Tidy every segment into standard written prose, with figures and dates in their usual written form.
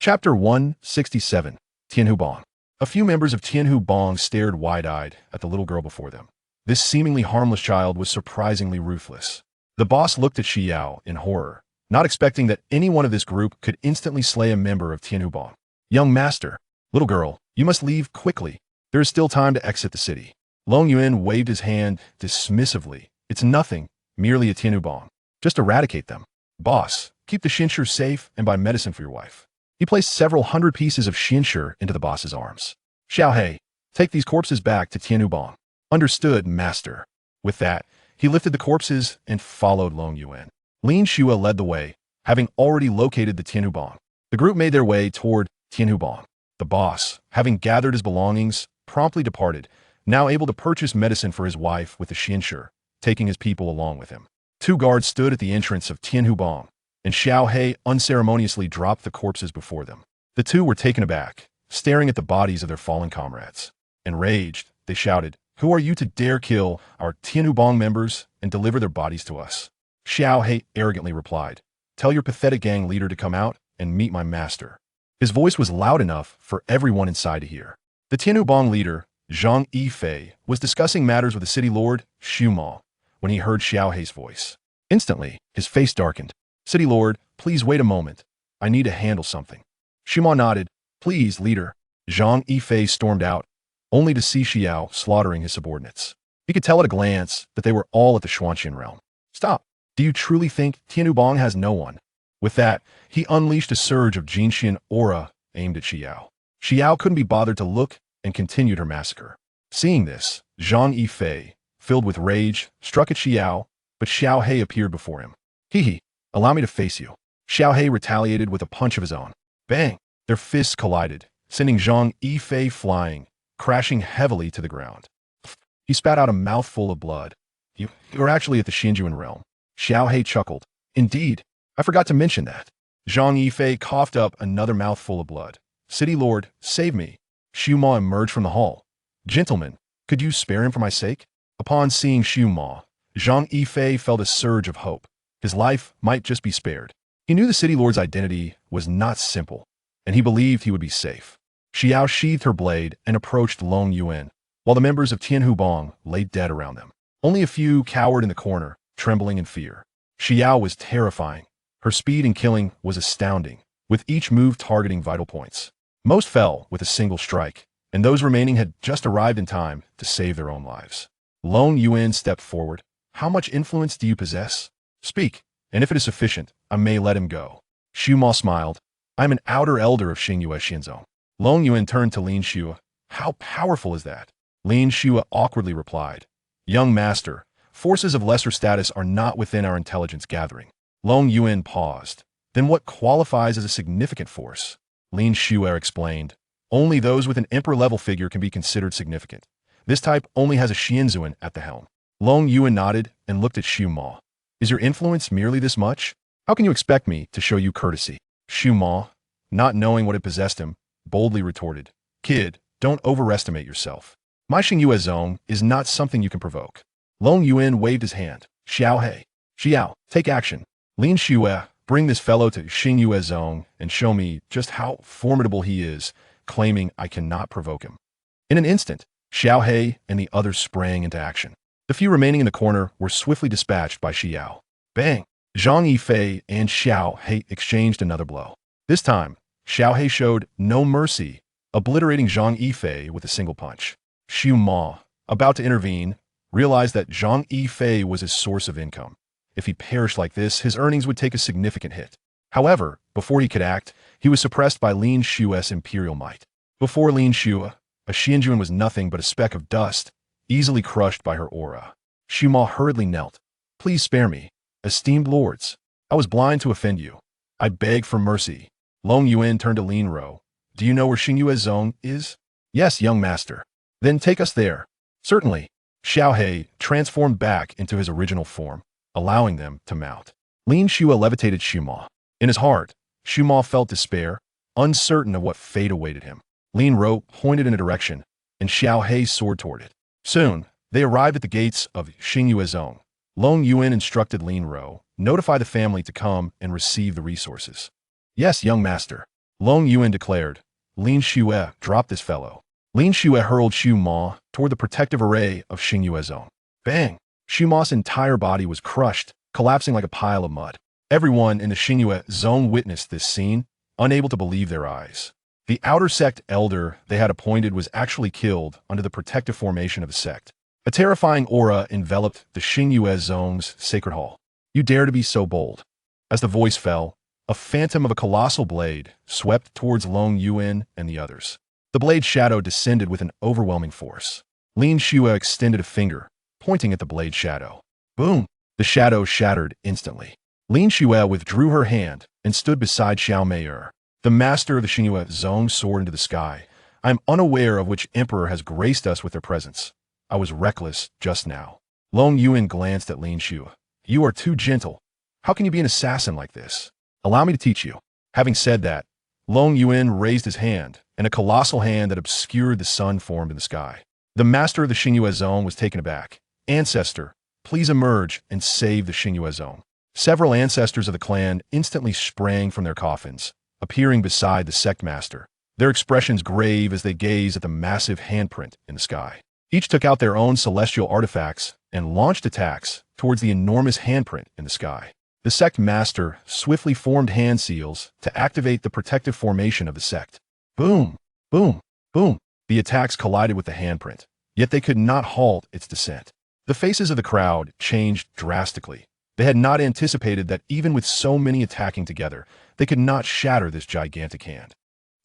Chapter 167, Tianhu Bong. A few members of Tianhu Bong stared wide-eyed at the little girl before them. This seemingly harmless child was surprisingly ruthless. The boss looked at Xiao in horror, not expecting that any one of this group could instantly slay a member of Tianhu Bong. Young master, little girl, you must leave quickly. There is still time to exit the city. Long Yuan waved his hand dismissively. It's nothing, merely a Tianhu Bong. Just eradicate them. Boss, keep the Xianxia safe and buy medicine for your wife. He placed several hundred pieces of Xianxia into the boss's arms. Xiaohei, take these corpses back to Tianhu Bong. Understood, master. With that, he lifted the corpses and followed Long Yuan. Lin Xue led the way, having already located the Tianhu Bong. The group made their way toward Tianhu Bong. The boss, having gathered his belongings, promptly departed, now able to purchase medicine for his wife with the Xianxia, taking his people along with him. Two guards stood at the entrance of Tianhu Bong, and Xiaohei unceremoniously dropped the corpses before them. The two were taken aback, staring at the bodies of their fallen comrades. Enraged, they shouted, "Who are you to dare kill our Tianhu Bong members and deliver their bodies to us?" Xiaohei arrogantly replied, "Tell your pathetic gang leader to come out and meet my master." His voice was loud enough for everyone inside to hear. The Tianhu Bong leader, Zhang Yifei, was discussing matters with the city lord, Xu Ma, when he heard Xiaohei's voice. Instantly, his face darkened. "City lord, please wait a moment. I need to handle something." Xu Ma nodded. "Please, leader." Zhang Yifei stormed out, only to see Xiao slaughtering his subordinates. He could tell at a glance that they were all at the Xianxian realm. "Stop. Do you truly think Tianhu Bong has no one?" With that, he unleashed a surge of Jinxian aura aimed at Xiao. Xiao couldn't be bothered to look and continued her massacre. Seeing this, Zhang Yifei, filled with rage, struck at Xiao, but Xiaohei appeared before him. "Hee, allow me to face you." Xiaohei retaliated with a punch of his own. Bang! Their fists collided, sending Zhang Yifei flying, crashing heavily to the ground. He spat out a mouthful of blood. You are actually at the Xinjuan realm." Xiaohei chuckled. "Indeed, I forgot to mention that." Zhang Yifei coughed up another mouthful of blood. "City lord, save me." Xu Ma emerged from the hall. "Gentlemen, could you spare him for my sake?" Upon seeing Xu Ma, Zhang Yifei felt a surge of hope. His life might just be spared. He knew the city lord's identity was not simple, and he believed he would be safe. Xiao sheathed her blade and approached Long Yuan, while the members of Tianhu Bong lay dead around them. Only a few cowered in the corner, trembling in fear. Xiao was terrifying. Her speed in killing was astounding, with each move targeting vital points. Most fell with a single strike, and those remaining had just arrived in time to save their own lives. Long Yuan stepped forward. "How much influence do you possess? Speak, and if it is sufficient, I may let him go." Xu Ma smiled. "I am an outer elder of Xingyue Xianzong." Long Yuan turned to Lin Xue. "How powerful is that?" Lin Xue awkwardly replied, "Young master, forces of lesser status are not within our intelligence gathering." Long Yuan paused. "Then what qualifies as a significant force?" Lin Xue explained. "Only those with an emperor-level figure can be considered significant. This type only has a Xianzuan at the helm." Long Yuan nodded and looked at Xu Ma. "Is your influence merely this much? How can you expect me to show you courtesy?" Xu Ma, not knowing what had possessed him, boldly retorted, "Kid, don't overestimate yourself. My Xingyue zone is not something you can provoke." Long Yuan waved his hand. "Xiaohei, Xiao, take action. Lin Xue, bring this fellow to Xingyue zone and show me just how formidable he is, claiming I cannot provoke him." In an instant, Xiaohei and the others sprang into action. The few remaining in the corner were swiftly dispatched by Xiao. Bang! Zhang Yifei and Xiaohei exchanged another blow. This time, Xiaohei showed no mercy, obliterating Zhang Yifei with a single punch. Xu Ma, about to intervene, realized that Zhang Yifei was his source of income. If he perished like this, his earnings would take a significant hit. However, before he could act, he was suppressed by Lin Xue's imperial might. Before Lin Xue, a Xianjuan was nothing but a speck of dust, easily crushed by her aura. Xu Ma hurriedly knelt. "Please spare me, esteemed lords. I was blind to offend you. I beg for mercy." Long Yuan turned to Lin Ro. "Do you know where Xingyue zone is?" "Yes, young master." "Then take us there." "Certainly." Xiaohei transformed back into his original form, allowing them to mount. Lin Xue levitated Xu Ma. In his heart, Xu Ma felt despair, uncertain of what fate awaited him. Lin Ro pointed in a direction, and Xiaohei soared toward it. Soon, they arrived at the gates of Xingyue zone. Long Yuan instructed Lin Ro, "Notify the family to come and receive the resources." "Yes, young master." Long Yuan declared. Lin Xue, drop this fellow. Lin Xue hurled Xu Ma toward the protective array of Xianxua's zone. Bang! Xu Ma's entire body was crushed, collapsing like a pile of mud. Everyone in the Xianxua zone witnessed this scene, unable to believe their eyes. The outer sect elder they had appointed was actually killed under the protective formation of the sect. A terrifying aura enveloped the Xianxua zone's sacred hall. You dare to be so bold. As the voice fell, a phantom of a colossal blade swept towards Long Yuan and the others. The blade's shadow descended with an overwhelming force. Lin Xue extended a finger, pointing at the blade shadow. Boom! The shadow shattered instantly. Lin Xue withdrew her hand and stood beside Xiao Meier. The master of the Xianxua zone soared into the sky. I am unaware of which emperor has graced us with their presence. I was reckless just now. Long Yuan glanced at Lin Xue. You are too gentle. How can you be an assassin like this? Allow me to teach you. Having said that, Long Yuan raised his hand, and a colossal hand that obscured the sun formed in the sky. The master of the Xianxua zone was taken aback. Ancestor, please emerge and save the Xianxua zone. Several ancestors of the clan instantly sprang from their coffins, appearing beside the sect master, their expressions grave as they gazed at the massive handprint in the sky. Each took out their own celestial artifacts and launched attacks towards the enormous handprint in the sky. The sect master swiftly formed hand seals to activate the protective formation of the sect. Boom! Boom! Boom! The attacks collided with the handprint, yet they could not halt its descent. The faces of the crowd changed drastically. They had not anticipated that even with so many attacking together, they could not shatter this gigantic hand.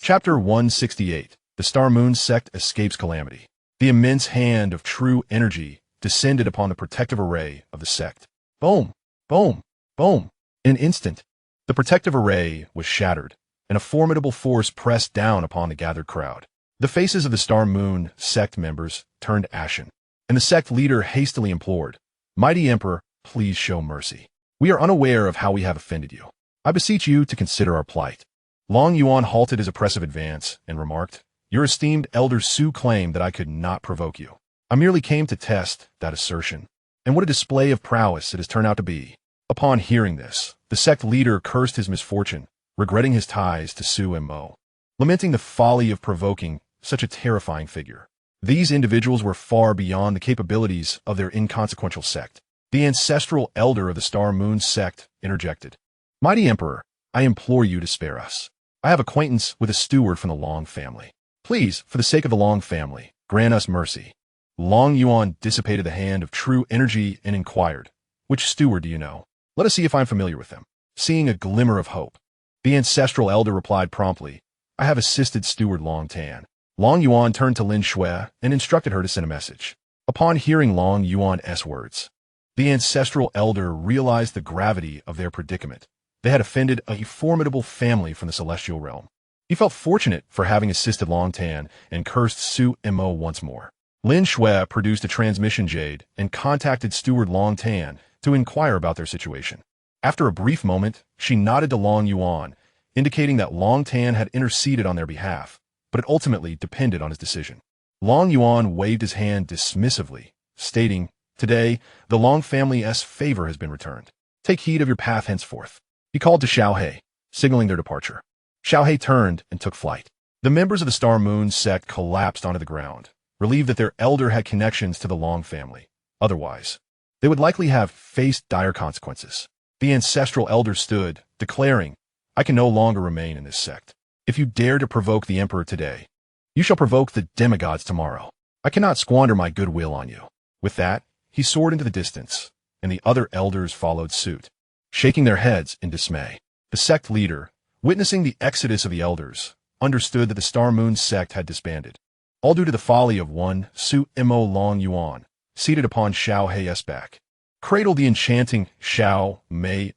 Chapter 168. The Star Moon Sect Escapes Calamity. The immense hand of true energy descended upon the protective array of the sect. Boom! Boom! Boom! In an instant, the protective array was shattered, and a formidable force pressed down upon the gathered crowd. The faces of the Star Moon sect members turned ashen, and the sect leader hastily implored, Mighty Emperor, please show mercy. We are unaware of how we have offended you. I beseech you to consider our plight. Long Yuan halted his oppressive advance and remarked, Your esteemed Elder Su claimed that I could not provoke you. I merely came to test that assertion. And what a display of prowess it has turned out to be. Upon hearing this, the sect leader cursed his misfortune, regretting his ties to Su and Mo, lamenting the folly of provoking such a terrifying figure. These individuals were far beyond the capabilities of their inconsequential sect. The ancestral elder of the Star Moon sect interjected. Mighty Emperor, I implore you to spare us. I have acquaintance with a steward from the Long family. Please, for the sake of the Long family, grant us mercy. Long Yuan dissipated the hand of true energy and inquired, Which steward do you know? Let us see if I am familiar with them. Seeing a glimmer of hope, the ancestral elder replied promptly, I have assisted steward Long Tan. Long Yuan turned to Lin Xue and instructed her to send a message. Upon hearing Long Yuan's words, the ancestral elder realized the gravity of their predicament. They had offended a formidable family from the celestial realm. He felt fortunate for having assisted Long Tan and cursed Su and Mo once more. Lin Xue produced a transmission jade and contacted steward Long Tan to inquire about their situation. After a brief moment, she nodded to Long Yuan, indicating that Long Tan had interceded on their behalf, but it ultimately depended on his decision. Long Yuan waved his hand dismissively, stating, Today, the Long family's favor has been returned. Take heed of your path henceforth. He called to Xiao He, signaling their departure. Xiao He turned and took flight. The members of the Star Moon sect collapsed onto the ground, relieved that their elder had connections to the Long family. Otherwise, they would likely have faced dire consequences. The ancestral elder stood, declaring, I can no longer remain in this sect. If you dare to provoke the Emperor today, you shall provoke the demigods tomorrow. I cannot squander my goodwill on you. With that, he soared into the distance, and the other elders followed suit, shaking their heads in dismay. The sect leader, witnessing the exodus of the elders, understood that the Star Moon sect had disbanded, all due to the folly of one Su Imo Long Yuan, seated upon Xiao Hei's back, cradled the enchanting Xiao Mei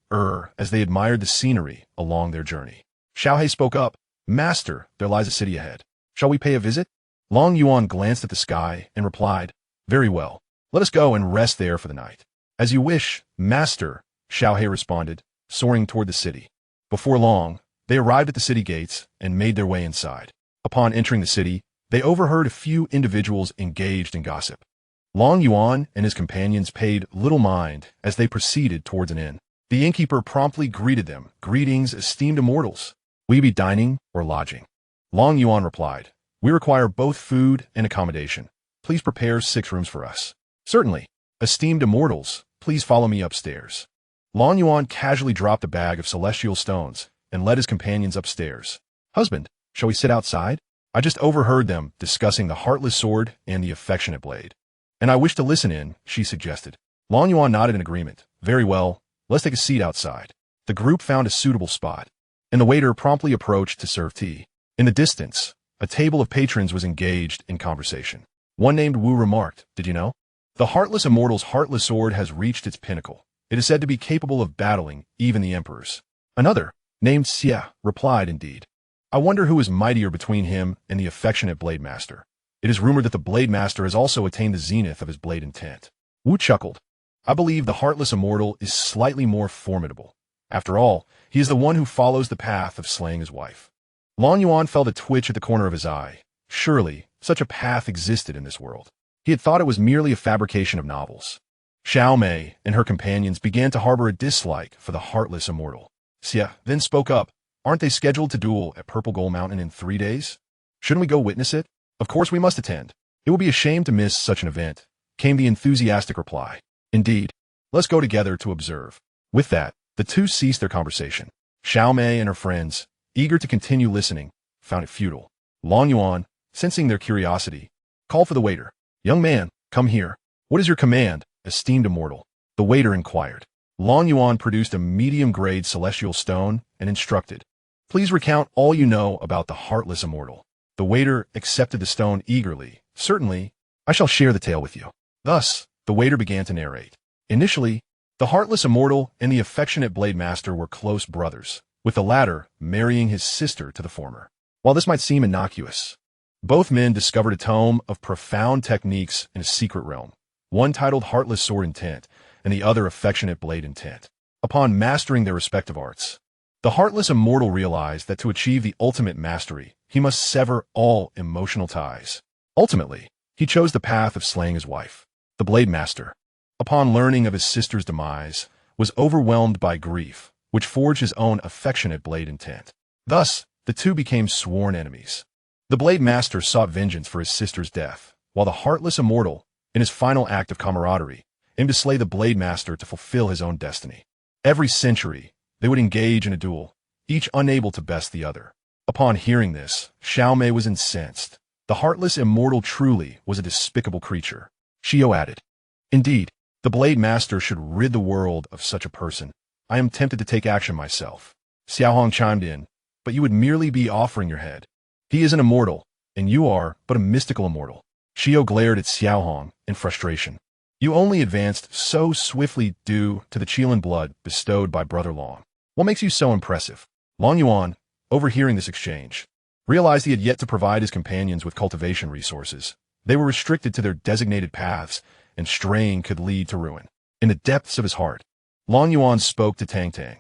as they admired the scenery along their journey. Xiao Hei spoke up, Master, there lies a city ahead. Shall we pay a visit? Long Yuan glanced at the sky and replied, Very well. Let us go and rest there for the night. As you wish, Master, Xiao Hei responded, soaring toward the city. Before long, they arrived at the city gates and made their way inside. Upon entering the city, they overheard a few individuals engaged in gossip. Long Yuan and his companions paid little mind as they proceeded towards an inn. The innkeeper promptly greeted them. Greetings, esteemed immortals. Will you be dining or lodging? Long Yuan replied, we require both food and accommodation. Please prepare 6 rooms for us. Certainly. Esteemed immortals, please follow me upstairs. Long Yuan casually dropped a bag of celestial stones and led his companions upstairs. Husband, shall we sit outside? I just overheard them discussing the heartless sword and the affectionate blade. And I wish to listen in, she suggested. Long Yuan nodded in agreement. Very well, let's take a seat outside. The group found a suitable spot, and the waiter promptly approached to serve tea. In the distance, a table of patrons was engaged in conversation. One named Wu remarked, did you know? The heartless immortal's heartless sword has reached its pinnacle. It is said to be capable of battling even the emperors. Another, named Xia, replied, indeed. I wonder who is mightier between him and the affectionate blade master. It is rumored that the blade master has also attained the zenith of his blade intent. Wu chuckled. I believe the heartless immortal is slightly more formidable. After all, he is the one who follows the path of slaying his wife. Long Yuan felt a twitch at the corner of his eye. Surely, such a path existed in this world. He had thought it was merely a fabrication of novels. Xiao Mei and her companions began to harbor a dislike for the heartless immortal. Xia then spoke up. Aren't they scheduled to duel at Purple Gold Mountain in 3 days? Shouldn't we go witness it? Of course we must attend. It will be a shame to miss such an event, came the enthusiastic reply. Indeed. Let's go together to observe. With that, the two ceased their conversation. Xiao Mei and her friends, eager to continue listening, found it futile. Long Yuan, sensing their curiosity, called for the waiter. Young man, come here. What is your command, esteemed immortal? The waiter inquired. Long Yuan produced a medium-grade celestial stone and instructed. Please recount all you know about the heartless immortal. The waiter accepted the stone eagerly. Certainly, I shall share the tale with you. Thus, the waiter began to narrate. Initially, the heartless immortal and the affectionate blade master were close brothers, with the latter marrying his sister to the former. While this might seem innocuous, both men discovered a tome of profound techniques in a secret realm, one titled Heartless Sword Intent and the other Affectionate Blade Intent. Upon mastering their respective arts, the heartless immortal realized that to achieve the ultimate mastery, he must sever all emotional ties. Ultimately, he chose the path of slaying his wife. The blade master, upon learning of his sister's demise, was overwhelmed by grief, which forged his own affectionate blade intent. Thus, the two became sworn enemies. The blade master sought vengeance for his sister's death, while the heartless immortal, in his final act of camaraderie, aimed to slay the blade master to fulfill his own destiny. Every century, they would engage in a duel, each unable to best the other. Upon hearing this, Xiao Mei was incensed. The heartless immortal truly was a despicable creature. Shio added, indeed, the blade master should rid the world of such a person. I am tempted to take action myself. Xiaohong chimed in, but you would merely be offering your head. He is an immortal, and you are but a mystical immortal. Shio glared at Xiaohong in frustration. You only advanced so swiftly due to the Qilin blood bestowed by Brother Long. What makes you so impressive? Long Yuan, overhearing this exchange, realized he had yet to provide his companions with cultivation resources. They were restricted to their designated paths, and straying could lead to ruin. In the depths of his heart, Long Yuan spoke to Tang Tang.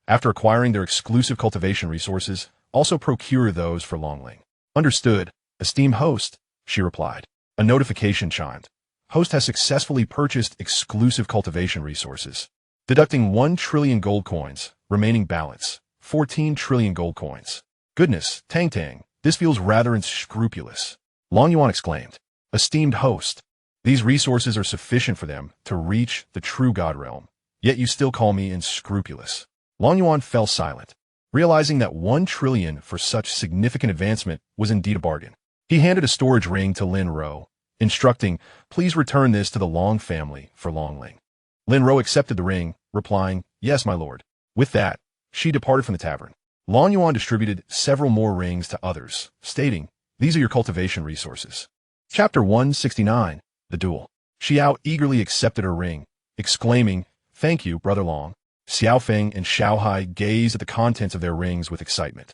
After acquiring their exclusive cultivation resources, also procure those for Longling. Understood, esteemed host, she replied. A notification chimed. Host has successfully purchased exclusive cultivation resources. Deducting 1 trillion gold coins, remaining balance, 14 trillion gold coins. Goodness, Tang Tang, this feels rather unscrupulous. Long Yuan exclaimed. Esteemed host, these resources are sufficient for them to reach the true God realm, yet you still call me unscrupulous. Long Yuan fell silent, realizing that 1 trillion for such significant advancement was indeed a bargain. He handed a storage ring to Lin Ro, instructing, please return this to the Long family for Longling. Lin Ro accepted the ring, replying, yes, my lord. With that, she departed from the tavern. Long Yuan distributed several more rings to others, stating, these are your cultivation resources. Chapter 169, The Duel. Xiao eagerly accepted her ring, exclaiming, thank you, Brother Long. Xiao Feng and Xiao Hai gazed at the contents of their rings with excitement.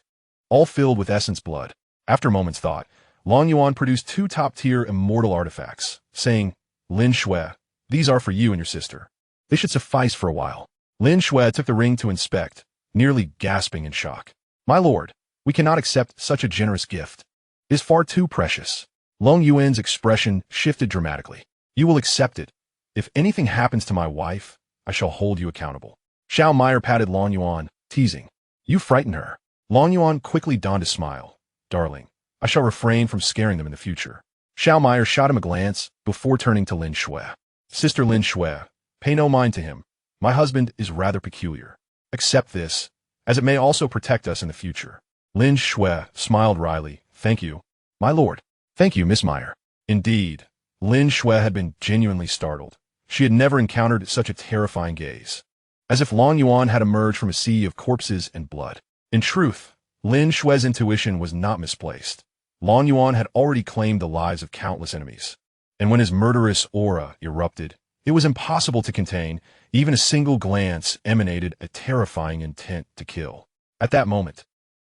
All filled with essence blood. After a moment's thought, Long Yuan produced 2 top-tier immortal artifacts, saying, Lin Shui, these are for you and your sister. They should suffice for a while. Lin Shui took the ring to inspect, nearly gasping in shock. My lord, we cannot accept such a generous gift. It is far too precious. Long Yuan's expression shifted dramatically. You will accept it. If anything happens to my wife, I shall hold you accountable. Xiao Meier patted Long Yuan, teasing. You frighten her. Long Yuan quickly donned a smile. Darling, I shall refrain from scaring them in the future. Xiaomai shot him a glance before turning to Lin Shui. Sister Lin Shui, pay no mind to him. My husband is rather peculiar. Accept this, as it may also protect us in the future. Lin Shui smiled wryly. Thank you, my lord. Thank you, Miss Meyer. Indeed, Lin Shui had been genuinely startled. She had never encountered such a terrifying gaze. As if Long Yuan had emerged from a sea of corpses and blood. In truth, Lin Shui's intuition was not misplaced. Long Yuan had already claimed the lives of countless enemies. And when his murderous aura erupted, it was impossible to contain. Even a single glance emanated a terrifying intent to kill. At that moment,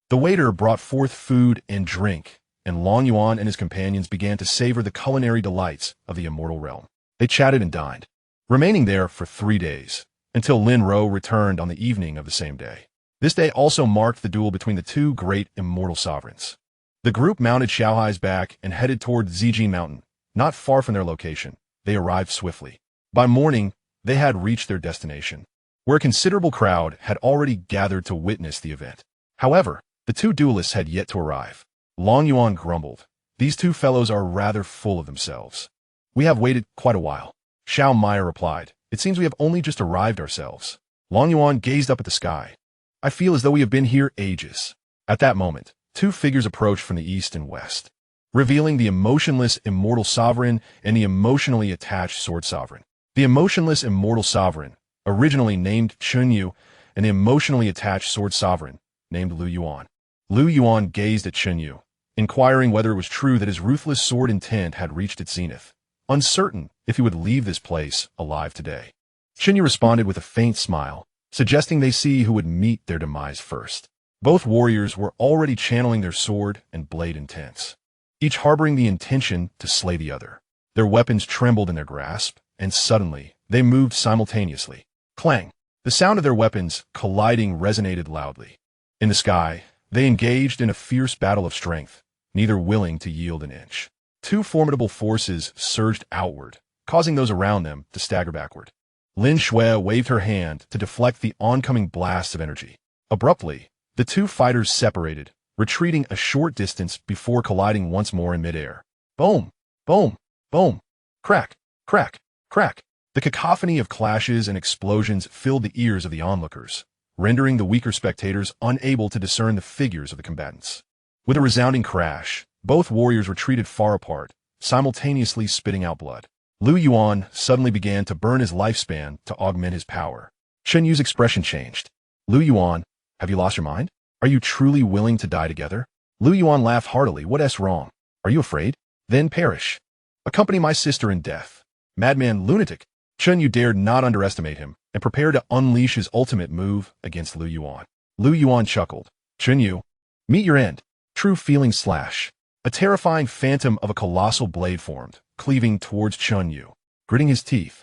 the waiter brought forth food and drink, and Long Yuan and his companions began to savor the culinary delights of the immortal realm. They chatted and dined, remaining there for 3 days, until Lin Ro returned on the evening of the same day. This day also marked the duel between the two great immortal sovereigns. The group mounted Xiaohai's back and headed toward Zijin Mountain. Not far from their location, they arrived swiftly. By morning, they had reached their destination, where a considerable crowd had already gathered to witness the event. However, the two duelists had yet to arrive. Long Yuan grumbled. These two fellows are rather full of themselves. We have waited quite a while. Xiao Maya replied. It seems we have only just arrived ourselves. Long Yuan gazed up at the sky. I feel as though we have been here ages. At that moment, two figures approached from the east and west, revealing the emotionless immortal sovereign and the emotionally attached sword sovereign. The emotionless immortal sovereign, originally named Chun Yu, and the emotionally attached sword sovereign, named Lu Yuan. Lu Yuan gazed at Chun Yu, inquiring whether it was true that his ruthless sword intent had reached its zenith, uncertain if he would leave this place alive today. Chun Yu responded with a faint smile, suggesting they see who would meet their demise first. Both warriors were already channeling their sword and blade intents, each harboring the intention to slay the other. Their weapons trembled in their grasp, and suddenly, they moved simultaneously. Clang! The sound of their weapons colliding resonated loudly. In the sky, they engaged in a fierce battle of strength, neither willing to yield an inch. Two formidable forces surged outward, causing those around them to stagger backward. Lin Shui waved her hand to deflect the oncoming blasts of energy. Abruptly, the two fighters separated, retreating a short distance before colliding once more in midair. Boom! Boom! Boom! Crack! Crack! Crack! The cacophony of clashes and explosions filled the ears of the onlookers, rendering the weaker spectators unable to discern the figures of the combatants. With a resounding crash, both warriors retreated far apart, simultaneously spitting out blood. Lu Yuan suddenly began to burn his lifespan to augment his power. Chun Yu's expression changed. Lu Yuan, have you lost your mind? Are you truly willing to die together? Lu Yuan laughed heartily. What's wrong? Are you afraid? Then perish. Accompany my sister in death. Madman lunatic. Chun Yu dared not underestimate him, and prepared to unleash his ultimate move against Lu Yuan. Lu Yuan chuckled. Chun Yu, meet your end. True feeling slash. A terrifying phantom of a colossal blade formed, cleaving towards Chun Yu. Gritting his teeth,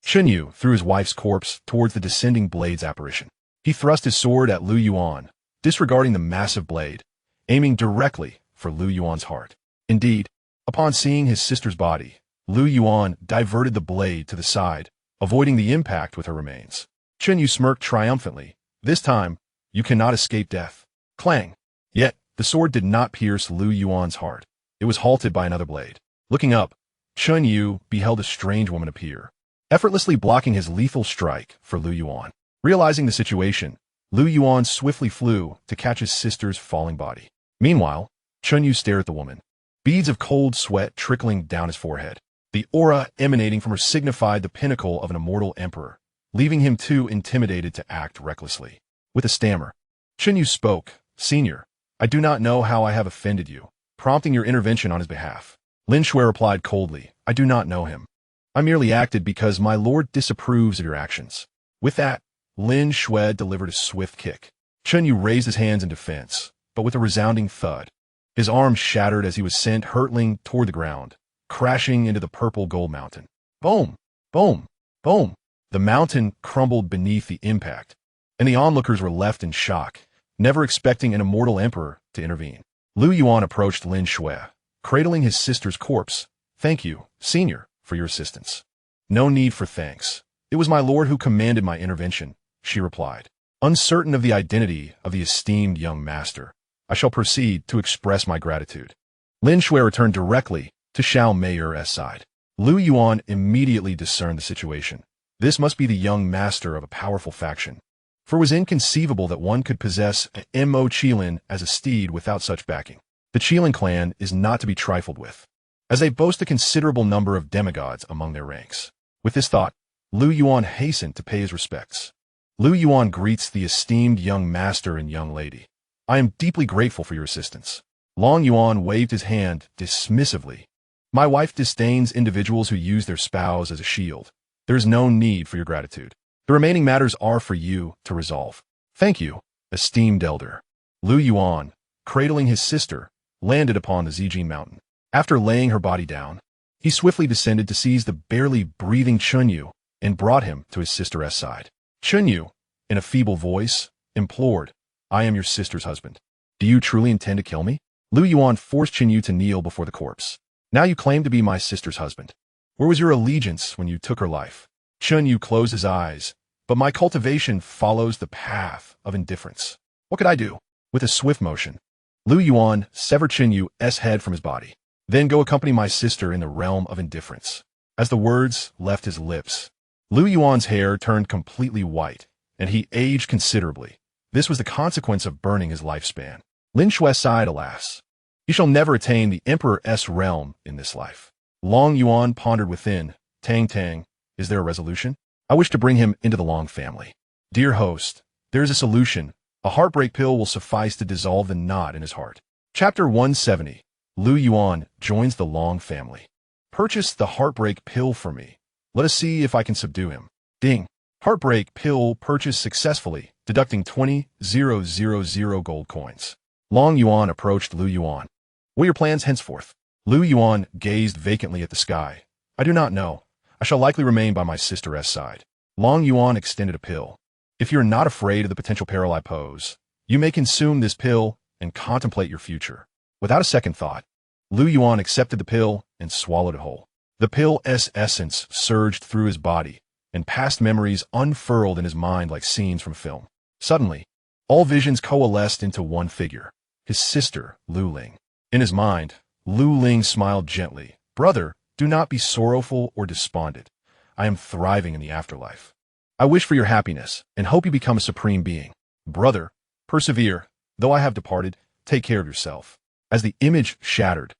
Chun Yu threw his wife's corpse towards the descending blade's apparition. He thrust his sword at Lu Yuan, disregarding the massive blade, aiming directly for Lu Yuan's heart. Indeed, upon seeing his sister's body, Lu Yuan diverted the blade to the side, avoiding the impact with her remains. Chun Yu smirked triumphantly. This time, you cannot escape death. Clang! Yet, the sword did not pierce Lu Yuan's heart. It was halted by another blade. Looking up, Chun Yu beheld a strange woman appear, effortlessly blocking his lethal strike for Lu Yuan. Realizing the situation, Lu Yuan swiftly flew to catch his sister's falling body. Meanwhile, Chun Yu stared at the woman, beads of cold sweat trickling down his forehead. The aura emanating from her signified the pinnacle of an immortal emperor, leaving him too intimidated to act recklessly. With a stammer, Chun Yu spoke. Senior, I do not know how I have offended you, prompting your intervention on his behalf. Lin Shui replied coldly. I do not know him. I merely acted because my lord disapproves of your actions. With that, Lin Shui delivered a swift kick. Chun Yu raised his hands in defense, but with a resounding thud. His arm shattered as he was sent hurtling toward the ground, crashing into the purple gold mountain. Boom! Boom! Boom! The mountain crumbled beneath the impact, and the onlookers were left in shock, never expecting an immortal emperor to intervene. Lu Yuan approached Lin Shui, cradling his sister's corpse. Thank you, senior, for your assistance. No need for thanks. It was my lord who commanded my intervention, she replied. Uncertain of the identity of the esteemed young master, I shall proceed to express my gratitude. Lin Shui returned directly to Xianxia's side. Lu Yuan immediately discerned the situation. This must be the young master of a powerful faction. For it was inconceivable that one could possess an Mo Qilin as a steed without such backing. The Qilin clan is not to be trifled with, as they boast a considerable number of demigods among their ranks. With this thought, Lu Yuan hastened to pay his respects. Lu Yuan greets the esteemed young master and young lady. I am deeply grateful for your assistance. Long Yuan waved his hand dismissively. My wife disdains individuals who use their spouse as a shield. There is no need for your gratitude. The remaining matters are for you to resolve. Thank you, esteemed elder. Lu Yuan, cradling his sister, landed upon the Zijin mountain. After laying her body down, he swiftly descended to seize the barely breathing Chunyu and brought him to his sister's side. Chunyu, in a feeble voice, implored, I am your sister's husband. Do you truly intend to kill me? Lu Yuan forced Chunyu to kneel before the corpse. Now you claim to be my sister's husband. Where was your allegiance when you took her life? Chunyu closed his eyes, but my cultivation follows the path of indifference. What could I do? With a swift motion, Lu Yuan severed Chunyu's head from his body. Then go accompany my sister in the realm of indifference. As the words left his lips, Lu Yuan's hair turned completely white, and he aged considerably. This was the consequence of burning his lifespan. Lin Shui sighed, alas. He shall never attain the Emperor's realm in this life. Long Yuan pondered within. Tang Tang, is there a resolution? I wish to bring him into the Long family. Dear host, there is a solution. A heartbreak pill will suffice to dissolve the knot in his heart. Chapter 170. Lu Yuan joins the Long family. Purchase the heartbreak pill for me. Let us see if I can subdue him. Ding. Heartbreak pill purchased successfully, deducting 20,000 gold coins. Long Yuan approached Lu Yuan. What are your plans henceforth? Lu Yuan gazed vacantly at the sky. I do not know. I shall likely remain by my sister's side. Long Yuan extended a pill. If you're not afraid of the potential peril I pose, you may consume this pill and contemplate your future. Without a second thought, Lu Yuan accepted the pill and swallowed it whole. The pill's essence surged through his body, and past memories unfurled in his mind like scenes from film. Suddenly, all visions coalesced into one figure, his sister, Lu Ling. In his mind, Lu Ling smiled gently. Brother, do not be sorrowful or despondent. I am thriving in the afterlife. I wish for your happiness and hope you become a supreme being. Brother, persevere. Though I have departed, take care of yourself. As the image shattered,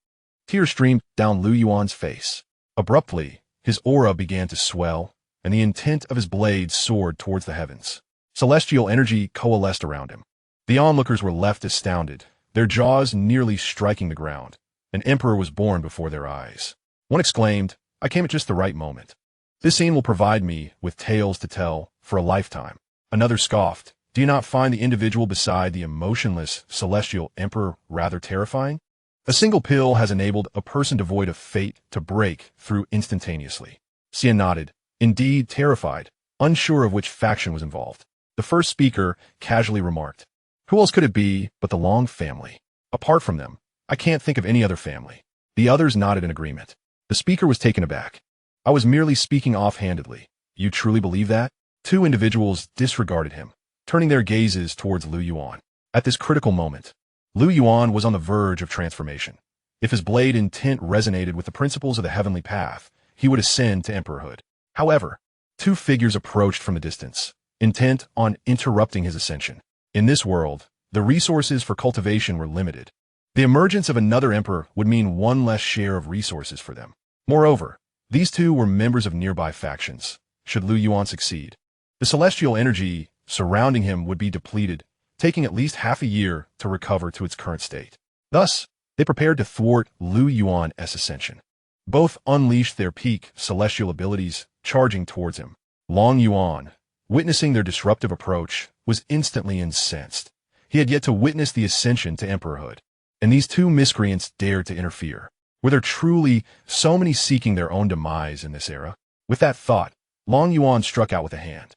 tears streamed down Lu Yuan's face. Abruptly, his aura began to swell, and the intent of his blade soared towards the heavens. Celestial energy coalesced around him. The onlookers were left astounded, their jaws nearly striking the ground. An emperor was born before their eyes. One exclaimed, I came at just the right moment. This scene will provide me with tales to tell for a lifetime. Another scoffed, do you not find the individual beside the emotionless celestial emperor rather terrifying? A single pill has enabled a person devoid of fate to break through instantaneously. Xian nodded, indeed terrified, unsure of which faction was involved. The first speaker casually remarked, who else could it be but the Long family? Apart from them, I can't think of any other family. The others nodded in agreement. The speaker was taken aback. I was merely speaking offhandedly. You truly believe that? Two individuals disregarded him, turning their gazes towards Lu Yuan. At this critical moment, Lu Yuan was on the verge of transformation. If his blade intent resonated with the principles of the heavenly path, he would ascend to emperorhood. However, two figures approached from a distance, intent on interrupting his ascension. In this world, the resources for cultivation were limited. The emergence of another emperor would mean one less share of resources for them. Moreover, these two were members of nearby factions. Should Lu Yuan succeed, the celestial energy surrounding him would be depleted, taking at least half a year to recover to its current state. Thus, they prepared to thwart Lu Yuan's ascension. Both unleashed their peak celestial abilities, charging towards him. Long Yuan, witnessing their disruptive approach, was instantly incensed. He had yet to witness the ascension to emperorhood, and these two miscreants dared to interfere. Were there truly so many seeking their own demise in this era? With that thought, Long Yuan struck out with a hand.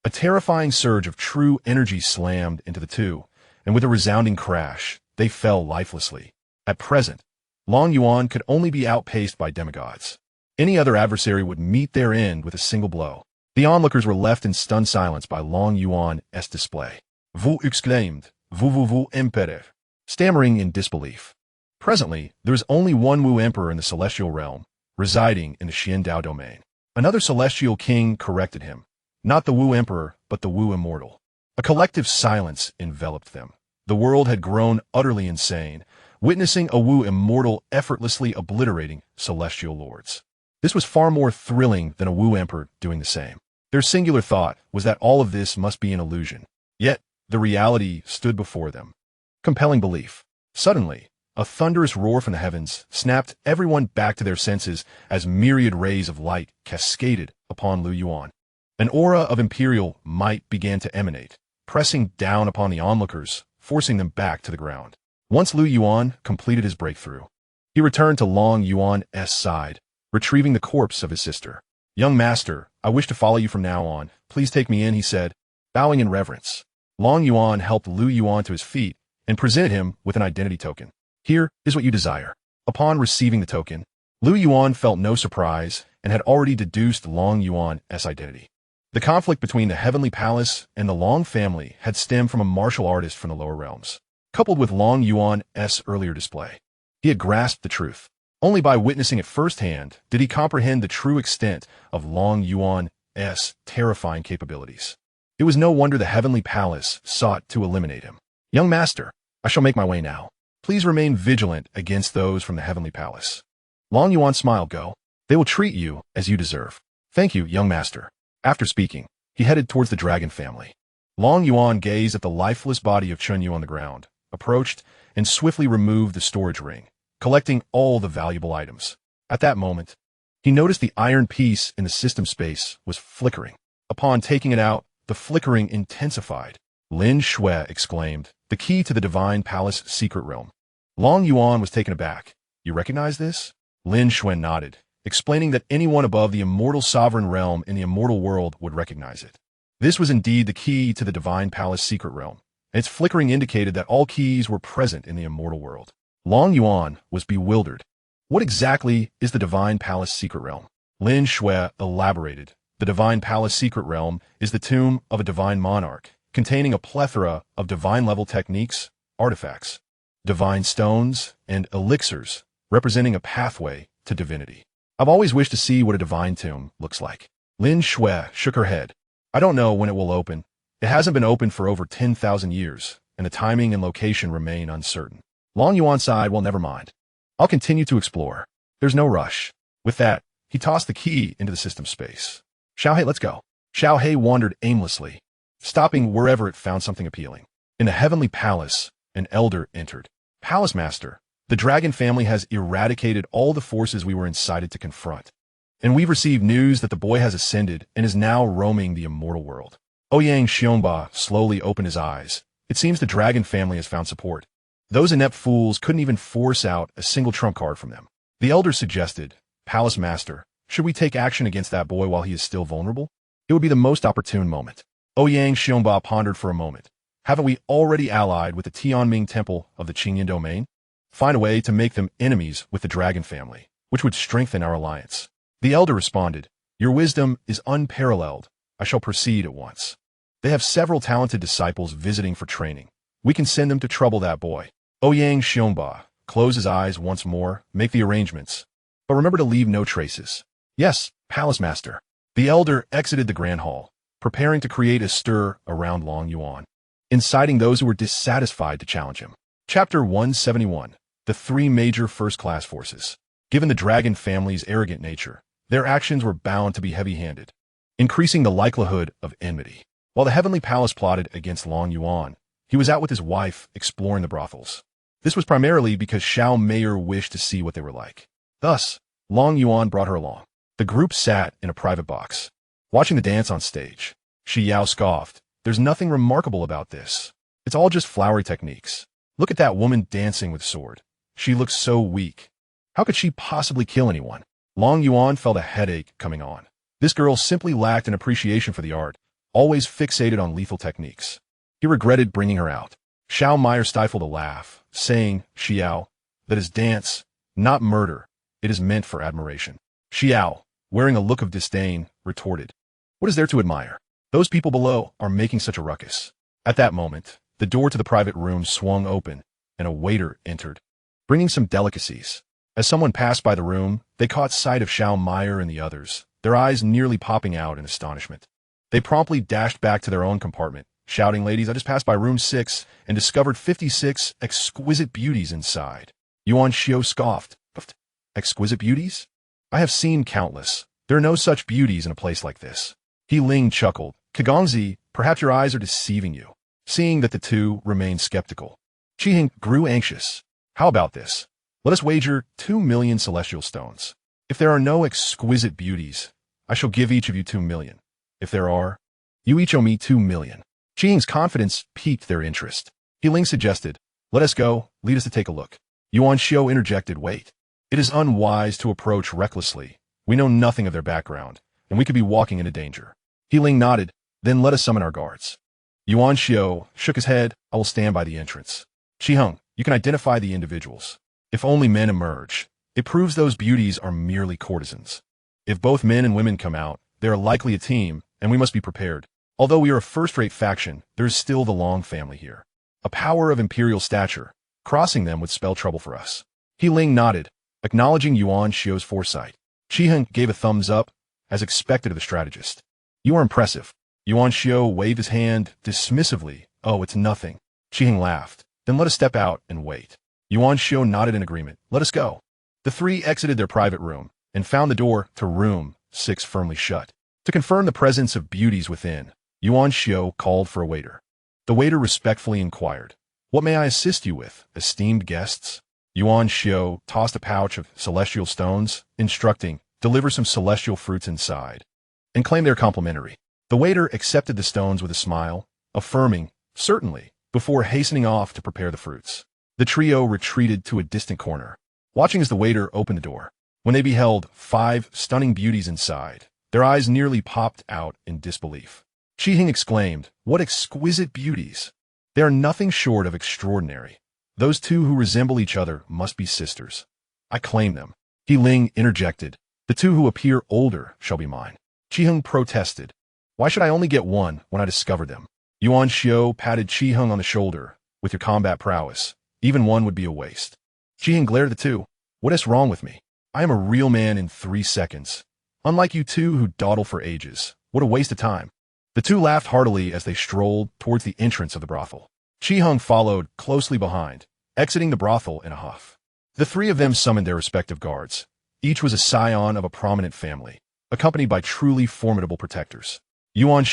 A terrifying surge of true energy slammed into the two, and with a resounding crash, they fell lifelessly. At present, Long Yuan could only be outpaced by demigods. Any other adversary would meet their end with a single blow. The onlookers were left in stunned silence by Long Yuan's display. Vous exclaimed, vous empereur, stammering in disbelief. Presently, there is only one Wu emperor in the celestial realm, residing in the Xiandao domain. Another celestial king corrected him. Not the Wu emperor, but the Wu immortal. A collective silence enveloped them. The world had grown utterly insane, witnessing a Wu immortal effortlessly obliterating celestial lords. This was far more thrilling than a Wu emperor doing the same. Their singular thought was that all of this must be an illusion. Yet, the reality stood before them. Compelling belief. Suddenly, a thunderous roar from the heavens snapped everyone back to their senses as myriad rays of light cascaded upon Lu Yuan. An aura of imperial might began to emanate, pressing down upon the onlookers, forcing them back to the ground. Once Lu Yuan completed his breakthrough, he returned to Long Yuan's side, retrieving the corpse of his sister. "Young master, I wish to follow you from now on. Please take me in," he said, bowing in reverence. Long Yuan helped Lu Yuan to his feet and presented him with an identity token. "Here is what you desire." Upon receiving the token, Lu Yuan felt no surprise and had already deduced Long Yuan's identity. The conflict between the Heavenly Palace and the Long family had stemmed from a martial artist from the lower realms. Coupled with Long Yuan's earlier display, he had grasped the truth. Only by witnessing it firsthand did he comprehend the true extent of Long Yuan's terrifying capabilities. It was no wonder the Heavenly Palace sought to eliminate him. "Young master, I shall make my way now. Please remain vigilant against those from the Heavenly Palace." Long Yuan smiled. "Go. They will treat you as you deserve." "Thank you, young master." After speaking, he headed towards the dragon family. Long Yuan gazed at the lifeless body of Chunyu on the ground, approached, and swiftly removed the storage ring, collecting all the valuable items. At that moment, he noticed the iron piece in the system space was flickering. Upon taking it out, the flickering intensified. Lin Shui exclaimed, "The key to the Divine Palace secret realm." Long Yuan was taken aback. "You recognize this?" Lin Shui nodded, explaining that anyone above the immortal sovereign realm in the immortal world would recognize it. This was indeed the key to the Divine Palace secret realm, and its flickering indicated that all keys were present in the immortal world. Long Yuan was bewildered. "What exactly is the Divine Palace secret realm?" Lin Shui elaborated. "The Divine Palace secret realm is the tomb of a divine monarch, containing a plethora of divine-level techniques, artifacts, divine stones, and elixirs, representing a pathway to divinity. I've always wished to see what a divine tomb looks like." Lin Shui shook her head. "I don't know when it will open. It hasn't been opened for over 10,000 years, and the timing and location remain uncertain." Long Yuan sighed. "Well, never mind. I'll continue to explore. There's no rush." With that, he tossed the key into the system space. "Xiaohei, let's go." Xiaohei wandered aimlessly, stopping wherever it found something appealing. In the Heavenly Palace, an elder entered. "Palace Master, the dragon family has eradicated all the forces we were incited to confront, and we've received news that the boy has ascended and is now roaming the immortal world." Ouyang Xiongba slowly opened his eyes. It seems the dragon family has found support. Those inept fools couldn't even force out a single trump card from them. The elder suggested, "Palace Master, should we take action against that boy while he is still vulnerable? It would be the most opportune moment." Ouyang Xiongba pondered for a moment. "Haven't we already allied with the Tianming Temple of the Qingyan domain? Find a way to make them enemies with the dragon family, which would strengthen our alliance." The elder responded, "Your wisdom is unparalleled. I shall proceed at once. They have several talented disciples visiting for training. We can send them to trouble that boy." Ouyang Xiongba closed his eyes once more, "Make the arrangements. But remember to leave no traces." "Yes, Palace Master." The elder exited the grand hall, preparing to create a stir around Long Yuan, inciting those who were dissatisfied to challenge him. Chapter 171. The three major first-class forces. Given the dragon family's arrogant nature, their actions were bound to be heavy-handed, increasing the likelihood of enmity. While the Heavenly Palace plotted against Long Yuan, he was out with his wife exploring the brothels. This was primarily because Xiao Mayer wished to see what they were like. Thus, Long Yuan brought her along. The group sat in a private box, watching the dance on stage. Shi Yao scoffed. "There's nothing remarkable about this. It's all just flowery techniques. Look at that woman dancing with sword. She looks so weak. How could she possibly kill anyone?" Long Yuan felt a headache coming on. This girl simply lacked an appreciation for the art, always fixated on lethal techniques. He regretted bringing her out. Xiao Mayer stifled a laugh, saying, "Xiao, that is dance, not murder. It is meant for admiration." Xiao, wearing a look of disdain, retorted, What is there to admire? Those people below are making such a ruckus. At that moment, the door to the private room swung open, and a waiter entered, bringing some delicacies. As someone passed by the room, they caught sight of Xianxia and the others, their eyes nearly popping out in astonishment. They promptly dashed back to their own compartment, shouting, "Ladies, I just passed by room 6 and discovered 56 exquisite beauties inside." Yuan scoffed. "Exquisite beauties? I have seen countless. There are no such beauties in a place like this." He Ling chuckled. "Kagongzi, perhaps your eyes are deceiving you." Seeing that the two remained skeptical, Qiheng grew anxious. "How about this? Let us wager 2,000,000 celestial stones. If there are no exquisite beauties, I shall give each of you 2,000,000. If there are, you each owe me 2,000,000. Qiheng's confidence piqued their interest. He Ling suggested, "Let us go, lead us to take a look." Yuan interjected, "Wait. It is unwise to approach recklessly. We know nothing of their background, and we could be walking into danger." He Ling nodded, "Then let us summon our guards." Yuan shook his head. "I will stand by the entrance. Qiheng, you can identify the individuals. If only men emerge, it proves those beauties are merely courtesans. If both men and women come out, they are likely a team, and we must be prepared. Although we are a first-rate faction, there is still the Long family here. A power of imperial stature. Crossing them would spell trouble for us." He Ling nodded, acknowledging Yuan foresight. Qiheng gave a thumbs up, as expected of the strategist. "You are impressive." Yuan waved his hand dismissively. "Oh, it's nothing." Qiheng laughed. "Then let us step out and wait." Yuan nodded in agreement. "Let us go." The three exited their private room and found the door to room 6 firmly shut. To confirm the presence of beauties within, Yuan called for a waiter. The waiter respectfully inquired, "What may I assist you with, esteemed guests?" Yuan tossed a pouch of celestial stones, instructing, "Deliver some celestial fruits inside, and claim they're complimentary." The waiter accepted the stones with a smile, affirming, "Certainly," before hastening off to prepare the fruits. The trio retreated to a distant corner, watching as the waiter opened the door. When they beheld 5 stunning beauties inside, their eyes nearly popped out in disbelief. Qiheng exclaimed, "What exquisite beauties! They are nothing short of extraordinary. Those two who resemble each other must be sisters. I claim them." He Ling interjected, "The two who appear older shall be mine." Qiheng protested, "Why should I only get one when I discovered them?" Yuan patted Qiheng on the shoulder. "With your combat prowess, even one would be a waste." Qiheng glared at the two. "What is wrong with me? I am a real man in 3 seconds. Unlike you two who dawdle for ages. What a waste of time." The two laughed heartily as they strolled towards the entrance of the brothel. Qiheng followed closely behind, exiting the brothel in a huff. The 3 of them summoned their respective guards. Each was a scion of a prominent family, accompanied by truly formidable protectors. Yuan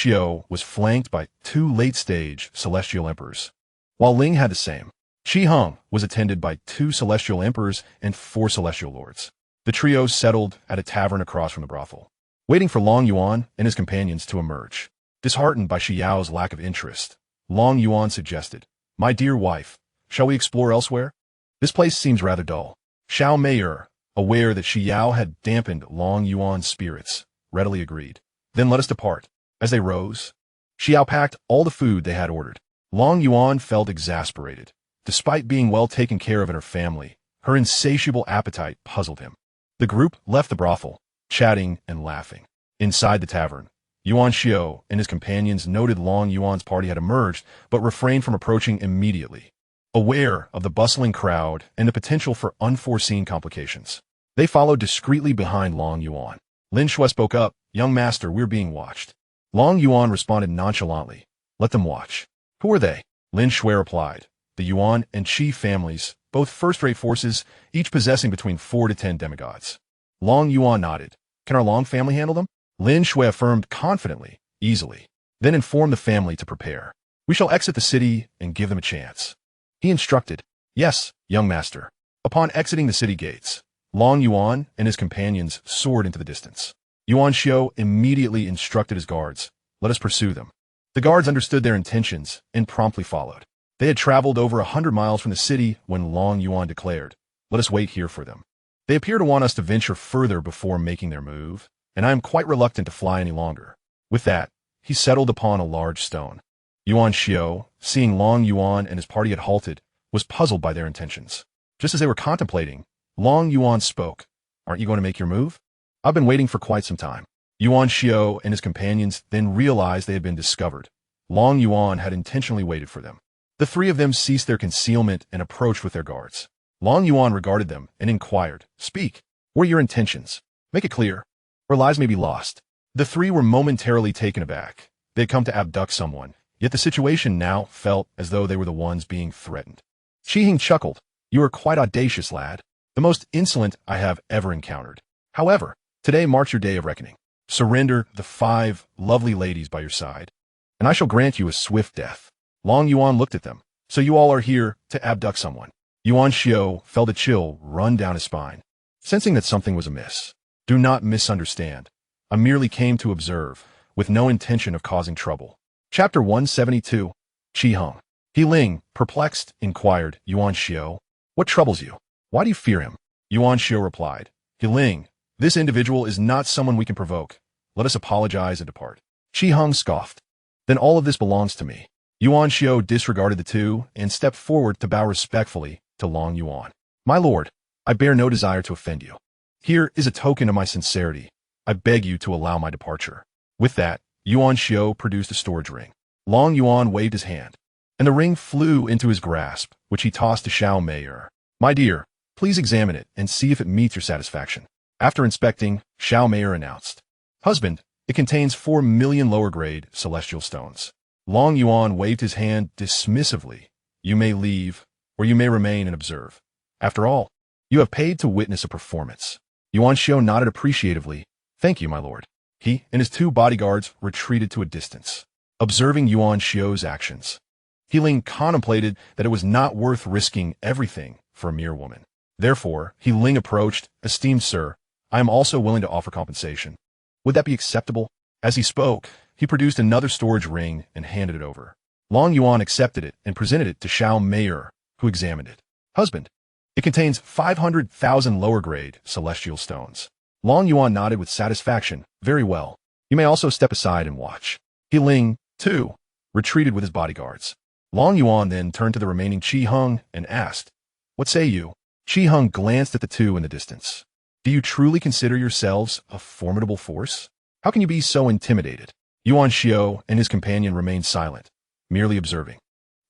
was flanked by 2 late-stage celestial emperors, while Ling had the same. Qiheng was attended by 2 celestial emperors and 4 celestial lords. The trio settled at a tavern across from the brothel, waiting for Long Yuan and his companions to emerge. Disheartened by Xiao's lack of interest, Long Yuan suggested, "My dear wife, shall we explore elsewhere? This place seems rather dull." Xiao Meier, aware that Xiao had dampened Long Yuan's spirits, readily agreed. "Then let us depart." As they rose, Xiao packed all the food they had ordered. Long Yuan felt exasperated. Despite being well taken care of in her family, her insatiable appetite puzzled him. The group left the brothel, chatting and laughing. Inside the tavern, Yuan and his companions noted Long Yuan's party had emerged, but refrained from approaching immediately, aware of the bustling crowd and the potential for unforeseen complications. They followed discreetly behind Long Yuan. Lin Shui spoke up, "Young master, we're being watched." Long Yuan responded nonchalantly, "Let them watch." "Who are they?" Lin Shui replied, "The Yuan and Qi families, both first-rate forces, each possessing between 4 to 10 demigods." Long Yuan nodded. "Can our Long family handle them?" Lin Shui affirmed confidently, "Easily." Then informed the family to prepare. "We shall exit the city and give them a chance." He instructed, "Yes, young master." Upon exiting the city gates, Long Yuan and his companions soared into the distance. Yuan immediately instructed his guards, "Let us pursue them." The guards understood their intentions and promptly followed. They had traveled over 100 miles from the city when Long Yuan declared, "Let us wait here for them. They appear to want us to venture further before making their move, and I am quite reluctant to fly any longer." With that, he settled upon a large stone. Yuan seeing Long Yuan and his party had halted, was puzzled by their intentions. Just as they were contemplating, Long Yuan spoke, "Aren't you going to make your move?" "I've been waiting for quite some time." Yuan Xiao and his companions then realized they had been discovered. Long Yuan had intentionally waited for them. The three of them ceased their concealment and approached with their guards. Long Yuan regarded them and inquired, "Speak. What are your intentions? Make it clear, or lives may be lost." The three were momentarily taken aback. They had come to abduct someone, yet the situation now felt as though they were the ones being threatened. Qiheng chuckled. "You are quite audacious, lad. The most insolent I have ever encountered. However, today marks your day of reckoning. Surrender the 5 lovely ladies by your side, and I shall grant you a swift death." Long Yuan looked at them. "So you all are here to abduct someone?" Yuan Xiao felt a chill run down his spine, sensing that something was amiss. "Do not misunderstand. I merely came to observe, with no intention of causing trouble." Chapter 172. Qiheng. He Ling, perplexed, inquired, "Yuan Xiao, what troubles you? Why do you fear him?" Yuan Xiao replied, "He Ling, this individual is not someone we can provoke. Let us apologize and depart." Qiheng scoffed. "Then all of this belongs to me." Yuan Xiao disregarded the two and stepped forward to bow respectfully to Long Yuan. "My lord, I bear no desire to offend you. Here is a token of my sincerity. I beg you to allow my departure." With that, Yuan Xiao produced a storage ring. Long Yuan waved his hand, and the ring flew into his grasp, which he tossed to Xianxia. "My dear, please examine it and see if it meets your satisfaction." After inspecting, Xianxia announced, "Husband, it contains 4 million lower-grade celestial stones." Long Yuan waved his hand dismissively. "You may leave, or you may remain and observe. After all, you have paid to witness a performance." Yuan Xiao nodded appreciatively. "Thank you, my lord." He and his 2 bodyguards retreated to a distance. Observing Yuan Xiao's actions, He Ling contemplated that it was not worth risking everything for a mere woman. Therefore, He Ling approached, "Esteemed sir, I am also willing to offer compensation. Would that be acceptable?" As he spoke, he produced another storage ring and handed it over. Long Yuan accepted it and presented it to Xianxia, who examined it. "Husband, it contains 500,000 lower-grade celestial stones." Long Yuan nodded with satisfaction. "Very well. You may also step aside and watch." He Ling, too, retreated with his bodyguards. Long Yuan then turned to the remaining Qiheng and asked, "What say you?" Qiheng glanced at the two in the distance. "Do you truly consider yourselves a formidable force? How can you be so intimidated?" Yuan Xiao and his companion remained silent, merely observing.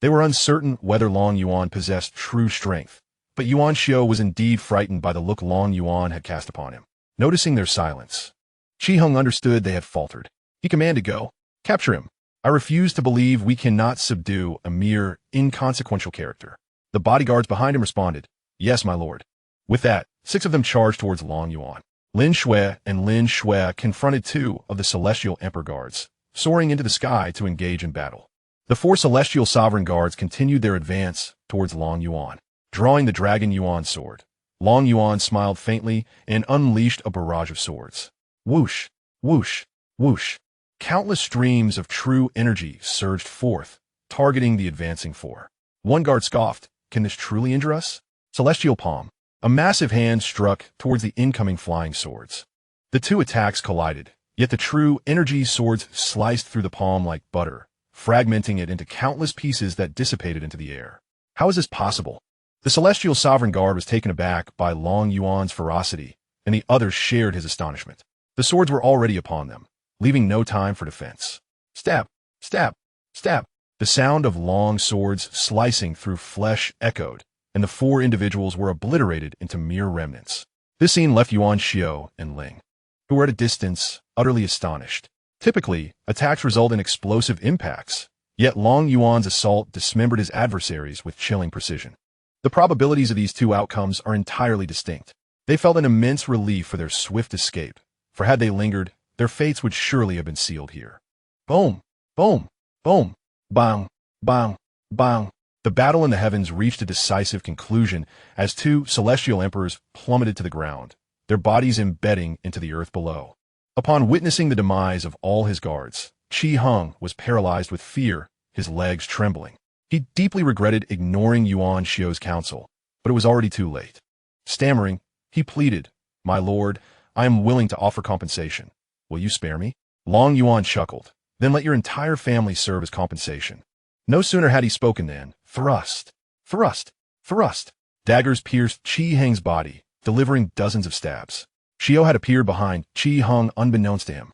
They were uncertain whether Long Yuan possessed true strength, but Yuan Xiao was indeed frightened by the look Long Yuan had cast upon him. Noticing their silence, Qiheng understood they had faltered. He commanded, "Go. Capture him. I refuse to believe we cannot subdue a mere inconsequential character." The bodyguards behind him responded, "Yes, my lord." With that, 6 of them charged towards Long Yuan. Lin Shui and Lin Shui confronted 2 of the Celestial Emperor Guards, soaring into the sky to engage in battle. The 4 Celestial Sovereign Guards continued their advance towards Long Yuan. Drawing the Dragon Yuan sword, Long Yuan smiled faintly and unleashed a barrage of swords. Whoosh, whoosh, whoosh. Countless streams of true energy surged forth, targeting the advancing 4. One guard scoffed, "Can this truly injure us?" Celestial Palm. A massive hand struck towards the incoming flying swords. The 2 attacks collided, yet the true energy swords sliced through the palm like butter, fragmenting it into countless pieces that dissipated into the air. How is this possible? The Celestial Sovereign Guard was taken aback by Long Yuan's ferocity, and the others shared his astonishment. The swords were already upon them, leaving no time for defense. Stab, stab, stab. The sound of long swords slicing through flesh echoed, and the 4 individuals were obliterated into mere remnants. This scene left Yuan Xiao and Ling, who were at a distance, utterly astonished. Typically, attacks result in explosive impacts, yet Long Yuan's assault dismembered his adversaries with chilling precision. The probabilities of these 2 outcomes are entirely distinct. They felt an immense relief for their swift escape, for had they lingered, their fates would surely have been sealed here. Boom, boom, boom, bang, bang, bang. The battle in the heavens reached a decisive conclusion as 2 celestial emperors plummeted to the ground, their bodies embedding into the earth below. Upon witnessing the demise of all his guards, Qiheng was paralyzed with fear, his legs trembling. He deeply regretted ignoring Yuan Xiao's counsel, but it was already too late. Stammering, he pleaded, "My lord, I am willing to offer compensation. Will you spare me?" Long Yuan chuckled. "Then let your entire family serve as compensation." No sooner had he spoken than, thrust, thrust, thrust. Daggers pierced Qiheng's body, delivering dozens of stabs. Xiao had appeared behind Qiheng unbeknownst to him.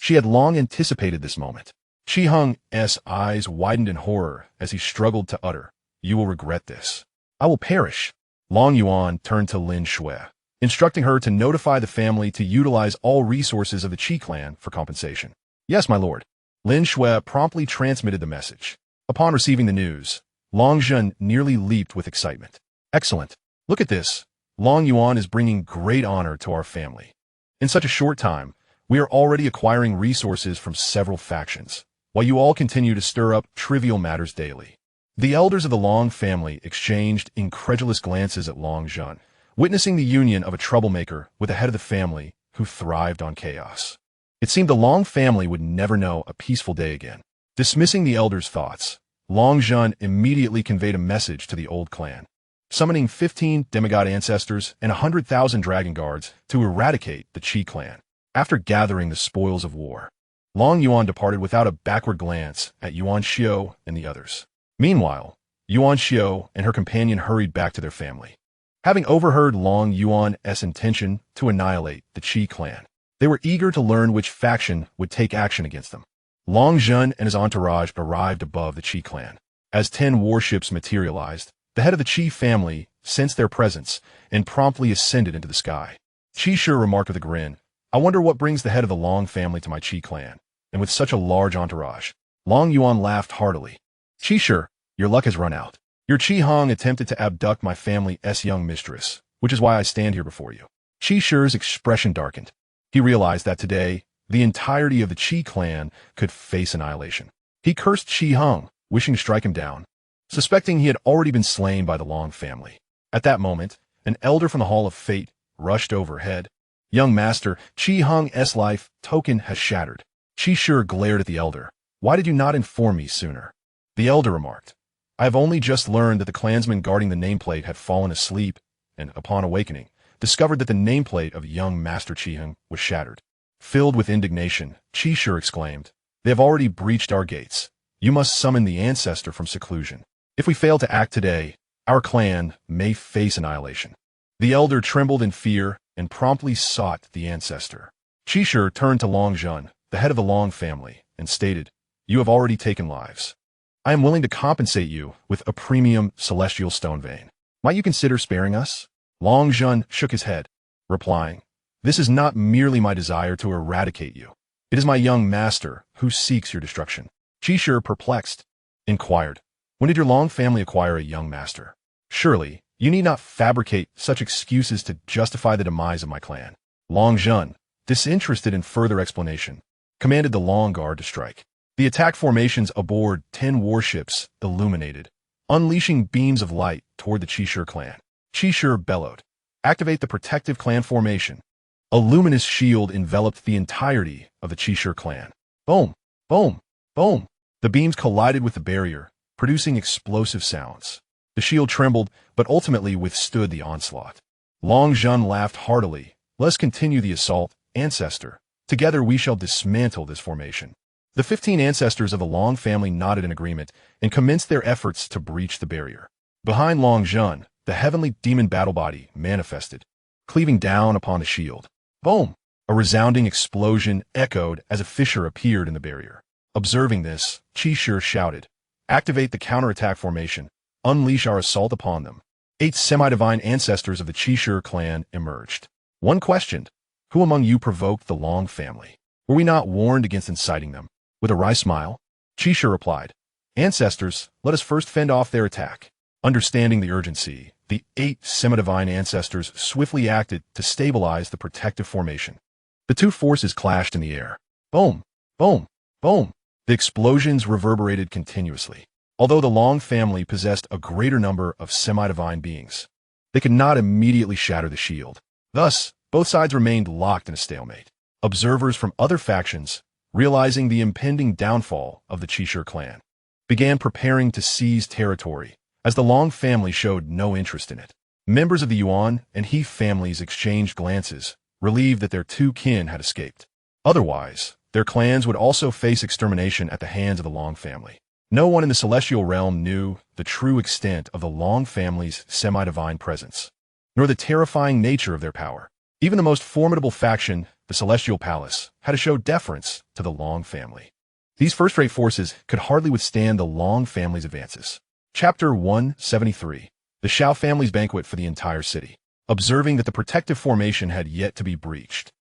She had long anticipated this moment. Qi Heng's eyes widened in horror as he struggled to utter, "You will regret this. I will perish." Long Yuan turned to Lin Shui, instructing her to notify the family to utilize all resources of the Qi clan for compensation. "Yes, my lord." Lin Shui promptly transmitted the message. Upon receiving the news, Long Zhen nearly leaped with excitement. "Excellent. Look at this. Long Yuan is bringing great honor to our family. In such a short time, we are already acquiring resources from several factions, while you all continue to stir up trivial matters daily." The elders of the Long family exchanged incredulous glances at Long Zhen, witnessing the union of a troublemaker with the head of the family who thrived on chaos. It seemed the Long family would never know a peaceful day again. Dismissing the elders' thoughts, Long Zhen immediately conveyed a message to the old clan, summoning 15 demigod ancestors and 100,000 dragon guards to eradicate the Qi clan. After gathering the spoils of war, Long Yuan departed without a backward glance at Yuan Xiao and the others. Meanwhile, Yuan Xiao and her companion hurried back to their family. Having overheard Long Yuan's intention to annihilate the Qi clan, they were eager to learn which faction would take action against them. Long Zhen and his entourage arrived above the Qi clan. As 10 warships materialized, the head of the Qi family sensed their presence and promptly ascended into the sky. Qi Shi remarked with a grin, "I wonder what brings the head of the Long family to my Qi clan, and with such a large entourage." Long Yuan laughed heartily. "Qi Shi, your luck has run out. Your Qi Heng attempted to abduct my family's young mistress, which is why I stand here before you." Qi Shi's expression darkened. He realized that today, the entirety of the Qi clan could face annihilation. He cursed Qi Heng, wishing to strike him down, suspecting he had already been slain by the Long family. At that moment, an elder from the Hall of Fate rushed overhead. "Young master, Qi Heng's life token has shattered." Qi Shi glared at the elder. "Why did you not inform me sooner?" The elder remarked, "I have only just learned that the clansman guarding the nameplate had fallen asleep, and upon awakening, discovered that the nameplate of young Master Qi Heng was shattered." Filled with indignation, Qi Shi exclaimed, "They have already breached our gates. You must summon the ancestor from seclusion. If we fail to act today, our clan may face annihilation." The elder trembled in fear and promptly sought the ancestor. Qi Shi turned to Long Zhen, the head of the Long family, and stated, "You have already taken lives. I am willing to compensate you with a premium celestial stone vein. Might you consider sparing us?" Long Zhen shook his head, replying, "This is not merely my desire to eradicate you. It is my young master who seeks your destruction." Qi Shi, perplexed, inquired, "When did your Long family acquire a young master? Surely, you need not fabricate such excuses to justify the demise of my clan." Long Zhen, disinterested in further explanation, commanded the Long Guard to strike. The attack formations aboard 10 warships illuminated, unleashing beams of light toward the Qi Shi clan. Qi Shi bellowed, "Activate the protective clan formation." A luminous shield enveloped the entirety of the Qi Shi clan. Boom! Boom! Boom! The beams collided with the barrier, producing explosive sounds. The shield trembled, but ultimately withstood the onslaught. Long Zhen laughed heartily. "Let us continue the assault, ancestor. Together we shall dismantle this formation." The 15 ancestors of the Long family nodded in agreement and commenced their efforts to breach the barrier. Behind Long Zhen, the heavenly demon battle body manifested, cleaving down upon the shield. Boom! A resounding explosion echoed as a fissure appeared in the barrier. Observing this, Qi Shi shouted, "Activate the counterattack formation. Unleash our assault upon them." 8 semi-divine ancestors of the Qi Shi clan emerged. One questioned, "Who among you provoked the Long family? Were we not warned against inciting them?" With a wry smile, Qi Shi replied, "Ancestors, let us first fend off their attack." Understanding the urgency, the 8 semi-divine ancestors swiftly acted to stabilize the protective formation. The two forces clashed in the air. Boom! Boom! Boom! The explosions reverberated continuously. Although the Long family possessed a greater number of semi-divine beings, they could not immediately shatter the shield. Thus, both sides remained locked in a stalemate. Observers from other factions, realizing the impending downfall of the Qi Shi clan, began preparing to seize territory, as the Long family showed no interest in it. Members of the Yuan and He families exchanged glances, relieved that their two kin had escaped. Otherwise, their clans would also face extermination at the hands of the Long family. No one in the celestial realm knew the true extent of the Long family's semi-divine presence, nor the terrifying nature of their power. Even the most formidable faction the celestial palace, had to show deference to the Long family. These first-rate forces could hardly withstand the Long family's advances. Chapter 173. The Xiao family's banquet for the entire city. Observing that the protective formation had yet to be breached,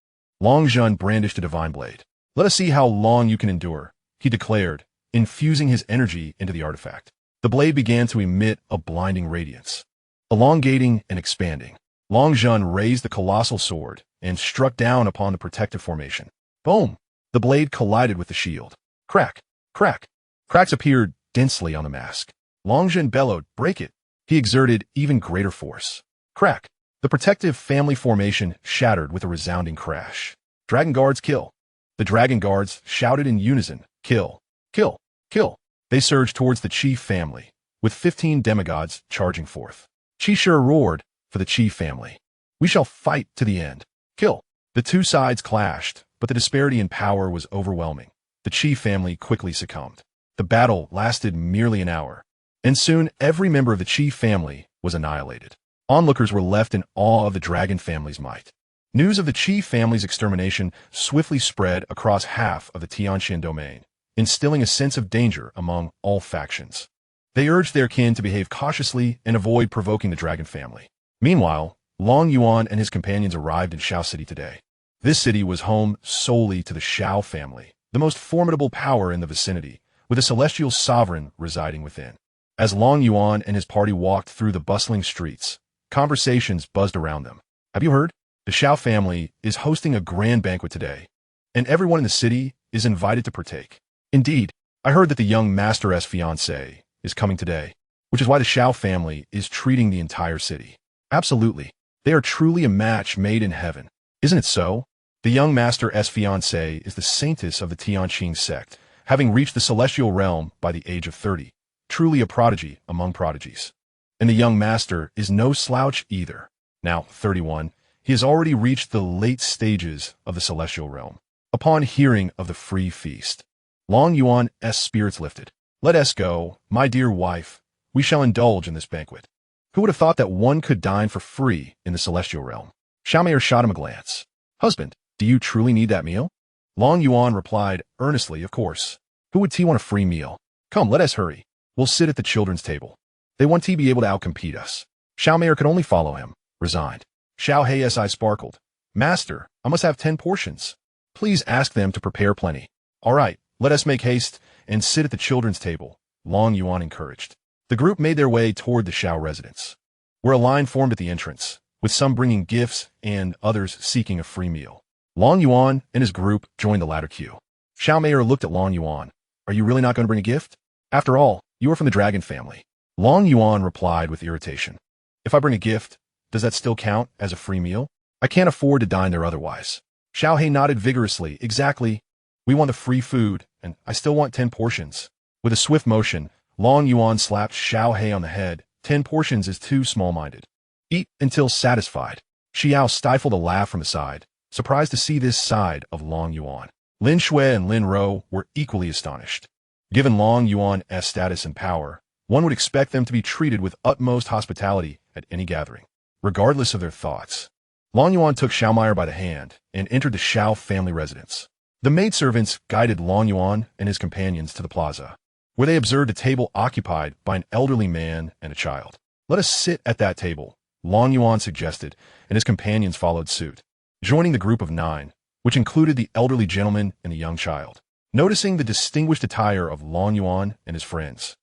Long Zhun brandished a divine blade. "Let us see how long you can endure," he declared, infusing his energy into the artifact. The blade began to emit a blinding radiance, elongating and expanding. Long Zhun raised the colossal sword and struck down upon the protective formation. Boom! The blade collided with the shield. Crack! Crack! Cracks appeared densely on the mask. Long Zhun bellowed, "Break it!" He exerted even greater force. Crack! The protective family formation shattered with a resounding crash. "Dragon guards, kill!" The dragon guards shouted in unison, "Kill! Kill! Kill!" They surged towards the chief family, with 15 demigods charging forth. Qishur roared, "For the chief family. We shall fight to the end. Kill!" The two sides clashed, but the disparity in power was overwhelming. The chief family quickly succumbed. The battle lasted merely an hour, and soon every member of the chief family was annihilated. Onlookers were left in awe of the dragon family's might. News of the chief family's extermination swiftly spread across half of the Xianxia domain, instilling a sense of danger among all factions. They urged their kin to behave cautiously and avoid provoking the dragon family. Meanwhile, Long Yuan and his companions arrived in Xiao City today. This city was home solely to the Xiao family, the most formidable power in the vicinity, with a celestial sovereign residing within. As Long Yuan and his party walked through the bustling streets, conversations buzzed around them. "Have you heard? The Xiao family is hosting a grand banquet today, and everyone in the city is invited to partake. Indeed, I heard that the young master's fiancé is coming today, which is why the Xiao family is treating the entire city." "Absolutely. They are truly a match made in heaven. Isn't it so? The young master's fiancé is the saintess of the Tianqing sect, having reached the celestial realm by the age of 30, truly a prodigy among prodigies. And the young master is no slouch either. Now 31, he has already reached the late stages of the celestial realm. Upon hearing of the free feast, Long Yuan's spirits lifted. "Let us go, my dear wife. We shall indulge in this banquet." Who would have thought that one could dine for free in the celestial realm? Xiaomei shot him a glance. "Husband, do you truly need that meal?" Long Yuan replied earnestly, "Of course. Who would tea want a free meal? Come, let us hurry. We'll sit at the children's table. They want to be able to outcompete us." Xiaomei could only follow him, resigned. Xiao Hei's eyes sparkled. "Master, I must have 10 portions. Please ask them to prepare plenty." "All right, let us make haste and sit at the children's table," Long Yuan encouraged. The group made their way toward the Xiao residence, where a line formed at the entrance, with some bringing gifts and others seeking a free meal. Long Yuan and his group joined the latter queue. Xiaomei looked at Long Yuan. "Are you really not going to bring a gift? After all, you are from the dragon family." Long Yuan replied with irritation. "If I bring a gift, does that still count as a free meal? I can't afford to dine there otherwise." Xiao Hei nodded vigorously. "Exactly. We want the free food, and I still want 10 portions. With a swift motion, Long Yuan slapped Xiao Hei on the head. 10 portions is too small-minded. Eat until satisfied." Xiao stifled a laugh from the side, surprised to see this side of Long Yuan. Lin Shui and Lin Ro were equally astonished. Given Long Yuan's status and power, one would expect them to be treated with utmost hospitality at any gathering, regardless of their thoughts. Long Yuan took Xiaomei by the hand and entered the Xiao family residence. The maidservants guided Long Yuan and his companions to the plaza, where they observed a table occupied by an elderly man and a child. "Let us sit at that table," Long Yuan suggested, and his companions followed suit, joining the group of 9, which included the elderly gentleman and the young child. Noticing the distinguished attire of Long Yuan and his friends,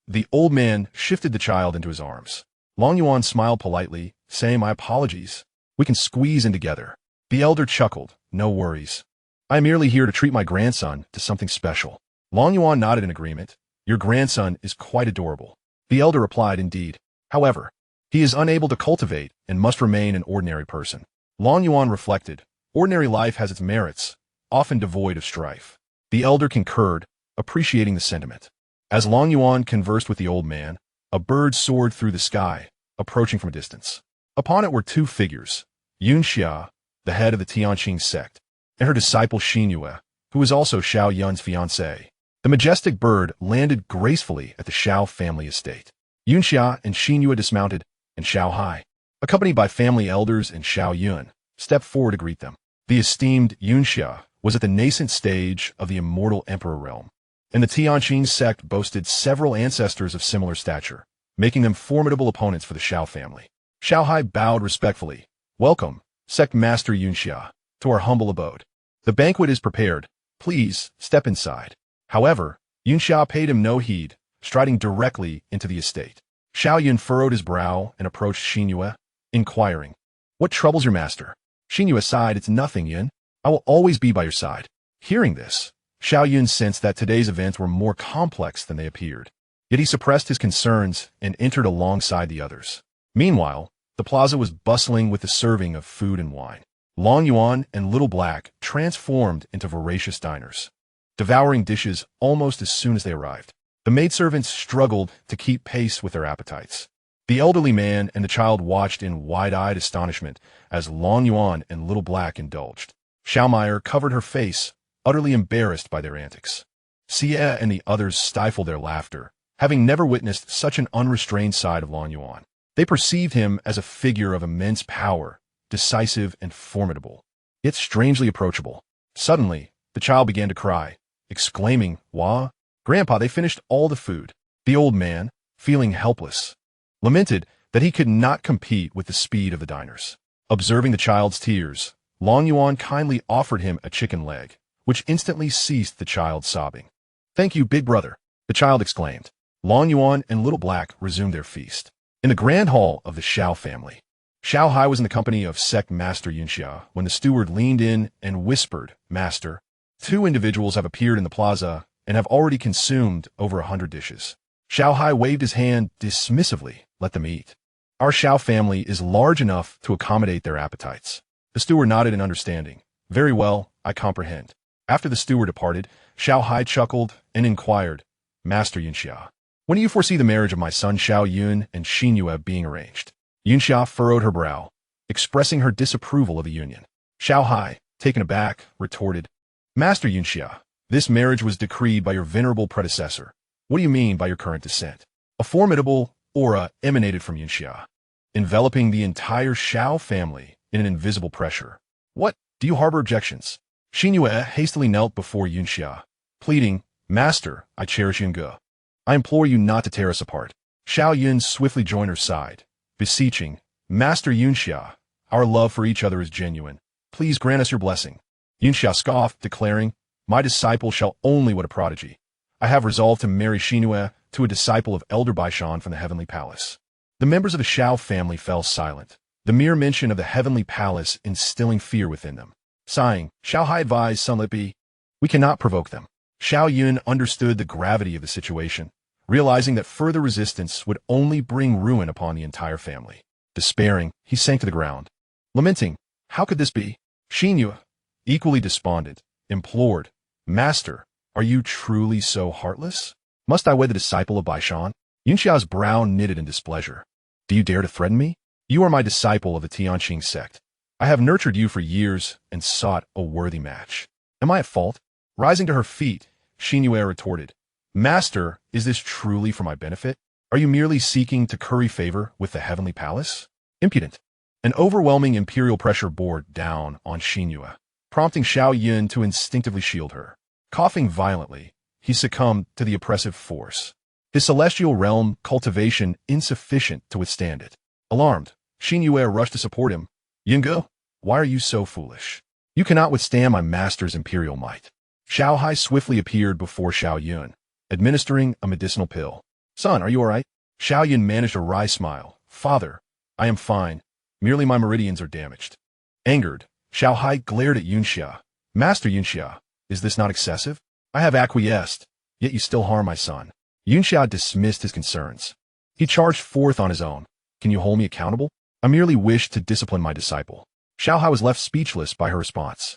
the old man shifted the child into his arms. Long Yuan smiled politely, saying, "My apologies. We can squeeze in together." The elder chuckled. "No worries. I am merely here to treat my grandson to something special." Long Yuan nodded in agreement. "Your grandson is quite adorable." The elder replied, "Indeed. However, he is unable to cultivate and must remain an ordinary person." Long Yuan reflected. Ordinary life has its merits, often devoid of strife. The elder concurred, appreciating the sentiment. As Long Yuan conversed with the old man, a bird soared through the sky, approaching from a distance. Upon it were 2 figures, Xianxia, the head of the Tianqing sect, and her disciple Xianxia, who was also Xiao Yun's fiancé. The majestic bird landed gracefully at the Xiao family estate. Xianxia and Xianxia dismounted, and Xiao Hai, accompanied by family elders and Xiao Yuan, stepped forward to greet them. The esteemed Xianxia was at the nascent stage of the Immortal Emperor realm, and the Tianqing sect boasted several ancestors of similar stature, making them formidable opponents for the Xiao family. Xiaohai bowed respectfully. "Welcome, Sect Master Xianxia, to our humble abode. The banquet is prepared. Please step inside." However, Xianxia paid him no heed, striding directly into the estate. Xiao Yun furrowed his brow and approached Xianxia, inquiring, "What troubles your master?" Xianxia sighed. "It's nothing, Yun. I will always be by your side." Hearing this, Xiao Yun sensed that today's events were more complex than they appeared. Yet he suppressed his concerns and entered alongside the others. Meanwhile, the plaza was bustling with the serving of food and wine. Long Yuan and Little Black transformed into voracious diners, devouring dishes almost as soon as they arrived. The maidservants struggled to keep pace with their appetites. The elderly man and the child watched in wide-eyed astonishment as Long Yuan and Little Black indulged. Xiaomeier covered her face, utterly embarrassed by their antics. Xie and the others stifled their laughter, having never witnessed such an unrestrained side of Long Yuan. They perceived him as a figure of immense power, decisive and formidable, yet strangely approachable. Suddenly, the child began to cry, exclaiming, "Wah! Grandpa, they finished all the food." The old man, feeling helpless, lamented that he could not compete with the speed of the diners. Observing the child's tears, Long Yuan kindly offered him a chicken leg, which instantly ceased the child's sobbing. "Thank you, big brother," the child exclaimed. Long Yuan and Little Black resumed their feast. In the grand hall of the Xiao family, Xiaohai was in the company of Sect Master Xianxia when the steward leaned in and whispered, "Master, 2 individuals have appeared in the plaza and have already consumed over 100 dishes." Xiaohai waved his hand dismissively. "Let them eat. Our Xiao family is large enough to accommodate their appetites." The steward nodded in understanding. "Very well, I comprehend." After the steward departed, Xiaohai chuckled and inquired, "Master Xianxia, when do you foresee the marriage of my son Xiao Yun and Xianxia being arranged?" Xianxia furrowed her brow, expressing her disapproval of the union. Xiaohai, taken aback, retorted, "Master Xianxia, this marriage was decreed by your venerable predecessor. What do you mean by your current descent?" A formidable aura emanated from Xianxia, enveloping the entire Xiao family in an invisible pressure. "What? Do you harbor objections?" Xianxia hastily knelt before Xianxia, pleading, "Master, I cherish Yunge. I implore you not to tear us apart." Xiao Yun swiftly joined her side, beseeching, "Master Xianxia, our love for each other is genuine. Please grant us your blessing." Xianxia scoffed, declaring, "My disciple shall only wed a prodigy. I have resolved to marry Xianxia to a disciple of Elder Baishan from the Heavenly Palace." The members of the Xiao family fell silent, the mere mention of the Heavenly Palace instilling fear within them. Sighing, Xiaohai advised, "Son, let be. We cannot provoke them." Xiao Yun understood the gravity of the situation, realizing that further resistance would only bring ruin upon the entire family. Despairing, he sank to the ground, lamenting, "How could this be?" Xianxia, equally despondent, implored, "Master, are you truly so heartless? Must I wed the disciple of Baishan?" Yunxia's brow knitted in displeasure. "Do you dare to threaten me? You are my disciple of the Tianqing sect. I have nurtured you for years and sought a worthy match. Am I at fault?" Rising to her feet, Xianxia retorted, "Master, is this truly for my benefit? Are you merely seeking to curry favor with the Heavenly Palace?" Impudent. An overwhelming imperial pressure bore down on Xianxia, prompting Xiao Yun to instinctively shield her. Coughing violently, he succumbed to the oppressive force, his celestial realm cultivation insufficient to withstand it. Alarmed, Xianxia rushed to support him. "Yunge, why are you so foolish? You cannot withstand my master's imperial might." Xiaohai swiftly appeared before Xiao Yun, administering a medicinal pill. "Son, are you all right?" Xiao Yun managed a wry smile. "Father, I am fine. Merely my meridians are damaged." Angered, Xiaohai glared at Xianxia. "Master Xianxia, is this not excessive? I have acquiesced, yet you still harm my son." Xianxia dismissed his concerns. He charged forth on his own. "Can you hold me accountable? I merely wish to discipline my disciple." Xiaohai was left speechless by her response.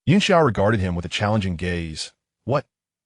Xianxia regarded him with a challenging gaze. "What?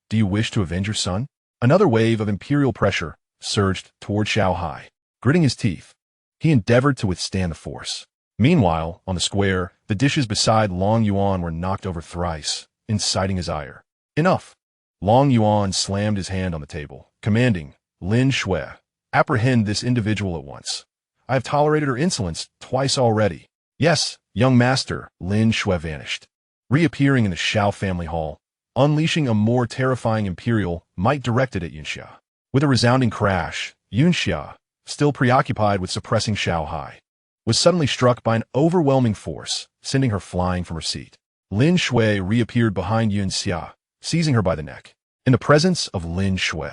Do you wish to avenge your son?" Another wave of imperial pressure surged toward Xiaohai. Gritting his teeth, he endeavored to withstand the force. Meanwhile, on the square, the dishes beside Long Yuan were knocked over thrice, inciting his ire. "Enough!" Long Yuan slammed his hand on the table, commanding, "Lin Shui, apprehend this individual at once. I have tolerated her insolence twice already." "Yes, young master." Lin Shui vanished. reappearing in the Xiao family hall, unleashing a more terrifying imperial might directed at Xianxia. With a resounding crash, Xianxia, still preoccupied with suppressing Xiao Hai, was suddenly struck by an overwhelming force, sending her flying from her seat. Lin Shui reappeared behind Xianxia, seizing her by the neck. In the presence of Lin Shui,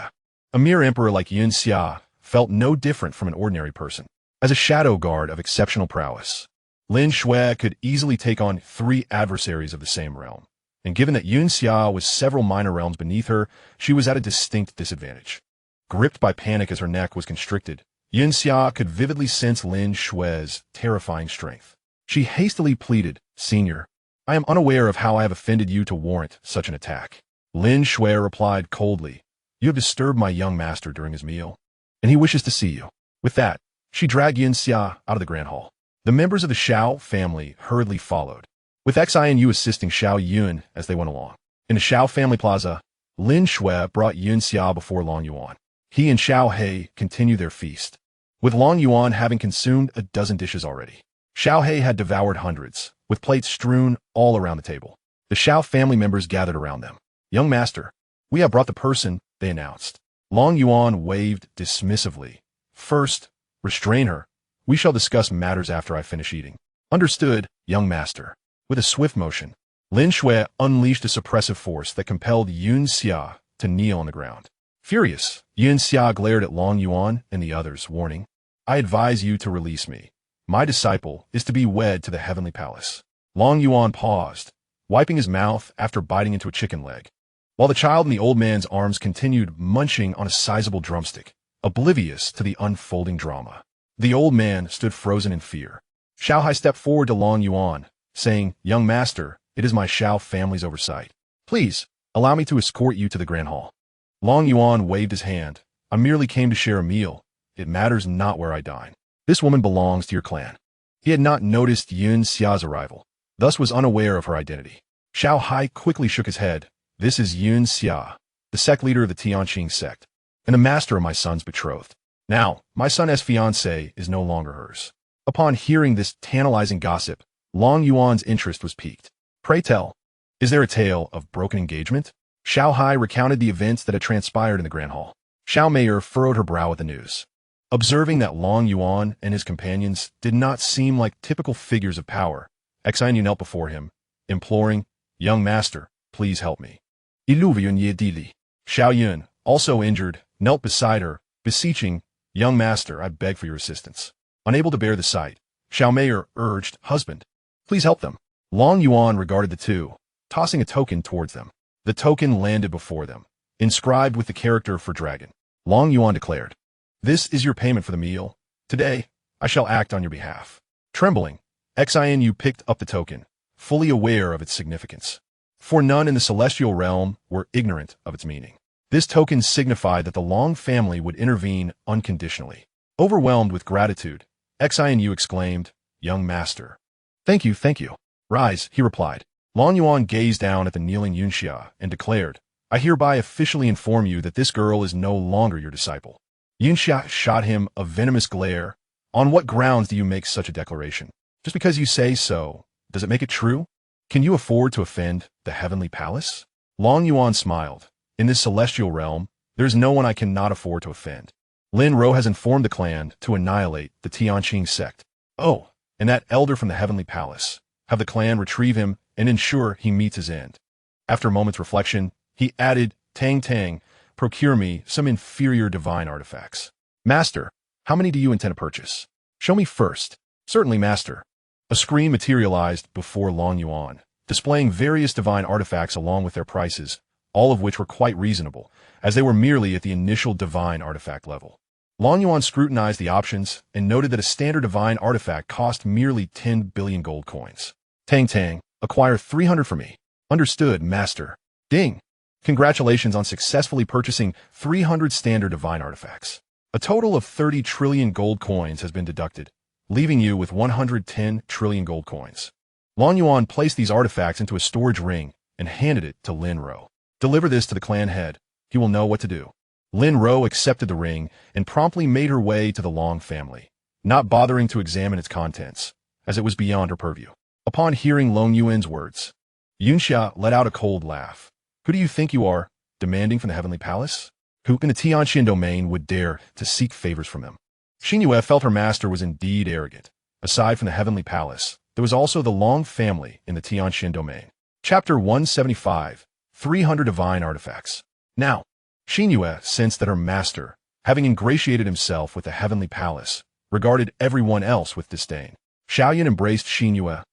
a mere emperor like Xianxia felt no different from an ordinary person. As a shadow guard of exceptional prowess, Lin Shui could easily take on 3 adversaries of the same realm, and given that Xianxia was several minor realms beneath her, she was at a distinct disadvantage. Gripped by panic as her neck was constricted, Xianxia could vividly sense Lin Shui's terrifying strength. She hastily pleaded, "Senior, I am unaware of how I have offended you to warrant such an attack." Lin Shui replied coldly, "You have disturbed my young master during his meal, and he wishes to see you." With that, she dragged Xianxia out of the grand hall. The members of the Xiao family hurriedly followed, with Xianyu assisting Xiao Yuan as they went along. In the Xiao family plaza, Lin Shui brought Xianxia before Long Yuan. He and Xiao He continued their feast, with Long Yuan having consumed a dozen dishes already. Xiao He had devoured hundreds, with plates strewn all around the table. The Xiao family members gathered around them. "Young master, we have brought the person," they announced. Long Yuan waved dismissively. "First, restrain her. We shall discuss matters after I finish eating." "Understood, young master." With a swift motion, Lin Shui unleashed a suppressive force that compelled Xianxia to kneel on the ground. Furious, Xianxia glared at Long Yuan and the others, warning, "I advise you to release me. My disciple is to be wed to the heavenly palace." Long Yuan paused, wiping his mouth after biting into a chicken leg, while the child in the old man's arms continued munching on a sizable drumstick, oblivious to the unfolding drama. The old man stood frozen in fear. Xiao Hai stepped forward to Long Yuan, saying, "Young master, it is my Xiao family's oversight. Please, allow me to escort you to the grand hall." Long Yuan waved his hand. "I merely came to share a meal. It matters not where I dine. This woman belongs to your clan." He had not noticed Xia's arrival, thus was unaware of her identity. Xiao Hai quickly shook his head. "This is Xia, the sect leader of the Tianqing sect, and the master of my son's betrothed. Now, my son's fiancée is no longer hers." Upon hearing this tantalizing gossip, Long Yuan's interest was piqued. "Pray tell, is there a tale of broken engagement?" Xiao Hai recounted the events that had transpired in the grand hall. Xiao Meier furrowed her brow at the news. Observing that Long Yuan and his companions did not seem like typical figures of power, Xianyu knelt before him, imploring, "Young master, please help me." Xiao Yun, also injured, knelt beside her, beseeching, "Young master, I beg for your assistance." Unable to bear the sight, Xiao Meier urged, "Husband, please help them." Long Yuan regarded the two, tossing a token towards them. The token landed before them, inscribed with the character for dragon. Long Yuan declared, "This is your payment for the meal. Today, I shall act on your behalf." Trembling, Xianyu picked up the token, fully aware of its significance. For none in the celestial realm were ignorant of its meaning. This token signified that the Long family would intervene unconditionally. Overwhelmed with gratitude, Xianyu exclaimed, "Young master." Thank you. "Rise," he replied. Long Yuan gazed down at the kneeling Xianxia and declared, "I hereby officially inform you that this girl is no longer your disciple." Xianxia shot him a venomous glare. "On what grounds do you make such a declaration? Just because you say so, does it make it true? Can you afford to offend the heavenly palace?" Long Yuan smiled. "In this celestial realm, there is no one I cannot afford to offend. Lin Ro has informed the clan to annihilate the Tianqing sect. Oh, and that elder from the heavenly palace. Have the clan retrieve him and ensure he meets his end." After a moment's reflection, he added, Tang, procure me some inferior divine artifacts." "Master, how many do you intend to purchase?" "Show me first." "Certainly, master." A screen materialized before Long Yuan, displaying various divine artifacts along with their prices, all of which were quite reasonable, as they were merely at the initial divine artifact level. Long Yuan scrutinized the options and noted that a standard divine artifact cost merely 10 billion gold coins. Tang, acquire 300 for me." "Understood, master." Ding! Congratulations on successfully purchasing 300 standard divine artifacts. A total of 30 trillion gold coins has been deducted, leaving you with 110 trillion gold coins. Long Yuan placed these artifacts into a storage ring and handed it to Lin Ro. "Deliver this to the clan head. He will know what to do." Lin Ro accepted the ring and promptly made her way to the Long family, not bothering to examine its contents, as it was beyond her purview. Upon hearing Long Yuan's words, Xianxia let out a cold laugh. Who do you think you are, demanding from the Heavenly Palace? Who in the Tianqian domain would dare to seek favors from them? Xianxia felt her master was indeed arrogant. Aside from the Heavenly Palace, there was also the Long family in the Tianqian domain. Chapter 175, 300 Divine Artifacts. Now, Xianxia sensed that her master, having ingratiated himself with the Heavenly Palace, regarded everyone else with disdain. Xiaoyan embraced Xianxia.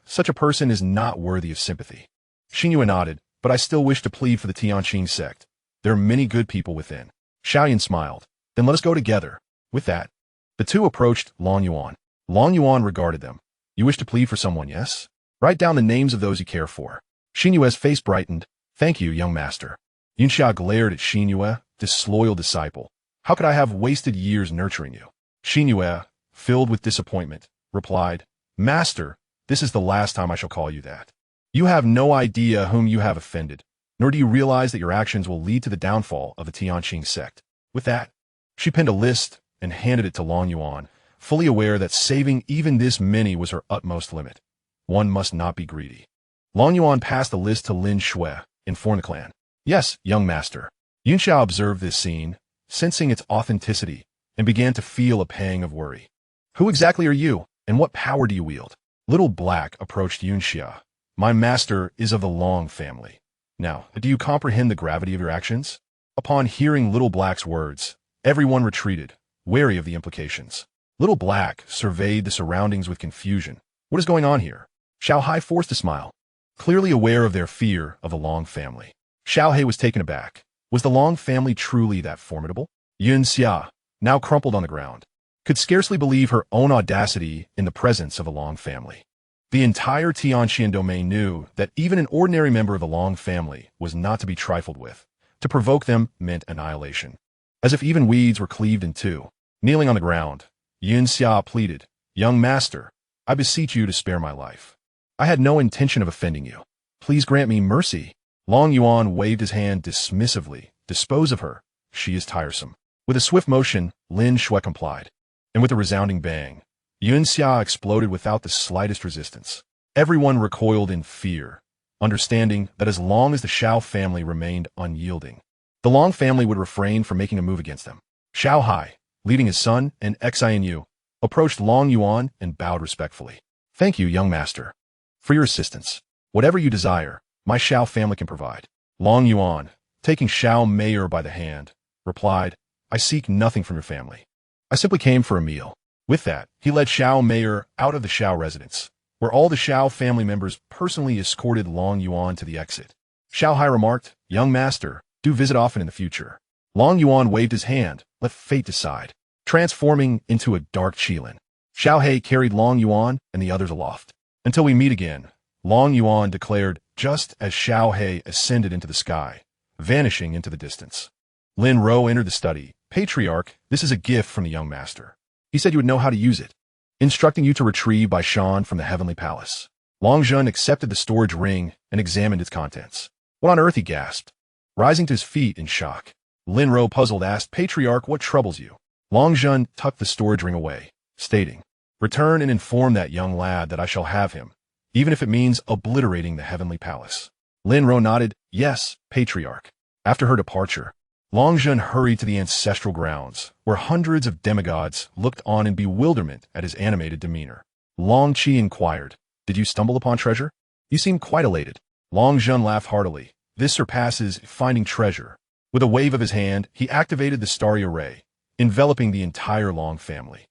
Such a person is not worthy of sympathy. Xianxia nodded, but I still wish to plead for the Tianqing sect. There are many good people within. Xiaoyan smiled. Then let us go together. With that, the two approached Long Yuan. Long Yuan regarded them. You wish to plead for someone, yes? Write down the names of those you care for. Xianxua's face brightened. Thank you, young master. Yuanxia glared at Xianxia, disloyal disciple. How could I have wasted years nurturing you? Xianxia, filled with disappointment, replied, Master, this is the last time I shall call you that. You have no idea whom you have offended, nor do you realize that your actions will lead to the downfall of the Tianqing sect. With that, she penned a list and handed it to Long Yuan, fully aware that saving even this many was her utmost limit. One must not be greedy. Long Yuan passed the list to Lin Shui, informed the clan. Yes, young master. Yuanxia observed this scene, sensing its authenticity, and began to feel a pang of worry. Who exactly are you, and what power do you wield? Little Black approached Xianxia. My master is of the Long family. Now, do you comprehend the gravity of your actions? Upon hearing Little Black's words, everyone retreated, wary of the implications. Little Black surveyed the surroundings with confusion. What is going on here? Xiao Hai forced a smile, clearly aware of their fear of the Long family. Xiao Hai was taken aback. Was the Long family truly that formidable? Xianxia, now crumpled on the ground, could scarcely believe her own audacity in the presence of a Long family. The entire Tianqian domain knew that even an ordinary member of the Long family was not to be trifled with. To provoke them meant annihilation. As if even weeds were cleaved in two. Kneeling on the ground, Xianxia pleaded, Young master, I beseech you to spare my life. I had no intention of offending you. Please grant me mercy. Long Yuan waved his hand dismissively. Dispose of her. She is tiresome. With a swift motion, Lin Shui complied. And with a resounding bang, Xianxia exploded without the slightest resistance. Everyone recoiled in fear, understanding that as long as the Xiao family remained unyielding, the Long family would refrain from making a move against them. Xiao Hai, leading his son and Xianyu, approached Long Yuan and bowed respectfully. Thank you, young master, for your assistance. Whatever you desire, my Xiao family can provide. Long Yuan, taking Xiao Mayer by the hand, replied, I seek nothing from your family. I simply came for a meal. With that, he led Xiao Mayer out of the Xiao residence, where all the Xiao family members personally escorted Long Yuan to the exit. Xiao Hai remarked, Young master, do visit often in the future. Long Yuan waved his hand, let fate decide, transforming into a dark Qilin. Xiao Hai carried Long Yuan and the others aloft. Until we meet again, Long Yuan declared just as Xiao Hai ascended into the sky, vanishing into the distance. Lin Ro entered the study. Patriarch, this is a gift from the young master. He said you would know how to use it, instructing you to retrieve by Shan from the Heavenly Palace. Long Zhen accepted the storage ring and examined its contents. What on earth, he gasped, rising to his feet in shock. Lin Ro, puzzled, asked, Patriarch, what troubles you? Long Zhen tucked the storage ring away, stating, Return and inform that young lad that I shall have him, even if it means obliterating the Heavenly Palace. Lin Ro nodded, Yes, Patriarch. After her departure, Long Zhen hurried to the ancestral grounds, where hundreds of demigods looked on in bewilderment at his animated demeanor. Long Qi inquired, Did you stumble upon treasure? You seem quite elated. Long Zhen laughed heartily. This surpasses finding treasure. With a wave of his hand, he activated the starry array, enveloping the entire Long family.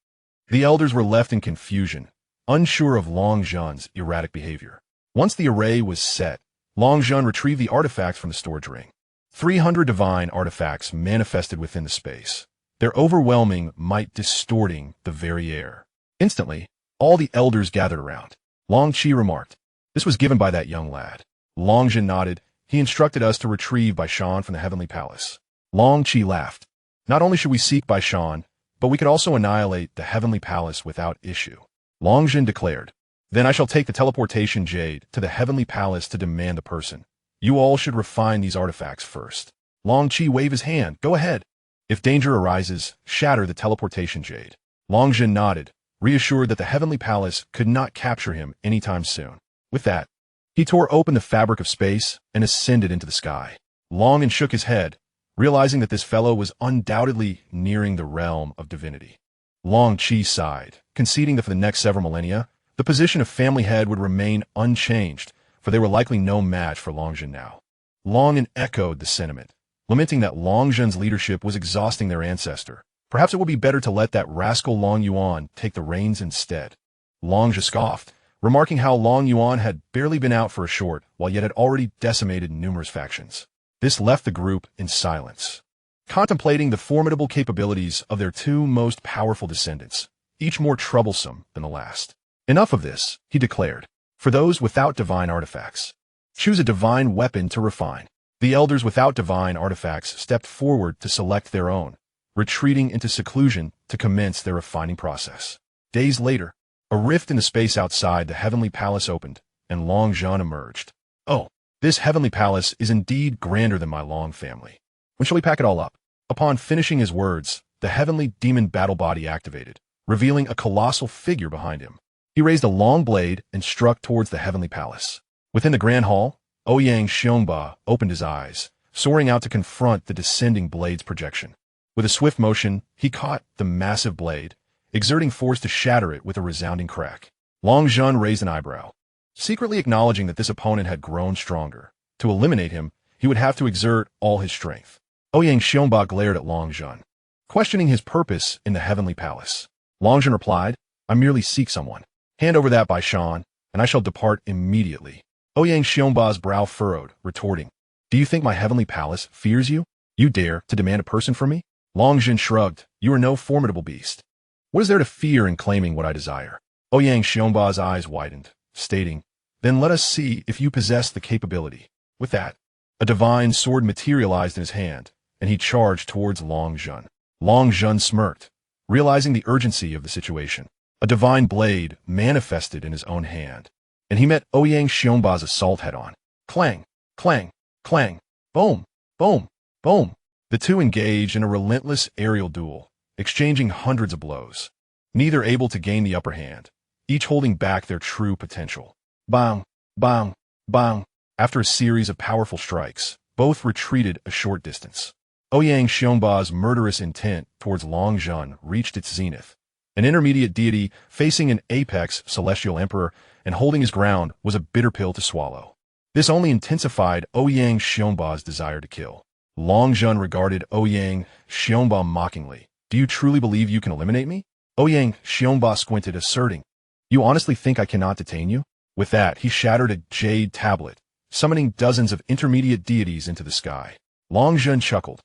The elders were left in confusion, unsure of Long Zhen's erratic behavior. Once the array was set, Long Zhen retrieved the artifacts from the storage ring. 300 divine artifacts manifested within the space, their overwhelming might distorting the very air. Instantly, all the elders gathered around. Long Qi remarked, This was given by that young lad. Long Zhen nodded. He instructed us to retrieve by Shan from the Heavenly Palace. Long Qi laughed. Not only should we seek by Shan, but we could also annihilate the Heavenly Palace without issue. Long Zhen declared, Then I shall take the teleportation jade to the Heavenly Palace to demand the person. You all should refine these artifacts first. Long Qi waved his hand. Go ahead. If danger arises, shatter the teleportation jade. Long Zhen nodded, reassured that the Heavenly Palace could not capture him anytime soon. With that, He tore open the fabric of space and ascended into the sky. Long shook his head, realizing that this fellow was undoubtedly nearing the realm of divinity. Long Qi sighed, conceding that for the next several millennia, the position of family head would remain unchanged, for they were likely no match for Long Zhen now. Long echoed the sentiment, lamenting that Long Zhen's leadership was exhausting their ancestor. Perhaps it would be better to let that rascal Long Yuan take the reins instead. Long Zhen scoffed, remarking how Long Yuan had barely been out for a short, while yet had already decimated numerous factions. This left the group in silence, contemplating the formidable capabilities of their two most powerful descendants, each more troublesome than the last. Enough of this, he declared. For those without divine artifacts, choose a divine weapon to refine. The elders without divine artifacts stepped forward to select their own, retreating into seclusion to commence their refining process. Days later, a rift in the space outside the heavenly palace opened, and Long Zhen emerged. Oh, this heavenly palace is indeed grander than my Long family. When shall we pack it all up? Upon finishing his words, the heavenly demon battle body activated, revealing a colossal figure behind him. He raised a long blade and struck towards the heavenly palace. Within the grand hall, Ouyang Xiongba opened his eyes, soaring out to confront the descending blade's projection. With a swift motion, he caught the massive blade, exerting force to shatter it with a resounding crack. Long Zhen raised an eyebrow, secretly acknowledging that this opponent had grown stronger. To eliminate him, he would have to exert all his strength. Ouyang Xiongba glared at Long Zhen, questioning his purpose in the heavenly palace. Long Zhen replied, I merely seek someone. Hand over that Bai Shan, and I shall depart immediately. Ouyang Xiongba's brow furrowed, retorting, Do you think my heavenly palace fears you? You dare to demand a person from me? Long Zhen shrugged, You are no formidable beast. What is there to fear in claiming what I desire? Ouyang Xiongba's eyes widened, stating, Then let us see if you possess the capability. With that, a divine sword materialized in his hand, and he charged towards Long Zhen. Long Zhen smirked, realizing the urgency of the situation. A divine blade manifested in his own hand, and he met Ouyang Xiongba's assault head-on. Clang, clang, clang, boom, boom, boom. The two engaged in a relentless aerial duel, exchanging hundreds of blows, neither able to gain the upper hand, each holding back their true potential. Bang, bang, bang. After a series of powerful strikes, both retreated a short distance. Ouyang Xiongba's murderous intent towards Long Zhen reached its zenith. An intermediate deity facing an apex celestial emperor and holding his ground was a bitter pill to swallow. This only intensified Ouyang Xiongba's desire to kill. Long Zhen regarded Ouyang Xiongba mockingly. Do you truly believe you can eliminate me? Ouyang Xiongba squinted, asserting, You honestly think I cannot detain you? With that, he shattered a jade tablet, summoning dozens of intermediate deities into the sky. Long Zhen chuckled.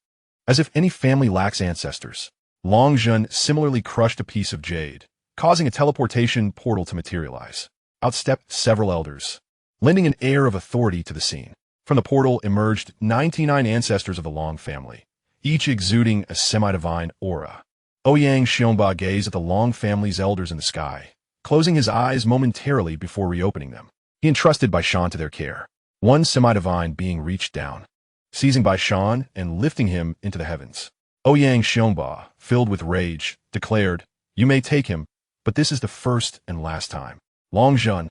As if any family lacks ancestors, Long Zhen similarly crushed a piece of jade, causing a teleportation portal to materialize. Out stepped several elders, lending an air of authority to the scene. From the portal emerged 99 ancestors of the Long family, each exuding a semi-divine aura. Ouyang Xiongba gazed at the Long family's elders in the sky, closing his eyes momentarily before reopening them. He entrusted Bai Shan to their care, one semi-divine being reached down, seizing Bai Shan and lifting him into the heavens. Ouyang Xiongba, filled with rage, declared, You may take him, but this is the first and last time. Long Zhen,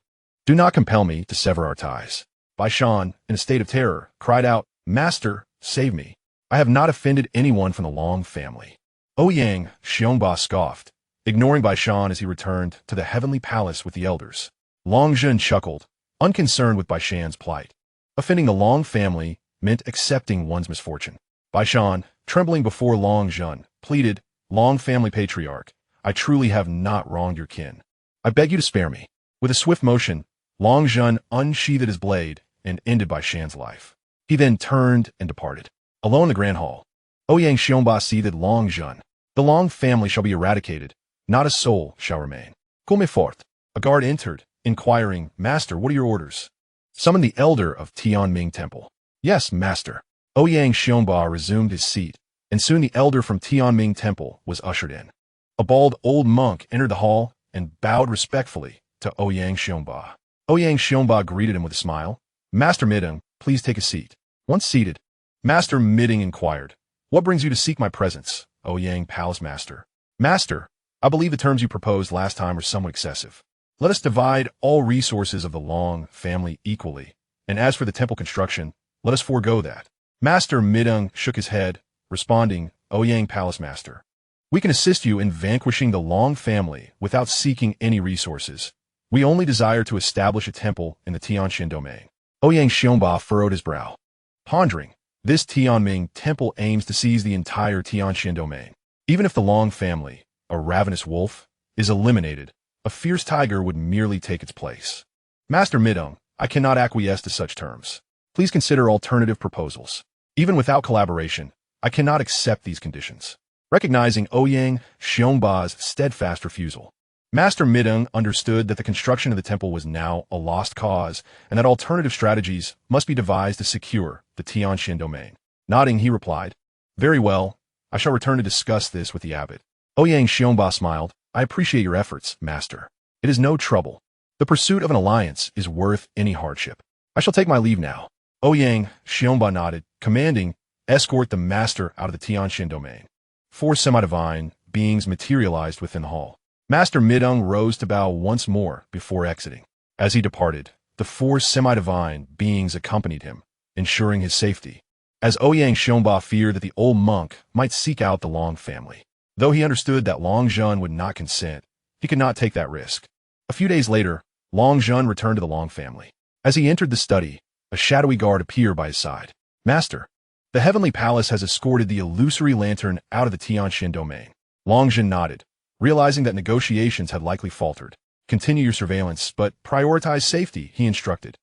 do not compel me to sever our ties. Bai Shan, in a state of terror, cried out, Master, save me. I have not offended anyone from the Long family. Ouyang Xiongba scoffed, ignoring Bai Shan as he returned to the heavenly palace with the elders. Long Zhen chuckled, unconcerned with Bai Shan's plight. Offending the Long family meant accepting one's misfortune. Bai Shan, trembling before Long Zhen, pleaded, Long family patriarch, I truly have not wronged your kin. I beg you to spare me. With a swift motion, Long Zhen unsheathed his blade and ended Bai Shan's life. He then turned and departed. Alone in the grand hall, Ouyang Xiongba seethed Long Zhen. The Long family shall be eradicated, not a soul shall remain. Come forth. A guard entered, inquiring, Master, what are your orders? Summon the elder of Tianming Temple. Yes, master. Ouyang Xiongba resumed his seat, and soon the elder from Tianming Temple was ushered in. A bald old monk entered the hall and bowed respectfully to Ouyang Xiongba. Ouyang Xiongba greeted him with a smile. Master Mideng, please take a seat. Once seated, Master Mideng inquired, What brings you to seek my presence, Ouyang Palace Master? Master, I believe the terms you proposed last time were somewhat excessive. Let us divide all resources of the Long family equally, and as for the temple construction, let us forego that. Master Midung shook his head, responding, Ouyang Palace Master. We can assist you in vanquishing the Long family without seeking any resources. We only desire to establish a temple in the Tianxin domain. Ouyang Xiongba furrowed his brow. Pondering, this Tianming temple aims to seize the entire Tianxin domain. Even if the Long family, a ravenous wolf, is eliminated, a fierce tiger would merely take its place. Master Midung, I cannot acquiesce to such terms. Please consider alternative proposals. Even without collaboration, I cannot accept these conditions. Recognizing Ouyang Xiongba's steadfast refusal, Master Midung understood that the construction of the temple was now a lost cause and that alternative strategies must be devised to secure the Tianxin domain. Nodding, he replied, Very well, I shall return to discuss this with the abbot. Ouyang Xiongba smiled, I appreciate your efforts, Master. It is no trouble. The pursuit of an alliance is worth any hardship. I shall take my leave now. Ouyang Xiongba nodded, commanding, escort the Master out of the Tianxin domain. 4 semi-divine beings materialized within the hall. Master Midung rose to bow once more before exiting. As he departed, the 4 semi-divine beings accompanied him, ensuring his safety, as Ouyang Xiongba feared that the old monk might seek out the Long family. Though he understood that Long Zhun would not consent, he could not take that risk. A few days later, Long Zhun returned to the Long family. As he entered the study, a shadowy guard appeared by his side. Master, the Heavenly Palace has escorted the illusory lantern out of the Tianxin domain. Long Zhun nodded, realizing that negotiations had likely faltered. Continue your surveillance, but prioritize safety, he instructed.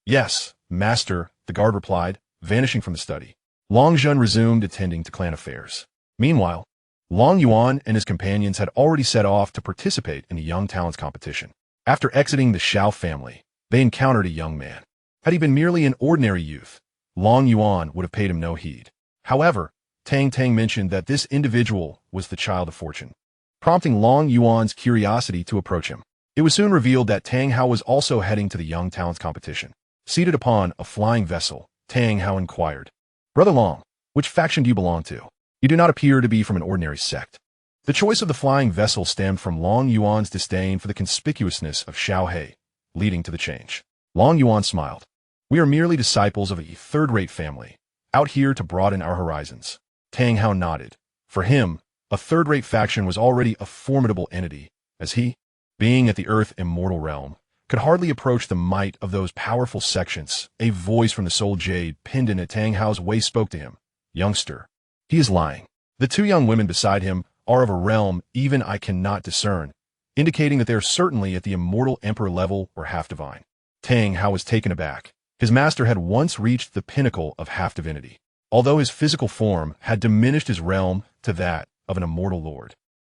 Yes, Master, the guard replied, vanishing from the study. Long Zhun resumed attending to clan affairs. Meanwhile, Long Yuan and his companions had already set off to participate in the Young Talents competition. After exiting the Xiao family, they encountered a young man. Had he been merely an ordinary youth, Long Yuan would have paid him no heed. However, Tang Tang mentioned that this individual was the child of fortune, prompting Long Yuan's curiosity to approach him. It was soon revealed that Tang Hao was also heading to the Young Talents competition. Seated upon a flying vessel, Tang Hao inquired, Brother Long, which faction do you belong to? You do not appear to be from an ordinary sect. The choice of the flying vessel stemmed from Long Yuan's disdain for the conspicuousness of Xiao He, leading to the change. Long Yuan smiled. We are merely disciples of a third-rate family, out here to broaden our horizons. Tang Hao nodded. For him, a third-rate faction was already a formidable entity, as he, being at the Earth Immortal realm, could hardly approach the might of those powerful sections. A voice from the Soul Jade pendant at Tang Hao's waist spoke to him. Youngster. He is lying. The 2 young women beside him are of a realm even I cannot discern, indicating that they are certainly at the Immortal Emperor level or half-divine. Tang Hao was taken aback. His master had once reached the pinnacle of half-divinity, although his physical form had diminished his realm to that of an immortal lord.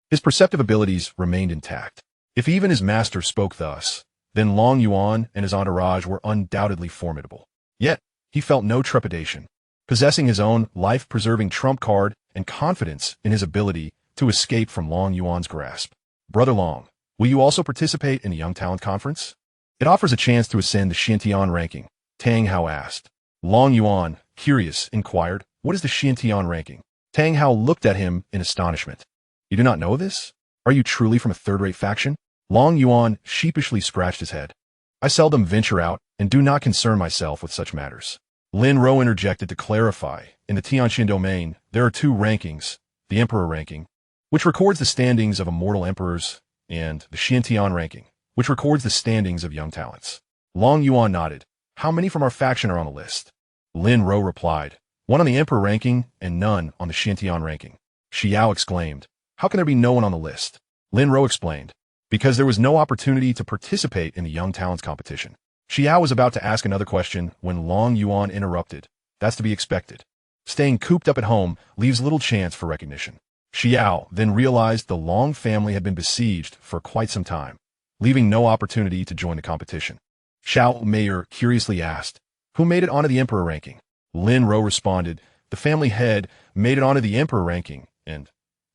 His perceptive abilities remained intact. If even his master spoke thus, then Long Yuan and his entourage were undoubtedly formidable. Yet, he felt no trepidation, possessing his own life-preserving trump card and confidence in his ability to escape from Long Yuan's grasp. Brother Long, will you also participate in the Young Talent Conference? It offers a chance to ascend the Xiantian ranking, Tang Hao asked. Long Yuan, curious, inquired, What is the Xiantian ranking? Tang Hao looked at him in astonishment. You do not know this? Are you truly from a third-rate faction? Long Yuan sheepishly scratched his head. I seldom venture out and do not concern myself with such matters. Lin Ro interjected to clarify. In the Tianxin domain, there are 2 rankings, the Emperor ranking, which records the standings of immortal emperors, and the Xiantian ranking, which records the standings of young talents. Long Yuan nodded. How many from our faction are on the list? Lin Ro replied, 1 on the Emperor ranking and none on the Xiantian ranking. Xiao exclaimed, How can there be no one on the list? Lin Ro explained, Because there was no opportunity to participate in the Young Talents competition. Xiao was about to ask another question when Long Yuan interrupted. That's to be expected. Staying cooped up at home leaves little chance for recognition. Xiao then realized the Long family had been besieged for quite some time, leaving no opportunity to join the competition. Xiao Mayer curiously asked, Who made it onto the Emperor ranking? Lin Ro responded, The family head made it onto the Emperor ranking, and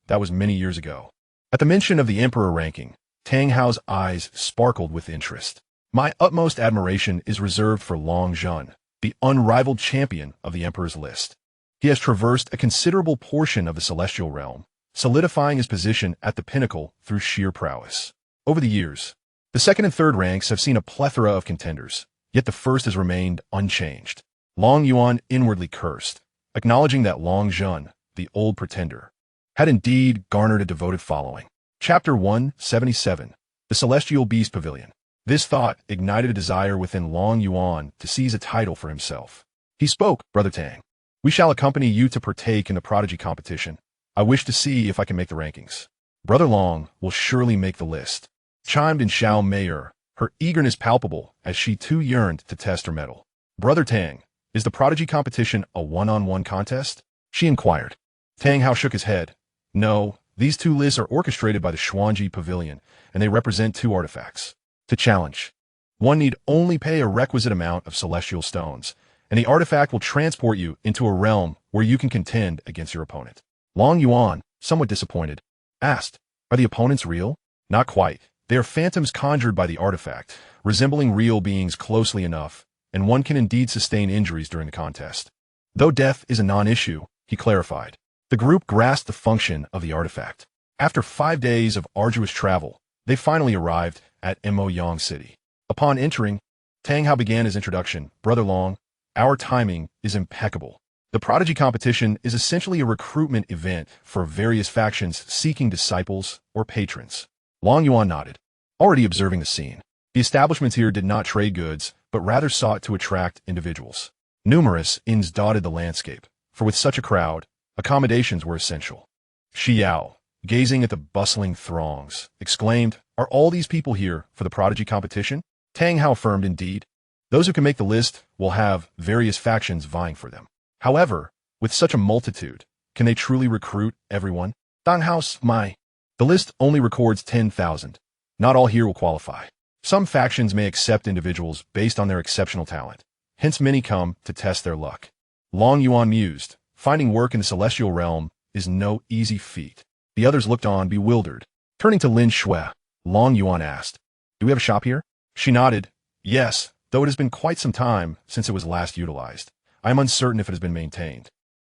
that was many years ago. At the mention of the Emperor ranking, Tang Hao's eyes sparkled with interest. My utmost admiration is reserved for Long Zhun, the unrivaled champion of the Emperor's list. He has traversed a considerable portion of the celestial realm, solidifying his position at the pinnacle through sheer prowess. Over the years, The second and third ranks have seen a plethora of contenders, yet the first has remained unchanged. Long Yuan inwardly cursed, acknowledging that Long Zhun, the old pretender, had indeed garnered a devoted following. Chapter 177. The Celestial Beast Pavilion. This thought ignited a desire within Long Yuan to seize a title for himself. He spoke, "Brother Tang, we shall accompany you to partake in the prodigy competition. I wish to see if I can make the rankings." "Brother Long will surely make the list," chimed in Xiao Meier, her eagerness palpable as she too yearned to test her mettle. "Brother Tang, is the prodigy competition a one-on-one contest?" she inquired. Tang Hao shook his head. "No, these two lists are orchestrated by the Xuanji Pavilion, and they represent two artifacts. To challenge, one need only pay a requisite amount of celestial stones, and the artifact will transport you into a realm where you can contend against your opponent." Long Yuan, somewhat disappointed, asked, "Are the opponents real?" "Not quite. They are phantoms conjured by the artifact, resembling real beings closely enough, and one can indeed sustain injuries during the contest. Though death is a non-issue," he clarified. The group grasped the function of the artifact. After 5 days of arduous travel, they finally arrived at Imoyang City. Upon entering, Tang Hao began his introduction. "Brother Long, our timing is impeccable. The prodigy competition is essentially a recruitment event for various factions seeking disciples or patrons." Long Yuan nodded, already observing the scene. The establishments here did not trade goods, but rather sought to attract individuals. Numerous inns dotted the landscape, for with such a crowd, accommodations were essential. Xiao, gazing at the bustling throngs, exclaimed, "Are all these people here for the prodigy competition?" Tang Hao affirmed, "Indeed. Those who can make the list will have various factions vying for them. However, with such a multitude, can they truly recruit everyone?" Tang Hao smiled. "The list only records 10,000. Not all here will qualify. Some factions may accept individuals based on their exceptional talent. Hence many come to test their luck." Long Yuan mused. Finding work in the celestial realm is no easy feat. The others looked on, bewildered. Turning to Lin Shui, Long Yuan asked, "Do we have a shop here?" She nodded. "Yes, though it has been quite some time since it was last utilized. I am uncertain if it has been maintained."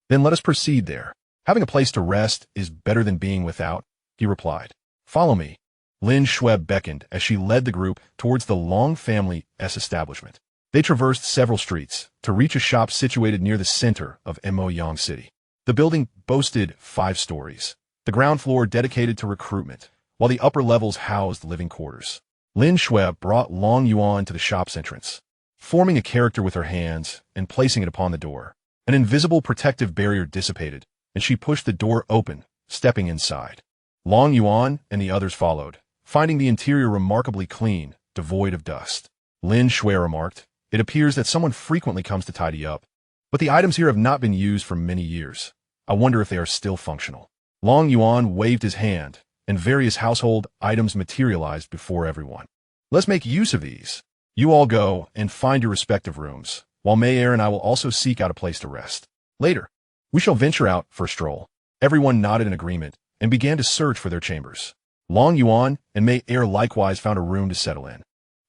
"Then let us proceed there. Having a place to rest is better than being without," he replied. "Follow me." Lin Shui beckoned as she led the group towards the Long family's establishment. They traversed several streets to reach a shop situated near the center of Imoyang City. The building boasted 5 stories, the ground floor dedicated to recruitment, while the upper levels housed living quarters. Lin Shui brought Long Yuan to the shop's entrance, forming a character with her hands and placing it upon the door. An invisible protective barrier dissipated, and she pushed the door open, stepping inside. Long Yuan and the others followed, finding the interior remarkably clean, devoid of dust. Lin Shui remarked, "It appears that someone frequently comes to tidy up, but the items here have not been used for many years. I wonder if they are still functional." Long Yuan waved his hand, and various household items materialized before everyone. "Let's make use of these. You all go and find your respective rooms, while Meier and I will also seek out a place to rest. Later, we shall venture out for a stroll." Everyone nodded in agreement and began to search for their chambers. Long Yuan and Meier likewise found a room to settle in.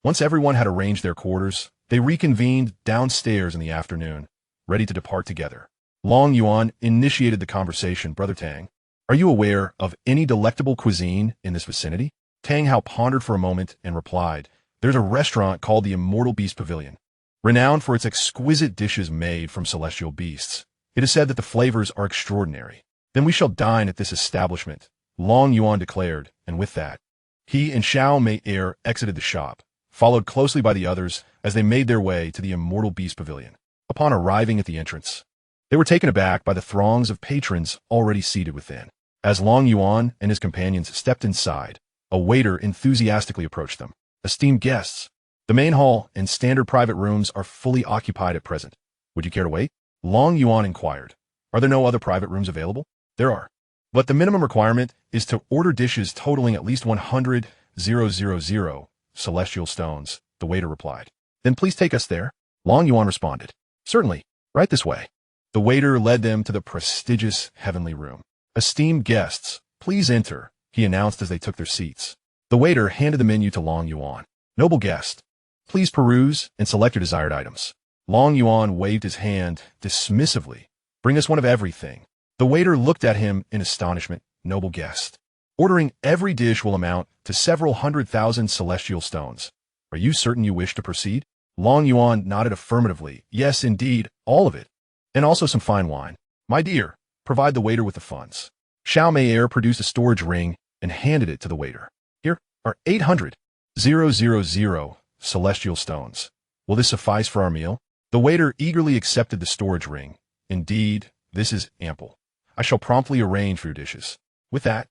Once everyone had arranged their quarters, they reconvened downstairs in the afternoon, ready to depart together. Long Yuan initiated the conversation. "Brother Tang, are you aware of any delectable cuisine in this vicinity?" Tang Hao pondered for a moment and replied, "There's a restaurant called the Immortal Beast Pavilion, renowned for its exquisite dishes made from celestial beasts. It is said that the flavors are extraordinary." "Then we shall dine at this establishment," Long Yuan declared, and with that, he and Xiao Meier exited the shop, followed closely by the others as they made their way to the Immortal Beast Pavilion. Upon arriving at the entrance, they were taken aback by the throngs of patrons already seated within. As Long Yuan and his companions stepped inside, a waiter enthusiastically approached them. "Esteemed guests, the main hall and standard private rooms are fully occupied at present. Would you care to wait?" Long Yuan inquired, "Are there no other private rooms available?" "There are, but the minimum requirement is to order dishes totaling at least 100,000 celestial stones," the waiter replied. "Then please take us there." Long Yuan responded, "Certainly, right this way." The waiter led them to the prestigious heavenly room. "Esteemed guests, please enter," he announced as they took their seats. The waiter handed the menu to Long Yuan. "Noble guest, please peruse and select your desired items." Long Yuan waved his hand dismissively. "Bring us one of everything." The waiter looked at him in astonishment. "Noble guest, Ordering every dish will amount to several 100,000 celestial stones. Are you certain you wish to proceed? Long Yuan nodded affirmatively. Yes, indeed, all of it. And also some fine wine. My dear, provide the waiter with the funds. Xiao Meier produced a storage ring and handed it to the waiter. Here are 800,000 celestial stones. Will this suffice for our meal? The waiter eagerly accepted the storage ring. Indeed, this is ample. I shall promptly arrange for your dishes. With that,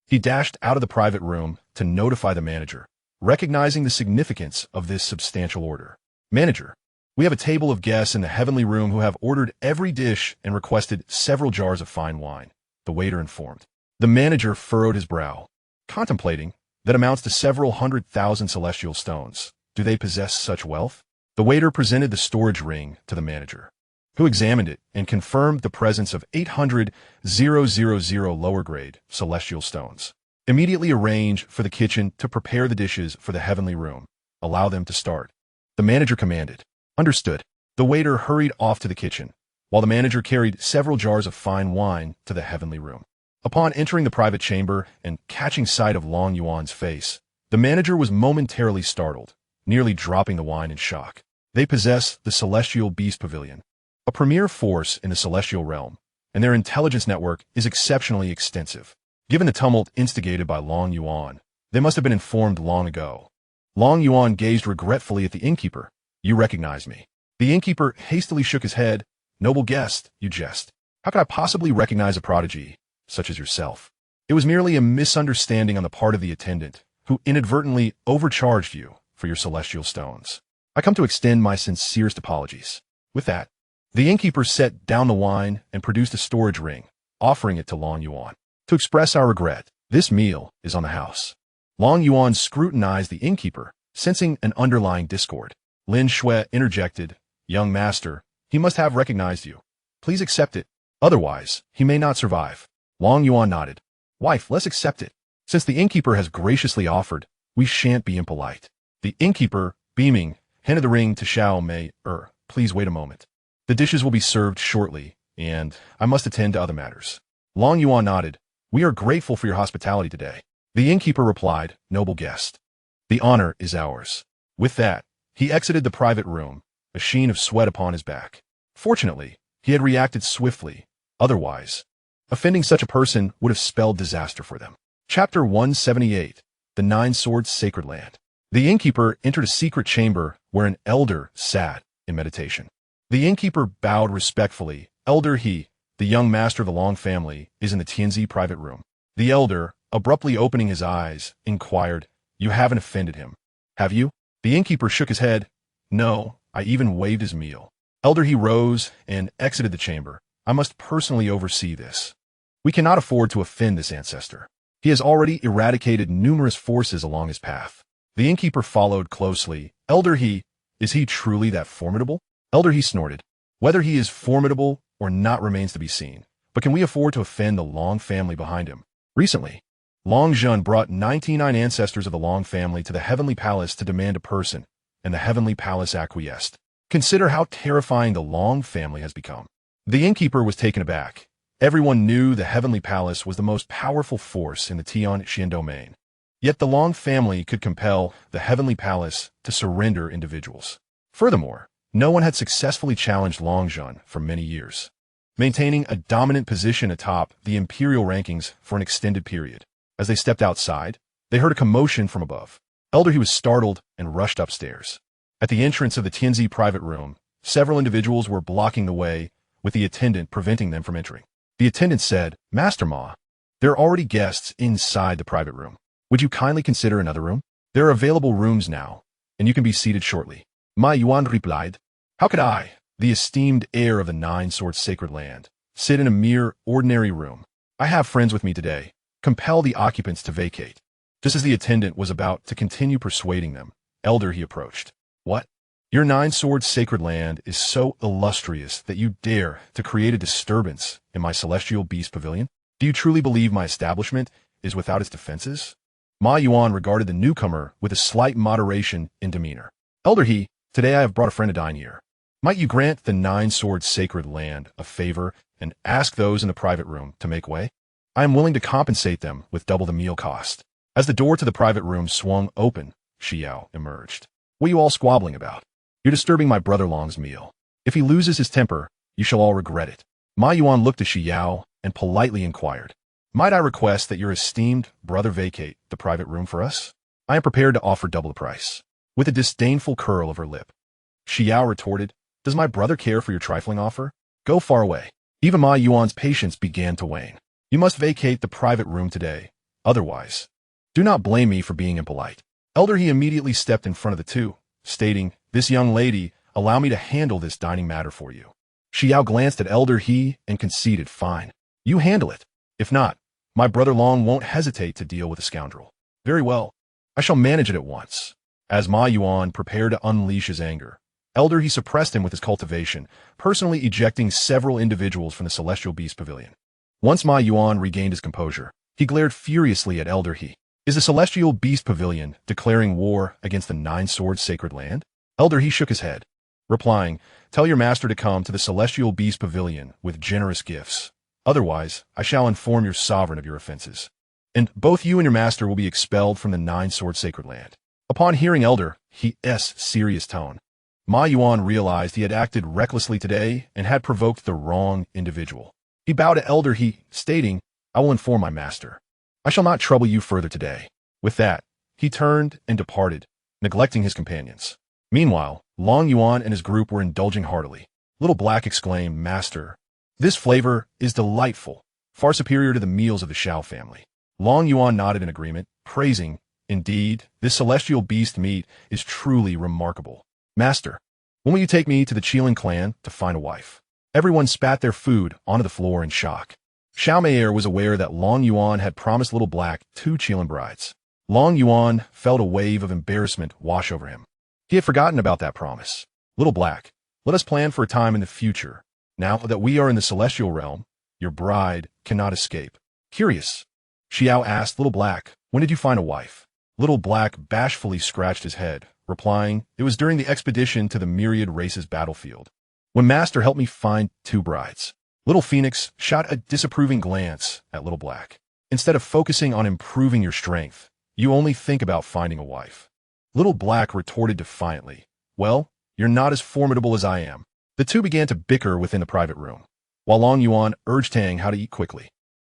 he dashed out of the private room to notify the manager, recognizing the significance of this substantial order. Manager, we have a table of guests in the heavenly room who have ordered every dish and requested several jars of fine wine, the waiter informed. The manager furrowed his brow, contemplating that amounts to several 100,000 celestial stones. Do they possess such wealth? The waiter presented the storage ring to the manager, who examined it and confirmed the presence of 800,000 lower-grade celestial stones. Immediately arrange for the kitchen to prepare the dishes for the heavenly room. Allow them to start. The manager commanded. Understood. The waiter hurried off to the kitchen, while the manager carried several jars of fine wine to the heavenly room. Upon entering the private chamber and catching sight of Long Yuan's face, the manager was momentarily startled, nearly dropping the wine in shock. They possess the Celestial Beast Pavilion, a premier force in the celestial realm, and their intelligence network is exceptionally extensive. Given the tumult instigated by Long Yuan, they must have been informed long ago. Long Yuan gazed regretfully at the innkeeper. You recognize me. The innkeeper hastily shook his head. Noble guest, you jest. How could I possibly recognize a prodigy such as yourself? It was merely a misunderstanding on the part of the attendant, who inadvertently overcharged you for your celestial stones. I come to extend my sincerest apologies. With that, the innkeeper set down the wine and produced a storage ring, offering it to Long Yuan. To express our regret, this meal is on the house. Long Yuan scrutinized the innkeeper, sensing an underlying discord. Lin Shui interjected, Young master, he must have recognized you. Please accept it. Otherwise, he may not survive. Long Yuan nodded. Wife, let's accept it. Since the innkeeper has graciously offered, we shan't be impolite. The innkeeper, beaming, handed the ring to Xiao Meier. Please wait a moment. The dishes will be served shortly, and I must attend to other matters. Long Yuan nodded. We are grateful for your hospitality today. The innkeeper replied, Noble guest. The honor is ours. With that, he exited the private room, a sheen of sweat upon his back. Fortunately, he had reacted swiftly. Otherwise, offending such a person would have spelled disaster for them. Chapter 178. The Nine Swords Sacred Land. The innkeeper entered a secret chamber where an elder sat in meditation. The innkeeper bowed respectfully. Elder he, the young master of the Long family, is in the Tianzi private room. The elder, abruptly opening his eyes, inquired, You haven't offended him, have you? The innkeeper shook his head. No, I even waived his meal. Elder he rose and exited the chamber. I must personally oversee this. We cannot afford to offend this ancestor. He has already eradicated numerous forces along his path. The innkeeper followed closely. Elder he, is he truly that formidable? Elder he snorted. Whether he is formidable or not remains to be seen. But can we afford to offend the Long family behind him? Recently, Long Zhen brought 99 ancestors of the Long family to the Heavenly Palace to demand a person, and the Heavenly Palace acquiesced. Consider how terrifying the Long family has become. The innkeeper was taken aback. Everyone knew the Heavenly Palace was the most powerful force in the Tianxian domain. Yet the Long family could compel the Heavenly Palace to surrender individuals. Furthermore, no one had successfully challenged Long Zhen for many years, maintaining a dominant position atop the imperial rankings for an extended period. As they stepped outside, they heard a commotion from above. Elder he was startled and rushed upstairs. At the entrance of the Tianzi private room, several individuals were blocking the way, with the attendant preventing them from entering. The attendant said, Master Ma, there are already guests inside the private room. Would you kindly consider another room? There are available rooms now, and you can be seated shortly. Ma Yuan replied, How could I, the esteemed heir of the Nine Swords Sacred Land, sit in a mere ordinary room? I have friends with me today. Compel the occupants to vacate. Just as the attendant was about to continue persuading them, Elder he approached. What? Your Nine Swords Sacred Land is so illustrious that you dare to create a disturbance in my Celestial Beast Pavilion? Do you truly believe my establishment is without its defenses? Ma Yuan regarded the newcomer with a slight moderation in demeanor. Elder he, today I have brought a friend to dine here. Might you grant the Nine Swords Sacred Land a favor and ask those in the private room to make way? I am willing to compensate them with double the meal cost. As the door to the private room swung open, Xiao emerged. What are you all squabbling about? You're disturbing my brother Long's meal. If he loses his temper, you shall all regret it. Ma Yuan looked at Xiao and politely inquired, might I request that your esteemed brother vacate the private room for us? I am prepared to offer double the price. With a disdainful curl of her lip, Xiao retorted, does my brother care for your trifling offer? Go far away. Even Ma Yuan's patience began to wane. You must vacate the private room today. Otherwise, do not blame me for being impolite. Elder He immediately stepped in front of the two, stating, this young lady, allow me to handle this dining matter for you. Xiao glanced at Elder He and conceded, fine. You handle it. If not, my brother Long won't hesitate to deal with a scoundrel. Very well. I shall manage it at once. As Ma Yuan prepared to unleash his anger, Elder He suppressed him with his cultivation, personally ejecting several individuals from the Celestial Beast Pavilion. Once Ma Yuan regained his composure, he glared furiously at Elder He. Is the Celestial Beast Pavilion declaring war against the Nine-Sword Sacred Land? Elder He shook his head, replying, tell your master to come to the Celestial Beast Pavilion with generous gifts. Otherwise, I shall inform your sovereign of your offenses. And both you and your master will be expelled from the Nine-Sword Sacred Land. Upon hearing Elder He's serious tone, Ma Yuan realized he had acted recklessly today and had provoked the wrong individual. He bowed to Elder He, stating, I will inform my master. I shall not trouble you further today. With that, he turned and departed, neglecting his companions. Meanwhile, Long Yuan and his group were indulging heartily. Little Black exclaimed, Master, this flavor is delightful, far superior to the meals of the Xiao family. Long Yuan nodded in agreement, praising, indeed, this celestial beast meat is truly remarkable. Master, when will you take me to the Qilin clan to find a wife? Everyone spat their food onto the floor in shock. Xiao was aware that Long Yuan had promised Little Black 2 Qilin brides. Long Yuan felt a wave of embarrassment wash over him. He had forgotten about that promise. Little Black, let us plan for a time in the future. Now that we are in the celestial realm, your bride cannot escape. Curious. Xiao asked Little Black, when did you find a wife? Little Black bashfully scratched his head, replying, it was during the expedition to the Myriad Races battlefield, when Master helped me find 2 brides. Little Phoenix shot a disapproving glance at Little Black. Instead of focusing on improving your strength, you only think about finding a wife. Little Black retorted defiantly, well, you're not as formidable as I am. The two began to bicker within the private room, while Long Yuan urged Tang Hao to eat quickly.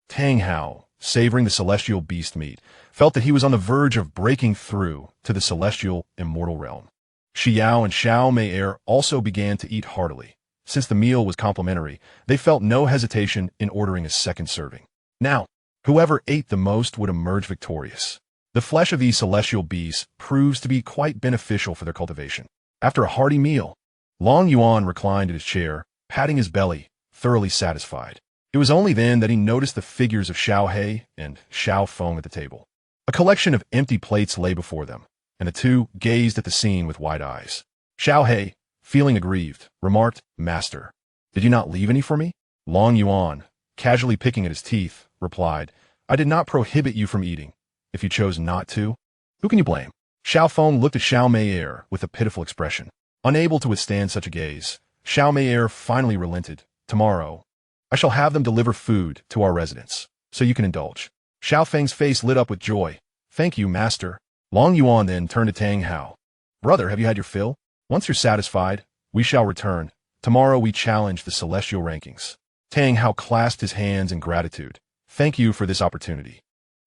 Tang Hao, savoring the celestial beast meat, felt that he was on the verge of breaking through to the celestial immortal realm. Xiao and Xiao also began to eat heartily. Since the meal was complimentary, they felt no hesitation in ordering a second serving. Now, whoever ate the most would emerge victorious. The flesh of these celestial beasts proves to be quite beneficial for their cultivation. After a hearty meal, Long Yuan reclined in his chair, patting his belly, thoroughly satisfied. It was only then that he noticed the figures of Xiao He and Xiao Feng at the table. A collection of empty plates lay before them, and the two gazed at the scene with wide eyes. Xiao He, feeling aggrieved, remarked, Master, did you not leave any for me? Long Yuan, casually picking at his teeth, replied, I did not prohibit you from eating. If you chose not to, who can you blame? Xiao Feng looked at Xiao Meier with a pitiful expression. Unable to withstand such a gaze, Xiao Meier finally relented. Tomorrow, I shall have them deliver food to our residence, so you can indulge. Xiao Feng's face lit up with joy. Thank you, Master. Long Yuan then turned to Tang Hao. Brother, have you had your fill? Once you're satisfied, we shall return. Tomorrow we challenge the celestial rankings. Tang Hao clasped his hands in gratitude. Thank you for this opportunity.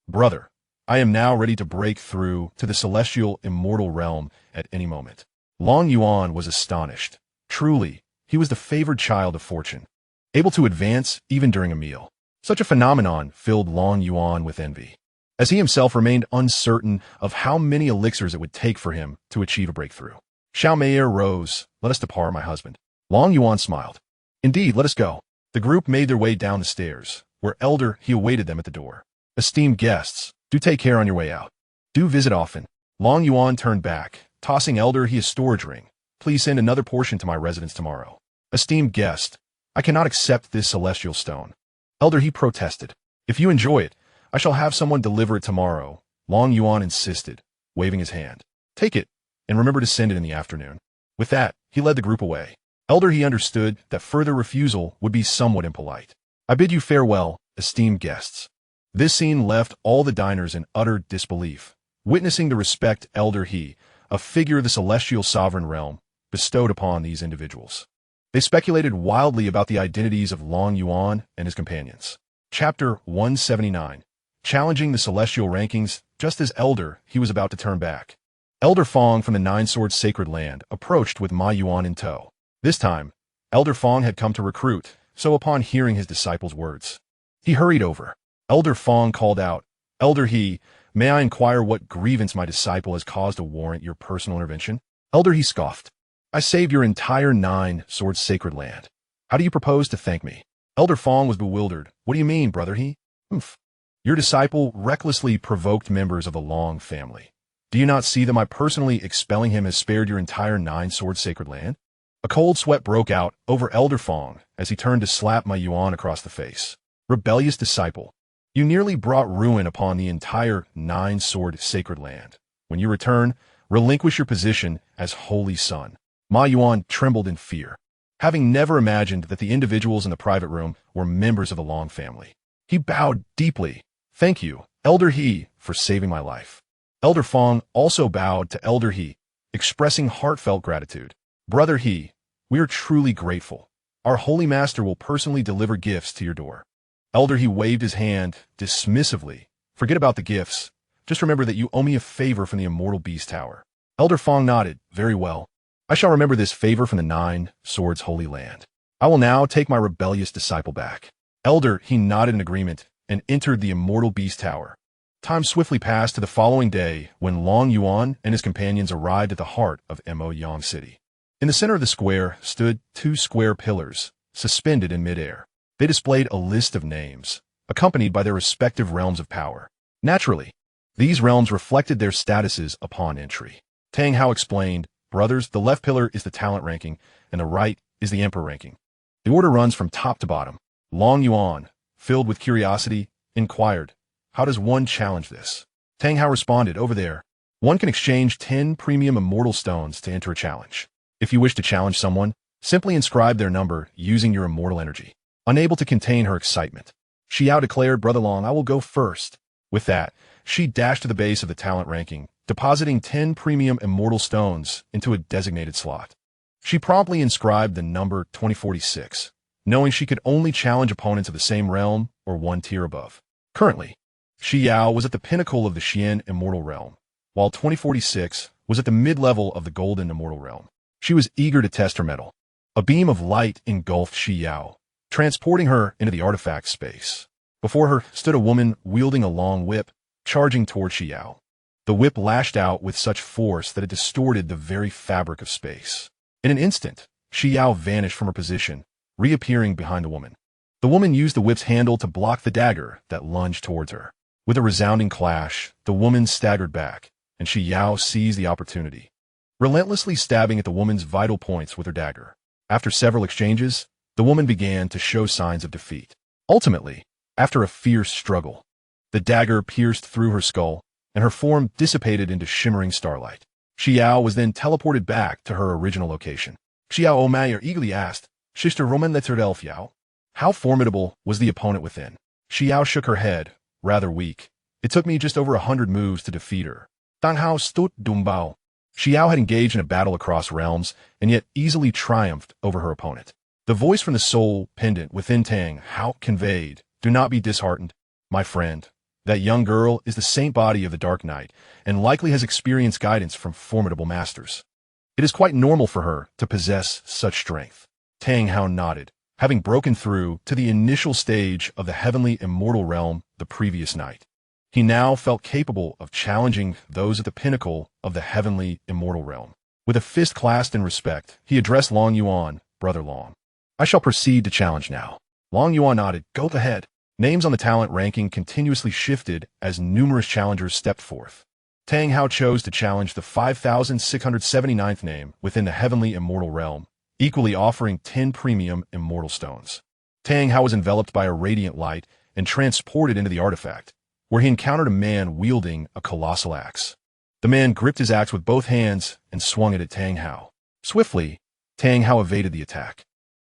Brother, I am now ready to break through to the celestial immortal realm at any moment. Long Yuan was astonished. Truly, he was the favored child of fortune, able to advance even during a meal. Such a phenomenon filled Long Yuan with envy, as he himself remained uncertain of how many elixirs it would take for him to achieve a breakthrough. Xiao Meier rose. Let us depart, my husband. Long Yuan smiled. Indeed, let us go. The group made their way down the stairs, where Elder He awaited them at the door. Esteemed guests, do take care on your way out. Do visit often. Long Yuan turned back, tossing Elder He a storage ring. Please send another portion to my residence tomorrow. Esteemed guest, I cannot accept this celestial stone. Elder He protested. If you enjoy it, I shall have someone deliver it tomorrow. Long Yuan insisted, waving his hand. Take it, and remember to send it in the afternoon. With that, he led the group away. Elder He understood that further refusal would be somewhat impolite. I bid you farewell, esteemed guests. This scene left all the diners in utter disbelief, witnessing the respect Elder He, a figure of the celestial sovereign realm, bestowed upon these individuals. They speculated wildly about the identities of Long Yuan and his companions. Chapter 179. Challenging the celestial rankings. Just as Elder He was about to turn back, Elder Fong from the Nine Swords Sacred Land approached with Ma Yuan in tow. This time, Elder Fong had come to recruit, so upon hearing his disciple's words, he hurried over. Elder Fong called out, "Elder He, may I inquire what grievance my disciple has caused to warrant your personal intervention?" Elder He scoffed, "I saved your entire Nine Swords Sacred Land. How do you propose to thank me?" Elder Fong was bewildered. "What do you mean, Brother He?" "Humph. Your disciple recklessly provoked members of the Long family. Do you not see that my personally expelling him has spared your entire Nine Swords Sacred Land?" A cold sweat broke out over Elder Fong as he turned to slap Ma Yuan across the face. "Rebellious disciple. You nearly brought ruin upon the entire Nine-Sword Sacred Land. When you return, relinquish your position as Holy Son." Ma Yuan trembled in fear, having never imagined that the individuals in the private room were members of the Long family. He bowed deeply. "Thank you, Elder He, for saving my life." Elder Fong also bowed to Elder He, expressing heartfelt gratitude. "Brother He, we are truly grateful. Our Holy Master will personally deliver gifts to your door." Elder He waved his hand dismissively. "Forget about the gifts. Just remember that you owe me a favor from the Immortal Beast Tower." Elder Fong nodded. "Very well. I shall remember this favor from the Nine Swords Holy Land. I will now take my rebellious disciple back." Elder He nodded in agreement and entered the Immortal Beast Tower. Time swiftly passed to the following day when Long Yuan and his companions arrived at the heart of Mo Yang City. In the center of the square stood two square pillars, suspended in midair. They displayed a list of names, accompanied by their respective realms of power. Naturally, these realms reflected their statuses upon entry. Tang Hao explained, "Brothers, the left pillar is the talent ranking, and the right is the emperor ranking. The order runs from top to bottom." Long Yuan, filled with curiosity, inquired, "How does one challenge this?" Tang Hao responded, "Over there. One can exchange 10 premium immortal stones to enter a challenge. If you wish to challenge someone, simply inscribe their number using your immortal energy." Unable to contain her excitement, Xiao declared, "Brother Long, I will go first." With that, she dashed to the base of the talent ranking, depositing 10 premium immortal stones into a designated slot. She promptly inscribed the number 2046, knowing she could only challenge opponents of the same realm or one tier above. Currently, Xiao was at the pinnacle of the Xian Immortal Realm, while 2046 was at the mid-level of the Golden Immortal Realm. She was eager to test her mettle. A beam of light engulfed Xiao, transporting her into the artifact space. Before her stood a woman wielding a long whip, charging toward Xiao. The whip lashed out with such force that it distorted the very fabric of space. In an instant, Xiao vanished from her position, reappearing behind the woman. The woman used the whip's handle to block the dagger that lunged towards her. With a resounding clash, the woman staggered back, and Xiao seized the opportunity, relentlessly stabbing at the woman's vital points with her dagger. After several exchanges, the woman began to show signs of defeat. Ultimately, after a fierce struggle, the dagger pierced through her skull, and her form dissipated into shimmering starlight. Xiao was then teleported back to her original location. Xiao Omayer eagerly asked, "Sister Roman Letterdelfiao?" How formidable was the opponent within? Xiao shook her head, rather weak. "It took me just over 100 moves to defeat her." Tang Hao stood dumbao. Xiao had engaged in a battle across realms, and yet easily triumphed over her opponent. The voice from the soul pendant within Tang Hao conveyed, "Do not be disheartened, my friend. That young girl is the saint body of the Dark Knight, and likely has experienced guidance from formidable masters. It is quite normal for her to possess such strength." Tang Hao nodded, having broken through to the initial stage of the heavenly immortal realm the previous night. He now felt capable of challenging those at the pinnacle of the heavenly immortal realm. With a fist clasped in respect, he addressed Long Yuan, "Brother Long, I shall proceed to challenge now." Long Yuan nodded. "Go ahead." Names on the talent ranking continuously shifted as numerous challengers stepped forth. Tang Hao chose to challenge the 5,679th name within the heavenly immortal realm, equally offering 10 premium immortal stones. Tang Hao was enveloped by a radiant light and transported into the artifact, where he encountered a man wielding a colossal axe. The man gripped his axe with both hands and swung it at Tang Hao. Swiftly, Tang Hao evaded the attack,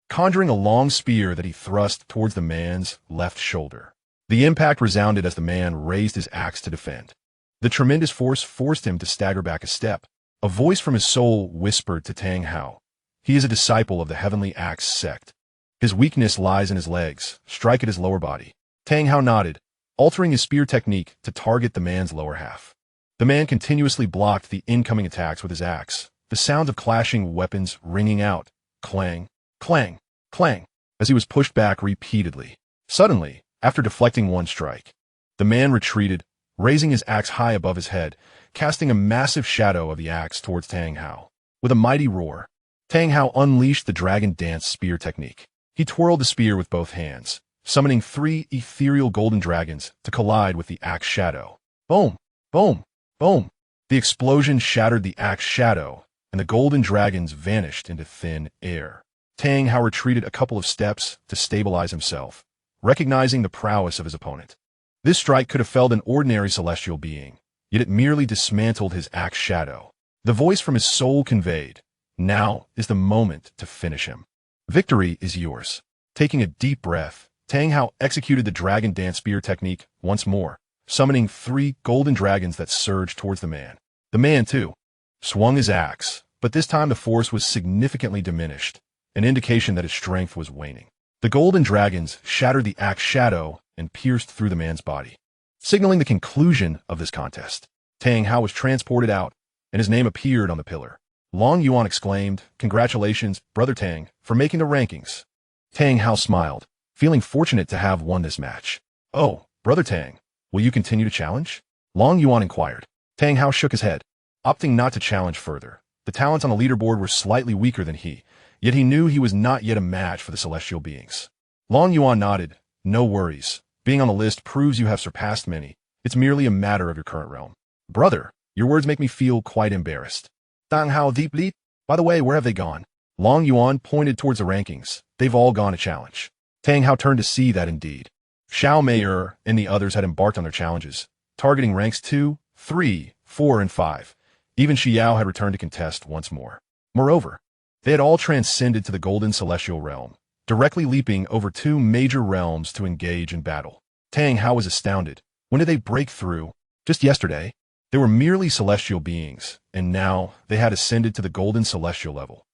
conjuring a long spear that he thrust towards the man's left shoulder. The impact resounded as the man raised his axe to defend. The tremendous force forced him to stagger back a step. A voice from his soul whispered to Tang Hao. He is a disciple of the Heavenly Axe sect. His weakness lies in his legs. Strike at his lower body. Tang Hao nodded, altering his spear technique to target the man's lower half. The man continuously blocked the incoming attacks with his axe, the sound of clashing weapons ringing out, clang, clang, clang, as he was pushed back repeatedly. Suddenly, after deflecting one strike, the man retreated, raising his axe high above his head, casting a massive shadow of the axe towards Tang Hao. With a mighty roar, Tang Hao unleashed the dragon dance spear technique. He twirled the spear with both hands, summoning 3 ethereal golden dragons to collide with the axe shadow. Boom! Boom! Boom! The explosion shattered the axe shadow, and the golden dragons vanished into thin air. Tang Hao retreated a couple of steps to stabilize himself, recognizing the prowess of his opponent. This strike could have felled an ordinary celestial being, yet it merely dismantled his axe shadow. The voice from his soul conveyed, "Now is the moment to finish him. Victory is yours." Taking a deep breath, Tang Hao executed the dragon dance spear technique once more, summoning 3 golden dragons that surged towards the man. The man, too, swung his axe, but this time the force was significantly diminished, an indication that his strength was waning. The golden dragons shattered the axe shadow and pierced through the man's body, signaling the conclusion of this contest. Tang Hao was transported out, and his name appeared on the pillar. Long Yuan exclaimed, "Congratulations, Brother Tang, for making the rankings." Tang Hao smiled, feeling fortunate to have won this match. "Oh, Brother Tang, will you continue to challenge?" Long Yuan inquired. Tang Hao shook his head, opting not to challenge further. The talents on the leaderboard were slightly weaker than he, yet he knew he was not yet a match for the celestial beings. Long Yuan nodded. "No worries. Being on the list proves you have surpassed many. It's merely a matter of your current realm." "Brother, your words make me feel quite embarrassed." Tang Hao deeply. "By the way, where have they gone?" Long Yuan pointed towards the rankings. "They've all gone to challenge." Tang Hao turned to see that indeed. Xianxia and the others had embarked on their challenges, targeting ranks 2, 3, 4, and 5. Even Xiao had returned to contest once more. Moreover, they had all transcended to the golden celestial realm, directly leaping over 2 major realms to engage in battle. Tang Hao was astounded. When did they break through? Just yesterday. They were merely celestial beings, and now they had ascended to the golden celestial level.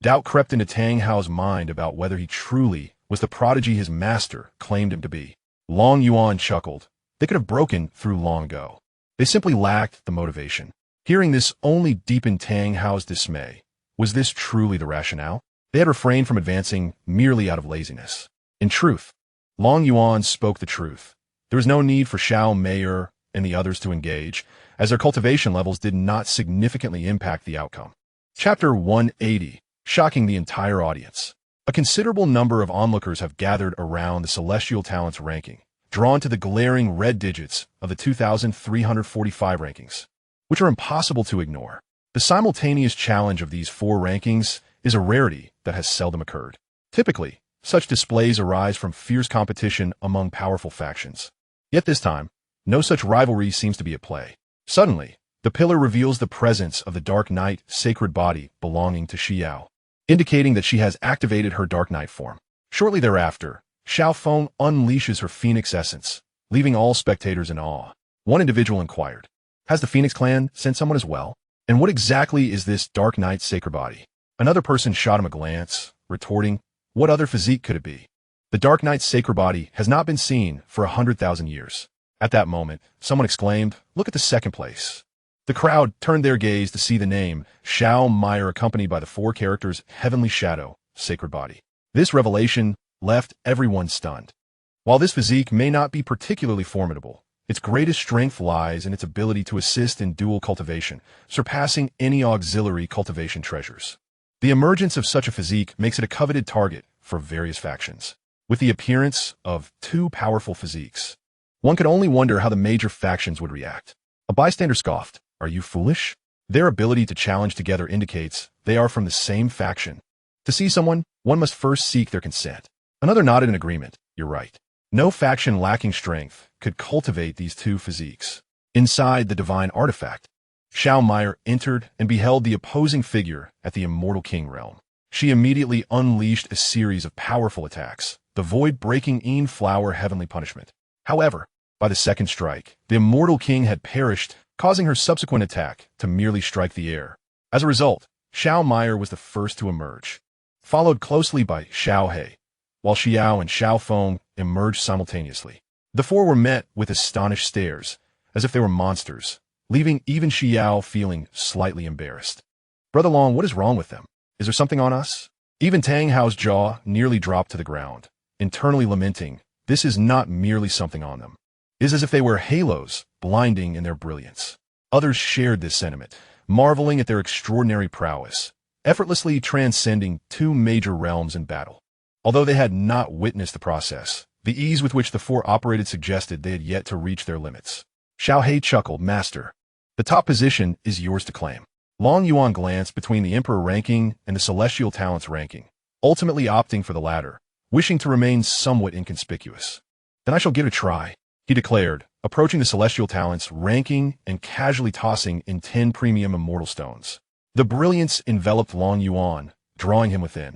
Doubt crept into Tang Hao's mind about whether he truly was the prodigy his master claimed him to be. Long Yuan chuckled. They could have broken through long ago. They simply lacked the motivation. Hearing this only deepened Tang Hao's dismay. Was this truly the rationale? They had refrained from advancing merely out of laziness. In truth, Long Yuan spoke the truth. There was no need for Xianxia and the others to engage, as their cultivation levels did not significantly impact the outcome. Chapter 180, shocking the entire audience. A considerable number of onlookers have gathered around the Celestial Talents ranking, drawn to the glaring red digits of the 2,345 rankings, which are impossible to ignore. The simultaneous challenge of these 4 rankings is a rarity that has seldom occurred. Typically, such displays arise from fierce competition among powerful factions. Yet this time, no such rivalry seems to be at play. Suddenly, the pillar reveals the presence of the Dark Knight sacred body belonging to Xiao, indicating that she has activated her Dark Knight form. Shortly thereafter, Xiao Feng unleashes her Phoenix essence, leaving all spectators in awe. One individual inquired, "Has the Phoenix clan sent someone as well? And what exactly is this Dark Knight sacred body?" Another person shot him a glance, retorting, "What other physique could it be? The Dark Knight's sacred body has not been seen for 100,000 years. At that moment, someone exclaimed, "Look at the second place." The crowd turned their gaze to see the name, Xianxia, accompanied by the 4 characters, Heavenly Shadow, Sacred Body. This revelation left everyone stunned. While this physique may not be particularly formidable, its greatest strength lies in its ability to assist in dual cultivation, surpassing any auxiliary cultivation treasures. The emergence of such a physique makes it a coveted target for various factions. With the appearance of 2 powerful physiques, one could only wonder how the major factions would react. A bystander scoffed, "Are you foolish?" Their ability to challenge together indicates they are from the same faction. To see someone, one must first seek their consent. Another nodded in agreement. "You're right. No faction lacking strength could cultivate these 2 physiques." Inside the divine artifact, Xianxia entered and beheld the opposing figure at the Immortal King realm. She immediately unleashed a series of powerful attacks, the void-breaking flower heavenly punishment. However, by the second strike, the Immortal King had perished, causing her subsequent attack to merely strike the air. As a result, Xiao was the first to emerge, followed closely by Xiao He, while Xiao and Xiao Feng emerged simultaneously. The four were met with astonished stares, as if they were monsters, leaving even Xiao feeling slightly embarrassed. Brother Long, what is wrong with them? Is there something on us? Even Tang Hao's jaw nearly dropped to the ground, internally lamenting, this is not merely something on them. It is as if they wear halos, blinding in their brilliance. Others shared this sentiment, marveling at their extraordinary prowess, effortlessly transcending two major realms in battle. Although they had not witnessed the process, the ease with which the four operated suggested they had yet to reach their limits. Xiao He chuckled, Master, the top position is yours to claim. Long Yuan glanced between the Emperor ranking and the Celestial Talents ranking, ultimately opting for the latter, wishing to remain somewhat inconspicuous. Then I shall give it a try, he declared, approaching the Celestial Talents ranking and casually tossing in 10 premium Immortal stones. The brilliance enveloped Long Yuan, drawing him within,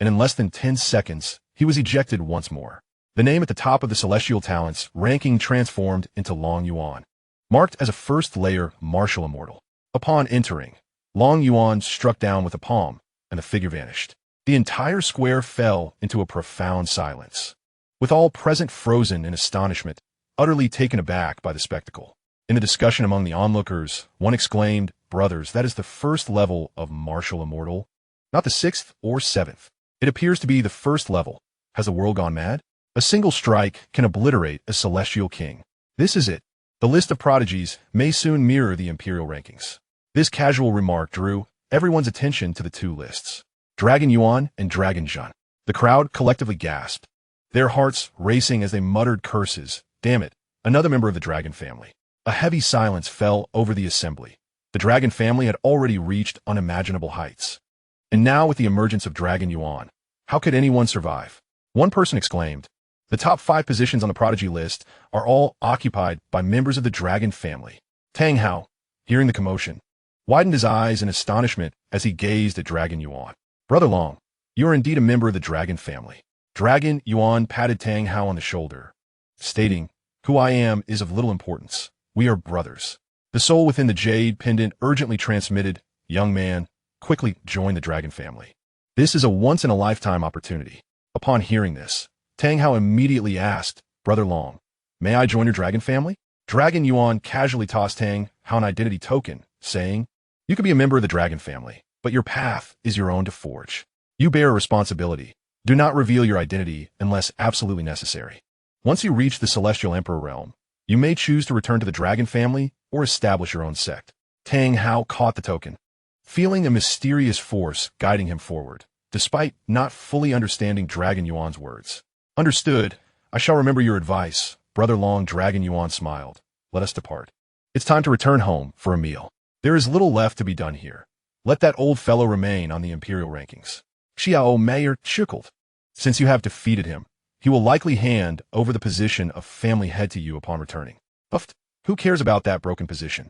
and in less than 10 seconds, he was ejected once more. The name at the top of the Celestial Talents ranking transformed into Long Yuan, marked as a first-layer martial immortal. Upon entering, Long Yuan struck down with a palm, and the figure vanished. The entire square fell into a profound silence, with all present frozen in astonishment, utterly taken aback by the spectacle. In the discussion among the onlookers, one exclaimed, Brothers, that is the first level of martial immortal, not the 6th or 7th. It appears to be the first level. Has the world gone mad? A single strike can obliterate a celestial king. This is it. The list of prodigies may soon mirror the imperial rankings. This casual remark drew everyone's attention to the two lists, Dragon Yuan and Dragon Zhen. The crowd collectively gasped, their hearts racing as they muttered curses. Damn it, another member of the dragon family. A heavy silence fell over the assembly. The dragon family had already reached unimaginable heights. And now with the emergence of Dragon Yuan, how could anyone survive? One person exclaimed, the top 5 positions on the prodigy list are all occupied by members of the dragon family. Tang Hao, hearing the commotion, widened his eyes in astonishment as he gazed at Dragon Yuan. Brother Long, you are indeed a member of the dragon family. Dragon Yuan patted Tang Hao on the shoulder, stating, who I am is of little importance. We are brothers. The soul within the jade pendant urgently transmitted, young man, quickly join the dragon family. This is a once-in-a-lifetime opportunity. Upon hearing this, Tang Hao immediately asked, Brother Long, may I join your dragon family? Dragon Yuan casually tossed Tang Hao an identity token, saying, you could be a member of the dragon family, but your path is your own to forge. You bear a responsibility. Do not reveal your identity unless absolutely necessary. Once you reach the Celestial Emperor realm, you may choose to return to the dragon family or establish your own sect. Tang Hao caught the token, feeling a mysterious force guiding him forward, despite not fully understanding Dragon Yuan's words. Understood. I shall remember your advice. Brother Long. Dragon Yuan smiled. Let us depart. It's time to return home for a meal. There is little left to be done here. Let that old fellow remain on the imperial rankings. Xiao Mayer chuckled. Since you have defeated him, he will likely hand over the position of family head to you upon returning. Buffed. Who cares about that broken position?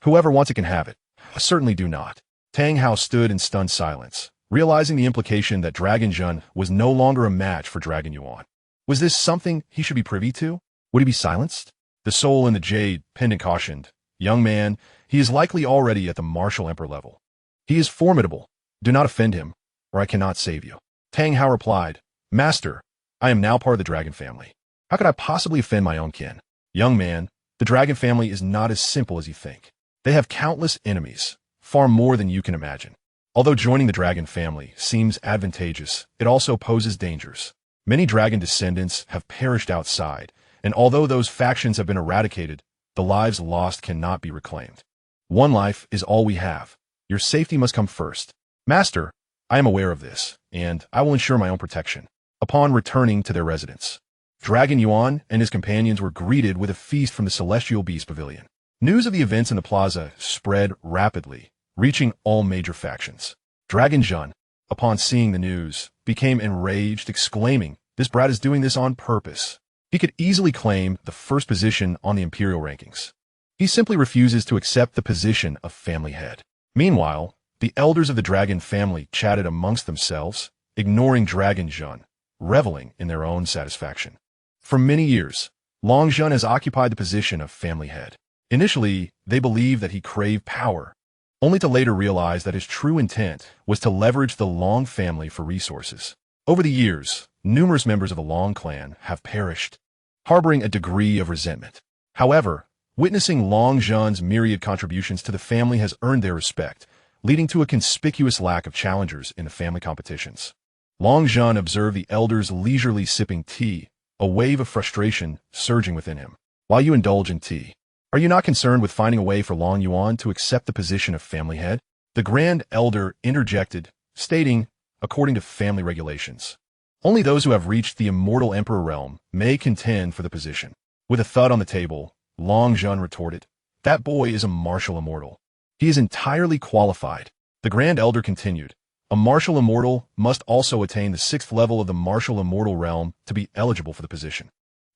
Whoever wants it can have it. I certainly do not. Tang Hao stood in stunned silence, realizing the implication that Dragon Zhen was no longer a match for Dragon Yuan. Was this something he should be privy to? Would he be silenced? The soul in the jade pendant cautioned, young man, he is likely already at the martial emperor level. He is formidable. Do not offend him, or I cannot save you. Tang Hao replied, Master, I am now part of the dragon family. How could I possibly offend my own kin? Young man, the dragon family is not as simple as you think. They have countless enemies, far more than you can imagine. Although joining the dragon family seems advantageous, it also poses dangers. Many dragon descendants have perished outside, and although those factions have been eradicated, the lives lost cannot be reclaimed. One life is all we have. Your safety must come first. Master, I am aware of this, and I will ensure my own protection. Upon returning to their residence, Dragon Yuan and his companions were greeted with a feast from the Celestial Beast Pavilion. News of the events in the plaza spread rapidly, reaching all major factions. Dragon Zhen, upon seeing the news, became enraged, exclaiming, this brat is doing this on purpose. He could easily claim the first position on the imperial rankings. He simply refuses to accept the position of family head. Meanwhile, the elders of the dragon family chatted amongst themselves, ignoring Dragon Zhen, reveling in their own satisfaction. For many years, Long Zhun has occupied the position of family head. Initially, they believed that he craved power, only to later realize that his true intent was to leverage the Long family for resources. Over the years, numerous members of the Long clan have perished, harboring a degree of resentment. However, witnessing Long Zhun's myriad contributions to the family has earned their respect, leading to a conspicuous lack of challengers in the family competitions. Long Zhun observed the elders leisurely sipping tea, a wave of frustration surging within him. While you indulge in tea, are you not concerned with finding a way for Long Yuan to accept the position of family head? The Grand Elder interjected, stating, according to family regulations, only those who have reached the Immortal Emperor realm may contend for the position. With a thud on the table, Long Zhun retorted, that boy is a martial immortal. He is entirely qualified. The Grand Elder continued, a martial immortal must also attain the 6th level of the martial immortal realm to be eligible for the position.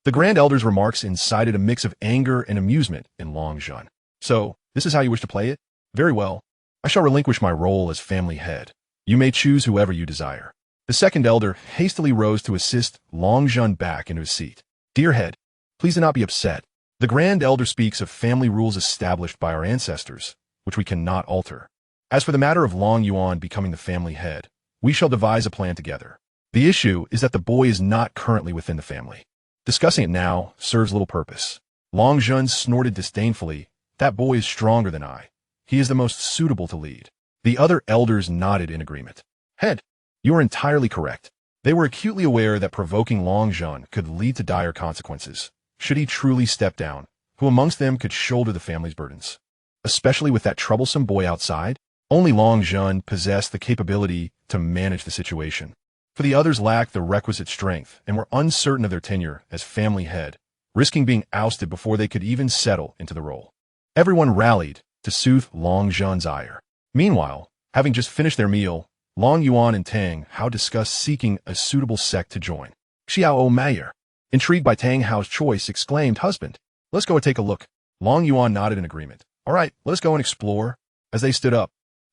The Grand Elder's remarks incited a mix of anger and amusement in Long Zhun. So, this is how you wish to play it? Very well. I shall relinquish my role as family head. You may choose whoever you desire. The second elder hastily rose to assist Long Zhun back into his seat. Dear head, please do not be upset. The Grand Elder speaks of family rules established by our ancestors, which we cannot alter. As for the matter of Long Yuan becoming the family head, we shall devise a plan together. The issue is that the boy is not currently within the family. Discussing it now serves little purpose. Long Zhun snorted disdainfully. That boy is stronger than I. He is the most suitable to lead. The other elders nodded in agreement. Head, you are entirely correct. They were acutely aware that provoking Long Zhun could lead to dire consequences, should he truly step down. Who amongst them could shoulder the family's burdens? Especially with that troublesome boy outside? Only Long Zhun possessed the capability to manage the situation. For the others lacked the requisite strength and were uncertain of their tenure as family head, risking being ousted before they could even settle into the role. Everyone rallied to soothe Long Zhun's ire. Meanwhile, having just finished their meal, Long Yuan and Tang Hao discussed seeking a suitable sect to join. Xiao Mayer, intrigued by Tang Hao's choice, exclaimed, Husband, let's go and take a look. Long Yuan nodded in agreement. All right, let us go and explore. As they stood up,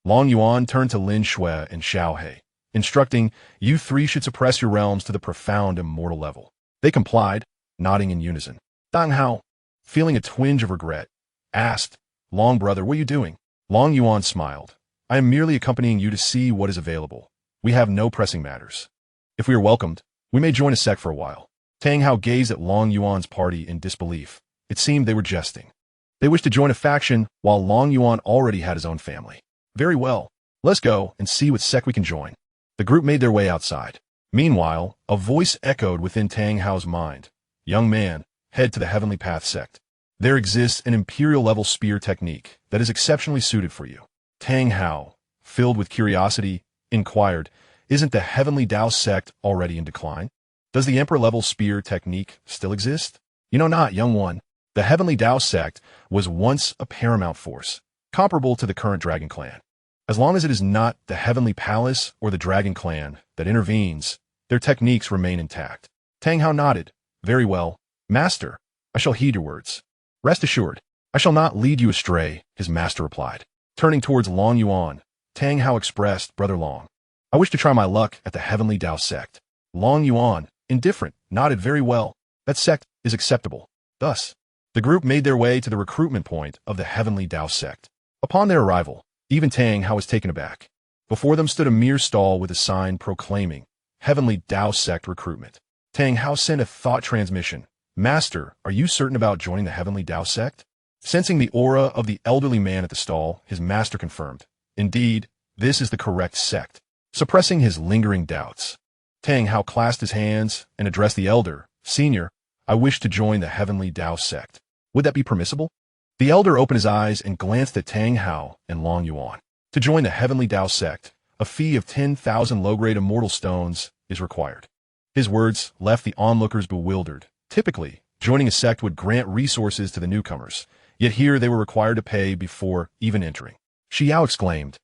Long Yuan turned to Lin Shui and Xiao He, instructing, you three should suppress your realms to the profound immortal level. They complied, nodding in unison. Tang Hao, feeling a twinge of regret, asked, Long brother, what are you doing? Long Yuan smiled. I am merely accompanying you to see what is available. We have no pressing matters. If we are welcomed, we may join a sect for a while. Tang Hao gazed at Long Yuan's party in disbelief. It seemed they were jesting. They wished to join a faction while Long Yuan already had his own family. Very well. Let's go and see what sect we can join. The group made their way outside. Meanwhile, a voice echoed within Tang Hao's mind. Young man, head to the Heavenly Path sect. There exists an Imperial-level spear technique that is exceptionally suited for you. Tang Hao, filled with curiosity, inquired, isn't the Heavenly Dao sect already in decline? Does the Emperor-level spear technique still exist? You know not, young one. The Heavenly Dao sect was once a paramount force, comparable to the current Dragon Clan. As long as it is not the Heavenly Palace or the Dragon Clan that intervenes, their techniques remain intact. Tang Hao nodded. Very well. Master, I shall heed your words. Rest assured, I shall not lead you astray, his master replied. Turning towards Long Yuan, Tang Hao expressed, Brother Long, I wish to try my luck at the Heavenly Dao sect. Long Yuan, indifferent, nodded. Very well. That sect is acceptable. Thus, the group made their way to the recruitment point of the Heavenly Dao sect. Upon their arrival, even Tang Hao was taken aback. Before them stood a mere stall with a sign proclaiming, Heavenly Dao Sect Recruitment. Tang Hao sent a thought transmission. Master, are you certain about joining the Heavenly Dao Sect? Sensing the aura of the elderly man at the stall, his master confirmed. Indeed, this is the correct sect. Suppressing his lingering doubts, Tang Hao clasped his hands and addressed the elder. Senior, I wish to join the Heavenly Dao Sect. Would that be permissible? The elder opened his eyes and glanced at Tang Hao and Long Yuan. To join the Heavenly Dao sect, a fee of 10,000 low-grade immortal stones is required. His words left the onlookers bewildered. Typically, joining a sect would grant resources to the newcomers, yet here they were required to pay before even entering. Xiao exclaimed,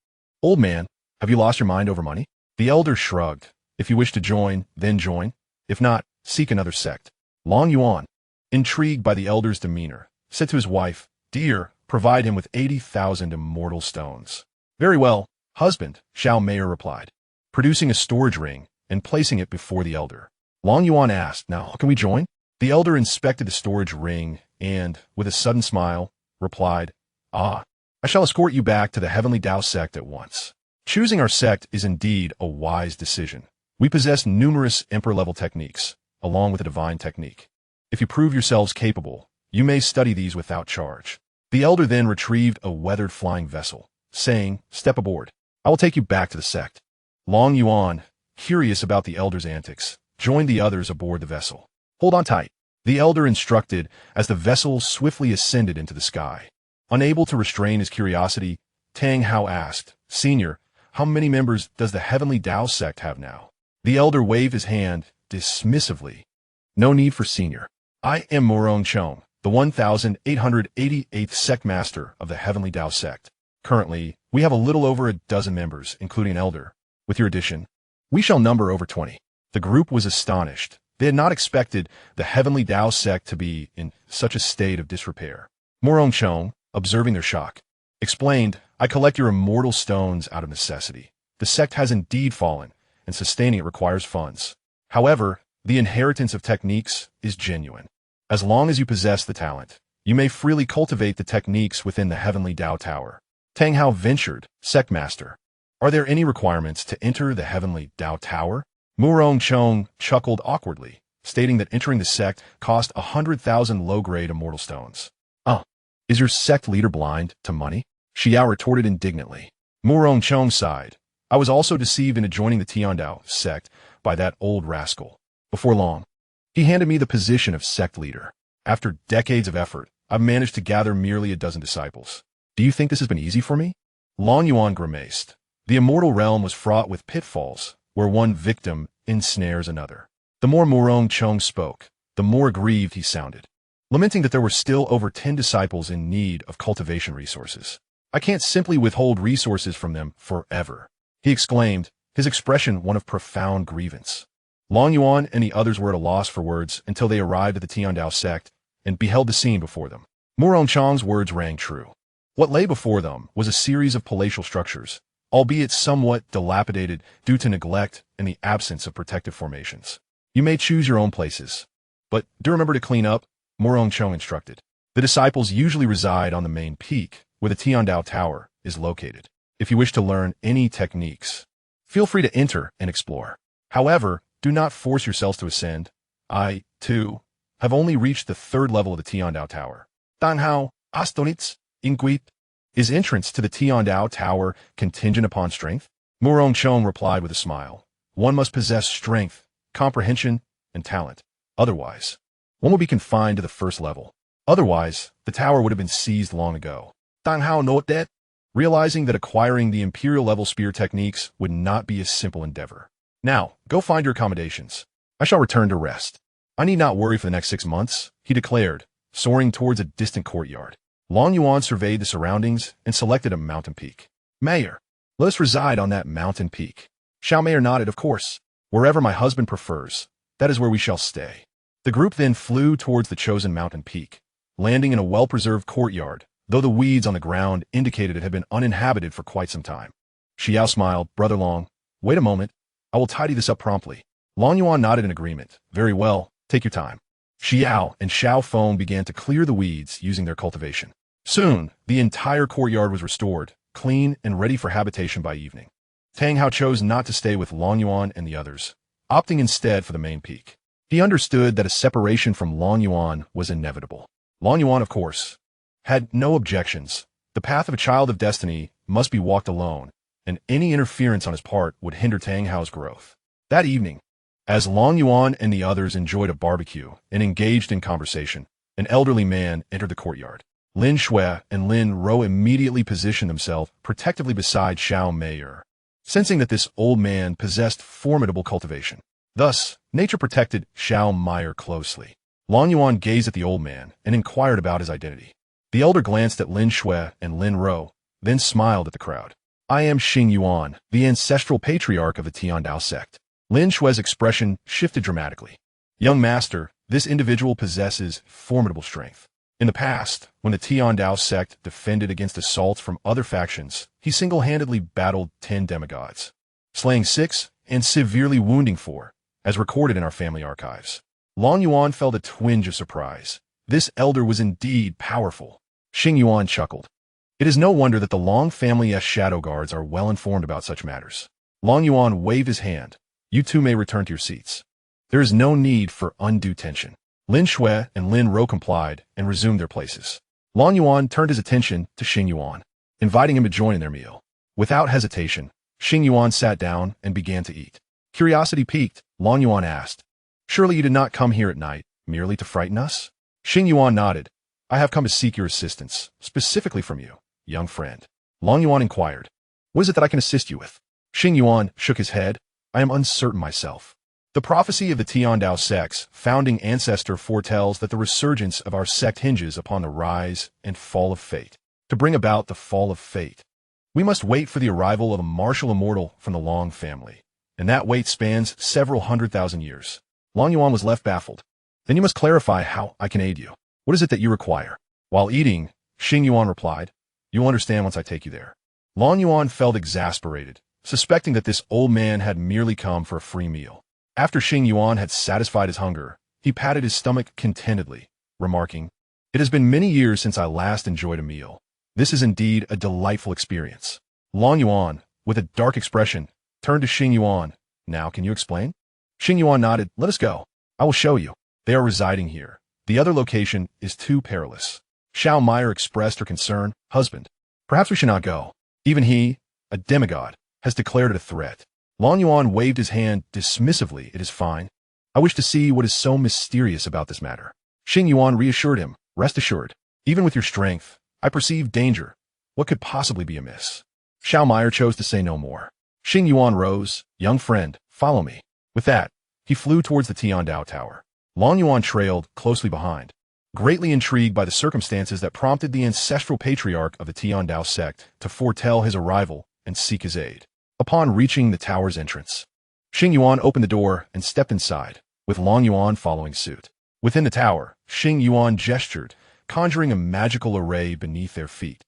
Old man, have you lost your mind over money? The elder shrugged. If you wish to join, then join. If not, seek another sect. Long Yuan, intrigued by the elder's demeanor, said to his wife, Dear, provide him with 80,000 immortal stones. Very well, husband, Xiao Mayer replied, producing a storage ring and placing it before the elder. Long Yuan asked, Now, can we join? The elder inspected the storage ring and, with a sudden smile, replied, "Ah, I shall escort you back to the Heavenly Tao sect at once. Choosing our sect is indeed a wise decision. We possess numerous emperor-level techniques, along with a divine technique. If you prove yourselves capable, you may study these without charge." The elder then retrieved a weathered flying vessel, saying, "Step aboard. I will take you back to the sect." Long Yuan, curious about the elder's antics, joined the others aboard the vessel. "Hold on tight," the elder instructed as the vessel swiftly ascended into the sky. Unable to restrain his curiosity, Tang Hao asked, "Senior, how many members does the Heavenly Tao sect have now?" The elder waved his hand dismissively. "No need for senior. I am Morong Chong, the 1888th sect master of the Heavenly Tao sect. Currently, we have a little over a dozen members, including an elder. With your addition, we shall number over 20. The group was astonished. They had not expected the Heavenly Tao sect to be in such a state of disrepair. Morong Chong, observing their shock, explained, "I collect your immortal stones out of necessity. The sect has indeed fallen, and sustaining it requires funds. However, the inheritance of techniques is genuine. As long as you possess the talent, you may freely cultivate the techniques within the Heavenly Tao Tower." Tang Hao ventured, "Sect Master, are there any requirements to enter the Heavenly Tao Tower?" Murong Chong chuckled awkwardly, stating that entering the sect cost 100,000 low-grade immortal stones. Is your sect leader blind to money?" Xiao retorted indignantly. Murong Chong sighed. "I was also deceived into joining the Tiandao sect by that old rascal. Before long, he handed me the position of sect leader. After decades of effort, I've managed to gather merely a dozen disciples. Do you think this has been easy for me?" Long Yuan grimaced. The immortal realm was fraught with pitfalls, where one victim ensnares another. The more Murong Chong spoke, the more aggrieved he sounded, lamenting that there were still over 10 disciples in need of cultivation resources. "I can't simply withhold resources from them forever," he exclaimed, his expression one of profound grievance. Long Yuan and the others were at a loss for words until they arrived at the Tiandao sect and beheld the scene before them. Murong Chong's words rang true. What lay before them was a series of palatial structures, albeit somewhat dilapidated due to neglect and the absence of protective formations. "You may choose your own places, but do remember to clean up," Murong Chong instructed. "The disciples usually reside on the main peak, where the Tiandao Tower is located. If you wish to learn any techniques, feel free to enter and explore. However, do not force yourselves to ascend. I, too, have only reached the 3rd level of the Tiandao Tower." "Dan Hao, Astonitz, Inquit, is entrance to the Tiandao Tower contingent upon strength?" Murong Chong replied with a smile. "One must possess strength, comprehension, and talent. Otherwise, one will be confined to the 1st level. Otherwise, the tower would have been seized long ago." Dan Hao note that, realizing that acquiring the Imperial level spear techniques would not be a simple endeavor. "Now, go find your accommodations. I shall return to rest. I need not worry for the next 6 months," he declared, soaring towards a distant courtyard. Long Yuan surveyed the surroundings and selected a mountain peak. "Mayor, let us reside on that mountain peak." Xiao Mayor nodded, "Of course. Wherever my husband prefers, that is where we shall stay." The group then flew towards the chosen mountain peak, landing in a well-preserved courtyard, though the weeds on the ground indicated it had been uninhabited for quite some time. Xiao smiled. "Brother Long, wait a moment. I will tidy this up promptly." Long Yuan nodded in agreement. "Very well. Take your time." Xiao and Xiao Feng began to clear the weeds using their cultivation. Soon, the entire courtyard was restored, clean and ready for habitation by evening. Tang Hao chose not to stay with Long Yuan and the others, opting instead for the main peak. He understood that a separation from Long Yuan was inevitable. Long Yuan, of course, had no objections. The path of a child of destiny must be walked alone, and any interference on his part would hinder Tang Hao's growth. That evening, as Long Yuan and the others enjoyed a barbecue and engaged in conversation, an elderly man entered the courtyard. Lin Shui and Lin Ro immediately positioned themselves protectively beside Xiao Mayer, sensing that this old man possessed formidable cultivation. Thus, nature protected Xiao Mayer closely. Long Yuan gazed at the old man and inquired about his identity. The elder glanced at Lin Shui and Lin Ro, then smiled at the crowd. "I am Xing Yuan, the ancestral patriarch of the Tiandao sect." Lin Shui's expression shifted dramatically. "Young master, this individual possesses formidable strength. In the past, when the Tiandao sect defended against assaults from other factions, he single-handedly battled 10 demigods, slaying 6 and severely wounding 4, as recorded in our family archives." Long Yuan felt a twinge of surprise. This elder was indeed powerful. Xing Yuan chuckled. It is no wonder that the Long family's shadow guards are well informed about such matters. Long Yuan waved his hand. You two may return to your seats. There is no need for undue tension. Lin Shui and Lin Ro complied and resumed their places. Long Yuan turned his attention to Xing Yuan, inviting him to join in their meal. Without hesitation, Xing Yuan sat down and began to eat. Curiosity piqued, Long Yuan asked, Surely you did not come here at night, merely to frighten us? Xing Yuan nodded. I have come to seek your assistance, specifically from you, young friend. Long Yuan inquired. What is it that I can assist you with? Xing Yuan shook his head. I am uncertain myself. The prophecy of the Tiandao sect's founding ancestor foretells that the resurgence of our sect hinges upon the rise and fall of fate. To bring about the fall of fate, we must wait for the arrival of a martial immortal from the Long family, and that wait spans several 100,000 years. Long Yuan was left baffled. Then you must clarify how I can aid you. What is it that you require? While eating, Xing Yuan replied, You'll understand once I take you there. Long Yuan felt exasperated, suspecting that this old man had merely come for a free meal. After Xing Yuan had satisfied his hunger, he patted his stomach contentedly, remarking, It has been many years since I last enjoyed a meal. This is indeed a delightful experience. Long Yuan, with a dark expression, turned to Xing Yuan. Now can you explain? Xing Yuan nodded. Let us go. I will show you. They are residing here. The other location is too perilous. Xiao Meyer expressed her concern. Husband, perhaps we should not go. Even he, a demigod, has declared it a threat. Long Yuan waved his hand dismissively. It is fine. I wish to see what is so mysterious about this matter. Xing Yuan reassured him. Rest assured. Even with your strength, I perceive danger. What could possibly be amiss? Xiao Meyer chose to say no more. Xing Yuan rose. Young friend, follow me. With that, he flew towards the Tiandao Tower. Long Yuan trailed closely behind, greatly intrigued by the circumstances that prompted the ancestral patriarch of the Tiandao sect to foretell his arrival and seek his aid. Upon reaching the tower's entrance, Xing Yuan opened the door and stepped inside, with Long Yuan following suit. Within the tower, Xing Yuan gestured, conjuring a magical array beneath their feet,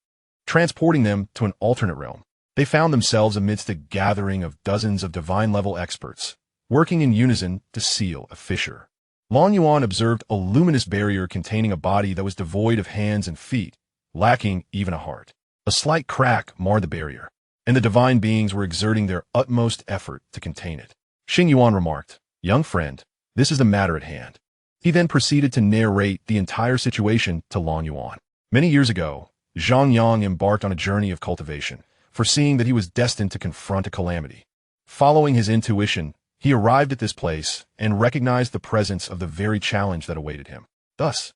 transporting them to an alternate realm. They found themselves amidst a gathering of dozens of divine-level experts, working in unison to seal a fissure. Long Yuan observed a luminous barrier containing a body that was devoid of hands and feet, lacking even a heart. A slight crack marred the barrier, and the divine beings were exerting their utmost effort to contain it. Xing Yuan remarked, Young friend, this is the matter at hand. He then proceeded to narrate the entire situation to Long Yuan. Many years ago, Xianxia embarked on a journey of cultivation, foreseeing that he was destined to confront a calamity. Following his intuition, he arrived at this place and recognized the presence of the very challenge that awaited him. Thus,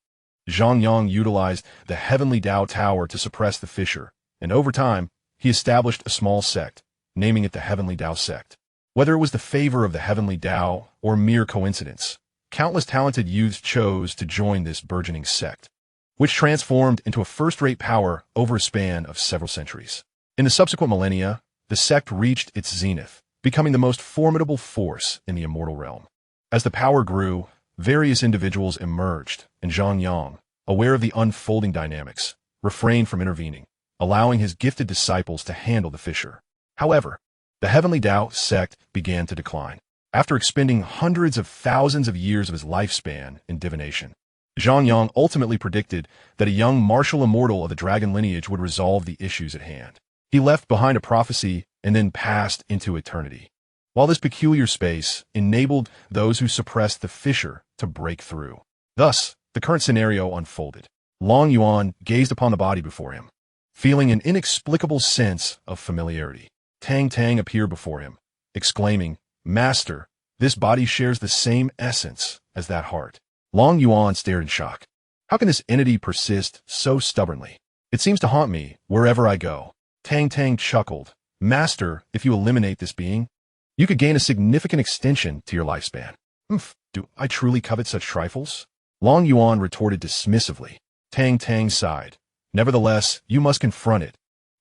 Xianxia utilized the Heavenly Dao Tower to suppress the fissure, and over time, he established a small sect, naming it the Heavenly Dao Sect. Whether it was the favor of the Heavenly Dao or mere coincidence, countless talented youths chose to join this burgeoning sect, which transformed into a first-rate power over a span of several centuries. In the subsequent millennia, the sect reached its zenith, becoming the most formidable force in the immortal realm. As the power grew, various individuals emerged, and Xianxia, aware of the unfolding dynamics, refrained from intervening, allowing his gifted disciples to handle the fissure. However, the Heavenly Dao sect began to decline. After expending hundreds of thousands of years of his lifespan in divination, Xianxia ultimately predicted that a young martial immortal of the dragon lineage would resolve the issues at hand. He left behind a prophecy and then passed into eternity, while this peculiar space enabled those who suppressed the fissure to break through. Thus, the current scenario unfolded. Long Yuan gazed upon the body before him, feeling an inexplicable sense of familiarity. Tang Tang appeared before him, exclaiming, Master, this body shares the same essence as that heart. Long Yuan stared in shock. How can this entity persist so stubbornly? It seems to haunt me wherever I go. Tang Tang chuckled. Master, if you eliminate this being, you could gain a significant extension to your lifespan. Do I truly covet such trifles? Long Yuan retorted dismissively. Tang Tang sighed. Nevertheless, you must confront it.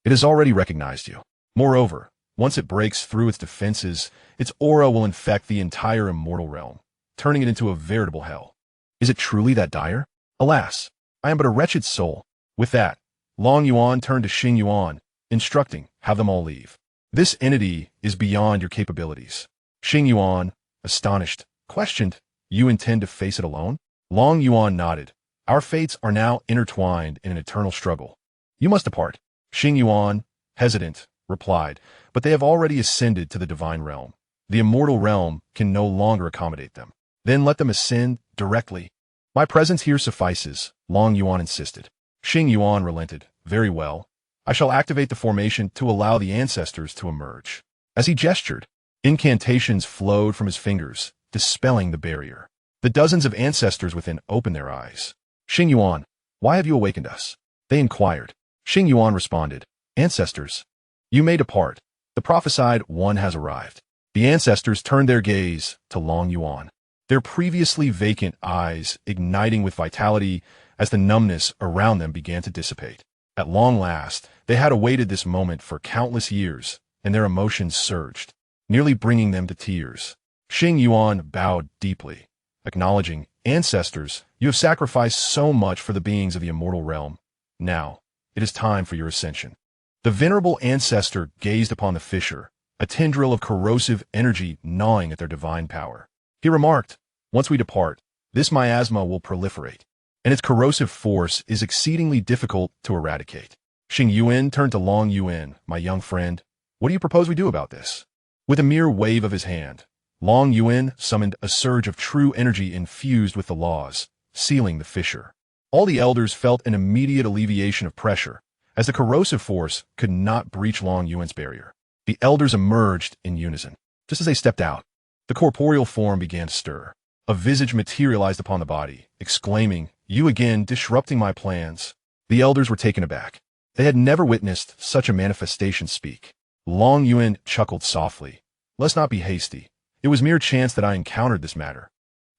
It has already recognized you. Moreover, once it breaks through its defenses, its aura will infect the entire immortal realm, turning it into a veritable hell. Is it truly that dire? Alas, I am but a wretched soul. With that, Long Yuan turned to Xing Yuan, instructing, have them all leave. This entity is beyond your capabilities. Xing Yuan, astonished, questioned, You intend to face it alone? Long Yuan nodded. Our fates are now intertwined in an eternal struggle. You must depart. Yuan, hesitant, replied, but they have already ascended to the divine realm. The immortal realm can no longer accommodate them. Then let them ascend directly. My presence here suffices, Long Yuan insisted. Yuan relented. Very well. I shall activate the formation to allow the ancestors to emerge. As he gestured, incantations flowed from his fingers, dispelling the barrier. The dozens of ancestors within opened their eyes. Yuan, why have you awakened us? They inquired. Yuan responded. Ancestors, you may depart. The prophesied one has arrived. The ancestors turned their gaze to Long Yuan, their previously vacant eyes igniting with vitality as the numbness around them began to dissipate. At long last, they had awaited this moment for countless years, and their emotions surged, nearly bringing them to tears. Yuan bowed deeply, acknowledging, Ancestors, you have sacrificed so much for the beings of the immortal realm. Now, it is time for your ascension. The venerable ancestor gazed upon the fissure, a tendril of corrosive energy gnawing at their divine power. He remarked, once we depart, this miasma will proliferate, and its corrosive force is exceedingly difficult to eradicate. Yuan turned to Long Yuan, my young friend. What do you propose we do about this? With a mere wave of his hand, Long Yuan summoned a surge of true energy infused with the laws, sealing the fissure. All the elders felt an immediate alleviation of pressure, as the corrosive force could not breach Long Yuan's barrier. The elders emerged in unison. Just as they stepped out, the corporeal form began to stir. A visage materialized upon the body, exclaiming, You again, disrupting my plans. The elders were taken aback. They had never witnessed such a manifestation speak. Long Yuan chuckled softly. Let's not be hasty. It was mere chance that I encountered this matter,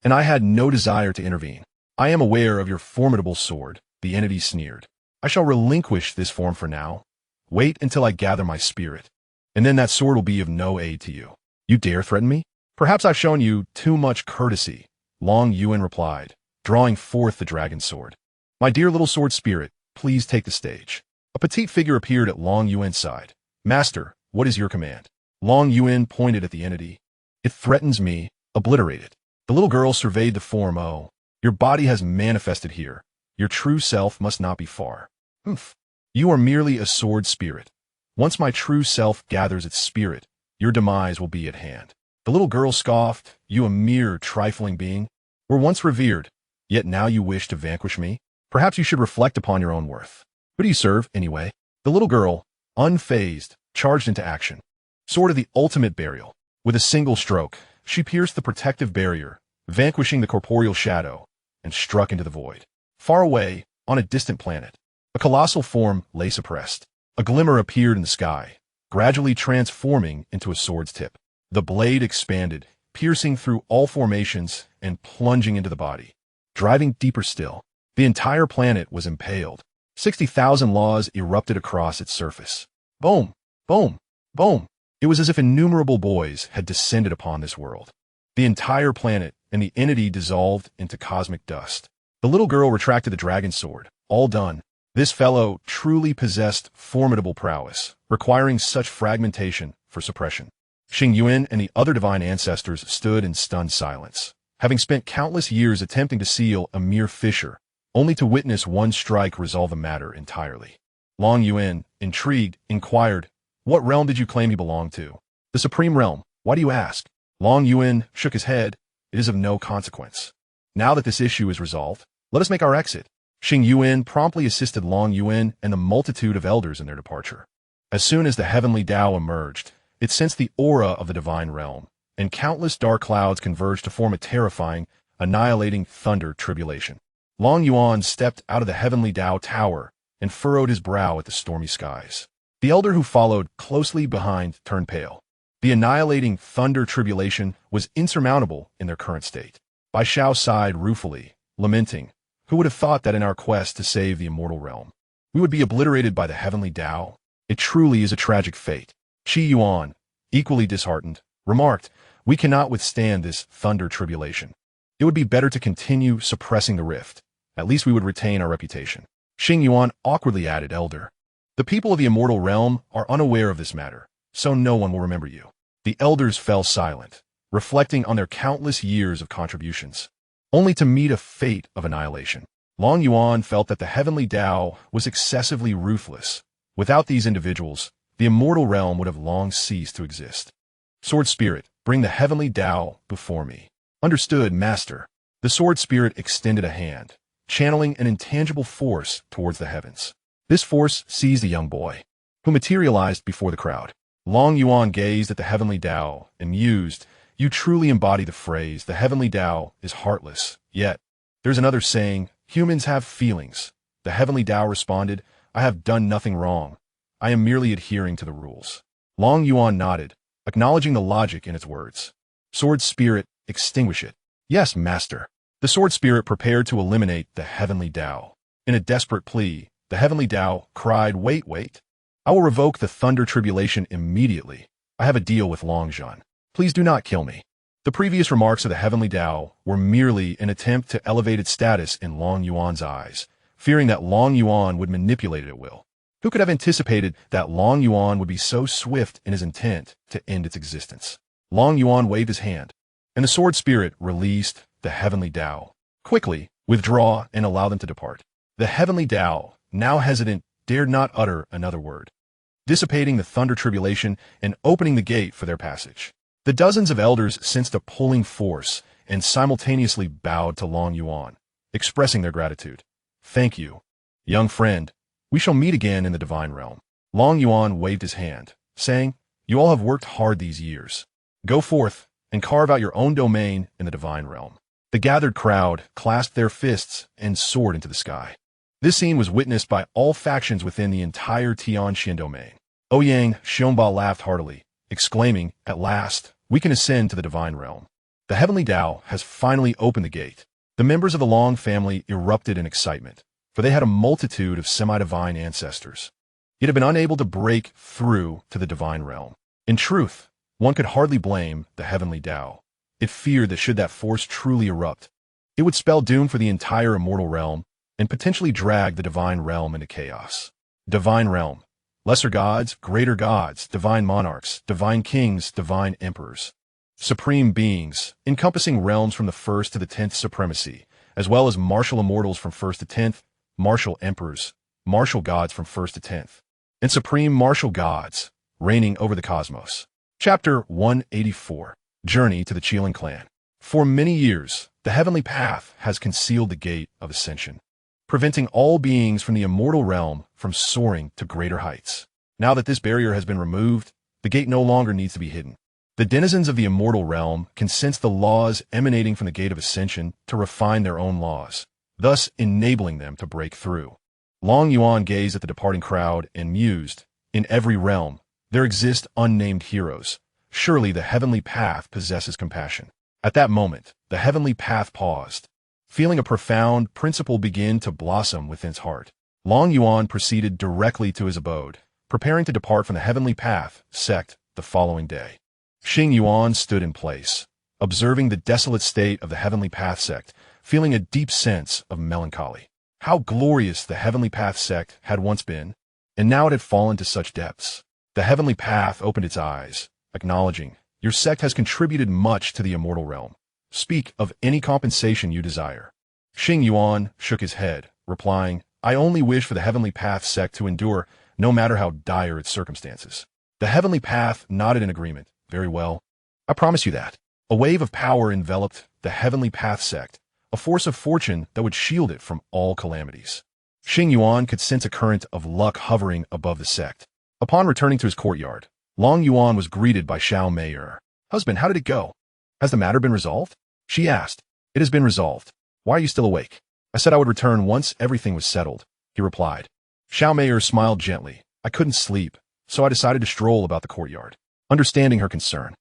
and I had no desire to intervene. I am aware of your formidable sword, the entity sneered. I shall relinquish this form for now. Wait until I gather my spirit, and then that sword will be of no aid to you. You dare threaten me? Perhaps I've shown you too much courtesy, Long Yuan replied, drawing forth the dragon sword. My dear little sword spirit, please take the stage. A petite figure appeared at Long Yuan's side. Master, what is your command? Long Yuan pointed at the entity. It threatens me. Obliterate it. The little girl surveyed the form. Oh, your body has manifested here. Your true self must not be far. Humph. You are merely a sword spirit. Once my true self gathers its spirit, your demise will be at hand. The little girl scoffed. You a mere trifling being? Were once revered, yet now you wish to vanquish me? Perhaps you should reflect upon your own worth. Who do you serve, anyway? The little girl, unfazed, charged into action. Sword of the ultimate burial. With a single stroke, she pierced the protective barrier, vanquishing the corporeal shadow, and struck into the void. Far away, on a distant planet, a colossal form lay suppressed. A glimmer appeared in the sky, gradually transforming into a sword's tip. The blade expanded, piercing through all formations and plunging into the body. Driving deeper still, the entire planet was impaled. 60,000 laws erupted across its surface. Boom! Boom! Boom! It was as if innumerable boys had descended upon this world. The entire planet and the entity dissolved into cosmic dust. The little girl retracted the dragon sword. All done. This fellow truly possessed formidable prowess, requiring such fragmentation for suppression. Yuan and the other divine ancestors stood in stunned silence, having spent countless years attempting to seal a mere fissure, only to witness one strike resolve the matter entirely. Long Yuan, intrigued, inquired, What realm did you claim you belonged to? The Supreme Realm. Why do you ask? Long Yuan shook his head. It is of no consequence. Now that this issue is resolved, let us make our exit. Yuan promptly assisted Long Yuan and the multitude of elders in their departure. As soon as the heavenly Tao emerged, it sensed the aura of the divine realm, and countless dark clouds converged to form a terrifying, annihilating thunder tribulation. Long Yuan stepped out of the heavenly Tao tower and furrowed his brow at the stormy skies. The elder who followed closely behind turned pale. The annihilating thunder tribulation was insurmountable in their current state. Bai Shao sighed ruefully, lamenting, Who would have thought that in our quest to save the immortal realm, we would be obliterated by the heavenly Tao? It truly is a tragic fate. Yuan, equally disheartened, remarked, We cannot withstand this thunder tribulation. It would be better to continue suppressing the rift. At least we would retain our reputation. Yuan awkwardly added, Elder, the people of the immortal realm are unaware of this matter, so no one will remember you. The elders fell silent, reflecting on their countless years of contributions, only to meet a fate of annihilation. Long Yuan felt that the heavenly Tao was excessively ruthless. Without these individuals, the immortal realm would have long ceased to exist. Sword Spirit, bring the heavenly Tao before me. Understood, Master. The Sword Spirit extended a hand, channeling an intangible force towards the heavens. This force seized the young boy, who materialized before the crowd. Long Yuan gazed at the heavenly Tao and mused, "You truly embody the phrase, the heavenly Tao is heartless. Yet, there's another saying, humans have feelings." The heavenly Tao responded, "I have done nothing wrong. I am merely adhering to the rules." Long Yuan nodded, acknowledging the logic in its words. Sword Spirit, extinguish it. Yes, Master. The Sword Spirit prepared to eliminate the heavenly Tao. In a desperate plea, the heavenly Tao cried, wait. I will revoke the thunder tribulation immediately. I have a deal with Longzhan. Please do not kill me. The previous remarks of the heavenly Tao were merely an attempt to elevate its status in Long Yuan's eyes, fearing that Long Yuan would manipulate it at will. Who could have anticipated that Long Yuan would be so swift in his intent to end its existence? Long Yuan waved his hand, and the Sword Spirit released the heavenly Tao. Quickly, withdraw and allow them to depart. The heavenly Tao, now hesitant, dared not utter another word, dissipating the thunder tribulation and opening the gate for their passage. The dozens of elders sensed a pulling force and simultaneously bowed to Long Yuan, expressing their gratitude. Thank you, young friend. We shall meet again in the divine realm. Long Yuan waved his hand, saying, You all have worked hard these years. Go forth and carve out your own domain in the divine realm. The gathered crowd clasped their fists and soared into the sky. This scene was witnessed by all factions within the entire Tianxian domain. Ouyang Xiongba laughed heartily, exclaiming, At last, we can ascend to the divine realm. The heavenly Tao has finally opened the gate. The members of the Long family erupted in excitement, for they had a multitude of semi-divine ancestors, yet had been unable to break through to the divine realm. In truth, one could hardly blame the heavenly Tao. It feared that should that force truly erupt, it would spell doom for the entire immortal realm and potentially drag the divine realm into chaos. Divine realm. Lesser gods, greater gods, divine monarchs, divine kings, divine emperors. Supreme beings, encompassing realms from the 1st to the 10th supremacy, as well as martial immortals from 1st to 10th, martial emperors, martial gods from 1st to 10th, and supreme martial gods, reigning over the cosmos. Chapter 184. Journey to the Qiling clan. For many years, the heavenly path has concealed the gate of ascension, preventing all beings from the immortal realm from soaring to greater heights. Now that this barrier has been removed, the gate no longer needs to be hidden. The denizens of the immortal realm can sense the laws emanating from the gate of ascension to refine their own laws, thus enabling them to break through. Long Yuan gazed at the departing crowd and mused, in every realm, there exist unnamed heroes. Surely the heavenly path possesses compassion. At that moment, the heavenly path paused, feeling a profound principle begin to blossom within its heart. Long Yuan proceeded directly to his abode, preparing to depart from the heavenly path sect the following day. Xing Yuan stood in place, observing the desolate state of the heavenly path sect, feeling a deep sense of melancholy. How glorious the heavenly path sect had once been, and now it had fallen to such depths. The heavenly path opened its eyes, acknowledging, Your sect has contributed much to the immortal realm. Speak of any compensation you desire. Xing Yuan shook his head, replying, I only wish for the heavenly path sect to endure, no matter how dire its circumstances. The heavenly path nodded in agreement. Very well. I promise you that. A wave of power enveloped the heavenly path sect, a force of fortune that would shield it from all calamities. Xing Yuan could sense a current of luck hovering above the sect. Upon returning to his courtyard, Long Yuan was greeted by Xianxia. Husband, how did it go? Has the matter been resolved? She asked. It has been resolved. Why are you still awake? I said I would return once everything was settled, he replied. Xianxia smiled gently. I couldn't sleep, so I decided to stroll about the courtyard. Understanding her concern,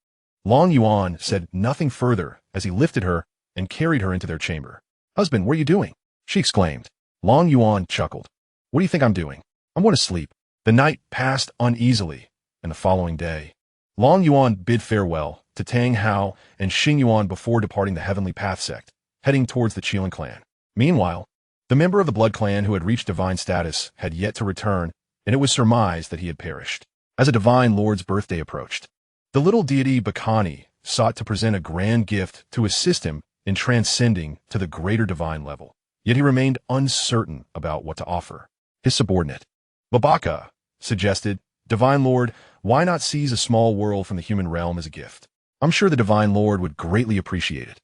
Long Yuan said nothing further as he lifted her and carried her into their chamber. Husband, what are you doing? She exclaimed. Long Yuan chuckled. What do you think I'm doing? I'm going to sleep. The night passed uneasily, and the following day, Long Yuan bid farewell to Tang Hao and Xing Yuan before departing the heavenly path sect, heading towards the Qiling clan. Meanwhile, the member of the blood clan who had reached divine status had yet to return, and it was surmised that he had perished. As a divine lord's birthday approached, the little deity Bakani sought to present a grand gift to assist him in transcending to the greater divine level. Yet he remained uncertain about what to offer. His subordinate, Babaka, suggested, "Divine Lord, why not seize a small world from the human realm as a gift? I'm sure the Divine Lord would greatly appreciate it."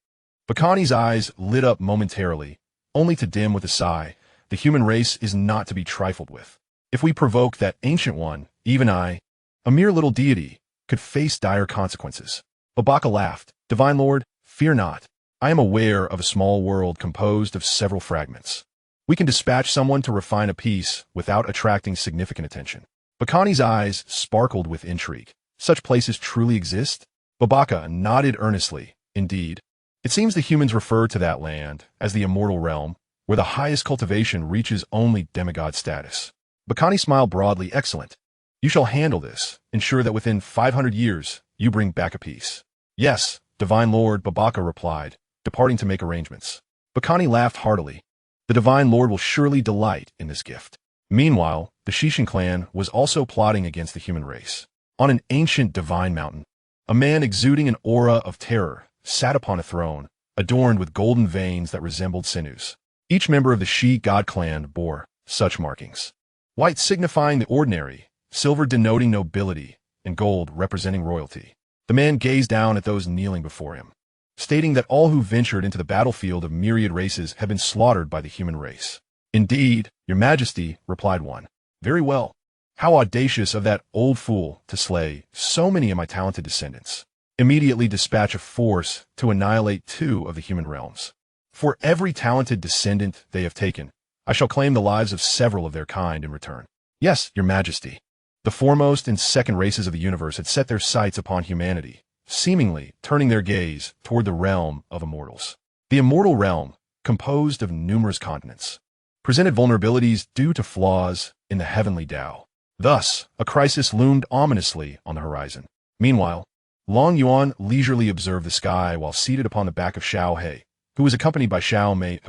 Bakani's eyes lit up momentarily, only to dim with a sigh. The human race is not to be trifled with. If we provoke that ancient one, even I, a mere little deity, could face dire consequences. Babaka laughed. "Divine Lord, fear not. I am aware of a small world composed of several fragments. We can dispatch someone to refine a piece without attracting significant attention." Bakani's eyes sparkled with intrigue. Such places truly exist? Babaka nodded earnestly. Indeed. It seems the humans refer to that land as the Immortal realm, where the highest cultivation reaches only demigod status. Bakani smiled broadly. "Excellent. You shall handle this. Ensure that within 500 years, you bring back a piece." "Yes, Divine Lord," Babaka replied, departing to make arrangements. Bakani laughed heartily. The Divine Lord will surely delight in this gift. Meanwhile, the Xianxia clan was also plotting against the human race. On an ancient divine mountain, a man exuding an aura of terror sat upon a throne, adorned with golden veins that resembled sinews. Each member of the Shi god clan bore such markings. White signifying the ordinary, silver denoting nobility, and gold representing royalty. The man gazed down at those kneeling before him, stating that all who ventured into the battlefield of myriad races had been slaughtered by the human race. "Indeed, your majesty," replied one. "Very well. How audacious of that old fool to slay so many of my talented descendants. Immediately dispatch a force to annihilate 2 of the human realms. For every talented descendant they have taken, I shall claim the lives of several of their kind in return." "Yes, your majesty." The foremost and second races of the universe had set their sights upon humanity, seemingly turning their gaze toward the realm of immortals. The Immortal realm, composed of numerous continents, presented vulnerabilities due to flaws in the heavenly Tao. Thus, a crisis loomed ominously on the horizon. Meanwhile, Long Yuan leisurely observed the sky while seated upon the back of Xiao He, who was accompanied by Xiao Mei,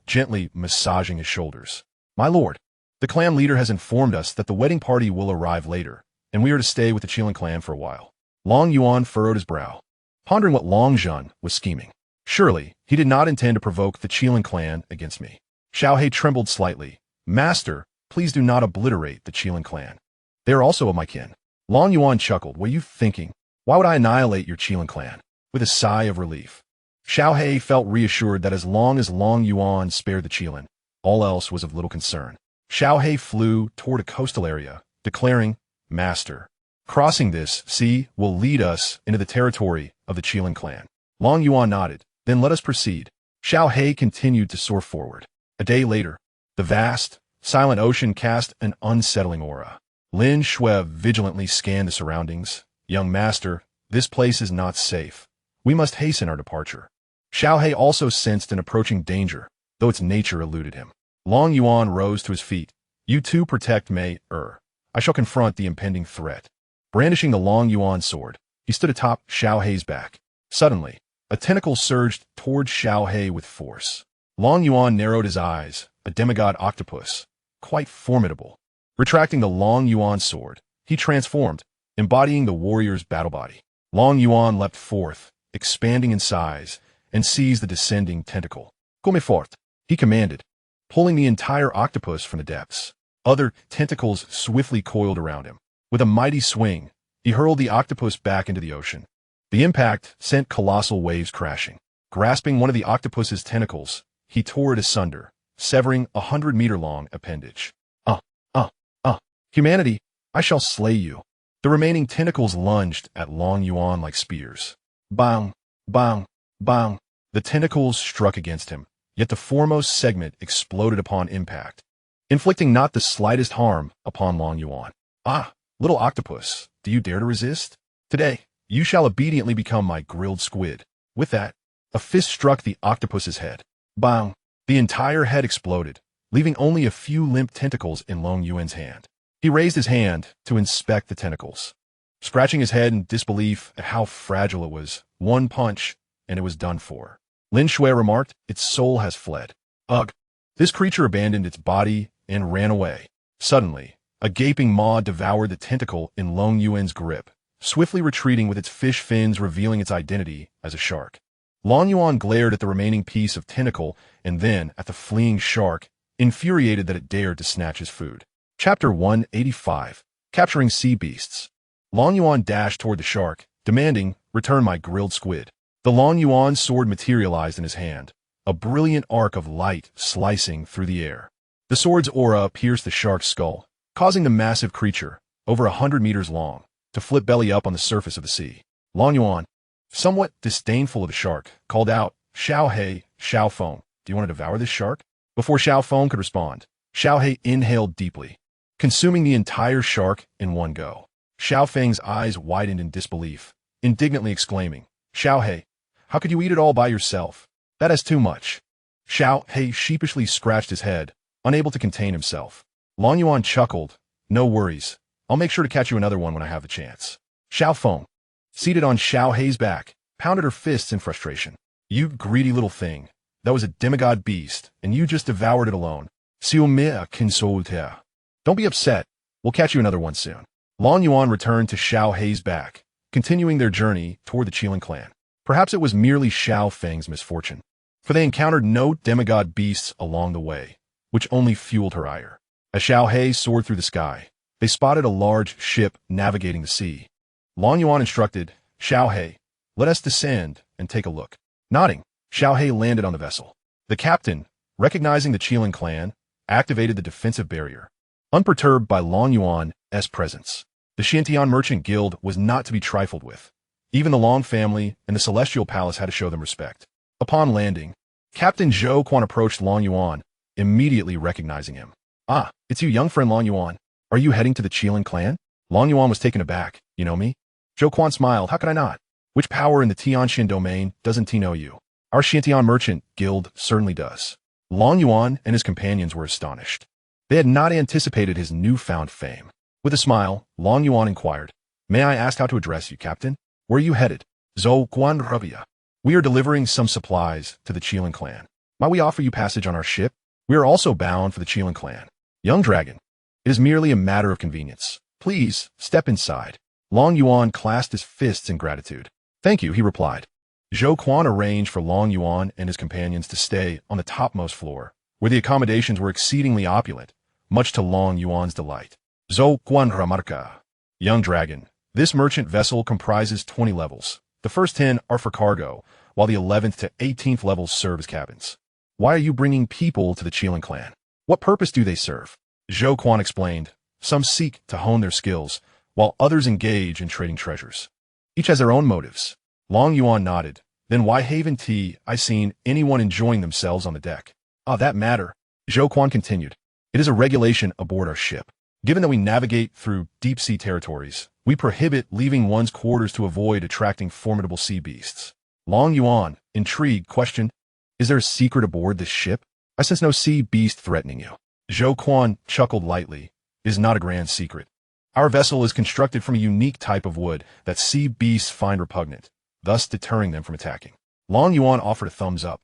gently massaging his shoulders. "My lord, the clan leader has informed us that the wedding party will arrive later, and we are to stay with the Qilin clan for a while." Long Yuan furrowed his brow, pondering what Long Zhen was scheming. Surely, he did not intend to provoke the Qilin clan against me. Xiao He trembled slightly. "Master, please do not obliterate the Qilin clan. They are also of my kin." Long Yuan chuckled. "What are you thinking? Why would I annihilate your Qilin clan?" With a sigh of relief, Xiao He felt reassured that as long as Long Yuan spared the Qilin, all else was of little concern. Xiao He flew toward a coastal area, declaring, "Master, crossing this sea will lead us into the territory of the Qilin clan." Long Yuan nodded. "Then let us proceed." Xiao He continued to soar forward. A day later, the vast, silent ocean cast an unsettling aura. Lin Shui vigilantly scanned the surroundings. "Young master, this place is not safe. We must hasten our departure." Xiao He also sensed an approaching danger, though its nature eluded him. Long Yuan rose to his feet. "You too protect Mei. I shall confront the impending threat." Brandishing the Long Yuan sword, he stood atop Xiao He's back. Suddenly, a tentacle surged toward Xiao He with force. Long Yuan narrowed his eyes. A demigod octopus, quite formidable. Retracting the Long Yuan sword, he transformed, embodying the warrior's battle body. Long Yuan leapt forth, expanding in size, and seized the descending tentacle. "Come fort," he commanded, pulling the entire octopus from the depths. Other tentacles swiftly coiled around him. With a mighty swing, he hurled the octopus back into the ocean. The impact sent colossal waves crashing. Grasping one of the octopus's tentacles, he tore it asunder, severing a 100-meter-long appendage. Humanity, I shall slay you." The remaining tentacles lunged at Long Yuan like spears. Bang, bang, bang. The tentacles struck against him, yet the foremost segment exploded upon impact, inflicting not the slightest harm upon Long Yuan. "Ah, little octopus, do you dare to resist? Today, you shall obediently become my grilled squid." With that, a fist struck the octopus's head. Bang! The entire head exploded, leaving only a few limp tentacles in Long Yuan's hand. He raised his hand to inspect the tentacles, scratching his head in disbelief at how fragile it was. One punch, and it was done for. Lin Shui remarked, "Its soul has fled." Ugh! This creature abandoned its body and ran away. Suddenly, a gaping maw devoured the tentacle in Long Yuan's grip, swiftly retreating with its fish fins revealing its identity as a shark. Long Yuan glared at the remaining piece of tentacle and then at the fleeing shark, infuriated that it dared to snatch his food. Chapter 185. Capturing Sea Beasts. Long Yuan dashed toward the shark, demanding, "Return my grilled squid." The Long Yuan sword materialized in his hand, a brilliant arc of light slicing through the air. The sword's aura pierced the shark's skull, causing the massive creature, over 100 meters long, to flip belly up on the surface of the sea. Long Yuan, somewhat disdainful of the shark, called out, "Xiao He, Xiao Feng, do you want to devour this shark?" Before Xiao Feng could respond, Xiao He inhaled deeply, consuming the entire shark in one go. Xiao Feng's eyes widened in disbelief, indignantly exclaiming, "Xiao He, how could you eat it all by yourself? That is too much." Xiao He sheepishly scratched his head, unable to contain himself. Long Yuan chuckled, "No worries. I'll make sure to catch you another one when I have the chance." Xiao Feng, seated on Xiao He's back, pounded her fists in frustration. "You greedy little thing. That was a demigod beast, and you just devoured it alone. Don't be upset. We'll catch you another one soon." Long Yuan returned to Xiao He's back, continuing their journey toward the Qiling clan. Perhaps it was merely Xiao Feng's misfortune, for they encountered no demigod beasts along the way, which only fueled her ire. As Xiao He soared through the sky, they spotted a large ship navigating the sea. Long Yuan instructed, "Xiao He, let us descend and take a look." Nodding, Xiao He landed on the vessel. The captain, recognizing the Qiling clan, activated the defensive barrier, unperturbed by Long Yuan's presence. The Xianxia merchant guild was not to be trifled with. Even the Long family and the Celestial Palace had to show them respect. Upon landing, Captain Zhou Quan approached Long Yuan, immediately recognizing him. "Ah, it's you, young friend Long Yuan. Are you heading to the Qiling clan?" Long Yuan was taken aback. "You know me?" Zhou Quan smiled. "How could I not? Which power in the Tianxian domain doesn't he know you? Our Xianxia merchant guild certainly does." Long Yuan and his companions were astonished. They had not anticipated his newfound fame. With a smile, Long Yuan inquired, "May I ask how to address you, Captain? Where are you headed?" "Zhou Quan Rubia. We are delivering some supplies to the Qiling clan. Might we offer you passage on our ship? We are also bound for the Qiling clan." "Young dragon, it is merely a matter of convenience. Please, step inside." Long Yuan clasped his fists in gratitude. "Thank you," he replied. Zhou Quan arranged for Long Yuan and his companions to stay on the topmost floor, where the accommodations were exceedingly opulent, much to Long Yuan's delight. Zhou Quan Ramarka. "Young dragon, this merchant vessel comprises 20 levels. The first 10 are for cargo, while the 11th to 18th levels serve as cabins. Why are you bringing people to the Qiling clan? What purpose do they serve?" Zhou Quan explained. "Some seek to hone their skills, while others engage in trading treasures. Each has their own motives." Long Yuan nodded. "Then why haven't I seen anyone enjoying themselves on the deck?" "Ah, that matter," Zhou Quan continued. "It is a regulation aboard our ship. Given that we navigate through deep-sea territories, we prohibit leaving one's quarters to avoid attracting formidable sea beasts." Long Yuan, intrigued, questioned, "Is there a secret aboard this ship? I sense no sea beast threatening you." Zhou Quan chuckled lightly. "It is not a grand secret. Our vessel is constructed from a unique type of wood that sea beasts find repugnant, thus deterring them from attacking." Long Yuan offered a thumbs up.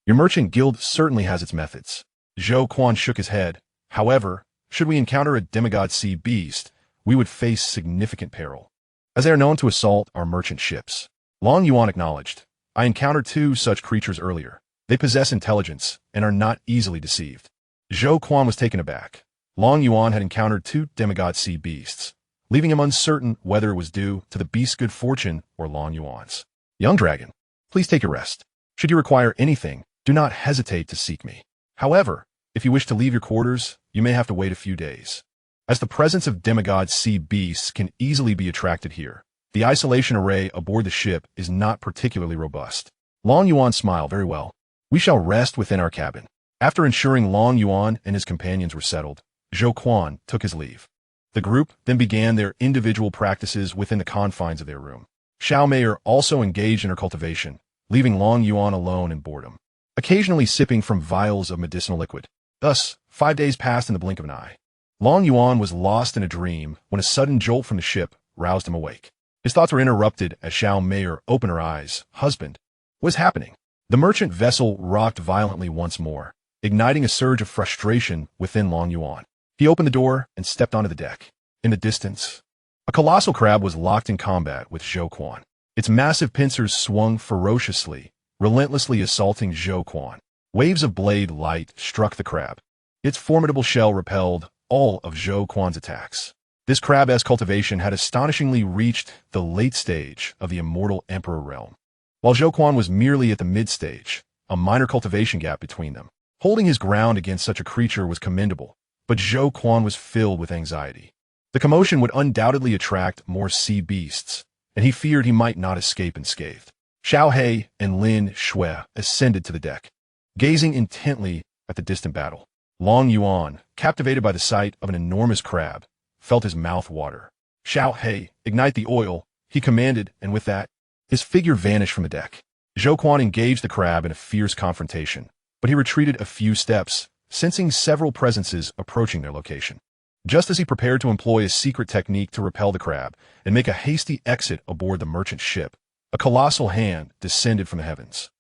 "Your merchant guild certainly has its methods." Zhou Quan shook his head. "However, should we encounter a demigod sea beast, we would face significant peril, as they are known to assault our merchant ships." Long Yuan acknowledged. "I encountered 2 such creatures earlier. They possess intelligence and are not easily deceived." Zhou Quan was taken aback. Long Yuan had encountered 2 demigod sea beasts, leaving him uncertain whether it was due to the beast's good fortune or Long Yuan's. "Young dragon, please take a rest. Should you require anything, do not hesitate to seek me. However, if you wish to leave your quarters, you may have to wait a few days, as the presence of demigod sea beasts can easily be attracted here. The isolation array aboard the ship is not particularly robust." Long Yuan smiled. "Very well. We shall rest within our cabin." After ensuring Long Yuan and his companions were settled, Zhou Quan took his leave. The group then began their individual practices within the confines of their room. Xiao Meier also engaged in her cultivation, leaving Long Yuan alone in boredom, occasionally sipping from vials of medicinal liquid. Thus, 5 days passed in the blink of an eye. Long Yuan was lost in a dream when a sudden jolt from the ship roused him awake. His thoughts were interrupted as Xiao Meier opened her eyes. "Husband, what is happening?" The merchant vessel rocked violently once more, igniting a surge of frustration within Long Yuan. He opened the door and stepped onto the deck. In the distance, A colossal crab was locked in combat with Zhou Quan. Its massive pincers swung ferociously, relentlessly assaulting Zhou Quan. Waves of blade light struck the crab. Its formidable shell repelled all of Zhou Quan's attacks. This crab-esque cultivation had astonishingly reached the late stage of the Immortal Emperor realm, while Zhou Quan was merely at the mid-stage, a minor cultivation gap between them. Holding his ground against such a creature was commendable, but Zhou Quan was filled with anxiety. The commotion would undoubtedly attract more sea beasts, and he feared he might not escape unscathed. Xiao He and Lin Shui ascended to the deck, gazing intently at the distant battle. Long Yuan, captivated by the sight of an enormous crab, felt his mouth water. Xiao He, ignite the oil, he commanded, and with that, his figure vanished from the deck. Zhou Quan engaged the crab in a fierce confrontation, but he retreated a few steps, sensing several presences approaching their location. Just as he prepared to employ a secret technique to repel the crab and make a hasty exit aboard the merchant ship, a colossal hand descended from the heavens.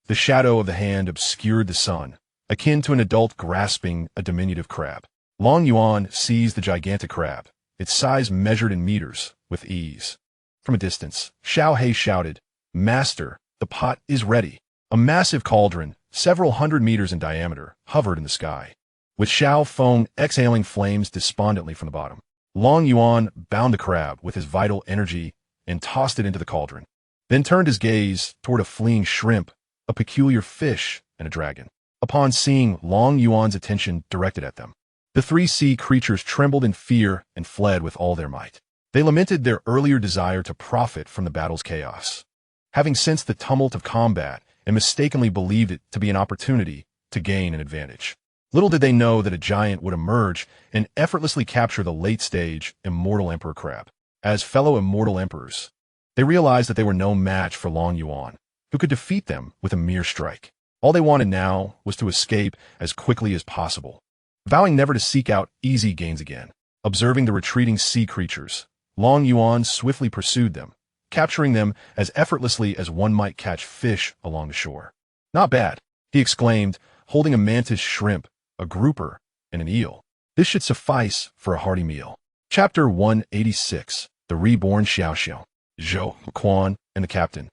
The shadow of the hand obscured the sun, akin to an adult grasping a diminutive crab. Long Yuan seized the gigantic crab, its size measured in meters, with ease. From a distance, Xiao He shouted, "Master, the pot is ready." A massive cauldron, several hundred meters in diameter, hovered in the sky, with Xiao Feng exhaling flames despondently from the bottom. Long Yuan bound the crab with his vital energy and tossed it into the cauldron, then turned his gaze toward a fleeing shrimp, a peculiar fish, and a dragon. Upon seeing Long Yuan's attention directed at them, the three sea creatures trembled in fear and fled with all their might. They lamented their earlier desire to profit from the battle's chaos, having sensed the tumult of combat and mistakenly believed it to be an opportunity to gain an advantage. Little did they know that a giant would emerge and effortlessly capture the late-stage Immortal Emperor crab. As fellow Immortal Emperors, they realized that they were no match for Long Yuan, who could defeat them with a mere strike. All they wanted now was to escape as quickly as possible, vowing never to seek out easy gains again. Observing the retreating sea creatures, Long Yuan swiftly pursued them, capturing them as effortlessly as one might catch fish along the shore. "Not bad," he exclaimed, holding a mantis shrimp, a grouper, and an eel. "This should suffice for a hearty meal." Chapter 186. The Reborn Xiaoxiao. Zhou Quan and the captain,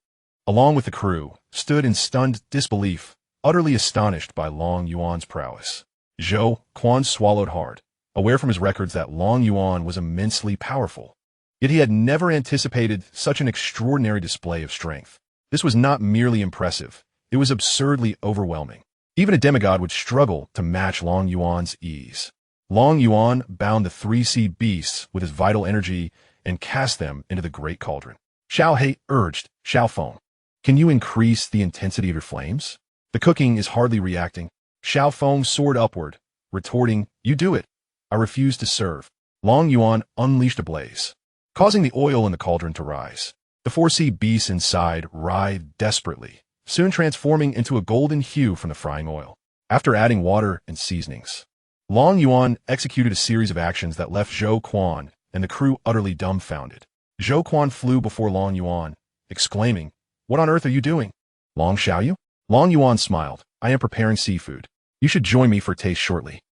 along with the crew, stood in stunned disbelief, utterly astonished by Long Yuan's prowess. Zhou Quan swallowed hard, aware from his records that Long Yuan was immensely powerful. Yet he had never anticipated such an extraordinary display of strength. This was not merely impressive, it was absurdly overwhelming. Even a demigod would struggle to match Long Yuan's ease. Long Yuan bound the three sea beasts with his vital energy and cast them into the great cauldron. Xiao He urged, "Xiao Feng, can you increase the intensity of your flames? The cooking is hardly reacting." Xiao Feng soared upward, retorting, "You do it. I refuse to serve." Long Yuan unleashed a blaze, causing the oil in the cauldron to rise. The four sea beasts inside writhed desperately, soon transforming into a golden hue from the frying oil. After adding water and seasonings, Long Yuan executed a series of actions that left Zhou Quan and the crew utterly dumbfounded. Zhou Quan flew before Long Yuan, exclaiming, "What on earth are you doing?" "Long Xiaoyu?" Long Yuan smiled. "I am preparing seafood. You should join me for a taste shortly."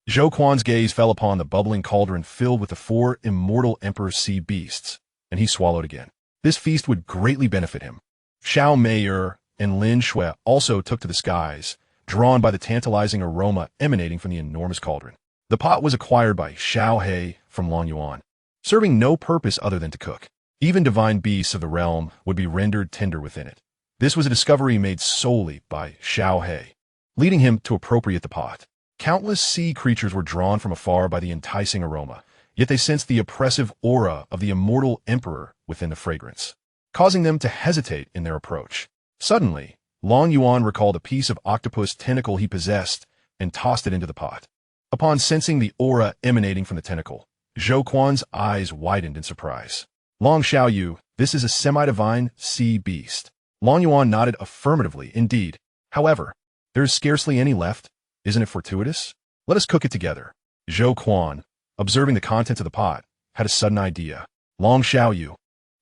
Zhou Quan's gaze fell upon the bubbling cauldron filled with the four Immortal Emperor sea beasts, and he swallowed again. This feast would greatly benefit him. Xiao Meier and Lin Shui also took to the skies, drawn by the tantalizing aroma emanating from the enormous cauldron. The pot was acquired by Xiao He from Long Yuan, serving no purpose other than to cook. Even divine beasts of the realm would be rendered tender within it. This was a discovery made solely by Xiao He, leading him to appropriate the pot. Countless sea creatures were drawn from afar by the enticing aroma, yet they sensed the oppressive aura of the Immortal Emperor within the fragrance, causing them to hesitate in their approach. Suddenly, Long Yuan recalled a piece of octopus tentacle he possessed and tossed it into the pot. Upon sensing the aura emanating from the tentacle, Zhou Quan's eyes widened in surprise. "Long Xiaoyu, this is a semi-divine sea beast." Long Yuan nodded affirmatively, "Indeed. However, there is scarcely any left. Isn't it fortuitous? Let us cook it together." Zhou Quan, observing the contents of the pot, had a sudden idea. "Long Xiaoyu,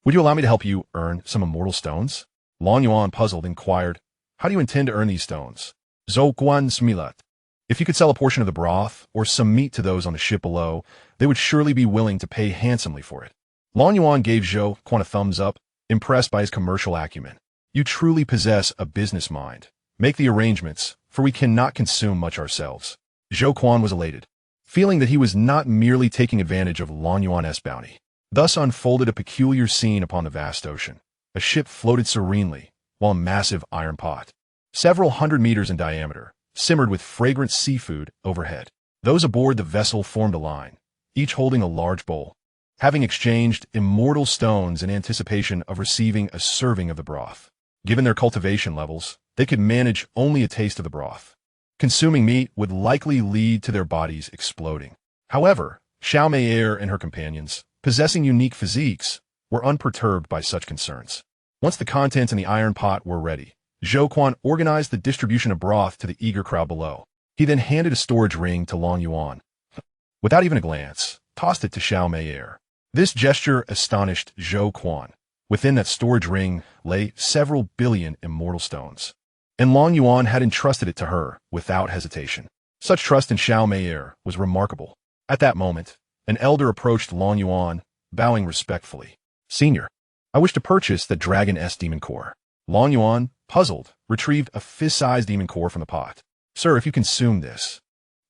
would you allow me to help you earn some immortal stones?" Long Yuan, puzzled, inquired, "How do you intend to earn these stones?" Zhou Quan smiled. "If you could sell a portion of the broth or some meat to those on the ship below, they would surely be willing to pay handsomely for it." Long Yuan gave Zhou Quan a thumbs up, impressed by his commercial acumen. You truly possess a business mind. Make the arrangements, for we cannot consume much ourselves. Zhou Quan was elated, feeling that he was not merely taking advantage of Long Yuan's bounty. Thus unfolded a peculiar scene upon the vast ocean. A ship floated serenely, while a massive iron pot, several hundred meters in diameter, simmered with fragrant seafood overhead. Those aboard the vessel formed a line, each holding a large bowl, having exchanged immortal stones in anticipation of receiving a serving of the broth. Given their cultivation levels, they could manage only a taste of the broth. Consuming meat would likely lead to their bodies exploding. However, Xianxia and her companions, possessing unique physiques, were unperturbed by such concerns. Once the contents in the iron pot were ready, Zhou Quan organized the distribution of broth to the eager crowd below. He then handed a storage ring to Long Yuan. Without even a glance, tossed it to Xianxia. This gesture astonished Zhou Quan. Within that storage ring lay several billion immortal stones, and Long Yuan had entrusted it to her without hesitation. Such trust in Xianxia was remarkable. At that moment, an elder approached Long Yuan, bowing respectfully. Senior, I wish to purchase the Dragon S Demon Core. Long Yuan, puzzled, retrieved a fist-sized demon core from the pot. Sir, if you consume this,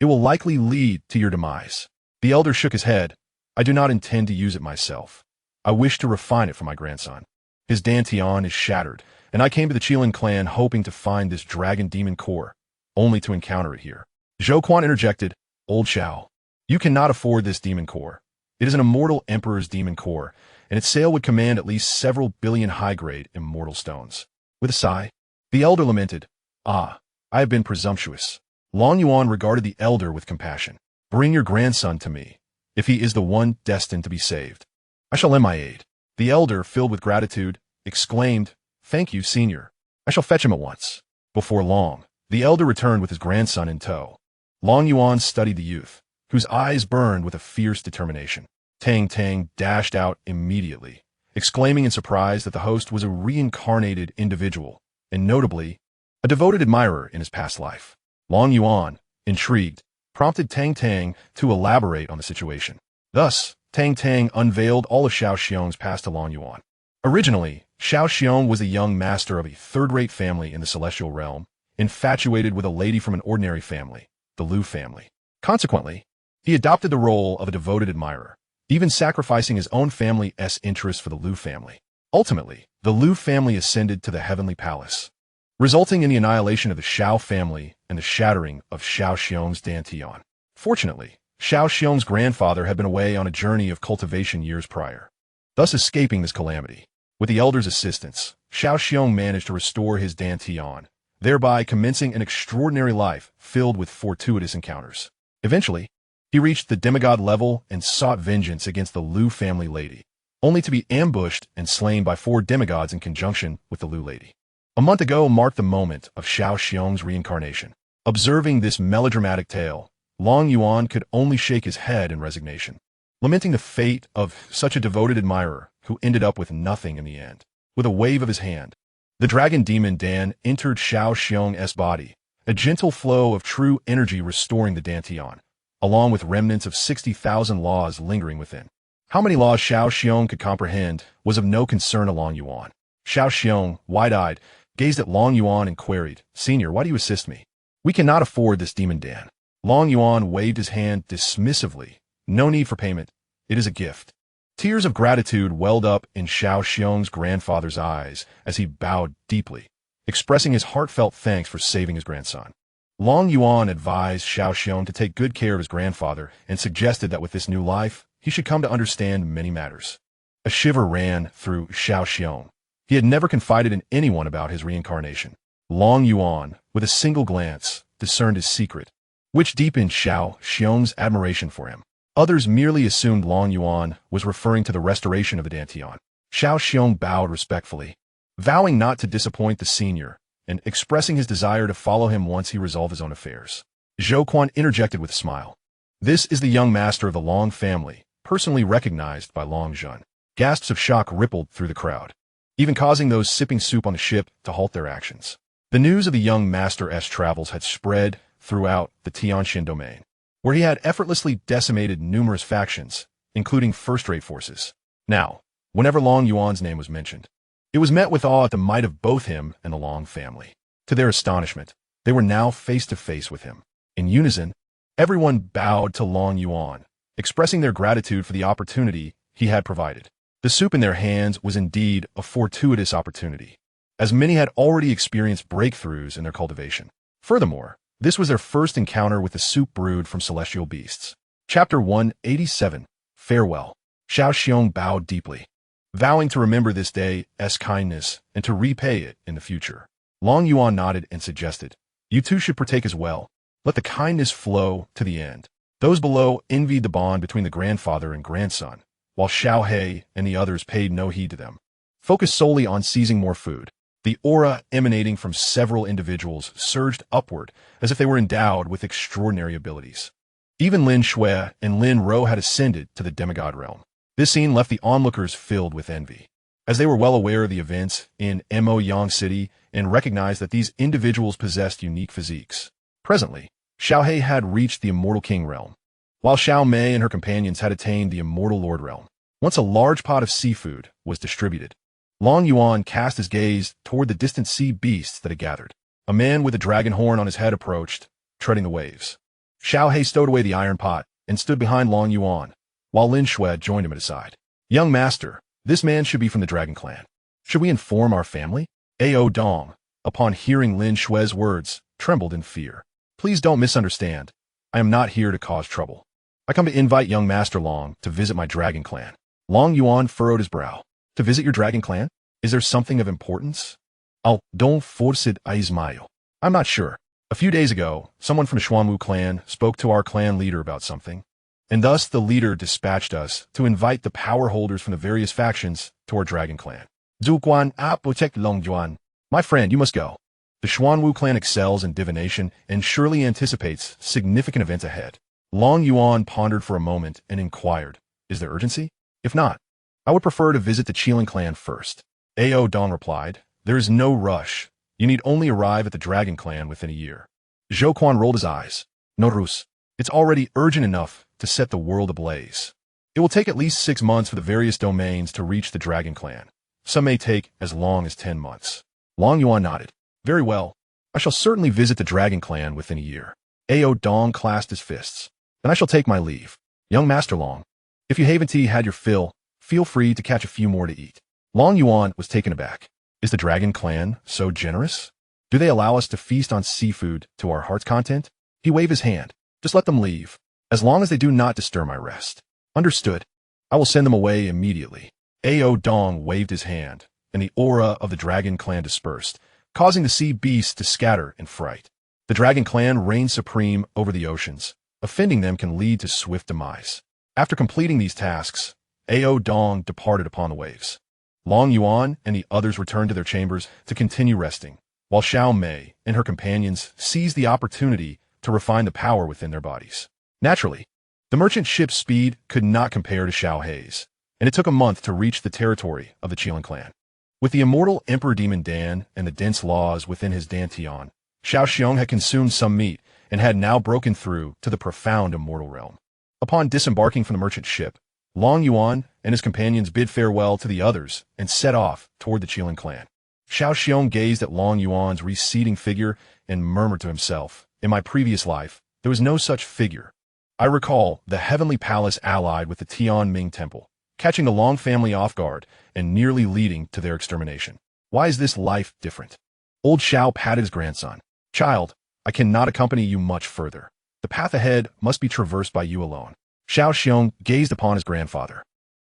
it will likely lead to your demise. The elder shook his head. I do not intend to use it myself. I wish to refine it for my grandson. His dantian is shattered, and I came to the Qilin clan hoping to find this dragon demon core, only to encounter it here. Zhou Quan interjected, Old Xiao, you cannot afford this demon core. It is an immortal emperor's demon core, and its sale would command at least several billion high-grade immortal stones. With a sigh, the elder lamented, I have been presumptuous. Long Yuan regarded the elder with compassion. Bring your grandson to me, if he is the one destined to be saved. I shall lend my aid. The elder, filled with gratitude, exclaimed, Thank you, senior. I shall fetch him at once. Before long, the elder returned with his grandson in tow. Long Yuan studied the youth, whose eyes burned with a fierce determination. Tang Tang dashed out immediately, exclaiming in surprise that the host was a reincarnated individual, and notably, a devoted admirer in his past life. Long Yuan, intrigued, prompted Tang Tang to elaborate on the situation. Thus, Tang Tang unveiled all of Xiaoxiong's past to Long Yuan. Originally, Xiaoxiong was a young master of a third-rate family in the celestial realm, infatuated with a lady from an ordinary family, the Lu family. Consequently, he adopted the role of a devoted admirer, even sacrificing his own family's interests for the Lu family. Ultimately, the Lu family ascended to the heavenly palace, resulting in the annihilation of the Xiao family and the shattering of Xiaoxiong's dantian. Fortunately, Xiaoxiong's grandfather had been away on a journey of cultivation years prior, thus escaping this calamity. With the elder's assistance, Xiaoxiong managed to restore his dantian, thereby commencing an extraordinary life filled with fortuitous encounters. Eventually, he reached the demigod level and sought vengeance against the Lu family lady, only to be ambushed and slain by 4 demigods in conjunction with the Lu lady. A month ago marked the moment of Xiaoxiong's reincarnation. Observing this melodramatic tale, Long Yuan could only shake his head in resignation, lamenting the fate of such a devoted admirer who ended up with nothing in the end. With a wave of his hand, the dragon demon Dan entered Xiaoxiong's body, a gentle flow of true energy restoring the dantian, along with remnants of 60,000 laws lingering within. How many laws Xiaoxiong could comprehend was of no concern to Long Yuan. Xiaoxiong, wide-eyed, gazed at Long Yuan and queried, Senior, why do you assist me? We cannot afford this demon Dan. Long Yuan waved his hand dismissively. No need for payment. It is a gift. Tears of gratitude welled up in Xiaoxiong's grandfather's eyes as he bowed deeply, expressing his heartfelt thanks for saving his grandson. Long Yuan advised Xiaoxiong to take good care of his grandfather and suggested that with this new life, he should come to understand many matters. A shiver ran through Xiaoxiong. He had never confided in anyone about his reincarnation. Long Yuan, with a single glance, discerned his secret, which deepened Xiaoxiong's admiration for him. Others merely assumed Long Yuan was referring to the restoration of the dantian. Xiaoxiong bowed respectfully, vowing not to disappoint the senior, and expressing his desire to follow him once he resolved his own affairs. Zhou Quan interjected with a smile. This is the young master of the Long family, personally recognized by Long Zhun. Gasps of shock rippled through the crowd, even causing those sipping soup on the ship to halt their actions. The news of the young master's travels had spread throughout the Tianxian domain, where he had effortlessly decimated numerous factions, including first-rate forces. Now, whenever Long Yuan's name was mentioned, it was met with awe at the might of both him and the Long family. To their astonishment, they were now face to face with him. In unison, everyone bowed to Long Yuan, expressing their gratitude for the opportunity he had provided. The soup in their hands was indeed a fortuitous opportunity, as many had already experienced breakthroughs in their cultivation. Furthermore, this was their first encounter with the soup brewed from celestial beasts. Chapter 187. Farewell. Xianxia bowed deeply, vowing to remember this day's kindness and to repay it in the future. Long Yuan nodded and suggested, "You too should partake as well. Let the kindness flow to the end." Those below envied the bond between the grandfather and grandson, while Xiaohei and the others paid no heed to them, focused solely on seizing more food. The aura emanating from several individuals surged upward as if they were endowed with extraordinary abilities. Even Lin Shui and Lin Ro had ascended to the demigod realm. This scene left the onlookers filled with envy, as they were well aware of the events in Mo Yang City and recognized that these individuals possessed unique physiques. Presently, Xiaohei had reached the Immortal King realm, while Xiao Mei and her companions had attained the Immortal Lord realm. Once a large pot of seafood was distributed, Long Yuan cast his gaze toward the distant sea beasts that had gathered. A man with a dragon horn on his head approached, treading the waves. Xiaohei stowed away the iron pot and stood behind Long Yuan, while Lin Shui joined him at his side. "Young master, this man should be from the dragon clan. Should we inform our family?" Ao Dong, upon hearing Lin Shui's words, trembled in fear. "Please don't misunderstand. I am not here to cause trouble. I come to invite young Master Long to visit my dragon clan." Long Yuan furrowed his brow. "To visit your dragon clan? Is there something of importance?" "Oh, don't force it, Ismail. I'm not sure. A few days ago, someone from the Xuanwu clan spoke to our clan leader about something, and thus the leader dispatched us to invite the power holders from the various factions to our dragon clan." "Zuguan protect Long Yuan. My friend, you must go. The Xuanwu clan excels in divination and surely anticipates significant events ahead." Long Yuan pondered for a moment and inquired, "Is there urgency? If not, I would prefer to visit the Qilin clan first." Ao Dong replied, "There is no rush. You need only arrive at the dragon clan within a year." Zhou Quan rolled his eyes. "No, Rus. It's already urgent enough to set the world ablaze. It will take at least 6 months for the various domains to reach the dragon clan. Some may take as long as 10 months. Long Yuan nodded. "Very well. I shall certainly visit the dragon clan within a year." Ao Dong clasped his fists. "Then I shall take my leave. Young Master Long, if you haven't had your fill, feel free to catch a few more to eat." Long Yuan was taken aback. "Is the dragon clan so generous? Do they allow us to feast on seafood to our heart's content?" He waved his hand. "Just let them leave, as long as they do not disturb my rest." "Understood. I will send them away immediately." Ao Dong waved his hand, and the aura of the dragon clan dispersed, causing the sea beasts to scatter in fright. The dragon clan reigns supreme over the oceans. Offending them can lead to swift demise. After completing these tasks, Ao Dong departed upon the waves. Long Yuan and the others returned to their chambers to continue resting, while Xiao Mei and her companions seized the opportunity to refine the power within their bodies. Naturally, the merchant ship's speed could not compare to Xiaohei's, and it took a month to reach the territory of the Qilin clan. With the immortal Emperor Demon Dan and the dense laws within his Dantian, Xiaoxiong had consumed some meat and had now broken through to the profound immortal realm. Upon disembarking from the merchant ship, Long Yuan and his companions bid farewell to the others and set off toward the Qilin clan. Xiaoxiong gazed at Long Yuan's receding figure and murmured to himself, "In my previous life, there was no such figure. I recall the heavenly palace allied with the Tian Ming temple, catching the Long family off guard and nearly leading to their extermination. Why is this life different?" Old Xiao patted his grandson. "Child, I cannot accompany you much further. The path ahead must be traversed by you alone." Xiaoxiong gazed upon his grandfather,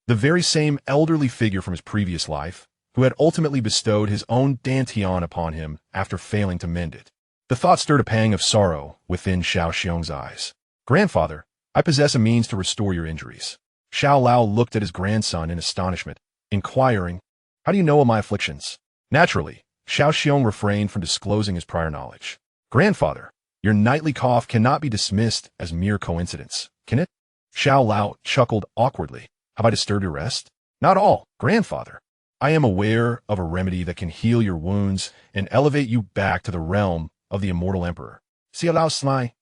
the very same elderly figure from his previous life, who had ultimately bestowed his own Dantian upon him after failing to mend it. The thought stirred a pang of sorrow within Xiaoxiong's eyes. "Grandfather, I possess a means to restore your injuries." Xiao Lao looked at his grandson in astonishment, inquiring, "How do you know of my afflictions?" Naturally, Xiaoxiong refrained from disclosing his prior knowledge. "Grandfather, your nightly cough cannot be dismissed as mere coincidence, can it?" Xiao Lao chuckled awkwardly. "Have I disturbed your rest?" "Not all, grandfather. I am aware of a remedy that can heal your wounds and elevate you back to the realm of the immortal emperor." "Xia Lao Smai,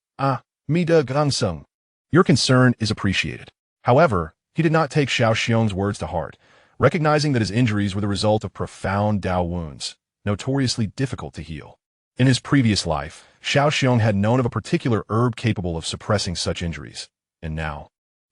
mi de Gangseng." "Your concern is appreciated. However, He did not take Xiao Xiong's words to heart, recognizing that his injuries were the result of profound Dao wounds, notoriously difficult to heal. In his previous life, Xiao Xiong had known of a particular herb capable of suppressing such injuries, and now,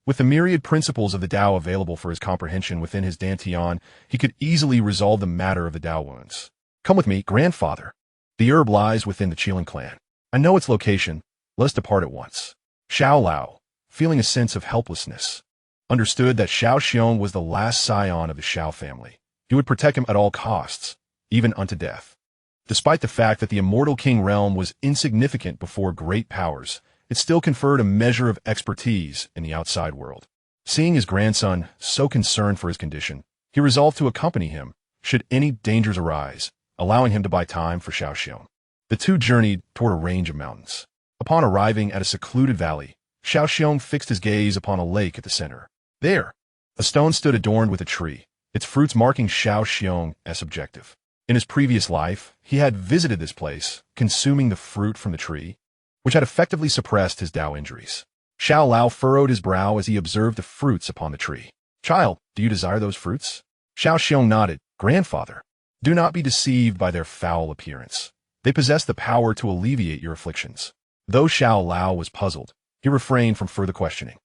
with the myriad principles of the Dao available for his comprehension within his Dantian, he could easily resolve the matter of the Dao wounds. Come with me, grandfather. The herb lies within the Qilin clan. I know its location. Let us depart at once. Xiao Lao, feeling a sense of helplessness, understood that Xiao Xiong was the last scion of the Xiao family. He would protect him at all costs, even unto death. Despite the fact that the Immortal King realm was insignificant before great powers, it still conferred a measure of expertise in the outside world. Seeing his grandson so concerned for his condition, he resolved to accompany him, should any dangers arise, allowing him to buy time for Xiao Xiong. The two journeyed toward a range of mountains. Upon arriving at a secluded valley, Xiao Xiong fixed his gaze upon a lake at the center. There, a stone stood adorned with a tree, its fruits marking Xiao Xiong as objective. In his previous life, he had visited this place, consuming the fruit from the tree, which had effectively suppressed his Dao injuries. Xiao Lao furrowed his brow as he observed the fruits upon the tree. Child, do you desire those fruits? Xiao Xiong nodded. Grandfather, do not be deceived by their foul appearance. They possess the power to alleviate your afflictions. Though Xiao Lao was puzzled, he refrained from further questioning.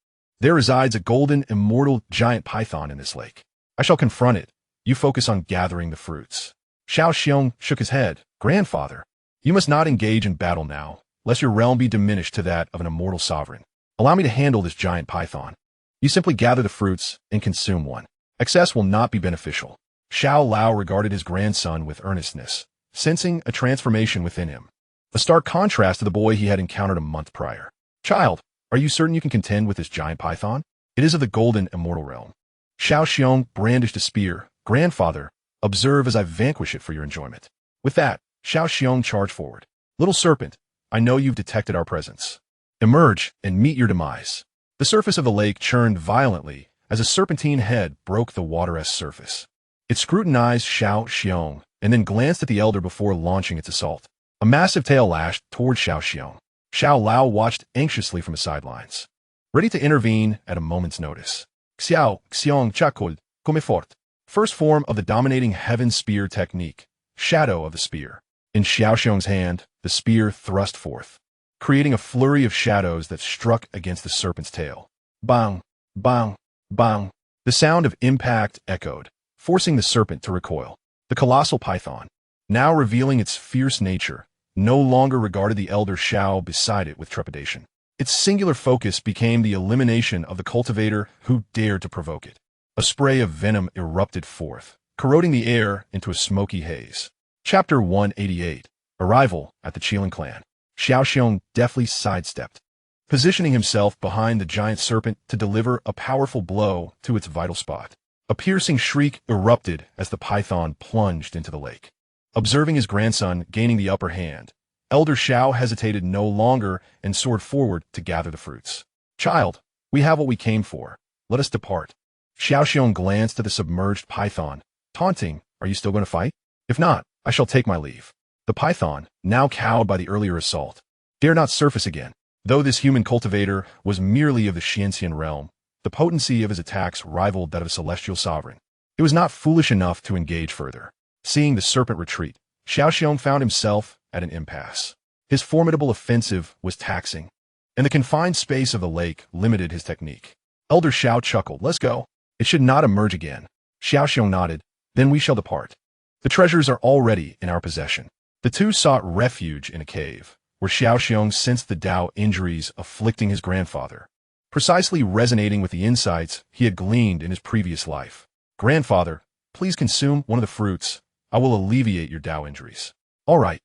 There resides a golden, immortal giant python in this lake. I shall confront it. You focus on gathering the fruits. Xiao Xiong shook his head. Grandfather, you must not engage in battle now, lest your realm be diminished to that of an immortal sovereign. Allow me to handle this giant python. You simply gather the fruits and consume one. Excess will not be beneficial. Xiao Lao regarded his grandson with earnestness, sensing a transformation within him. A stark contrast to the boy he had encountered a month prior. Child, are you certain you can contend with this giant python? It is of the golden immortal realm. Xiao Xiong brandished a spear. Grandfather, observe as I vanquish it for your enjoyment. With that, Xiao Xiong charged forward. Little serpent, I know you've detected our presence. Emerge and meet your demise. The surface of the lake churned violently as a serpentine head broke the water-esque surface. It scrutinized Xiao Xiong and then glanced at the elder before launching its assault. A massive tail lashed toward Xiao Xiong. Xiao Lao watched anxiously from the sidelines, ready to intervene at a moment's notice. Xiao Xiong Chakul Come Fort. First form of the dominating heaven spear technique, shadow of the spear. In Xiao Xiong's hand, the spear thrust forth, creating a flurry of shadows that struck against the serpent's tail. Bang, bang, bang. The sound of impact echoed, forcing the serpent to recoil. The colossal python, now revealing its fierce nature, no longer regarded the elder Xiao beside it with trepidation. Its singular focus became the elimination of the cultivator who dared to provoke it. A spray of venom erupted forth, corroding the air into a smoky haze. Chapter 188. Arrival at the Qilin clan. Xiao Xiong deftly sidestepped, positioning himself behind the giant serpent to deliver a powerful blow to its vital spot. A piercing shriek erupted as the python plunged into the lake. Observing his grandson gaining the upper hand, Elder Xiao hesitated no longer and soared forward to gather the fruits. Child, we have what we came for. Let us depart. Xiao Xiong glanced at the submerged python, taunting, are you still going to fight? If not, I shall take my leave. The python, now cowed by the earlier assault, dare not surface again. Though this human cultivator was merely of the Xianxian realm, the potency of his attacks rivaled that of a celestial sovereign. It was not foolish enough to engage further. Seeing the serpent retreat, Xiao Xiong found himself at an impasse. His formidable offensive was taxing, and the confined space of the lake limited his technique. Elder Xiao chuckled. Let's go. It should not emerge again. Xiao Xiong nodded. Then we shall depart. The treasures are already in our possession. The two sought refuge in a cave, where Xiao Xiong sensed the Dao injuries afflicting his grandfather, precisely resonating with the insights he had gleaned in his previous life. Grandfather, please consume one of the fruits. I will alleviate your Dao injuries. All right.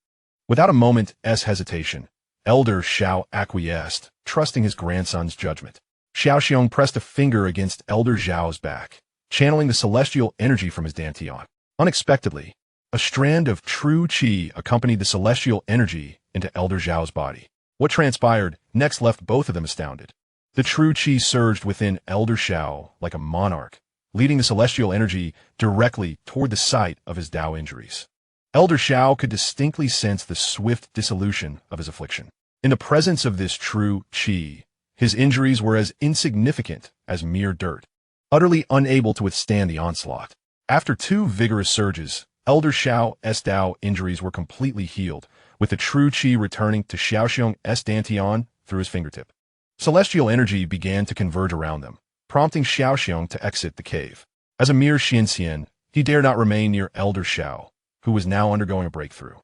Without a moment's hesitation, Elder Xiao acquiesced, trusting his grandson's judgment. Xiao Xiong pressed a finger against Elder Zhao's back, channeling the celestial energy from his dantian. Unexpectedly, a strand of true qi accompanied the celestial energy into Elder Zhao's body. What transpired next left both of them astounded. The true qi surged within Elder Xiao like a monarch, leading the celestial energy directly toward the site of his Dao injuries. Elder Xiao could distinctly sense the swift dissolution of his affliction. In the presence of this true qi, his injuries were as insignificant as mere dirt. utterly unable to withstand the onslaught. After 2 vigorous surges, Elder Xiao's Dao injuries were completely healed, with the true qi returning to Xiaoxiong's dantian through his fingertip. Celestial energy began to converge around them, prompting Xiaoxiong to exit the cave. As a mere Xianxia, he dared not remain near Elder Xiao, who was now undergoing a breakthrough.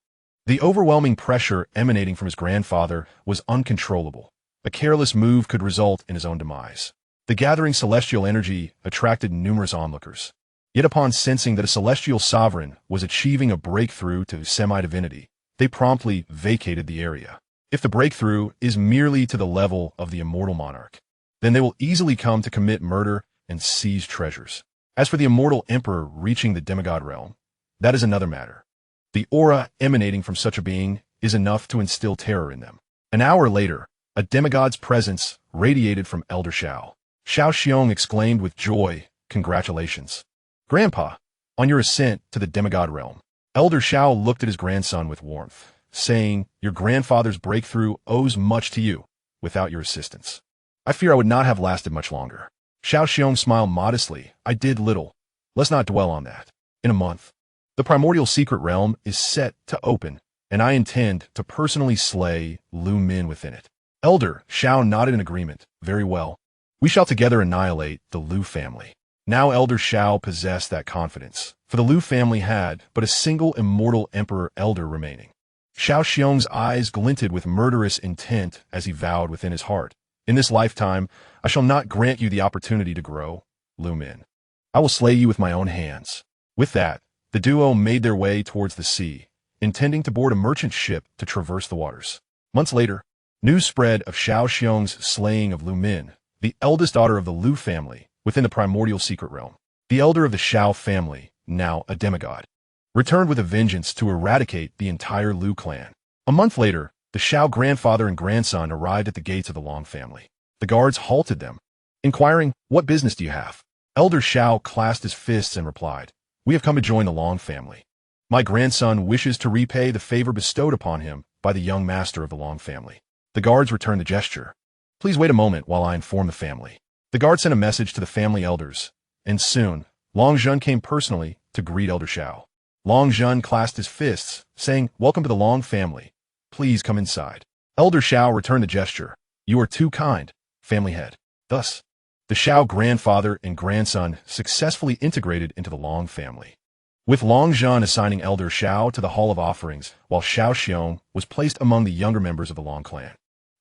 The overwhelming pressure emanating from his grandfather was uncontrollable. A careless move could result in his own demise. The gathering celestial energy attracted numerous onlookers. Yet upon sensing that a celestial sovereign was achieving a breakthrough to semi-divinity, they promptly vacated the area. If the breakthrough is merely to the level of the immortal monarch, then they will easily come to commit murder and seize treasures. As for the immortal emperor reaching the demigod realm, that is another matter. The aura emanating from such a being is enough to instill terror in them. An hour later, a demigod's presence radiated from Elder Xiao. Xiaoxiong exclaimed with joy, "Congratulations, Grandpa, on your ascent to the demigod realm." Elder Xiao looked at his grandson with warmth, saying, "Your grandfather's breakthrough owes much to you. Without your assistance, I fear I would not have lasted much longer." Xiaoxiong smiled modestly. "I did little. Let's not dwell on that. In a month, the primordial secret realm is set to open, and I intend to personally slay Lu Min within it." Elder Xiao nodded in agreement. "Very well. We shall together annihilate the Lu family." Now Elder Xiao possessed that confidence, for the Lu family had but a single immortal emperor elder remaining. Xiaoxiong's eyes glinted with murderous intent as he vowed within his heart, "In this lifetime, I shall not grant you the opportunity to grow, Lu Min. I will slay you with my own hands." With that, the duo made their way towards the sea, intending to board a merchant ship to traverse the waters. Months later, news spread of Xiaoxiong's slaying of Lu Min, the eldest daughter of the Lu family, within the primordial secret realm. The elder of the Xiao family, now a demigod, returned with a vengeance to eradicate the entire Lu clan. A month later, the Xiao grandfather and grandson arrived at the gates of the Long family. The guards halted them, inquiring, "What business do you have?" Elder Xiao clasped his fists and replied, "We have come to join the Long family. My grandson wishes to repay the favor bestowed upon him by the young master of the Long family." The guards returned the gesture. "Please wait a moment while I inform the family." The guard sent a message to the family elders, and soon, Long Zhen came personally to greet Elder Xiao. Long Zhen clasped his fists, saying, "Welcome to the Long family. Please come inside." Elder Xiao returned the gesture. "You are too kind, family head." Thus, the Xiao grandfather and grandson successfully integrated into the Long family, with Long Zhen assigning Elder Xiao to the Hall of Offerings, while Xiaoxiong was placed among the younger members of the Long clan.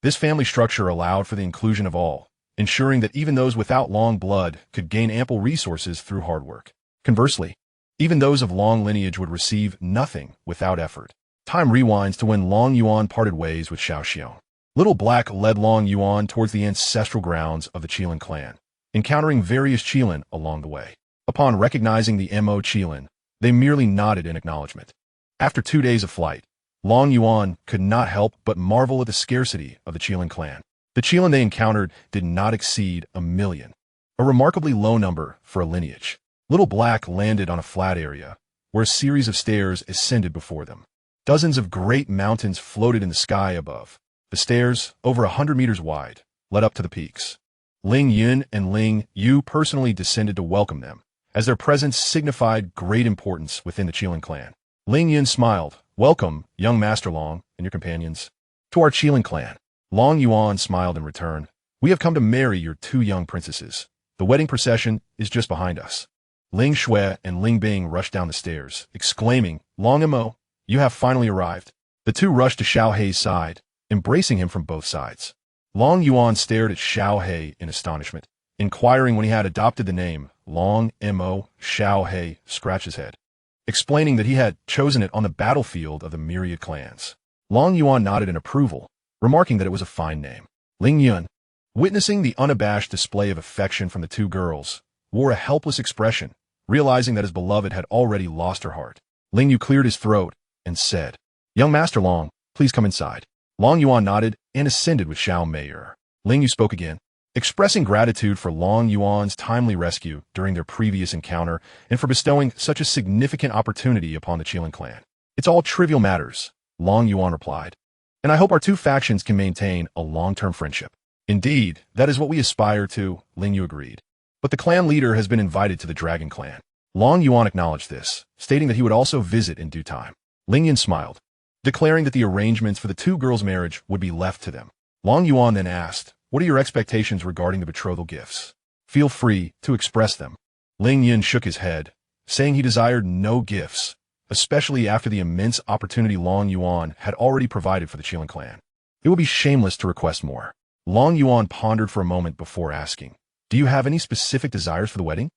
This family structure allowed for the inclusion of all, ensuring that even those without Long blood could gain ample resources through hard work. Conversely, even those of Long lineage would receive nothing without effort. Time rewinds to when Long Yuan parted ways with Xiaoxiong. Little Black led Long Yuan towards the ancestral grounds of the Qilin clan, encountering various Qilin along the way. Upon recognizing the Mo Qilin, they merely nodded in acknowledgement. After 2 days of flight, Long Yuan could not help but marvel at the scarcity of the Qilin clan. The Qilin they encountered did not exceed 1,000,000, a remarkably low number for a lineage. Little Black landed on a flat area, where a series of stairs ascended before them. Dozens of great mountains floated in the sky above. The stairs, over 100 meters wide, led up to the peaks. Ling Yun and Ling Yu personally descended to welcome them, as their presence signified great importance within the Qilin clan. Ling Yun smiled, "Welcome, young Master Long and your companions, to our Qilin clan." Long Yuan smiled in return. "We have come to marry your 2 young princesses. The wedding procession is just behind us." Ling Shui and Ling Bing rushed down the stairs, exclaiming, "Long Mo, you have finally arrived." The 2 rushed to Xiao Hei's side, embracing him from both sides. Long Yuan stared at Xiao Hei in astonishment, inquiring when he had adopted the name. Long Mo Xiao Hei scratched his head, explaining that he had chosen it on the battlefield of the myriad clans. Long Yuan nodded in approval, remarking that it was a fine name. Ling Yun, witnessing the unabashed display of affection from the 2 girls, wore a helpless expression, realizing that his beloved had already lost her heart. Ling Yu cleared his throat and said, "Young Master Long, please come inside." Long Yuan nodded and ascended with Xiao Meier. Ling Yu spoke again, expressing gratitude for Long Yuan's timely rescue during their previous encounter and for bestowing such a significant opportunity upon the Qilin clan. "It's all trivial matters," Long Yuan replied, "and I hope our 2 factions can maintain a long-term friendship." "Indeed, that is what we aspire to," Ling Yu agreed. But the clan leader has been invited to the Dragon Clan. Long Yuan acknowledged this, stating that he would also visit in due time. Ling Yin smiled, declaring that the arrangements for the two girls' marriage would be left to them. Long Yuan then asked, "What are your expectations regarding the betrothal gifts? Feel free to express them." Ling Yin shook his head, saying he desired no gifts, especially after the immense opportunity Long Yuan had already provided for the Qilin clan. It would be shameless to request more. Long Yuan pondered for a moment before asking, "Do you have any specific desires for the wedding?"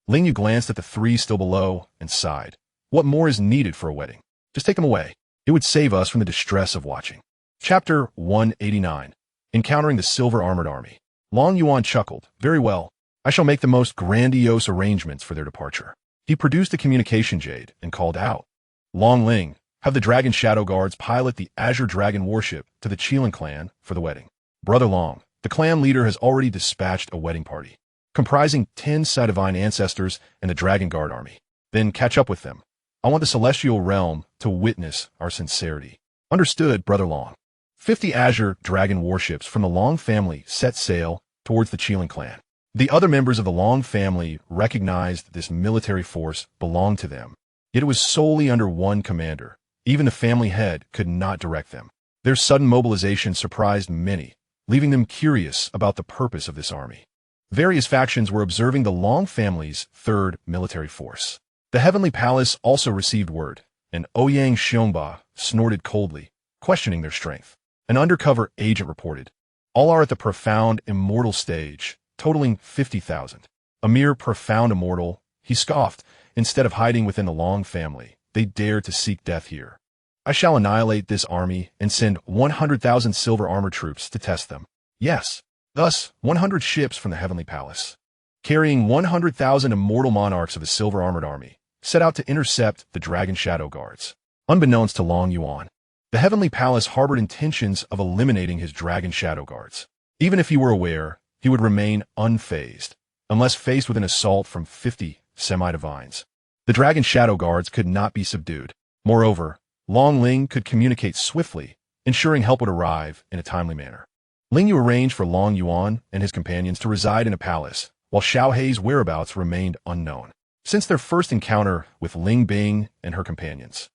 Ling Yu glanced at the three still below and sighed. "What more is needed for a wedding? Just take them away. It would save us from the distress of watching." Chapter 189. Encountering the Silver Armored Army. Long Yuan chuckled. "Very well. I shall make the most grandiose arrangements for their departure." He produced a communication jade and called out, "Long Ling, have the Dragon Shadow Guards pilot the Azure Dragon warship to the Qilin clan for the wedding. Brother Long, the clan leader has already dispatched a wedding party, comprising 10 Divine ancestors and the Dragon Guard army. Then catch up with them. I want the Celestial Realm to witness our sincerity." "Understood, Brother Long." 50 Azure Dragon warships from the Long family set sail towards the Qilin clan. The other members of the Long family recognized this military force belonged to them, yet it was solely under one commander. Even the family head could not direct them. Their sudden mobilization surprised many, leaving them curious about the purpose of this army. Various factions were observing the Long family's third military force. The Heavenly Palace also received word, and Ouyang Xiongba snorted coldly, questioning their strength. An undercover agent reported, "All are at the profound immortal stage, totaling 50,000. A mere profound immortal," he scoffed. "Instead of hiding within the Long family, they dare to seek death here. I shall annihilate this army and send 100,000 silver armor troops to test them. Yes." Thus, 100 ships from the Heavenly Palace, carrying 100,000 immortal monarchs of the Silver Armored Army, set out to intercept the Dragon Shadow Guards. Unbeknownst to Long Yuan, the Heavenly Palace harbored intentions of eliminating his Dragon Shadow Guards. Even if he were aware, he would remain unfazed, unless faced with an assault from 50 semi-divines. The Dragon Shadow Guards could not be subdued. Moreover, Long Ling could communicate swiftly, ensuring help would arrive in a timely manner. Ling Yu arranged for Long Yuan and his companions to reside in a palace, while Xiao Hei's whereabouts remained unknown. Since their first encounter with Ling Bing and her companions,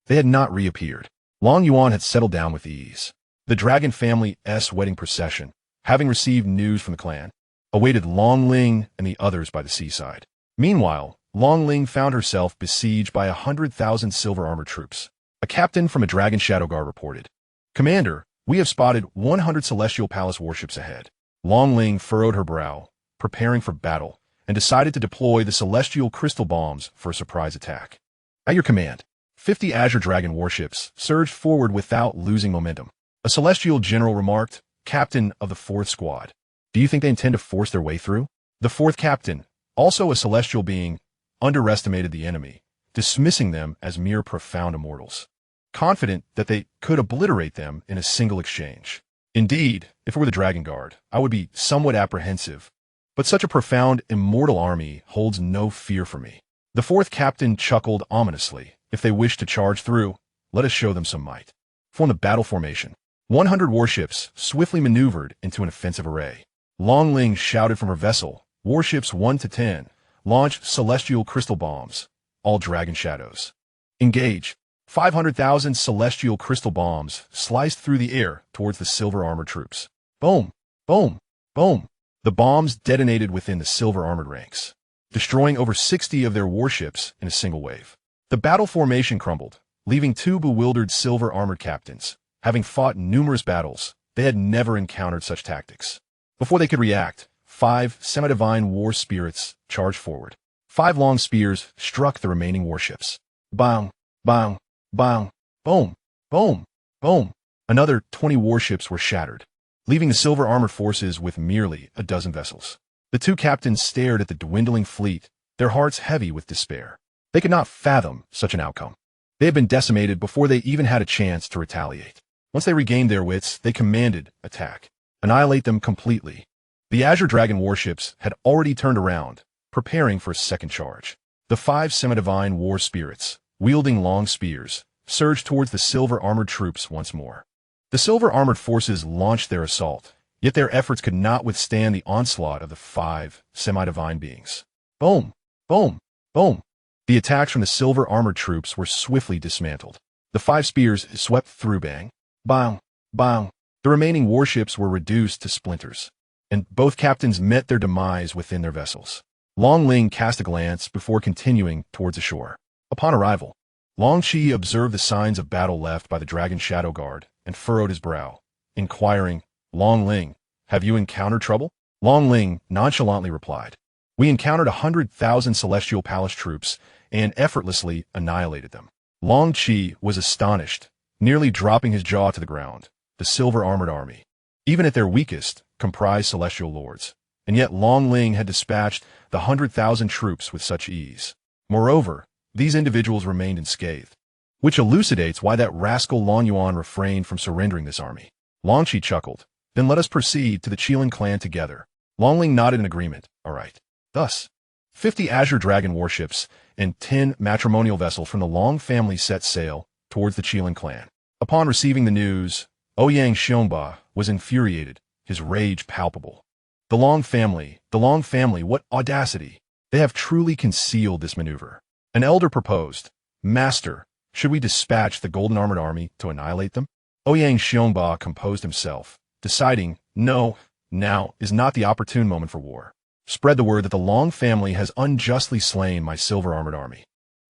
they had not reappeared. Long Yuan had settled down with ease. The Dragon family's wedding procession, having received news from the clan, awaited Long Ling and the others by the seaside. Meanwhile, Long Ling found herself besieged by 100,000 silver armored troops. A captain from a Dragon Shadow Guard reported, "Commander, we have spotted 100 Celestial Palace warships ahead." Long Ling furrowed her brow, preparing for battle, and decided to deploy the Celestial Crystal Bombs for a surprise attack. At your command, 50 Azure Dragon warships surged forward without losing momentum. A Celestial General remarked, "Captain of the 4th Squad, do you think they intend to force their way through?" The 4th Captain, also a Celestial being, underestimated the enemy, dismissing them as mere profound immortals, confident that they could obliterate them in a single exchange. "Indeed, if it were the Dragon Guard, I would be somewhat apprehensive, but such a profound immortal army holds no fear for me." The 4th Captain chuckled ominously. "If they wish to charge through, let us show them some might." Form the battle formation. 100 warships swiftly maneuvered into an offensive array. Long Ling shouted from her vessel, "Warships 1 to 10, launch Celestial Crystal Bombs, all Dragon Shadows. Engage." 500,000 Celestial Crystal Bombs sliced through the air towards the silver armored troops. Boom! Boom! Boom! The bombs detonated within the silver armored ranks, destroying over 60 of their warships in a single wave. The battle formation crumbled, leaving two bewildered silver armored captains. Having fought numerous battles, they had never encountered such tactics. Before they could react, 5 semi-divine war spirits charged forward. 5 long spears struck the remaining warships. Bang! Bang! Bang! Boom! Boom! Boom! Another 20 warships were shattered, leaving the silver armored forces with merely a dozen vessels. The two captains stared at the dwindling fleet, their hearts heavy with despair. They could not fathom such an outcome. They had been decimated before they even had a chance to retaliate. Once they regained their wits, they commanded attack. Annihilate them completely. The Azure Dragon warships had already turned around, preparing for a second charge. The 5 semi-divine war spirits, wielding long spears, surged towards the silver-armored troops once more. The silver-armored forces launched their assault, Yet their efforts could not withstand the onslaught of the 5 semi-divine beings. Boom! Boom! Boom! The attacks from the silver-armored troops were swiftly dismantled. The 5 spears swept through bang, bang, bang. The remaining warships were reduced to splinters, and both captains met their demise within their vessels. Long Ling cast a glance before continuing towards the shore. Upon arrival, Long Qi observed the signs of battle left by the Dragon Shadow Guard and furrowed his brow, inquiring, "Long Ling, have you encountered trouble?" Long Ling nonchalantly replied, "We encountered 100,000 Celestial Palace troops and effortlessly annihilated them." Long Qi was astonished, nearly dropping his jaw to the ground. The silver-armored army, even at their weakest, comprised celestial lords, and yet Long Ling had dispatched the 100,000 troops with such ease. Moreover, these individuals remained unscathed, which elucidates why that rascal Long Yuan refrained from surrendering this army. Long Qi chuckled. "Then let us proceed to the Qilin clan together." Long Ling nodded in agreement. "All right." Thus, 50 Azure Dragon warships and 10 matrimonial vessels from the Long family set sail towards the Qilin clan. Upon receiving the news, Ouyang Xiongba was infuriated, his rage palpable. The Long family, what audacity! They have truly concealed this maneuver. An elder proposed, "Master, should we dispatch the golden armored army to annihilate them?" Ouyang Xiongba composed himself, deciding, "No, now is not the opportune moment for war. Spread the word that the Long family has unjustly slain my silver-armored army.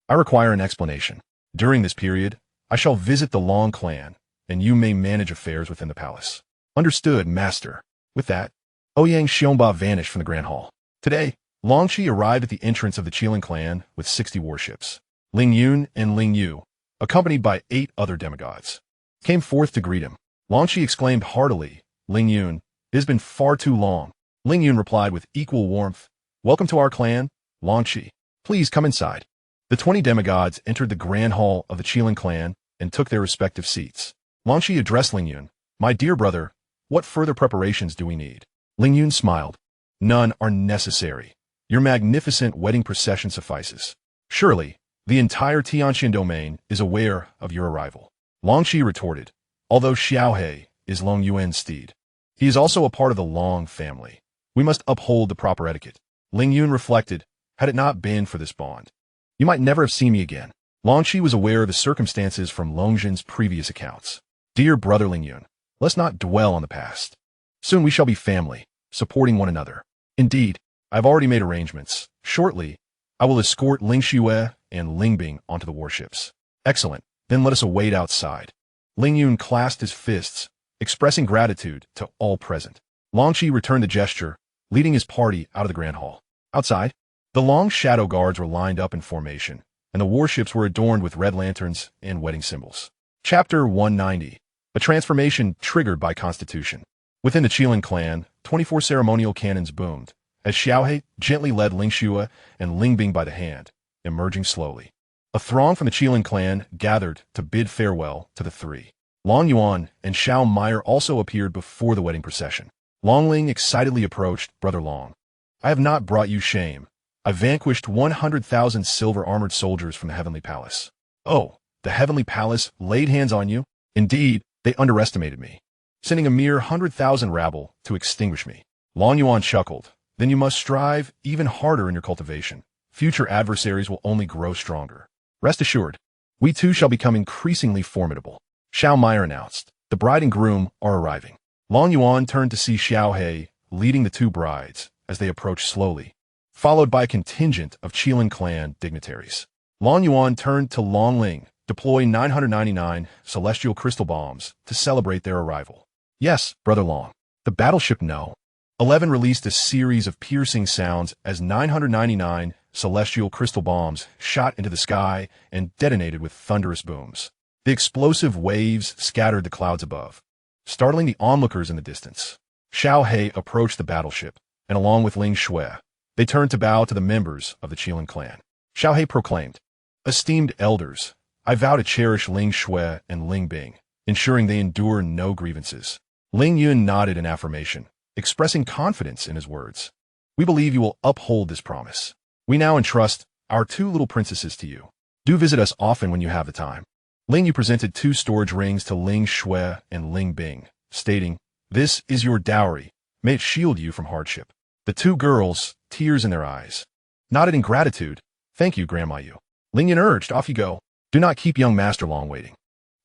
I require an explanation. During this period, I shall visit the Long clan, and you may manage affairs within the palace." "Understood, master." With that, Ouyang Xiongba vanished from the Grand Hall. Today, Long Qi arrived at the entrance of the Qilin clan with 60 warships. Ling Yun and Ling Yu, accompanied by 8 other demigods, came forth to greet him. Long Qi exclaimed heartily, "Ling Yun, it has been far too long." Ling Yun replied with equal warmth, "Welcome to our clan, Long Qi. Please come inside." The 20 demigods entered the Grand Hall of the Qilin clan and took their respective seats. Long Qi addressed Ling Yun, "My dear brother, what further preparations do we need?" Ling Yun smiled. "None are necessary. Your magnificent wedding procession suffices. Surely, the entire Xianxia domain is aware of your arrival." Long Qi retorted, "Although Xiaohe is Long Yuan's steed, he is also a part of the Long family. We must uphold the proper etiquette." Ling Yun reflected, "Had it not been for this bond, you might never have seen me again." Long Qi was aware of the circumstances from Longjin's previous accounts. "Dear brother Ling Yun, let's not dwell on the past. Soon we shall be family, supporting one another. Indeed, I've already made arrangements. Shortly, I will escort Ling Xue and Ling Bing onto the warships." "Excellent. Then let us await outside." Ling Yun clasped his fists, expressing gratitude to all present. Long Qi returned the gesture, leading his party out of the Grand Hall. Outside, the Long Shadow Guards were lined up in formation, and the warships were adorned with red lanterns and wedding symbols. Chapter 190. A transformation triggered by Constitution. Within the Qilin clan, 24 ceremonial cannons boomed, as Xiaohe gently led Ling Xue and Ling Bing by the hand, emerging slowly. A throng from the Qilin clan gathered to bid farewell to the 3. Long Yuan and Shao Meyer also appeared before the wedding procession. Long Ling excitedly approached Brother Long. "I have not brought you shame. I vanquished 100,000 silver-armored soldiers from the Heavenly Palace." "Oh, the Heavenly Palace laid hands on you?" "Indeed, they underestimated me, sending a mere 100,000 rabble to extinguish me." Long Yuan chuckled. "Then you must strive even harder in your cultivation. Future adversaries will only grow stronger. Rest assured, we too shall become increasingly formidable." Shao Meyer announced, "The bride and groom are arriving." Long Yuan turned to see Xiaohe leading the 2 brides as they approached slowly, followed by a contingent of Qilin clan dignitaries. Long Yuan turned to Long Ling, "Deploy 999 celestial crystal bombs to celebrate their arrival." "Yes, Brother Long." The battleship No. 11 released a series of piercing sounds as 999 celestial crystal bombs shot into the sky and detonated with thunderous booms. The explosive waves scattered the clouds above, startling the onlookers in the distance. Xiaohe approached the battleship, and along with Ling Xue, they turned to bow to the members of the Qilin clan. Xiaohe proclaimed, "Esteemed elders, I vow to cherish Ling Xue and Ling Bing, ensuring they endure no grievances." Ling Yun nodded in affirmation, expressing confidence in his words. "We believe you will uphold this promise. We now entrust our 2 little princesses to you. Do visit us often when you have the time." Ling Yu presented 2 storage rings to Ling Xue and Ling Bing, stating, This is your dowry. May it shield you from hardship. The two girls, tears in their eyes, nodded in gratitude. Thank you, Grandma Yu. Ling Yun urged, off you go. Do not keep young master long waiting.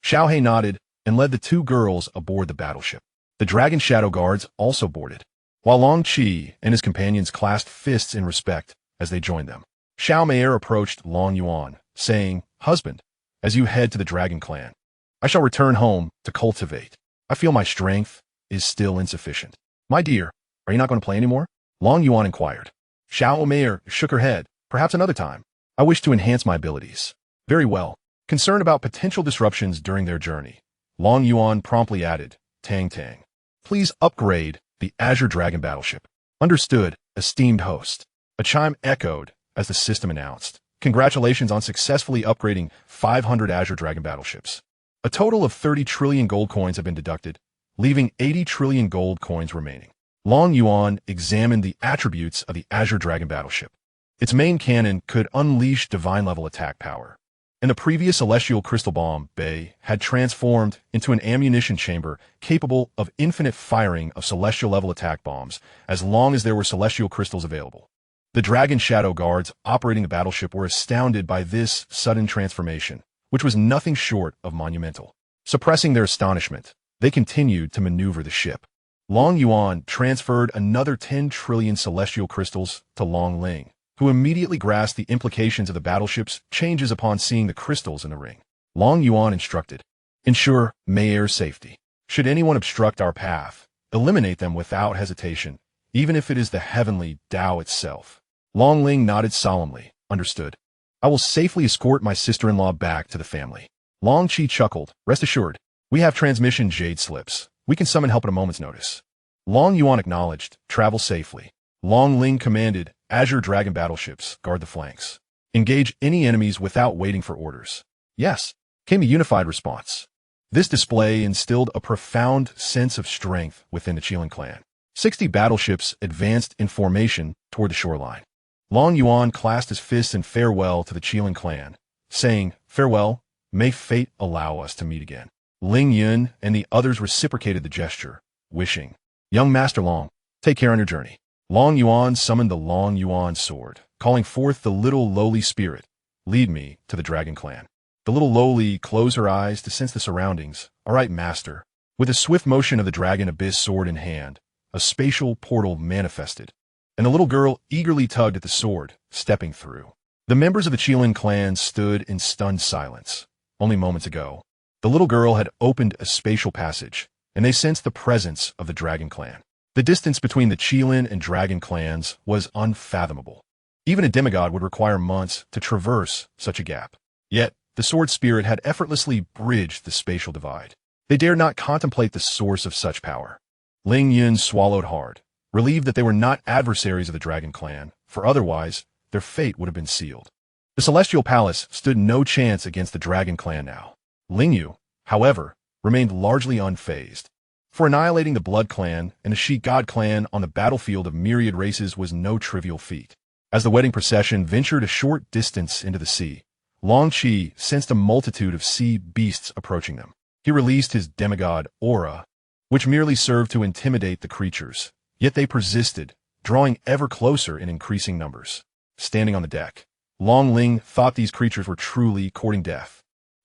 Xiaohei nodded and led the two girls aboard the battleship. The dragon shadow guards also boarded, while Long Qi and his companions clasped fists in respect as they joined them. Xiao Meier approached Long Yuan, saying, Husband, as you head to the dragon clan, I shall return home to cultivate. I feel my strength is still insufficient. My dear, are you not going to play anymore? Long Yuan inquired. Xiao Meier shook her head. Perhaps another time. I wish to enhance my abilities. Very well. Concerned about potential disruptions during their journey, Long Yuan promptly added, Tang Tang. Please upgrade the Azure Dragon battleship. Understood, esteemed host. A chime echoed as the system announced. Congratulations on successfully upgrading 500 Azure Dragon battleships. A total of 30 trillion gold coins have been deducted, leaving 80 trillion gold coins remaining. Long Yuan examined the attributes of the Azure Dragon battleship. Its main cannon could unleash divine-level attack power, and the previous celestial crystal bomb bay had transformed into an ammunition chamber capable of infinite firing of celestial-level attack bombs as long as there were celestial crystals available. The Dragon Shadow Guards operating the battleship were astounded by this sudden transformation, which was nothing short of monumental. Suppressing their astonishment, they continued to maneuver the ship. Long Yuan transferred another 10 trillion celestial crystals to Long Ling, who immediately grasped the implications of the battleship's changes upon seeing the crystals in the ring. Long Yuan instructed, Ensure Meier's safety. Should anyone obstruct our path, eliminate them without hesitation, even if it is the heavenly Tao itself. Long Ling nodded solemnly. Understood. I will safely escort my sister-in-law back to the family. Long Qi chuckled. Rest assured, we have transmission jade slips. We can summon help at a moment's notice. Long Yuan acknowledged. Travel safely. Long Ling commanded, Azure Dragon battleships, guard the flanks. Engage any enemies without waiting for orders. Yes, came a unified response. This display instilled a profound sense of strength within the Qilin clan. 60 battleships advanced in formation toward the shoreline. Long Yuan clasped his fists in farewell to the Qilin clan, saying, Farewell, may fate allow us to meet again. Ling Yun and the others reciprocated the gesture, wishing, Young Master Long, take care on your journey. Long Yuan summoned the Long Yuan sword, calling forth the little lowly spirit, Lead me to the dragon clan. The little lowly closed her eyes to sense the surroundings. All right, master. With a swift motion of the dragon abyss sword in hand, a spatial portal manifested, and the little girl eagerly tugged at the sword, stepping through. The members of the Qilin clan stood in stunned silence. Only moments ago, the little girl had opened a spatial passage, and they sensed the presence of the dragon clan. The distance between the Qilin and dragon clans was unfathomable. Even a demigod would require months to traverse such a gap. Yet, the sword spirit had effortlessly bridged the spatial divide. They dared not contemplate the source of such power. Ling Yun swallowed hard, relieved that they were not adversaries of the dragon clan, for otherwise, their fate would have been sealed. The Celestial Palace stood no chance against the dragon clan now. Ling Yu, however, remained largely unfazed. For annihilating the Blood Clan and the She God Clan on the battlefield of myriad races was no trivial feat. As the wedding procession ventured a short distance into the sea, Long Qi sensed a multitude of sea beasts approaching them. He released his demigod aura, which merely served to intimidate the creatures, yet they persisted, drawing ever closer in increasing numbers. Standing on the deck, Long Ling thought these creatures were truly courting death.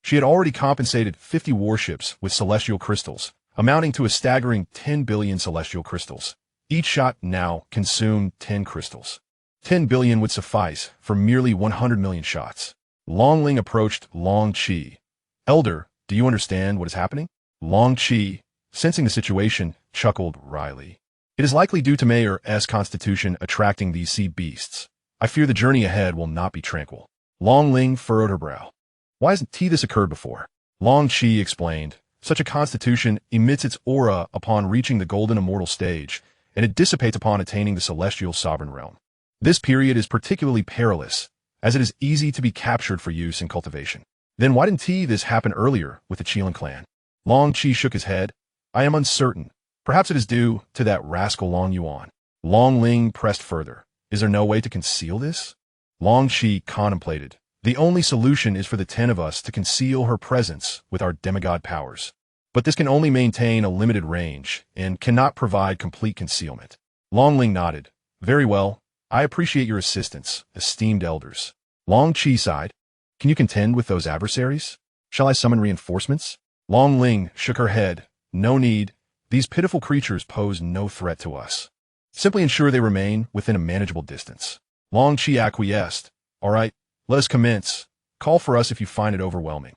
She had already compensated 50 warships with celestial crystals, amounting to a staggering 10 billion celestial crystals. Each shot now consumed 10 crystals. 10 billion would suffice for merely 100 million shots. Long Ling approached Long Qi. Elder, do you understand what is happening? Long Qi, sensing the situation, chuckled wryly. It is likely due to Mayor's constitution attracting these sea beasts. I fear the journey ahead will not be tranquil. Long Ling furrowed her brow. Why hasn't this occurred before? Long Qi explained. Such a constitution emits its aura upon reaching the golden immortal stage, and it dissipates upon attaining the celestial sovereign realm. This period is particularly perilous, as it is easy to be captured for use in cultivation. Then why didn't this happen earlier with the Qilin clan? Long Qi shook his head. I am uncertain. Perhaps it is due to that rascal Long Yuan. Long Ling pressed further. Is there no way to conceal this? Long Qi contemplated. The only solution is for the 10 of us to conceal her presence with our demigod powers. but this can only maintain a limited range and cannot provide complete concealment. Long Ling nodded. Very well. I appreciate your assistance, esteemed elders. Long Qi sighed. Can you contend with those adversaries? Shall I summon reinforcements? Long Ling shook her head. No need. These pitiful creatures pose no threat to us. Simply ensure they remain within a manageable distance. Long Qi acquiesced. All right, let us commence. Call for us if you find it overwhelming.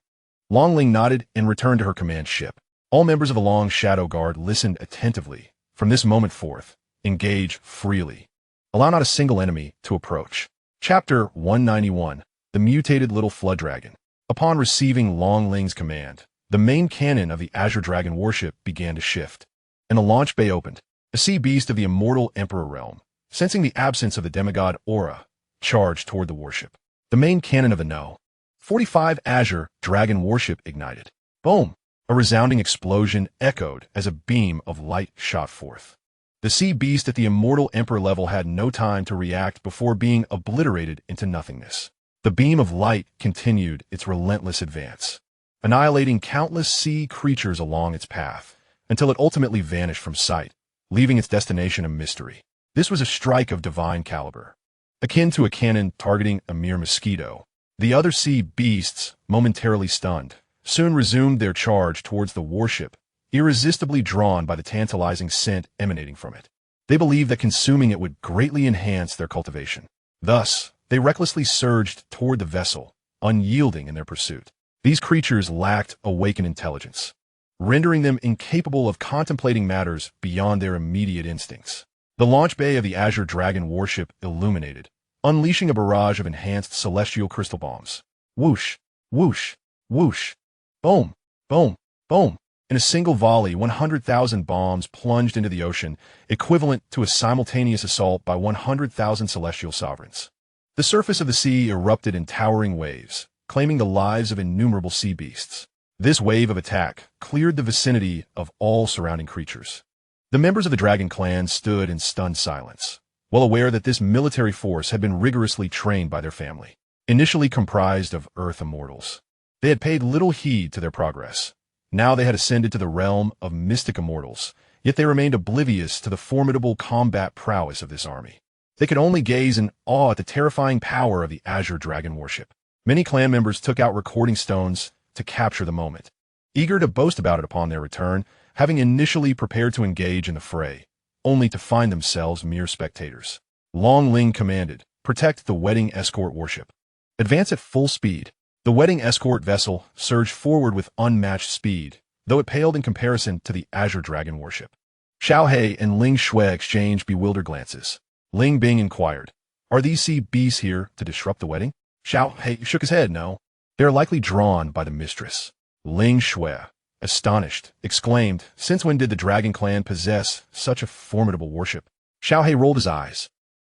Long Ling nodded and returned to her command ship. All members of the Long Shadow Guard listened attentively. From this moment forth, engage freely. Allow not a single enemy to approach. Chapter 191. The Mutated Little Flood Dragon. Upon receiving Long Ling's command, the main cannon of the Azure Dragon warship began to shift, and the launch bay opened. A sea beast of the Immortal Emperor realm, sensing the absence of the demigod aura, charged toward the warship. The main cannon of the No. 45 Azure Dragon warship ignited. Boom! A resounding explosion echoed as a beam of light shot forth. The sea beast at the Immortal Emperor level had no time to react before being obliterated into nothingness. The beam of light continued its relentless advance, annihilating countless sea creatures along its path, until it ultimately vanished from sight, leaving its destination a mystery. This was a strike of divine caliber, akin to a cannon targeting a mere mosquito. The other sea beasts, momentarily stunned, soon resumed their charge towards the warship, irresistibly drawn by the tantalizing scent emanating from it. They believed that consuming it would greatly enhance their cultivation. Thus, they recklessly surged toward the vessel, unyielding in their pursuit. These creatures lacked awakened intelligence, rendering them incapable of contemplating matters beyond their immediate instincts. The launch bay of the Azure Dragon warship illuminated, unleashing a barrage of enhanced celestial crystal bombs. Whoosh, whoosh, whoosh. Boom, boom, boom. In a single volley, 100,000 bombs plunged into the ocean, equivalent to a simultaneous assault by 100,000 celestial sovereigns. The surface of the sea erupted in towering waves, claiming the lives of innumerable sea beasts. This wave of attack cleared the vicinity of all surrounding creatures. The members of the Dragon Clan stood in stunned silence, well aware that this military force had been rigorously trained by their family, initially comprised of Earth Immortals. They had paid little heed to their progress. Now they had ascended to the realm of mystic immortals, yet they remained oblivious to the formidable combat prowess of this army. They could only gaze in awe at the terrifying power of the Azure Dragon warship. Many clan members took out recording stones to capture the moment, eager to boast about it upon their return, having initially prepared to engage in the fray, only to find themselves mere spectators. Long Ling commanded, protect the wedding escort warship. Advance at full speed. The wedding escort vessel surged forward with unmatched speed, though it paled in comparison to the Azure Dragon warship. Xiaohe and Ling Shui exchanged bewildered glances. Ling Bing inquired, are these sea beasts here to disrupt the wedding? Xiaohe shook his head. No. They are likely drawn by the mistress. Ling Shui, astonished, exclaimed, since when did the Dragon Clan possess such a formidable warship? Xiaohe rolled his eyes.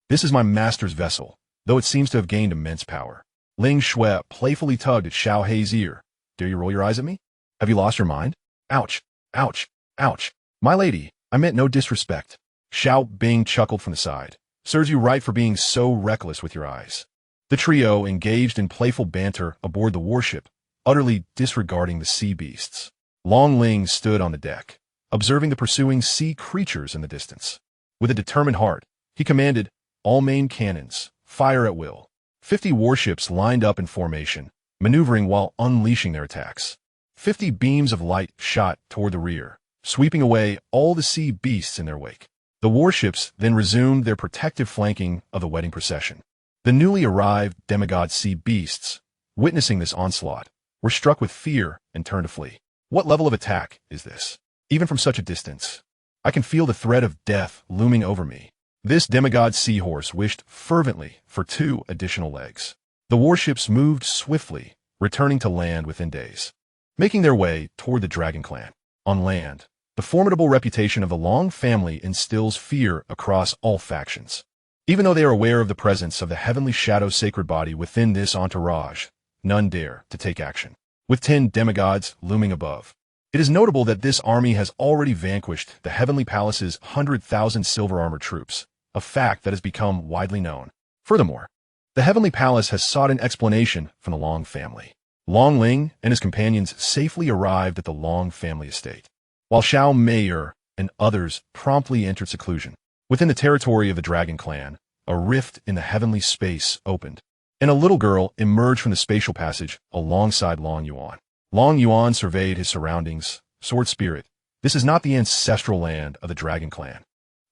This is my master's vessel, though it seems to have gained immense power. Ling Shui playfully tugged at Xiaohe's ear. Dare you roll your eyes at me? Have you lost your mind? Ouch, ouch, ouch. My lady, I meant no disrespect. Xiao Bing chuckled from the side. Serves you right for being so reckless with your eyes. The trio engaged in playful banter aboard the warship, utterly disregarding the sea beasts. Long Ling stood on the deck, observing the pursuing sea creatures in the distance. With a determined heart, he commanded, all main cannons, fire at will. 50 warships lined up in formation, maneuvering while unleashing their attacks. 50 beams of light shot toward the rear, sweeping away all the sea beasts in their wake. The warships then resumed their protective flanking of the wedding procession. The newly arrived demigod sea beasts, witnessing this onslaught, were struck with fear and turned to flee. What level of attack is this? Even from such a distance, I can feel the threat of death looming over me. This demigod seahorse wished fervently for 2 additional legs. The warships moved swiftly, returning to land within days, making their way toward the Dragon Clan. On land, the formidable reputation of the Long family instills fear across all factions. Even though they are aware of the presence of the Heavenly Shadow sacred body within this entourage, none dare to take action. With 10 demigods looming above, it is notable that this army has already vanquished the Heavenly Palace's 100,000 silver armored troops, a fact that has become widely known. Furthermore, the Heavenly Palace has sought an explanation from the Long family. Long Ling and his companions safely arrived at the Long family estate, while Xiao Meier and others promptly entered seclusion. Within the territory of the Dragon Clan, a rift in the heavenly space opened, and a little girl emerged from the spatial passage alongside Long Yuan. Long Yuan surveyed his surroundings. Sword Spirit, this is not the ancestral land of the Dragon Clan.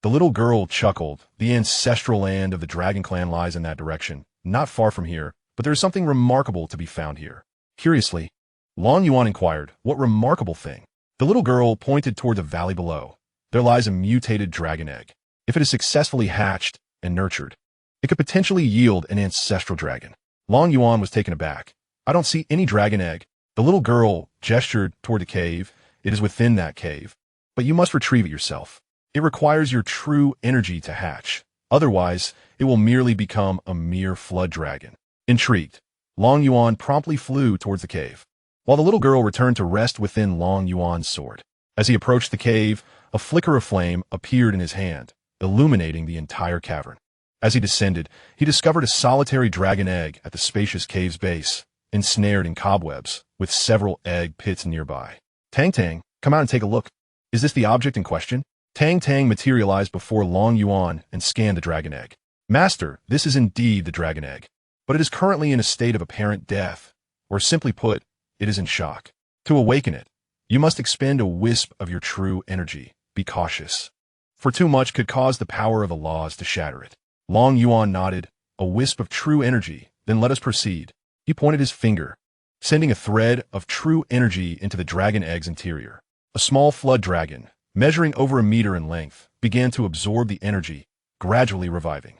The little girl chuckled. The ancestral land of the Dragon Clan lies in that direction, not far from here, but there is something remarkable to be found here. Curiously, Long Yuan inquired, what remarkable thing? The little girl pointed toward the valley below. There lies a mutated dragon egg. If it is successfully hatched and nurtured, it could potentially yield an ancestral dragon. Long Yuan was taken aback. I don't see any dragon egg. The little girl gestured toward the cave. It is within that cave. But you must retrieve it yourself. It requires your true energy to hatch. Otherwise, it will merely become a mere flood dragon. Intrigued, Long Yuan promptly flew towards the cave, while the little girl returned to rest within Long Yuan's sword. As he approached the cave, a flicker of flame appeared in his hand, illuminating the entire cavern. As he descended, he discovered a solitary dragon egg at the spacious cave's base, ensnared in cobwebs, with several egg pits nearby. Tang Tang, come out and take a look. Is this the object in question? Tang Tang materialized before Long Yuan and scanned the dragon egg. Master, this is indeed the dragon egg, but it is currently in a state of apparent death, or simply put, it is in shock. To awaken it, you must expend a wisp of your true energy. Be cautious, for too much could cause the power of the laws to shatter it. Long Yuan nodded, a wisp of true energy, then let us proceed. He pointed his finger, sending a thread of true energy into the dragon egg's interior. A small flood dragon, measuring over a meter in length, began to absorb the energy, gradually reviving.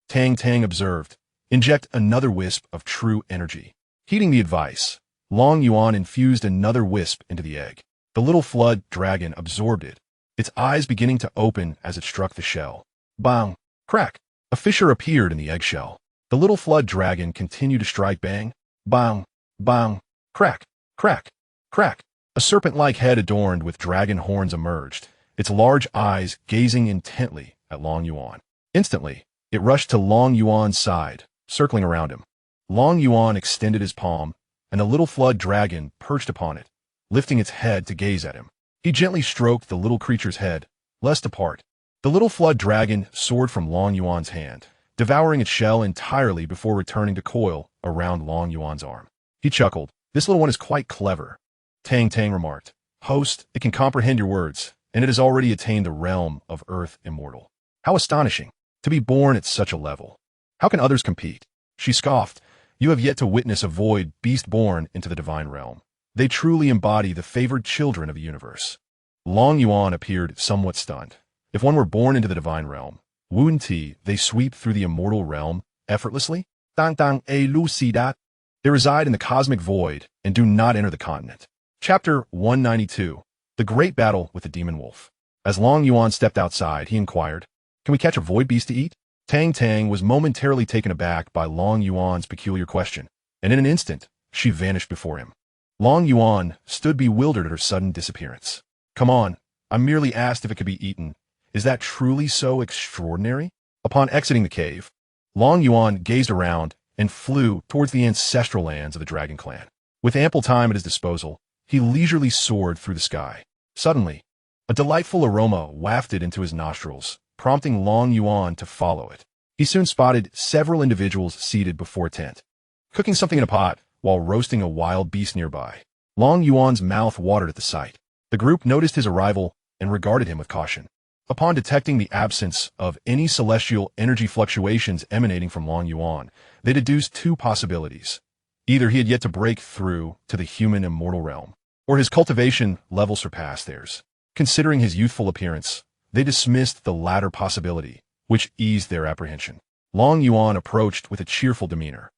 Tang Tang observed, inject another wisp of true energy. Heeding the advice, Long Yuan infused another wisp into the egg. The little flood dragon absorbed it, its eyes beginning to open as it struck the shell. Bang! Crack! A fissure appeared in the eggshell. The little flood dragon continued to strike. Bang! Bang! Bang! Crack! Crack! Crack! A serpent-like head adorned with dragon horns emerged, its large eyes gazing intently at Long Yuan. Instantly, it rushed to Long Yuan's side, circling around him. Long Yuan extended his palm, and the little flood dragon perched upon it, lifting its head to gaze at him. He gently stroked the little creature's head, lest apart. The little flood dragon soared from Long Yuan's hand, devouring its shell entirely before returning to coil around Long Yuan's arm. He chuckled. This little one is quite clever. Tang Tang remarked. Host, it can comprehend your words, and it has already attained the realm of Earth Immortal. How astonishing, to be born at such a level. How can others compete? She scoffed. You have yet to witness a void beast born into the divine realm. They truly embody the favored children of the universe. Long Yuan appeared somewhat stunned. If one were born into the divine realm, wouldn't they sweep through the immortal realm effortlessly? Tang Tang elucidat. They reside in the cosmic void and do not enter the continent. Chapter 192. The Great Battle with the Demon Wolf. As Long Yuan stepped outside, he inquired, Can we catch a void beast to eat? Tang Tang was momentarily taken aback by Long Yuan's peculiar question, and in an instant, she vanished before him. Long Yuan stood bewildered at her sudden disappearance. Come on, I merely asked if it could be eaten. Is that truly so extraordinary? Upon exiting the cave, Long Yuan gazed around and flew towards the ancestral lands of the Dragon Clan. With ample time at his disposal, he leisurely soared through the sky. Suddenly, a delightful aroma wafted into his nostrils, prompting Long Yuan to follow it. He soon spotted several individuals seated before a tent, cooking something in a pot while roasting a wild beast nearby. Long Yuan's mouth watered at the sight. The group noticed his arrival and regarded him with caution. Upon detecting the absence of any celestial energy fluctuations emanating from Long Yuan, they deduced two possibilities. Either he had yet to break through to the human immortal realm, or his cultivation level surpassed theirs. Considering his youthful appearance, they dismissed the latter possibility, which eased their apprehension. Long Yuan approached with a cheerful demeanor.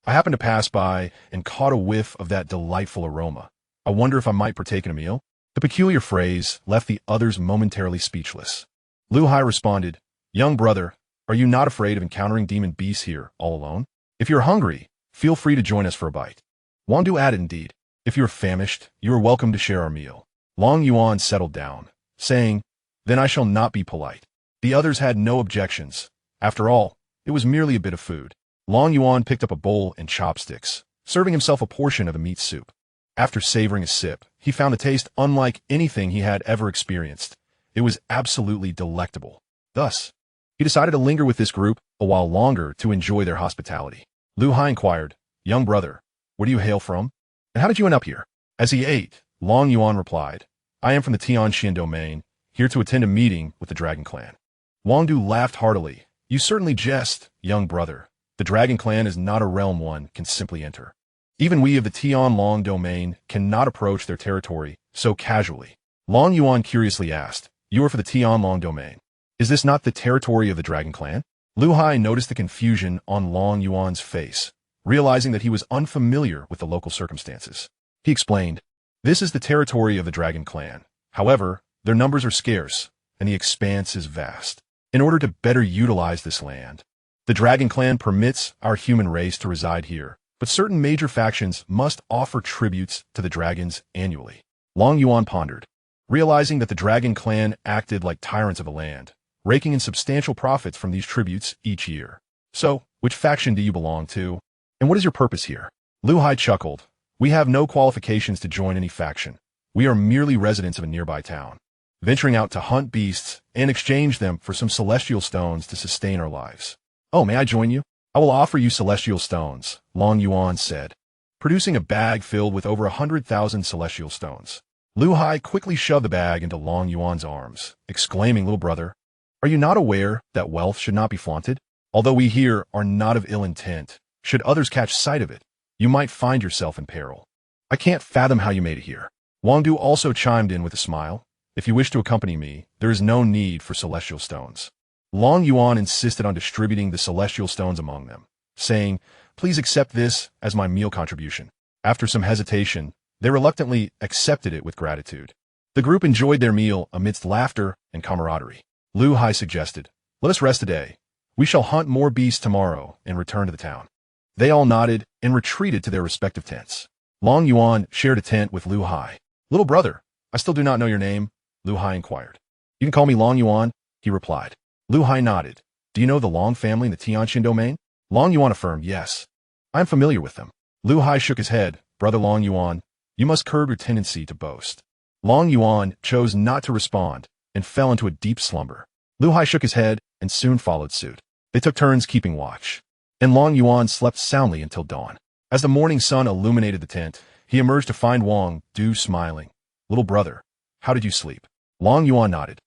I happened to pass by and caught a whiff of that delightful aroma. I wonder if I might partake in a meal? The peculiar phrase left the others momentarily speechless. Lu Hai responded, Young brother, are you not afraid of encountering demon beasts here all alone? If you're hungry, feel free to join us for a bite. Wandu added indeed, if you're famished, you are welcome to share our meal. Long Yuan settled down, saying, Then I shall not be polite. The others had no objections. After all, it was merely a bit of food. Long Yuan picked up a bowl and chopsticks, serving himself a portion of the meat soup. After savoring a sip, he found the taste unlike anything he had ever experienced. It was absolutely delectable. Thus, he decided to linger with this group a while longer to enjoy their hospitality. Lu Hai inquired, "Young brother, where do you hail from? And how did you end up here?" As he ate, Long Yuan replied, "I am from the Tianxian domain, here to attend a meeting with the Dragon Clan." Wang Du laughed heartily. "You certainly jest, young brother. The Dragon Clan is not a realm one can simply enter. Even we of the Tianlong domain cannot approach their territory so casually." Long Yuan curiously asked, "You are for the Tianlong domain. Is this not the territory of the Dragon Clan?" Lu Hai noticed the confusion on Long Yuan's face, realizing that he was unfamiliar with the local circumstances. He explained, "This is the territory of the Dragon Clan. However, their numbers are scarce, and the expanse is vast. In order to better utilize this land, the Dragon Clan permits our human race to reside here, but certain major factions must offer tributes to the dragons annually." Long Yuan pondered, realizing that the Dragon Clan acted like tyrants of the land, raking in substantial profits from these tributes each year. "So, which faction do you belong to? And what is your purpose here?" Lu Hai chuckled. "We have no qualifications to join any faction. We are merely residents of a nearby town, venturing out to hunt beasts and exchange them for some celestial stones to sustain our lives." "Oh, may I join you? I will offer you celestial stones," Long Yuan said, producing a bag filled with over 100,000 celestial stones. Lu Hai quickly shoved the bag into Long Yuan's arms, exclaiming, "Little brother, are you not aware that wealth should not be flaunted? Although we here are not of ill intent, should others catch sight of it, you might find yourself in peril. I can't fathom how you made it here." Wang Du also chimed in with a smile. "If you wish to accompany me, there is no need for celestial stones." Long Yuan insisted on distributing the celestial stones among them, saying, "Please accept this as my meal contribution." After some hesitation, they reluctantly accepted it with gratitude. The group enjoyed their meal amidst laughter and camaraderie. Lu Hai suggested, "Let us rest today. We shall hunt more beasts tomorrow and return to the town." They all nodded and retreated to their respective tents. Long Yuan shared a tent with Lu Hai. "Little brother, I still do not know your name," Lu Hai inquired. "You can call me Long Yuan," he replied. Lu Hai nodded. "Do you know the Long family in the Tianxian domain?" Long Yuan affirmed, "Yes. I am familiar with them." Lu Hai shook his head. "Brother Long Yuan, you must curb your tendency to boast." Long Yuan chose not to respond and fell into a deep slumber. Lu Hai shook his head and soon followed suit. They took turns keeping watch, and Long Yuan slept soundly until dawn. As the morning sun illuminated the tent, he emerged to find Wang Du smiling. "Little brother, how did you sleep?" Long Yuan nodded.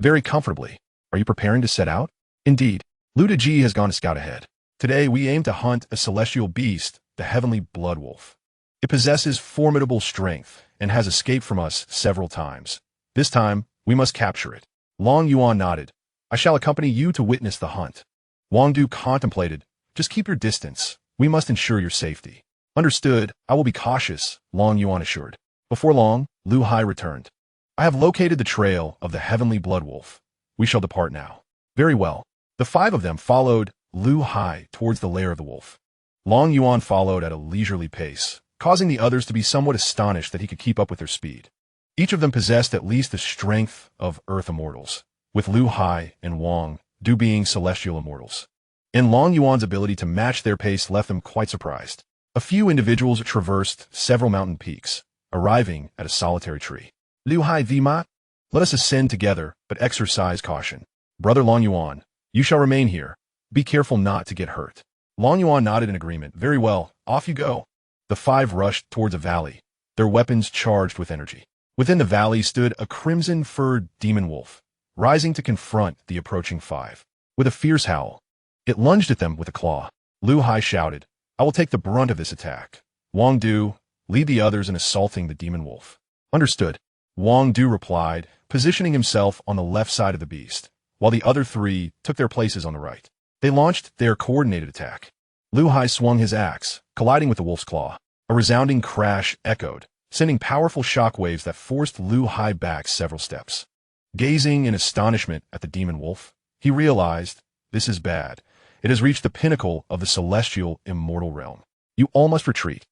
"Very comfortably. Are you preparing to set out?" "Indeed. Lu Ji has gone to scout ahead. Today we aim to hunt a celestial beast, the heavenly blood wolf. It possesses formidable strength and has escaped from us several times. This time, we must capture it." Long Yuan nodded. "I shall accompany you to witness the hunt." Wang Du contemplated. "Just keep your distance. We must ensure your safety." "Understood. I will be cautious," Long Yuan assured. Before long, Lu Hai returned. "I have located the trail of the heavenly blood wolf. We shall depart now." "Very well." The five of them followed Lu Hai towards the lair of the wolf. Long Yuan followed at a leisurely pace, causing the others to be somewhat astonished that he could keep up with their speed. Each of them possessed at least the strength of Earth Immortals, with Lu Hai and Wang Du being celestial immortals. And Long Yuan's ability to match their pace left them quite surprised. A few individuals traversed several mountain peaks, arriving at a solitary tree. "Lu Hai Vima, let us ascend together, but exercise caution. Brother Long Yuan, you shall remain here. Be careful not to get hurt." Long Yuan nodded in agreement. "Very well, off you go." The five rushed towards a valley, their weapons charged with energy. Within the valley stood a crimson-furred demon wolf, rising to confront the approaching five. With a fierce howl, it lunged at them with a claw. Lu Hai shouted, "I will take the brunt of this attack. Wang Du, lead the others in assaulting the demon wolf." "Understood," Wang Du replied, positioning himself on the left side of the beast, while the other three took their places on the right. They launched their coordinated attack. Lu Hai swung his axe, colliding with the wolf's claw. A resounding crash echoed, sending powerful shockwaves that forced Lu Hai back several steps. Gazing in astonishment at the demon wolf, he realized, this is bad. It has reached the pinnacle of the celestial immortal realm. You all must retreat.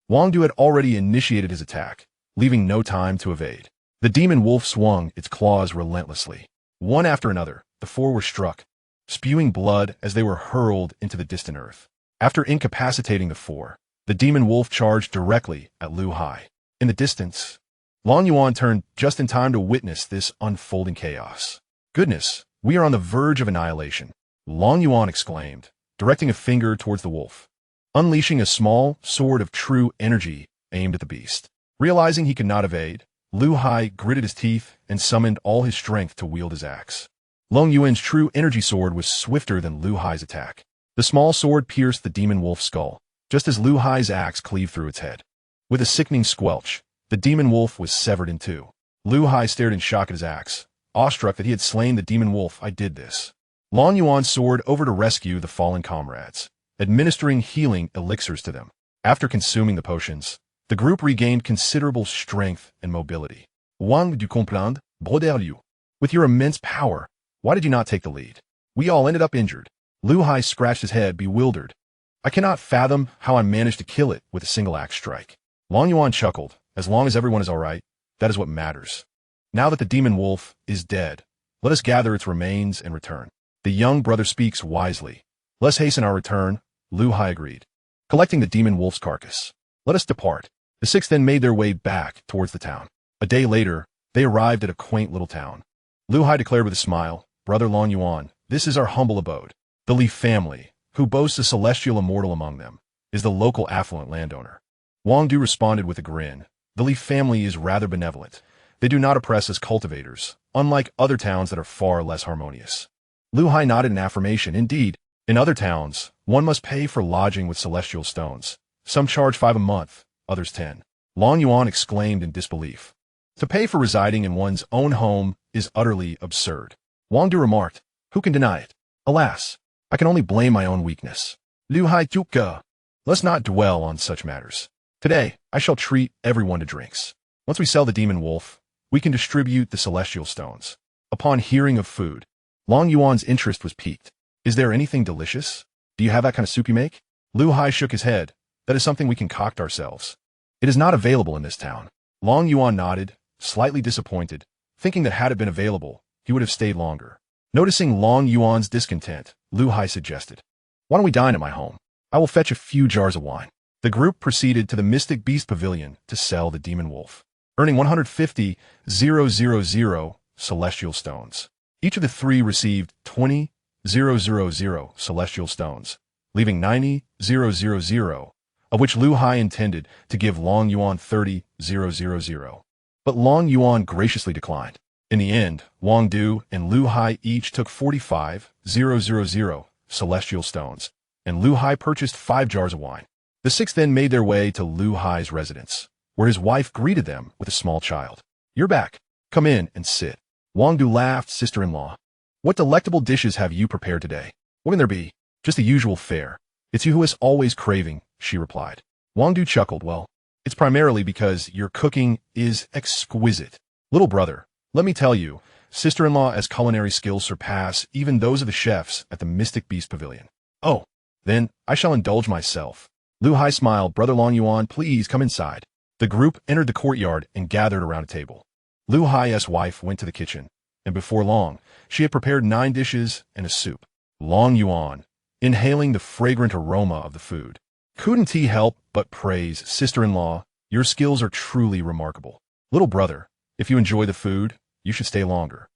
Wang Du had already initiated his attack, leaving no time to evade. The demon wolf swung its claws relentlessly. One after another, the four were struck, spewing blood as they were hurled into the distant earth. After incapacitating the four, The demon wolf charged directly at Lu Hai. In the distance, Long Yuan turned just in time to witness this unfolding chaos. Goodness, we are on the verge of annihilation, Long Yuan exclaimed, directing a finger towards the wolf. Unleashing a small sword of true energy aimed at the beast. Realizing he could not evade, Lu Hai gritted his teeth and summoned all his strength to wield his axe. Long Yuan's true energy sword was swifter than Lu Hai's attack. The small sword pierced the demon wolf's skull, just as Lu Hai's axe cleaved through its head. With a sickening squelch, the demon wolf was severed in two. Lu Hai stared in shock at his axe, awestruck that he had slain the demon wolf. I did this. Long Yuan soared over to rescue the fallen comrades, administering healing elixirs to them. After consuming the potions, the group regained considerable strength and mobility. Wang du comprendre, Broderlieu. With your immense power, why did you not take the lead? We all ended up injured. Lu Hai scratched his head, bewildered. I cannot fathom how I managed to kill it with a single axe strike. Long Yuan chuckled. As long as everyone is all right, that is what matters. Now that the demon wolf is dead, let us gather its remains and return. The young brother speaks wisely. Let's hasten our return, Lu Hai agreed. Collecting the demon wolf's carcass, let us depart. The six then made their way back towards the town. A day later, they arrived at a quaint little town. Lu Hai declared with a smile, Brother Long Yuan, this is our humble abode. The Li family, who boasts a celestial immortal among them, is the local affluent landowner. Wang Du responded with a grin. The Li family is rather benevolent. They do not oppress as cultivators, unlike other towns that are far less harmonious. Lu Hai nodded in affirmation. Indeed, in other towns, one must pay for lodging with celestial stones. Some charge 5 a month, others 10. Long Yuan exclaimed in disbelief. To pay for residing in one's own home is utterly absurd. Wang Du remarked, who can deny it? Alas, I can only blame my own weakness. Lu Hai Tuka. Let's not dwell on such matters. Today, I shall treat everyone to drinks. Once we sell the demon wolf, we can distribute the celestial stones. Upon hearing of food, Long Yuan's interest was piqued. Is there anything delicious? Do you have that kind of soup you make? Lu Hai shook his head. That is something we concoct ourselves. It is not available in this town. Long Yuan nodded, slightly disappointed, thinking that had it been available, he would have stayed longer. Noticing Long Yuan's discontent, Lu Hai suggested, why don't we dine at my home? I will fetch a few jars of wine. The group proceeded to the Mystic Beast Pavilion to sell the demon wolf, earning 150,000 celestial stones. Each of the three received 20,000 celestial stones, leaving 90,000, of which Lu Hai intended to give Long Yuan 30,000. But Long Yuan graciously declined. In the end, Wang Du and Lu Hai each took 45,000 celestial stones, and Lu Hai purchased 5 jars of wine. The six then made their way to Lu Hai's residence, where his wife greeted them with a small child. You're back. Come in and sit. Wang Du laughed, sister-in-law. What delectable dishes have you prepared today? What can there be? Just the usual fare. It's you who is always craving, she replied. Wang Du chuckled. Well, it's primarily because your cooking is exquisite. Little brother, let me tell you, sister-in-law's culinary skills surpass even those of the chefs at the Mystic Beast Pavilion. Oh, then I shall indulge myself. Lu Hai smiled. Brother Long Yuan, please come inside. The group entered the courtyard and gathered around a table. Lu Hai's wife went to the kitchen, and before long, she had prepared 9 dishes and a soup. Long Yuan, inhaling the fragrant aroma of the food, couldn't he help but praise, sister-in-law, your skills are truly remarkable. Little brother, if you enjoy the food, you should stay longer.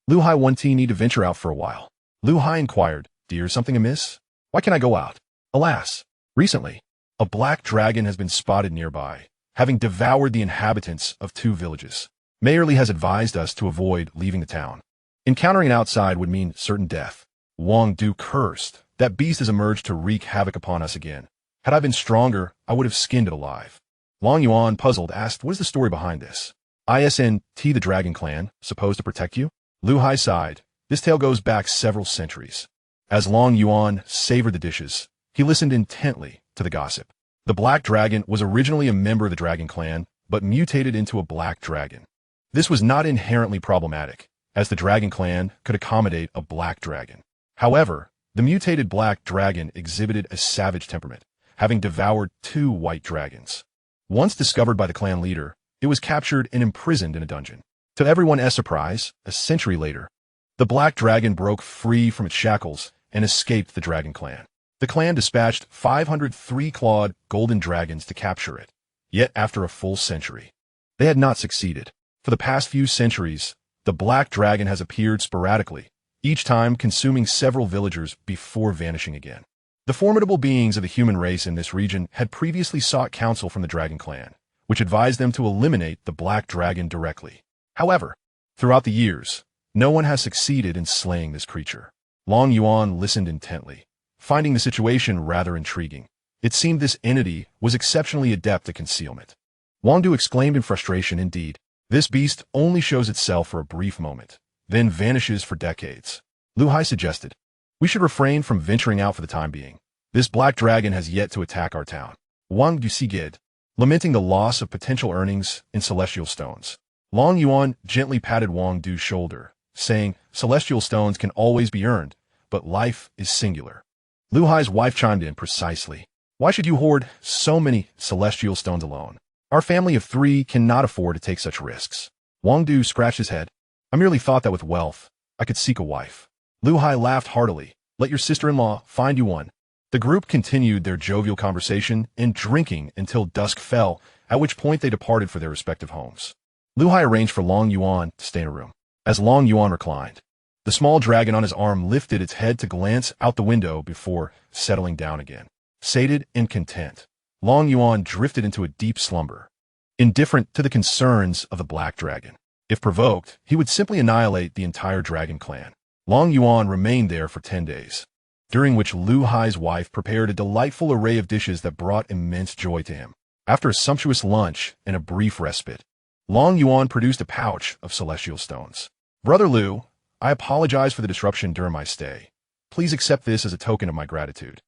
Lu Hai won't need to venture out for a while. Lu Hai inquired, dear, something amiss? Why can't I go out? Alas, recently, a black dragon has been spotted nearby, having devoured the inhabitants of 2 villages. Mayor Li has advised us to avoid leaving the town. Encountering it outside would mean certain death. Wang Du cursed. That beast has emerged to wreak havoc upon us again. Had I been stronger, I would have skinned it alive. Long Yuan, puzzled, asked, what is the story behind this? ISNT, the dragon clan, supposed to protect you? Lu Hai sighed. This tale goes back several centuries. As Long Yuan savored the dishes, he listened intently to the gossip. The black dragon was originally a member of the dragon clan, but mutated into a black dragon. This was not inherently problematic, as the dragon clan could accommodate a black dragon. However, the mutated black dragon exhibited a savage temperament, having devoured 2 white dragons. Once discovered by the clan leader, it was captured and imprisoned in a dungeon. To everyone's surprise, a century later, the black dragon broke free from its shackles and escaped the dragon clan. The clan dispatched 500 three-clawed golden dragons to capture it. Yet after a full century, they had not succeeded. For the past few centuries, the black dragon has appeared sporadically, each time consuming several villagers before vanishing again. The formidable beings of the human race in this region had previously sought counsel from the dragon clan, which advised them to eliminate the black dragon directly. However, throughout the years, no one has succeeded in slaying this creature. Long Yuan listened intently, finding the situation rather intriguing. It seemed this entity was exceptionally adept at concealment. Wang Du exclaimed in frustration, indeed. This beast only shows itself for a brief moment, then vanishes for decades. Lu Hai suggested, we should refrain from venturing out for the time being. This black dragon has yet to attack our town. Wang Du sighed, lamenting the loss of potential earnings in celestial stones. Long Yuan gently patted Wang Du's shoulder, saying, celestial stones can always be earned, but life is singular. Lu Hai's wife chimed in precisely. Why should you hoard so many celestial stones alone? Our family of 3 cannot afford to take such risks. Wang Du scratched his head. I merely thought that with wealth, I could seek a wife. Lu Hai laughed heartily. Let your sister-in-law find you one. The group continued their jovial conversation and drinking until dusk fell, at which point they departed for their respective homes. Lu Hai arranged for Long Yuan to stay in a room. As Long Yuan reclined, the small dragon on his arm lifted its head to glance out the window before settling down again. Sated and content, Long Yuan drifted into a deep slumber, indifferent to the concerns of the black dragon. If provoked, he would simply annihilate the entire dragon clan. Long Yuan remained there for 10 days, during which Lu Hai's wife prepared a delightful array of dishes that brought immense joy to him. After a sumptuous lunch and a brief respite, Long Yuan produced a pouch of celestial stones. Brother Lu, I apologize for the disruption during my stay. Please accept this as a token of my gratitude.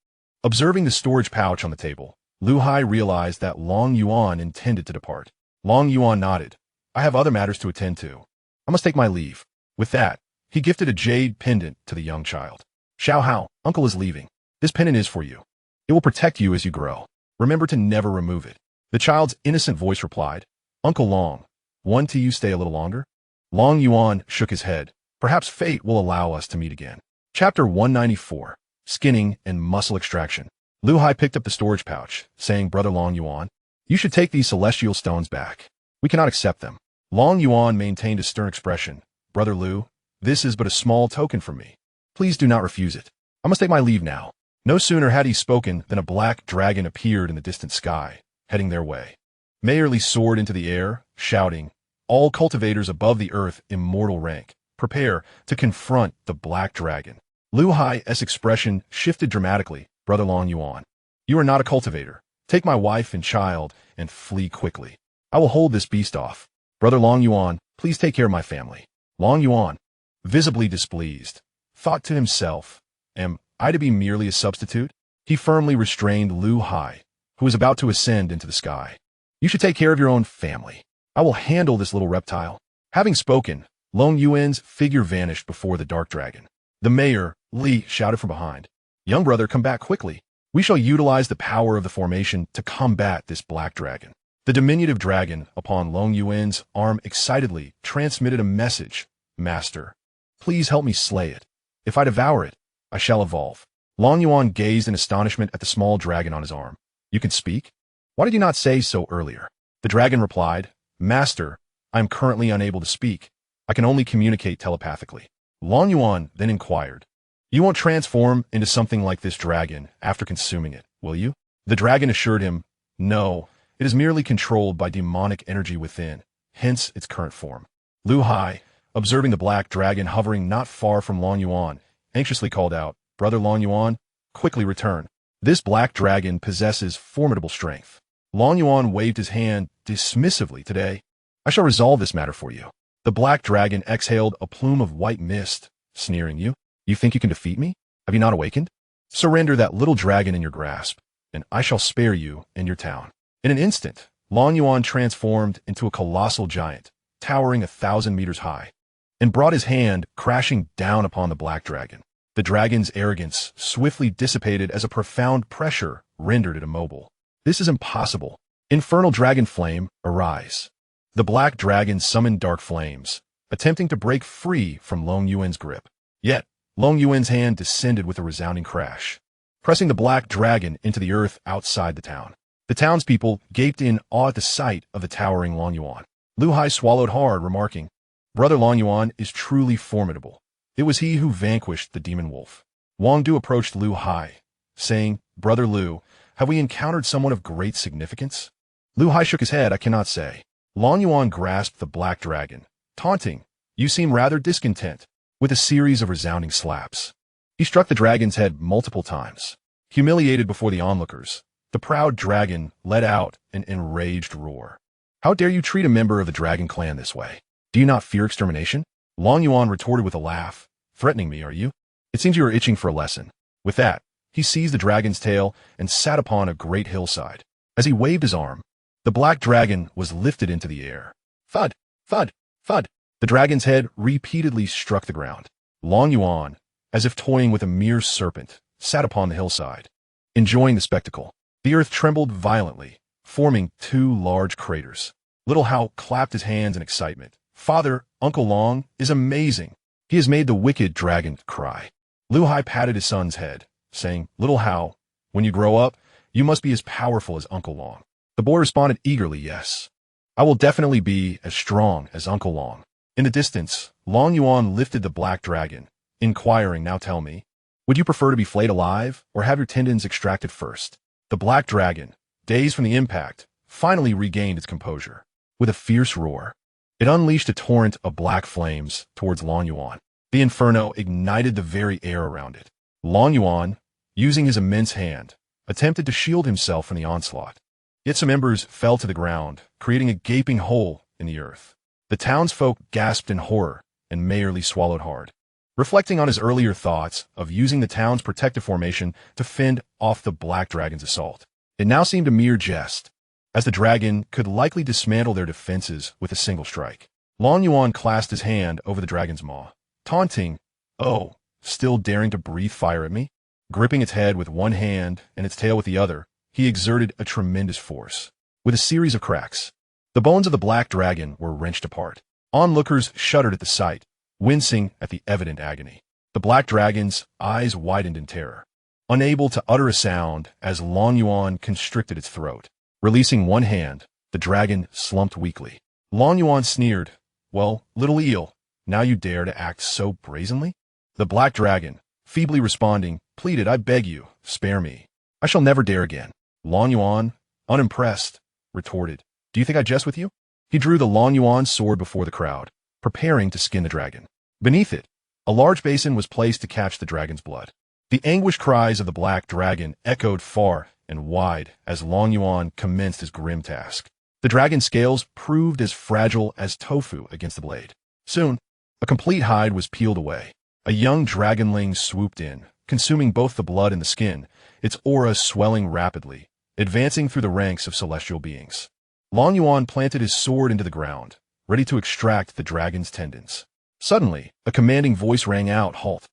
Observing the storage pouch on the table, Lu Hai realized that Long Yuan intended to depart. Long Yuan nodded. I have other matters to attend to. I must take my leave. With that, he gifted a jade pendant to the young child. Xiao Hao, uncle is leaving. This pendant is for you. It will protect you as you grow. Remember to never remove it. The child's innocent voice replied, Uncle Long, want you stay a little longer? Long Yuan shook his head. Perhaps fate will allow us to meet again. Chapter 194. Skinning and Muscle Extraction. Lu Hai picked up the storage pouch, saying, Brother Long Yuan, you should take these celestial stones back. We cannot accept them. Long Yuan maintained a stern expression. Brother Lu, this is but a small token from me. Please do not refuse it. I must take my leave now. No sooner had he spoken than a black dragon appeared in the distant sky, heading their way. Mayerly soared into the air, shouting, all cultivators above the earth immortal rank, prepare to confront the black dragon. Lu Hai's expression shifted dramatically. Brother Long Yuan, you are not a cultivator. Take my wife and child and flee quickly. I will hold this beast off. Brother Long Yuan, please take care of my family. Long Yuan, visibly displeased, thought to himself, am I to be merely a substitute? He firmly restrained Lu Hai, who was about to ascend into the sky. You should take care of your own family. I will handle this little reptile. Having spoken, Long Yuan's figure vanished before the dark dragon. The mayor, Li, shouted from behind. Young brother, come back quickly. We shall utilize the power of the formation to combat this black dragon. The diminutive dragon, upon Long Yuan's arm excitedly, transmitted a message. Master, please help me slay it. If I devour it, I shall evolve. Long Yuan gazed in astonishment at the small dragon on his arm. You can speak? Why did you not say so earlier? The dragon replied, Master, I am currently unable to speak. I can only communicate telepathically. Long Yuan then inquired, you won't transform into something like this dragon after consuming it, will you? The dragon assured him, no, it is merely controlled by demonic energy within, hence its current form. Lu Hai, observing the black dragon hovering not far from Long Yuan, anxiously called out, Brother Long Yuan, quickly return. This black dragon possesses formidable strength. Long Yuan waved his hand dismissively. Today, I shall resolve this matter for you. The black dragon exhaled a plume of white mist, sneering, You think you can defeat me? Have you not awakened? Surrender that little dragon in your grasp, and I shall spare you and your town. In an instant, Long Yuan transformed into a colossal giant, towering 1,000 meters high, and brought his hand crashing down upon the black dragon. The dragon's arrogance swiftly dissipated as a profound pressure rendered it immobile. This is impossible. Infernal dragon flame, arise. The black dragon summoned dark flames, attempting to break free from Long Yuan's grip. Yet, Long Yuan's hand descended with a resounding crash. pressing the black dragon into the earth outside the town. The townspeople gaped in awe at the sight of the towering Long Yuan. Lu Hai swallowed hard, remarking, "Brother Long Yuan is truly formidable. It was he who vanquished the demon wolf." Wang Du approached Lu Hai, saying, "Brother Lu, have we encountered someone of great significance?" Lu Hai shook his head. "I cannot say." Long Yuan grasped the black dragon, taunting, "You seem rather discontent," with a series of resounding slaps. He struck the dragon's head multiple times. Humiliated before the onlookers, the proud dragon let out an enraged roar. "How dare you treat a member of the dragon clan this way? Do you not fear extermination?" Long Yuan retorted with a laugh. "Threatening me, are you? It seems you are itching for a lesson." With that, he seized the dragon's tail and sat upon a great hillside. As he waved his arm, the black dragon was lifted into the air. Thud, thud, thud. The dragon's head repeatedly struck the ground. Long Yuan, as if toying with a mere serpent, sat upon the hillside, enjoying the spectacle. The earth trembled violently, forming two large craters. Little Hao clapped his hands in excitement. "Father, Uncle Long is amazing. He has made the wicked dragon cry." Lu Hai patted his son's head, saying, "Little Hao, when you grow up, you must be as powerful as Uncle Long." The boy responded eagerly, "Yes, I will definitely be as strong as Uncle Long." In the distance, Long Yuan lifted the black dragon, inquiring, "Now tell me, would you prefer to be flayed alive or have your tendons extracted first?" The black dragon, dazed from the impact, finally regained its composure. With a fierce roar, it unleashed a torrent of black flames towards Long Yuan. The inferno ignited the very air around it. Long Yuan, using his immense hand, attempted to shield himself from the onslaught. Yet some embers fell to the ground, creating a gaping hole in the earth. The townsfolk gasped in horror and merely swallowed hard. Reflecting on his earlier thoughts of using the town's protective formation to fend off the black dragon's assault, it now seemed a mere jest, as the dragon could likely dismantle their defenses with a single strike. Long Yuan clasped his hand over the dragon's maw, taunting, "Oh, still daring to breathe fire at me?" Gripping its head with one hand and its tail with the other, he exerted a tremendous force. With a series of cracks, the bones of the black dragon were wrenched apart. Onlookers shuddered at the sight, wincing at the evident agony. The black dragon's eyes widened in terror, unable to utter a sound as Long Yuan constricted its throat. Releasing one hand, the dragon slumped weakly. Long Yuan sneered, "Well, little eel, now you dare to act so brazenly?" The black dragon, feebly responding, pleaded, "I beg you, spare me. I shall never dare again." Long Yuan, unimpressed, retorted, "Do you think I jest with you?" He drew the Long Yuan sword before the crowd, preparing to skin the dragon. Beneath it, a large basin was placed to catch the dragon's blood. The anguished cries of the black dragon echoed far and wide as Long Yuan commenced his grim task. The dragon's scales proved as fragile as tofu against the blade. Soon, a complete hide was peeled away. A young dragonling swooped in, consuming both the blood and the skin, its aura swelling rapidly, advancing through the ranks of celestial beings. Long Yuan planted his sword into the ground, ready to extract the dragon's tendons. Suddenly, a commanding voice rang out, "Halt!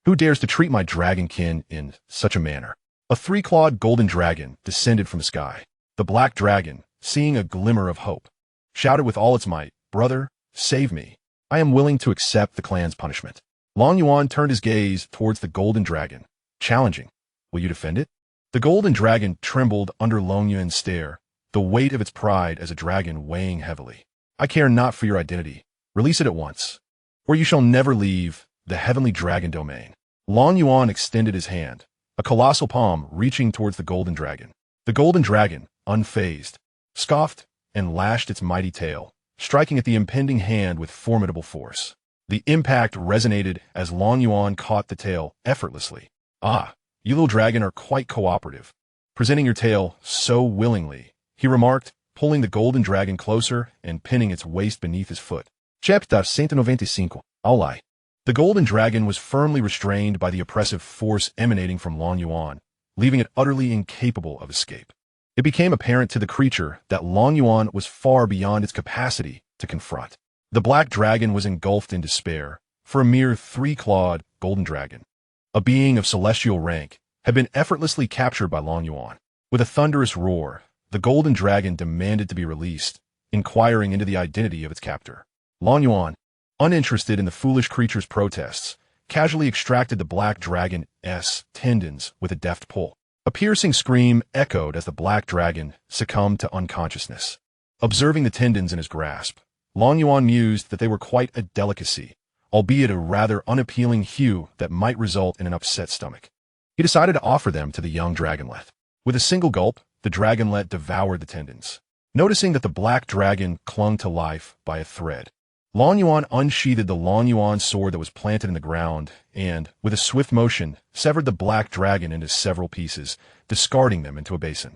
Who dares to treat my dragonkin in such a manner?" A three-clawed golden dragon descended from the sky. The black dragon, seeing a glimmer of hope, shouted with all its might, "Brother, save me. I am willing to accept the clan's punishment." Long Yuan turned his gaze towards the golden dragon, challenging, "Will you defend it?" The golden dragon trembled under Long Yuan's stare, the weight of its pride as a dragon weighing heavily. "I care not for your identity. Release it at once, or you shall never leave the heavenly dragon domain." Long Yuan extended his hand, a colossal palm reaching towards the golden dragon. The golden dragon, unfazed, scoffed and lashed its mighty tail, striking at the impending hand with formidable force. The impact resonated as Long Yuan caught the tail effortlessly. "Ah, you little dragon are quite cooperative, presenting your tail so willingly," he remarked, pulling the golden dragon closer and pinning its waist beneath his foot. Chapter 195. Aulai. The golden dragon was firmly restrained by the oppressive force emanating from Long Yuan, leaving it utterly incapable of escape. It became apparent to the creature that Long Yuan was far beyond its capacity to confront. The black dragon was engulfed in despair, for a mere three-clawed golden dragon, a being of celestial rank, had been effortlessly captured by Long Yuan. With a thunderous roar, the golden dragon demanded to be released, inquiring into the identity of its captor. Long Yuan, uninterested in the foolish creature's protests, casually extracted the black dragon's tendons with a deft pull. A piercing scream echoed as the black dragon succumbed to unconsciousness. Observing the tendons in his grasp, Long Yuan mused that they were quite a delicacy, albeit a rather unappealing hue that might result in an upset stomach. He decided to offer them to the young dragonlet. With a single gulp, the dragonlet devoured the tendons. Noticing that the black dragon clung to life by a thread, Long Yuan unsheathed the Long Yuan sword that was planted in the ground and, with a swift motion, severed the black dragon into several pieces, discarding them into a basin.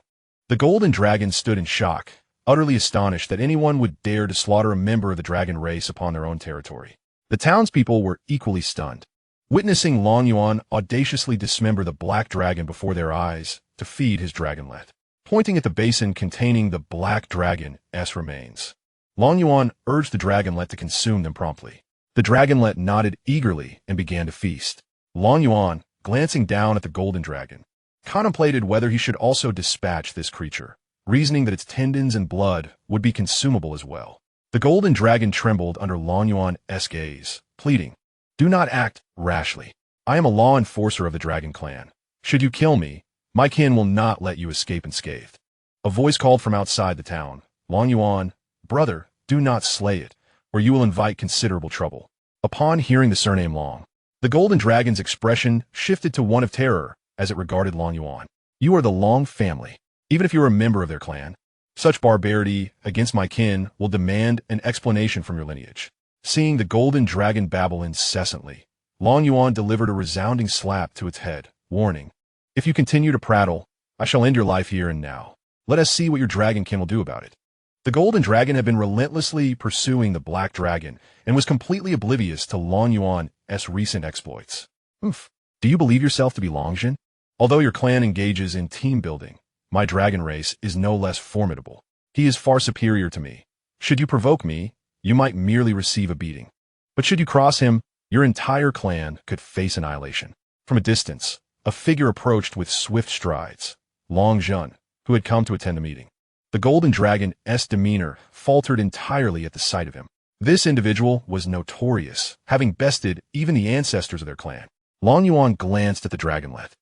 The golden dragon stood in shock, utterly astonished that anyone would dare to slaughter a member of the dragon race upon their own territory. The townspeople were equally stunned, witnessing Long Yuan audaciously dismember the black dragon before their eyes to feed his dragonlet. Pointing at the basin containing the black dragon's remains, Long Yuan urged the dragonlet to consume them promptly. The dragonlet nodded eagerly and began to feast. Long Yuan, glancing down at the golden dragon, contemplated whether he should also dispatch this creature, reasoning that its tendons and blood would be consumable as well. The golden dragon trembled under Long Yuan's gaze, pleading, "Do not act rashly. I am a law enforcer of the dragon clan. Should you kill me, my kin will not let you escape unscathed." A voice called from outside the town, "Long Yuan, brother, do not slay it, or you will invite considerable trouble." Upon hearing the surname Long, the golden dragon's expression shifted to one of terror as it regarded Long Yuan. "You are the Long family, even if you are a member of their clan. Such barbarity against my kin will demand an explanation from your lineage." Seeing the golden dragon babble incessantly, Long Yuan delivered a resounding slap to its head, warning, "If you continue to prattle, I shall end your life here and now. Let us see what your dragonkin will do about it." The golden dragon had been relentlessly pursuing the black dragon and was completely oblivious to Long Yuan's recent exploits. "Oof. Do you believe yourself to be Longjin? Although your clan engages in team building, my dragon race is no less formidable. He is far superior to me. Should you provoke me, you might merely receive a beating. But should you cross him, your entire clan could face annihilation." From a distance, a figure approached with swift strides, Long Jun, who had come to attend the meeting. The golden dragon's demeanor faltered entirely at the sight of him. This individual was notorious, having bested even the ancestors of their clan. Long Yuan glanced at the dragonlet,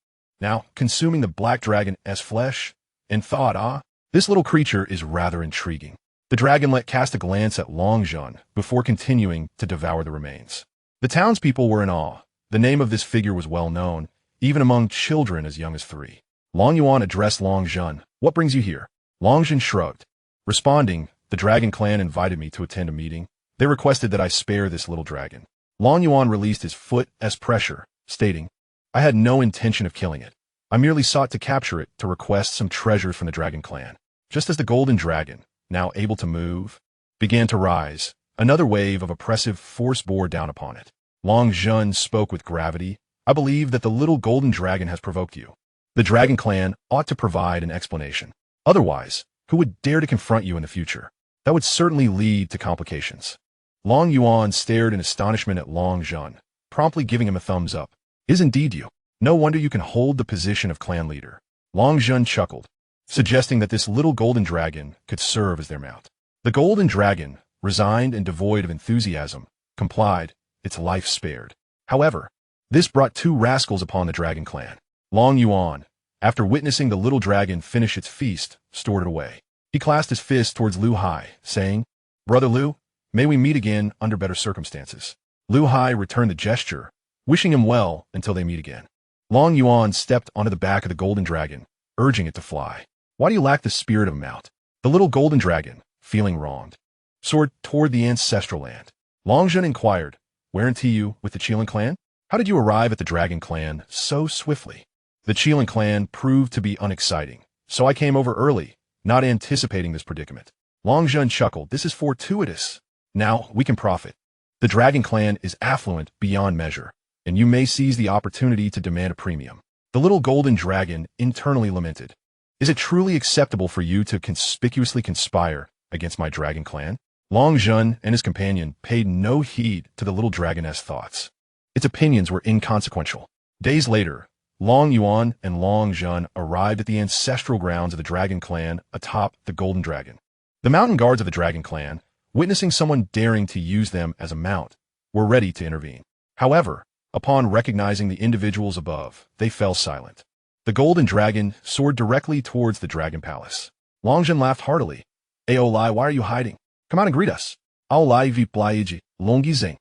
now consuming the black dragon's flesh, and thought, this little creature is rather intriguing. The dragonlet cast a glance at Long Jun before continuing to devour the remains. The townspeople were in awe. The name of this figure was well known, even among children as young as 3. Long Yuan addressed Long Jun, "What brings you here?" Long Jun shrugged. Responding, "The dragon clan invited me to attend a meeting. They requested that I spare this little dragon." Long Yuan released his foot's pressure, stating, "I had no intention of killing it. I merely sought to capture it to request some treasures from the dragon clan." Just as the golden dragon, now able to move, began to rise, another wave of oppressive force bore down upon it. Long Jun spoke with gravity, "I believe that the little golden dragon has provoked you. The dragon clan ought to provide an explanation. Otherwise, who would dare to confront you in the future? That would certainly lead to complications." Long Yuan stared in astonishment at Long Jun, promptly giving him a thumbs up. "Is indeed you. No wonder you can hold the position of clan leader." Long Jun chuckled, suggesting that this little golden dragon could serve as their mount. The golden dragon, resigned and devoid of enthusiasm, complied, its life spared. However, this brought 2 rascals upon the dragon clan. Long Yuan, after witnessing the little dragon finish its feast, stored it away. He clasped his fist towards Lu Hai, saying, "Brother Lu, may we meet again under better circumstances." Lu Hai returned the gesture, wishing him well until they meet again. Long Yuan stepped onto the back of the golden dragon, urging it to fly. "Why do you lack the spirit of a mount?" The little golden dragon, feeling wronged, soared toward the ancestral land. Long Jun inquired, "Weren't you with the Qilin clan? How did you arrive at the dragon clan so swiftly?" "The Qilin clan proved to be unexciting, so I came over early, not anticipating this predicament." Long Jun chuckled, "This is fortuitous. Now we can profit. The dragon clan is affluent beyond measure, and you may seize the opportunity to demand a premium." The little golden dragon internally lamented, "Is it truly acceptable for you to conspicuously conspire against my dragon clan?" Long Jun and his companion paid no heed to the little dragoness thoughts. Its opinions were inconsequential. Days later, Long Yuan and Long Jun arrived at the ancestral grounds of the dragon clan atop the golden dragon. The mountain guards of the dragon clan, witnessing someone daring to use them as a mount, were ready to intervene. However, Upon recognizing the individuals above, they fell silent. The golden dragon soared directly towards the dragon palace. Longjun laughed heartily. Aolai, why are you hiding? Come out and greet us. Aolai vi plaiji, longizing.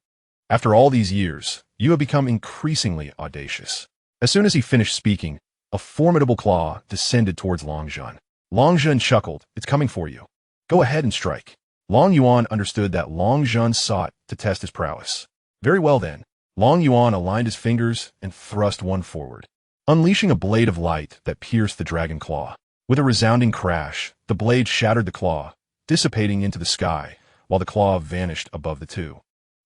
After all these years, you have become increasingly audacious. As soon as he finished speaking, a formidable claw descended towards Longjun. Longjun chuckled. It's coming for you. Go ahead and strike. Long Yuan understood that Longjun sought to test his prowess. Very well then. Long Yuan aligned his fingers and thrust one forward, unleashing a blade of light that pierced the dragon claw. With a resounding crash, the blade shattered the claw, dissipating into the sky, while the claw vanished above the two.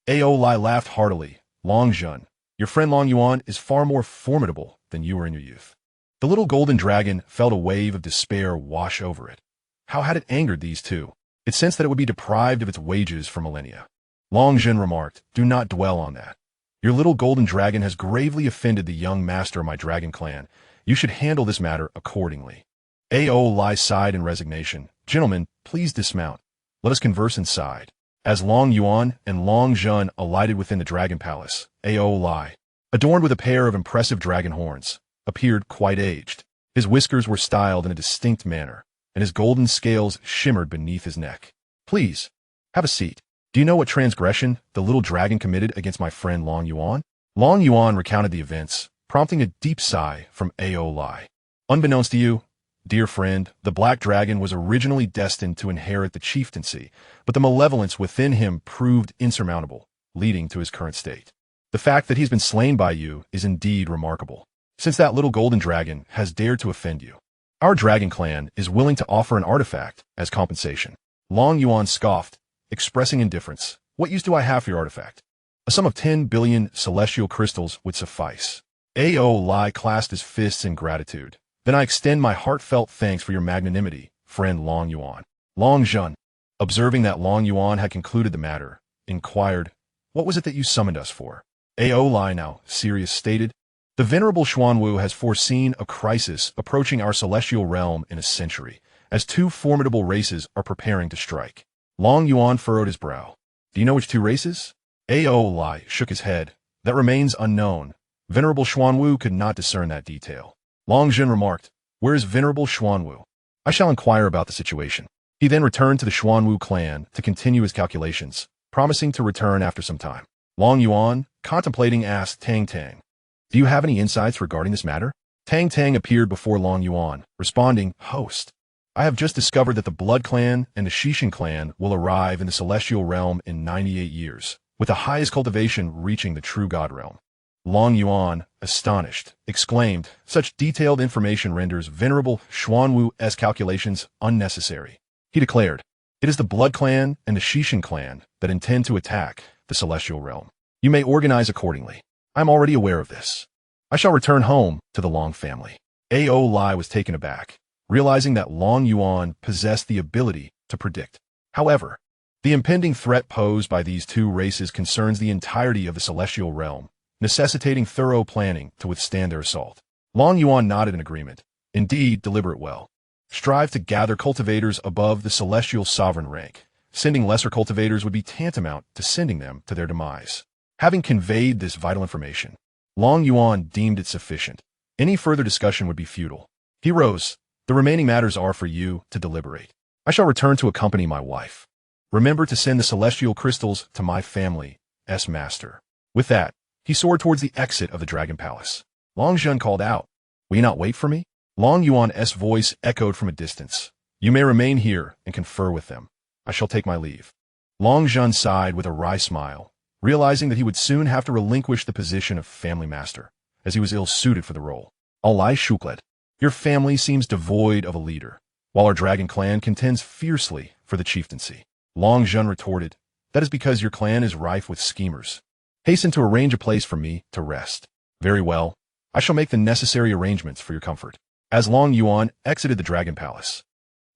Aolai laughed heartily. Longjun, your friend Long Yuan is far more formidable than you were in your youth. The little golden dragon felt a wave of despair wash over it. How had it angered these two? It sensed that it would be deprived of its wages for millennia. Longjun remarked, do not dwell on that. Your little golden dragon has gravely offended the young master of my dragon clan. You should handle this matter accordingly. Aolai sighed in resignation. Gentlemen, please dismount. Let us converse inside. As Long Yuan and Longjun alighted within the dragon palace, Aolai, adorned with a pair of impressive dragon horns, appeared quite aged. His whiskers were styled in a distinct manner, and his golden scales shimmered beneath his neck. Please, have a seat. Do you know what transgression the little dragon committed against my friend Long Yuan? Long Yuan recounted the events, prompting a deep sigh from Aolai. Unbeknownst to you, dear friend, the black dragon was originally destined to inherit the chieftaincy, but the malevolence within him proved insurmountable, leading to his current state. The fact that he's been slain by you is indeed remarkable, since that little golden dragon has dared to offend you. Our dragon clan is willing to offer an artifact as compensation. Long Yuan scoffed, expressing indifference. What use do I have for your artifact? A sum of 10 billion celestial crystals would suffice. Aolai clasped his fists in gratitude. Then I extend my heartfelt thanks for your magnanimity, friend Long Yuan. Longjun, observing that Long Yuan had concluded the matter, inquired, what was it that you summoned us for? Aolai, now serious, stated, the venerable Xuanwu has foreseen a crisis approaching our celestial realm in a century, as two formidable races are preparing to strike. Long Yuan furrowed his brow. Do you know which two races? Aolai shook his head. That remains unknown. Venerable Xuanwu could not discern that detail. Longjun remarked, where is Venerable Xuanwu? I shall inquire about the situation. He then returned to the Xuanwu clan to continue his calculations, promising to return after some time. Long Yuan, contemplating, asked Tang Tang, do you have any insights regarding this matter? Tang Tang appeared before Long Yuan, responding, host, I have just discovered that the Blood Clan and the Xianxia clan will arrive in the celestial realm in 98 years, with the highest cultivation reaching the true God realm. Long Yuan, astonished, exclaimed, such detailed information renders Venerable Xuanwu's calculations unnecessary. He declared, it is the Blood Clan and the Xianxia clan that intend to attack the celestial realm. You may organize accordingly. I am already aware of this. I shall return home to the Long family. Aolai was taken aback, realizing that Long Yuan possessed the ability to predict. However, the impending threat posed by these two races concerns the entirety of the celestial realm, necessitating thorough planning to withstand their assault. Long Yuan nodded in agreement. Indeed, deliberate well. Strive to gather cultivators above the celestial sovereign rank. Sending lesser cultivators would be tantamount to sending them to their demise. Having conveyed this vital information, Long Yuan deemed it sufficient. Any further discussion would be futile. He rose. The remaining matters are for you to deliberate. I shall return to accompany my wife. Remember to send the celestial crystals to my family's master. With that, he soared towards the exit of the dragon palace. Longjun called out, will you not wait for me? Long Yuan's voice echoed from a distance. You may remain here and confer with them. I shall take my leave. Longjun sighed with a wry smile, realizing that he would soon have to relinquish the position of family master, as he was ill-suited for the role. Alai Shuklet, your family seems devoid of a leader, while our dragon clan contends fiercely for the chieftaincy. Longjun retorted, that is because your clan is rife with schemers. Hasten to arrange a place for me to rest. Very well. I shall make the necessary arrangements for your comfort. As Long Yuan exited the dragon palace,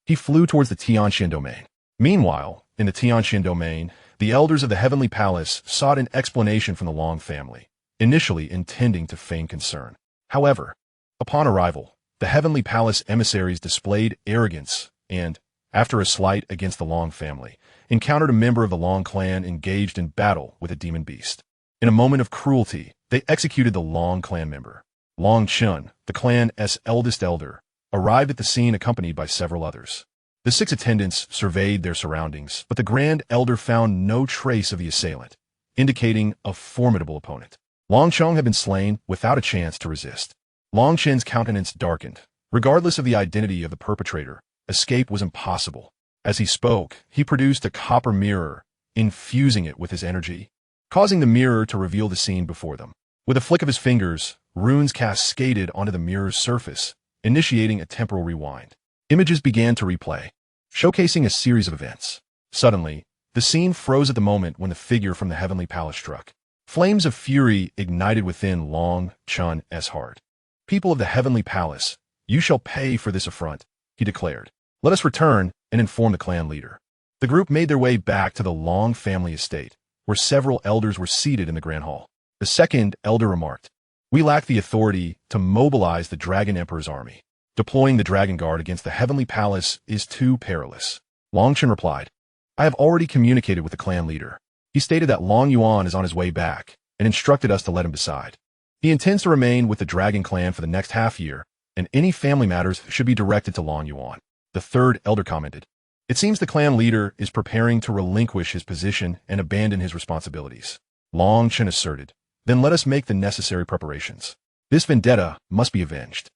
he flew towards the Xianxia domain. Meanwhile, in the Xianxia domain, the elders of the heavenly palace sought an explanation from the Long family, initially intending to feign concern. However, upon arrival, the heavenly palace emissaries displayed arrogance and, after a slight against the Long family, encountered a member of the Long clan engaged in battle with a demon beast. In a moment of cruelty, they executed the Long clan member. Long Chun, the clan's eldest elder, arrived at the scene accompanied by several others. The 6 attendants surveyed their surroundings, but the Grand Elder found no trace of the assailant, indicating a formidable opponent. Long Chong had been slain without a chance to resist. Long Chen's countenance darkened. Regardless of the identity of the perpetrator, escape was impossible. As he spoke, he produced a copper mirror, infusing it with his energy, causing the mirror to reveal the scene before them. With a flick of his fingers, runes cascaded onto the mirror's surface, initiating a temporal rewind. Images began to replay, showcasing a series of events. Suddenly, the scene froze at the moment when the figure from the heavenly palace struck. Flames of fury ignited within Long Chun's heart. "People of the heavenly palace, you shall pay for this affront," he declared. "Let us return and inform the clan leader." The group made their way back to the Long family estate, where several elders were seated in the grand hall. The second elder remarked, "We lack the authority to mobilize the Dragon Emperor's army. Deploying the Dragon Guard against the heavenly palace is too perilous." Long Chen replied, "I have already communicated with the clan leader. He stated that Long Yuan is on his way back and instructed us to let him decide. He intends to remain with the Dragon Clan for the next half-year, and any family matters should be directed to Long Yuan." The third elder commented, "It seems the clan leader is preparing to relinquish his position and abandon his responsibilities." Long Chen asserted, "Then let us make the necessary preparations. This vendetta must be avenged."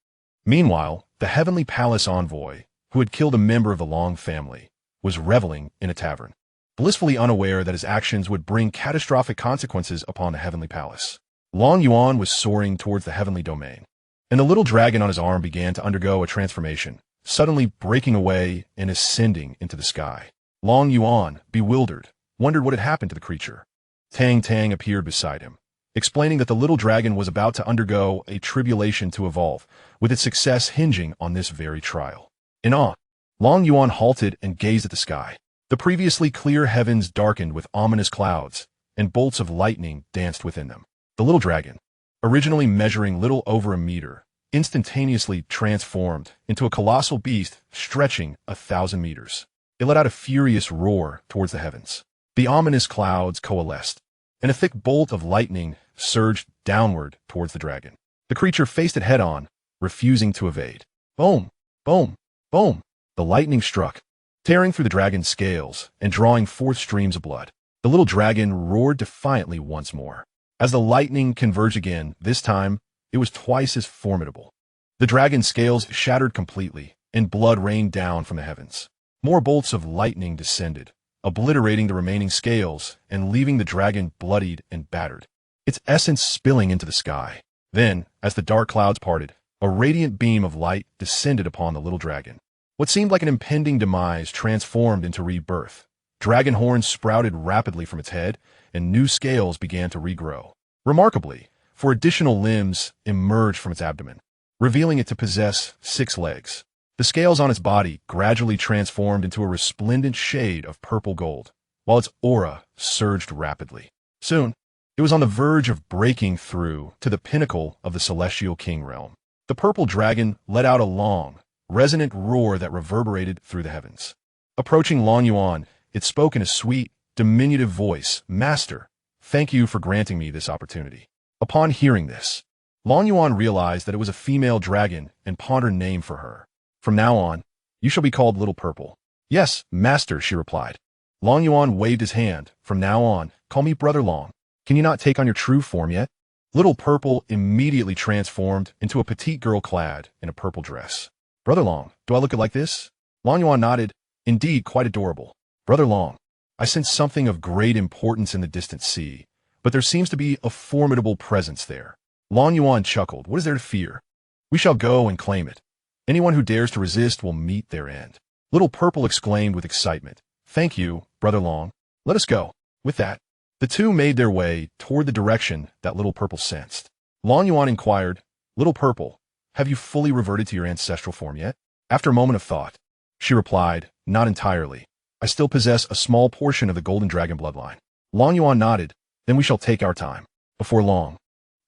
Meanwhile, the heavenly palace envoy, who had killed a member of the Long family, was reveling in a tavern, blissfully unaware that his actions would bring catastrophic consequences upon the heavenly palace. Long Yuan was soaring towards the heavenly domain, and the little dragon on his arm began to undergo a transformation, suddenly breaking away and ascending into the sky. Long Yuan, bewildered, wondered what had happened to the creature. Tang Tang appeared beside him, explaining that the little dragon was about to undergo a tribulation to evolve, with its success hinging on this very trial. In awe, Long Yuan halted and gazed at the sky. The previously clear heavens darkened with ominous clouds, and bolts of lightning danced within them. The little dragon, originally measuring little over a meter, instantaneously transformed into a colossal beast stretching 1,000 meters. It let out a furious roar towards the heavens. The ominous clouds coalesced, and a thick bolt of lightning surged downward towards the dragon. The creature faced it head-on, refusing to evade. Boom! Boom! Boom! The lightning struck, tearing through the dragon's scales and drawing forth streams of blood. The little dragon roared defiantly once more. As the lightning converged again, this time, it was twice as formidable. The dragon's scales shattered completely, and blood rained down from the heavens. More bolts of lightning descended, obliterating the remaining scales and leaving the dragon bloodied and battered, its essence spilling into the sky. Then, as the dark clouds parted, a radiant beam of light descended upon the little dragon. What seemed like an impending demise transformed into rebirth. Dragon horns sprouted rapidly from its head, and new scales began to regrow. Remarkably, 4 additional limbs emerged from its abdomen, revealing it to possess 6 legs. The scales on its body gradually transformed into a resplendent shade of purple gold, while its aura surged rapidly. Soon, it was on the verge of breaking through to the pinnacle of the Celestial King realm. The purple dragon let out a long, resonant roar that reverberated through the heavens. Approaching Long Yuan, it spoke in a sweet, diminutive voice, "Master, thank you for granting me this opportunity." Upon hearing this, Long Yuan realized that it was a female dragon and pondered a name for her. "From now on, you shall be called Little Purple." "Yes, master," she replied. Long Yuan waved his hand. "From now on, call me Brother Long. Can you not take on your true form yet?" Little Purple immediately transformed into a petite girl clad in a purple dress. "Brother Long, do I look like this?" Long Yuan nodded. "Indeed, quite adorable. Brother Long, I sense something of great importance in the distant sea, but there seems to be a formidable presence there." Long Yuan chuckled. "What is there to fear? We shall go and claim it. Anyone who dares to resist will meet their end." Little Purple exclaimed with excitement, "Thank you, Brother Long. Let us go." With that, the two made their way toward the direction that Little Purple sensed. Long Yuan inquired, "Little Purple, have you fully reverted to your ancestral form yet?" After a moment of thought, she replied, "Not entirely. I still possess a small portion of the Golden Dragon bloodline." Long Yuan nodded. "Then we shall take our time." Before long,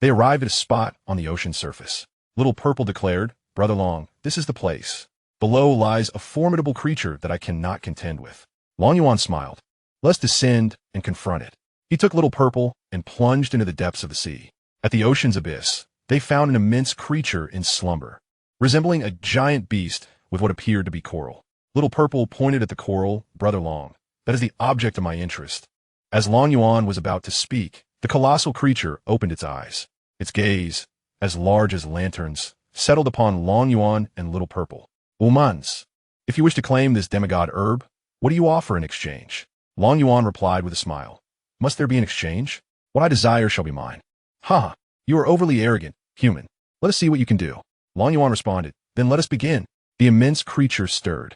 they arrived at a spot on the ocean surface. Little Purple declared, "Brother Long, this is the place. Below lies a formidable creature that I cannot contend with." Long Yuan smiled. "Let's descend and confront it." He took Little Purple and plunged into the depths of the sea. At the ocean's abyss, they found an immense creature in slumber, resembling a giant beast with what appeared to be coral. Little Purple pointed at the coral. Brother Long, that is the object of my interest. As Long Yuan was about to speak, the colossal creature opened its eyes. Its gaze, as large as lanterns, settled upon Long Yuan and Little Purple. Umans, if you wish to claim this demigod herb, what do you offer in exchange? Long Yuan replied with a smile. Must there be an exchange? What I desire shall be mine. Ha! You are overly arrogant, human. Let us see what you can do. Long Yuan responded. Then let us begin. The immense creature stirred,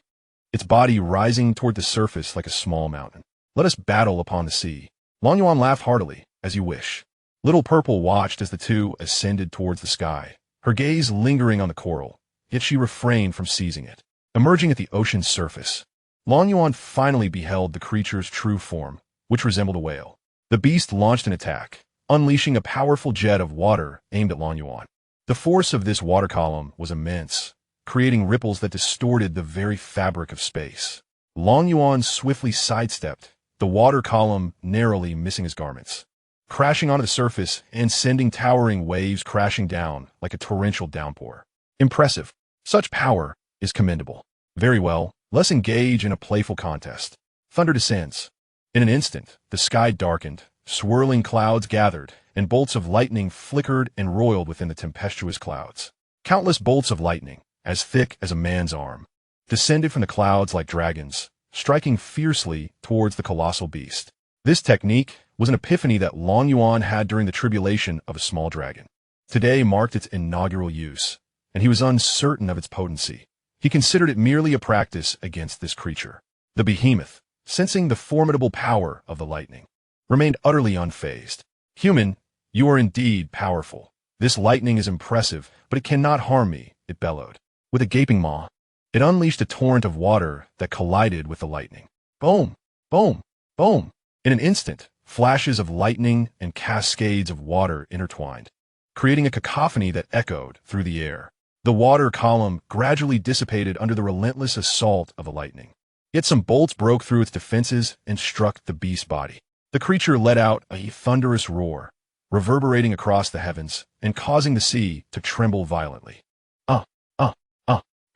its body rising toward the surface like a small mountain. Let us battle upon the sea. Long Yuan laughed heartily. As you wish. Little Purple watched as the two ascended towards the sky, her gaze lingering on the coral, yet she refrained from seizing it. Emerging at the ocean's surface, Long Yuan finally beheld the creature's true form, which resembled a whale. The beast launched an attack, unleashing a powerful jet of water aimed at Long Yuan. The force of this water column was immense, creating ripples that distorted the very fabric of space. Long Yuan swiftly sidestepped, the water column narrowly missing his garments, crashing onto the surface and sending towering waves crashing down like a torrential downpour. Impressive. Such power is commendable. Very well, let's engage in a playful contest. Thunder descends. In an instant, the sky darkened, swirling clouds gathered, and bolts of lightning flickered and roiled within the tempestuous clouds. Countless bolts of lightning, as thick as a man's arm, descended from the clouds like dragons, striking fiercely towards the colossal beast. This technique was an epiphany that Long Yuan had during the tribulation of a small dragon. Today marked its inaugural use, and he was uncertain of its potency. He considered it merely a practice against this creature. The behemoth, sensing the formidable power of the lightning, remained utterly unfazed. Human, you are indeed powerful. This lightning is impressive, but it cannot harm me, it bellowed. With a gaping maw, it unleashed a torrent of water that collided with the lightning. Boom! Boom! Boom! In an instant, flashes of lightning and cascades of water intertwined, creating a cacophony that echoed through the air. The water column gradually dissipated under the relentless assault of the lightning. Yet some bolts broke through its defenses and struck the beast's body. The creature let out a thunderous roar, reverberating across the heavens and causing the sea to tremble violently.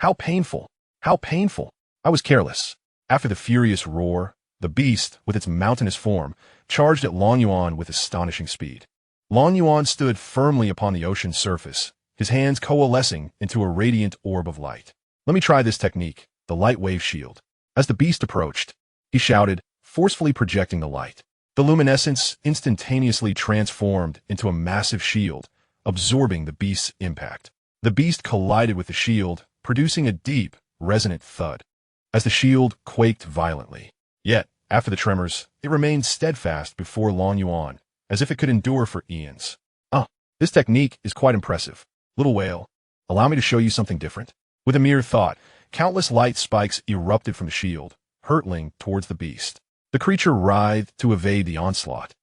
How painful! How painful! I was careless. After the furious roar, the beast, with its mountainous form, charged at Long Yuan with astonishing speed. Long Yuan stood firmly upon the ocean's surface, his hands coalescing into a radiant orb of light. Let me try this technique, the light wave shield. As the beast approached, he shouted, forcefully projecting the light. The luminescence instantaneously transformed into a massive shield, absorbing the beast's impact. The beast collided with the shield, producing a deep, resonant thud, as the shield quaked violently. Yet, after the tremors, it remained steadfast before Long Yuan, as if it could endure for eons. This technique is quite impressive. Little whale, allow me to show you something different. With a mere thought, countless light spikes erupted from the shield, hurtling towards the beast. The creature writhed to evade the onslaught.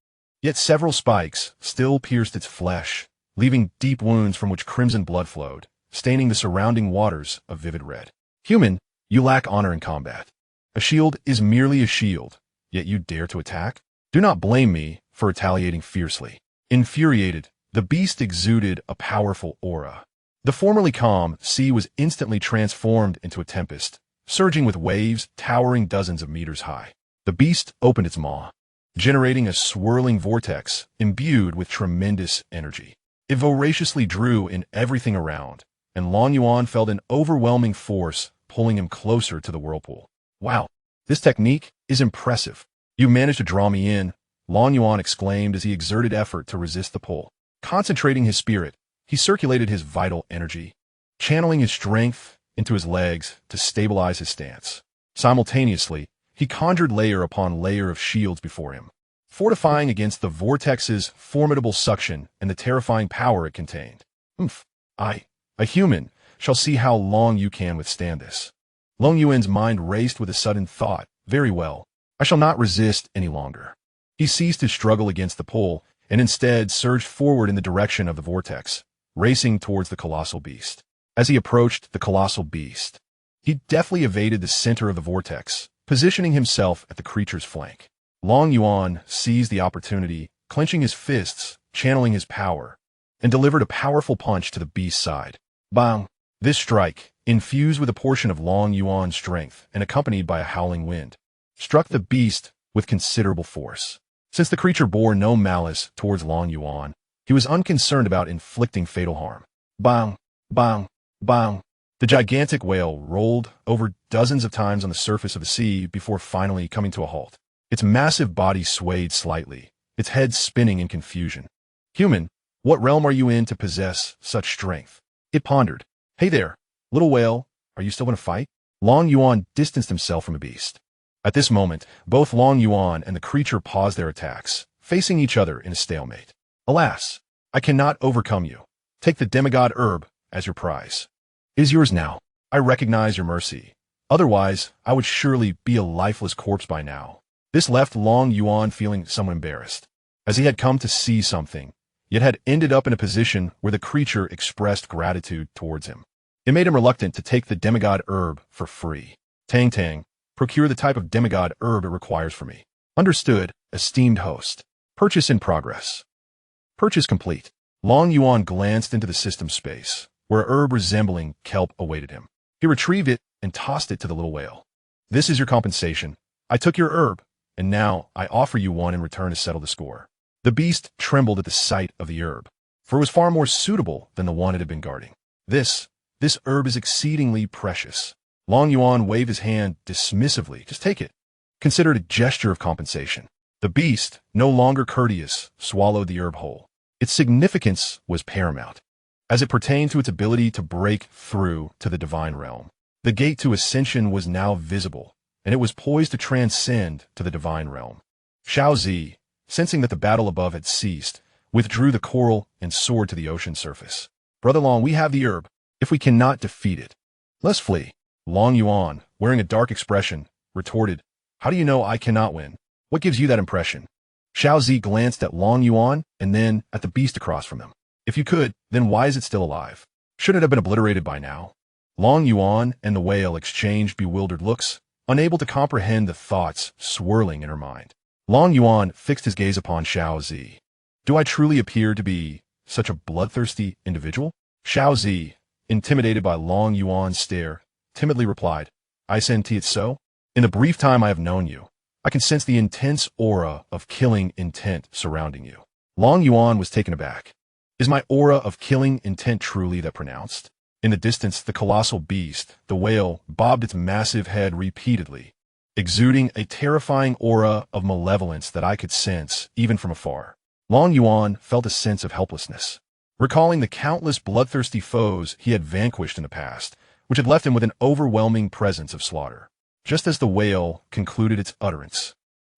Yet several spikes still pierced its flesh, leaving deep wounds from which crimson blood flowed, staining the surrounding waters of vivid red. Human, you lack honor in combat. A shield is merely a shield, yet you dare to attack? Do not blame me for retaliating fiercely. Infuriated, the beast exuded a powerful aura. The formerly calm sea was instantly transformed into a tempest, surging with waves towering dozens of meters high. The beast opened its maw, generating a swirling vortex imbued with tremendous energy. It voraciously drew in everything around, and Long Yuan felt an overwhelming force pulling him closer to the whirlpool. Wow, this technique is impressive. You managed to draw me in, Long Yuan exclaimed as he exerted effort to resist the pull. Concentrating his spirit, he circulated his vital energy, channeling his strength into his legs to stabilize his stance. Simultaneously, he conjured layer upon layer of shields before him, fortifying against the vortex's formidable suction and the terrifying power it contained. I, a human, shall see how long you can withstand this. Long Yuan's mind raced with a sudden thought. Very well, I shall not resist any longer. He ceased his struggle against the pull and instead surged forward in the direction of the vortex, racing towards the colossal beast. As he approached the colossal beast, he deftly evaded the center of the vortex, positioning himself at the creature's flank. Long Yuan seized the opportunity clenching his fists, channeling his power, and delivered a powerful punch to the beast's side. Bang! This strike, infused with a portion of Long Yuan's strength and accompanied by a howling wind, struck the beast with considerable force. Since the creature bore no malice towards Long Yuan, he was unconcerned about inflicting fatal harm. Bang! Bang! Bang! The gigantic whale rolled over dozens of times on the surface of the sea before finally coming to a halt. Its massive body swayed slightly, its head spinning in confusion. Human, what realm are you in to possess such strength? It pondered. Hey there, little whale, are you still going to fight? Long Yuan distanced himself from the beast. At this moment, both Long Yuan and the creature paused their attacks, facing each other in a stalemate. Alas, I cannot overcome you. Take the demigod herb as your prize. It is yours now. I recognize your mercy. Otherwise, I would surely be a lifeless corpse by now. This left Long Yuan feeling somewhat embarrassed, as he had come to see something, yet had ended up in a position where the creature expressed gratitude towards him. It made him reluctant to take the demigod herb for free. Tang Tang, procure the type of demigod herb it requires for me. Understood, esteemed host. Purchase in progress. Purchase complete. Long Yuan glanced into the system space, where a herb resembling kelp awaited him. He retrieved it and tossed it to the little whale. This is your compensation. I took your herb, and now I offer you one in return to settle the score. The beast trembled at the sight of the herb, for it was far more suitable than the one it had been guarding. This herb is exceedingly precious. Long Yuan waved his hand dismissively. Just take it. Consider it a gesture of compensation. The beast, no longer courteous, swallowed the herb whole. Its significance was paramount, as it pertained to its ability to break through to the divine realm. The gate to ascension was now visible, and it was poised to transcend to the divine realm. Xianxia, sensing that the battle above had ceased, withdrew the coral and soared to the ocean surface. Brother Long, we have the herb. If we cannot defeat it, let's flee. Long Yuan, wearing a dark expression, retorted, How do you know I cannot win? What gives you that impression? Xianxia glanced at Long Yuan and then at the beast across from them. If you could, then why is it still alive? Shouldn't it have been obliterated by now? Long Yuan and the whale exchanged bewildered looks, unable to comprehend the thoughts swirling in her mind. Long Yuan fixed his gaze upon Xianxia. Do I truly appear to be such a bloodthirsty individual? Xianxia, intimidated by Long Yuan's stare, timidly replied, I sent it so. In the brief time I have known you, I can sense the intense aura of killing intent surrounding you. Long Yuan was taken aback. Is my aura of killing intent truly that pronounced? In the distance, the colossal beast, the whale, bobbed its massive head repeatedly, exuding a terrifying aura of malevolence that I could sense even from afar. Long Yuan felt a sense of helplessness, recalling the countless bloodthirsty foes he had vanquished in the past, which had left him with an overwhelming presence of slaughter. Just as the whale concluded its utterance,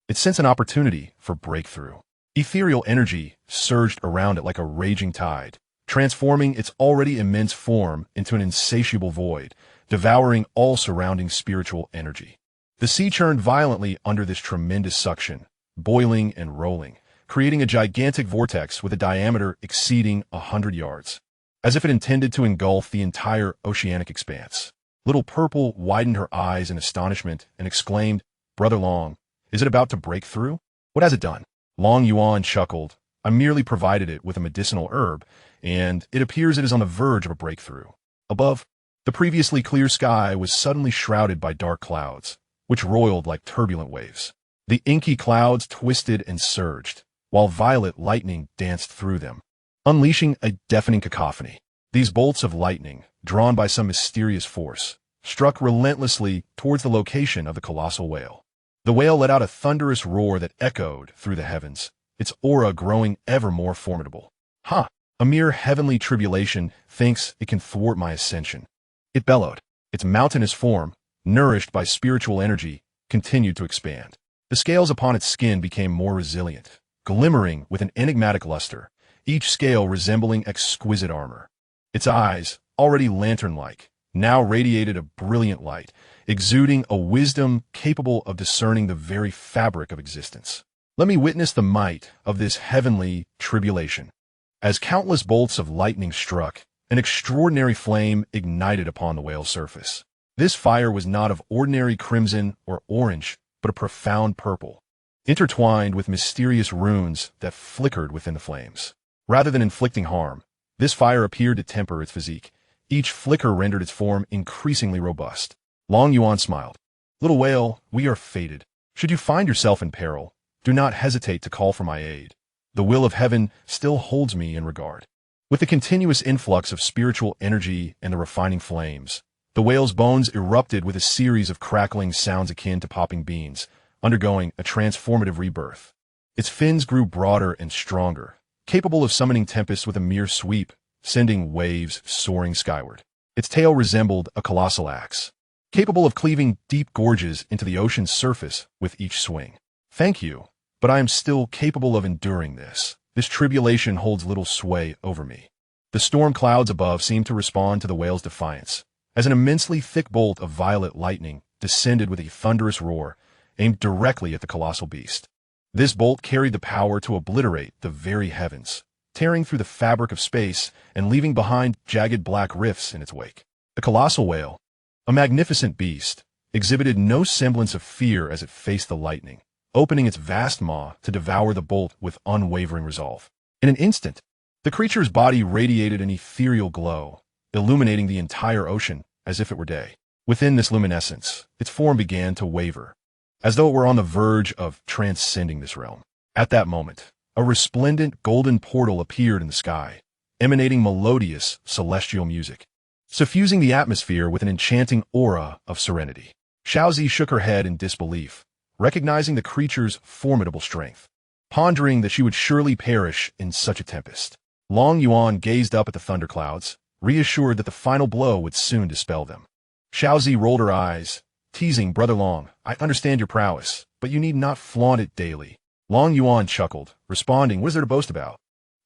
it sensed an opportunity for breakthrough. Ethereal energy surged around it like a raging tide, transforming its already immense form into an insatiable void, devouring all surrounding spiritual energy. The sea churned violently under this tremendous suction, boiling and rolling, creating a gigantic vortex with a diameter exceeding 100 yards, as if it intended to engulf the entire oceanic expanse. Little Purple widened her eyes in astonishment and exclaimed, Brother Long, is it about to break through? What has it done? Long Yuan chuckled. I merely provided it with a medicinal herb, and it appears it is on the verge of a breakthrough. Above, the previously clear sky was suddenly shrouded by dark clouds, which roiled like turbulent waves. The inky clouds twisted and surged, while violet lightning danced through them, unleashing a deafening cacophony. These bolts of lightning, drawn by some mysterious force, struck relentlessly towards the location of the colossal whale. The whale let out a thunderous roar that echoed through the heavens, its aura growing ever more formidable. Ha! A mere heavenly tribulation thinks it can thwart my ascension. It bellowed. Its mountainous form, nourished by spiritual energy, continued to expand. The scales upon its skin became more resilient, glimmering with an enigmatic luster, each scale resembling exquisite armor. Its eyes, already lantern-like, now radiated a brilliant light, exuding a wisdom capable of discerning the very fabric of existence. Let me witness the might of this heavenly tribulation. As countless bolts of lightning struck, an extraordinary flame ignited upon the whale's surface. This fire was not of ordinary crimson or orange, but a profound purple. intertwined with mysterious runes that flickered within the flames. Rather than inflicting harm, this fire appeared to temper its physique. Each flicker rendered its form increasingly robust. Long Yuan smiled. Little whale, we are fated. Should you find yourself in peril, do not hesitate to call for my aid. The will of heaven still holds me in regard. With the continuous influx of spiritual energy and the refining flames, the whale's bones erupted with a series of crackling sounds akin to popping beans, undergoing a transformative rebirth. Its fins grew broader and stronger, capable of summoning tempests with a mere sweep, sending waves soaring skyward. Its tail resembled a colossal axe, capable of cleaving deep gorges into the ocean's surface with each swing. Thank you, but I am still capable of enduring this. This tribulation holds little sway over me. The storm clouds above seemed to respond to the whale's defiance, as an immensely thick bolt of violet lightning descended with a thunderous roar, aimed directly at the colossal beast. This bolt carried the power to obliterate the very heavens, tearing through the fabric of space and leaving behind jagged black rifts in its wake. The colossal whale, a magnificent beast, exhibited no semblance of fear as it faced the lightning, opening its vast maw to devour the bolt with unwavering resolve. In an instant, the creature's body radiated an ethereal glow, illuminating the entire ocean as if it were day. Within this luminescence, its form began to waver, as though it were on the verge of transcending this realm. At that moment, a resplendent golden portal appeared in the sky, emanating melodious celestial music, suffusing the atmosphere with an enchanting aura of serenity. Xiaozi shook her head in disbelief, recognizing the creature's formidable strength, pondering that she would surely perish in such a tempest. Long Yuan gazed up at the thunderclouds, reassured that the final blow would soon dispel them. Xiaozi rolled her eyes, teasing Brother Long, I understand your prowess, but you need not flaunt it daily. Long Yuan chuckled, responding, what is there to boast about?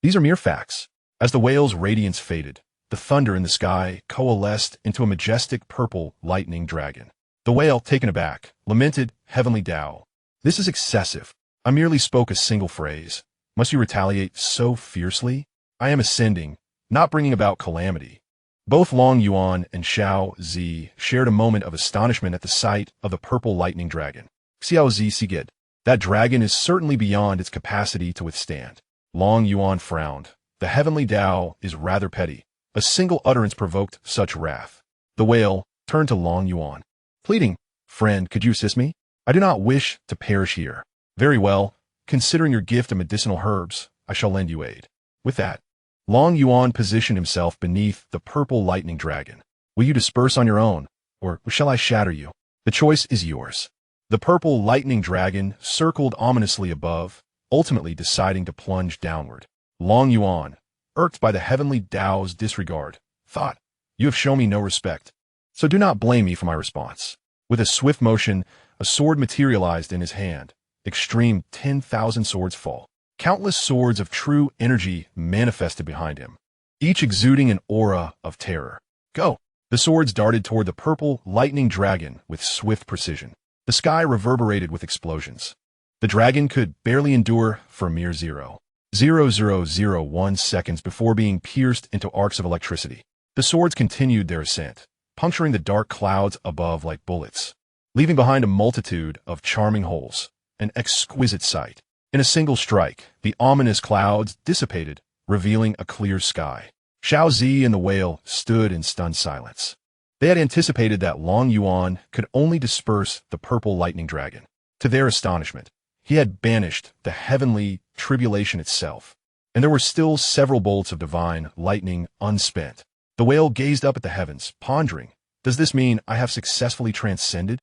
These are mere facts. As the whale's radiance faded, the thunder in the sky coalesced into a majestic purple lightning dragon. The whale, taken aback, lamented, Heavenly Tao, this is excessive. I merely spoke a single phrase. Must you retaliate so fiercely? I am ascending, not bringing about calamity. Both Long Yuan and Xiaozi shared a moment of astonishment at the sight of the purple lightning dragon. Xiaozi sighed. That dragon is certainly beyond its capacity to withstand. Long Yuan frowned. The heavenly Tao is rather petty. A single utterance provoked such wrath. The whale turned to Long Yuan, pleading, friend, could you assist me? I do not wish to perish here. Very well. Considering your gift of medicinal herbs, I shall lend you aid. With that, Long Yuan positioned himself beneath the purple lightning dragon. Will you disperse on your own, or shall I shatter you? The choice is yours. The purple lightning dragon circled ominously above, ultimately deciding to plunge downward. Long Yuan, irked by the heavenly Tao's disregard, thought, you have shown me no respect, so do not blame me for my response. With a swift motion, a sword materialized in his hand. Extreme 10,000 swords fall. Countless swords of true energy manifested behind him, each exuding an aura of terror. Go! The swords darted toward the purple lightning dragon with swift precision. The sky reverberated with explosions. The dragon could barely endure for a mere 0.0001 seconds before being pierced into arcs of electricity. The swords continued their ascent, puncturing the dark clouds above like bullets, leaving behind a multitude of charming holes, an exquisite sight. In a single strike, the ominous clouds dissipated, revealing a clear sky. Xiaozi and the whale stood in stunned silence. They had anticipated that Long Yuan could only disperse the purple lightning dragon. To their astonishment, he had banished the heavenly tribulation itself, and there were still several bolts of divine lightning unspent. The whale gazed up at the heavens, pondering, does this mean I have successfully transcended?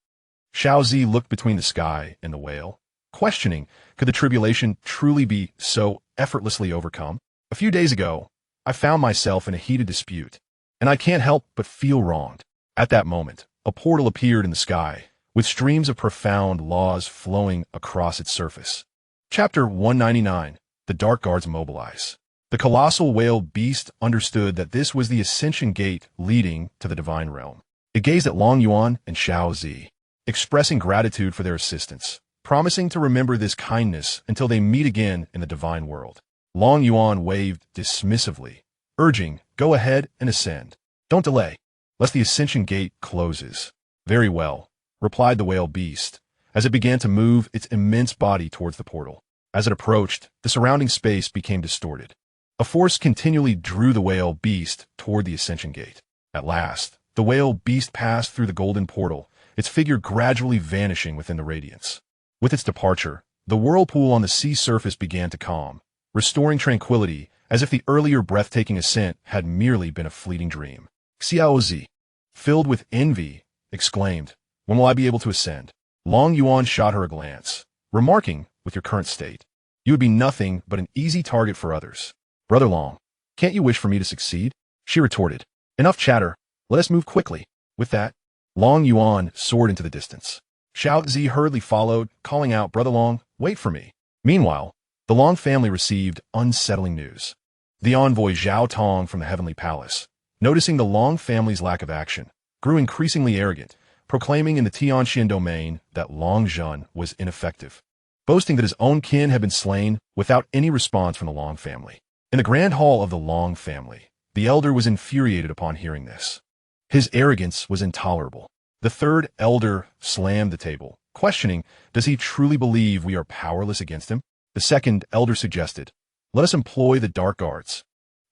Xiaozi looked between the sky and the whale, questioning, could the tribulation truly be so effortlessly overcome? A few days ago, I found myself in a heated dispute, and I can't help but feel wronged. At that moment, a portal appeared in the sky, with streams of profound laws flowing across its surface. Chapter 199, The Dark Guards Mobilize. The colossal whale beast understood that this was the ascension gate leading to the divine realm. It gazed at Long Yuan and Xiaozi, expressing gratitude for their assistance, promising to remember this kindness until they meet again in the divine world. Long Yuan waved dismissively, urging, go ahead and ascend. Don't delay, lest the ascension gate closes. Very well, replied the whale beast, as it began to move its immense body towards the portal. As it approached, the surrounding space became distorted. A force continually drew the whale beast toward the ascension gate. At last, the whale beast passed through the golden portal, its figure gradually vanishing within the radiance. With its departure, the whirlpool on the sea surface began to calm, restoring tranquility as if the earlier breathtaking ascent had merely been a fleeting dream. Xiaozi, filled with envy, exclaimed, "When will I be able to ascend?" Long Yuan shot her a glance, remarking, "With your current state, you would be nothing but an easy target for others." "Brother Long, can't you wish for me to succeed?" she retorted. "Enough chatter. Let us move quickly." With that, Long Yuan soared into the distance. Xiaozi hurriedly followed, calling out, "Brother Long, wait for me." Meanwhile, the Long family received unsettling news. The envoy Zhao Tong from the Heavenly Palace, noticing the Long family's lack of action, grew increasingly arrogant, proclaiming in the Xianxia domain that Long Zhen was ineffective, boasting that his own kin had been slain without any response from the Long family. In the grand hall of the Long family, the elder was infuriated upon hearing this. His arrogance was intolerable. The third elder slammed the table, questioning, "Does he truly believe we are powerless against him?" The second elder suggested, "Let us employ the dark arts.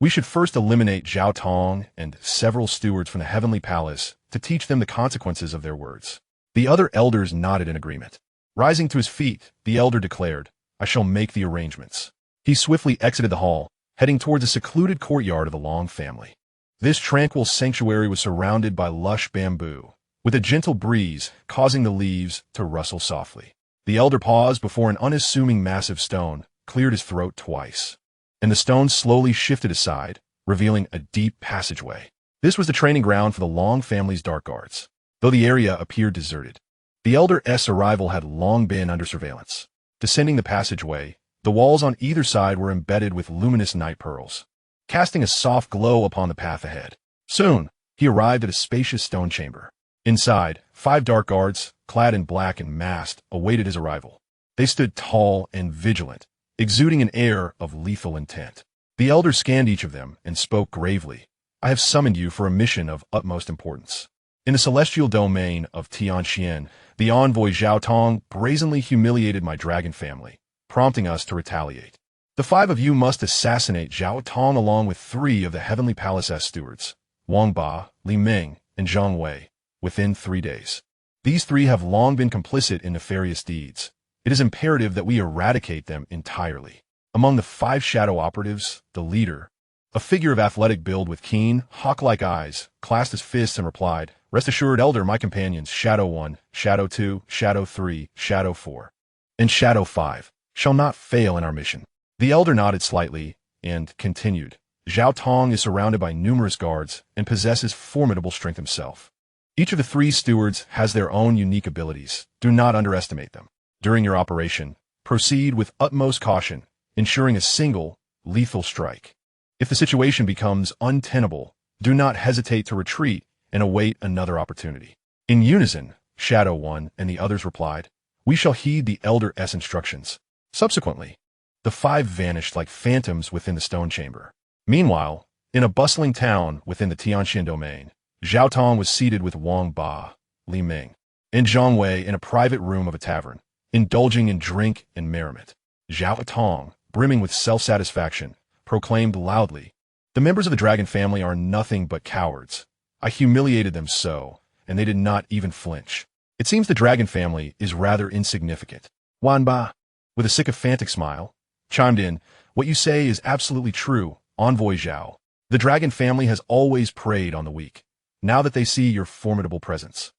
We should first eliminate Zhao Tong and several stewards from the Heavenly Palace to teach them the consequences of their words." The other elders nodded in agreement. Rising to his feet, the elder declared, "I shall make the arrangements." He swiftly exited the hall, heading towards a secluded courtyard of the Long family. This tranquil sanctuary was surrounded by lush bamboo, with a gentle breeze causing the leaves to rustle softly. The elder paused before an unassuming massive stone, cleared his throat twice, and the stone slowly shifted aside, revealing a deep passageway. This was the training ground for the Long family's dark arts. Though the area appeared deserted, the elder's arrival had long been under surveillance. Descending the passageway, the walls on either side were embedded with luminous night pearls, casting a soft glow upon the path ahead. Soon, he arrived at a spacious stone chamber. Inside, 5 dark guards, clad in black and masked, awaited his arrival. They stood tall and vigilant, exuding an air of lethal intent. The elder scanned each of them and spoke gravely. "I have summoned you for a mission of utmost importance. In the celestial domain of Tianxian, the envoy Zhao Tong brazenly humiliated my dragon family, prompting us to retaliate. The 5 of you must assassinate Zhao Tong along with 3 of the Heavenly Palace's stewards, Wang Ba, Li Ming, and Zhang Wei, within 3 days. These 3 have long been complicit in nefarious deeds. It is imperative that we eradicate them entirely." Among the 5 shadow operatives, the leader, a figure of athletic build with keen, hawk-like eyes, clasped his fists and replied, "Rest assured, Elder, my companions, Shadow 1, Shadow 2, Shadow 3, Shadow 4, and Shadow 5, shall not fail in our mission." The elder nodded slightly and continued, "Zhao Tong is surrounded by numerous guards and possesses formidable strength himself. Each of the 3 stewards has their own unique abilities. Do not underestimate them. During your operation, proceed with utmost caution, ensuring a single, lethal strike. If the situation becomes untenable, do not hesitate to retreat and await another opportunity." In unison, Shadow 1 and the others replied, "We shall heed the elder's instructions." Subsequently, the 5 vanished like phantoms within the stone chamber. Meanwhile, in a bustling town within the Tianxian domain, Zhao Tong was seated with Wang Ba, Li Ming, and Zhang Wei in a private room of a tavern, indulging in drink and merriment. Zhao Tong, brimming with self-satisfaction, proclaimed loudly, "The members of the dragon family are nothing but cowards. I humiliated them so, and they did not even flinch. It seems the dragon family is rather insignificant." Wan Ba, with a sycophantic smile, chimed in, "What you say is absolutely true, Envoy Zhao. The dragon family has always preyed on the weak. Now that they see your formidable presence,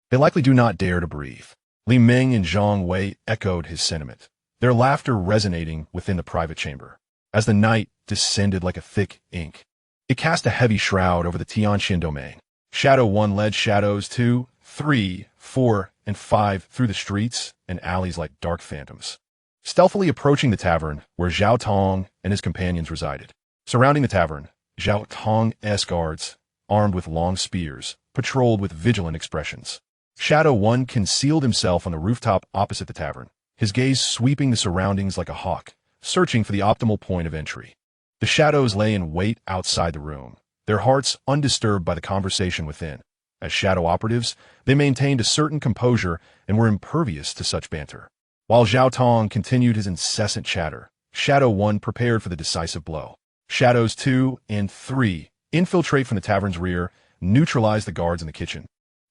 they likely do not dare to breathe." Li Ming and Zhang Wei echoed his sentiment, their laughter resonating within the private chamber. As the night descended like a thick ink, it cast a heavy shroud over the Tianxian domain. Shadow 1 led Shadows 2, 3, 4, and 5 through the streets and alleys like dark phantoms, stealthily approaching the tavern where Zhao Tong and his companions resided. Surrounding the tavern, Zhao Tong's guards, armed with long spears, patrolled with vigilant expressions. Shadow 1 concealed himself on the rooftop opposite the tavern, his gaze sweeping the surroundings like a hawk, searching for the optimal point of entry. The shadows lay in wait outside the room, their hearts undisturbed by the conversation within. As shadow operatives, they maintained a certain composure and were impervious to such banter. While Zhao Tong continued his incessant chatter, Shadow 1 prepared for the decisive blow. Shadows 2 and 3 infiltrate from the tavern's rear, neutralize the guards in the kitchen,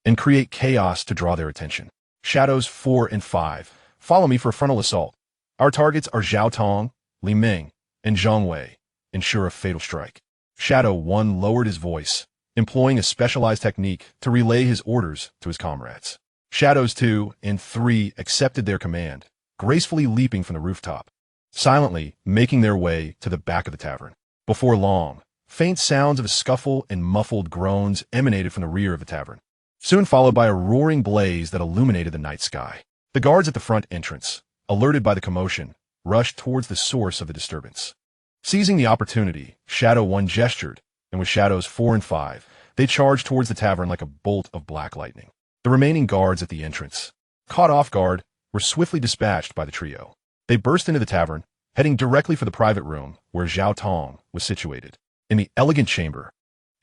and create chaos to draw their attention. Shadows 4 and 5 follow me for a frontal assault. Our targets are Zhao Tong, Li Ming, and Zhang Wei. Ensure a fatal strike. Shadow 1 lowered his voice, employing a specialized technique to relay his orders to his comrades. Shadows 2 and 3 accepted their command, gracefully leaping from the rooftop, silently making their way to the back of the tavern. Before long, faint sounds of a scuffle and muffled groans emanated from the rear of the tavern, soon followed by a roaring blaze that illuminated the night sky. The guards at the front entrance, alerted by the commotion, rushed towards the source of the disturbance. Seizing the opportunity, Shadow 1 gestured, and with Shadows 4 and 5, they charged towards the tavern like a bolt of black lightning. The remaining guards at the entrance, caught off guard, were swiftly dispatched by the trio. They burst into the tavern, heading directly for the private room where Zhao Tong was situated. In the elegant chamber,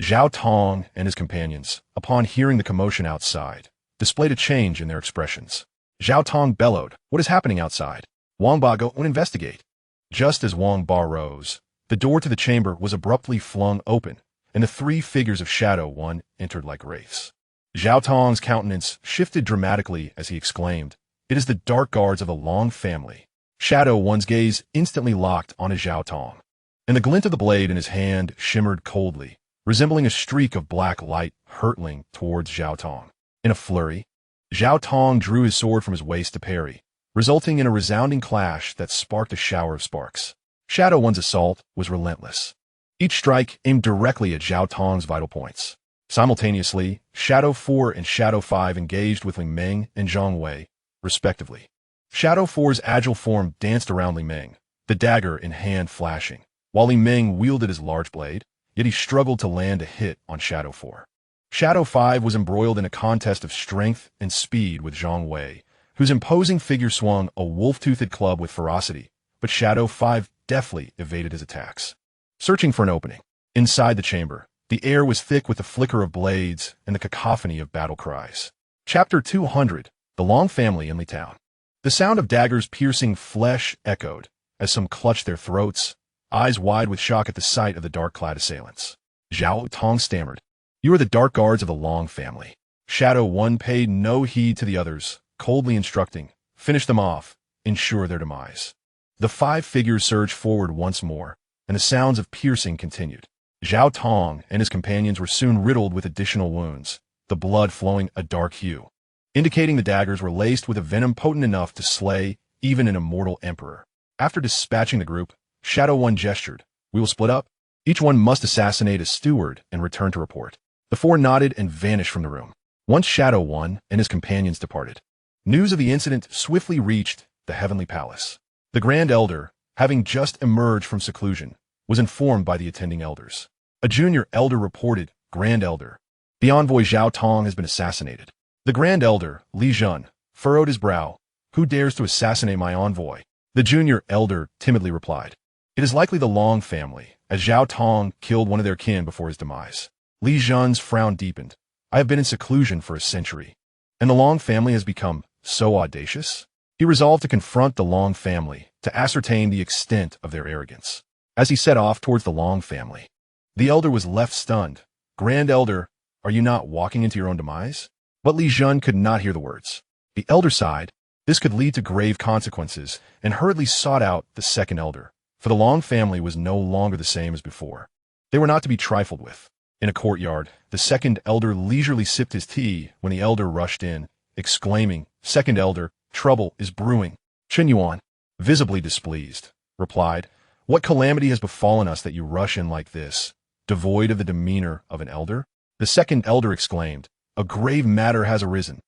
Zhao Tong and his companions, upon hearing the commotion outside, displayed a change in their expressions. Zhao Tong bellowed, "What is happening outside? Wang Ba, go and investigate." Just as Wang Ba rose, the door to the chamber was abruptly flung open, and the three figures of Shadow 1 entered like wraiths. Zhao Tong's countenance shifted dramatically as he exclaimed, "It is the dark guards of the Long family." Shadow 1's gaze instantly locked on Zhao Tong, and the glint of the blade in his hand shimmered coldly, resembling a streak of black light hurtling towards Zhao Tong. In a flurry, Zhao Tong drew his sword from his waist to parry, resulting in a resounding clash that sparked a shower of sparks. Shadow 1's assault was relentless. Each strike aimed directly at Zhao Tong's vital points. Simultaneously, Shadow 4 and Shadow 5 engaged with Li Ming and Zhang Wei, respectively. Shadow 4's agile form danced around Li Ming, the dagger in hand flashing, while Li Ming wielded his large blade, yet he struggled to land a hit on Shadow 4. Shadow 5 was embroiled in a contest of strength and speed with Zhang Wei, whose imposing figure swung a wolf-toothed club with ferocity, but Shadow 5 deftly evaded his attacks. Searching for an opening. Inside the chamber, the air was thick with the flicker of blades and the cacophony of battle cries. Chapter 200, The Long Family in Li Town. The sound of daggers piercing flesh echoed as some clutched their throats, eyes wide with shock at the sight of the dark-clad assailants. Zhao Tong stammered, "You are the dark guards of the Long family." Shadow 1 paid no heed to the others, coldly instructing, "Finish them off, ensure their demise." The five figures surged forward once more, and the sounds of piercing continued. Zhao Tong and his companions were soon riddled with additional wounds, the blood flowing a dark hue, indicating the daggers were laced with a venom potent enough to slay even an immortal emperor. After dispatching the group, Shadow 1 gestured, "We will split up. Each one must assassinate a steward and return to report." The four nodded and vanished from the room. Once Shadow 1 and his companions departed, news of the incident swiftly reached the Heavenly Palace. The Grand Elder, having just emerged from seclusion, was informed by the attending elders. A junior elder reported, "Grand Elder, the envoy Zhao Tong has been assassinated." The Grand Elder, Li Jun, furrowed his brow. "Who dares to assassinate my envoy?" The junior elder timidly replied, "It is likely the Long family, as Zhao Tong killed one of their kin before his demise." Li Jun's frown deepened. "I have been in seclusion for a century, and the Long family has become so audacious?" He resolved to confront the Long family to ascertain the extent of their arrogance. As he set off towards the Long family, the elder was left stunned. "Grand Elder, are you not walking into your own demise?" But Li Jun could not hear the words. The elder sighed. This could lead to grave consequences, and hurriedly sought out the second elder, for the Long family was no longer the same as before. They were not to be trifled with. In a courtyard, the second elder leisurely sipped his tea when the elder rushed in, exclaiming, "Second elder, trouble is brewing." Chen Yuan, visibly displeased, replied, "What calamity has befallen us that you rush in like this, devoid of the demeanor of an elder?" The second elder exclaimed, "A grave matter has arisen.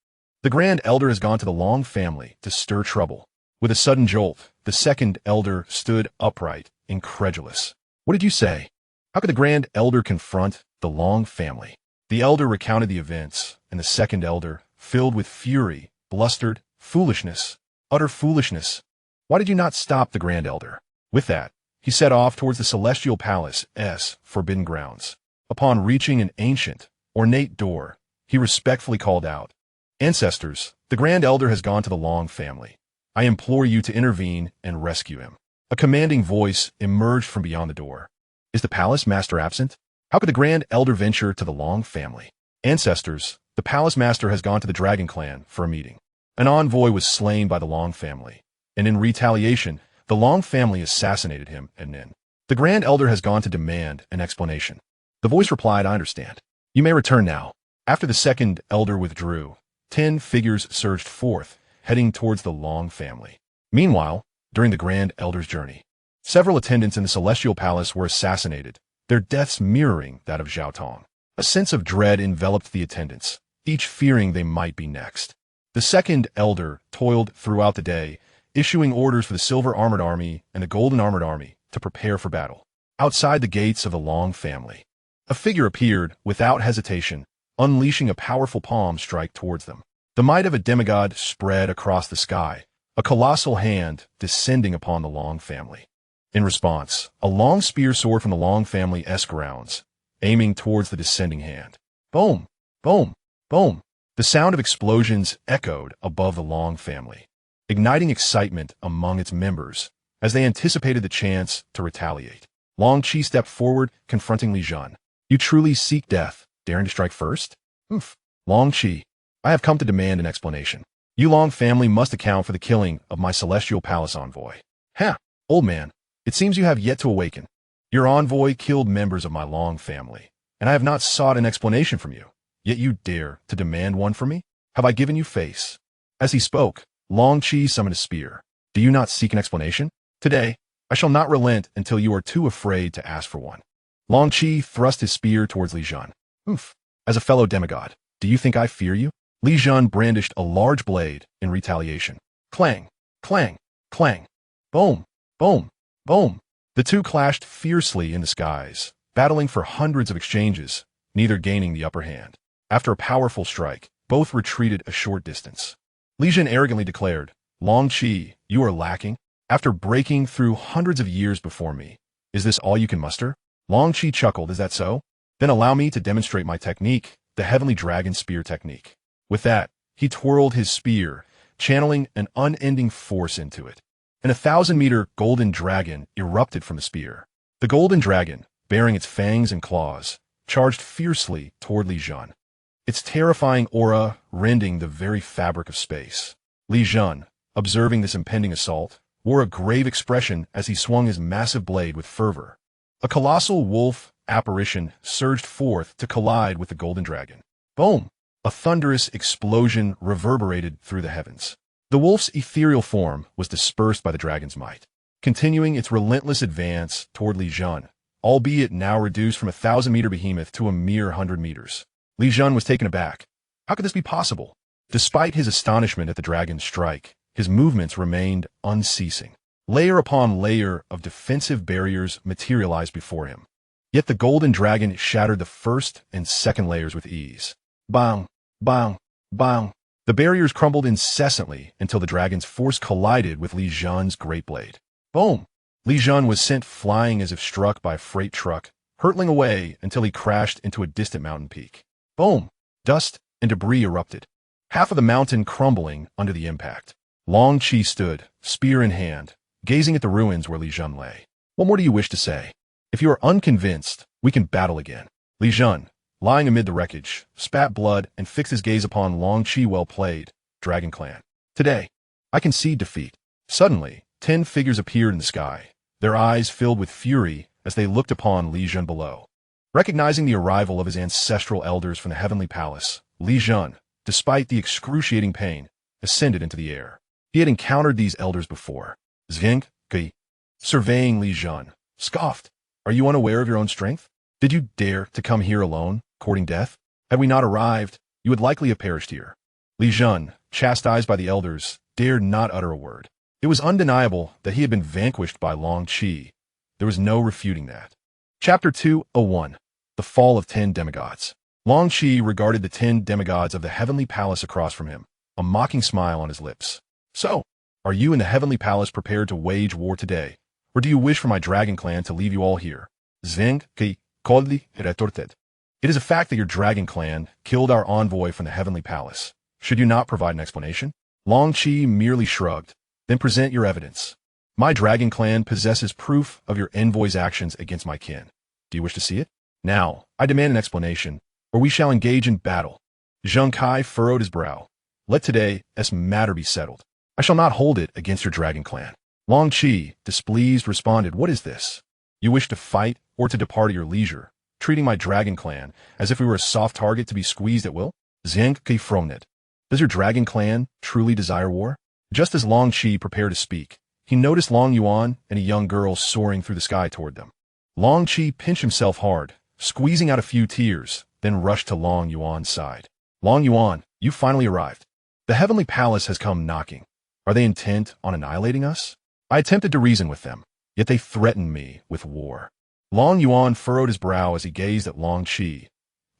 The Grand Elder has gone to the Long family to stir trouble." With a sudden jolt, the second elder stood upright, incredulous. "What did you say? How could the Grand Elder confront the Long family?" The elder recounted the events, and the second elder, filled with fury, blustered, "Foolishness, utter foolishness. Why did you not stop the Grand Elder?" With that, he set off towards the Celestial Palace's forbidden grounds. Upon reaching an ancient, ornate door, he respectfully called out. Ancestors, the Grand Elder has gone to the Long family. I implore you to intervene and rescue him. A commanding voice emerged from beyond the door. Is the palace master absent? How could the Grand Elder venture to the Long family? Ancestors, the palace master has gone to the Dragon Clan for a meeting. An envoy was slain by the Long family, and in retaliation, the Long family assassinated him and Nin. The Grand Elder has gone to demand an explanation. The voice replied, I understand. You may return now. After the second elder withdrew, 10 figures surged forth, heading towards the Long family. Meanwhile, during the Grand Elder's journey, several attendants in the Celestial Palace were assassinated, their deaths mirroring that of Zhao Tong. A sense of dread enveloped the attendants, each fearing they might be next. The second elder toiled throughout the day, issuing orders for the Silver Armored Army and the Golden Armored Army to prepare for battle. Outside the gates of the Long family, a figure appeared without hesitation, unleashing a powerful palm strike towards them. The might of a demigod spread across the sky, a colossal hand descending upon the Long family. In response, a long spear soared from the Long family-esque grounds, aiming towards the descending hand. Boom! Boom! Boom! The sound of explosions echoed above the Long family, igniting excitement among its members as they anticipated the chance to retaliate. Long Qi stepped forward, confronting Li Jun. You truly seek death, daring to strike first? Oof. Long Qi, I have come to demand an explanation. You Long family must account for the killing of my Celestial Palace envoy. Ha! Old man, it seems you have yet to awaken. Your envoy killed members of my Long family, and I have not sought an explanation from you. Yet you dare to demand one from me? Have I given you face? As he spoke, Long Qi summoned a spear. Do you not seek an explanation? Today, I shall not relent until you are too afraid to ask for one. Long Qi thrust his spear towards Li Jun. Oof. As a fellow demigod, do you think I fear you? Li Jun brandished a large blade in retaliation. Clang, clang, clang. Boom, boom, boom. The two clashed fiercely in the skies, battling for hundreds of exchanges, neither gaining the upper hand. After a powerful strike, both retreated a short distance. Li Jun arrogantly declared, Long Qi, you are lacking? After breaking through hundreds of years before me, is this all you can muster? Long Qi chuckled, is that so? Then allow me to demonstrate my technique, the Heavenly Dragon Spear technique. With that, he twirled his spear, channeling an unending force into it. And a 1,000-meter golden dragon erupted from the spear. The golden dragon, bearing its fangs and claws, charged fiercely toward Li Jun, its terrifying aura rending the very fabric of space. Li Jun, observing this impending assault, wore a grave expression as he swung his massive blade with fervor. A colossal wolf apparition surged forth to collide with the golden dragon. Boom! A thunderous explosion reverberated through the heavens. The wolf's ethereal form was dispersed by the dragon's might, continuing its relentless advance toward Li Jun, albeit now reduced from a 1,000-meter behemoth to a mere 100 meters. Li Jun was taken aback. How could this be possible? Despite his astonishment at the dragon's strike, his movements remained unceasing. Layer upon layer of defensive barriers materialized before him. Yet the golden dragon shattered the first and second layers with ease. Bang, bang, bang. The barriers crumbled incessantly until the dragon's force collided with Li Jun's great blade. Boom! Li Jun was sent flying as if struck by a freight truck, hurtling away until he crashed into a distant mountain peak. Boom! Dust and debris erupted, half of the mountain crumbling under the impact. Long Qi stood, spear in hand, gazing at the ruins where Li Jun lay. What more do you wish to say? If you are unconvinced, we can battle again. Li Jun, lying amid the wreckage, spat blood and fixed his gaze upon Long Qi. Well played, Dragon Clan. Today, I concede defeat. Suddenly, 10 figures appeared in the sky, their eyes filled with fury as they looked upon Li Jun below. Recognizing the arrival of his ancestral elders from the Heavenly Palace, Li Jun, despite the excruciating pain, ascended into the air. He had encountered these elders before. Xianxia, surveying Li Jun, scoffed. Are you unaware of your own strength? Did you dare to come here alone, courting death? Had we not arrived, you would likely have perished here. Li Jun, chastised by the elders, dared not utter a word. It was undeniable that he had been vanquished by Long Qi. There was no refuting that. Chapter 201. The Fall of 10 Demigods. Long Qi regarded the 10 demigods of the Heavenly Palace across from him, a mocking smile on his lips. So, are you in the Heavenly Palace prepared to wage war today, or do you wish for my Dragon Clan to leave you all here? Xianxia coldly retorted. It is a fact that your dragon clan killed our envoy from the heavenly palace. Should you not provide an explanation? Long Qi merely shrugged. Then present your evidence. My dragon clan possesses proof of your envoy's actions against my kin. Do you wish to see it? Now, I demand an explanation, or we shall engage in battle. Xianxia furrowed his brow. Let today's matter be settled. I shall not hold it against your dragon clan. Long Qi, displeased, responded, What is this? You wish to fight or to depart at your leisure, treating my dragon clan as if we were a soft target to be squeezed at will? Xianxia frowned. Does your dragon clan truly desire war? Just as Long Qi prepared to speak, he noticed Long Yuan and a young girl soaring through the sky toward them. Long Qi pinched himself hard, squeezing out a few tears, then rushed to Long Yuan's side. Long Yuan, you finally arrived. The heavenly palace has come knocking. Are they intent on annihilating us? I attempted to reason with them, yet they threatened me with war. Long Yuan furrowed his brow as he gazed at Long Qi,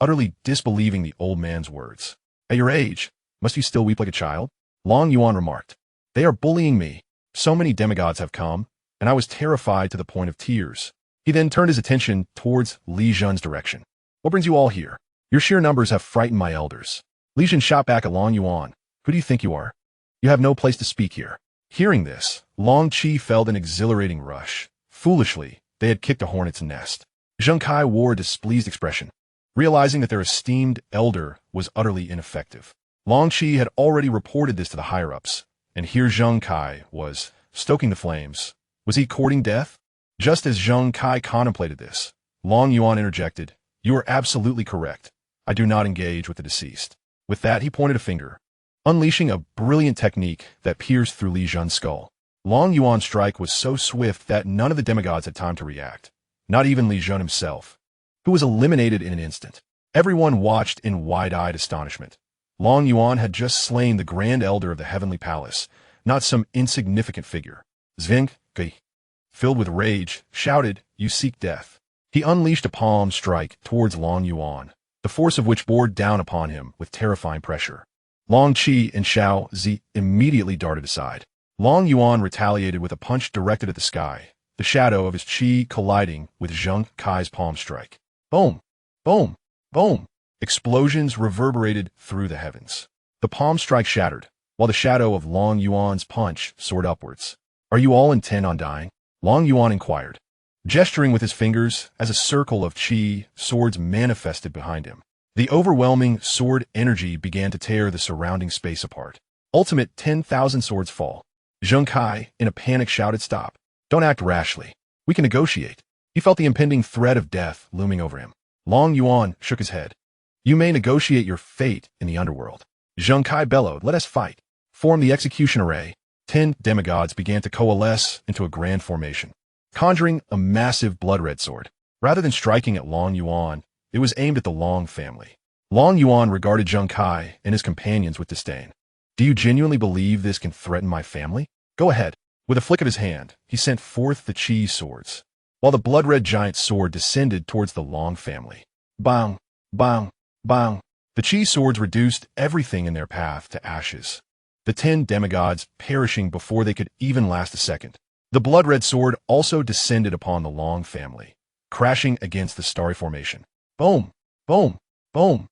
utterly disbelieving the old man's words. At your age, must you still weep like a child? Long Yuan remarked. They are bullying me. So many demigods have come, and I was terrified to the point of tears. He then turned his attention towards Li Zhen's direction. What brings you all here? Your sheer numbers have frightened my elders. Li Zhen shot back at Long Yuan. Who do you think you are? You have no place to speak here. Hearing this, Long Qi felt an exhilarating rush. Foolishly, they had kicked a hornet's nest. Xianxia wore a displeased expression, realizing that their esteemed elder was utterly ineffective. Long Qi had already reported this to the higher-ups, and here Xianxia was, stoking the flames. Was he courting death? Just as Xianxia contemplated this, Long Yuan interjected, You are absolutely correct. I do not engage with the deceased. With that, he pointed a finger, unleashing a brilliant technique that pierced through Li Zhen's skull. Long Yuan's strike was so swift that none of the demigods had time to react, not even Li Zhen himself, who was eliminated in an instant. Everyone watched in wide-eyed astonishment. Long Yuan had just slain the Grand Elder of the Heavenly Palace, not some insignificant figure. Xianxia, filled with rage, shouted, You seek death. He unleashed a palm strike towards Long Yuan, the force of which bore down upon him with terrifying pressure. Long Qi and Xiaozi immediately darted aside. Long Yuan retaliated with a punch directed at the sky, the shadow of his qi colliding with Xianxia's palm strike. Boom! Boom! Boom! Explosions reverberated through the heavens. The palm strike shattered, while the shadow of Long Yuan's punch soared upwards. Are you all intent on dying? Long Yuan inquired, gesturing with his fingers as a circle of qi swords manifested behind him. The overwhelming sword energy began to tear the surrounding space apart. Ultimate 10,000 swords fall. Xianxia, in a panic, shouted, Stop. Don't act rashly. We can negotiate. He felt the impending threat of death looming over him. Long Yuan shook his head. You may negotiate your fate in the underworld. Xianxia bellowed, Let us fight. Form the execution array. 10 demigods began to coalesce into a grand formation, conjuring a massive blood-red sword. Rather than striking at Long Yuan, it was aimed at the Long family. Long Yuan regarded Xianxia and his companions with disdain. Do you genuinely believe this can threaten my family? Go ahead. With a flick of his hand, he sent forth the qi swords, while the blood-red giant sword descended towards the Long family. Bang! Bang! Bang! The qi swords reduced everything in their path to ashes, the 10 demigods perishing before they could even last a second. The blood-red sword also descended upon the Long family, crashing against the starry formation. Boom! Boom! Boom!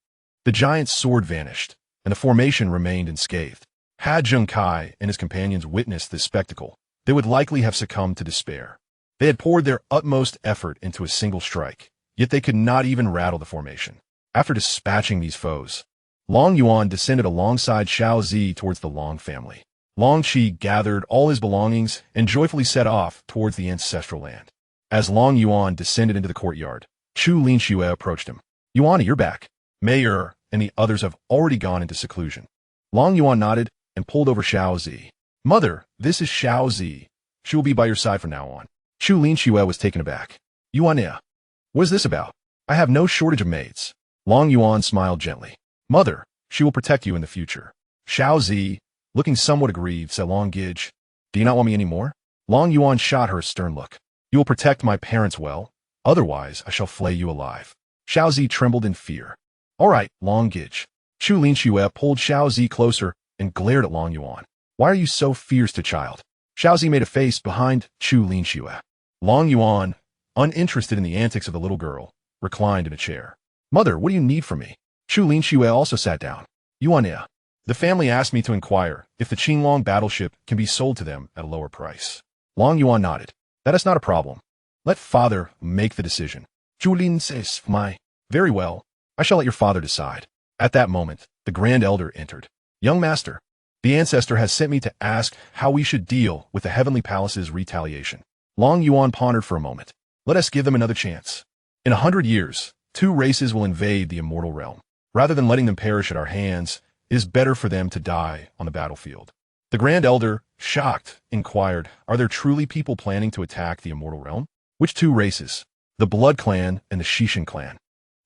The giant's sword vanished, and the formation remained unscathed. Had Xianxia and his companions witnessed this spectacle, they would likely have succumbed to despair. They had poured their utmost effort into a single strike, yet they could not even rattle the formation. After dispatching these foes, Long Yuan descended alongside Xiaozi towards the Long family. Long Qi gathered all his belongings and joyfully set off towards the ancestral land. As Long Yuan descended into the courtyard, Chu Linxue approached him. Yuan, you're back. Mayor and the others have already gone into seclusion. Long Yuan nodded and pulled over Xiaozi. Mother, this is Xiaozi. She will be by your side from now on. Chu Linxue was taken aback. Yuan, what is this about? I have no shortage of maids. Long Yuan smiled gently. Mother, she will protect you in the future. Xiaozi, looking somewhat aggrieved, said Long Gij, Do you not want me any more? Long Yuan shot her a stern look. You will protect my parents well, otherwise I shall flay you alive. Xiaozi trembled in fear. All right, Long Gij. Chu Linxue pulled Xiaozi closer and glared at Long Yuan. Why are you so fierce to child? Xiaozi made a face behind Chu Linxue. Long Yuan, uninterested in the antics of the little girl, reclined in a chair. Mother, what do you need from me? Chu Linxue also sat down. Yuan. The family asked me to inquire if the Qinglong battleship can be sold to them at a lower price. Long Yuan nodded. That is not a problem. Let father make the decision. Zhu Lin says, Very well. I shall let your father decide. At that moment, the Grand Elder entered. Young master, the ancestor has sent me to ask how we should deal with the Heavenly Palace's retaliation. Long Yuan pondered for a moment. Let us give them another chance. In 100 years, 2 races will invade the immortal realm. Rather than letting them perish at our hands, it is better for them to die on the battlefield. The Grand Elder, shocked, inquired, Are there truly people planning to attack the immortal realm? Which 2 races? The Blood Clan and the Shishin Clan.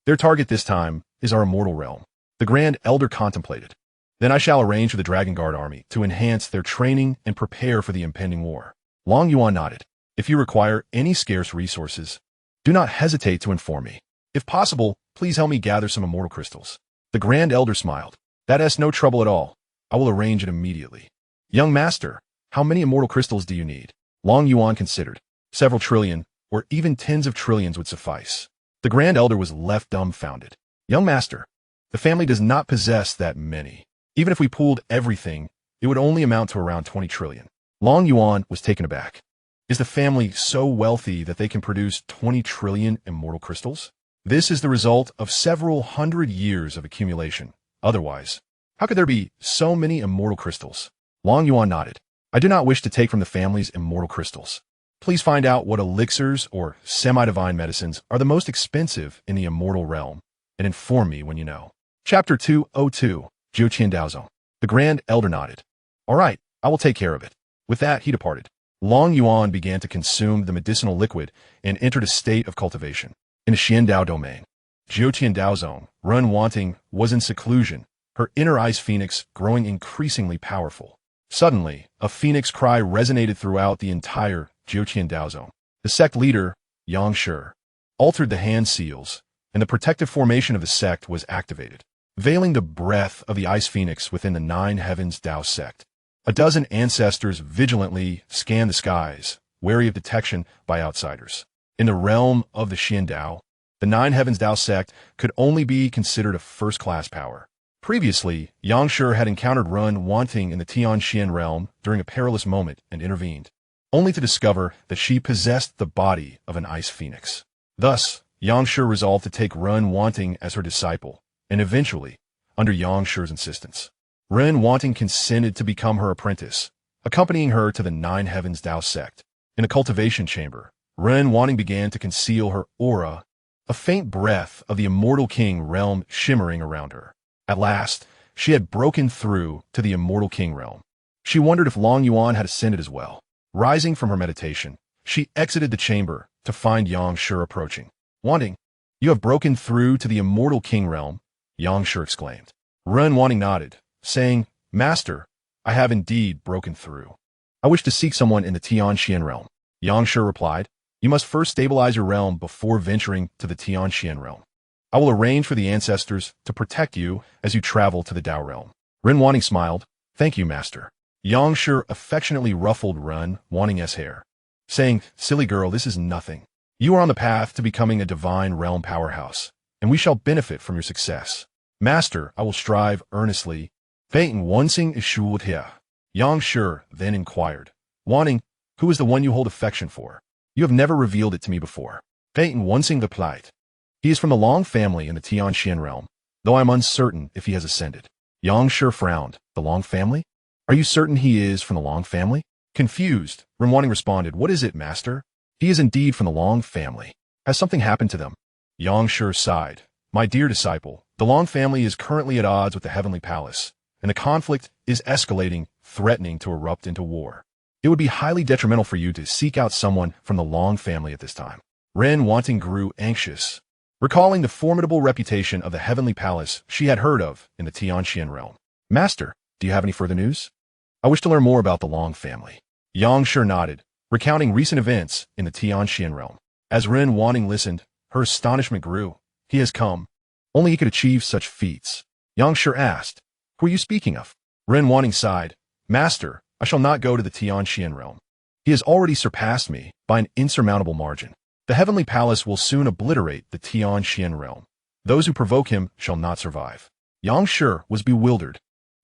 Their target this time is our immortal realm. The Grand Elder contemplated. Then I shall arrange for the Dragon Guard army to enhance their training and prepare for the impending war. Long Yuan nodded. If you require any scarce resources, do not hesitate to inform me. If possible, please help me gather some immortal crystals. The Grand Elder smiled. That is no trouble at all. I will arrange it immediately. Young master, how many immortal crystals do you need? Long Yuan considered. Several trillion, or even tens of trillions would suffice. The Grand Elder was left dumbfounded. Young master, the family does not possess that many. Even if we pooled everything, it would only amount to around 20 trillion. Long Yuan was taken aback. Is the family so wealthy that they can produce 20 trillion immortal crystals? This is the result of several hundred years of accumulation. Otherwise, how could there be so many immortal crystals? Long Yuan nodded. I do not wish to take from the family's immortal crystals. Please find out what elixirs or semi-divine medicines are the most expensive in the immortal realm, and inform me when you know. Chapter 202, Jiuqian Daozong. The Grand Elder nodded. All right, I will take care of it. With that, he departed. Long Yuan began to consume the medicinal liquid and entered a state of cultivation. In the Xiandao domain, Jiuqian Daozong, run wanting, was in seclusion, her inner ice phoenix growing increasingly powerful. Suddenly, a phoenix cry resonated throughout the entire Jiuqian Daozong. The sect leader, Xianxia, altered the hand seals, and the protective formation of the sect was activated, veiling the breath of the ice phoenix within the 9 Heavens Dao sect. A dozen ancestors vigilantly scanned the skies, wary of detection by outsiders. In the realm of the Xiandao, the 9 Heavens Dao sect could only be considered a first-class power. Previously, Xianxia had encountered Run wanting in the Tianxian realm during a perilous moment and intervened, only to discover that she possessed the body of an ice phoenix. Thus, Xianxia resolved to take Run wanting as her disciple, and eventually, under Xianxia's insistence, Ren wanting consented to become her apprentice, accompanying her to the 9 Heavens Dao sect. In a cultivation chamber, Ren wanting began to conceal her aura, a faint breath of the immortal king realm shimmering around her. At last, she had broken through to the immortal king realm. She wondered if Long Yuan had ascended as well. Rising from her meditation, she exited the chamber to find Xianxia approaching. Wanting, you have broken through to the immortal king realm, Xianxia exclaimed. Ren wanting nodded, saying, Master, I have indeed broken through. I wish to seek someone in the Tianxian realm. Xianxia replied, You must first stabilize your realm before venturing to the Tianxian realm. I will arrange for the ancestors to protect you as you travel to the Dao realm. Ren wanting smiled, Thank you, Master. Xianxia affectionately ruffled Ren wanting's hair, saying, Silly girl, this is nothing. You are on the path to becoming a divine realm powerhouse, and we shall benefit from your success. Master, I will strive earnestly. Phaeton Wensing is Shuot here. Xianxia then inquired, Wanting, who is the one you hold affection for? You have never revealed it to me before. Phaeton Wensing replied, He is from the Long family in the Tianxian realm, though I am uncertain if he has ascended. Xianxia frowned. The Long family? Are you certain he is from the Long family? Confused, Ren wanting responded, What is it, Master? He is indeed from the Long family. Has something happened to them? Xianxia sighed. My dear disciple, the Long family is currently at odds with the Heavenly Palace, and the conflict is escalating, threatening to erupt into war. It would be highly detrimental for you to seek out someone from the Long family at this time. Ren wanting grew anxious, recalling the formidable reputation of the Heavenly Palace she had heard of in the Tianxian realm. Master, do you have any further news? I wish to learn more about the Long family. Xianxia nodded, recounting recent events in the Tianxian realm. As Ren wanting listened, her astonishment grew. He has come. Only he could achieve such feats. Xianxia asked, Who are you speaking of? Ren wanting sighed, Master, I shall not go to the Tianxian realm. He has already surpassed me by an insurmountable margin. The Heavenly Palace will soon obliterate the Tianxian realm. Those who provoke him shall not survive. Xianxia was bewildered.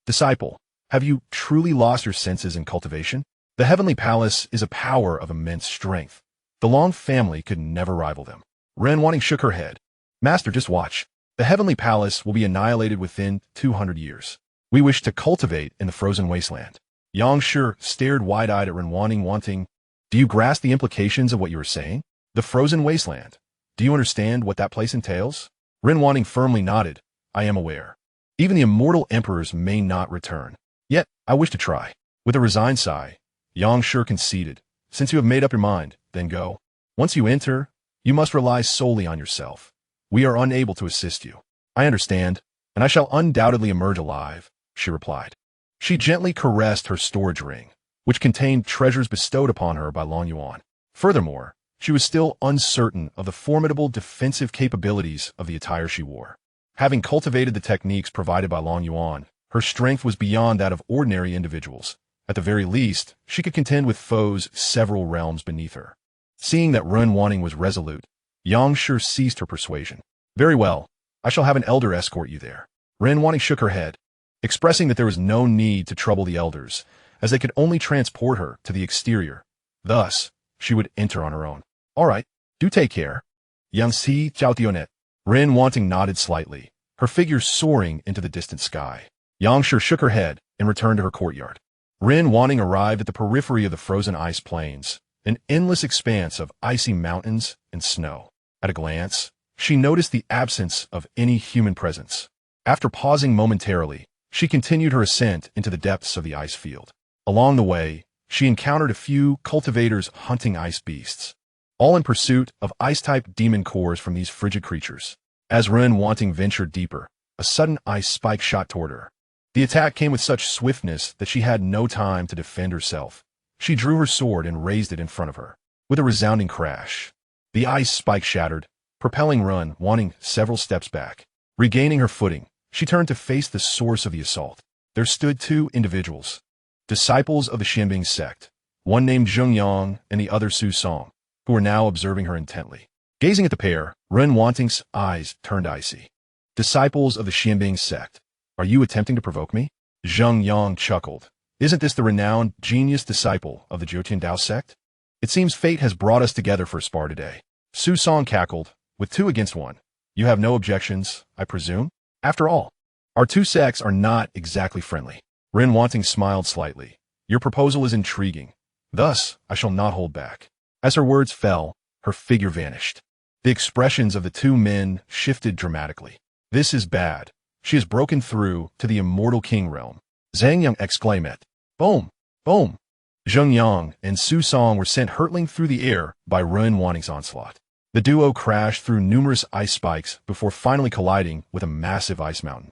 Disciple, have you truly lost your senses in cultivation? The Heavenly Palace is a power of immense strength. The Long family could never rival them. Ren Wanting shook her head. Master, just watch. The Heavenly Palace will be annihilated within 200 years. We wish to cultivate in the frozen wasteland. Xianxia stared wide-eyed at Ren Wanting. Do you grasp the implications of what you are saying? The frozen wasteland. Do you understand what that place entails? Ren Wanting firmly nodded. I am aware. Even the immortal emperors may not return. Yet, I wish to try. With a resigned sigh, Xianxia conceded. Since you have made up your mind, then go. Once you enter, you must rely solely on yourself. We are unable to assist you. I understand, and I shall undoubtedly emerge alive, she replied. She gently caressed her storage ring, which contained treasures bestowed upon her by Long Yuan. Furthermore, she was still uncertain of the formidable defensive capabilities of the attire she wore. Having cultivated the techniques provided by Long Yuan, her strength was beyond that of ordinary individuals. At the very least, she could contend with foes several realms beneath her. Seeing that Ren Wanting was resolute, Xianxia ceased her persuasion. Very well, I shall have an elder escort you there. Ren Wanting shook her head, expressing that there was no need to trouble the elders, as they could only transport her to the exterior. Thus, she would enter on her own. All right, do take care. Xianxia. Ren Wanting nodded slightly, her figure soaring into the distant sky. Xianxia shook her head and returned to her courtyard. Ren Wanting arrived at the periphery of the frozen ice plains, an endless expanse of icy mountains and snow. At a glance, she noticed the absence of any human presence. After pausing momentarily, she continued her ascent into the depths of the ice field. Along the way, she encountered a few cultivators hunting ice beasts, all in pursuit of ice-type demon cores from these frigid creatures. As Ren Wanting ventured deeper, a sudden ice spike shot toward her. The attack came with such swiftness that she had no time to defend herself. She drew her sword and raised it in front of her. With a resounding crash, the ice spike shattered, propelling Ren Wanting several steps back. Regaining her footing, she turned to face the source of the assault. There stood two individuals, disciples of the Xianbing sect, one named Zhengyang and the other Su Song, who were now observing her intently. Gazing at the pair, Ren Wanting's eyes turned icy. Disciples of the Xianbing sect, are you attempting to provoke me? Zhengyang chuckled. Isn't this the renowned genius disciple of the Jiutian Dao sect? It seems fate has brought us together for a spar today. Su Song cackled, with 2 against 1. You have no objections, I presume? After all, our two sects are not exactly friendly. Ren Wanting smiled slightly. Your proposal is intriguing. Thus, I shall not hold back. As her words fell, her figure vanished. The expressions of the two men shifted dramatically. This is bad. She has broken through to the Immortal King realm. Zhang Yang exclaimed. Boom! Boom! Zhengyang and Su Song were sent hurtling through the air by Ren Wanting's onslaught. The duo crashed through numerous ice spikes before finally colliding with a massive ice mountain.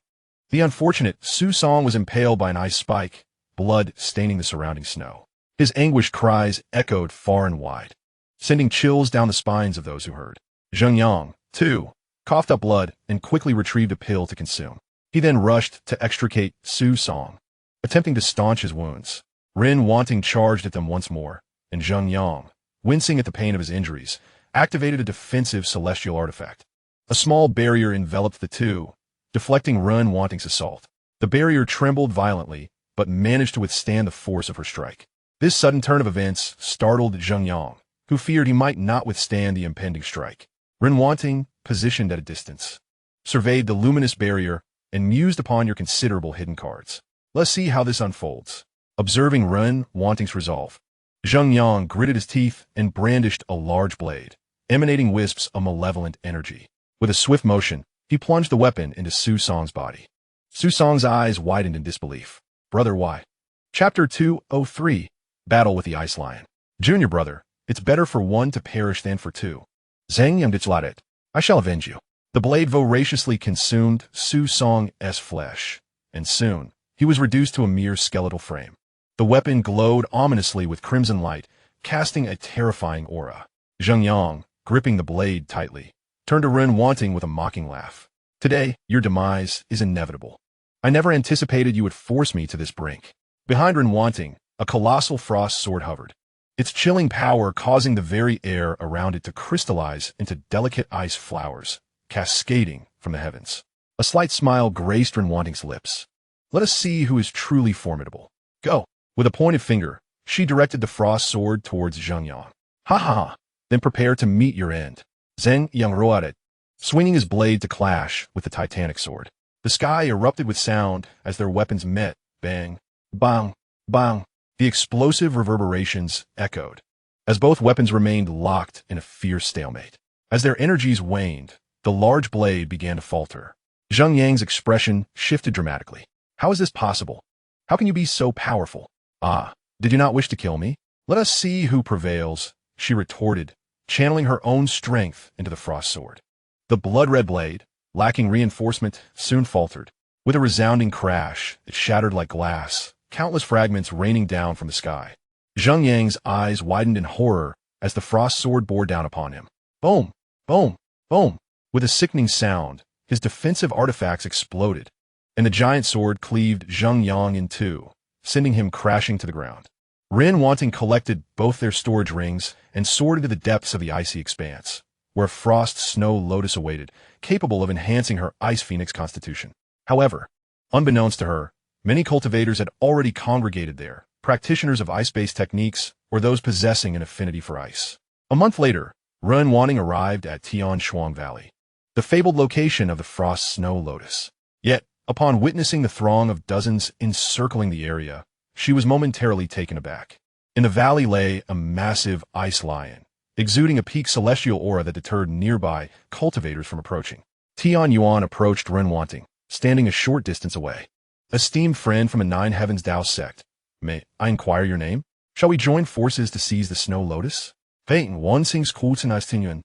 The unfortunate Su Song was impaled by an ice spike, blood staining the surrounding snow. His anguished cries echoed far and wide, sending chills down the spines of those who heard. Zhengyang, too, coughed up blood and quickly retrieved a pill to consume. He then rushed to extricate Su Song, attempting to staunch his wounds. Ren Wanting charged at them once more, and Zhengyang, wincing at the pain of his injuries, activated a defensive celestial artifact. A small barrier enveloped the two, deflecting Ren Wanting's assault. The barrier trembled violently, but managed to withstand the force of her strike. This sudden turn of events startled Zhengyang, who feared he might not withstand the impending strike. Ren Wanting, positioned at a distance, surveyed the luminous barrier and mused upon your considerable hidden cards. Let's see how this unfolds. Observing Ren Wanting's resolve, Zhengyang gritted his teeth and brandished a large blade, emanating wisps of malevolent energy. With a swift motion, he plunged the weapon into Su Song's body. Su Song's eyes widened in disbelief. Brother, why? Chapter 203, Battle with the Ice Lion. Junior brother, it's better for one to perish than for two. Zhang Yang ditchladet. I shall avenge you. The blade voraciously consumed Su Song's flesh, and soon, he was reduced to a mere skeletal frame. The weapon glowed ominously with crimson light, casting a terrifying aura. Zhengyang, gripping the blade tightly, turned to Ren Wanting with a mocking laugh. Today, your demise is inevitable. I never anticipated you would force me to this brink. Behind Ren Wanting, a colossal frost sword hovered, its chilling power causing the very air around it to crystallize into delicate ice flowers, cascading from the heavens. A slight smile graced Renwanting's lips. Let us see who is truly formidable. Go. With a pointed finger, she directed the frost sword towards Xianxia. Ha ha ha. Then prepare to meet your end. Zheng Yang roared, swinging his blade to clash with the titanic sword. The sky erupted with sound as their weapons met. Bang, bang, bang. The explosive reverberations echoed, as both weapons remained locked in a fierce stalemate. As their energies waned, the large blade began to falter. Zheng Yang's expression shifted dramatically. How is this possible? How can you be so powerful? Ah, did you not wish to kill me? Let us see who prevails, she retorted, channeling her own strength into the frost sword. The blood-red blade, lacking reinforcement, soon faltered. With a resounding crash, it shattered like glass, countless fragments raining down from the sky. Zheng Yang's eyes widened in horror as the frost sword bore down upon him. Boom! Boom! Boom! With a sickening sound, his defensive artifacts exploded, and the giant sword cleaved Zheng Yang in two, sending him crashing to the ground. Renwanting collected both their storage rings and soared into the depths of the icy expanse, where a frost snow lotus awaited, capable of enhancing her ice phoenix constitution. However, unbeknownst to her, many cultivators had already congregated there, practitioners of ice-based techniques or those possessing an affinity for ice. A month later, Renwanting arrived at Tianshuang Valley, the fabled location of the frost snow lotus. Yet, upon witnessing the throng of dozens encircling the area, she was momentarily taken aback. In the valley lay a massive ice lion, exuding a peak celestial aura that deterred nearby cultivators from approaching. Tian Yuan approached Renwanting, standing a short distance away. Esteemed friend from a Nine Heavens Tao sect, may I inquire your name? Shall we join forces to seize the snow lotus? Peyton Wan sings Yuan.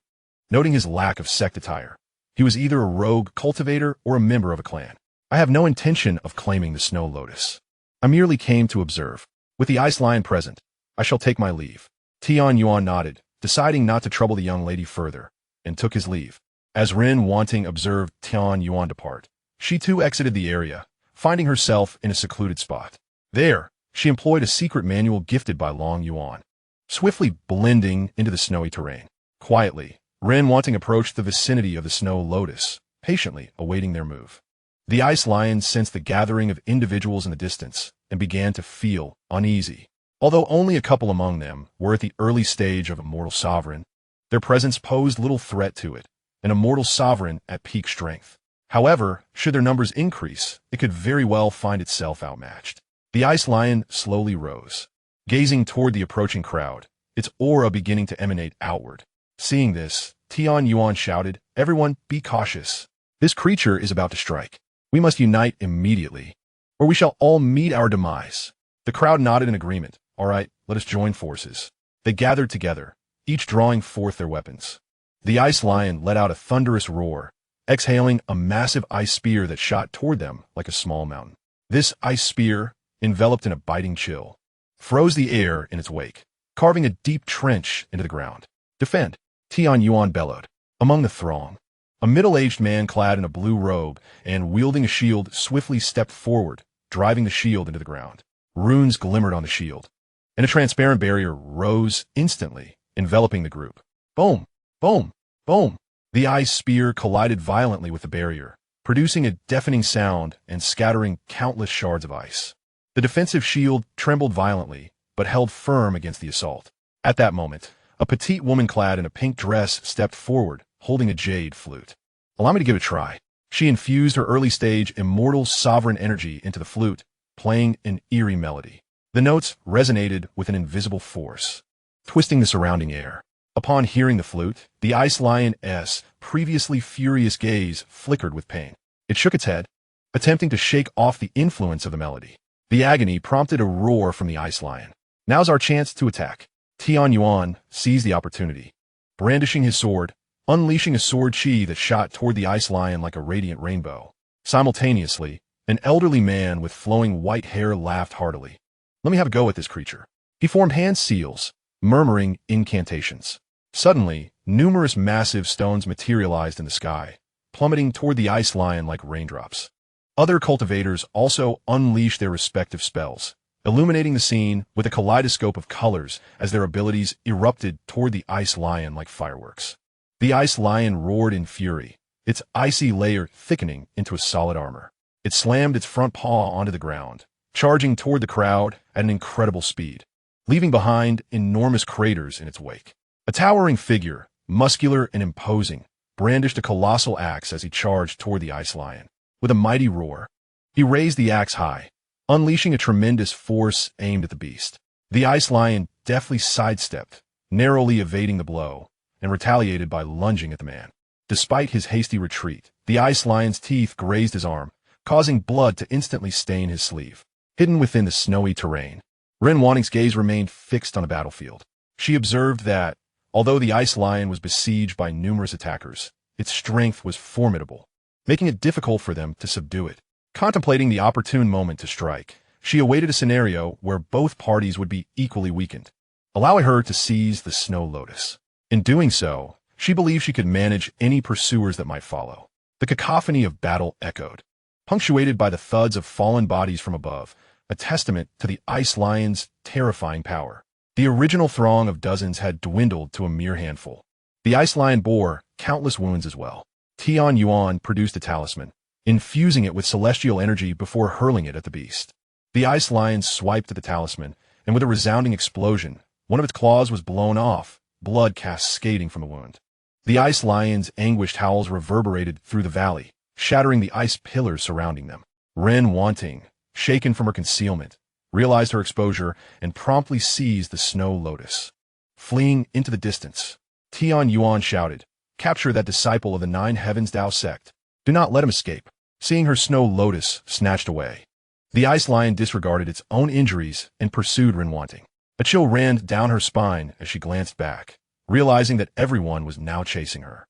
Noting his lack of sect attire, he was either a rogue cultivator or a member of a clan. I have no intention of claiming the snow lotus. I merely came to observe. With the ice lion present, I shall take my leave. Tian Yuan nodded, deciding not to trouble the young lady further, and took his leave. As Renwanting observed Tian Yuan depart, she too exited the area, finding herself in a secluded spot. There, she employed a secret manual gifted by Long Yuan, swiftly blending into the snowy terrain. Quietly, Renwanting approached the vicinity of the snow lotus, patiently awaiting their move. The ice lion sensed the gathering of individuals in the distance and began to feel uneasy. Although only a couple among them were at the early stage of Immortal Sovereign, their presence posed little threat to it, an Immortal Sovereign at peak strength. However, should their numbers increase, it could very well find itself outmatched. The ice lion slowly rose, gazing toward the approaching crowd, its aura beginning to emanate outward. Seeing this, Tian Yuan shouted, "Everyone, be cautious. This creature is about to strike. We must unite immediately, or we shall all meet our demise." The crowd nodded in agreement. All right, let us join forces. They gathered together, each drawing forth their weapons. The ice lion let out a thunderous roar, exhaling a massive ice spear that shot toward them like a small mountain. This ice spear, enveloped in a biting chill, froze the air in its wake, carving a deep trench into the ground. "Defend!" Tian Yuan bellowed. Among the throng, a middle-aged man clad in a blue robe and wielding a shield swiftly stepped forward, driving the shield into the ground. Runes glimmered on the shield, and a transparent barrier rose instantly, enveloping the group. Boom! Boom! Boom! The ice spear collided violently with the barrier, producing a deafening sound and scattering countless shards of ice. The defensive shield trembled violently, but held firm against the assault. At that moment, a petite woman clad in a pink dress stepped forward, holding a jade flute. "Allow me to give it a try." She infused her early-stage immortal sovereign energy into the flute, playing an eerie melody. The notes resonated with an invisible force, twisting the surrounding air. Upon hearing the flute, the ice lion's previously furious gaze flickered with pain. It shook its head, attempting to shake off the influence of the melody. The agony prompted a roar from the ice lion. "Now's our chance to attack." Tian Yuan seized the opportunity, brandishing his sword, unleashing a sword chi that shot toward the ice lion like a radiant rainbow. Simultaneously, an elderly man with flowing white hair laughed heartily. "Let me have a go at this creature." He formed hand seals, murmuring incantations. Suddenly, numerous massive stones materialized in the sky, plummeting toward the ice lion like raindrops. Other cultivators also unleashed their respective spells, illuminating the scene with a kaleidoscope of colors as their abilities erupted toward the ice lion like fireworks. The ice lion roared in fury, its icy layer thickening into a solid armor. It slammed its front paw onto the ground, charging toward the crowd at an incredible speed, leaving behind enormous craters in its wake. A towering figure, muscular and imposing, brandished a colossal axe as he charged toward the ice lion. With a mighty roar, he raised the axe high, unleashing a tremendous force aimed at the beast. The ice lion deftly sidestepped, narrowly evading the blow, and retaliated by lunging at the man. Despite his hasty retreat, the ice lion's teeth grazed his arm, causing blood to instantly stain his sleeve. Hidden within the snowy terrain, Ren Wanting's gaze remained fixed on the battlefield. She observed that, although the ice lion was besieged by numerous attackers, its strength was formidable, making it difficult for them to subdue it. Contemplating the opportune moment to strike, she awaited a scenario where both parties would be equally weakened, allowing her to seize the snow lotus. In doing so, she believed she could manage any pursuers that might follow. The cacophony of battle echoed, punctuated by the thuds of fallen bodies from above, a testament to the ice lion's terrifying power. The original throng of dozens had dwindled to a mere handful. The ice lion bore countless wounds as well. Yuan produced a talisman, infusing it with celestial energy before hurling it at the beast. The ice lion swiped at the talisman, and with a resounding explosion, one of its claws was blown off, blood cascading from the wound. The ice lion's anguished howls reverberated through the valley, shattering the ice pillars surrounding them. Ren Wanting, shaken from her concealment, realized her exposure and promptly seized the snow lotus. Fleeing into the distance, Yuan shouted, "Capture that disciple of the Nine Heavens Tao sect. Do not let him escape." Seeing her snow lotus snatched away, the ice lion disregarded its own injuries and pursued Ren Wanting. A chill ran down her spine as she glanced back, realizing that everyone was now chasing her.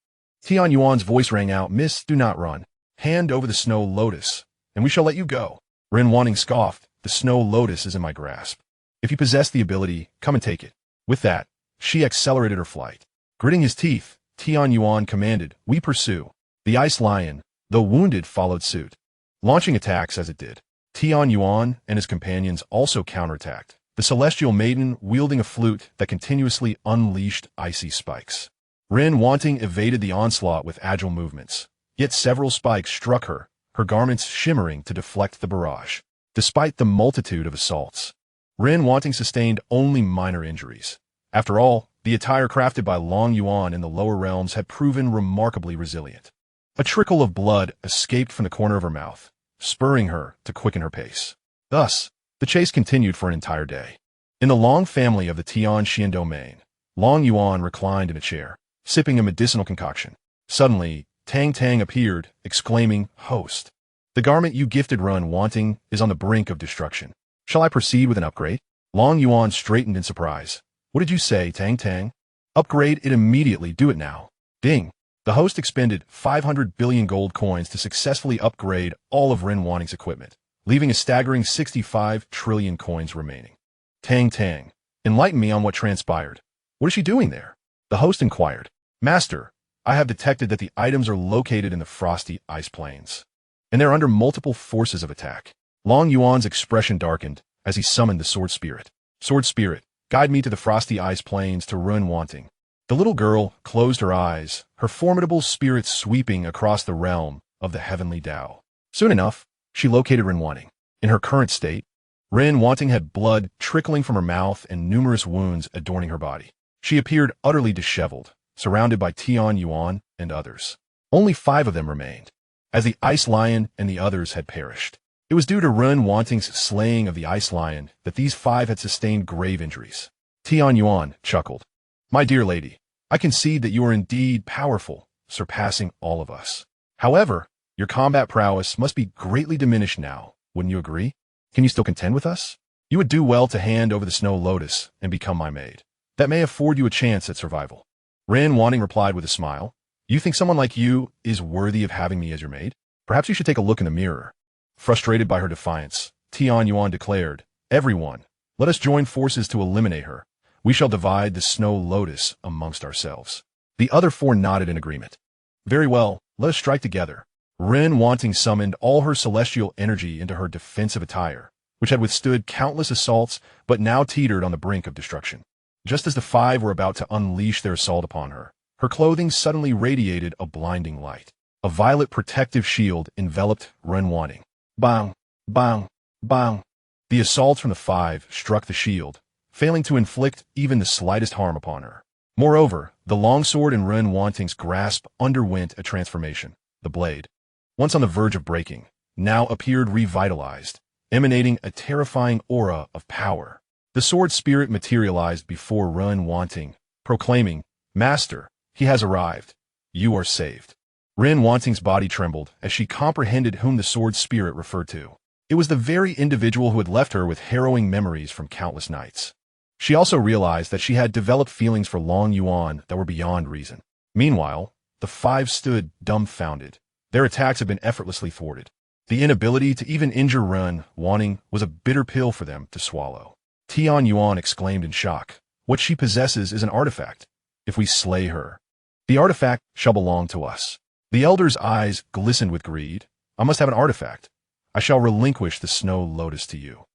Yuan's voice rang out, "Miss, do not run. Hand over the snow lotus, and we shall let you go." Ren Wanting scoffed, "The snow lotus is in my grasp. If you possess the ability, come and take it." With that, she accelerated her flight. Gritting his teeth, Yuan commanded, "We pursue." The ice lion, though wounded, followed suit, launching attacks as it did. Yuan and his companions also counterattacked, the celestial maiden wielding a flute that continuously unleashed icy spikes. Ren Wanting evaded the onslaught with agile movements, yet several spikes struck her, her garments shimmering to deflect the barrage. Despite the multitude of assaults, Ren Wanting sustained only minor injuries. After all, the attire crafted by Long Yuan in the lower realms had proven remarkably resilient. A trickle of blood escaped from the corner of her mouth, spurring her to quicken her pace. Thus, the chase continued for an entire day. In the Long family of the Tianxian domain, Long Yuan reclined in a chair, sipping a medicinal concoction. Suddenly, Tang Tang appeared, exclaiming, "Host, the garment you gifted Ren Wanting is on the brink of destruction. Shall I proceed with an upgrade?" Long Yuan straightened in surprise. "What did you say, Tang Tang?" "Upgrade it immediately, do it now." Ding. The host expended 500 billion gold coins to successfully upgrade all of Ren Wanting's equipment, leaving a staggering 65 trillion coins remaining. "Tang Tang, enlighten me on what transpired. What is she doing there?" The host inquired. "Master, I have detected that the items are located in the frosty ice plains, and they're under multiple forces of attack." Long Yuan's expression darkened as he summoned the Sword Spirit. "Sword Spirit, guide me to the frosty ice plains to Ren Wanting." The little girl closed her eyes, her formidable spirit sweeping across the realm of the heavenly Tao. Soon enough, she located Ren Wanting. In her current state, Ren Wanting had blood trickling from her mouth and numerous wounds adorning her body. She appeared utterly disheveled, surrounded by Yuan and others. Only 5 of them remained, as the ice lion and the others had perished. It was due to Ren Wanting's slaying of the ice lion that these 5 had sustained grave injuries. Yuan chuckled. "My dear lady, I concede that you are indeed powerful, surpassing all of us. However, your combat prowess must be greatly diminished now, wouldn't you agree? Can you still contend with us? You would do well to hand over the snow lotus and become my maid. That may afford you a chance at survival." Ren Wanting replied with a smile, "You think someone like you is worthy of having me as your maid? Perhaps you should take a look in the mirror." Frustrated by her defiance, Yuan declared, "Everyone, let us join forces to eliminate her. We shall divide the snow lotus amongst ourselves." The other 4 nodded in agreement. "Very well, let us strike together." Ren Wanting summoned all her celestial energy into her defensive attire, which had withstood countless assaults but now teetered on the brink of destruction. Just as the 5 were about to unleash their assault upon her, her clothing suddenly radiated a blinding light. A violet protective shield enveloped Ren Wanting. Bang, bang, bang. The assaults from the five struck the shield, failing to inflict even the slightest harm upon her. Moreover, the longsword in Ren Wanting's grasp underwent a transformation. The blade, once on the verge of breaking, now appeared revitalized, emanating a terrifying aura of power. The sword spirit materialized before Ren Wanting, proclaiming, "Master, he has arrived. You are saved." Ren Wanting's body trembled as she comprehended whom the sword spirit referred to. It was the very individual who had left her with harrowing memories from countless nights. She also realized that she had developed feelings for Long Yuan that were beyond reason. Meanwhile, the five stood dumbfounded. Their attacks had been effortlessly thwarted. The inability to even injure Ren Wanting was a bitter pill for them to swallow. Yuan exclaimed in shock. "What she possesses is an artifact. If we slay her, the artifact shall belong to us." The elder's eyes glistened with greed. "I must have an artifact. I shall relinquish the snow lotus to you."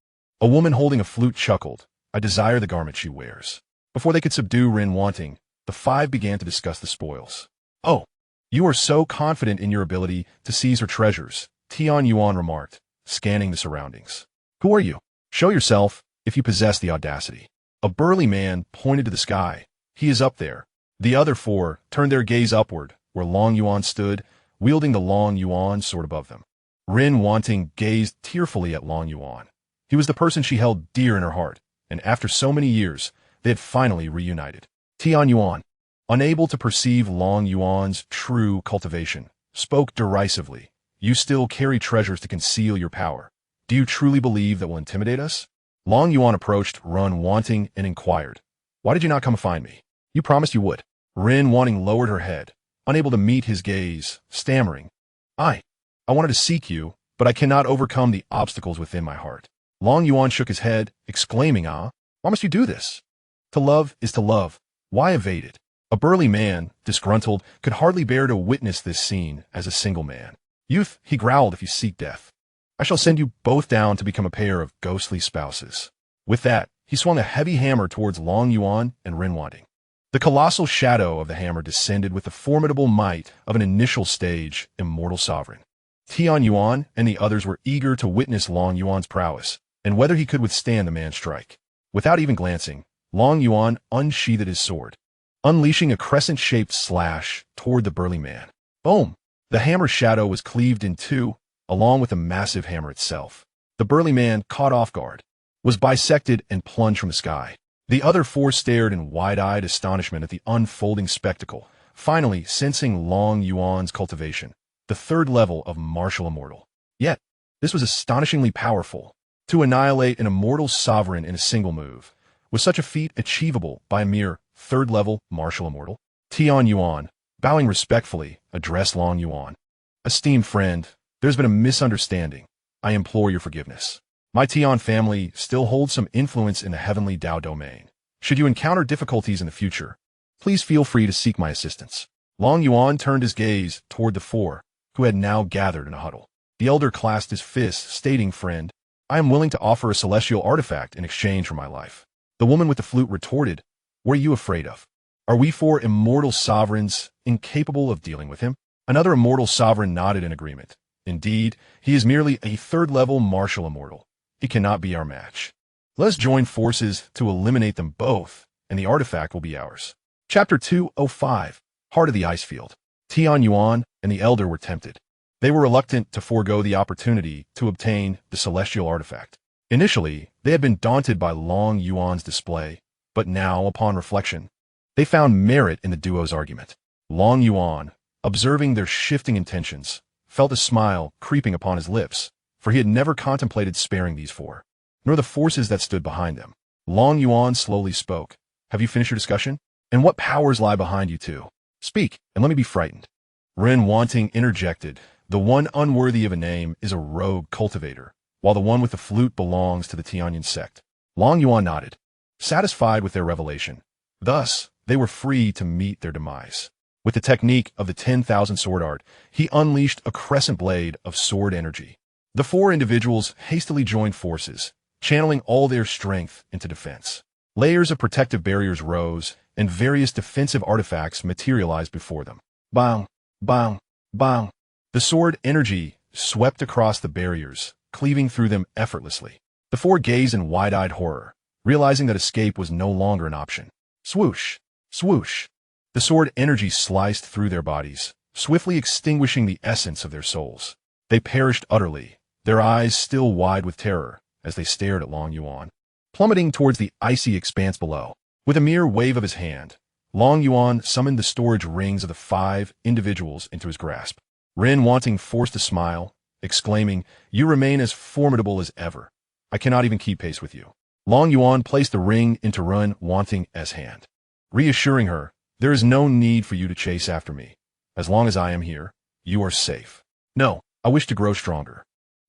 A woman holding a flute chuckled. "I desire the garment she wears." Before they could subdue Ren Wanting, the five began to discuss the spoils. "Oh, you are so confident in your ability to seize her treasures," Yuan remarked, scanning the surroundings. "Who are you? Show yourself, if you possess the audacity." A burly man pointed to the sky. "He is up there." The other four turned their gaze upward, where Long Yuan stood, wielding the Long Yuan sword above them. Ren Wanting gazed tearfully at Long Yuan. He was the person she held dear in her heart, and after so many years, they had finally reunited. Yuan, unable to perceive Long Yuan's true cultivation, spoke derisively. "You still carry treasures to conceal your power. Do you truly believe that will intimidate us?" Long Yuan approached Ren Wanting and inquired, "Why did you not come find me? You promised you would." Ren Wanting lowered her head, unable to meet his gaze, stammering, I wanted to seek you, but I cannot overcome the obstacles within my heart." Long Yuan shook his head, exclaiming, "Why must you do this? To love is to love. Why evade it?" A burly man, disgruntled, could hardly bear to witness this scene as a single man. "Youth," he growled, "if you seek death, I shall send you both down to become a pair of ghostly spouses." With that, he swung a heavy hammer towards Long Yuan and Ren Wanting. The colossal shadow of the hammer descended with the formidable might of an initial stage immortal sovereign. Yuan and the others were eager to witness Long Yuan's prowess, and whether he could withstand the man's strike. Without even glancing, Long Yuan unsheathed his sword, unleashing a crescent-shaped slash toward the burly man. Boom! The hammer's shadow was cleaved in two, along with the massive hammer itself. The burly man, caught off guard, was bisected and plunged from the sky. The other four stared in wide-eyed astonishment at the unfolding spectacle, finally sensing Long Yuan's cultivation, the third level of martial immortal. Yet, this was astonishingly powerful. To annihilate an immortal sovereign in a single move, was such a feat achievable by a mere third-level martial immortal? Yuan, bowing respectfully, addressed Long Yuan. "Esteemed friend, there's been a misunderstanding. I implore your forgiveness. My Tian family still holds some influence in the heavenly Dao domain. Should you encounter difficulties in the future, please feel free to seek my assistance." Long Yuan turned his gaze toward the four, who had now gathered in a huddle. The elder clasped his fist, stating, "Friend, I am willing to offer a celestial artifact in exchange for my life." The woman with the flute retorted, "What are you afraid of? Are we four immortal sovereigns incapable of dealing with him?" Another immortal sovereign nodded in agreement. "Indeed, he is merely a third-level martial immortal. He cannot be our match. Let us join forces to eliminate them both, and the artifact will be ours." Chapter 205, Heart of the Icefield. Yuan and the elder were tempted. They were reluctant to forego the opportunity to obtain the celestial artifact. Initially, they had been daunted by Long Yuan's display, but now, upon reflection, they found merit in the duo's argument. Long Yuan, observing their shifting intentions, felt a smile creeping upon his lips, for he had never contemplated sparing these four, nor the forces that stood behind them. Long Yuan slowly spoke. "Have you finished your discussion? And what powers lie behind you two? Speak, and let me be frightened." Ren Wanting interjected. "The one unworthy of a name is a rogue cultivator, while the one with the flute belongs to the Tianyan sect." Long Yuan nodded, satisfied with their revelation. Thus, they were free to meet their demise. With the technique of the 10,000 sword art, he unleashed a crescent blade of sword energy. The four individuals hastily joined forces, channeling all their strength into defense. Layers of protective barriers rose, and various defensive artifacts materialized before them. Bang, bang, Bang! The sword energy swept across the barriers, cleaving through them effortlessly. The four gazed in wide-eyed horror, realizing that escape was no longer an option. Swoosh! Swoosh! The sword energy sliced through their bodies, swiftly extinguishing the essence of their souls. They perished utterly, their eyes still wide with terror as they stared at Long Yuan, plummeting towards the icy expanse below. With a mere wave of his hand, Long Yuan summoned the storage rings of the 5 individuals into his grasp. Ren Wanting forced a smile, exclaiming, "You remain as formidable as ever. I cannot even keep pace with you." Long Yuan placed the ring into Ren Wanting's hand, reassuring her, "There is no need for you to chase after me. As long as I am here, you are safe." "No, I wish to grow stronger.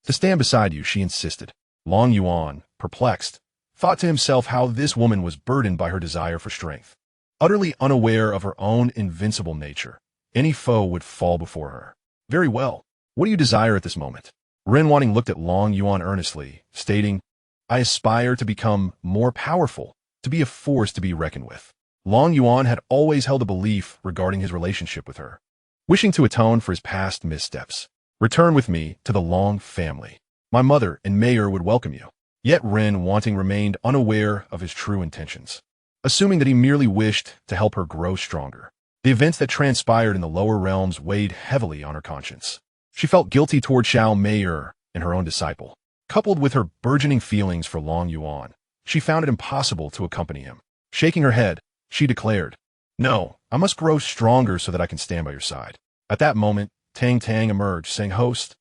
To stand beside you," she insisted. Long Yuan, perplexed, thought to himself how this woman was burdened by her desire for strength. Utterly unaware of her own invincible nature, any foe would fall before her. "Very well. What do you desire at this moment?" Ren Wanting looked at Long Yuan earnestly, stating, "I aspire to become more powerful, to be a force to be reckoned with." Long Yuan had always held a belief regarding his relationship with her, wishing to atone for his past missteps. "Return with me to the Long family. My mother and mayor would welcome you." Yet Ren Wanting remained unaware of his true intentions, assuming that he merely wished to help her grow stronger. The events that transpired in the lower realms weighed heavily on her conscience. She felt guilty toward Xiao Mayor and her own disciple. Coupled with her burgeoning feelings for Long Yuan, she found it impossible to accompany him. Shaking her head, she declared, "No, I must grow stronger so that I can stand by your side." At that moment, Tang Tang emerged, saying, "Host,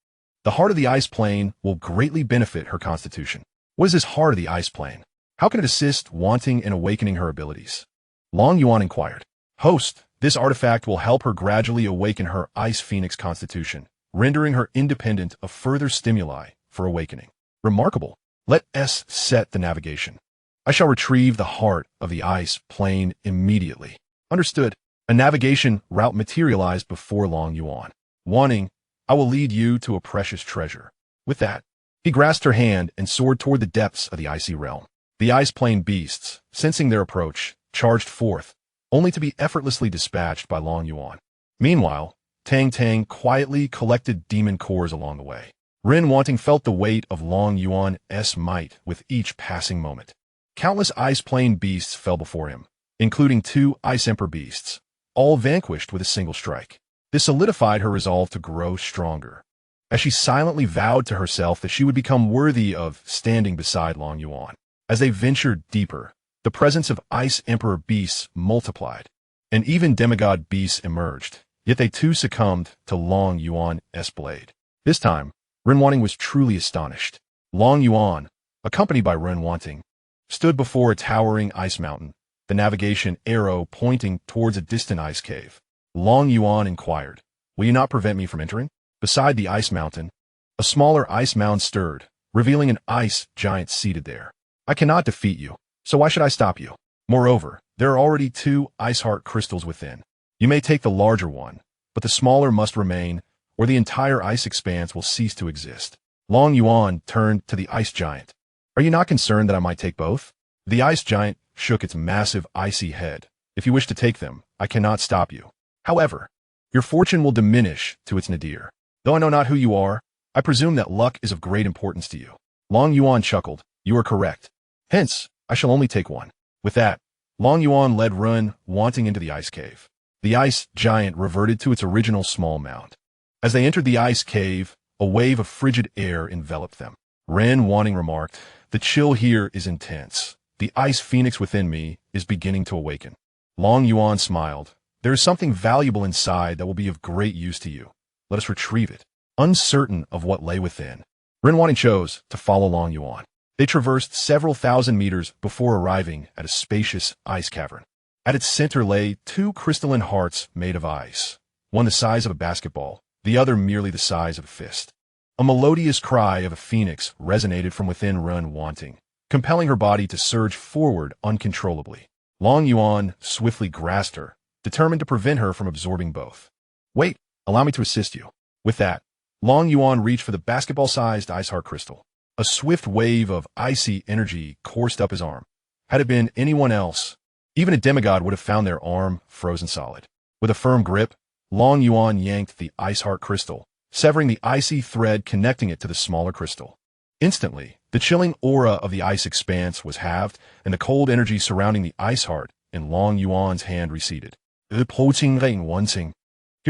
the heart of the ice plane will greatly benefit her constitution." "What is this heart of the ice plane? How can it assist Wanting in awakening her abilities?" Long Yuan inquired. "Host, this artifact will help her gradually awaken her ice phoenix constitution, rendering her independent of further stimuli for awakening." "Remarkable. Let us set the navigation. I shall retrieve the heart of the ice plane immediately." "Understood." A navigation route materialized before Long Yuan. "Wanting, I will lead you to a precious treasure." With that, he grasped her hand and soared toward the depths of the icy realm. The ice plane beasts, sensing their approach, charged forth, only to be effortlessly dispatched by Long Yuan. Meanwhile, Tang Tang quietly collected demon cores along the way. Ren Wanting felt the weight of Long Yuan's might with each passing moment. Countless ice plane beasts fell before him, including 2 Ice Emperor beasts, all vanquished with a single strike. This solidified her resolve to grow stronger, as she silently vowed to herself that she would become worthy of standing beside Long Yuan. As they ventured deeper, the presence of Ice Emperor beasts multiplied, and even demigod beasts emerged, yet they too succumbed to Long Yuan's blade. This time, Ren Wanting was truly astonished. Long Yuan, accompanied by Ren Wanting, stood before a towering ice mountain, the navigation arrow pointing towards a distant ice cave. Long Yuan inquired, "Will you not prevent me from entering?" Beside the ice mountain, a smaller ice mound stirred, revealing an ice giant seated there. "I cannot defeat you, so why should I stop you? Moreover, there are already 2 ice heart crystals within. You may take the larger one, but the smaller must remain, or the entire ice expanse will cease to exist." Long Yuan turned to the ice giant. "Are you not concerned that I might take both?" The ice giant shook its massive icy head. "If you wish to take them, I cannot stop you. However, your fortune will diminish to its nadir. Though I know not who you are, I presume that luck is of great importance to you." Long Yuan chuckled. "You are correct. Hence, I shall only take one." With that, Long Yuan led Ren Wanting into the ice cave. The ice giant reverted to its original small mound. As they entered the ice cave, a wave of frigid air enveloped them. Ren Wanting remarked, "The chill here is intense. The ice phoenix within me is beginning to awaken." Long Yuan smiled. "There is something valuable inside that will be of great use to you. Let us retrieve it." Uncertain of what lay within, Ren Wanting chose to follow Long Yuan. They traversed several thousand meters before arriving at a spacious ice cavern. At its center lay 2 crystalline hearts made of ice, one the size of a basketball, the other merely the size of a fist. A melodious cry of a phoenix resonated from within Ren Wanting, compelling her body to surge forward uncontrollably. Long Yuan swiftly grasped her, determined to prevent her from absorbing both. "Wait, allow me to assist you." With that, Long Yuan reached for the basketball-sized ice heart crystal. A swift wave of icy energy coursed up his arm. Had it been anyone else, even a demigod would have found their arm frozen solid. With a firm grip, Long Yuan yanked the ice heart crystal, severing the icy thread connecting it to the smaller crystal. Instantly, the chilling aura of the ice expanse was halved, and the cold energy surrounding the ice heart in Long Yuan's hand receded. He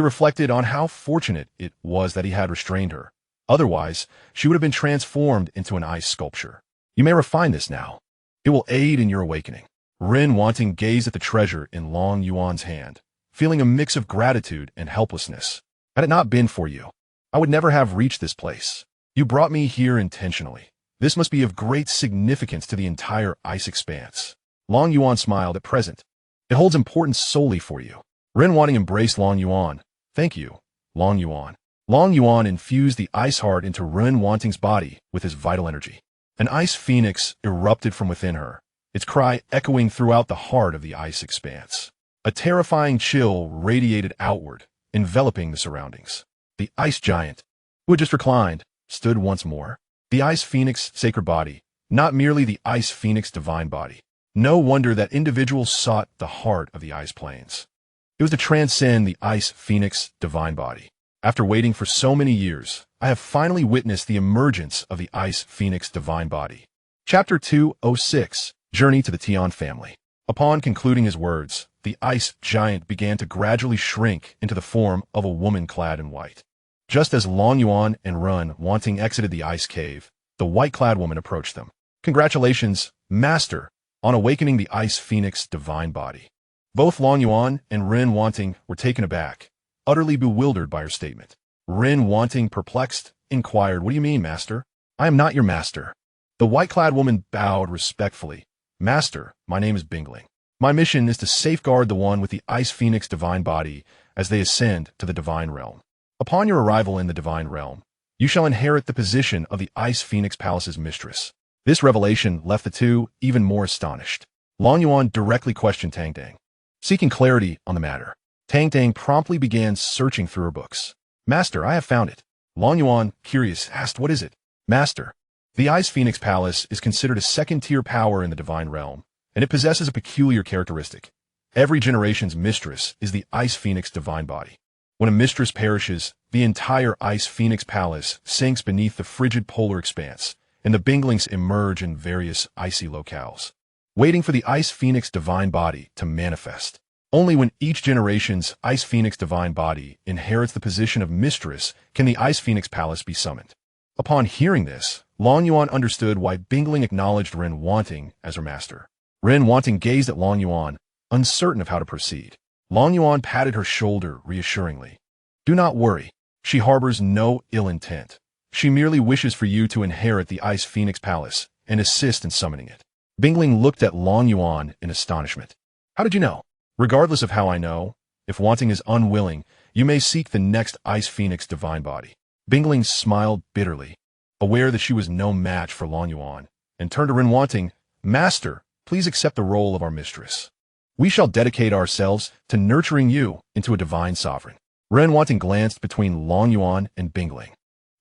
reflected on how fortunate it was that he had restrained her. Otherwise, she would have been transformed into an ice sculpture. You may refine this now. It will aid in your awakening. Ren Wanting gazed at the treasure in Long Yuan's hand, feeling a mix of gratitude and helplessness. Had it not been for you, I would never have reached this place. You brought me here intentionally. This must be of great significance to the entire ice expanse. Long Yuan smiled. At present, it holds importance solely for you. Ren Wanting embraced Long Yuan. Thank you, Long Yuan. Long Yuan infused the ice heart into Ren Wanting's body with his vital energy. An ice phoenix erupted from within her, its cry echoing throughout the heart of the ice expanse. A terrifying chill radiated outward, enveloping the surroundings. The ice giant, who had just reclined, stood once more. The ice phoenix sacred body, not merely the ice phoenix divine body. No wonder that individuals sought the heart of the ice plains. It was to transcend the ice phoenix divine body. After waiting for so many years, I have finally witnessed the emergence of the ice phoenix divine body. Chapter 206, Journey to the Tian family. Upon concluding his words, the ice giant began to gradually shrink into the form of a woman clad in white. Just as Long Yuan and Ren Wanting exited the ice cave, the white-clad woman approached them. Congratulations, Master, on awakening the ice phoenix divine body. Both Long Yuan and Ren Wanting were taken aback, utterly bewildered by her statement. Ren Wanting, perplexed, inquired, "What do you mean, Master? I am not your master." The white-clad woman bowed respectfully. "Master, my name is Bingling. My mission is to safeguard the one with the ice phoenix divine body as they ascend to the divine realm. Upon your arrival in the divine realm, you shall inherit the position of the ice phoenix palace's mistress." This revelation left the two even more astonished. Long Yuan directly questioned Tang Tang, seeking clarity on the matter. Tang Tang promptly began searching through her books. "Master, I have found it." Long Yuan, curious, asked, "What is it?" "Master, the Ice Phoenix Palace is considered a second-tier power in the divine realm, and it possesses a peculiar characteristic. Every generation's mistress is the Ice Phoenix divine body. When a mistress perishes, the entire Ice Phoenix Palace sinks beneath the frigid polar expanse, and the Binglings emerge in various icy locales, waiting for the Ice Phoenix divine body to manifest. Only when each generation's Ice Phoenix divine body inherits the position of mistress can the Ice Phoenix Palace be summoned." Upon hearing this, Long Yuan understood why Bingling acknowledged Ren Wanting as her master. Ren Wanting gazed at Long Yuan, uncertain of how to proceed. Long Yuan patted her shoulder reassuringly. "Do not worry. She harbors no ill intent. She merely wishes for you to inherit the Ice Phoenix Palace and assist in summoning it." Bingling looked at Long Yuan in astonishment. "How did you know?" "Regardless of how I know, if Wanting is unwilling, you may seek the next Ice Phoenix divine body." Bingling smiled bitterly, aware that she was no match for Long Yuan, and turned to Ren Wanting. "Master, please accept the role of our mistress. We shall dedicate ourselves to nurturing you into a divine sovereign." Ren Wanting glanced between Long Yuan and Bingling,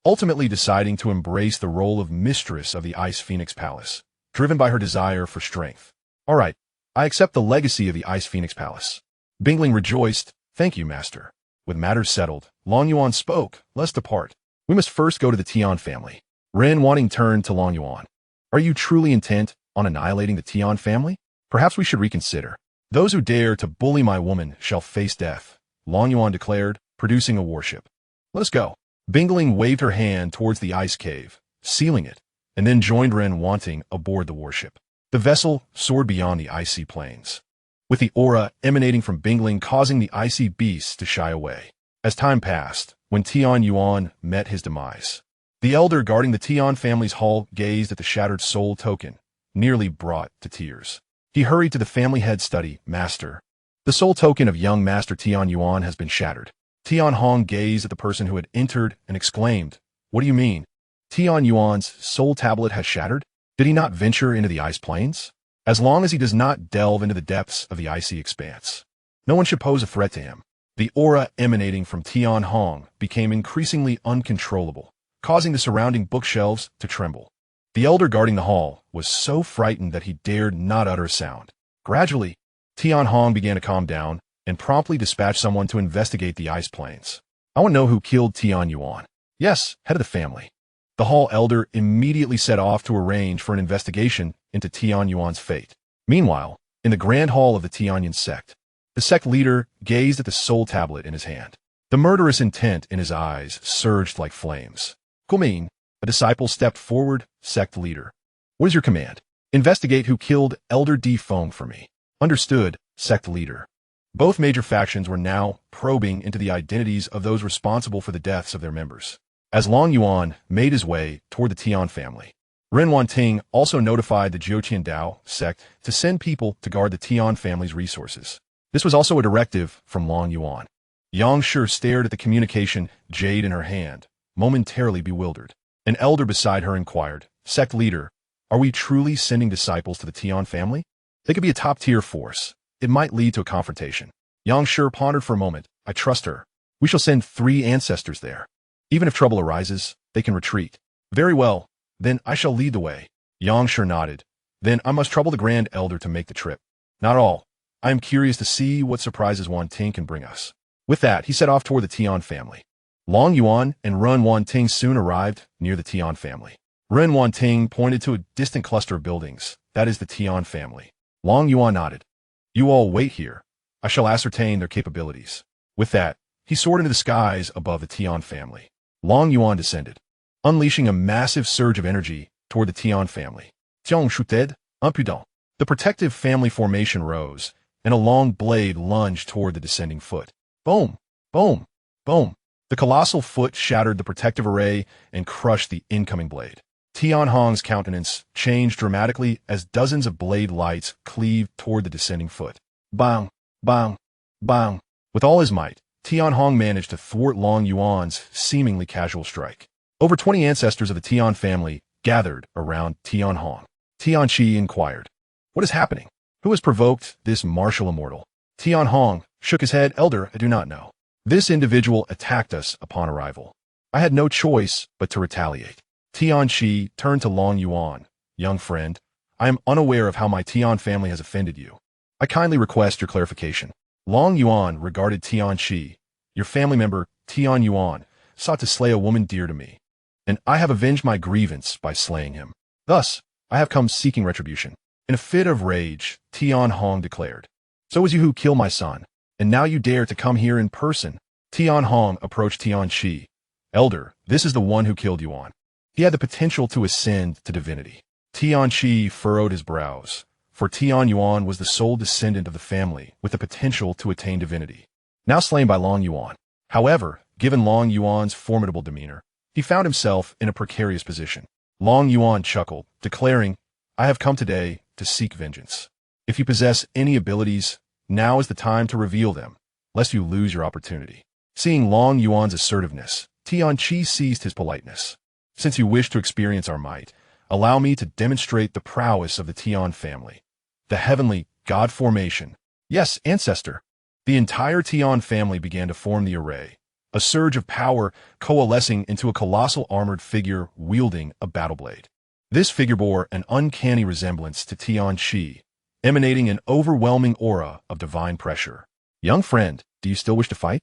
ultimately deciding to embrace the role of mistress of the Ice Phoenix Palace, driven by her desire for strength. "All right, I accept the legacy of the Ice Phoenix Palace." Bingling rejoiced. "Thank you, Master." With matters settled, Long Yuan spoke. "Let's depart. We must first go to the Tian family." Ren Wanting turned to Long Yuan. "Are you truly intent on annihilating the Tian family? Perhaps we should reconsider. Those who dare to bully my woman shall face death," Long Yuan declared, producing a warship. "Let us go." Bingling waved her hand towards the ice cave, sealing it, and then joined Ren Wanting aboard the warship. The vessel soared beyond the icy plains, with the aura emanating from Bingling causing the icy beasts to shy away. As time passed, when Tian Yuan met his demise, the elder guarding the Tian family's hull gazed at the shattered soul token, nearly brought to tears. He hurried to the family head study. "Master, the soul token of young Master Tian Yuan has been shattered." Tian Hong gazed at the person who had entered and exclaimed, "What do you mean? Tian Yuan's soul tablet has shattered? Did he not venture into the ice plains? As long as he does not delve into the depths of the icy expanse, no one should pose a threat to him." The aura emanating from Tian Hong became increasingly uncontrollable, causing the surrounding bookshelves to tremble. The elder guarding the hall was so frightened that he dared not utter a sound. Gradually, Tian Hong began to calm down, and promptly dispatched someone to investigate the ice plains. I want to know who killed Tian Yuan. Yes, head of the family. The Hall Elder immediately set off to arrange for an investigation into Tian Yuan's fate. Meanwhile, in the Grand Hall of the Tianyan sect, the sect leader gazed at the soul tablet in his hand. The murderous intent in his eyes surged like flames. Guoming, a disciple stepped forward, sect leader. What is your command? Investigate who killed Elder Di Feng for me. Understood, sect leader. Both major factions were now probing into the identities of those responsible for the deaths of their members. As Long Yuan made his way toward the Tian family, Ren Wanting also notified the Jiuqian Dao sect to send people to guard the Tian family's resources. This was also a directive from Long Yuan. Xianxia stared at the communication jade in her hand, momentarily bewildered. An elder beside her inquired, Sect leader, are we truly sending disciples to the Tian family? They could be a top-tier force. It might lead to a confrontation. Xianxia pondered for a moment. I trust her. We shall send 3 ancestors there. Even if trouble arises, they can retreat. Very well. Then I shall lead the way. Xianxia nodded. Then I must trouble the Grand Elder to make the trip. Not all. I am curious to see what surprises Wanting can bring us. With that, he set off toward the Tian family. Long Yuan and Ren Wanting soon arrived near the Tian family. Ren Wanting pointed to a distant cluster of buildings. That is the Tian family. Long Yuan nodded. You all wait here. I shall ascertain their capabilities. With that, he soared into the skies above the Tian family. Long Yuan descended, unleashing a massive surge of energy toward the Tian family. Tian chuted, impudent. The protective family formation rose, and a long blade lunged toward the descending foot. Boom! Boom! Boom! The colossal foot shattered the protective array and crushed the incoming blade. Tian Hong's countenance changed dramatically as dozens of blade lights cleaved toward the descending foot. Bang! Bang! Bang! With all his might, Tian Hong managed to thwart Long Yuan's seemingly casual strike. Over 20 ancestors of the Tian family gathered around Tian Hong. Tian Qi inquired, what is happening? Who has provoked this martial immortal? Tian Hong shook his head. Elder, I do not know. This individual attacked us upon arrival. I had no choice but to retaliate. Tian Qi turned to Long Yuan. Young friend, I am unaware of how my Tian family has offended you. I kindly request your clarification. Long Yuan regarded Tian Qi. Your family member, Tian Yuan, sought to slay a woman dear to me, and I have avenged my grievance by slaying him. Thus, I have come seeking retribution. In a fit of rage, Tian Hong declared, so was you who killed my son, and now you dare to come here in person. Tian Hong approached Tian Qi. Elder, this is the one who killed Yuan. He had the potential to ascend to divinity. Tian Qi furrowed his brows, for Tian Yuan was the sole descendant of the family with the potential to attain divinity, now slain by Long Yuan. However, given Long Yuan's formidable demeanor, he found himself in a precarious position. Long Yuan chuckled, declaring, I have come today to seek vengeance. If you possess any abilities, now is the time to reveal them, lest you lose your opportunity. Seeing Long Yuan's assertiveness, Tian Qi seized his politeness. Since you wish to experience our might, allow me to demonstrate the prowess of the Tian family. The heavenly god formation. Yes, ancestor. The entire Tian family began to form the array, a surge of power coalescing into a colossal armored figure wielding a battle blade. This figure bore an uncanny resemblance to Tian Qi, emanating an overwhelming aura of divine pressure. Young friend, do you still wish to fight?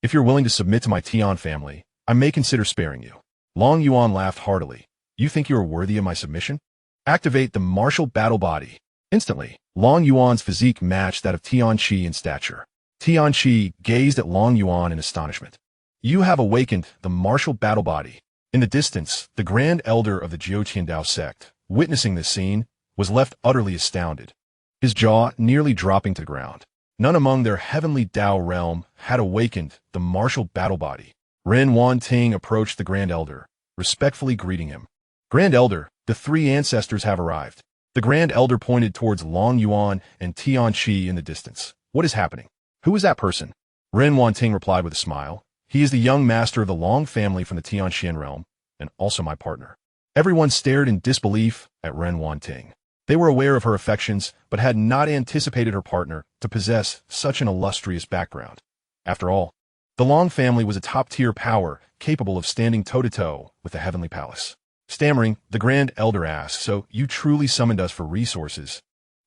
If you're willing to submit to my Tian family, I may consider sparing you. Long Yuan laughed heartily. You think you are worthy of my submission? Activate the martial battle body. Instantly, Long Yuan's physique matched that of Tian Qi in stature. Tian Qi gazed at Long Yuan in astonishment. You have awakened the martial battle body. In the distance, the Grand Elder of the Jiuqian Dao sect, witnessing this scene, was left utterly astounded, his jaw nearly dropping to the ground. None among their heavenly Dao realm had awakened the martial battle body. Ren Wanting approached the Grand Elder, respectfully greeting him. Grand Elder, the 3 ancestors have arrived. The Grand Elder pointed towards Long Yuan and Tian Qi in the distance. What is happening? Who is that person? Ren Wanting replied with a smile. He is the young master of the Long family from the Tianxian realm, and also my partner. Everyone stared in disbelief at Ren Wanting. They were aware of her affections, but had not anticipated her partner to possess such an illustrious background. After all, the Long family was a top-tier power capable of standing toe-to-toe with the Heavenly Palace. Stammering, the Grand Elder asked, so you truly summoned us for resources?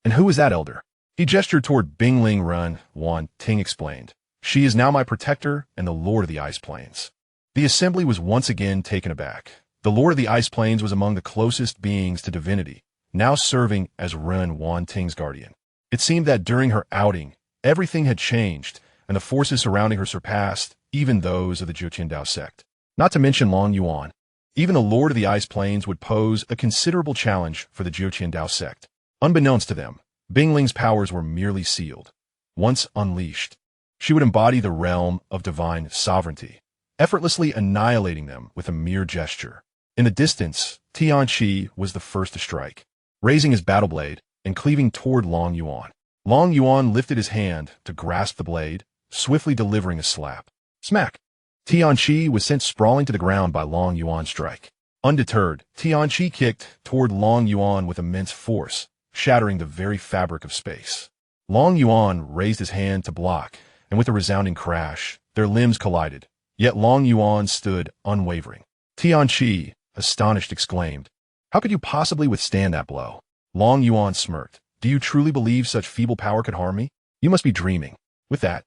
And who is that elder? He gestured toward Bingling Run. Yuan Ting explained. She is now my protector and the Lord of the Ice Plains. The assembly was once again taken aback. The Lord of the Ice Plains was among the closest beings to divinity, now serving as Yuan Ting's guardian. It seemed that during her outing, everything had changed, and the forces surrounding her surpassed even those of the Jiutiandao sect. Not to mention Long Yuan. Even the Lord of the Ice Plains would pose a considerable challenge for the Jiutiandao sect. Unbeknownst to them, Bingling's powers were merely sealed. Once unleashed, she would embody the realm of divine sovereignty, effortlessly annihilating them with a mere gesture. In the distance, Xianxia was the first to strike, raising his battle blade and cleaving toward Long Yuan. Long Yuan lifted his hand to grasp the blade, swiftly delivering a slap. Smack! Xianxia was sent sprawling to the ground by Long Yuan's strike. Undeterred, Xianxia kicked toward Long Yuan with immense force, shattering the very fabric of space. Long Yuan raised his hand to block, and with a resounding crash, their limbs collided. Yet Long Yuan stood unwavering. Xianxia, astonished, exclaimed, "How could you possibly withstand that blow?" Long Yuan smirked. "Do you truly believe such feeble power could harm me? You must be dreaming." With that,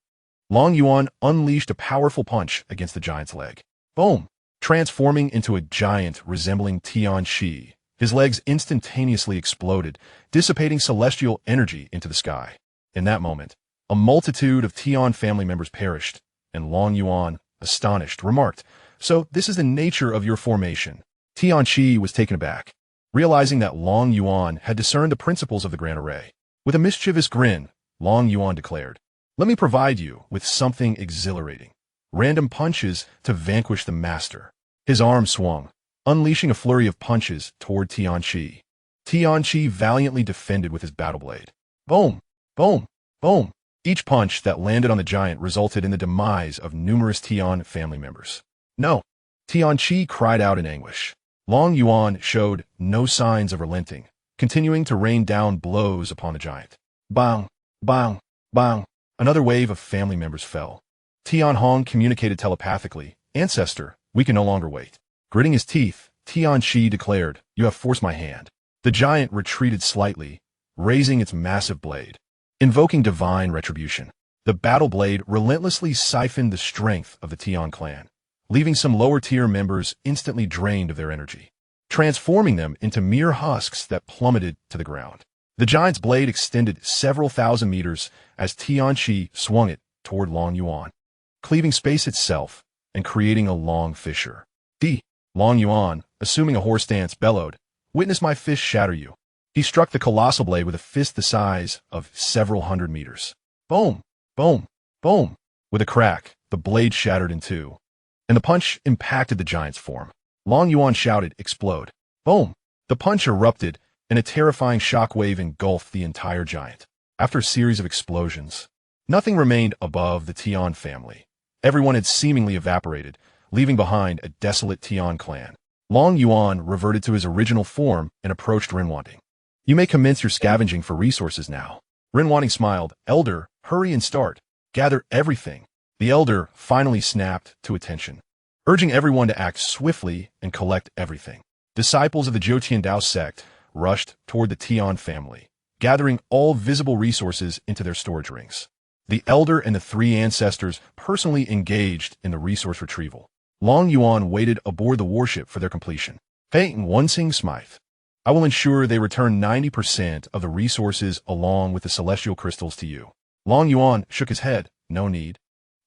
Long Yuan unleashed a powerful punch against the giant's leg. Boom! Transforming into a giant resembling Xianxia, his legs instantaneously exploded, dissipating celestial energy into the sky. In that moment, a multitude of Tian family members perished, and Long Yuan, astonished, remarked, "So this is the nature of your formation." Xianxia was taken aback, realizing that Long Yuan had discerned the principles of the Grand Array. With a mischievous grin, Long Yuan declared, "Let me provide you with something exhilarating. Random punches to vanquish the master." His arm swung, unleashing a flurry of punches toward Xianxia. Xianxia valiantly defended with his battle blade. Boom! Boom! Boom! Each punch that landed on the giant resulted in the demise of numerous Tian family members. "No!" Xianxia cried out in anguish. Long Yuan showed no signs of relenting, continuing to rain down blows upon the giant. Bang! Bang! Bang! Another wave of family members fell. Tian Hong communicated telepathically, "Ancestor, we can no longer wait." Gritting his teeth, Xianxia declared, "You have forced my hand." The giant retreated slightly, raising its massive blade. Invoking divine retribution, the battle blade relentlessly siphoned the strength of the Tian clan, leaving some lower-tier members instantly drained of their energy, transforming them into mere husks that plummeted to the ground. The giant's blade extended several thousand meters as Xianxia swung it toward Long Yuan, cleaving space itself and creating a long fissure. Long Yuan, assuming a hoarse stance, bellowed, "Witness my fist shatter you." He struck the colossal blade with a fist the size of several hundred meters. Boom! Boom! Boom! With a crack, the blade shattered in two, and the punch impacted the giant's form. Long Yuan shouted, "Explode!" Boom! The punch erupted, and a terrifying shockwave engulfed the entire giant. After a series of explosions, nothing remained above the Tian family. Everyone had seemingly evaporated, leaving behind a desolate Tian clan. Long Yuan reverted to his original form and approached Renwanting. "You may commence your scavenging for resources now." Renwanting smiled. "Elder, hurry and start. Gather everything." The elder finally snapped to attention, urging everyone to act swiftly and collect everything. Disciples of the Jiutiandao sect rushed toward the Tian family, gathering all visible resources into their storage rings. The elder and the three ancestors personally engaged in the resource retrieval. Long Yuan waited aboard the warship for their completion. "Hey, Wansing Smythe, I will ensure they return 90% of the resources along with the celestial crystals to you." Long Yuan shook his head. "No need.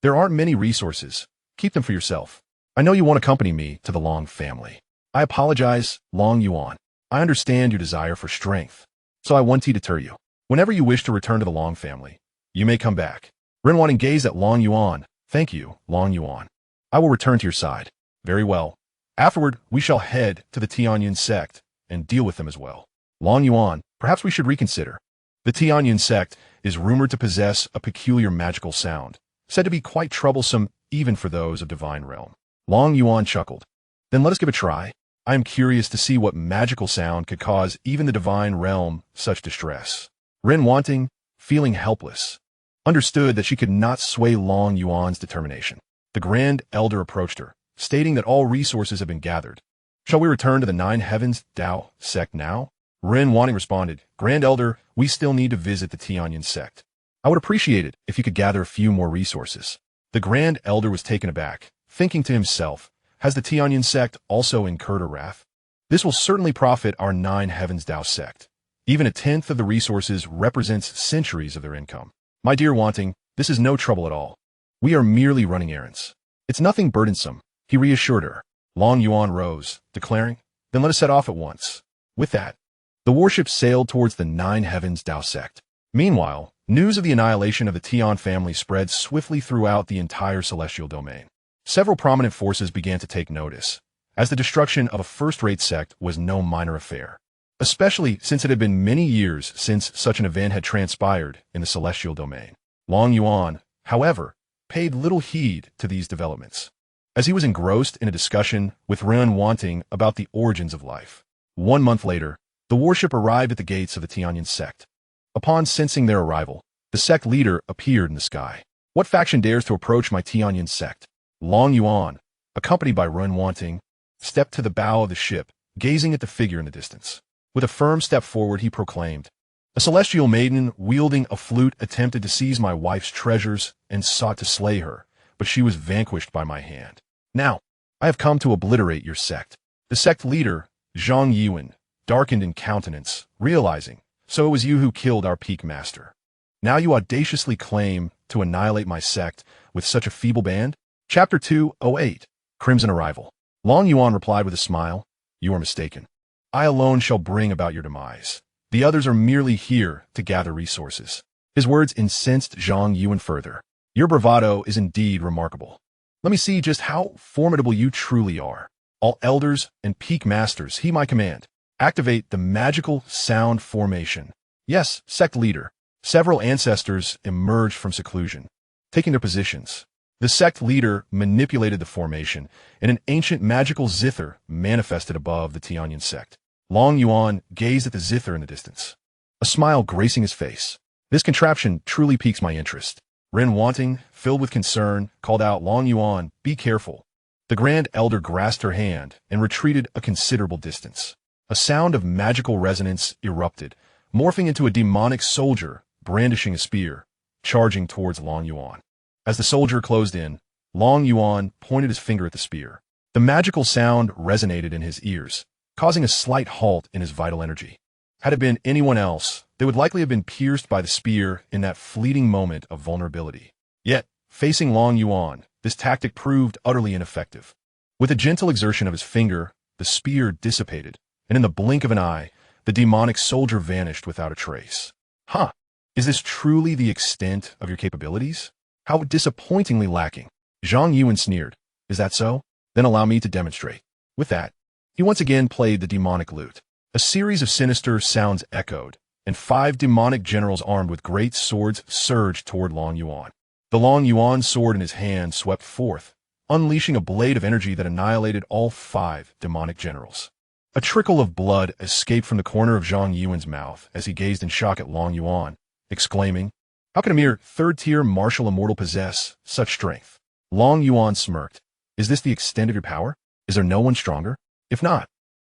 There aren't many resources. Keep them for yourself. I know you won't accompany me to the Long family." "I apologize, Long Yuan. I understand your desire for strength, so I won't deter you. Whenever you wish to return to the Long family, you may come back." Renwanting gazed at Long Yuan. "Thank you, Long Yuan. I will return to your side." "Very well. Afterward, we shall head to the Tianyun sect and deal with them as well." "Long Yuan, perhaps we should reconsider. The Tianyun sect is rumored to possess a peculiar magical sound, said to be quite troublesome even for those of divine realm." Long Yuan chuckled. "Then let us give a try. I am curious to see what magical sound could cause even the divine realm such distress." Renwanting, feeling helpless, understood that she could not sway Long Yuan's determination. The Grand Elder approached her, stating that all resources have been gathered. "Shall we return to the Nine Heavens Dao sect now?" Ren Wanting responded, Grand Elder, we still need to visit the Tianyan sect. I would appreciate it if you could gather a few more resources. The Grand Elder was taken aback, thinking to himself, has the Tianyan sect also incurred a wrath? This will certainly profit our Nine Heavens Dao sect. Even a tenth of the resources represents centuries of their income. My dear Wanting, this is no trouble at all. We are merely running errands. It's nothing burdensome, he reassured her. Long Yuan rose, declaring, then let us set off at once. With that, the warship sailed towards the Nine Heavens Dao sect. Meanwhile, news of the annihilation of the Tian family spread swiftly throughout the entire celestial domain. Several prominent forces began to take notice, as the destruction of a first-rate sect was no minor affair, especially since it had been many years since such an event had transpired in the celestial domain. Long Yuan, however, paid little heed to these developments, as he was engrossed in a discussion with Ren Wanting about the origins of life. 1 month later, the warship arrived at the gates of the Tianyan sect. Upon sensing their arrival, the sect leader appeared in the sky. What faction dares to approach my Tianyan sect? Long Yuan, accompanied by Ren Wanting, stepped to the bow of the ship, gazing at the figure in the distance. With a firm step forward, he proclaimed, a celestial maiden wielding a flute attempted to seize my wife's treasures and sought to slay her, but she was vanquished by my hand. Now, I have come to obliterate your sect. The sect leader, Zhang Yuan, darkened in countenance, realizing, so it was you who killed our peak master. Now you audaciously claim to annihilate my sect with such a feeble band? Chapter 208, Crimson Arrival. Long Yuan replied with a smile, you are mistaken. I alone shall bring about your demise. The others are merely here to gather resources. His words incensed Zhang Yuan further. Your bravado is indeed remarkable. Let me see just how formidable you truly are. All elders and peak masters, heed my command. Activate the magical sound formation. Yes, sect leader. Several ancestors emerged from seclusion, taking their positions. The sect leader manipulated the formation, and an ancient magical zither manifested above the Tianyan sect. Long Yuan gazed at the zither in the distance, a smile gracing his face. This contraption truly piques my interest. Ren Wanting, filled with concern, called out, Long Yuan, be careful. The Grand Elder grasped her hand and retreated a considerable distance. A sound of magical resonance erupted, morphing into a demonic soldier brandishing a spear, charging towards Long Yuan. As the soldier closed in, Long Yuan pointed his finger at the spear. The magical sound resonated in his ears, causing a slight halt in his vital energy. Had it been anyone else, they would likely have been pierced by the spear in that fleeting moment of vulnerability. Yet, facing Long Yuan, this tactic proved utterly ineffective. With a gentle exertion of his finger, the spear dissipated, and in the blink of an eye, the demonic soldier vanished without a trace. Huh, is this truly the extent of your capabilities? How disappointingly lacking. Zhang Yuan sneered. Is that so? Then allow me to demonstrate. With that, he once again played the demonic lute. A series of sinister sounds echoed, and 5 demonic generals armed with great swords surged toward Long Yuan. The Long Yuan sword in his hand swept forth, unleashing a blade of energy that annihilated all 5 demonic generals. A trickle of blood escaped from the corner of Zhang Yuan's mouth as he gazed in shock at Long Yuan, exclaiming, how can a mere 3rd-tier martial immortal possess such strength? Long Yuan smirked. Is this the extent of your power? Is there no one stronger? If not,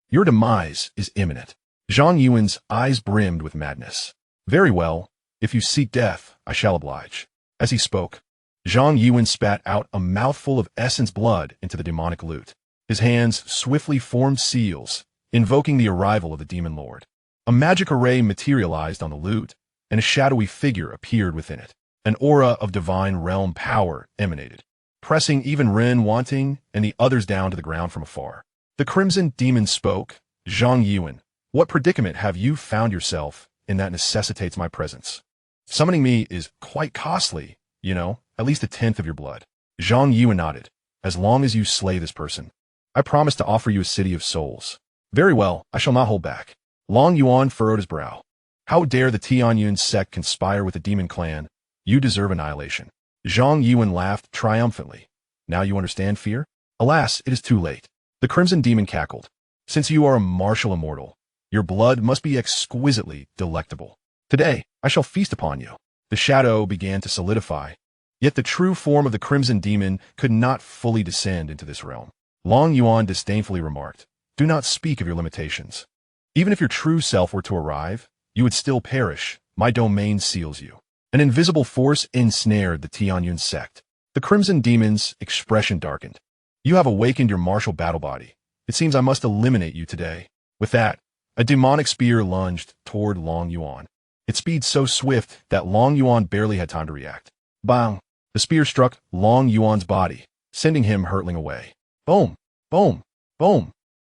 your demise is imminent. Zhang Yuan's eyes brimmed with madness. Very well, if you seek death, I shall oblige. As he spoke, Zhang Yuan spat out a mouthful of essence blood into the demonic lute. His hands swiftly formed seals, invoking the arrival of the demon lord. A magic array materialized on the lute, and a shadowy figure appeared within it. An aura of divine realm power emanated, pressing even Ren Wanting and the others down to the ground from afar. The crimson demon spoke, Zhang Yuan, what predicament have you found yourself in that necessitates my presence? Summoning me is quite costly, you know, at least a tenth of your blood. Zhang Yuan nodded. As long as you slay this person, I promise to offer you a city of souls. Very well, I shall not hold back. Long Yuan furrowed his brow. How dare the Tianyun sect conspire with the demon clan? You deserve annihilation. Zhang Yuan laughed triumphantly. Now you understand fear? Alas, it is too late. The crimson demon cackled. Since you are a martial immortal, your blood must be exquisitely delectable. Today, I shall feast upon you. The shadow began to solidify, yet the true form of the crimson demon could not fully descend into this realm. Long Yuan disdainfully remarked, do not speak of your limitations. Even if your true self were to arrive, you would still perish. My domain seals you. An invisible force ensnared the Tianyun sect. The Crimson Demon's expression darkened. You have awakened your martial battle body. It seems I must eliminate you today. With that, a demonic spear lunged toward Long Yuan. Its speed so swift that Long Yuan barely had time to react. Bang! The spear struck Long Yuan's body, sending him hurtling away. Boom! Boom! Boom!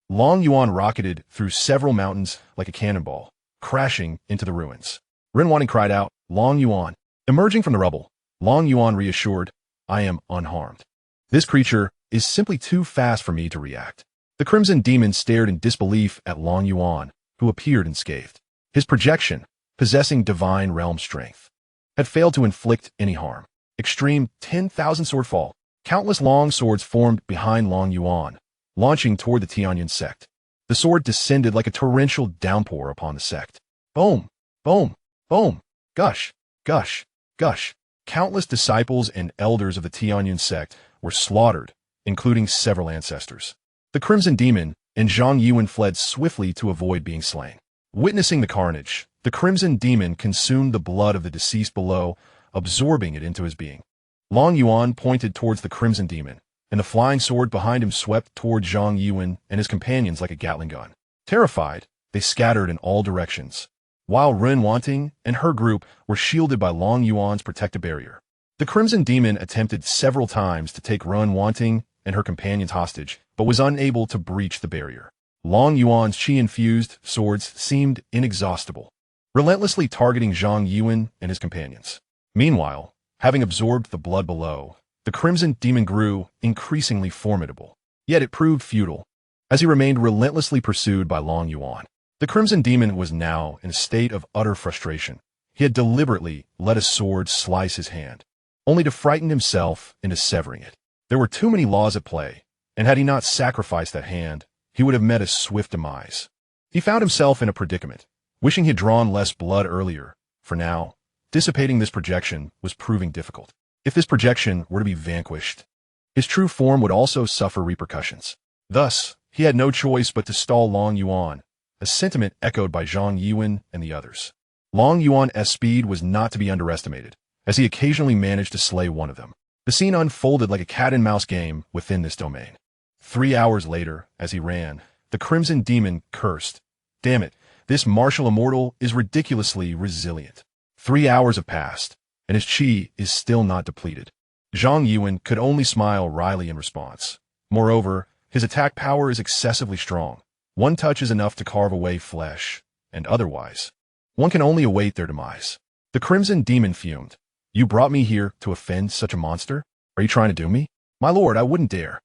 Long Yuan rocketed through several mountains like a cannonball, crashing into the ruins. Ren Wanting cried out, Long Yuan. Emerging from the rubble, Long Yuan reassured, I am unharmed. This creature is simply too fast for me to react. The Crimson Demon stared in disbelief at Long Yuan, who appeared unscathed. His projection, possessing divine realm strength, had failed to inflict any harm. Extreme 10,000 sword fall. Countless long swords formed behind Long Yuan, launching toward the Tianyun sect. The sword descended like a torrential downpour upon the sect. Boom! Boom! Boom! Gush! Gush! Gush! Countless disciples and elders of the Tianyun sect were slaughtered, including several ancestors. The Crimson Demon and Zhang Yuan fled swiftly to avoid being slain. Witnessing the carnage, the Crimson Demon consumed the blood of the deceased below, absorbing it into his being. Long Yuan pointed towards the Crimson Demon, and the flying sword behind him swept toward Zhang Yuan and his companions like a Gatling gun. Terrified, they scattered in all directions, while Ren Wanting and her group were shielded by Long Yuan's protective barrier. The Crimson Demon attempted several times to take Ren Wanting and her companions hostage, but was unable to breach the barrier. Long Yuan's chi-infused swords seemed inexhaustible, relentlessly targeting Zhang Yuan and his companions. Meanwhile, having absorbed the blood below, the Crimson Demon grew increasingly formidable. Yet it proved futile, as he remained relentlessly pursued by Long Yuan. The Crimson Demon was now in a state of utter frustration. He had deliberately let a sword slice his hand, only to frighten himself into severing it. There were too many laws at play, and had he not sacrificed that hand, he would have met a swift demise. He found himself in a predicament, wishing he had drawn less blood earlier. For now, dissipating this projection was proving difficult. If this projection were to be vanquished, his true form would also suffer repercussions. Thus, he had no choice but to stall Long Yuan, a sentiment echoed by Zhang Yuan and the others. Long Yuan's speed was not to be underestimated, as he occasionally managed to slay one of them. The scene unfolded like a cat-and-mouse game within this domain. 3 hours later, as he ran, the Crimson Demon cursed. Damn it, this martial immortal is ridiculously resilient. 3 hours have passed, and his chi is still not depleted. Zhang Yuan could only smile wryly in response. Moreover, his attack power is excessively strong. One touch is enough to carve away flesh, and otherwise, one can only await their demise. The Crimson Demon fumed. You brought me here to offend such a monster? Are you trying to do me? My lord, I wouldn't dare.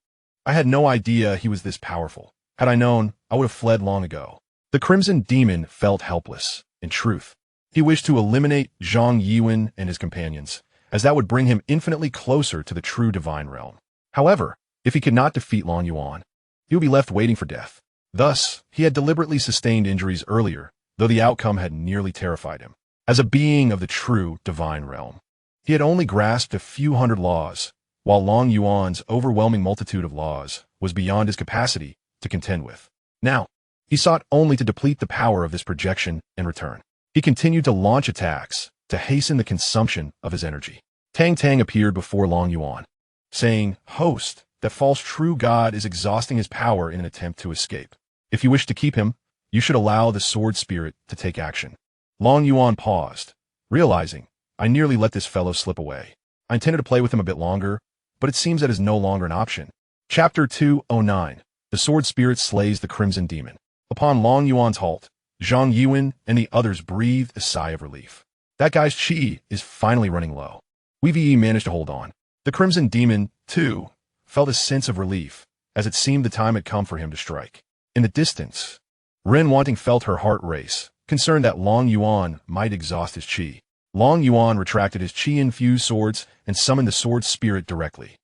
I had no idea he was this powerful. Had I known, I would have fled long ago. The Crimson Demon felt helpless. In truth, he wished to eliminate Zhang Yuan and his companions, as that would bring him infinitely closer to the true divine realm. However, if he could not defeat Long Yuan, he would be left waiting for death. Thus, he had deliberately sustained injuries earlier, though the outcome had nearly terrified him. As a being of the true divine realm, he had only grasped a few hundred laws, while Long Yuan's overwhelming multitude of laws was beyond his capacity to contend with. Now, he sought only to deplete the power of this projection in return. He continued to launch attacks to hasten the consumption of his energy. Tang Tang appeared before Long Yuan, saying, Host, that false true god is exhausting his power in an attempt to escape. If you wish to keep him, you should allow the sword spirit to take action. Long Yuan paused, realizing, I nearly let this fellow slip away. I intended to play with him a bit longer, but it seems that is no longer an option. Chapter 209. The Sword Spirit Slays the Crimson Demon. Upon Long Yuan's halt, Zhang Yuan and the others breathed a sigh of relief. That guy's chi is finally running low. We managed to hold on. The Crimson Demon, too, felt a sense of relief, as it seemed the time had come for him to strike. In the distance, Ren Wanting felt her heart race, concerned that Long Yuan might exhaust his chi. Long Yuan retracted his chi-infused swords and summoned the sword spirit directly.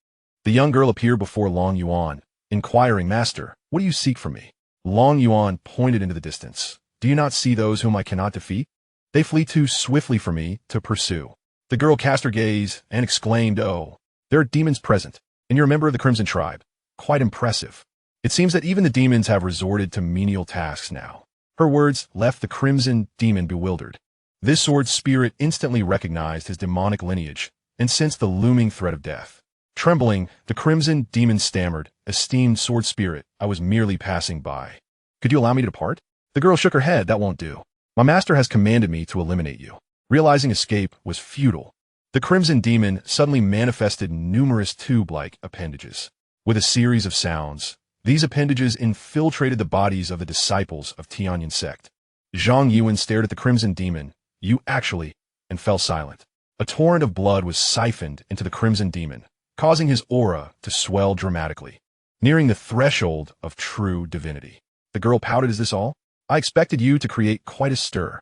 The young girl appeared before Long Yuan, inquiring, Master, what do you seek from me? Long Yuan pointed into the distance. Do you not see those whom I cannot defeat? They flee too swiftly for me to pursue. The girl cast her gaze and exclaimed, Oh, there are demons present, and you're a member of the Crimson Tribe. Quite impressive. It seems that even the demons have resorted to menial tasks now. Her words left the crimson demon bewildered. This sword spirit instantly recognized his demonic lineage and sensed the looming threat of death. Trembling, the crimson demon stammered, "Esteemed sword spirit, I was merely passing by. Could you allow me to depart?" The girl shook her head. "That won't do. My master has commanded me to eliminate you." Realizing escape was futile, the crimson demon suddenly manifested numerous tube-like appendages. With a series of sounds, these appendages infiltrated the bodies of the disciples of Tianyin sect. Yuan stared at the crimson demon, "You actually," and fell silent. A torrent of blood was siphoned into the crimson demon, causing his aura to swell dramatically, nearing the threshold of true divinity. The girl pouted, "Is this all? I expected you to create quite a stir.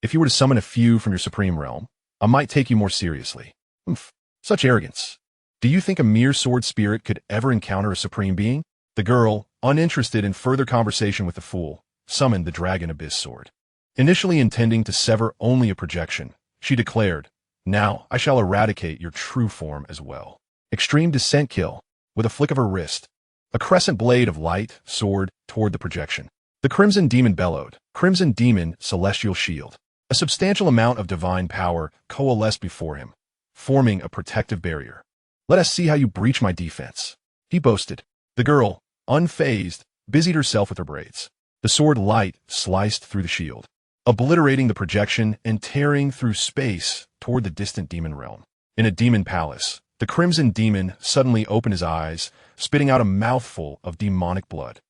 If you were to summon a few from your supreme realm, I might take you more seriously." "Oomph, such arrogance. Do you think a mere sword spirit could ever encounter a supreme being?" The girl, uninterested in further conversation with the fool, summoned the Dragon Abyss sword. Initially intending to sever only a projection, she declared, "Now I shall eradicate your true form as well." Extreme descent kill. With a flick of her wrist, a crescent blade of light soared toward the projection. The crimson demon bellowed, "Crimson demon, celestial shield." A substantial amount of divine power coalesced before him, forming a protective barrier. "Let us see how you breach my defense," he boasted. The girl, unfazed, busied herself with her braids. The sword light sliced through the shield, obliterating the projection and tearing through space toward the distant demon realm. In a demon palace, the crimson demon suddenly opened his eyes, spitting out a mouthful of demonic blood.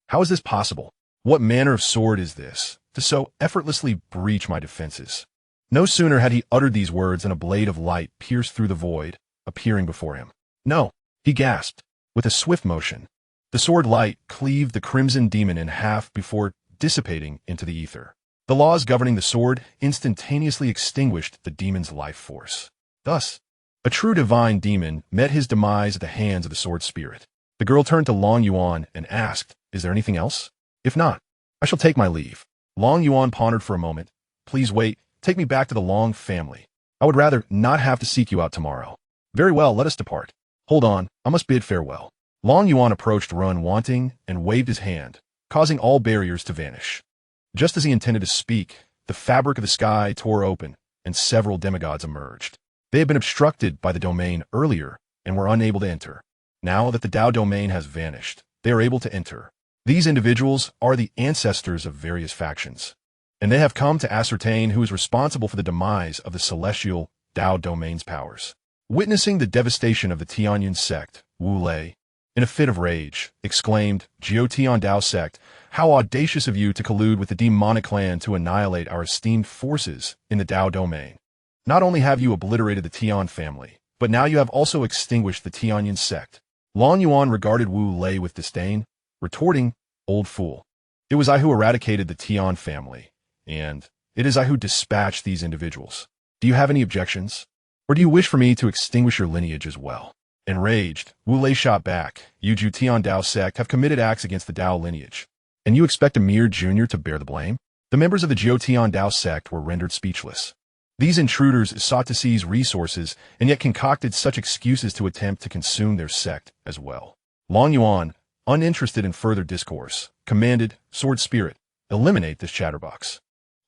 "How is this possible? What manner of sword is this, to so effortlessly breach my defenses?" No sooner had he uttered these words than a blade of light pierced through the void, appearing before him. "No!" he gasped. With a swift motion, the sword light cleaved the crimson demon in half before dissipating into the ether. The laws governing the sword instantaneously extinguished the demon's life force. Thus, a true divine demon met his demise at the hands of the sword spirit. The girl turned to Yuan and asked, "Is there anything else? If not, I shall take my leave." Yuan pondered for a moment. "Please wait. Take me back to the Long family. I would rather not have to seek you out tomorrow." "Very well, let us depart." "Hold on, I must bid farewell." Yuan approached Run Wanting and waved his hand, causing all barriers to vanish. Just as he intended to speak, the fabric of the sky tore open, and several demigods emerged. They had been obstructed by the domain earlier and were unable to enter. Now that the Dao domain has vanished, they are able to enter. These individuals are the ancestors of various factions, and they have come to ascertain who is responsible for the demise of the celestial Dao domain's powers. Witnessing the devastation of the Tianyin sect, Wu Lei, in a fit of rage, exclaimed, "Jiutian Dao sect, how audacious of you to collude with the demonic clan to annihilate our esteemed forces in the Dao domain. Not only have you obliterated the Tian family, but now you have also extinguished the Tianyin sect." Yuan regarded Wu Lei with disdain, retorting, "Old fool. It was I who eradicated the Tian family, and it is I who dispatched these individuals. Do you have any objections? Or do you wish for me to extinguish your lineage as well?" Enraged, Wu Lei shot back, "You Jiutian Dao sect have committed acts against the Dao lineage, and you expect a mere junior to bear the blame?" The members of the Jiutian Dao sect were rendered speechless. These intruders sought to seize resources and yet concocted such excuses to attempt to consume their sect as well. Yuan, uninterested in further discourse, commanded, "Sword spirit, eliminate this chatterbox."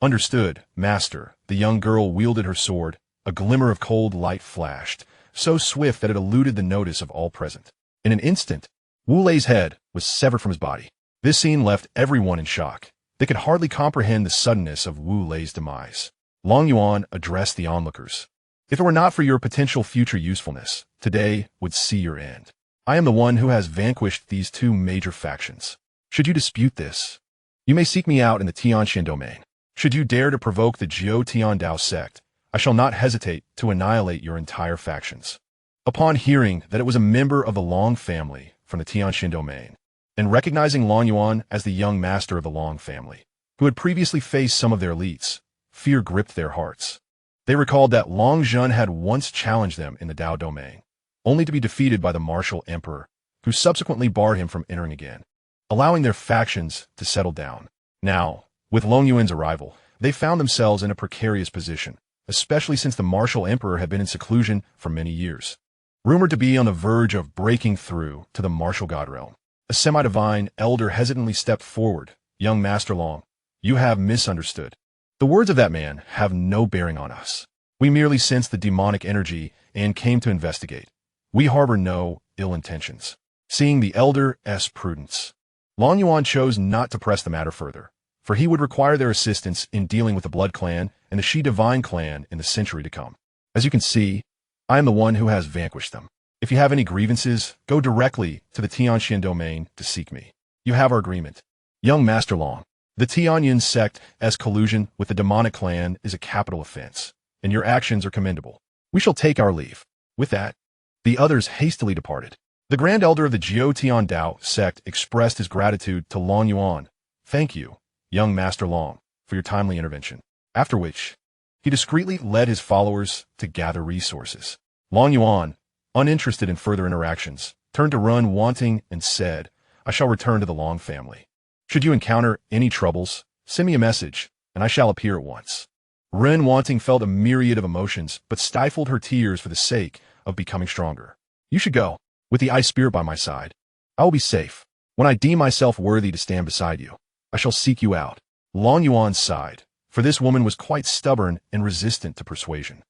"Understood, master." The young girl wielded her sword. A glimmer of cold light flashed, so swift that it eluded the notice of all present. In an instant, Wu Lei's head was severed from his body. This scene left everyone in shock. They could hardly comprehend the suddenness of Wu Lei's demise. Yuan addressed the onlookers. "If it were not for your potential future usefulness, today would see your end. I am the one who has vanquished these two major factions. Should you dispute this, you may seek me out in the Tianxian domain. Should you dare to provoke the Jiutian Dao sect, I shall not hesitate to annihilate your entire factions." Upon hearing that it was a member of the Long family from the Tianxian domain, and recognizing Yuan as the young master of the Long family, who had previously faced some of their elites, fear gripped their hearts. They recalled that Long Zhen had once challenged them in the Dao domain, only to be defeated by the martial emperor, who subsequently barred him from entering again, allowing their factions to settle down. Now, with Yuan's arrival, they found themselves in a precarious position, especially since the martial emperor had been in seclusion for many years. Rumored to be on the verge of breaking through to the martial god realm, a semi-divine elder hesitantly stepped forward. "Young Master Long, You have misunderstood. The words of that man have no bearing on us. We merely sensed the demonic energy and came to investigate. We harbor no ill intentions. Seeing the elder's prudence, Long Yuan chose not to press the matter further, for he would require their assistance in dealing with the Blood Clan and the Shi Divine Clan in the century to come. As you can see, I am the one who has vanquished them. If you have any grievances, go directly to the Xianxia domain to seek me. You have our agreement. Young Master Long, the Tianyun sect's collusion with the demonic clan is a capital offense, and your actions are commendable. We shall take our leave. With that, the others hastily departed. The Grand Elder of the Jiao Tian Dao sect expressed his gratitude to Long Yuan. Thank you, young Master Long, for your timely intervention. After which, he discreetly led his followers to gather resources. Long Yuan, uninterested in further interactions, turned to Ren Wanting and said, I shall return to the Long family. Should you encounter any troubles, send me a message, and I shall appear at once. Ren Wanting felt a myriad of emotions, but stifled her tears for the sake of becoming stronger. You should go. With the Ice Spirit by my side, I will be safe. When I deem myself worthy to stand beside you, I shall seek you out. Long Yuan sighed, for this woman was quite stubborn and resistant to persuasion.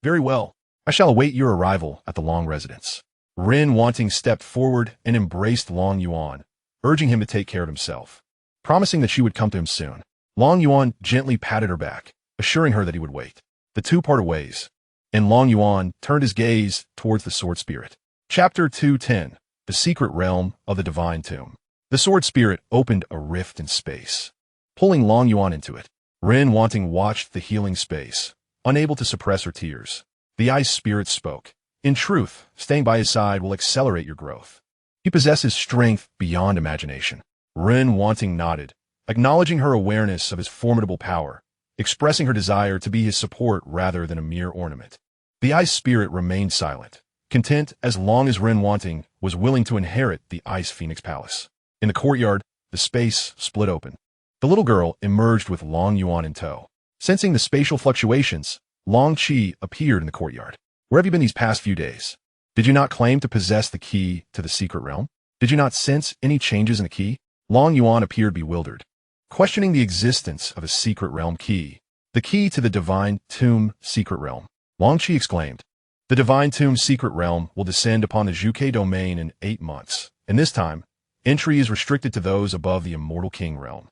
Very well. I shall await your arrival at the Long residence. Ren Wanting stepped forward and embraced Long Yuan, urging him to take care of himself. Promising that she would come to him soon, Long Yuan gently patted her back, assuring her that he would wait. The two parted ways, and Long Yuan turned his gaze towards the Sword Spirit. Chapter 210, The Secret Realm of the Divine Tomb. The Sword Spirit opened a rift in space, pulling Long Yuan into it. Ren Wanting watched the healing space, unable to suppress her tears. The Ice Spirit spoke. In truth, staying by his side will accelerate your growth. He possesses strength beyond imagination. Ren Wanting nodded, acknowledging her awareness of his formidable power, expressing her desire to be his support rather than a mere ornament. The Ice Spirit remained silent, content as long as Ren Wanting was willing to inherit the Ice Phoenix Palace. In the courtyard, the space split open. The little girl emerged with Long Yuan in tow. Sensing the spatial fluctuations, Long Qi appeared in the courtyard. Where have you been these past few days? Did you not claim to possess the key to the secret realm? Did you not sense any changes in the key? Long Yuan appeared bewildered, questioning the existence of a secret realm key. The key to the Divine Tomb secret realm. Long Qi exclaimed. The Divine Tomb secret realm will descend upon the Zhuke domain in 8 months, and this time, entry is restricted to those above the Immortal King realm.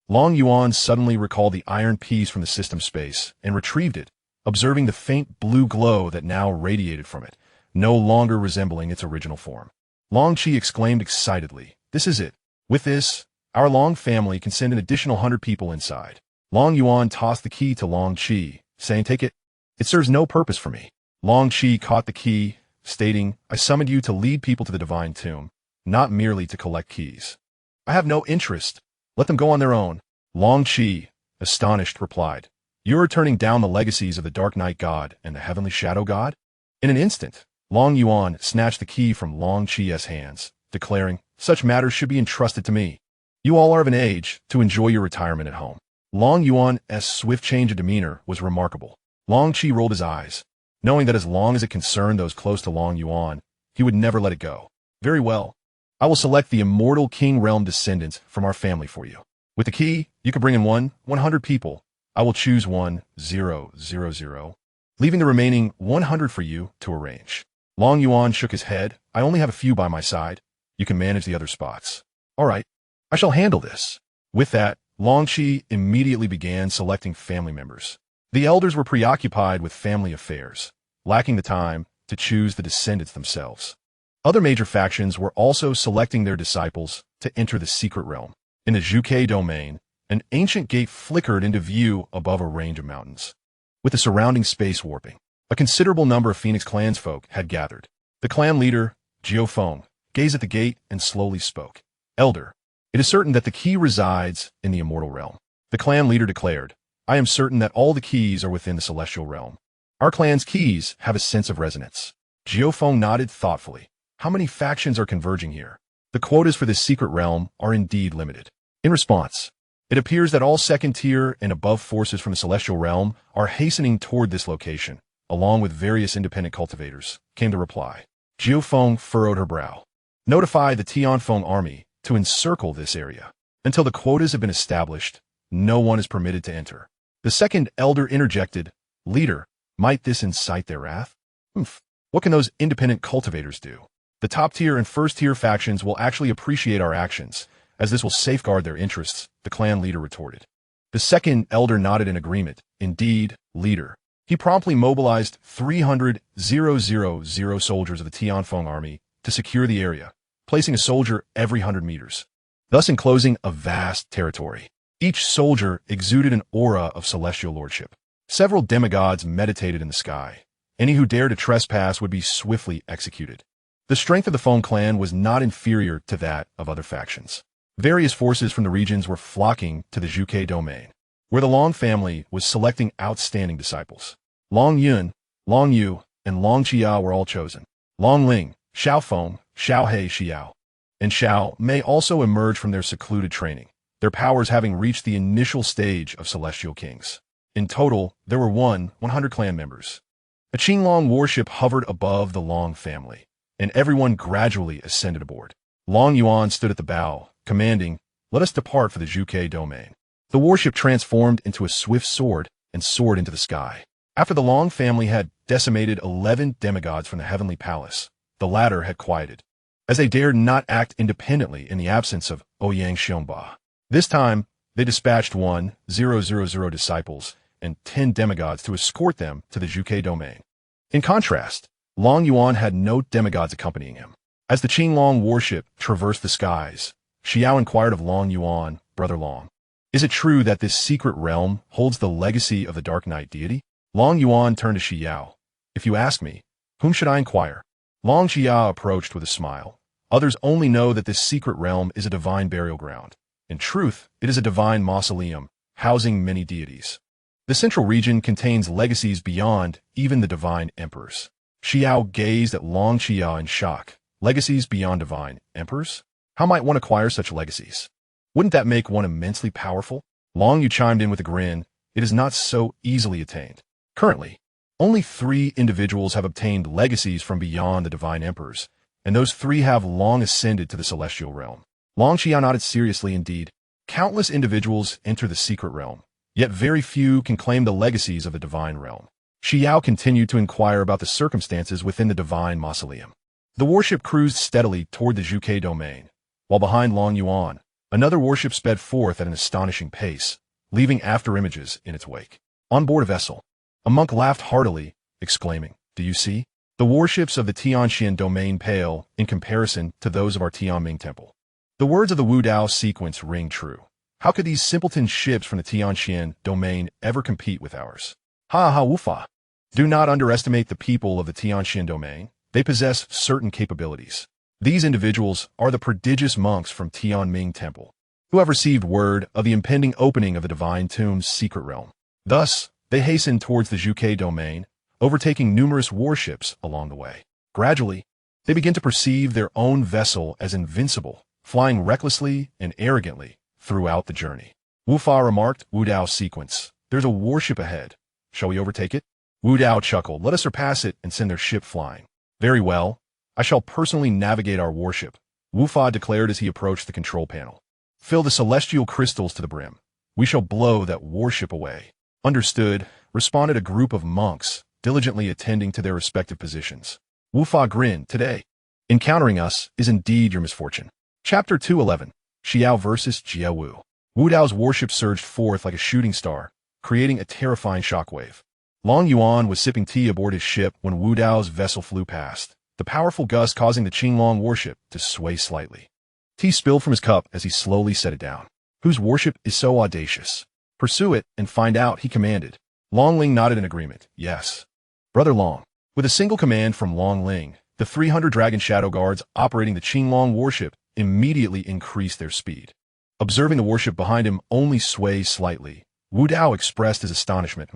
Long Yuan suddenly recalled the iron piece from the system space and retrieved it, observing the faint blue glow that now radiated from it, no longer resembling its original form. Long Qi exclaimed excitedly, This is it. With this, our Long family can send an additional 100 people inside. Long Yuan tossed the key to Long Qi, saying, Take it. It serves no purpose for me. Long Qi caught the key, stating, I summoned you to lead people to the Divine Tomb, not merely to collect keys. I have no interest. Let them go on their own. Long Qi, astonished, replied, You are turning down the legacies of the Dark Night God and the Heavenly Shadow God? In an instant, Long Yuan snatched the key from Long Qi's hands, declaring, Such matters should be entrusted to me. You all are of an age to enjoy your retirement at home. Long Yuan's swift change of demeanor was remarkable. Long Qi rolled his eyes, knowing that as long as it concerned those close to Long Yuan, he would never let it go. Very well. I will select the Immortal King Realm descendants from our family for you. With the key, you can bring in 100 people. I will choose 100, leaving the remaining 100 for you to arrange. Long Yuan shook his head. I only have a few by my side. You can manage the other spots. All right. I shall handle this. With that, Long Qi immediately began selecting family members. The elders were preoccupied with family affairs, lacking the time to choose the descendants themselves. Other major factions were also selecting their disciples to enter the secret realm. In the Zhuke domain, an ancient gate flickered into view above a range of mountains. With the surrounding space warping, a considerable number of Phoenix clansfolk had gathered. The clan leader, Jiao Feng, gazed at the gate and slowly spoke. Elder, it is certain that the key resides in the immortal realm. The clan leader declared, I am certain that all the keys are within the celestial realm. Our clan's keys have a sense of resonance. Jiao Feng nodded thoughtfully. How many factions are converging here? The quotas for this secret realm are indeed limited. In response, it appears that all second-tier and above forces from the celestial realm are hastening toward this location, along with various independent cultivators, came the reply. Jiao Feng furrowed her brow. Notify the Tianfeng army to encircle this area. Until the quotas have been established, no one is permitted to enter. The second elder interjected, Leader, might this incite their wrath? What can those independent cultivators do? The top-tier and first-tier factions will actually appreciate our actions, as this will safeguard their interests, the clan leader retorted. The second elder nodded in agreement. Indeed, leader. He promptly mobilized 300,000 soldiers of the Tianfeng army to secure the area, placing a soldier every 100 meters, thus enclosing a vast territory. Each soldier exuded an aura of celestial lordship. Several demigods meditated in the sky. Any who dared to trespass would be swiftly executed. The strength of the Feng clan was not inferior to that of other factions. Various forces from the regions were flocking to the Zhuge domain, where the Long family was selecting outstanding disciples. Long Yuan, Long Yu, and Long Xia were all chosen. Long Ling, Xiao Feng, Xiao He Xiao, and Xiao Mei also emerged from their secluded training, their powers having reached the initial stage of celestial kings. In total, there were 100 clan members. A Qinglong warship hovered above the Long family, and everyone gradually ascended aboard. Long Yuan stood at the bow, commanding, Let us depart for the Zhuge domain. The warship transformed into a swift sword and soared into the sky. After the Long family had decimated 11 demigods from the heavenly palace, the latter had quieted, as they dared not act independently in the absence of Ouyang Xiongba. This time, they dispatched 1,000 disciples and 10 demigods to escort them to the Zhuge domain. In contrast, Long Yuan had no demigods accompanying him. As the Qinglong warship traversed the skies, Xiao inquired of Long Yuan, Brother Long, Is it true that this secret realm holds the legacy of the Dark Knight deity? Long Yuan turned to Xiao. If you ask me, whom should I inquire? Long Xia approached with a smile. Others only know that this secret realm is a divine burial ground. In truth, it is a divine mausoleum, housing many deities. The central region contains legacies beyond even the divine emperors. Xiao gazed at Long Xia in shock. Legacies beyond divine emperors? How might one acquire such legacies? Wouldn't that make one immensely powerful? Long Yu chimed in with a grin. It is not so easily attained. Currently, only 3 individuals have obtained legacies from beyond the divine emperors, and those 3 have long ascended to the celestial realm. Long Xia nodded seriously indeed. Countless individuals enter the secret realm, yet very few can claim the legacies of the divine realm. Xiao continued to inquire about the circumstances within the divine mausoleum. The warship cruised steadily toward the Zhuge domain, while behind Long Yuan, another warship sped forth at an astonishing pace, leaving afterimages in its wake. On board a vessel, a monk laughed heartily, exclaiming, Do you see? The warships of the Tianxian domain pale in comparison to those of our Tianming temple. The words of the Wu Dao sequence ring true. How could these simpleton ships from the Tianxian domain ever compete with ours? Ha ha wufa. Do not underestimate the people of the Tianxian domain. They possess certain capabilities. These individuals are the prodigious monks from Tianming Temple, who have received word of the impending opening of the Divine Tomb's secret realm. Thus, they hasten towards the Zhuge domain, overtaking numerous warships along the way. Gradually, they begin to perceive their own vessel as invincible, flying recklessly and arrogantly throughout the journey. Wu Fa remarked, Wu Dao sequence. There's a warship ahead. Shall we overtake it? Wu Dao chuckled. Let us surpass it and send their ship flying. Very well. I shall personally navigate our warship, Wu Fa declared as he approached the control panel. Fill the celestial crystals to the brim. We shall blow that warship away. Understood, responded a group of monks, diligently attending to their respective positions. Wu Fa grinned. Today, encountering us is indeed your misfortune. Chapter 211, Xiao vs. Jie Wu. Wu Dao's warship surged forth like a shooting star, creating a terrifying shockwave. Long Yuan was sipping tea aboard his ship when Wu Dao's vessel flew past, the powerful gust causing the Qinglong warship to sway slightly. Tea spilled from his cup as he slowly set it down. Whose warship is so audacious? Pursue it and find out, he commanded. Long Ling nodded in agreement. Yes. Brother Long. With a single command from Long Ling, the 300 Dragon Shadow Guards operating the Qinglong warship immediately increased their speed. Observing the warship behind him only sway slightly, Wu Dao expressed his astonishment.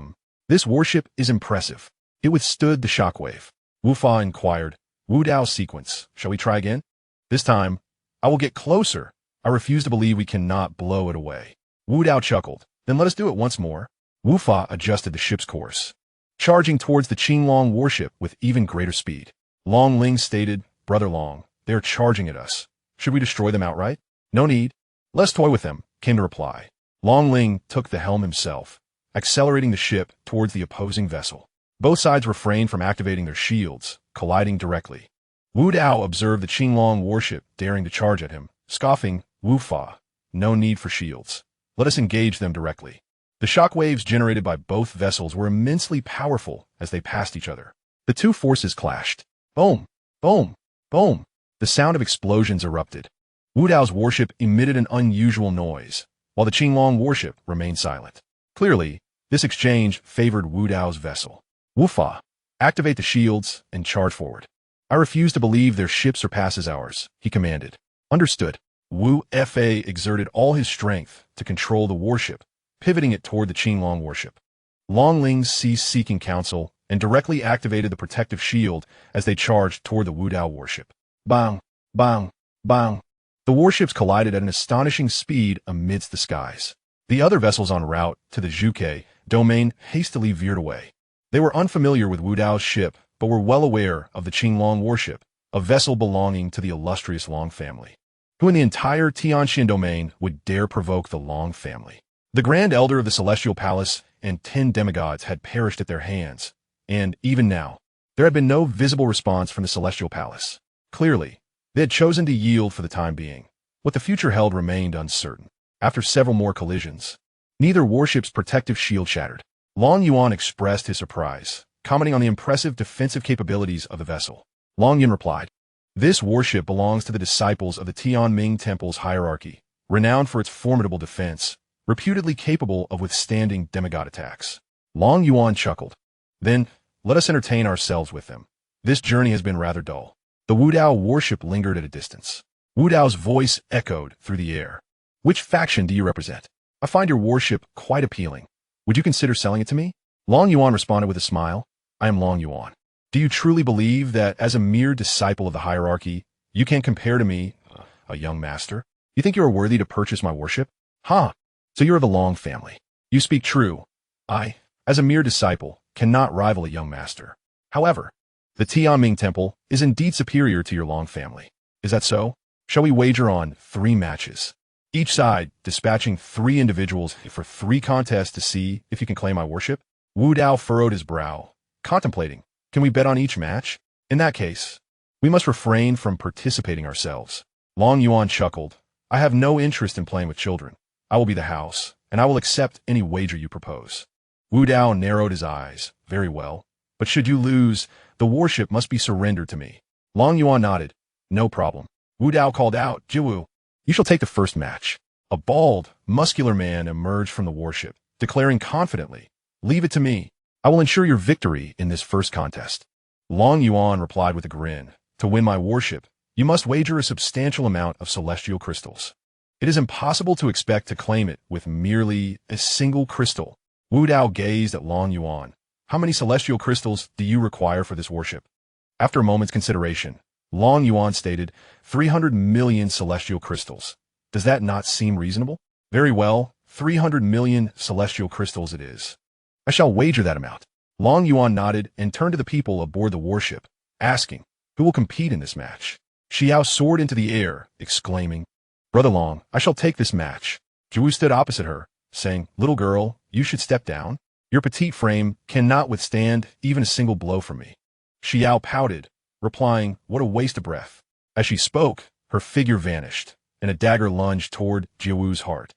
This warship is impressive. It withstood the shockwave. Wu Fa inquired, Wu Dao sequence. Shall we try again? This time, I will get closer. I refuse to believe we cannot blow it away. Wu Dao chuckled. Then let us do it once more. Wu Fa adjusted the ship's course, charging towards the Qinglong warship with even greater speed. Long Ling stated, Brother Long, they are charging at us. Should we destroy them outright? No need. Let's toy with them, came the reply. Long Ling took the helm himself, accelerating the ship towards the opposing vessel. Both sides refrained from activating their shields, colliding directly. Wu Dao observed the Qinglong warship daring to charge at him, scoffing, "Wu Fa, no need for shields. Let us engage them directly." The shockwaves generated by both vessels were immensely powerful as they passed each other. The two forces clashed. Boom! Boom! Boom! The sound of explosions erupted. Wu Dao's warship emitted an unusual noise, while the Qinglong warship remained silent. Clearly, this exchange favored Wu Dao's vessel. "Wu Fa, activate the shields and charge forward." "I refuse to believe their ship surpasses ours," he commanded. "Understood." Wu Fa exerted all his strength to control the warship, pivoting it toward the Qinglong warship. Long Ling ceased seeking counsel and directly activated the protective shield as they charged toward the Wu Dao warship. Bang! Bang! Bang! The warships collided at an astonishing speed amidst the skies. The other vessels en route to the Zhuke domain hastily veered away. They were unfamiliar with Wu Dao's ship, but were well aware of the Qinglong warship, a vessel belonging to the illustrious Long family. Who in the entire Tianxian domain would dare provoke the Long family? The Grand Elder of the Celestial Palace and 10 demigods had perished at their hands, and even now, there had been no visible response from the Celestial Palace. Clearly, they had chosen to yield for the time being. What the future held remained uncertain. After several more collisions, neither warship's protective shield shattered. Long Yuan expressed his surprise, commenting on the impressive defensive capabilities of the vessel. Long Yun replied, "This warship belongs to the disciples of the Tianming Temple's hierarchy, renowned for its formidable defense, reputedly capable of withstanding demigod attacks." Long Yuan chuckled. "Then, let us entertain ourselves with them. This journey has been rather dull." The Wu Dao warship lingered at a distance. Wu Dao's voice echoed through the air. "Which faction do you represent? I find your warship quite appealing. Would you consider selling it to me?" Long Yuan responded with a smile. "I am Long Yuan. Do you truly believe that as a mere disciple of the hierarchy, you can compare to me, a young master? You think you are worthy to purchase my worship? Ha! So you're of the Long family. You speak true. I, as a mere disciple, cannot rival a young master. However, the Tianming Temple is indeed superior to your Long family. Is that so? Shall we wager on 3 matches? Each side dispatching 3 individuals for 3 contests to see if you can claim my worship?" Wu Dao furrowed his brow, contemplating. "Can we bet on each match? In that case, we must refrain from participating ourselves." Long Yuan chuckled. "I have no interest in playing with children. I will be the house, and I will accept any wager you propose." Wu Dao narrowed his eyes. "Very well. But should you lose, the warship must be surrendered to me." Long Yuan nodded. "No problem." Wu Dao called out, "Jiwu, you shall take the first match." A bald, muscular man emerged from the warship, declaring confidently, "Leave it to me. I will ensure your victory in this first contest." Long Yuan replied with a grin, "To win my warship, you must wager a substantial amount of celestial crystals. It is impossible to expect to claim it with merely a single crystal." Wu Dao gazed at Long Yuan. "How many celestial crystals do you require for this warship?" After a moment's consideration, Long Yuan stated, 300 million celestial crystals. Does that not seem reasonable? Very well, 300 million celestial crystals it is. I shall wager that amount. Long Yuan nodded and turned to the people aboard the warship, asking, "Who will compete in this match?" Xiao soared into the air, exclaiming, "Brother Long, I shall take this match." Jiwu stood opposite her, saying, "Little girl, you should step down. Your petite frame cannot withstand even a single blow from me." Xiao pouted, replying, "What a waste of breath." As she spoke, her figure vanished, and a dagger lunged toward Jiwu's heart.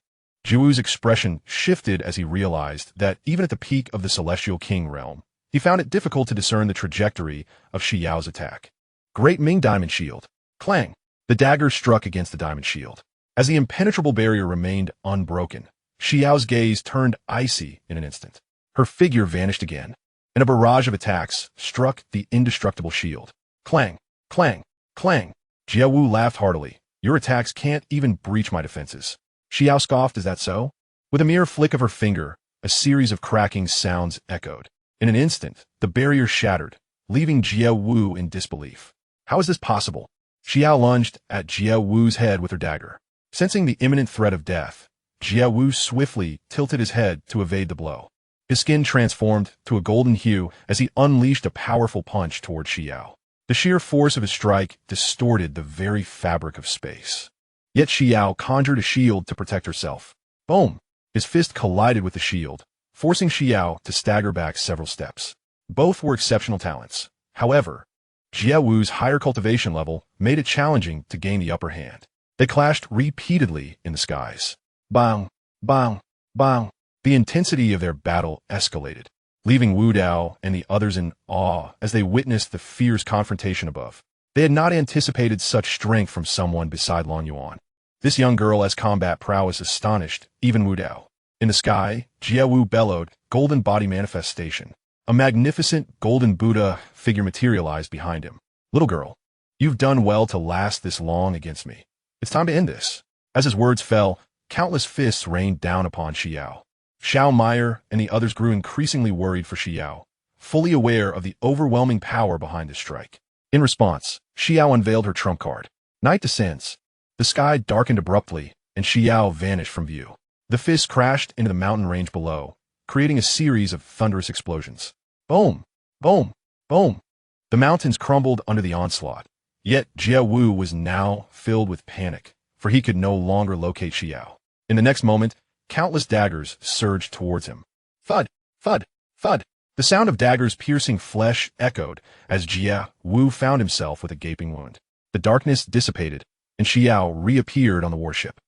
Jiwu's expression shifted as he realized that even at the peak of the Celestial King realm, he found it difficult to discern the trajectory of Xiao's attack. Great Ming Diamond Shield. Clang! The dagger struck against the diamond shield. As the impenetrable barrier remained unbroken, Xiao's gaze turned icy in an instant. Her figure vanished again, and a barrage of attacks struck the indestructible shield. Clang! Clang! Clang! Jia Wu laughed heartily. "Your attacks can't even breach my defenses." Xiao scoffed, "Is that so?" With a mere flick of her finger, a series of cracking sounds echoed. In an instant, the barrier shattered, leaving Jia Wu in disbelief. How is this possible? Xiao lunged at Jia Wu's head with her dagger. Sensing the imminent threat of death, Jia Wu swiftly tilted his head to evade the blow. His skin transformed to a golden hue as he unleashed a powerful punch toward Xiao. The sheer force of his strike distorted the very fabric of space. Yet Xiao conjured a shield to protect herself. Boom! His fist collided with the shield, forcing Xiao to stagger back several steps. Both were exceptional talents. However, Jie Wu's higher cultivation level made it challenging to gain the upper hand. They clashed repeatedly in the skies. Bang, bang, bang. The intensity of their battle escalated, leaving Wu Dao and the others in awe as they witnessed the fierce confrontation above. They had not anticipated such strength from someone beside Long Yuan. This young girl's combat prowess astonished even Wu Dao. In the sky, Jie Wu bellowed, golden body manifestation. A magnificent golden Buddha figure materialized behind him. Little girl, you've done well to last this long against me. It's time to end this. As his words fell, countless fists rained down upon Xiao. Xiao Meyer and the others grew increasingly worried for Xiao, fully aware of the overwhelming power behind this strike. In response, Xiao unveiled her trump card. Night descends. The sky darkened abruptly, and Xiao vanished from view. The fists crashed into the mountain range below, creating a series of thunderous explosions. Boom! Boom! Boom! The mountains crumbled under the onslaught. Yet Jie Wu was now filled with panic, for he could no longer locate Xiao. In the next moment, countless daggers surged towards him. Thud! Thud! Thud! The sound of daggers piercing flesh echoed as Jie Wu found himself with a gaping wound. The darkness dissipated, and Xiao reappeared on the warship.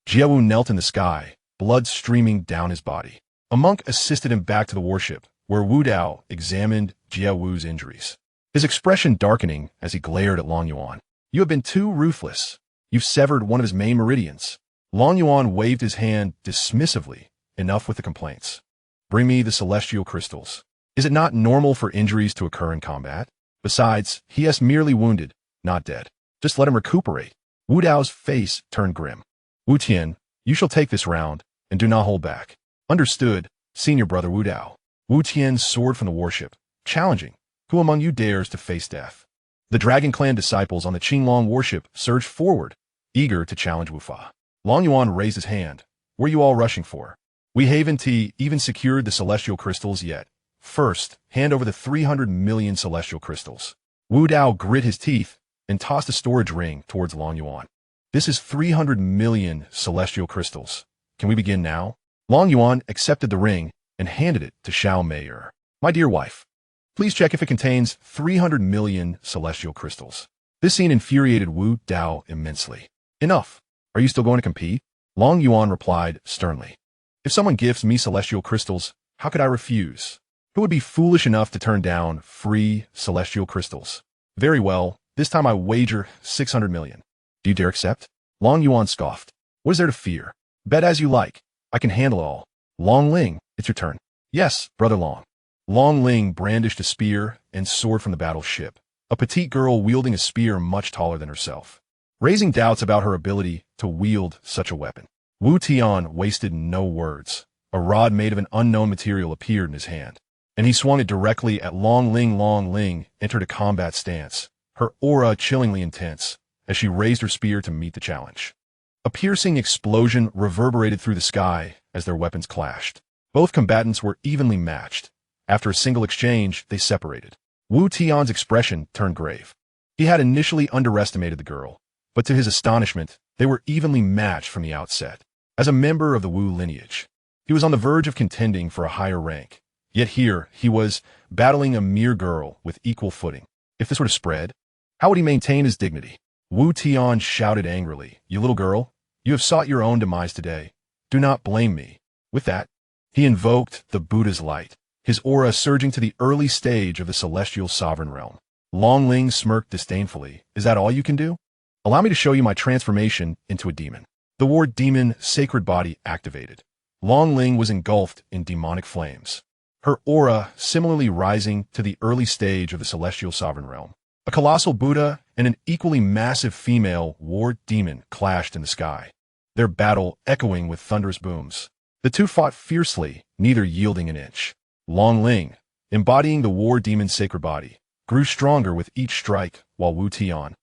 Jie Wu knelt in the sky, blood streaming down his body. A monk assisted him back to the warship, where Wu Dao examined Jie Wu's injuries, his expression darkening as he glared at Long Yuan. You have been too ruthless. You've severed one of his main meridians. Long Yuan waved his hand dismissively. Enough with the complaints. Bring me the celestial crystals. Is it not normal for injuries to occur in combat? Besides, he is merely wounded, not dead. Just let him recuperate. Wu Dao's face turned grim. Wu Tian, you shall take this round, and do not hold back. Understood, senior brother Wu Dao. Wu Tian soared from the warship, challenging. Who among you dares to face death? The Dragon Clan disciples on the Qinglong warship surged forward, eager to challenge Wu Fa. Long Yuan raised his hand. What are you all rushing for? We haven't even secured the celestial crystals yet. First, hand over the 300 million celestial crystals. Wu Dao grit his teeth and tossed a storage ring towards Long Yuan. This is 300 million celestial crystals. Can we begin now? Long Yuan accepted the ring and handed it to Xiao Meyer. My dear wife, please check if it contains 300 million celestial crystals. This scene infuriated Wu Dao immensely. Enough. Are you still going to compete? Long Yuan replied sternly. If someone gifts me celestial crystals, how could I refuse? Who would be foolish enough to turn down free celestial crystals? Very well, this time I wager 600 million. Do you dare accept? Long Yuan scoffed. What is there to fear? Bet as you like. I can handle it all. Long Ling, it's your turn. Yes, brother Long. Long Ling brandished a spear and soared from the battleship, a petite girl wielding a spear much taller than herself, raising doubts about her ability to wield such a weapon. Wu Tian wasted no words. A rod made of an unknown material appeared in his hand, and he swung it directly at Long Ling. Long Ling entered a combat stance, her aura chillingly intense, as she raised her spear to meet the challenge. A piercing explosion reverberated through the sky as their weapons clashed. Both combatants were evenly matched. After a single exchange, they separated. Wu Tian's expression turned grave. He had initially underestimated the girl, but to his astonishment, they were evenly matched from the outset. As a member of the Wu lineage, he was on the verge of contending for a higher rank. Yet here, he was battling a mere girl with equal footing. If this were to spread, how would he maintain his dignity? Wu Tian shouted angrily, You little girl, you have sought your own demise today. Do not blame me. With that, he invoked the Buddha's light, his aura surging to the early stage of the celestial sovereign realm. Long Ling smirked disdainfully. Is that all you can do? Allow me to show you my transformation into a demon. The ward demon sacred body activated. Long Ling was engulfed in demonic flames, her aura similarly rising to the early stage of the celestial sovereign realm. A colossal Buddha and an equally massive female war demon clashed in the sky, their battle echoing with thunderous booms. The two fought fiercely, neither yielding an inch. Long Ling, embodying the war demon's sacred body, grew stronger with each strike, while Wu Tian,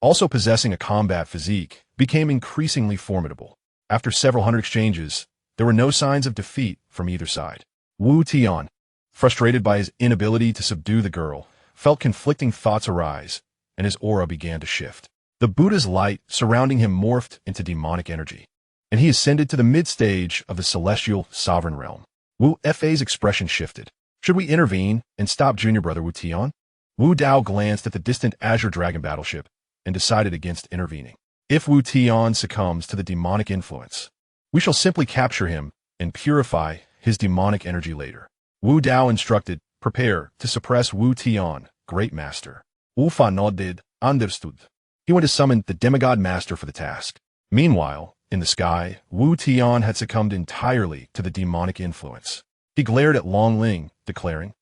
also possessing a combat physique, became increasingly formidable. After several hundred exchanges, there were no signs of defeat from either side. Wu Tian, frustrated by his inability to subdue the girl, felt conflicting thoughts arise, and his aura began to shift. The Buddha's light surrounding him morphed into demonic energy. and he ascended to the mid-stage of the celestial sovereign realm. Wu Fa's expression shifted. Should we intervene and stop junior brother Wu Tian? Wu Dao glanced at the distant Azure Dragon battleship and decided against intervening. If Wu Tian succumbs to the demonic influence, we shall simply capture him and purify his demonic energy later. Wu Dao instructed, prepare to suppress Wu Tian, great master. Wu Fa nodded, understood. He went to summon the demigod master for the task. Meanwhile, in the sky, Wu Tian had succumbed entirely to the demonic influence. He glared at Long Ling, declaring,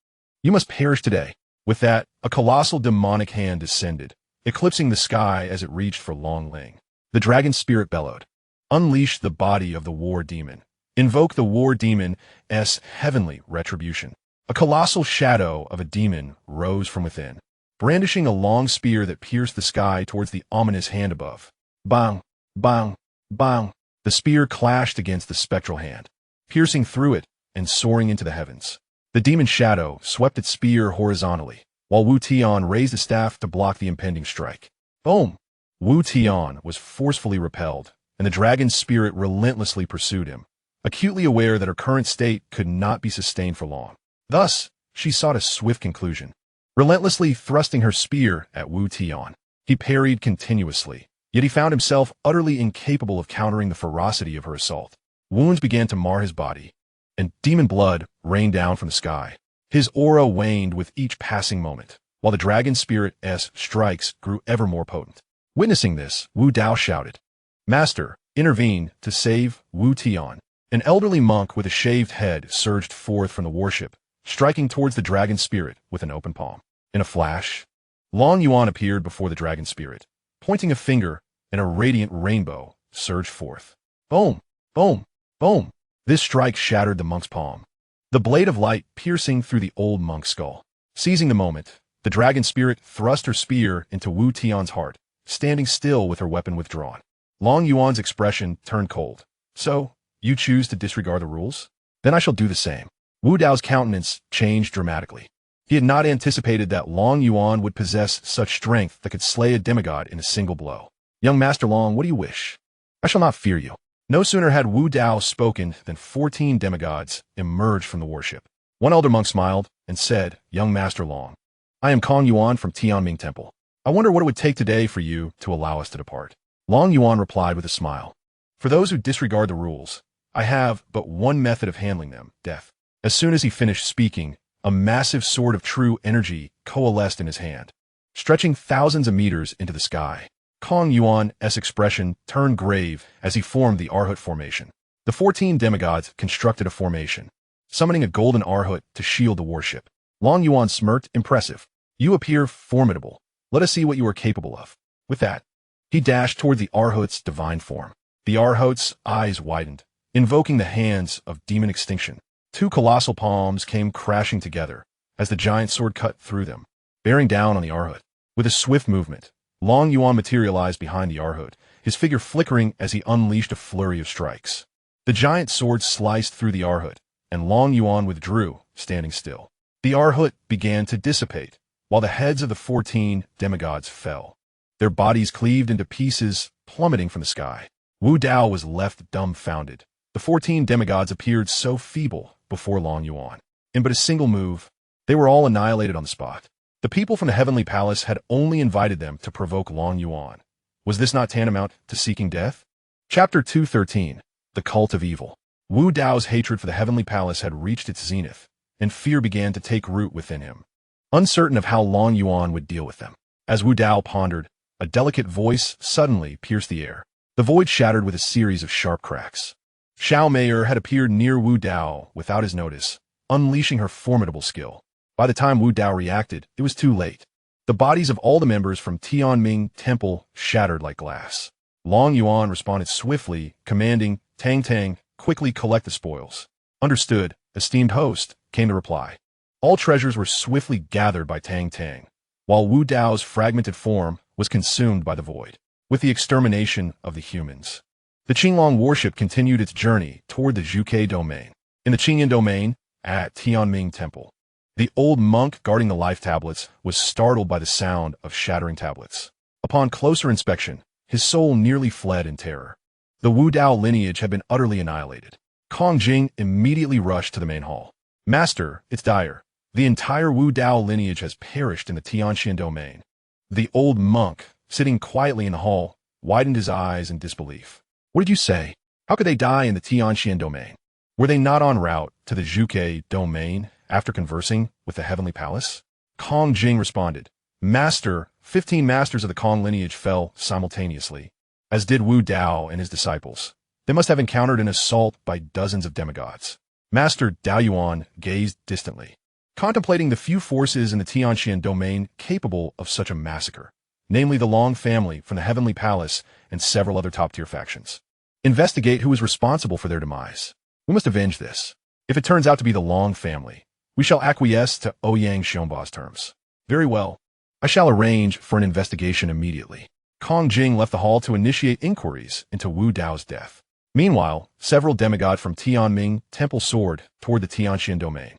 "You must perish today." With that, a colossal demonic hand descended, eclipsing the sky as it reached for Long Ling. The dragon spirit bellowed, "Unleash the body of the war demon. Invoke the war demon's heavenly retribution." A colossal shadow of a demon rose from within, brandishing a long spear that pierced the sky towards the ominous hand above. Bang! Bang! Bang! The spear clashed against the spectral hand, piercing through it and soaring into the heavens. The demon shadow swept its spear horizontally, while Wu Tian raised a staff to block the impending strike. Boom! Wu Tian was forcefully repelled, and the dragon's spirit relentlessly pursued him, acutely aware that her current state could not be sustained for long. Thus, she sought a swift conclusion, relentlessly thrusting her spear at Wu Tian. He parried continuously, yet he found himself utterly incapable of countering the ferocity of her assault. Wounds began to mar his body, and demon blood rained down from the sky. His aura waned with each passing moment, while the dragon spirit's strikes grew ever more potent. Witnessing this, Wu Dao shouted, "Master, intervene to save Wu Tian." An elderly monk with a shaved head surged forth from the warship, striking towards the dragon spirit with an open palm. In a flash, Long Yuan appeared before the dragon spirit, pointing a finger, and a radiant rainbow surged forth. Boom! Boom! Boom! This strike shattered the monk's palm, the blade of light piercing through the old monk's skull. Seizing the moment, the dragon spirit thrust her spear into Wu Tian's heart, standing still with her weapon withdrawn. Long Yuan's expression turned cold. "So, you choose to disregard the rules? Then I shall do the same." Wu Dao's countenance changed dramatically. He had not anticipated that Long Yuan would possess such strength that could slay a demigod in a single blow. "Young Master Long, what do you wish?" "I shall not fear you." No sooner had Wu Dao spoken than 14 demigods emerged from the warship. One elder monk smiled and said, "Young Master Long, I am Kong Yuan from Tianming Temple. I wonder what it would take today for you to allow us to depart." Long Yuan replied with a smile, "For those who disregard the rules, I have but one method of handling them, death." As soon as he finished speaking, a massive sword of true energy coalesced in his hand, stretching thousands of meters into the sky. Kong Yuan's expression turned grave as he formed the Arhut formation. The 14 demigods constructed a formation, summoning a golden Arhut to shield the warship. Long Yuan smirked, "Impressive. You appear formidable. Let us see what you are capable of." With that, he dashed toward the Arhut's divine form. The Arhut's eyes widened, invoking the hands of demon extinction. Two colossal palms came crashing together as the giant sword cut through them, bearing down on the Arhut. With a swift movement, Long Yuan materialized behind the Arhut, his figure flickering as he unleashed a flurry of strikes. The giant sword sliced through the Arhut, and Long Yuan withdrew, standing still. The Arhut began to dissipate, while the heads of the 14 demigods fell, their bodies cleaved into pieces, plummeting from the sky. Wu Dao was left dumbfounded. The 14 demigods appeared so feeble before Long Yuan. In but a single move, they were all annihilated on the spot. The people from the Heavenly Palace had only invited them to provoke Long Yuan. Was this not tantamount to seeking death? Chapter 213, The Cult of Evil. Wu Dao's hatred for the Heavenly Palace had reached its zenith, and fear began to take root within him, uncertain of how Long Yuan would deal with them. As Wu Dao pondered, a delicate voice suddenly pierced the air. The void shattered with a series of sharp cracks. Xiao Meier had appeared near Wu Dao without his notice, unleashing her formidable skill. By the time Wu Dao reacted, it was too late. The bodies of all the members from Tianming Temple shattered like glass. Long Yuan responded swiftly, commanding, "Tang Tang, quickly collect the spoils." "Understood, esteemed host," came the reply. All treasures were swiftly gathered by Tang Tang, while Wu Dao's fragmented form was consumed by the void. With the extermination of the humans, the Qinglong warship continued its journey toward the Zhuke domain. In the Qingyan domain, at Tianming Temple, the old monk guarding the life tablets was startled by the sound of shattering tablets. Upon closer inspection, his soul nearly fled in terror. The Wu Dao lineage had been utterly annihilated. Kong Jing immediately rushed to the main hall. Master, it's dire. The entire Wu Dao lineage has perished in the Xianxia domain. The old monk, sitting quietly in the hall, widened his eyes in disbelief. What did you say? How could they die in the Xianxia domain? Were they not en route to the Zhuke domain after conversing with the heavenly palace? Kong Jing responded. Master, 15 masters of the Kong lineage fell simultaneously, as did Wu Dao and his disciples. They must have encountered an assault by dozens of demigods. Master Dao Yuan gazed distantly, contemplating the few forces in the Tianxian domain capable of such a massacre, namely the Long family from the Heavenly Palace and several other top-tier factions. Investigate who is responsible for their demise. We must avenge this. If it turns out to be the Long family, we shall acquiesce to Ouyang Xiongba's terms. Very well. I shall arrange for an investigation immediately. Kong Jing left the hall to initiate inquiries into Wu Dao's death. Meanwhile, several demigods from Tianming Temple soared toward the Tianxian domain.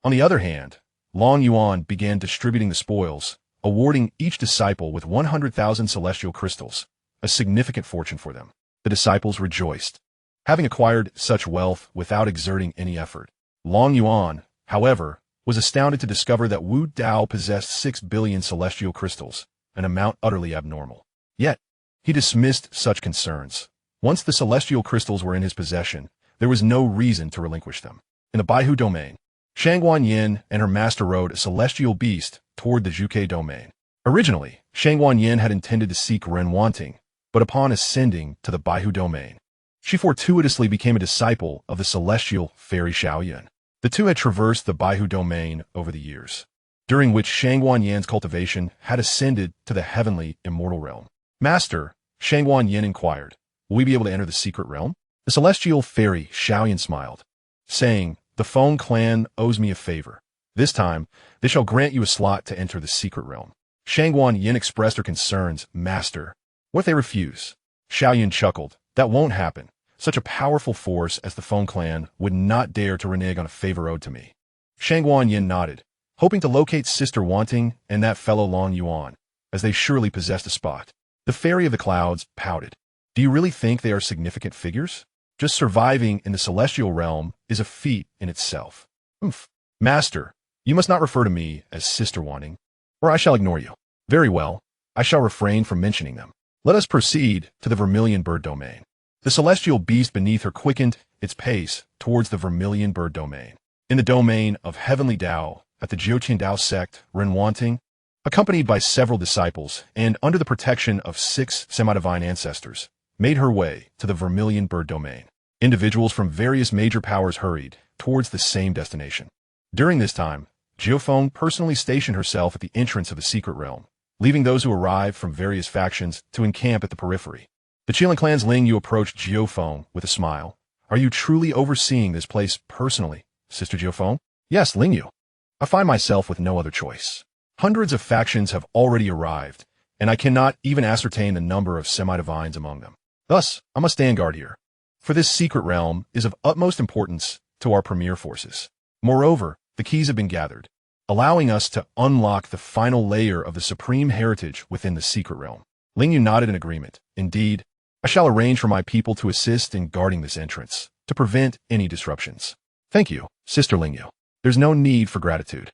On the other hand, Long Yuan began distributing the spoils, awarding each disciple with 100,000 celestial crystals, a significant fortune for them. The disciples rejoiced, having acquired such wealth without exerting any effort. Long Yuan, however, was astounded to discover that Wu Dao possessed 6 billion celestial crystals, an amount utterly abnormal. Yet, he dismissed such concerns. Once the celestial crystals were in his possession, there was no reason to relinquish them. In the Baihu domain, Shangguan Yin and her master rode a celestial beast toward the Zhuke domain. Originally, Shangguan Yin had intended to seek Renwanting, but upon ascending to the Baihu domain, she fortuitously became a disciple of the celestial fairy Xiaoyan. The two had traversed the Baihu domain over the years, during which Shangguan Yin's cultivation had ascended to the heavenly immortal realm. Master, Shangguan Yin inquired, will we be able to enter the secret realm? The celestial fairy Xiaoyan smiled, saying, the Feng clan owes me a favor. This time, they shall grant you a slot to enter the secret realm. Shangguan Yin expressed her concerns. Master, what if they refuse? Xiaoyan chuckled. That won't happen. Such a powerful force as the Feng clan would not dare to renege on a favor owed to me. Shangguan Yin nodded, hoping to locate Sister Wanting and that fellow Long Yuan, as they surely possessed a spot. The fairy of the clouds pouted. Do you really think they are significant figures? Just surviving in the celestial realm is a feat in itself. Master, you must not refer to me as Sister Wanting, or I shall ignore you. Very well, I shall refrain from mentioning them. Let us proceed to the Vermilion Bird domain. The celestial beast beneath her quickened its pace towards the Vermilion Bird domain. In the domain of Heavenly Dao, at the Jiuqian Dao sect, Renwanting, accompanied by several disciples and under the protection of 6 semi-divine ancestors, made her way to the Vermilion Bird domain. Individuals from various major powers hurried towards the same destination. During this time, Jiufeng personally stationed herself at the entrance of the secret realm, leaving those who arrived from various factions to encamp at the periphery. The Qilin clan's Ling Yu approached Jiufeng with a smile. Are you truly overseeing this place personally, Sister Jiufeng? Yes, Ling Yu. I find myself with no other choice. Hundreds of factions have already arrived, and I cannot even ascertain the number of semi-divines among them. Thus, I must stand guard here, for this secret realm is of utmost importance to our premier forces. Moreover, the keys have been gathered, allowing us to unlock the final layer of the supreme heritage within the secret realm. Ling Yu nodded in agreement. Indeed, I shall arrange for my people to assist in guarding this entrance, to prevent any disruptions. Thank you, Sister Ling Yu. There's no need for gratitude.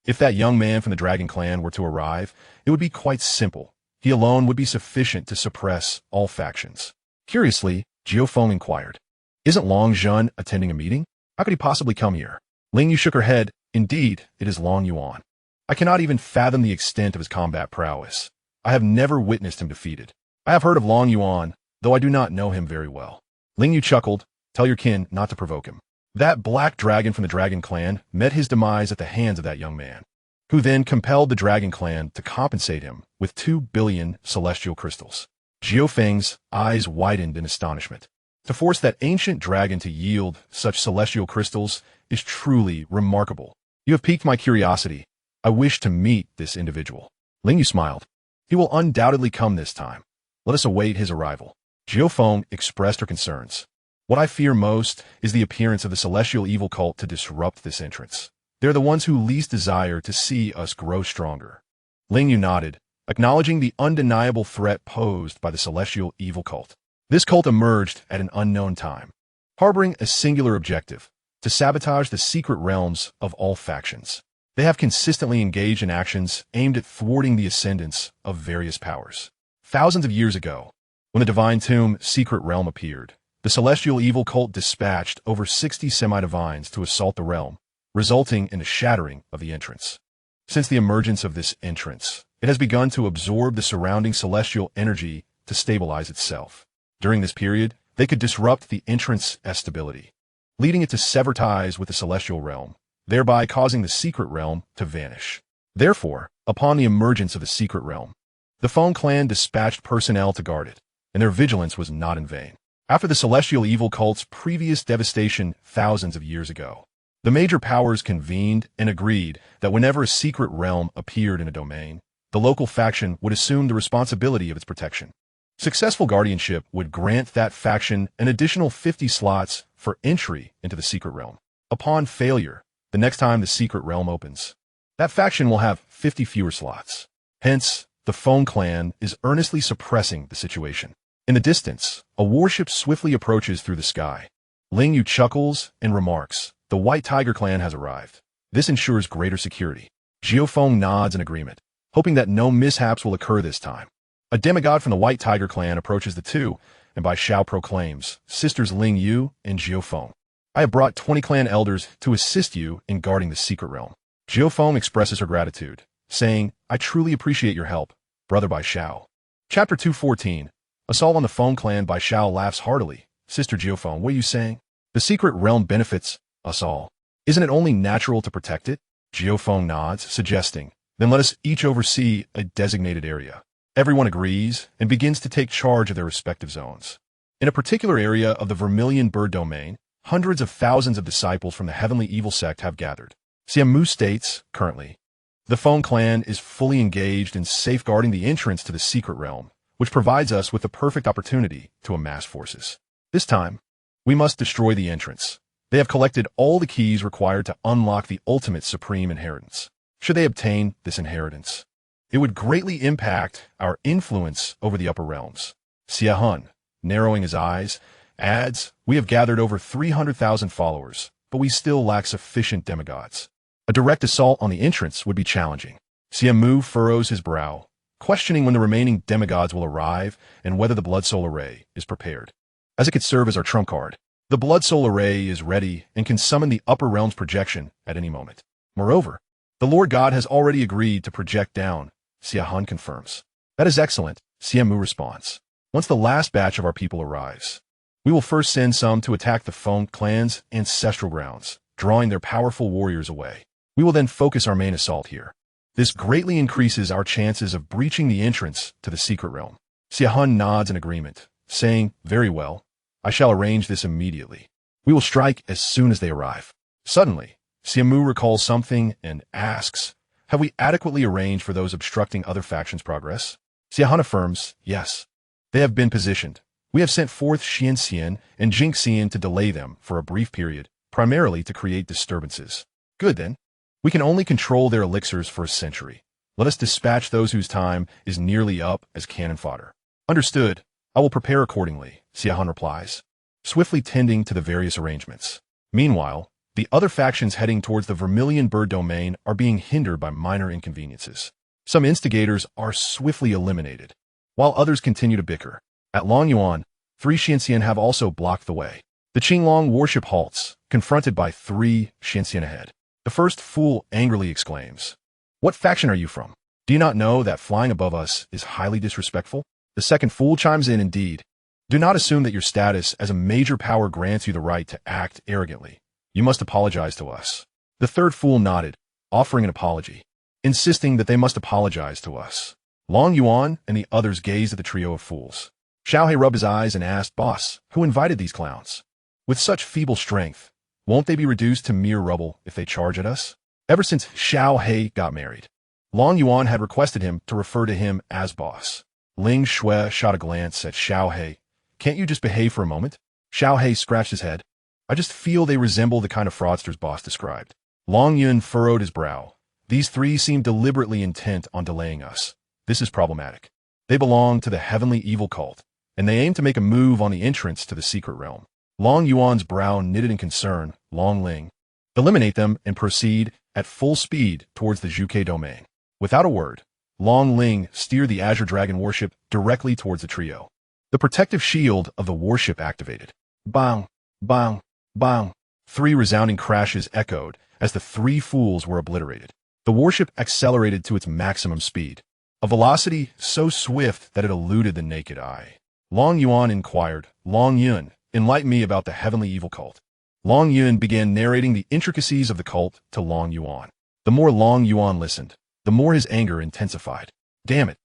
If that young man from the Dragon Clan were to arrive, it would be quite simple. He alone would be sufficient to suppress all factions. Curiously, Jiufeng inquired, isn't Long Zhun attending a meeting? How could he possibly come here? Ling Yu shook her head. Indeed, it is Long Yuan. I cannot even fathom the extent of his combat prowess. I have never witnessed him defeated. I have heard of Long Yuan, though I do not know him very well. Ling Yu chuckled. Tell your kin not to provoke him. That black dragon from the Dragon Clan met his demise at the hands of that young man, who then compelled the Dragon Clan to compensate him with 2 billion celestial crystals. Jiufeng's eyes widened in astonishment. To force that ancient dragon to yield such celestial crystals is truly remarkable. You have piqued my curiosity. I wish to meet this individual. Ling Yu smiled. He will undoubtedly come this time. Let us await his arrival. Jiufeng expressed her concerns. What I fear most is the appearance of the celestial evil cult to disrupt this entrance. They're the ones who least desire to see us grow stronger. Ling Yu nodded, acknowledging the undeniable threat posed by the celestial evil cult. This cult emerged at an unknown time, harboring a singular objective: to sabotage the secret realms of all factions. They have consistently engaged in actions aimed at thwarting the ascendance of various powers. Thousands of years ago, when the Divine Tomb secret realm appeared, the celestial evil cult dispatched over 60 semi-divines to assault the realm, resulting in the shattering of the entrance. Since the emergence of this entrance, it has begun to absorb the surrounding celestial energy to stabilize itself. During this period, they could disrupt the entrance stability, leading it to sever ties with the celestial realm, thereby causing the secret realm to vanish. Therefore, upon the emergence of the secret realm, the Feng clan dispatched personnel to guard it, and their vigilance was not in vain. After the celestial evil cult's previous devastation thousands of years ago, the major powers convened and agreed that whenever a secret realm appeared in a domain, the local faction would assume the responsibility of its protection. Successful guardianship would grant that faction an additional 50 slots for entry into the secret realm. Upon failure, the next time the secret realm opens, that faction will have 50 fewer slots. Hence, the Feng clan is earnestly suppressing the situation. In the distance, a warship swiftly approaches through the sky. Ling Yu chuckles and remarks, "The White Tiger clan has arrived. This ensures greater security." Jiufeng nods in agreement, hoping that no mishaps will occur this time. A demigod from the White Tiger clan approaches the two, and by Xiao proclaims, "Sisters Ling Yu and Jiufeng, I have brought 20 clan elders to assist you in guarding the secret realm." Jiufeng expresses her gratitude, saying, "I truly appreciate your help, brother Bai Xiao." Chapter 214. Assault on the Feng clan. Bai Xiao laughs heartily. "Sister Jiufeng, what are you saying? The secret realm benefits us all. Isn't it only natural to protect it?" Jiufeng nods, suggesting, "Then let us each oversee a designated area." Everyone agrees and begins to take charge of their respective zones. In a particular area of the Vermilion Bird domain, hundreds of thousands of disciples from the Heavenly Evil sect have gathered. Xianxia states, currently, the Feng clan is fully engaged in safeguarding the entrance to the secret realm, which provides us with the perfect opportunity to amass forces. This time, we must destroy the entrance. They have collected all the keys required to unlock the ultimate supreme inheritance. Should they obtain this inheritance, it would greatly impact our influence over the upper realms. Xianxia, narrowing his eyes, adds, "We have gathered over 300,000 followers, but we still lack sufficient demigods. A direct assault on the entrance would be challenging." Xianxia furrows his brow, questioning when the remaining demigods will arrive and whether the Blood Soul Array is prepared, as it could serve as our trump card. The Blood Soul Array is ready and can summon the upper realm's projection at any moment. Moreover, the Lord God has already agreed to project down, Xianxia confirms. "That is excellent," Xianxia responds. "Once the last batch of our people arrives, we will first send some to attack the Feng clan's ancestral grounds, drawing their powerful warriors away. We will then focus our main assault here. This greatly increases our chances of breaching the entrance to the secret realm." Xianxia nods in agreement, saying, "Very well. I shall arrange this immediately. We will strike as soon as they arrive." Suddenly, Xianxia recalls something and asks, "Have we adequately arranged for those obstructing other factions' progress?" Xianxia affirms, "Yes. They have been positioned. We have sent forth Xianxia and Jingxian to delay them for a brief period, primarily to create disturbances." "Good then. We can only control their elixirs for a century. Let us dispatch those whose time is nearly up as cannon fodder." "Understood. I will prepare accordingly," Xianxia replies, swiftly tending to the various arrangements. Meanwhile, the other factions heading towards the Vermilion Bird domain are being hindered by minor inconveniences. Some instigators are swiftly eliminated, while others continue to bicker. At Long Yuan, 3 Xianxia have also blocked the way. The Qinglong warship halts, confronted by 3 Xianxia ahead. The first fool angrily exclaims, "What faction are you from? Do you not know that flying above us is highly disrespectful?" The second fool chimes in, "Indeed. Do not assume that your status as a major power grants you the right to act arrogantly. You must apologize to us." The third fool nodded, offering an apology, insisting that they must apologize to us. Long Yuan and the others gazed at the trio of fools. Xiaohe rubbed his eyes and asked, "Boss, who invited these clowns? With such feeble strength, won't they be reduced to mere rubble if they charge at us?" Ever since Xiaohe got married, Long Yuan had requested him to refer to him as boss. Ling Shui shot a glance at Xiaohe. "Can't you just behave for a moment?" Xiaohe scratched his head. "I just feel they resemble the kind of fraudsters boss described." Long Yun furrowed his brow. "These 3 seem deliberately intent on delaying us. This is problematic. They belong to the Heavenly Evil cult, and they aimed to make a move on the entrance to the secret realm. Long Yuan's brow knitted in concern. Long Ling. Eliminate them and proceed at full speed towards the Zhuke domain. Without a word, Long Ling steered the Azure Dragon warship directly towards the trio. The protective shield of the warship activated. Bang, bang, bang. 3 resounding crashes echoed as the 3 fools were obliterated. The warship accelerated to its maximum speed, a velocity so swift that it eluded the naked eye. Long Yuan inquired, Long Yun, enlighten me about the heavenly evil cult. Long Yun began narrating the intricacies of the cult to Long Yuan. The more Long Yuan listened, the more his anger intensified. Damn it.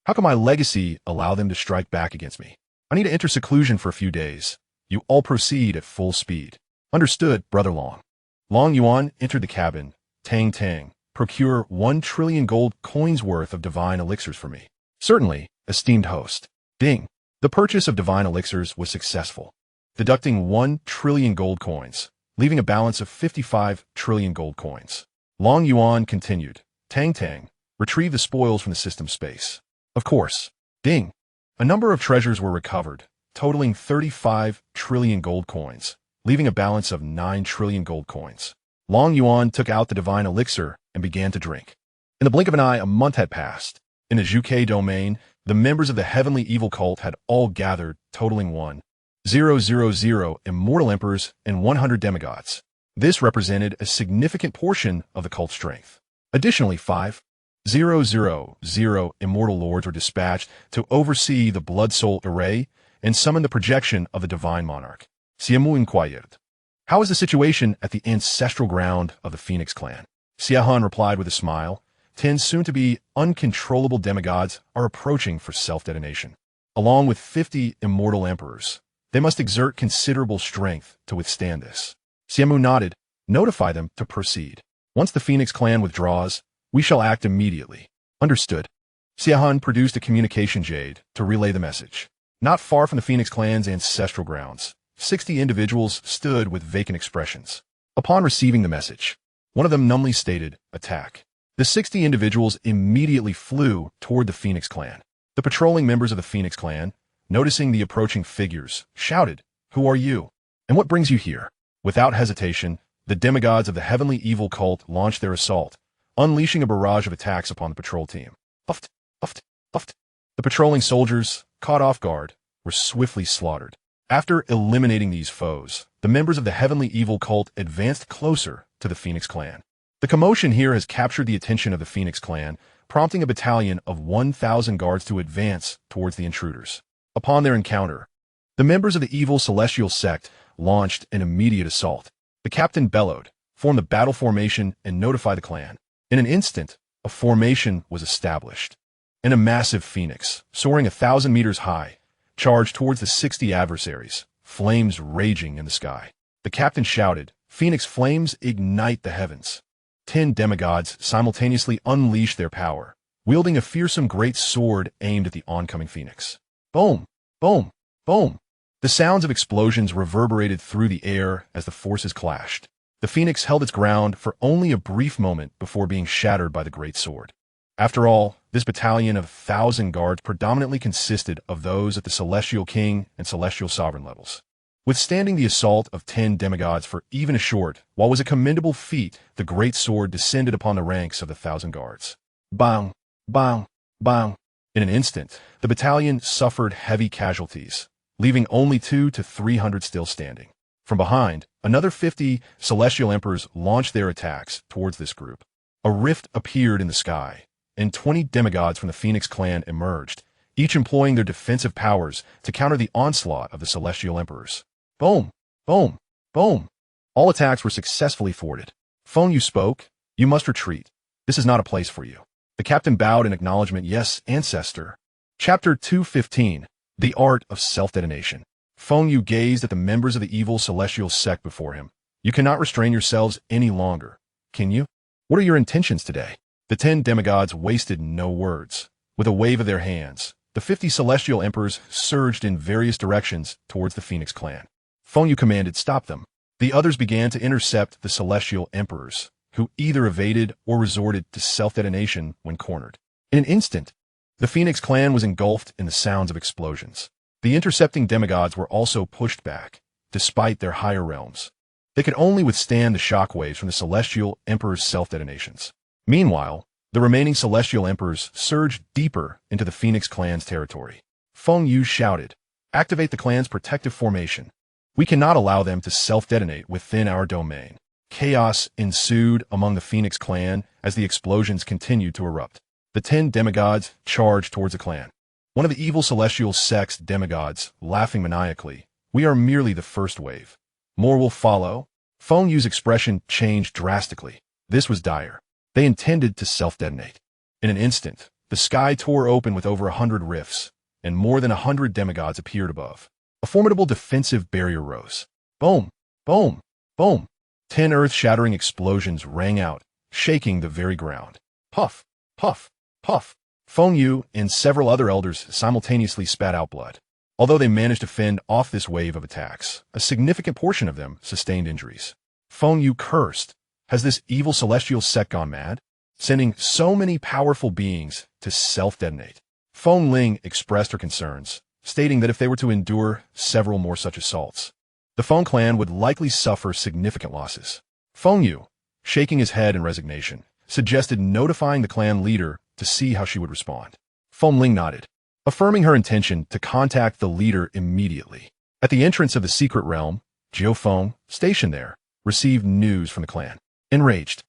How can my legacy allow them to strike back against me? I need to enter seclusion for a few days. You all proceed at full speed. Understood, Brother Long. Long Yuan entered the cabin. Tang Tang, procure 1 trillion gold coins worth of divine elixirs for me. Certainly, esteemed host. Ding. The purchase of divine elixirs was successful, deducting 1 trillion gold coins, leaving a balance of 55 trillion gold coins. Long Yuan continued. Tang Tang, retrieve the spoils from the system space. Of course. Ding. A number of treasures were recovered, totaling 35 trillion gold coins, leaving a balance of 9 trillion gold coins. Long Yuan took out the divine elixir and began to drink. In the blink of an eye, a month had passed. In the Zhuke domain, the members of the heavenly evil cult had all gathered, totaling 1,000 immortal emperors and 100 demigods. This represented a significant portion of the cult's strength. Additionally, 5,000 immortal lords were dispatched to oversee the blood soul array and summon the projection of the divine monarch. Xiamu inquired, how is the situation at the ancestral ground of the Phoenix clan? Xiahan replied with a smile, 10 soon-to-be uncontrollable demigods are approaching for self-detonation. Along with 50 immortal emperors, they must exert considerable strength to withstand this. Xiamu nodded, notify them to proceed. Once the Phoenix clan withdraws, we shall act immediately. Understood. Xiahan produced a communication jade to relay the message. Not far from the Phoenix clan's ancestral grounds, 60 individuals stood with vacant expressions. Upon receiving the message, one of them numbly stated, attack. The 60 individuals immediately flew toward the Phoenix clan. The patrolling members of the Phoenix clan, noticing the approaching figures, shouted, who are you? And what brings you here? Without hesitation, the demigods of the heavenly evil cult launched their assault, unleashing a barrage of attacks upon the patrol team. Puffed, puffed, puffed. The patrolling soldiers, caught off guard, were swiftly slaughtered. After eliminating these foes, the members of the heavenly evil cult advanced closer to the Phoenix clan. The commotion here has captured the attention of the Phoenix clan, prompting a battalion of 1,000 guards to advance towards the intruders. Upon their encounter, the members of the evil celestial sect launched an immediate assault. The captain bellowed, form the battle formation, and notify the clan. In an instant, a formation was established, and a massive phoenix, soaring 1,000 meters high, charged towards the 60 adversaries, flames raging in the sky. The captain shouted, Phoenix flames ignite the heavens. 10 demigods simultaneously unleashed their power, wielding a fearsome great sword aimed at the oncoming phoenix. Boom! Boom! Boom! The sounds of explosions reverberated through the air as the forces clashed. The phoenix held its ground for only a brief moment before being shattered by the great sword. After all, this battalion of 1,000 guards predominantly consisted of those at the Celestial King and Celestial Sovereign levels. Withstanding the assault of 10 demigods for even a short, while was a commendable feat, the great sword descended upon the ranks of the 1,000 guards. Bang! Bang! Bang! In an instant, the battalion suffered heavy casualties, leaving only 200 to 300 still standing. From behind, another 50 celestial emperors launched their attacks towards this group. A rift appeared in the sky, and 20 demigods from the Phoenix clan emerged, each employing their defensive powers to counter the onslaught of the celestial emperors. Boom! Boom! Boom! All attacks were successfully thwarted. Phone, you spoke. You must retreat. This is not a place for you. The captain bowed in acknowledgement. Yes, ancestor. Chapter 215. The Art of Self-Detonation. Phone, you gazed at the members of the evil celestial sect before him. You cannot restrain yourselves any longer. Can you? What are your intentions today? The 10 demigods wasted no words. With a wave of their hands, the 50 celestial emperors surged in various directions towards the Phoenix clan. Phone, you commanded, stop them. The others began to intercept the celestial emperors, who either evaded or resorted to self-detonation when cornered. In an instant, the Phoenix clan was engulfed in the sounds of explosions. The intercepting demigods were also pushed back, despite their higher realms. They could only withstand the shockwaves from the Celestial Emperor's self-detonations. Meanwhile, the remaining Celestial Emperors surged deeper into the Phoenix clan's territory. Feng Yu shouted, "Activate the clan's protective formation. We cannot allow them to self-detonate within our domain." Chaos ensued among the Phoenix clan as the explosions continued to erupt. The 10 demigods charged towards the clan. One of the evil celestial sect's demigods, laughing maniacally, "We are merely the first wave. More will follow." Feng Yu's expression changed drastically. This was dire. They intended to self-detonate. In an instant, the sky tore open with over 100 rifts, and more than 100 demigods appeared above. A formidable defensive barrier rose. Boom! Boom! Boom! 10 earth-shattering explosions rang out, shaking the very ground. Puff! Puff! Puff! Feng Yu and several other elders simultaneously spat out blood. Although they managed to fend off this wave of attacks, a significant portion of them sustained injuries. Feng Yu cursed. Has this evil celestial sect gone mad? Sending so many powerful beings to self-detonate. Feng Ling expressed her concerns, stating that if they were to endure several more such assaults, the Feng clan would likely suffer significant losses. Feng Yu, shaking his head in resignation, suggested notifying the clan leader to see how she would respond. Feng Ling nodded, affirming her intention to contact the leader immediately. At the entrance of the secret realm, Jiu Feng, stationed there, received news from the clan. Enraged,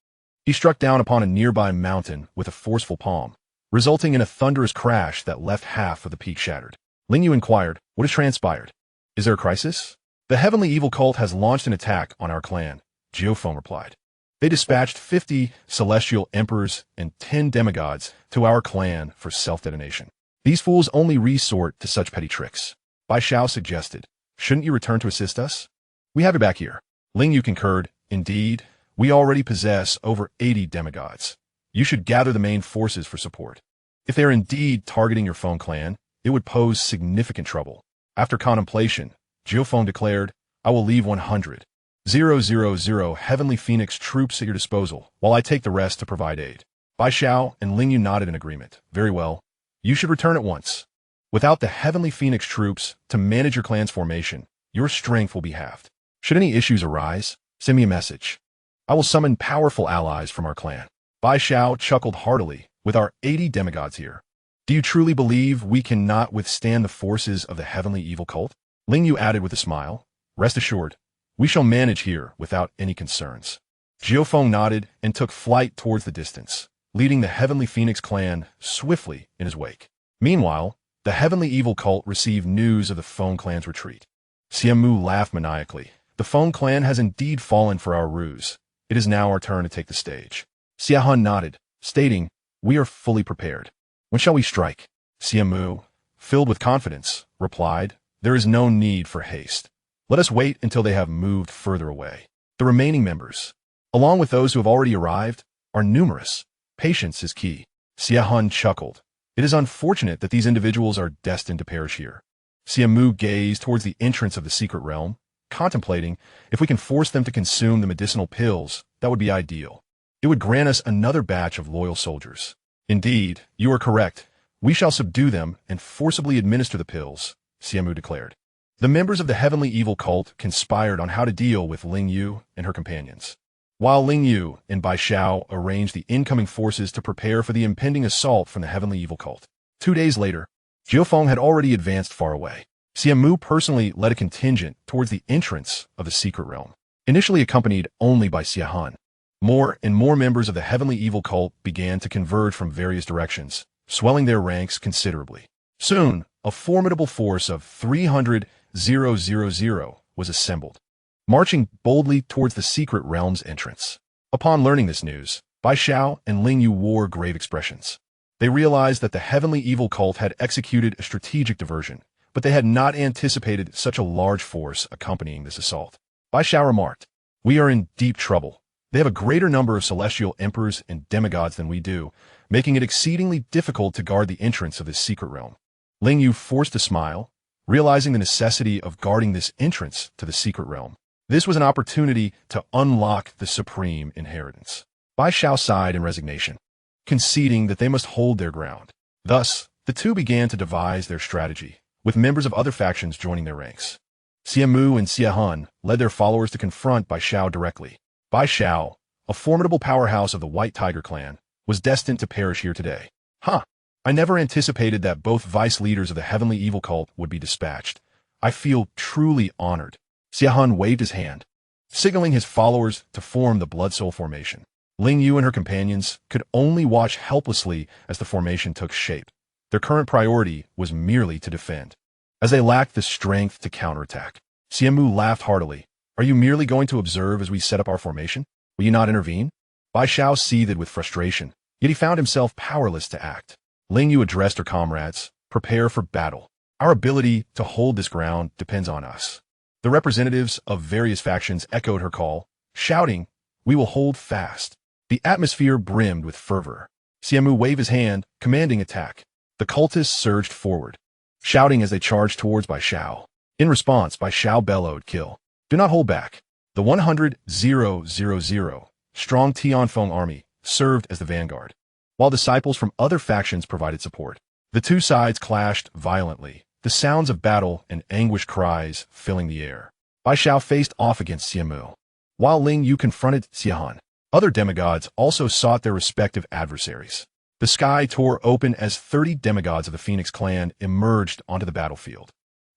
he struck down upon a nearby mountain with a forceful palm, resulting in a thunderous crash that left half of the peak shattered. Ling Yu inquired, "What has transpired? Is there a crisis?" "The heavenly evil cult has launched an attack on our clan," Jiu Feng replied. "They dispatched 50 celestial emperors and 10 demigods to our clan for self-detonation. These fools only resort to such petty tricks." Bai Xiao suggested, "Shouldn't you return to assist us? We have your back here." Ling Yu concurred, "Indeed, we already possess over 80 demigods. You should gather the main forces for support. If they are indeed targeting your Feng clan, it would pose significant trouble." After contemplation, Jiu Feng declared, "I will leave 100,000 Heavenly Phoenix troops at your disposal, while I take the rest to provide aid." Bai Xiao and Ling Yu nodded in agreement. "Very well. You should return at once. Without the Heavenly Phoenix troops to manage your clan's formation, your strength will be halved. Should any issues arise, send me a message. I will summon powerful allies from our clan." Bai Xiao chuckled heartily, "With our 80 demigods here, do you truly believe we cannot withstand the forces of the heavenly evil cult?" Ling Yu added with a smile, "Rest assured, we shall manage here without any concerns." Jiu Feng nodded and took flight towards the distance, leading the Heavenly Phoenix clan swiftly in his wake. Meanwhile, the heavenly evil cult received news of the Feng clan's retreat. Xianmu laughed maniacally. "The Feng clan has indeed fallen for our ruse. It is now our turn to take the stage." Xiahan nodded, stating, "We are fully prepared. When shall we strike?" Xianmu, filled with confidence, replied, "There is no need for haste. Let us wait until they have moved further away. The remaining members, along with those who have already arrived, are numerous. Patience is key." Xiahan chuckled. "It is unfortunate that these individuals are destined to perish here." Xianmu gazed towards the entrance of the secret realm, contemplating, "If we can force them to consume the medicinal pills, that would be ideal. It would grant us another batch of loyal soldiers." "Indeed, you are correct. We shall subdue them and forcibly administer the pills," Xianmu declared. The members of the heavenly evil cult conspired on how to deal with Ling Yu and her companions. While Ling Yu and Bai Xiao arranged the incoming forces to prepare for the impending assault from the heavenly evil cult. 2 days later, Jiu Feng had already advanced far away. Xianmu personally led a contingent towards the entrance of the secret realm, initially accompanied only by Xiahan. More and more members of the heavenly evil cult began to converge from various directions, swelling their ranks considerably. Soon, a formidable force of 300,000 was assembled, marching boldly towards the secret realm's entrance. Upon learning this news, Bai Xiao and Ling Yu wore grave expressions. They realized that the heavenly evil cult had executed a strategic diversion, but they had not anticipated such a large force accompanying this assault. Bai Xiao remarked, "We are in deep trouble. They have a greater number of celestial emperors and demigods than we do, making it exceedingly difficult to guard the entrance of this secret realm." Ling Yu forced a smile, realizing the necessity of guarding this entrance to the secret realm. This was an opportunity to unlock the supreme inheritance. Bai Xiao sighed in resignation, conceding that they must hold their ground. Thus, the two began to devise their strategy, with members of other factions joining their ranks. Xiamu and Xiahun led their followers to confront Bai Xiao directly. Bai Xiao, a formidable powerhouse of the White Tiger clan, was destined to perish here today. I never anticipated that both vice leaders of the heavenly evil cult would be dispatched. I feel truly honored. Xiahun waved his hand, signaling his followers to form the Blood Soul formation. Ling Yu and her companions could only watch helplessly as the formation took shape. Their current priority was merely to defend, as they lacked the strength to counterattack. Xiamu laughed heartily. Are you merely going to observe as we set up our formation? Will you not intervene? Bai Xiao seethed with frustration, yet he found himself powerless to act. Ling Yu addressed her comrades. Prepare for battle. Our ability to hold this ground depends on us. The representatives of various factions echoed her call, shouting, we will hold fast. The atmosphere brimmed with fervor. Xiamu waved his hand, commanding attack. The cultists surged forward, shouting as they charged towards Bai Xiao. In response, Bai Xiao bellowed, kill. Do not hold back. The 100,000 strong Tianfeng army served as the vanguard, while disciples from other factions provided support. The two sides clashed violently, the sounds of battle and anguished cries filling the air. Bai Xiao faced off against Xiamu, while Ling Yu confronted Xiahun. Other demigods also sought their respective adversaries. The sky tore open as 30 demigods of the Phoenix clan emerged onto the battlefield.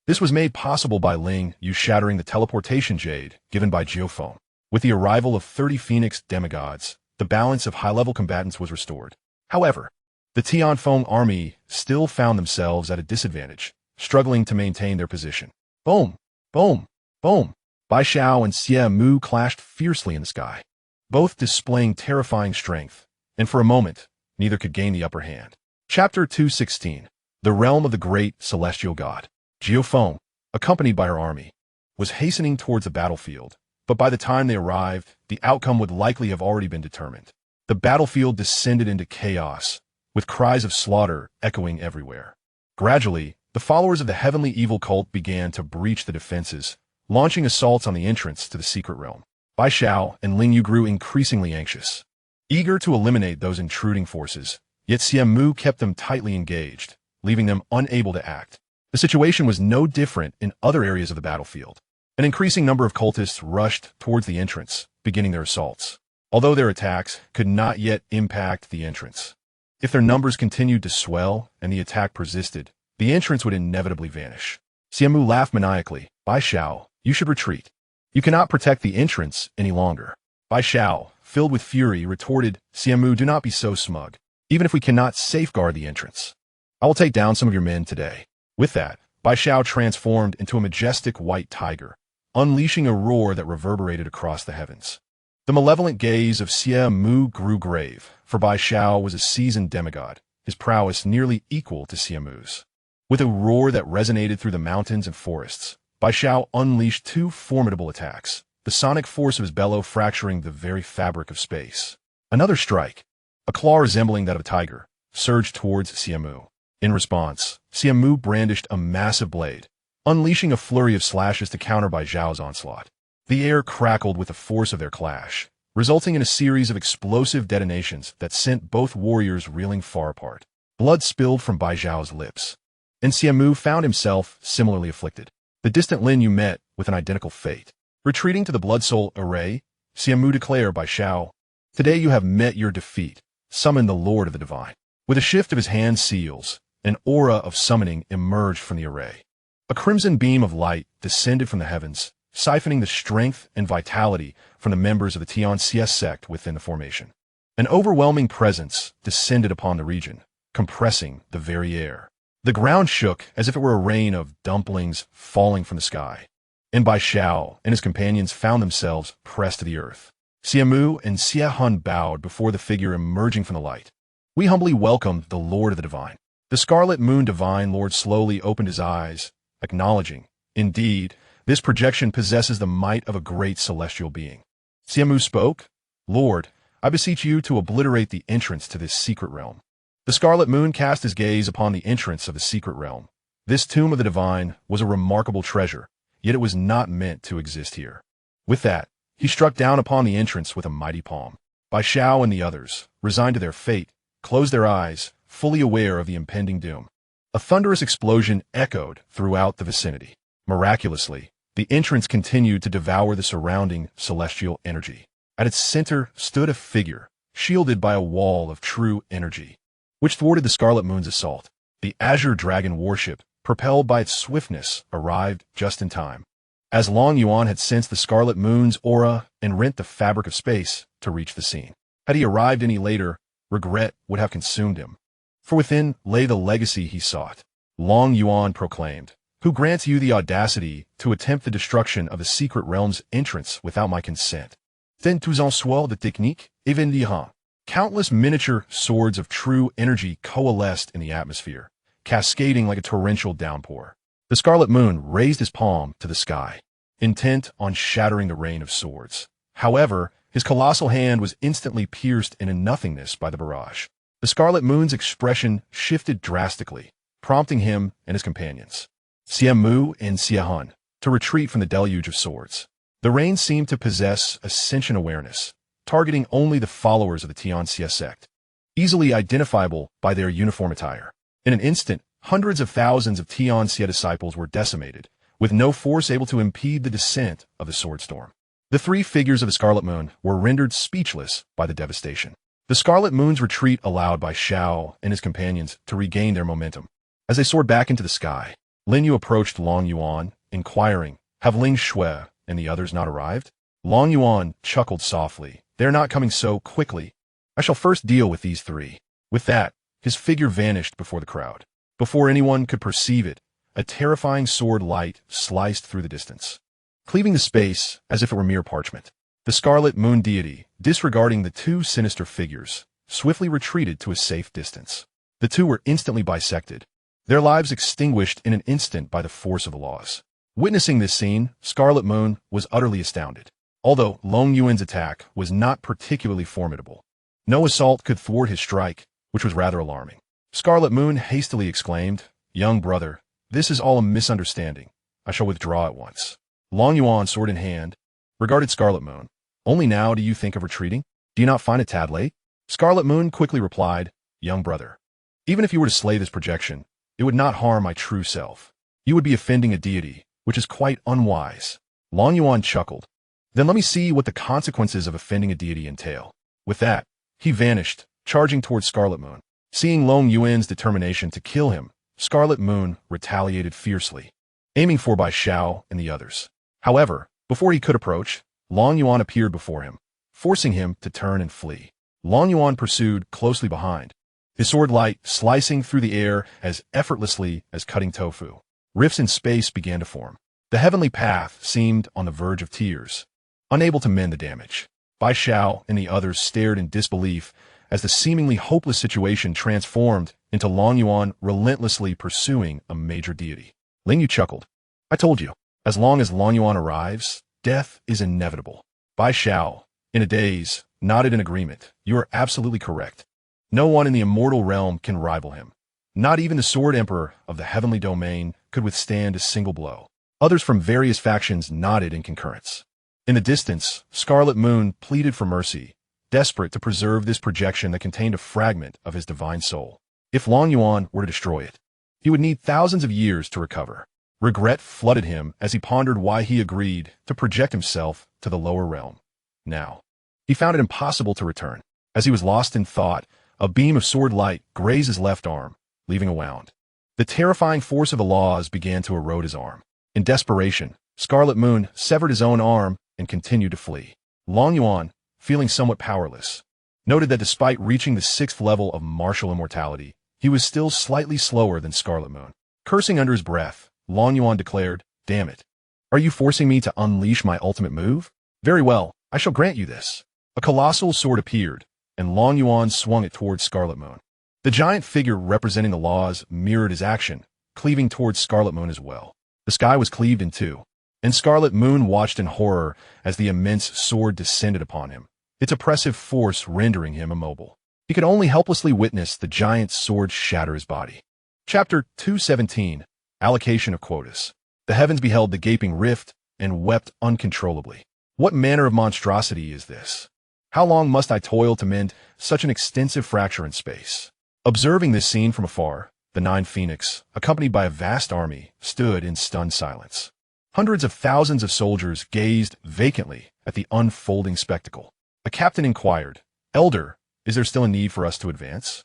This was made possible by Ling Yu shattering the teleportation jade given by Geophone. With the arrival of 30 Phoenix demigods, the balance of high-level combatants was restored. However, the Tianfeng army still found themselves at a disadvantage, struggling to maintain their position. Boom! Boom! Boom! Bai Xiao and Xiamu clashed fiercely in the sky, both displaying terrifying strength, and for a moment, neither could gain the upper hand. Chapter 216. The Realm of the Great Celestial God. Geophone, accompanied by her army, was hastening towards the battlefield, but by the time they arrived, the outcome would likely have already been determined. The battlefield descended into chaos, with cries of slaughter echoing everywhere. Gradually, the followers of the heavenly evil cult began to breach the defenses, launching assaults on the entrance to the secret realm. Bai Xiao and Ling Yu grew increasingly anxious, eager to eliminate those intruding forces, yet Xiamu kept them tightly engaged, leaving them unable to act. The situation was no different in other areas of the battlefield. An increasing number of cultists rushed towards the entrance, beginning their assaults, although their attacks could not yet impact the entrance. If their numbers continued to swell and the attack persisted, the entrance would inevitably vanish. Xiamu laughed maniacally. Bai Xiao, you should retreat. You cannot protect the entrance any longer. Bai Xiao, filled with fury, retorted, Xiamu, do not be so smug. Even if we cannot safeguard the entrance, I will take down some of your men today. With that, Bai Xiao transformed into a majestic white tiger, unleashing a roar that reverberated across the heavens. The malevolent gaze of Xiamu grew grave, for Bai Xiao was a seasoned demigod, his prowess nearly equal to Xiamu's. With a roar that resonated through the mountains and forests, Bai Xiao unleashed two formidable attacks, the sonic force of his bellow fracturing the very fabric of space. Another strike, a claw resembling that of a tiger, surged towards Xiamu. In response, Xiamu brandished a massive blade, unleashing a flurry of slashes to counter Bai Xiao's onslaught. The air crackled with the force of their clash, resulting in a series of explosive detonations that sent both warriors reeling far apart. Blood spilled from Bai Xiao's lips, and Xiamu found himself similarly afflicted. The distant Lin Yu met with an identical fate. Retreating to the Blood Soul array, Xiamu declared, Bai Xiao, today you have met your defeat. Summon the Lord of the Divine. With a shift of his hand seals, an aura of summoning emerged from the array. A crimson beam of light descended from the heavens, siphoning the strength and vitality from the members of the Xianxia sect within the formation. An overwhelming presence descended upon the region, compressing the very air. The ground shook as if it were a rain of dumplings falling from the sky, and Bai Xiao and his companions found themselves pressed to the earth. Xiamu and Xiahun bowed before the figure emerging from the light. We humbly welcome the Lord of the Divine. The Scarlet Moon Divine Lord slowly opened his eyes, acknowledging, indeed, this projection possesses the might of a great celestial being. Xiamu spoke, Lord, I beseech you to obliterate the entrance to this secret realm. The Scarlet Moon cast his gaze upon the entrance of the secret realm. This tomb of the divine was a remarkable treasure, yet it was not meant to exist here. With that, he struck down upon the entrance with a mighty palm. Bai Xiao and the others, resigned to their fate, closed their eyes, fully aware of the impending doom. A thunderous explosion echoed throughout the vicinity. Miraculously, the entrance continued to devour the surrounding celestial energy. At its center stood a figure, shielded by a wall of true energy, which thwarted the Scarlet Moon's assault. The Azure Dragon warship, propelled by its swiftness, arrived just in time. As Long Yuan had sensed the Scarlet Moon's aura and rent the fabric of space to reach the scene. Had he arrived any later, regret would have consumed him. For within lay the legacy he sought. Long Yuan proclaimed, "Who grants you the audacity to attempt the destruction of the secret realm's entrance without my consent? Then tous en sois de technique, Undying." Countless miniature swords of true energy coalesced in the atmosphere, cascading like a torrential downpour. The Scarlet Moon raised his palm to the sky, intent on shattering the rain of swords. However, his colossal hand was instantly pierced into nothingness by the barrage. The Scarlet Moon's expression shifted drastically, prompting him and his companions, Xianmu and Xianxia, to retreat from the deluge of swords. The rain seemed to possess ascension awareness, targeting only the followers of the Xianxia sect, easily identifiable by their uniform attire. In an instant, hundreds of thousands of Xianxia disciples were decimated, with no force able to impede the descent of the sword storm. The three figures of the Scarlet Moon were rendered speechless by the devastation. The Scarlet Moon's retreat allowed by Xiao and his companions to regain their momentum. As they soared back into the sky, Lin Yu approached Long Yuan, inquiring, "Have Ling Shui and the others not arrived?" Long Yuan chuckled softly. "They're not coming so quickly. I shall first deal with these three." With that, his figure vanished before the crowd. Before anyone could perceive it, a terrifying sword light sliced through the distance, cleaving the space as if it were mere parchment. The Scarlet Moon deity, disregarding the two sinister figures, swiftly retreated to a safe distance. The two were instantly bisected, their lives extinguished in an instant by the force of the laws. Witnessing this scene, Scarlet Moon was utterly astounded. Although Long Yuan's attack was not particularly formidable, no assault could thwart his strike, which was rather alarming. Scarlet Moon hastily exclaimed, "Young brother, this is all a misunderstanding. I shall withdraw at once." Long Yuan, sword in hand, regarded Scarlet Moon. "Only now do you think of retreating? Do you not find it tad late?" Scarlet Moon quickly replied, "Young brother, even if you were to slay this projection, it would not harm my true self. You would be offending a deity, which is quite unwise." Long Yuan chuckled. "Then let me see what the consequences of offending a deity entail." With that, he vanished, charging towards Scarlet Moon. Seeing Long Yuan's determination to kill him, Scarlet Moon retaliated fiercely, aiming for Bai Xiao and the others. However, before he could approach, Long Yuan appeared before him, forcing him to turn and flee. Long Yuan pursued closely behind, his sword light slicing through the air as effortlessly as cutting tofu. Rifts in space began to form. The heavenly path seemed on the verge of tears, unable to mend the damage. Bai Xiao and the others stared in disbelief as the seemingly hopeless situation transformed into Long Yuan relentlessly pursuing a major deity. Ling Yu chuckled. "I told you, as long as Long Yuan arrives, death is inevitable." Bai Xiao, in a daze, nodded in agreement. "You are absolutely correct. No one in the immortal realm can rival him. Not even the Sword Emperor of the heavenly domain could withstand a single blow." Others from various factions nodded in concurrence. In the distance, Scarlet Moon pleaded for mercy, desperate to preserve this projection that contained a fragment of his divine soul. If Long Yuan were to destroy it, he would need thousands of years to recover. Regret flooded him as he pondered why he agreed to project himself to the lower realm. Now, he found it impossible to return. As he was lost in thought, a beam of sword light grazed his left arm, leaving a wound. The terrifying force of the laws began to erode his arm. In desperation, Scarlet Moon severed his own arm and continued to flee. Long Yuan, feeling somewhat powerless, noted that despite reaching the 6th level of martial immortality, he was still slightly slower than Scarlet Moon. Cursing under his breath, Long Yuan declared, "Damn it. Are you forcing me to unleash my ultimate move? Very well, I shall grant you this." A colossal sword appeared, and Long Yuan swung it towards Scarlet Moon. The giant figure representing the laws mirrored his action, cleaving towards Scarlet Moon as well. The sky was cleaved in two, and Scarlet Moon watched in horror as the immense sword descended upon him, its oppressive force rendering him immobile. He could only helplessly witness the giant sword shatter his body. Chapter 217, Allocation of Quotas. The heavens beheld the gaping rift and wept uncontrollably. What manner of monstrosity is this? How long must I toil to mend such an extensive fracture in space? Observing this scene from afar, The 9 Phoenix, accompanied by a vast army, stood in stunned silence. Hundreds of thousands of soldiers gazed vacantly at the unfolding spectacle. A captain inquired, "Elder, is there still a need for us to advance?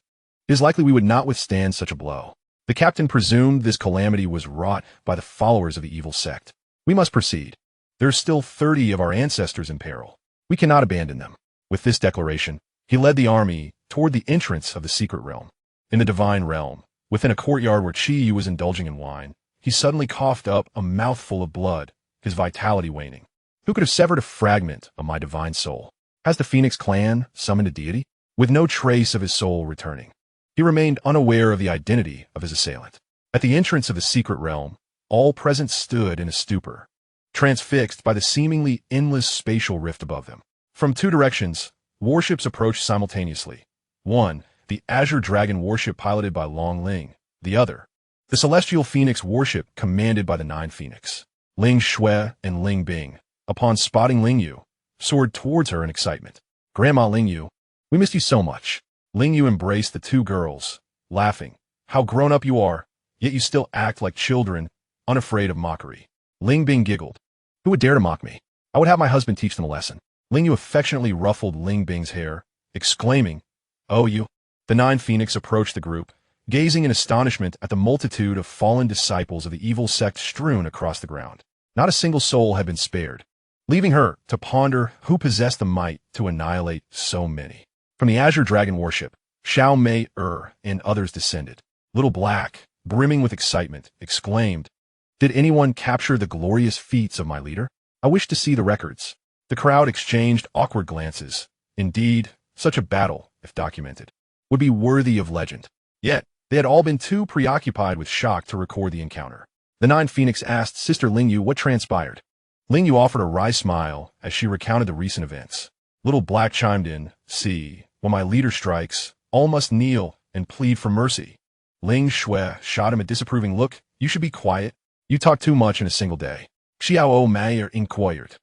It is likely we would not withstand such a blow." The captain presumed this calamity was wrought by the followers of the evil sect. "We must proceed. There are still 30 of our ancestors in peril. We cannot abandon them." With this declaration, he led the army toward the entrance of the secret realm. In the divine realm, within a courtyard where Qiyu was indulging in wine, he suddenly coughed up a mouthful of blood, his vitality waning. "Who could have severed a fragment of my divine soul? Has the Phoenix clan summoned a deity?" With no trace of his soul returning, he remained unaware of the identity of his assailant. At the entrance of the secret realm, all present stood in a stupor, transfixed by the seemingly endless spatial rift above them. From 2 directions, warships approached simultaneously. One, the Azure Dragon warship piloted by Long Ling. The other, the Celestial Phoenix warship commanded by the 9 Phoenix. Ling Shui and Ling Bing, upon spotting Ling Yu, soared towards her in excitement. "Grandma Ling Yu, we missed you so much." Ling Yu embraced the 2 girls, laughing. "How grown up you are, yet you still act like children, unafraid of mockery." Ling Bing giggled. "Who would dare to mock me? I would have my husband teach them a lesson." Ling Yu affectionately ruffled Ling Bing's hair, exclaiming, "Oh, you." The 9 Phoenix approached the group, gazing in astonishment at the multitude of fallen disciples of the evil sect strewn across the ground. Not a single soul had been spared, leaving her to ponder who possessed the might to annihilate so many. From the Azure Dragon warship, Xianxia and others descended. Little Black, brimming with excitement, exclaimed, "Did anyone capture the glorious feats of my leader? I wish to see the records." The crowd exchanged awkward glances. Indeed, such a battle, if documented, would be worthy of legend. Yet, they had all been too preoccupied with shock to record the encounter. The 9 Phoenix asked Sister Ling Yu what transpired. Ling Yu offered a wry smile as she recounted the recent events. Little Black chimed in, "See, when my leader strikes, all must kneel and plead for mercy." Ling Shui shot him a disapproving look. "You should be quiet. You talk too much in a single day." Xiao Meier inquired,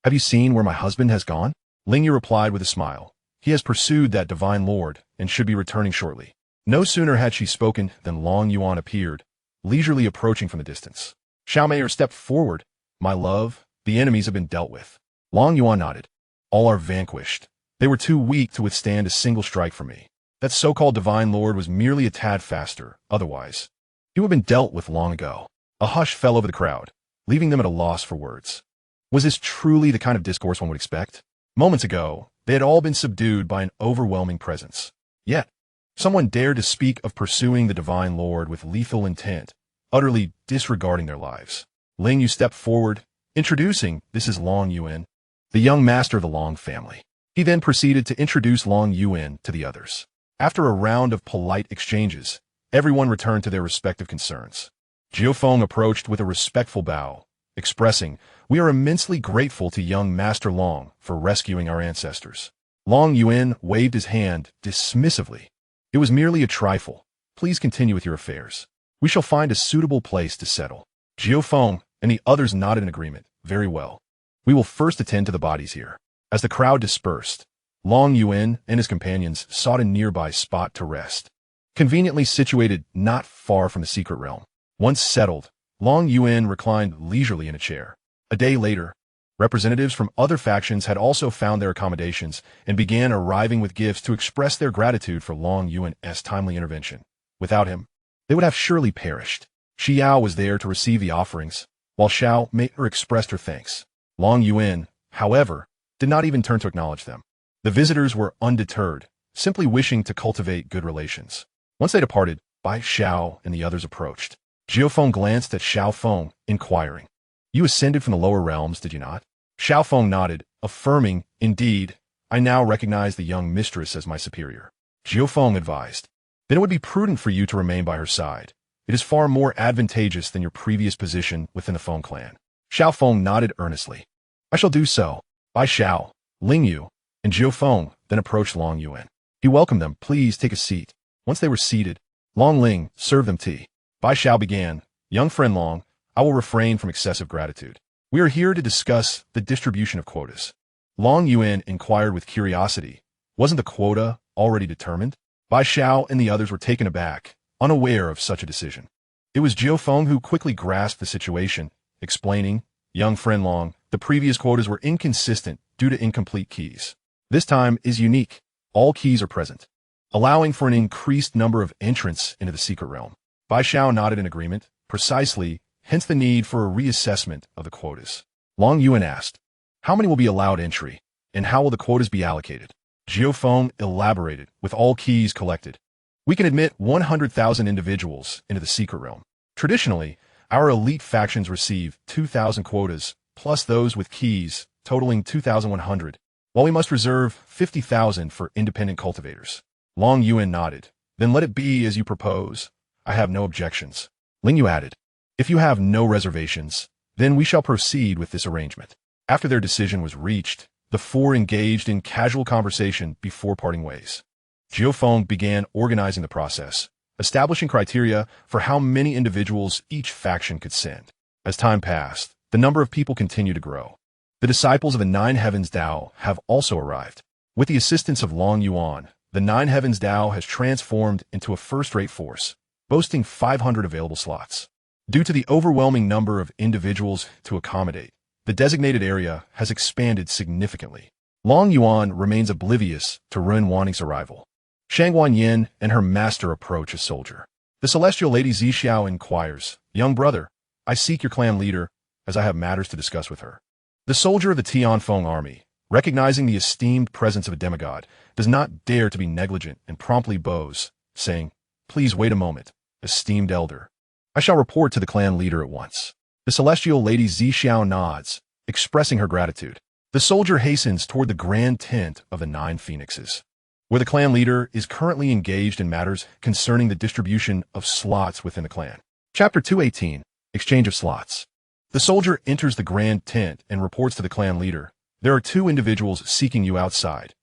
"Have you seen where my husband has gone?" Ling Yu replied with a smile, "He has pursued that divine lord and should be returning shortly." No sooner had she spoken than Long Yuan appeared, leisurely approaching from the distance. Xiao Meier stepped forward. "My love, the enemies have been dealt with." Long Yuan nodded. "All are vanquished. They were too weak to withstand a single strike from me. That so-called divine lord was merely a tad faster, otherwise he would have been dealt with long ago." A hush fell over the crowd, leaving them at a loss for words. Was this truly the kind of discourse one would expect? Moments ago, they had all been subdued by an overwhelming presence. Yet, someone dared to speak of pursuing the divine lord with lethal intent, utterly disregarding their lives. Ling Yu stepped forward, introducing, "This is Long Yuan, the young master of the Long family." He then proceeded to introduce Long Yuan to the others. After a round of polite exchanges, everyone returned to their respective concerns. Jiufeng approached with a respectful bow, expressing, "We are immensely grateful to young Master Long for rescuing our ancestors." Long Yuan waved his hand dismissively. "It was merely a trifle. Please continue with your affairs. We shall find a suitable place to settle." Jiufeng and the others nodded in agreement. "Very well. We will first attend to the bodies here." As the crowd dispersed, Long Yuan and his companions sought a nearby spot to rest, conveniently situated not far from the secret realm. Once settled, Long Yuan reclined leisurely in a chair. A day later, representatives from other factions had also found their accommodations and began arriving with gifts to express their gratitude for Long Yuan's timely intervention. Without him, they would have surely perished. Xiao was there to receive the offerings, while Xiao Meier expressed her thanks. Long Yuan, however, did not even turn to acknowledge them. The visitors were undeterred, simply wishing to cultivate good relations. Once they departed, Bai Xiao and the others approached. Jiufeng glanced at Xiao Feng, inquiring, "You ascended from the lower realms, did you not?" Xiao Feng nodded, affirming, "Indeed, I now recognize the young mistress as my superior." Jiufeng advised, "Then it would be prudent for you to remain by her side. It is far more advantageous than your previous position within the Feng clan." Xiao Feng nodded earnestly. "I shall do so." Bai Xiao, Ling Yu, and Jiufeng then approached Long Yuan. He welcomed them. "Please take a seat." Once they were seated, Long Ling served them tea. Bai Xiao began, "Young friend Long, I will refrain from excessive gratitude. We are here to discuss the distribution of quotas." Long Yuan inquired with curiosity, "Wasn't the quota already determined?" Bai Xiao and the others were taken aback, unaware of such a decision. It was Jiu Feng who quickly grasped the situation, explaining, "Young friend Long, the previous quotas were inconsistent due to incomplete keys. This time is unique. All keys are present, allowing for an increased number of entrants into the secret realm." Bai Xiao nodded in agreement, precisely, hence the need for a reassessment of the quotas. Long Yuan asked, "How many will be allowed entry, and how will the quotas be allocated?" Jiu Feng elaborated, "With all keys collected, we can admit 100,000 individuals into the secret realm. Traditionally, our elite factions receive 2,000 quotas, plus those with keys, totaling 2,100, while we must reserve 50,000 for independent cultivators." Long Yuan nodded. "Then let it be as you propose. I have no objections." Ling Yu added, "If you have no reservations, then we shall proceed with this arrangement." After their decision was reached, the four engaged in casual conversation before parting ways. Jiu Feng began organizing the process, establishing criteria for how many individuals each faction could send. As time passed, the number of people continued to grow. The disciples of the Nine Heavens Dao have also arrived. With the assistance of Long Yuan, the Nine Heavens Dao has transformed into a first-rate force, boasting 500 available slots. Due to the overwhelming number of individuals to accommodate, the designated area has expanded significantly. Long Yuan remains oblivious to Ren Wanting's arrival. Shangguan Yin and her master approach a soldier. The celestial lady Zixiao inquires, "Young brother, I seek your clan leader, as I have matters to discuss with her." The soldier of the Tianfeng army, recognizing the esteemed presence of a demigod, does not dare to be negligent and promptly bows, saying, "Please wait a moment, esteemed elder. I shall report to the clan leader at once." The celestial lady Zixiao nods, expressing her gratitude. The soldier hastens toward the grand tent of the Nine Phoenixes, where the clan leader is currently engaged in matters concerning the distribution of slots within the clan. Chapter 218, Exchange of Slots. The soldier enters the grand tent and reports to the clan leader, "There are two individuals seeking you outside.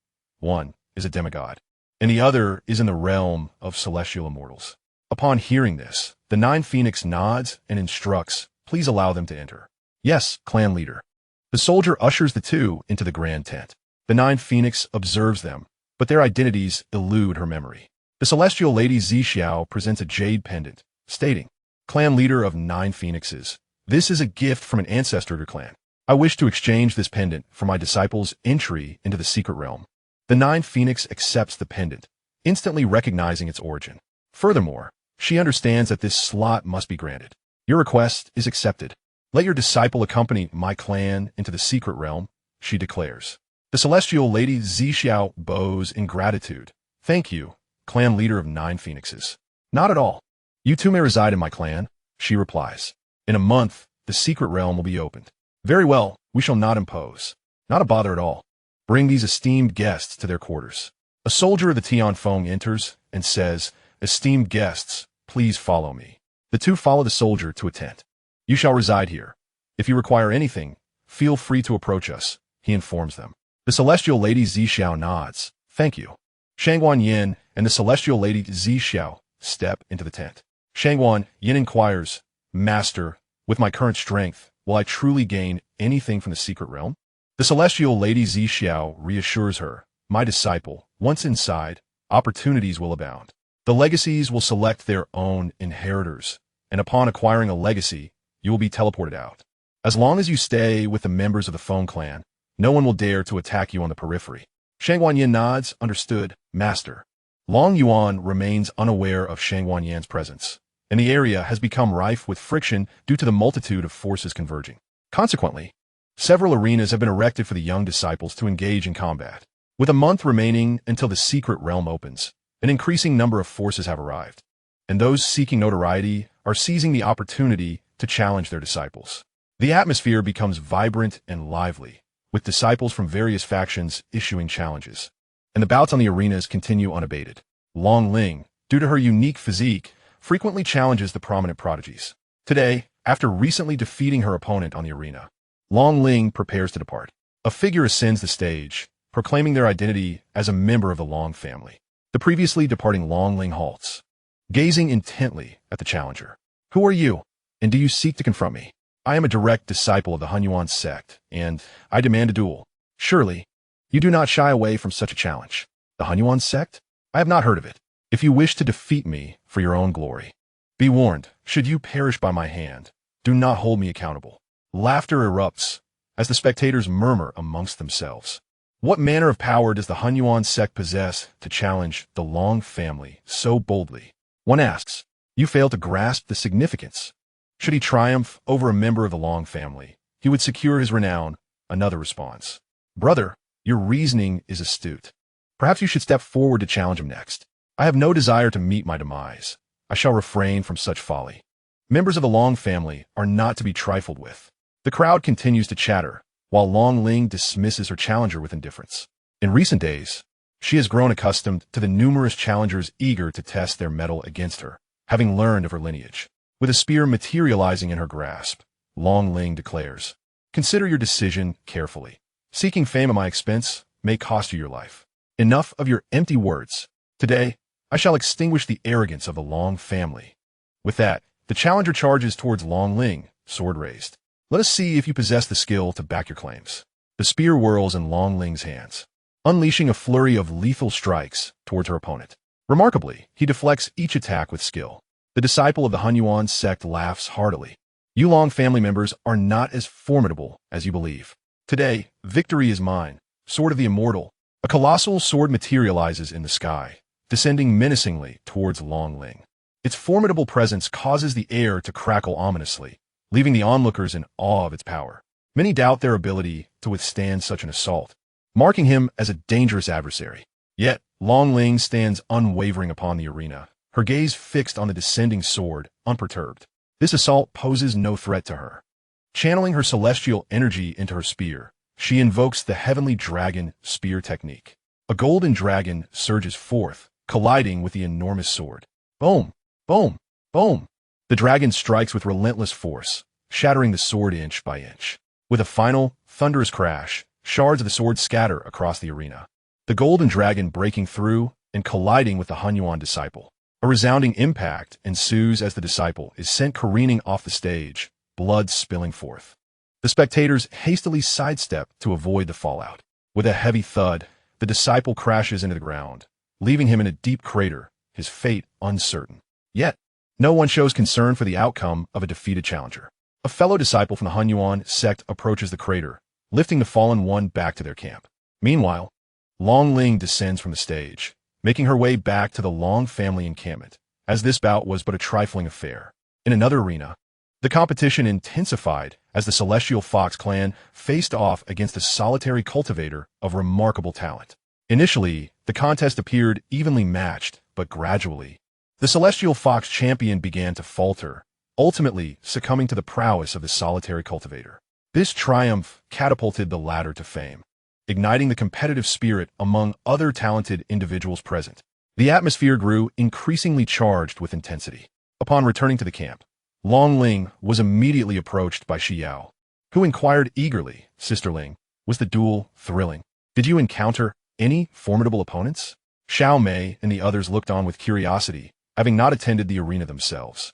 One is a demigod, and the other is in the realm of celestial immortals." Upon hearing this, the Nine Phoenix nods and instructs, "Please allow them to enter." "Yes, clan leader." The soldier ushers the two into the grand tent. The Nine Phoenix observes them, but their identities elude her memory. The celestial lady Zixiao presents a jade pendant, stating, "Clan leader of Nine Phoenixes, this is a gift from an ancestor of your clan. I wish to exchange this pendant for my disciple's entry into the secret realm." The Nine Phoenix accepts the pendant, instantly recognizing its origin. Furthermore, she understands that this slot must be granted. "Your request is accepted. Let your disciple accompany my clan into the secret realm," she declares. The celestial lady Zixiao bows in gratitude. "Thank you, clan leader of Nine Phoenixes." "Not at all. You two may reside in my clan," she replies. "In a month, the secret realm will be opened." "Very well, we shall not impose." "Not a bother at all. Bring these esteemed guests to their quarters." A soldier of the Tianfeng enters and says, "Esteemed guests, please follow me." The two follow the soldier to a tent. "You shall reside here. If you require anything, feel free to approach us," he informs them. The celestial lady Zixiao nods. "Thank you." Shangguan Yin and the celestial lady Zixiao step into the tent. Shangguan Yin inquires, "Master, with my current strength, will I truly gain anything from the secret realm?" The celestial lady Zixiao reassures her, "My disciple, once inside, opportunities will abound. The legacies will select their own inheritors, and upon acquiring a legacy, you will be teleported out. As long as you stay with the members of the Feng clan, no one will dare to attack you on the periphery." Shangguan Yin nods, "Understood, master." Long Yuan remains unaware of Shangguan Yin's presence, and the area has become rife with friction due to the multitude of forces converging. Consequently, several arenas have been erected for the young disciples to engage in combat. With a month remaining until the secret realm opens, an increasing number of forces have arrived, and those seeking notoriety are seizing the opportunity to challenge their disciples. The atmosphere becomes vibrant and lively, with disciples from various factions issuing challenges, and the bouts on the arenas continue unabated. Long Ling, due to her unique physique, frequently challenges the prominent prodigies. Today, after recently defeating her opponent on the arena, Long Ling prepares to depart. A figure ascends the stage, proclaiming their identity as a member of the Long family. The previously departing Long Ling halts, gazing intently at the challenger. "Who are you, and do you seek to confront me?" "I am a direct disciple of the Hunyuan sect, and I demand a duel." "Surely, you do not shy away from such a challenge." "The Hunyuan sect? I have not heard of it." if you wish to defeat me for your own glory. Be warned, should you perish by my hand, do not hold me accountable. Laughter erupts as the spectators murmur amongst themselves. What manner of power does the Yuan sect possess to challenge the Long family so boldly? One asks. You fail to grasp the significance. Should he triumph over a member of the Long family, he would secure his renown. Another responds. Brother, your reasoning is astute. Perhaps you should step forward to challenge him next. I have no desire to meet my demise. I shall refrain from such folly. Members of the Long family are not to be trifled with. The crowd continues to chatter, while Long Ling dismisses her challenger with indifference. In recent days, she has grown accustomed to the numerous challengers eager to test their mettle against her, having learned of her lineage. With a spear materializing in her grasp, Long Ling declares, consider your decision carefully. Seeking fame at my expense may cost you your life. Enough of your empty words. Today, I shall extinguish the arrogance of the Long family. With that, the challenger charges towards Long Ling, sword raised. Let us see if you possess the skill to back your claims. The spear whirls in Long Ling's hands, unleashing a flurry of lethal strikes towards her opponent. Remarkably, he deflects each attack with skill. The disciple of the Yuan sect laughs heartily. You Long family members are not as formidable as you believe. Today, victory is mine. Sword of the Immortal. A colossal sword materializes in the sky, descending menacingly towards Long Ling. Its formidable presence causes the air to crackle ominously, leaving the onlookers in awe of its power. Many doubt their ability to withstand such an assault, marking him as a dangerous adversary. Yet, Long Ling stands unwavering upon the arena, her gaze fixed on the descending sword, unperturbed. This assault poses no threat to her. Channeling her celestial energy into her spear, she invokes the heavenly dragon spear technique. A golden dragon surges forth, colliding with the enormous sword. Boom! Boom! Boom! The dragon strikes with relentless force, shattering the sword inch by inch. With a final, thunderous crash, shards of the sword scatter across the arena. The golden dragon breaking through and colliding with the Yuan disciple. A resounding impact ensues as the disciple is sent careening off the stage, blood spilling forth. The spectators hastily sidestep to avoid the fallout. With a heavy thud, the disciple crashes into the ground, leaving him in a deep crater, his fate uncertain. Yet, no one shows concern for the outcome of a defeated challenger. A fellow disciple from the Yuan sect approaches the crater, lifting the fallen one back to their camp. Meanwhile, Long Ling descends from the stage, making her way back to the Long family encampment, as this bout was but a trifling affair. In another arena, the competition intensified as the Celestial Fox clan faced off against a solitary cultivator of remarkable talent. Initially, the contest appeared evenly matched, but gradually, the Celestial Fox champion began to falter, ultimately succumbing to the prowess of the solitary cultivator. This triumph catapulted the latter to fame, igniting the competitive spirit among other talented individuals present. The atmosphere grew increasingly charged with intensity. Upon returning to the camp, Long Ling was immediately approached by Xiao, who inquired eagerly, Sister Ling, was the duel thrilling? Did you encounter any formidable opponents? Xiao Mei and the others looked on with curiosity, having not attended the arena themselves.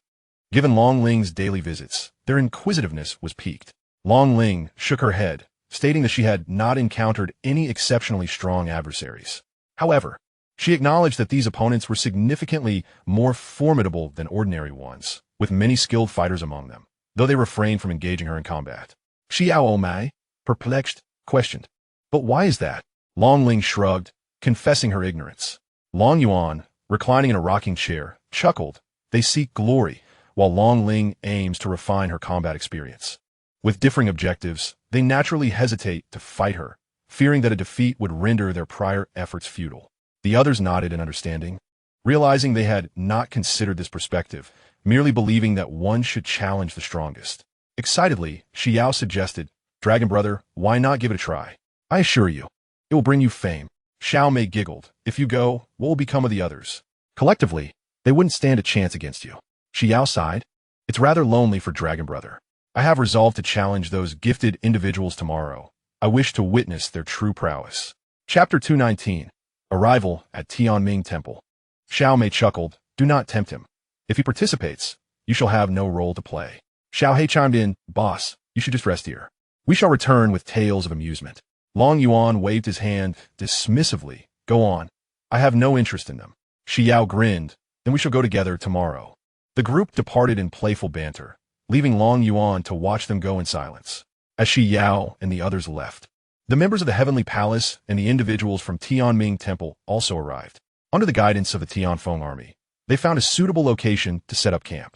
Given Long Ling's daily visits, their inquisitiveness was piqued. Long Ling shook her head, stating that she had not encountered any exceptionally strong adversaries. However, she acknowledged that these opponents were significantly more formidable than ordinary ones, with many skilled fighters among them, though they refrained from engaging her in combat. Xiao Mei, perplexed, questioned, "But why is that?" Long Ling shrugged, confessing her ignorance. Long Yuan, reclining in a rocking chair, chuckled. They seek glory, while Long Ling aims to refine her combat experience. With differing objectives, they naturally hesitate to fight her, fearing that a defeat would render their prior efforts futile. The others nodded in understanding, realizing they had not considered this perspective, merely believing that one should challenge the strongest. Excitedly, Xiao suggested, "Dragon brother, why not give it a try? I assure you, it will bring you fame." Xiao Mei giggled. "If you go, what will become of the others? Collectively, they wouldn't stand a chance against you." Xiao sighed. "It's rather lonely for Dragon brother. I have resolved to challenge those gifted individuals tomorrow. I wish to witness their true prowess." Chapter 219. Arrival at Tianming Temple. Xiao Mei chuckled. "Do not tempt him. If he participates, you shall have no role to play." Xiao He chimed in, "Boss, you should just rest here. We shall return with tales of amusement." Long Yuan waved his hand dismissively. "Go on. I have no interest in them." Xiao grinned. Then we shall go together tomorrow. The group departed in playful banter, leaving Long Yuan to watch them go in silence. As Xiao and the others left, the members of the Heavenly Palace and the individuals from Tianming Temple also arrived. Under the guidance of the Tianfeng army, they found a suitable location to set up camp.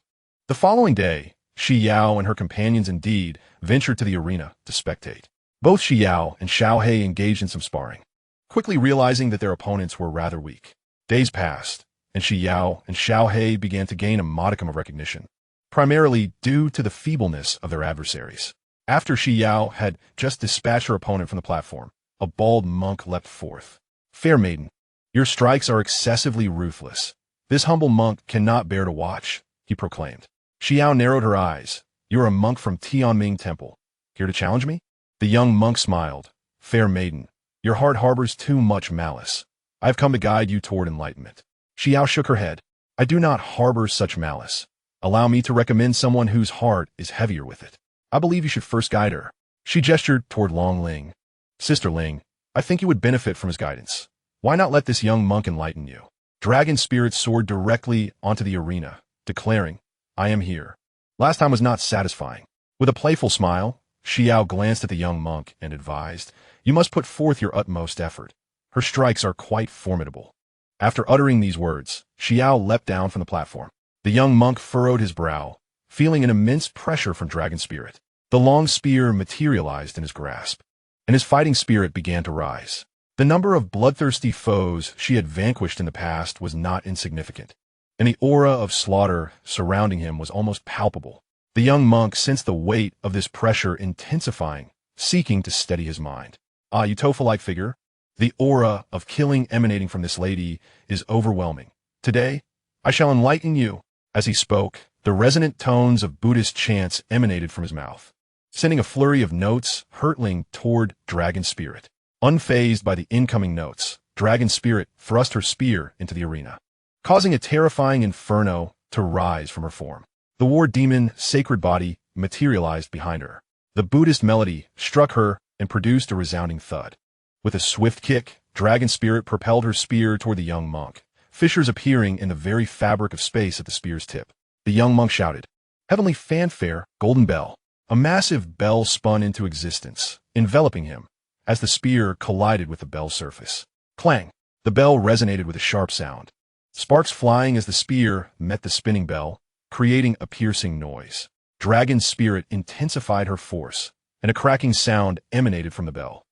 The following day, Xiao and her companions indeed ventured to the arena to spectate. Both Xiao and Xiaohe engaged in some sparring, quickly realizing that their opponents were rather weak. Days passed, and Xiao and Xiaohe began to gain a modicum of recognition, primarily due to the feebleness of their adversaries. After Xiao had just dispatched her opponent from the platform, a bald monk leapt forth. "Fair maiden, your strikes are excessively ruthless. This humble monk cannot bear to watch," he proclaimed. Xiao narrowed her eyes. "You're a monk from Tianming Temple. Here to challenge me?" The young monk smiled. "Fair maiden, your heart harbors too much malice. I have come to guide you toward enlightenment." Xiao shook her head. "I do not harbor such malice. Allow me to recommend someone whose heart is heavier with it. I believe you should first guide her." She gestured toward Long Ling. "Sister Ling, I think you would benefit from his guidance. Why not let this young monk enlighten you?" Dragon Spirit soared directly onto the arena, declaring, "I am here." Last time was not satisfying. With a playful smile, Xiao glanced at the young monk and advised, "You must put forth your utmost effort. Her strikes are quite formidable." After uttering these words, Xiao leapt down from the platform. The young monk furrowed his brow, feeling an immense pressure from Dragon Spirit. The long spear materialized in his grasp, and his fighting spirit began to rise. The number of bloodthirsty foes she had vanquished in the past was not insignificant, and the aura of slaughter surrounding him was almost palpable. The young monk sensed the weight of this pressure intensifying, seeking to steady his mind. "Ah, you tofu-like figure. The aura of killing emanating from this lady is overwhelming. Today, I shall enlighten you." As he spoke, the resonant tones of Buddhist chants emanated from his mouth, sending a flurry of notes hurtling toward Dragon Spirit. Unfazed by the incoming notes, Dragon Spirit thrust her spear into the arena, causing a terrifying inferno to rise from her form. The war demon sacred body materialized behind her. The Buddhist melody struck her and produced a resounding thud. With a swift kick, Dragon Spirit propelled her spear toward the young monk, fissures appearing in the very fabric of space at the spear's tip. The young monk shouted, "Heavenly fanfare, golden bell." A massive bell spun into existence, enveloping him, as the spear collided with the bell's surface. Clang! The bell resonated with a sharp sound, sparks flying as the spear met the spinning bell, creating a piercing noise. Dragon Spirit intensified her force, and a cracking sound emanated from the bell.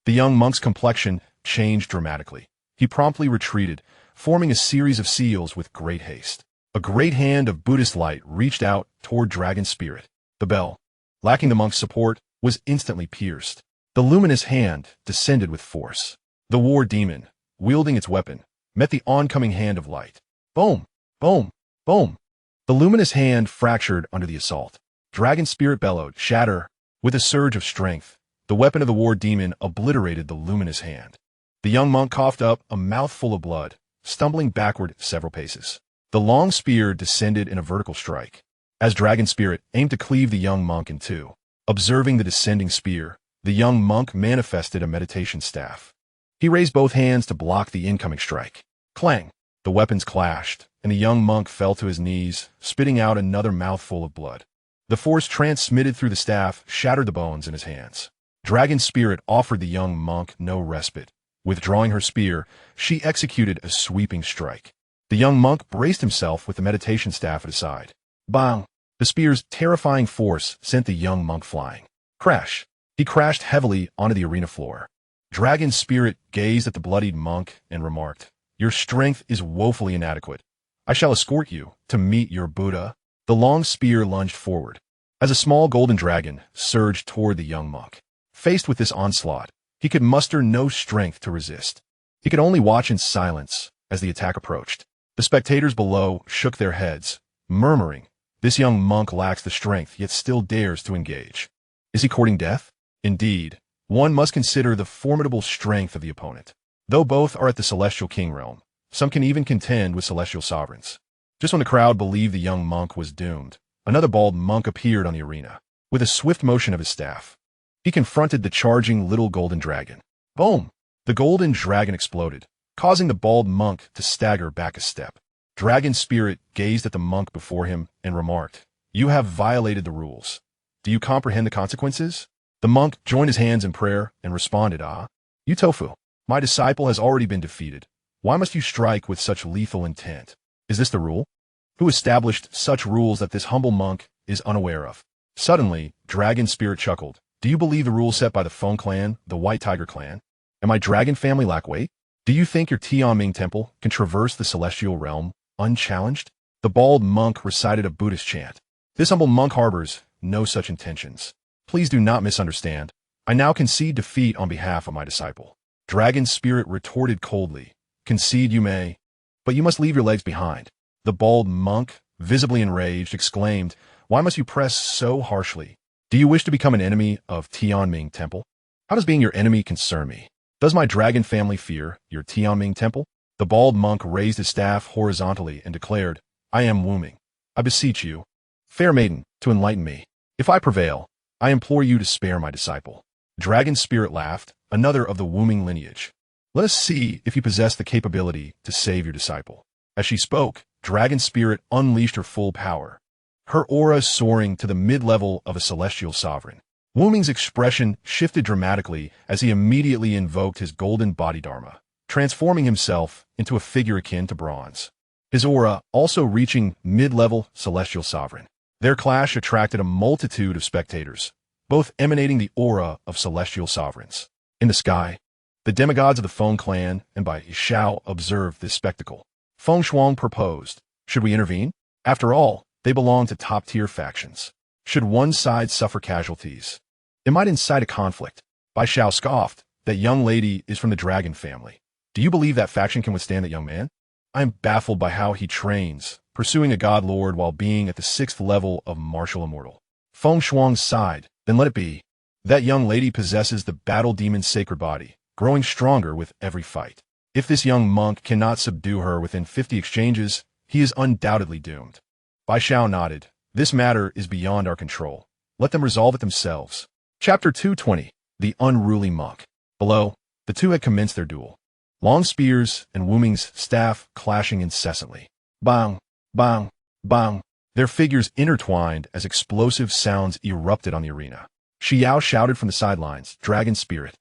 The young monk's complexion changed dramatically. He promptly retreated, forming a series of seals with great haste. A great hand of Buddhist light reached out toward Dragon Spirit. The bell, lacking the monk's support, was instantly pierced. The luminous hand descended with force. The war demon, wielding its weapon, met the oncoming hand of light. Boom! Boom! Boom! The luminous hand fractured under the assault. Dragon Spirit bellowed, "Shatter!" With a surge of strength, the weapon of the war demon obliterated the luminous hand. The young monk coughed up a mouthful of blood, stumbling backward several paces. The long spear descended in a vertical strike, as Dragon Spirit aimed to cleave the young monk in two. Observing the descending spear, the young monk manifested a meditation staff. He raised both hands to block the incoming strike. Clang! The weapons clashed, and the young monk fell to his knees, spitting out another mouthful of blood. The force transmitted through the staff shattered the bones in his hands. Dragon Spirit offered the young monk no respite. Withdrawing her spear, she executed a sweeping strike. The young monk braced himself with the meditation staff at his side. Bang! The spear's terrifying force sent the young monk flying. Crash! He crashed heavily onto the arena floor. Dragon Spirit gazed at the bloodied monk and remarked, "Your strength is woefully inadequate. I shall escort you to meet your Buddha." The long spear lunged forward, as a small golden dragon surged toward the young monk. Faced with this onslaught, he could muster no strength to resist. He could only watch in silence as the attack approached. The spectators below shook their heads, murmuring, "This young monk lacks the strength, yet still dares to engage. Is he courting death?" Indeed, one must consider the formidable strength of the opponent. Though both are at the Celestial King realm, some can even contend with celestial sovereigns. Just when the crowd believed the young monk was doomed, another bald monk appeared on the arena. With a swift motion of his staff, he confronted the charging little golden dragon. Boom! The golden dragon exploded, causing the bald monk to stagger back a step. Dragon Spirit gazed at the monk before him and remarked, "You have violated the rules. Do you comprehend the consequences?" The monk joined his hands in prayer and responded, "You tofu, my disciple has already been defeated. Why must you strike with such lethal intent? Is this the rule? Who established such rules that this humble monk is unaware of?" Suddenly, Dragon Spirit chuckled. "Do you believe the rules set by the Feng clan, the White Tiger clan? And my dragon family lack weight? Do you think your Tianming temple can traverse the celestial realm unchallenged?" The bald monk recited a Buddhist chant. "This humble monk harbors no such intentions. Please do not misunderstand. I now concede defeat on behalf of my disciple." Dragon Spirit retorted coldly, "Concede you may, but you must leave your legs behind." The bald monk, visibly enraged, exclaimed, "Why must you press so harshly? Do you wish to become an enemy of Tianming Temple? How does being your enemy concern me? Does my dragon family fear your Tianming Temple?" The bald monk raised his staff horizontally and declared, "I am Wuming. I beseech you, fair maiden, to enlighten me. If I prevail, I implore you to spare my disciple." Dragon Spirit laughed, another of the Wuming lineage. "Let us see if you possess the capability to save your disciple." As she spoke, Dragon Spirit unleashed her full power, her aura soaring to the mid-level of a celestial sovereign. Wuming's expression shifted dramatically as he immediately invoked his golden Bodhidharma, transforming himself into a figure akin to bronze. His aura also reaching mid-level celestial sovereign. Their clash attracted a multitude of spectators, both emanating the aura of celestial sovereigns. In the sky, the demigods of the Feng clan and Bai Xiao observed this spectacle. Feng Shuang proposed, "Should we intervene? After all, they belong to top-tier factions. Should one side suffer casualties, it might incite a conflict." Bai Xiao scoffed, "That young lady is from the dragon family. Do you believe that faction can withstand that young man? I am baffled by how he trains, pursuing a god lord while being at the 6th level of martial immortal." Feng Shuang sighed, "Then let it be. That young lady possesses the battle demon's sacred body, growing stronger with every fight. If this young monk cannot subdue her within 50 exchanges, he is undoubtedly doomed." Bai Xiao nodded. "This matter is beyond our control. Let them resolve it themselves." Chapter 220. The Unruly Monk. Below, the two had commenced their duel. Long spears and Wuming's staff clashing incessantly. Bang, bang, bang. Their figures intertwined as explosive sounds erupted on the arena. Xiao shouted from the sidelines, "Dragon Spirit,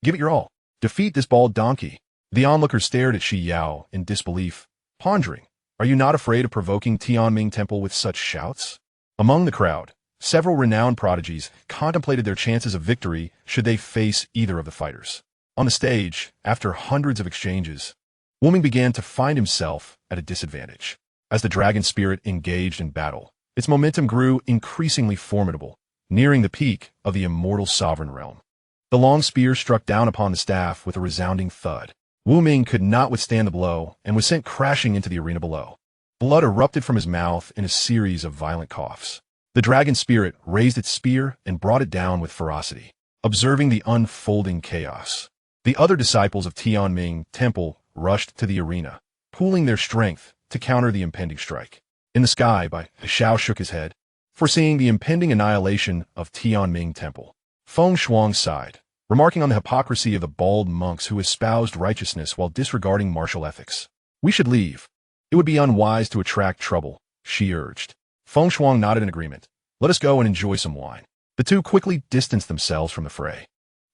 give it your all. Defeat this bald donkey." The onlookers stared at Xiao in disbelief, pondering, "Are you not afraid of provoking Tianming Temple with such shouts?" Among the crowd, several renowned prodigies contemplated their chances of victory should they face either of the fighters. On the stage, after hundreds of exchanges, Wuming began to find himself at a disadvantage. As the dragon spirit engaged in battle, its momentum grew increasingly formidable, nearing the peak of the immortal sovereign realm. The long spear struck down upon the staff with a resounding thud. Wuming could not withstand the blow and was sent crashing into the arena below. Blood erupted from his mouth in a series of violent coughs. The dragon spirit raised its spear and brought it down with ferocity, observing the unfolding chaos. The other disciples of Tianming Temple rushed to the arena, pooling their strength to counter the impending strike. In the sky, Bai Xiao shook his head, foreseeing the impending annihilation of Tianming Temple. Feng Shuang sighed, remarking on the hypocrisy of the bald monks who espoused righteousness while disregarding martial ethics. "We should leave. It would be unwise to attract trouble," she urged. Feng Shuang nodded in agreement. "Let us go and enjoy some wine." The two quickly distanced themselves from the fray.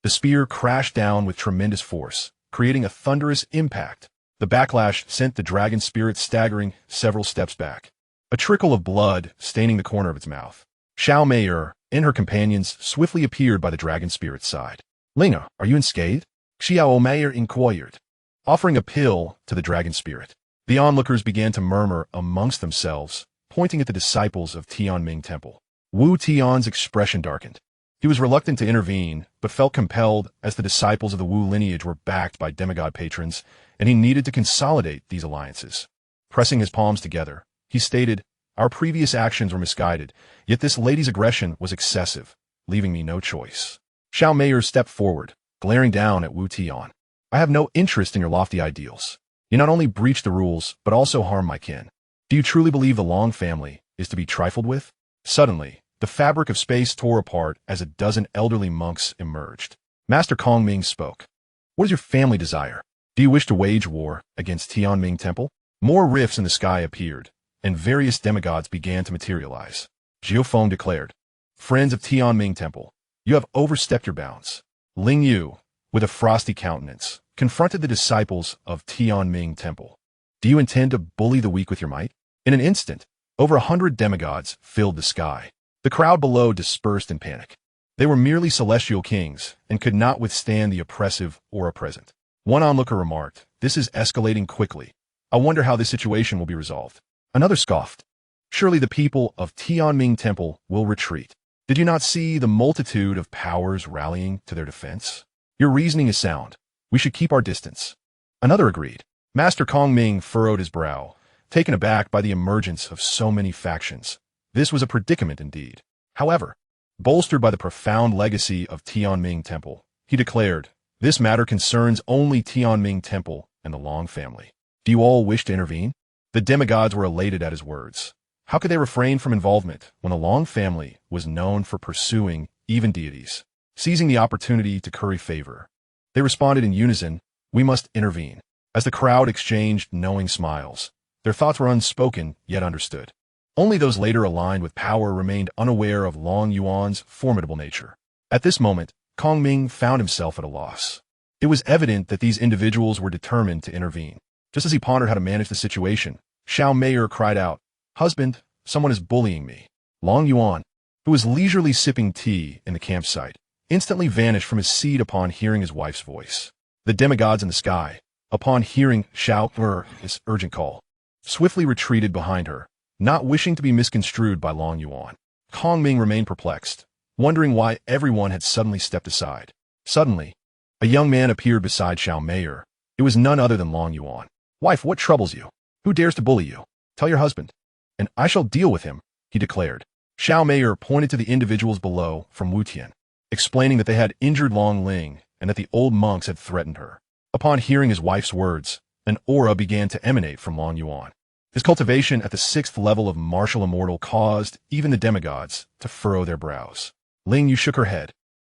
The spear crashed down with tremendous force, creating a thunderous impact. The backlash sent the dragon spirit staggering several steps back, a trickle of blood staining the corner of its mouth. Xiao Meier and her companions swiftly appeared by the dragon spirit's side. "Linga, are you unscathed?" Xiao Meier inquired, offering a pill to the dragon spirit. The onlookers began to murmur amongst themselves, pointing at the disciples of Tianming Temple. Wu Tian's expression darkened. He was reluctant to intervene, but felt compelled as the disciples of the Wu lineage were backed by demigod patrons, and he needed to consolidate these alliances. Pressing his palms together, he stated, "Our previous actions were misguided, yet this lady's aggression was excessive, leaving me no choice." Xiao Meier stepped forward, glaring down at Wu Tian. "I have no interest in your lofty ideals. You not only breach the rules, but also harm my kin. Do you truly believe the Long family is to be trifled with?" Suddenly, the fabric of space tore apart as a dozen elderly monks emerged. Master Kongming spoke. "What does your family desire?" Do you wish to wage war against Tianming Temple? More rifts in the sky appeared, and various demigods began to materialize. Jiufeng declared, Friends of Tianming Temple, you have overstepped your bounds. Ling Yu, with a frosty countenance, confronted the disciples of Tianming Temple. Do you intend to bully the weak with your might? In an instant, over 100 demigods filled the sky. The crowd below dispersed in panic. They were merely celestial kings and could not withstand the oppressive aura present. One onlooker remarked, This is escalating quickly. I wonder how this situation will be resolved. Another scoffed, Surely the people of Tianming Temple will retreat. Did you not see the multitude of powers rallying to their defense? Your reasoning is sound. We should keep our distance. Another agreed. Master Kongming furrowed his brow, taken aback by the emergence of so many factions. This was a predicament indeed. However, bolstered by the profound legacy of Tianming Temple, he declared, This matter concerns only Tianming Temple and the Long family. Do you all wish to intervene? The demigods were elated at his words. How could they refrain from involvement when the Long family was known for pursuing even deities? Seizing the opportunity to curry favor, they responded in unison, We must intervene. As the crowd exchanged knowing smiles, their thoughts were unspoken yet understood. Only those later aligned with power remained unaware of Long Yuan's formidable nature. At this moment, Kongming found himself at a loss. It was evident that these individuals were determined to intervene. Just as he pondered how to manage the situation, Xianxia cried out, Husband, someone is bullying me. Long Yuan, who was leisurely sipping tea in the campsite, instantly vanished from his seat upon hearing his wife's voice. The demigods in the sky, upon hearing Xianxia's urgent call, swiftly retreated behind her, not wishing to be misconstrued by Long Yuan. Kongming remained perplexed, wondering why everyone had suddenly stepped aside. Suddenly, a young man appeared beside Xianxia. It was none other than Long Yuan. Wife, what troubles you? Who dares to bully you? Tell your husband, and I shall deal with him, he declared. Xianxia pointed to the individuals below from Wutian, explaining that they had injured Long Ling and that the old monks had threatened her. Upon hearing his wife's words, an aura began to emanate from Long Yuan. His cultivation at the 6th level of martial immortal caused even the demigods to furrow their brows. Ling Yu shook her head,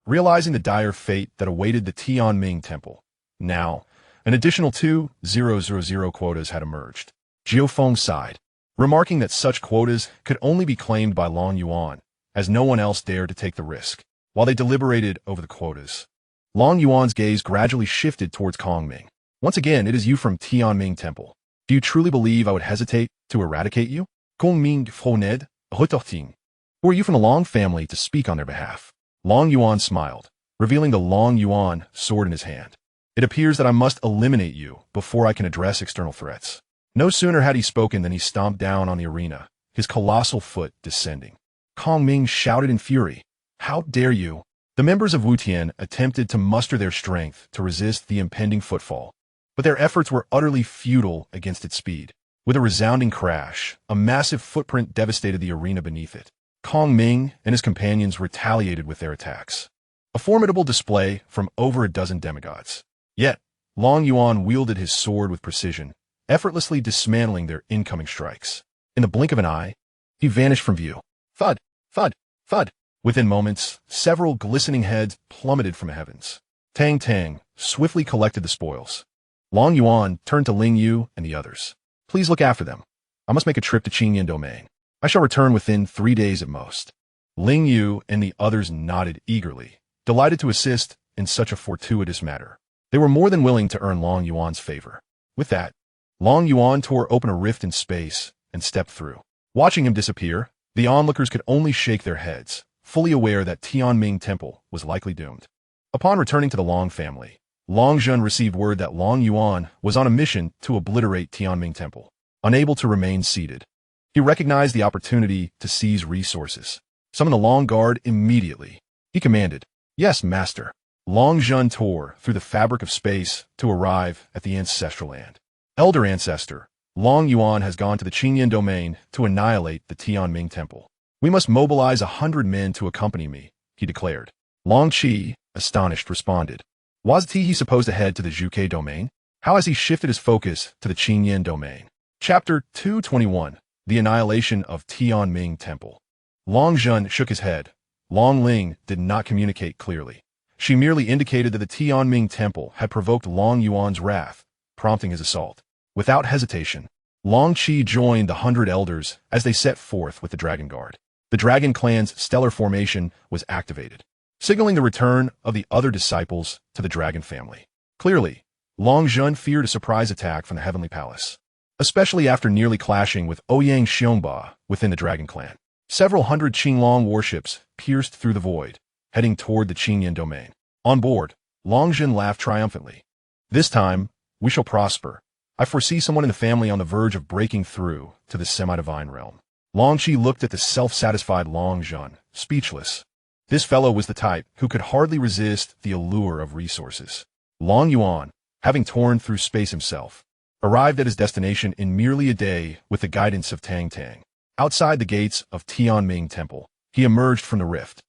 realizing the dire fate that awaited the Tianming Temple. Now, an additional 2,000 quotas had emerged. Jiufeng sighed, remarking that such quotas could only be claimed by Long Yuan, as no one else dared to take the risk. While they deliberated over the quotas, Long Yuan's gaze gradually shifted towards Kongming. Once again, it is you from Tianming Temple. Do you truly believe I would hesitate to eradicate you? Kongming Froned, Retorting. Who are you from the Long family to speak on their behalf? Long Yuan smiled, revealing the Long Yuan sword in his hand. It appears that I must eliminate you before I can address external threats. No sooner had he spoken than he stomped down on the arena, his colossal foot descending. Kongming shouted in fury, How dare you? The members of Wutian attempted to muster their strength to resist the impending footfall, but their efforts were utterly futile against its speed. With a resounding crash, a massive footprint devastated the arena beneath it. Kongming and his companions retaliated with their attacks. A formidable display from over a dozen demigods. Yet, Long Yuan wielded his sword with precision, effortlessly dismantling their incoming strikes. In the blink of an eye, he vanished from view. Thud, thud, thud. Within moments, several glistening heads plummeted from the heavens. Tang Tang swiftly collected the spoils. Long Yuan turned to Ling Yu and the others. Please look after them. I must make a trip to Qingyan Domain. I shall return within 3 days at most. Ling Yu and the others nodded eagerly, delighted to assist in such a fortuitous matter. They were more than willing to earn Long Yuan's favor. With that, Long Yuan tore open a rift in space and stepped through. Watching him disappear, the onlookers could only shake their heads, fully aware that Tianming Temple was likely doomed. Upon returning to the Long family, Long Zhen received word that Long Yuan was on a mission to obliterate Tianming Temple. Unable to remain seated, he recognized the opportunity to seize resources. Summon the Long Guard immediately. He commanded, Yes, master. Long Zhen tore through the fabric of space to arrive at the ancestral land. Elder ancestor, Long Yuan has gone to the Qingyan Domain to annihilate the Tianming Temple. We must mobilize 100 men to accompany me, he declared. Long Qi, astonished, responded. Was he supposed to head to the Zhuke Domain? How has he shifted his focus to the Qingyan Domain? Chapter 221, The Annihilation of Tianming Temple. Long Zhen shook his head. Long Ling did not communicate clearly. She merely indicated that the Tianming Temple had provoked Long Yuan's wrath prompting his assault. Without hesitation, Long Qi joined the 100 elders as they set forth with the Dragon Guard. The Dragon Clan's stellar formation was activated, signaling the return of the other disciples to the Dragon family. Clearly, Long Zhen feared a surprise attack from the Heavenly Palace, especially after nearly clashing with Ouyang Xiongba within the Dragon Clan. Several hundred Qinglong warships pierced through the void, heading toward the Qingyan domain. On board, Long Zhen laughed triumphantly. This time, we shall prosper. I foresee someone in the family on the verge of breaking through to the semi-divine realm. Long Qi looked at the self-satisfied Long Zhen, speechless. This fellow was the type who could hardly resist the allure of resources. Long Yuan, having torn through space himself, arrived at his destination in merely a day with the guidance of Tang Tang. Outside the gates of Tianming Temple, he emerged from the rift,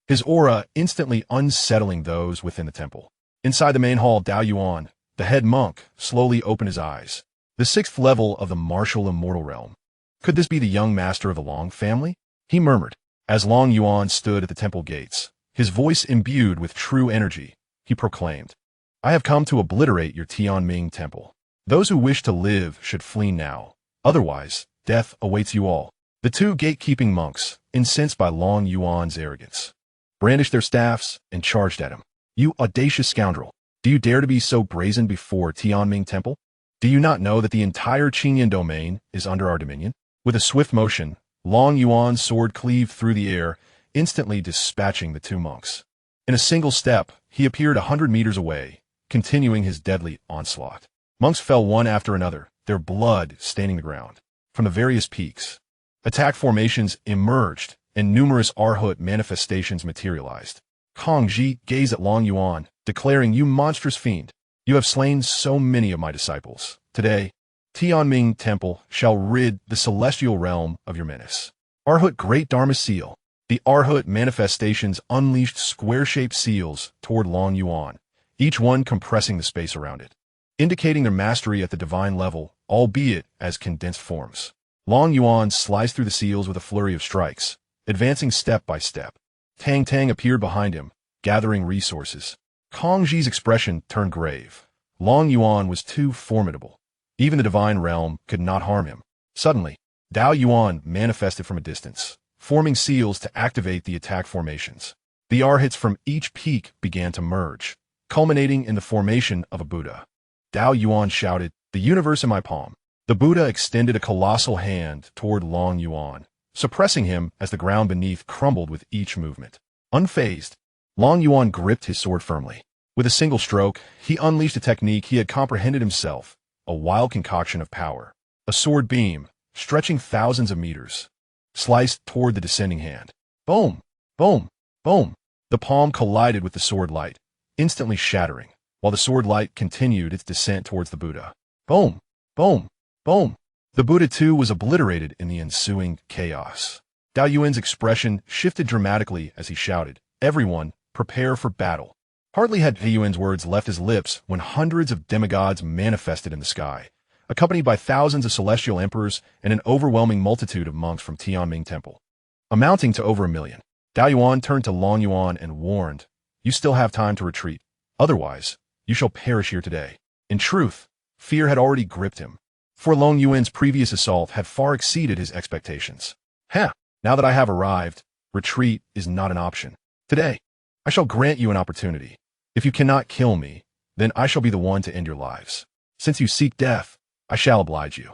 his aura instantly unsettling those within the temple. Inside the main hall, Dao Yuan, the head monk, slowly opened his eyes. The 6th level of the martial immortal realm. Could this be the young master of the Long family? He murmured. As Long Yuan stood at the temple gates, his voice imbued with true energy, he proclaimed, I have come to obliterate your Tianming temple. Those who wish to live should flee now. Otherwise, death awaits you all. The 2 gatekeeping monks, incensed by Long Yuan's arrogance, brandished their staffs and charged at him. You audacious scoundrel! Do you dare to be so brazen before Tianming Temple? Do you not know that the entire Qingyan domain is under our dominion? With a swift motion, Long Yuan's sword cleaved through the air, instantly dispatching the 2 monks. In a single step, he appeared 100 meters away, continuing his deadly onslaught. Monks fell one after another, their blood staining the ground. From the various peaks, attack formations emerged, and numerous Arhut manifestations materialized. Kong Ji gazed at Long Yuan, declaring, You monstrous fiend! You have slain so many of my disciples. Today, Tianming Temple shall rid the celestial realm of your menace. Arhut Great Dharma Seal. The Arhut manifestations unleashed square-shaped seals toward Long Yuan, each one compressing the space around it, indicating their mastery at the divine level, albeit as condensed forms. Long Yuan sliced through the seals with a flurry of strikes, advancing step by step. Tang Tang appeared behind him, gathering resources. Kong Ji's expression turned grave. Long Yuan was too formidable. Even the divine realm could not harm him. Suddenly, Dao Yuan manifested from a distance, forming seals to activate the attack formations. The Arhats from each peak began to merge, culminating in the formation of a Buddha. Dao Yuan shouted, The universe in my palm. The Buddha extended a colossal hand toward Long Yuan, suppressing him as the ground beneath crumbled with each movement. Unfazed, Long Yuan gripped his sword firmly. With a single stroke, he unleashed a technique he had comprehended himself, a wild concoction of power. A sword beam, stretching thousands of meters, sliced toward the descending hand. Boom! Boom! Boom! The palm collided with the sword light, instantly shattering, while the sword light continued its descent towards the Buddha. Boom! Boom! Boom! The Buddha too was obliterated in the ensuing chaos. Dao Yuan's expression shifted dramatically as he shouted, Everyone, prepare for battle. Hardly had Dao Yuan's words left his lips when hundreds of demigods manifested in the sky, accompanied by thousands of celestial emperors and an overwhelming multitude of monks from Tianming Temple, amounting to over 1 million. Dao Yuan turned to Long Yuan and warned, You still have time to retreat. Otherwise, you shall perish here today. In truth, fear had already gripped him, for Long Yuan's previous assault had far exceeded his expectations. Now that I have arrived, retreat is not an option. Today, I shall grant you an opportunity. If you cannot kill me, then I shall be the one to end your lives. Since you seek death, I shall oblige you.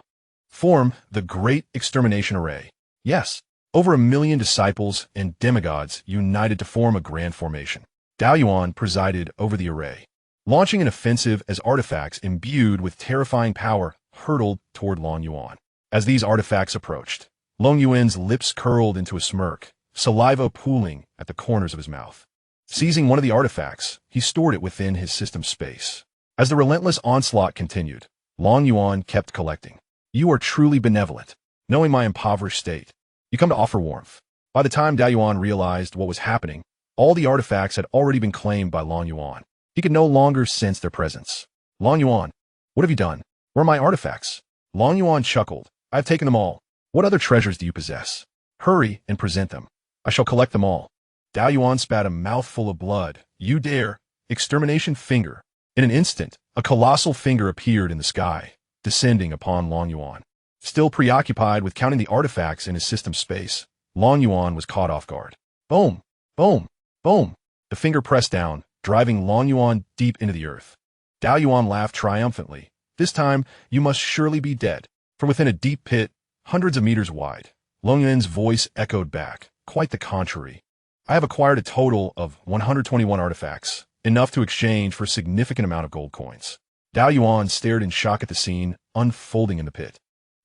Form the Great Extermination Array. Yes, over 1 million disciples and demigods united to form a grand formation. Dao Yuan presided over the array, launching an offensive as artifacts imbued with terrifying power hurtled toward Long Yuan. As these artifacts approached, Long Yuan's lips curled into a smirk, saliva pooling at the corners of his mouth. Seizing one of the artifacts, he stored it within his system space. As the relentless onslaught continued, Long Yuan kept collecting. You are truly benevolent. Knowing my impoverished state, you come to offer warmth. By the time Dao Yuan realized what was happening, all the artifacts had already been claimed by Long Yuan. He could no longer sense their presence. Long Yuan, what have you done? Where are my artifacts? Long Yuan chuckled. I have taken them all. What other treasures do you possess? Hurry and present them. I shall collect them all. Dao Yuan spat a mouthful of blood. You dare? Extermination finger. In an instant, A colossal finger appeared in the sky, descending upon Long Yuan. Still preoccupied with counting the artifacts in his system space, Long Yuan was caught off guard. Boom! Boom! Boom! The finger pressed down, driving Long Yuan deep into the earth. Dao Yuan laughed triumphantly. This time, you must surely be dead. From within a deep pit, hundreds of meters wide, Long Yuan's voice echoed back. Quite the contrary. I have acquired a total of 121 artifacts, enough to exchange for a significant amount of gold coins. Dao Yuan stared in shock at the scene unfolding in the pit,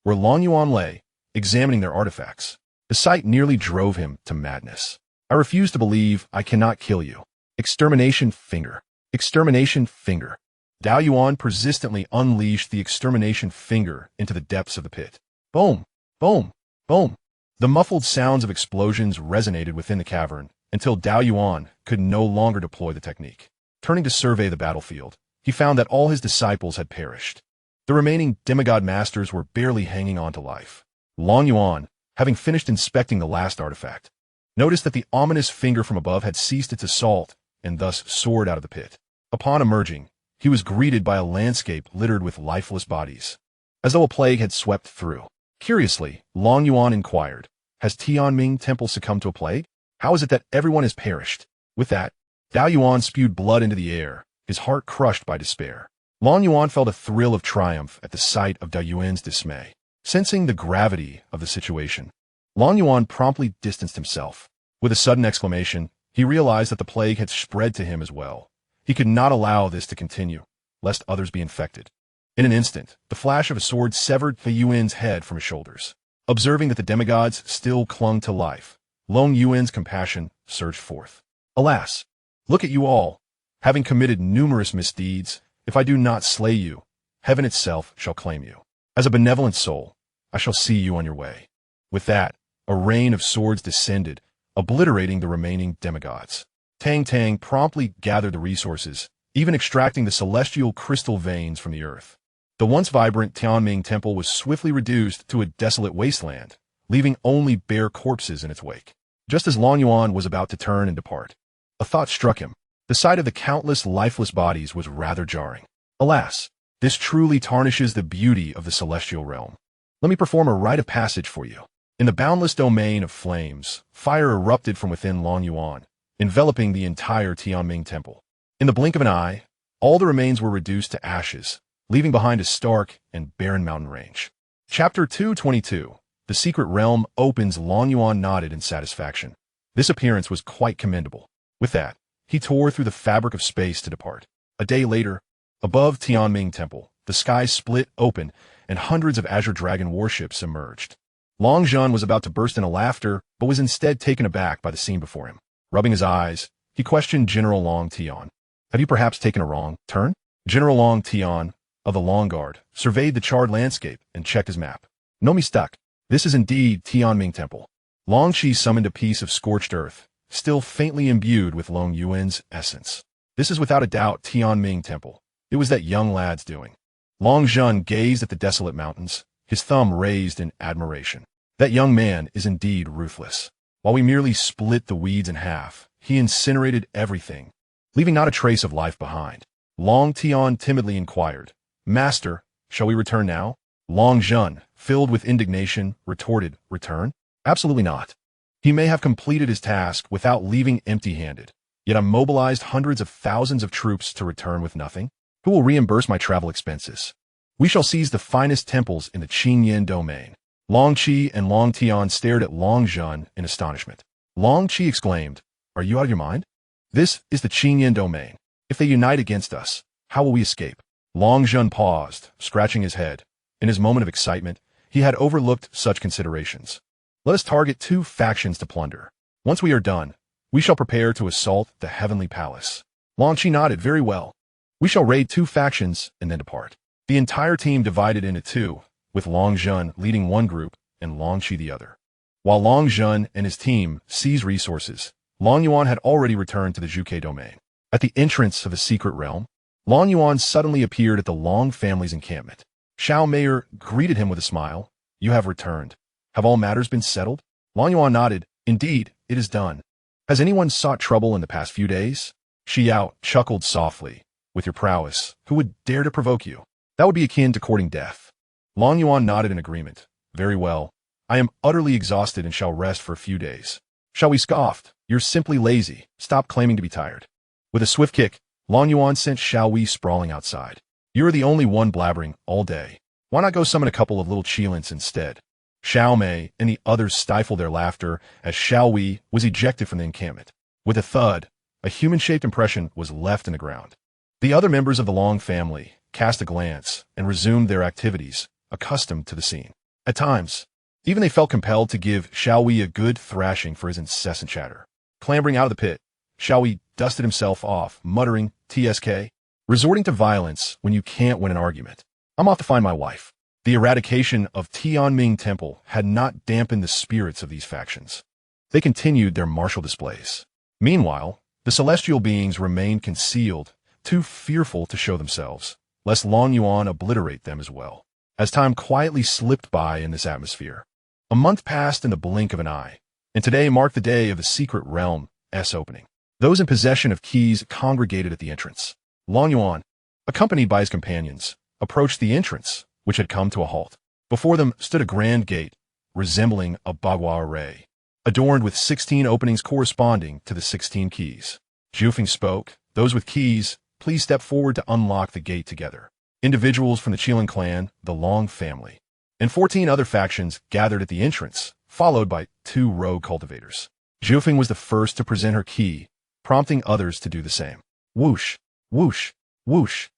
where Long Yuan lay, examining their artifacts. The sight nearly drove him to madness. I refuse to believe I cannot kill you. Extermination finger. Extermination finger. Dao Yuan persistently unleashed the extermination finger into the depths of the pit. Boom! Boom! Boom! The muffled sounds of explosions resonated within the cavern until Dao Yuan could no longer deploy the technique. Turning to survey the battlefield, he found that all his disciples had perished. The remaining demigod masters were barely hanging on to life. Long Yuan, having finished inspecting the last artifact, noticed that the ominous finger from above had ceased its assault and thus soared out of the pit. Upon emerging, he was greeted by a landscape littered with lifeless bodies, as though a plague had swept through. Curiously, Long Yuan inquired, has Tianming Temple succumbed to a plague? How is it that everyone has perished? With that, Dao Yuan spewed blood into the air, his heart crushed by despair. Long Yuan felt a thrill of triumph at the sight of Dao Yuan's dismay. Sensing the gravity of the situation, Long Yuan promptly distanced himself. With a sudden exclamation, he realized that the plague had spread to him as well. He could not allow this to continue, lest others be infected. In an instant, the flash of a sword severed Dao Yuan's head from his shoulders. Observing that the demigods still clung to life, Long Yuan's compassion surged forth. Alas, look at you all, having committed numerous misdeeds. If I do not slay you, heaven itself shall claim you. As a benevolent soul, I shall see you on your way. With that, a rain of swords descended, obliterating the remaining demigods. Tang Tang promptly gathered the resources, even extracting the celestial crystal veins from the earth. The once vibrant Tianming Temple was swiftly reduced to a desolate wasteland, leaving only bare corpses in its wake. Just as Long Yuan was about to turn and depart, a thought struck him. The sight of the countless lifeless bodies was rather jarring. Alas, this truly tarnishes the beauty of the celestial realm. Let me perform a rite of passage for you. In the boundless domain of flames, fire erupted from within Long Yuan, enveloping the entire Tianming Temple. In the blink of an eye, all the remains were reduced to ashes, leaving behind a stark and barren mountain range. Chapter 222. The Secret Realm opens. Long Yuan nodded in satisfaction. This appearance was quite commendable. With that, he tore through the fabric of space to depart. A day later, above Tianming Temple, the sky split open and hundreds of Azure Dragon warships emerged. Long Zhan was about to burst into laughter, but was instead taken aback by the scene before him. Rubbing his eyes, he questioned General Long Tian. Have you perhaps taken a wrong turn? General Long Tian, of the Long Guard, surveyed the charred landscape and checked his map. No mistake. This is indeed Tianming Temple. Long Qi summoned a piece of scorched earth, still faintly imbued with Long Yuan's essence. This is without a doubt Tianming Temple. It was that young lad's doing. Long Zhan gazed at the desolate mountains, his thumb raised in admiration. That young man is indeed ruthless. While we merely split the weeds in half, he incinerated everything, leaving not a trace of life behind. Long Tian timidly inquired, Master, shall we return now? Long Zhan, filled with indignation, retorted, Return? Absolutely not. He may have completed his task without leaving empty-handed, yet I mobilized hundreds of thousands of troops to return with nothing. Who will reimburse my travel expenses? We shall seize the finest temples in the Qingyan domain. Long Qi and Long Tian stared at Long Zhan in astonishment. Long Qi exclaimed, Are you out of your mind? This is the Qingyan domain. If they unite against us, how will we escape? Long Zhan paused, scratching his head. In his moment of excitement, he had overlooked such considerations. Let us target 2 factions to plunder. Once we are done, we shall prepare to assault the Heavenly Palace. Long Qi nodded. Very well. We shall raid 2 factions and then depart. The entire team divided into 2, with Long Zhan leading one group and Long Qi the other. While Long Zhan and his team seized resources, Long Yuan had already returned to the Zhuke domain. At the entrance of the secret realm, Long Yuan suddenly appeared at the Long family's encampment. Xiao Mayer greeted him with a smile. You have returned. Have all matters been settled? Long Yuan nodded. Indeed, it is done. Has anyone sought trouble in the past few days? Xiao chuckled softly. With your prowess, who would dare to provoke you? That would be akin to courting death. Long Yuan nodded in agreement. Very well. I am utterly exhausted and shall rest for a few days. Shall we? Scoffed. You're simply lazy. Stop claiming to be tired. With a swift kick, Long Yuan sent Xiao sprawling outside. You're the only one blabbering all day. Why not go summon a couple of little Qilins instead? Xiao Mei and the others stifled their laughter as Xiao was ejected from the encampment. With a thud, a human-shaped impression was left in the ground. The other members of the Long family cast a glance and resumed their activities, accustomed to the scene. At times, even they felt compelled to give Xiao a good thrashing for his incessant chatter. Clambering out of the pit, Xiao dusted himself off, muttering, TSK, resorting to violence when you can't win an argument. I'm off to find my wife. The eradication of Tianming Temple had not dampened the spirits of these factions. They continued their martial displays. Meanwhile, the celestial beings remained concealed, too fearful to show themselves, lest Long Yuan obliterate them as well. As time quietly slipped by in this atmosphere, a month passed in the blink of an eye, and today marked the day of the secret realm's opening. Those in possession of keys congregated at the entrance. Long Yuan, accompanied by his companions, approached the entrance, which had come to a halt. Before them stood a grand gate, resembling a bagua array, adorned with 16 openings corresponding to the 16 keys. Zhufeng spoke. Those with keys, please step forward to unlock the gate together. Individuals from the Qilin clan, the Long family, and 14 other factions gathered at the entrance, followed by 2 rogue cultivators. Zhufeng was the first to present her key, prompting others to do the same. Whoosh, whoosh, whoosh.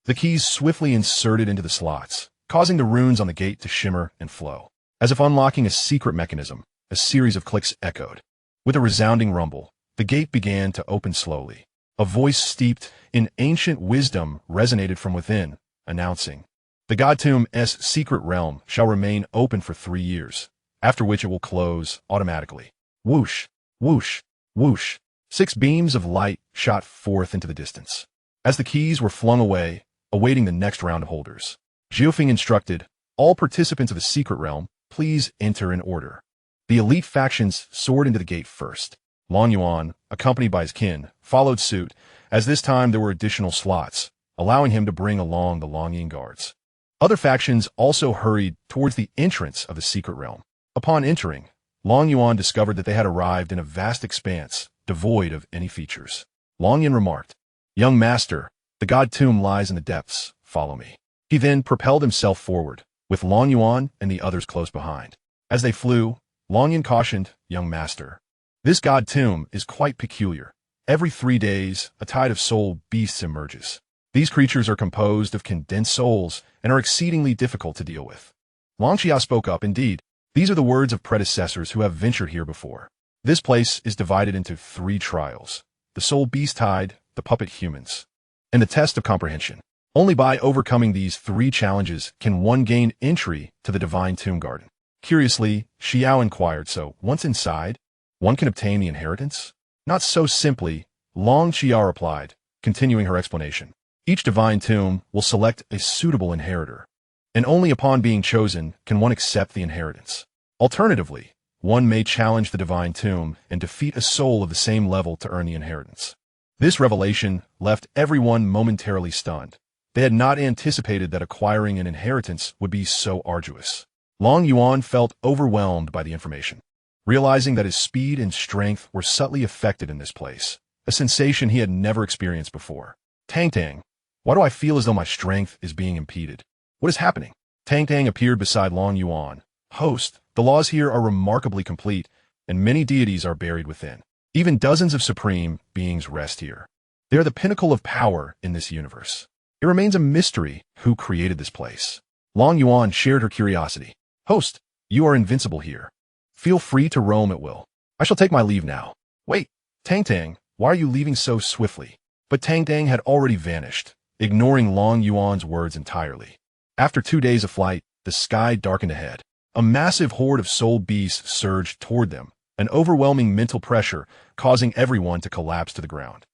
The keys swiftly inserted into the slots, causing the runes on the gate to shimmer and flow. As if unlocking a secret mechanism, a series of clicks echoed. With a resounding rumble, the gate began to open slowly. A voice steeped in ancient wisdom resonated from within, announcing, the God Tomb's secret realm shall remain open for 3 years, after which it will close automatically. Whoosh, whoosh, whoosh. 6 beams of light shot forth into the distance. As the keys were flung away, awaiting the next round of holders, Zhufeng instructed, all participants of the secret realm, please enter in order. The elite factions soared into the gate first. Long Yuan, accompanied by his kin, followed suit, as this time there were additional slots, allowing him to bring along the Longying guards. Other factions also hurried towards the entrance of the secret realm. Upon entering, Long Yuan discovered that they had arrived in a vast expanse, devoid of any features. Long Yin remarked, young master, the God Tomb lies in the depths, follow me. He then propelled himself forward, with Long Yuan and the others close behind. As they flew, Long Yin cautioned, young master, this God Tomb is quite peculiar. Every 3 days, a tide of soul beasts emerges. These creatures are composed of condensed souls and are exceedingly difficult to deal with. Xianxia spoke up, indeed. These are the words of predecessors who have ventured here before. This place is divided into 3 trials, the soul beast tide, the puppet humans, and the test of comprehension. Only by overcoming these 3 challenges can one gain entry to the divine tomb garden. Curiously, Xiao inquired, so once inside, one can obtain the inheritance? Not so simply, Long Xia replied, continuing her explanation. Each divine tomb will select a suitable inheritor, and only upon being chosen can one accept the inheritance. Alternatively, one may challenge the divine tomb and defeat a soul of the same level to earn the inheritance. This revelation left everyone momentarily stunned. They had not anticipated that acquiring an inheritance would be so arduous. Long Yuan felt overwhelmed by the information, realizing that his speed and strength were subtly affected in this place, a sensation he had never experienced before. Tang, why do I feel as though my strength is being impeded? What is happening? Tang appeared beside Long Yuan. Host, the laws here are remarkably complete, and many deities are buried within. Even dozens of supreme beings rest here. They are the pinnacle of power in this universe. It remains a mystery who created this place. Long Yuan shared her curiosity. Host, you are invincible here. Feel free to roam at will. I shall take my leave now. Wait, Tang, why are you leaving so swiftly? But Tang had already vanished, ignoring Long Yuan's words entirely. After 2 days of flight, the sky darkened ahead. A massive horde of soul beasts surged toward them, an overwhelming mental pressure causing everyone to collapse to the ground.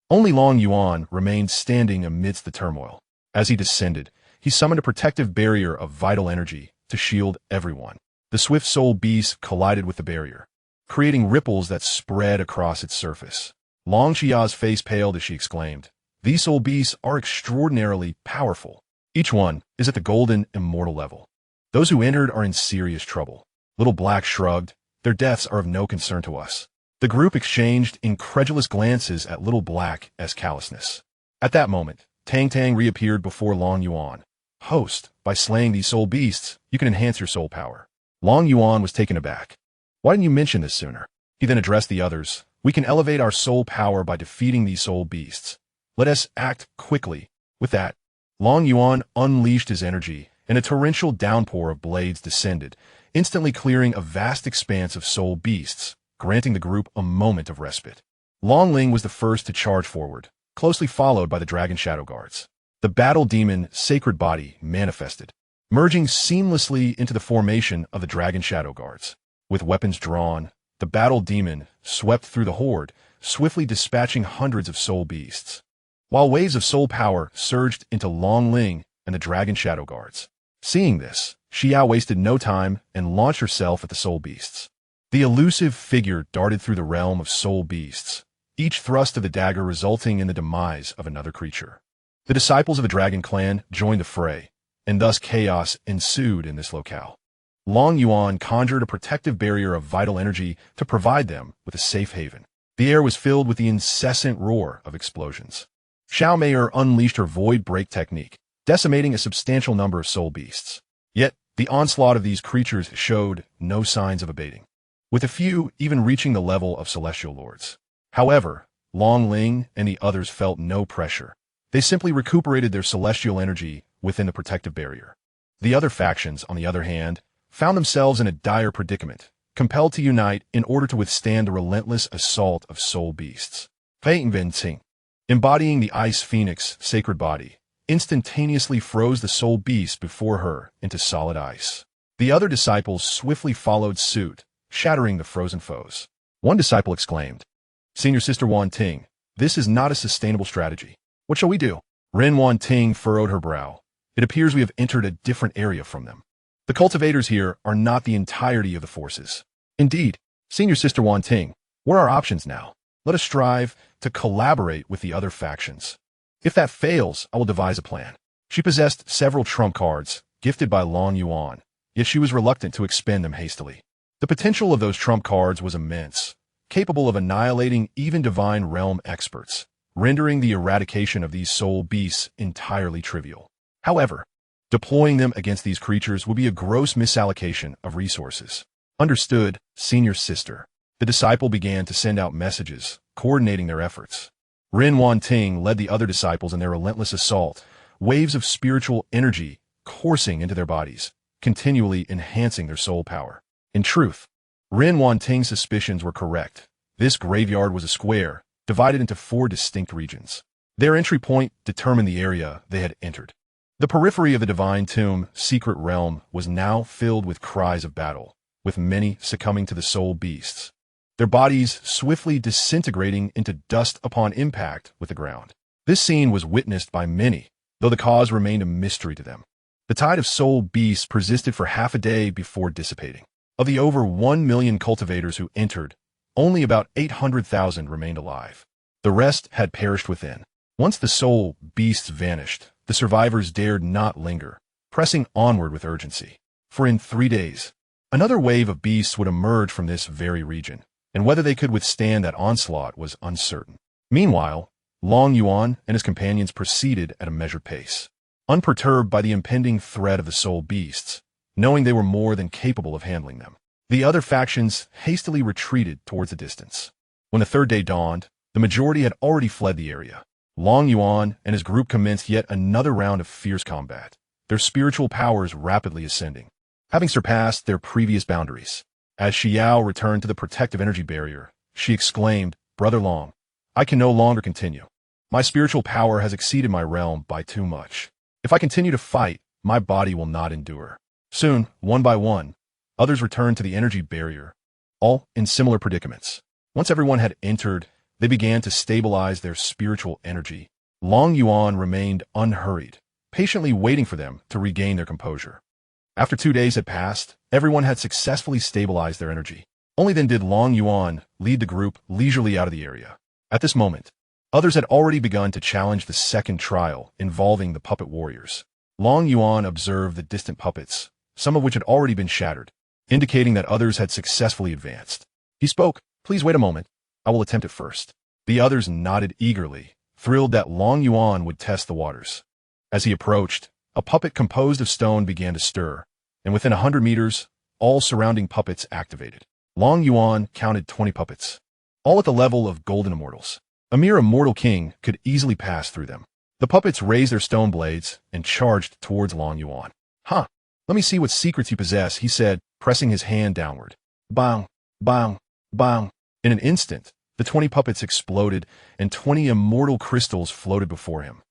Only Long Yuan remained standing amidst the turmoil. As he descended, he summoned a protective barrier of vital energy to shield everyone. The swift soul beast collided with the barrier, creating ripples that spread across its surface. Long Xia's face paled as she exclaimed, These soul beasts are extraordinarily powerful. Each one is at the golden immortal level. Those who entered are in serious trouble. Little Black shrugged. Their deaths are of no concern to us. The group exchanged incredulous glances at Little Black as callousness. At that moment, Tang Tang reappeared before Long Yuan. Host, by slaying these soul beasts, you can enhance your soul power. Long Yuan was taken aback. Why didn't you mention this sooner? He then addressed the others. We can elevate our soul power by defeating these soul beasts. Let us act quickly. With that, Long Yuan unleashed his energy, and a torrential downpour of blades descended, instantly clearing a vast expanse of soul beasts, granting the group a moment of respite. Long Ling was the first to charge forward, closely followed by the Dragon Shadow Guards. The battle demon Sacred Body manifested, merging seamlessly into the formation of the Dragon Shadow Guards. With weapons drawn, the battle demon swept through the horde, swiftly dispatching hundreds of soul beasts, while waves of soul power surged into Long Ling and the Dragon Shadow Guards. Seeing this, Xiao wasted no time and launched herself at the soul beasts. The elusive figure darted through the realm of soul beasts, each thrust of the dagger resulting in the demise of another creature. The disciples of the Dragon Clan joined the fray, and thus chaos ensued in this locale. Long Yuan conjured a protective barrier of vital energy to provide them with a safe haven. The air was filled with the incessant roar of explosions. Xiao Meier unleashed her void break technique, decimating a substantial number of soul beasts. Yet, the onslaught of these creatures showed no signs of abating, with a few even reaching the level of celestial lords. However, Long Ling and the others felt no pressure. They simply recuperated their celestial energy within the protective barrier. The other factions, on the other hand, found themselves in a dire predicament, compelled to unite in order to withstand the relentless assault of soul beasts. Fei Invincible, embodying the Ice Phoenix Sacred Body, instantaneously froze the soul beast before her into solid ice. The other disciples swiftly followed suit, shattering the frozen foes. One disciple exclaimed, "Senior Sister Wan Ting, this is not a sustainable strategy. What shall we do?" Ren Wan Ting furrowed her brow. It appears we have entered a different area from them. The cultivators here are not the entirety of the forces. Indeed, Senior Sister Wan Ting, what are our options now? Let us strive to collaborate with the other factions. If that fails, I will devise a plan. She possessed several trump cards, gifted by Long Yuan, yet she was reluctant to expend them hastily. The potential of those trump cards was immense, capable of annihilating even divine realm experts, rendering the eradication of these soul beasts entirely trivial. However, deploying them against these creatures would be a gross misallocation of resources. Understood, Senior Sister. The disciple began to send out messages, coordinating their efforts. Ren Wan Ting led the other disciples in their relentless assault, waves of spiritual energy coursing into their bodies, continually enhancing their soul power. In truth, Ren Wan Ting's suspicions were correct. This graveyard was a square, divided into 4 distinct regions. Their entry point determined the area they had entered. The periphery of the Divine Tomb secret realm was now filled with cries of battle, with many succumbing to the soul beasts, their bodies swiftly disintegrating into dust upon impact with the ground. This scene was witnessed by many, though the cause remained a mystery to them. The tide of soul beasts persisted for half a day before dissipating. Of the over 1 million cultivators who entered, only about 800,000 remained alive. The rest had perished within. Once the soul beasts vanished, the survivors dared not linger, pressing onward with urgency. For in 3 days, another wave of beasts would emerge from this very region, and whether they could withstand that onslaught was uncertain. Meanwhile, Long Yuan and his companions proceeded at a measured pace, unperturbed by the impending threat of the soul beasts, knowing they were more than capable of handling them. The other factions hastily retreated towards the distance. When the 3rd day dawned, the majority had already fled the area. Long Yuan and his group commenced yet another round of fierce combat, their spiritual powers rapidly ascending, having surpassed their previous boundaries. As Xiao returned to the protective energy barrier, she exclaimed, "Brother Long, I can no longer continue. My spiritual power has exceeded my realm by too much. If I continue to fight, my body will not endure." Soon, one by one, others returned to the energy barrier, all in similar predicaments. Once everyone had entered, they began to stabilize their spiritual energy. Long Yuan remained unhurried, patiently waiting for them to regain their composure. After 2 days had passed, everyone had successfully stabilized their energy. Only then did Long Yuan lead the group leisurely out of the area. At this moment, Others had already begun to challenge the second trial involving the puppet warriors. Long Yuan observed the distant puppets, some of which had already been shattered, indicating that others had successfully advanced. He spoke, "Please wait a moment. I will attempt it first." The others nodded eagerly, thrilled that Long Yuan would test the waters. As he approached, a puppet composed of stone began to stir, and within 100 meters, all surrounding puppets activated. Long Yuan counted 20 puppets, all at the level of golden immortals. A mere immortal king could easily pass through them. The puppets raised their stone blades and charged towards Long Yuan. "Huh, let me see what secrets you possess," he said, pressing his hand downward. Bang, bang, bang. In an instant, the 20 puppets exploded and 20 immortal crystals floated before him.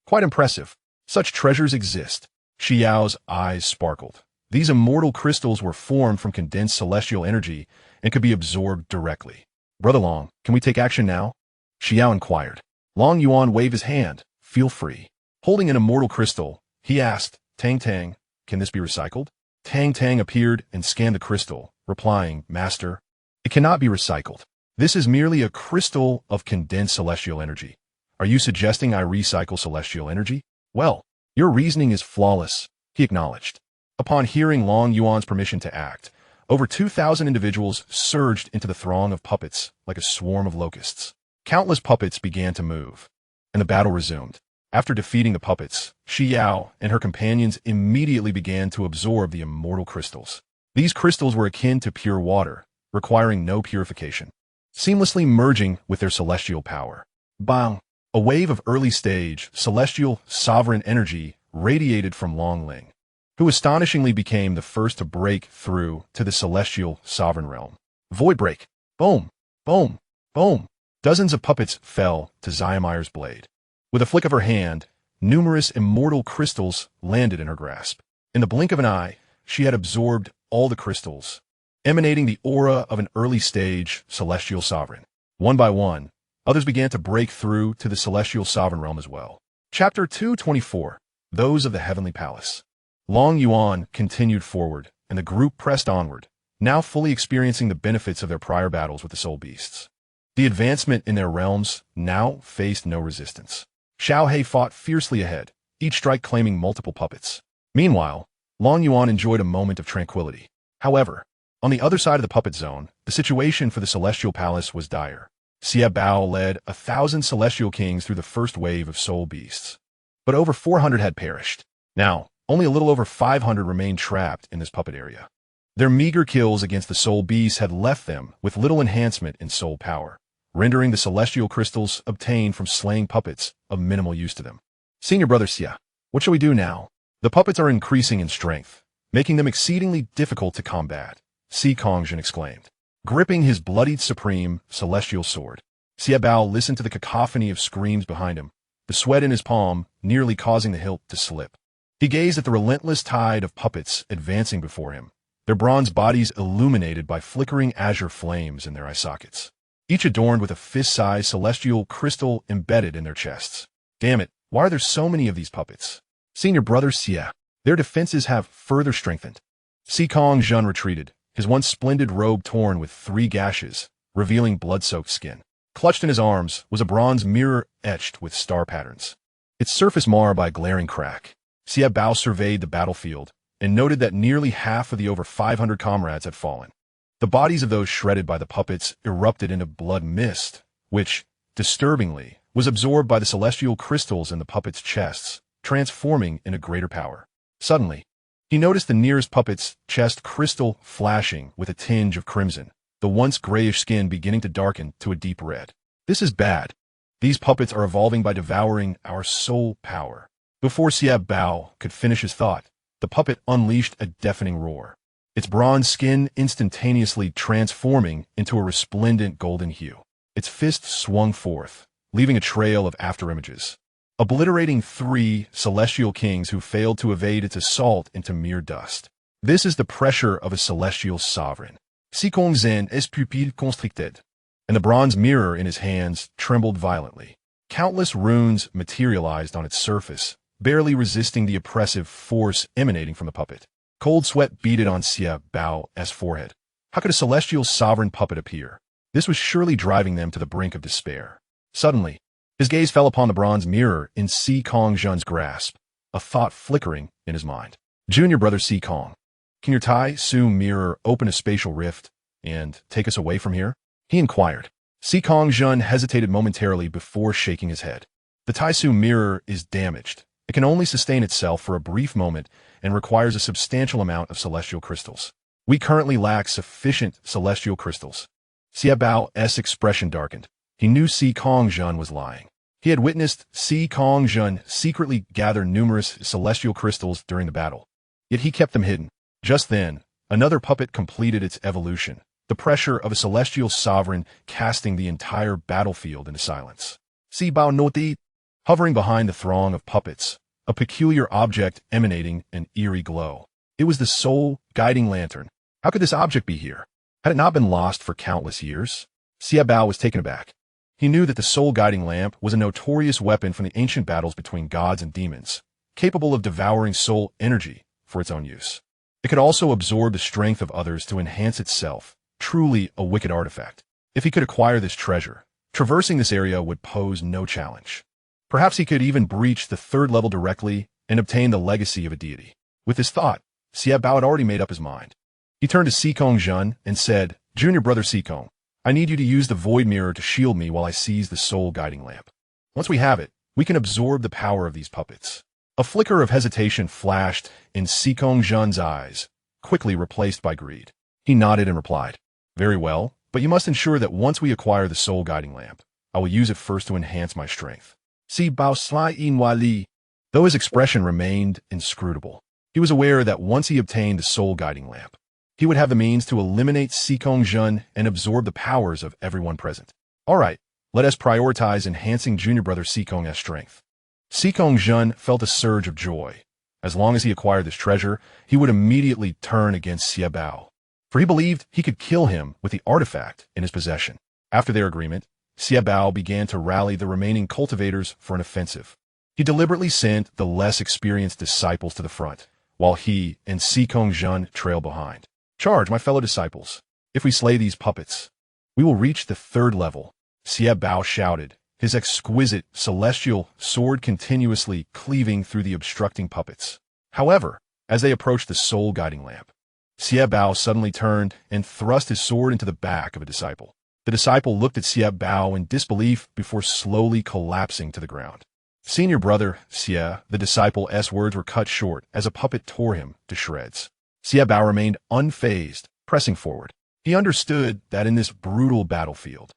Quite impressive. Such treasures exist. Xiao's eyes sparkled. These immortal crystals were formed from condensed celestial energy and could be absorbed directly. "Brother Long, can we take action now?" Xiao inquired. Long Yuan waved his hand. "Feel free." Holding an immortal crystal, he asked, "Tang Tang, can this be recycled?" Tang Tang appeared and scanned the crystal, replying, "Master, it cannot be recycled. This is merely a crystal of condensed celestial energy. Are you suggesting I recycle celestial energy? Well, your reasoning is flawless," he acknowledged. Upon hearing Long Yuan's permission to act, over 2,000 individuals surged into the throng of puppets like a swarm of locusts. Countless puppets began to move, and the battle resumed. After defeating the puppets, Xiao and her companions immediately began to absorb the immortal crystals. These crystals were akin to pure water, requiring no purification, seamlessly merging with their celestial power. Bang! A wave of early-stage, celestial, sovereign energy radiated from Long Ling, who astonishingly became the first to break through to the celestial sovereign realm. Void break! Boom! Boom! Boom! Dozens of puppets fell to Xiaomire's blade. With a flick of her hand, numerous immortal crystals landed in her grasp. In the blink of an eye, she had absorbed all the crystals, emanating the aura of an early-stage celestial sovereign. One by one, others began to break through to the celestial sovereign realm as well. Chapter 224, Those of the Heavenly Palace. Long Yuan continued forward, and the group pressed onward, now fully experiencing the benefits of their prior battles with the soul beasts. The advancement in their realms now faced no resistance. Xiao He fought fiercely ahead, each strike claiming multiple puppets. Meanwhile, Long Yuan enjoyed a moment of tranquility. However, on the other side of the puppet zone, the situation for the Celestial Palace was dire. Xia Bao led 1,000 celestial kings through the first wave of soul beasts, but over 400 had perished. Now, only a little over 500 remained trapped in this puppet area. Their meager kills against the soul beasts had left them with little enhancement in soul power, rendering the celestial crystals obtained from slaying puppets of minimal use to them. "Senior Brother Xia, what shall we do now? The puppets are increasing in strength, making them exceedingly difficult to combat," Si Kongjin exclaimed, gripping his bloodied supreme celestial sword. Xia Bao listened to the cacophony of screams behind him, the sweat in his palm nearly causing the hilt to slip. He gazed at the relentless tide of puppets advancing before him, their bronze bodies illuminated by flickering azure flames in their eye sockets, each adorned with a fist-sized celestial crystal embedded in their chests. "Damn it, why are there so many of these puppets? Senior Brother Xia, their defenses have further strengthened." Si Kongjin retreated, his once splendid robe torn with 3 gashes, revealing blood-soaked skin. Clutched in his arms was a bronze mirror etched with star patterns, its surface marred by a glaring crack. Xia Bao surveyed the battlefield and noted that nearly half of the over 500 comrades had fallen. The bodies of those shredded by the puppets erupted into blood mist, which, disturbingly, was absorbed by the celestial crystals in the puppets' chests, transforming into greater power. Suddenly, he noticed the nearest puppet's chest crystal flashing with a tinge of crimson, the once grayish skin beginning to darken to a deep red. "This is bad. These puppets are evolving by devouring our soul power." Before Xia Bao could finish his thought, the puppet unleashed a deafening roar, its bronze skin instantaneously transforming into a resplendent golden hue. Its fist swung forth, leaving a trail of afterimages, obliterating 3 celestial kings who failed to evade its assault into mere dust. This is the pressure of a celestial sovereign. Si Kongjin es pupille constricted, and the bronze mirror in his hands trembled violently. Countless runes materialized on its surface, barely resisting the oppressive force emanating from the puppet. Cold sweat beaded on Xia Bao's forehead. How could a celestial sovereign puppet appear? This was surely driving them to the brink of despair. Suddenly, his gaze fell upon the bronze mirror in Si Kong-jun's grasp, a thought flickering in his mind. Junior brother Si Kong, can your Tai Su mirror open a spatial rift and take us away from here? He inquired. Si Kong-jun hesitated momentarily before shaking his head. The Tai Su mirror is damaged. It can only sustain itself for a brief moment and requires a substantial amount of celestial crystals. We currently lack sufficient celestial crystals. Xia Bao's expression darkened. He knew Si Kong-jun was lying. He had witnessed Si Kong-jun secretly gather numerous celestial crystals during the battle. Yet he kept them hidden. Just then, another puppet completed its evolution, the pressure of a celestial sovereign casting the entire battlefield into silence. Si Bao Noti, hovering behind the throng of puppets, a peculiar object emanating an eerie glow. It was the soul guiding lantern. How could this object be here? Had it not been lost for countless years? Xia Bao was taken aback. He knew that the soul-guiding lamp was a notorious weapon from the ancient battles between gods and demons, capable of devouring soul energy for its own use. It could also absorb the strength of others to enhance itself, truly a wicked artifact. If he could acquire this treasure, traversing this area would pose no challenge. Perhaps he could even breach the third level directly and obtain the legacy of a deity. With this thought, Xia Bao had already made up his mind. He turned to Si Kong-jun and said, Junior brother Si Kong, I need you to use the void mirror to shield me while I seize the soul-guiding lamp. Once we have it, we can absorb the power of these puppets. A flicker of hesitation flashed in Si Kong-jun's eyes, quickly replaced by greed. He nodded and replied, Very well, but you must ensure that once we acquire the soul-guiding lamp, I will use it first to enhance my strength. Si Bao Slai In Wali. Though his expression remained inscrutable, he was aware that once he obtained the soul-guiding lamp, he would have the means to eliminate Si Kong-jun and absorb the powers of everyone present. All right, let us prioritize enhancing junior brother Si Kong's strength. Si Kong-jun felt a surge of joy. As long as he acquired this treasure, he would immediately turn against Xia Bao, for he believed he could kill him with the artifact in his possession. After their agreement, Xia Bao began to rally the remaining cultivators for an offensive. He deliberately sent the less experienced disciples to the front, while he and Si Kong-jun trailed behind. Charge, my fellow disciples. If we slay these puppets, we will reach the third level. Xia Bao shouted, his exquisite celestial sword continuously cleaving through the obstructing puppets. However, as they approached the soul-guiding lamp, Xia Bao suddenly turned and thrust his sword into the back of a disciple. The disciple looked at Xia Bao in disbelief before slowly collapsing to the ground. Senior brother, Xia, the disciple's words were cut short as a puppet tore him to shreds. Xia Bao remained unfazed, pressing forward. He understood that in this brutal battlefield,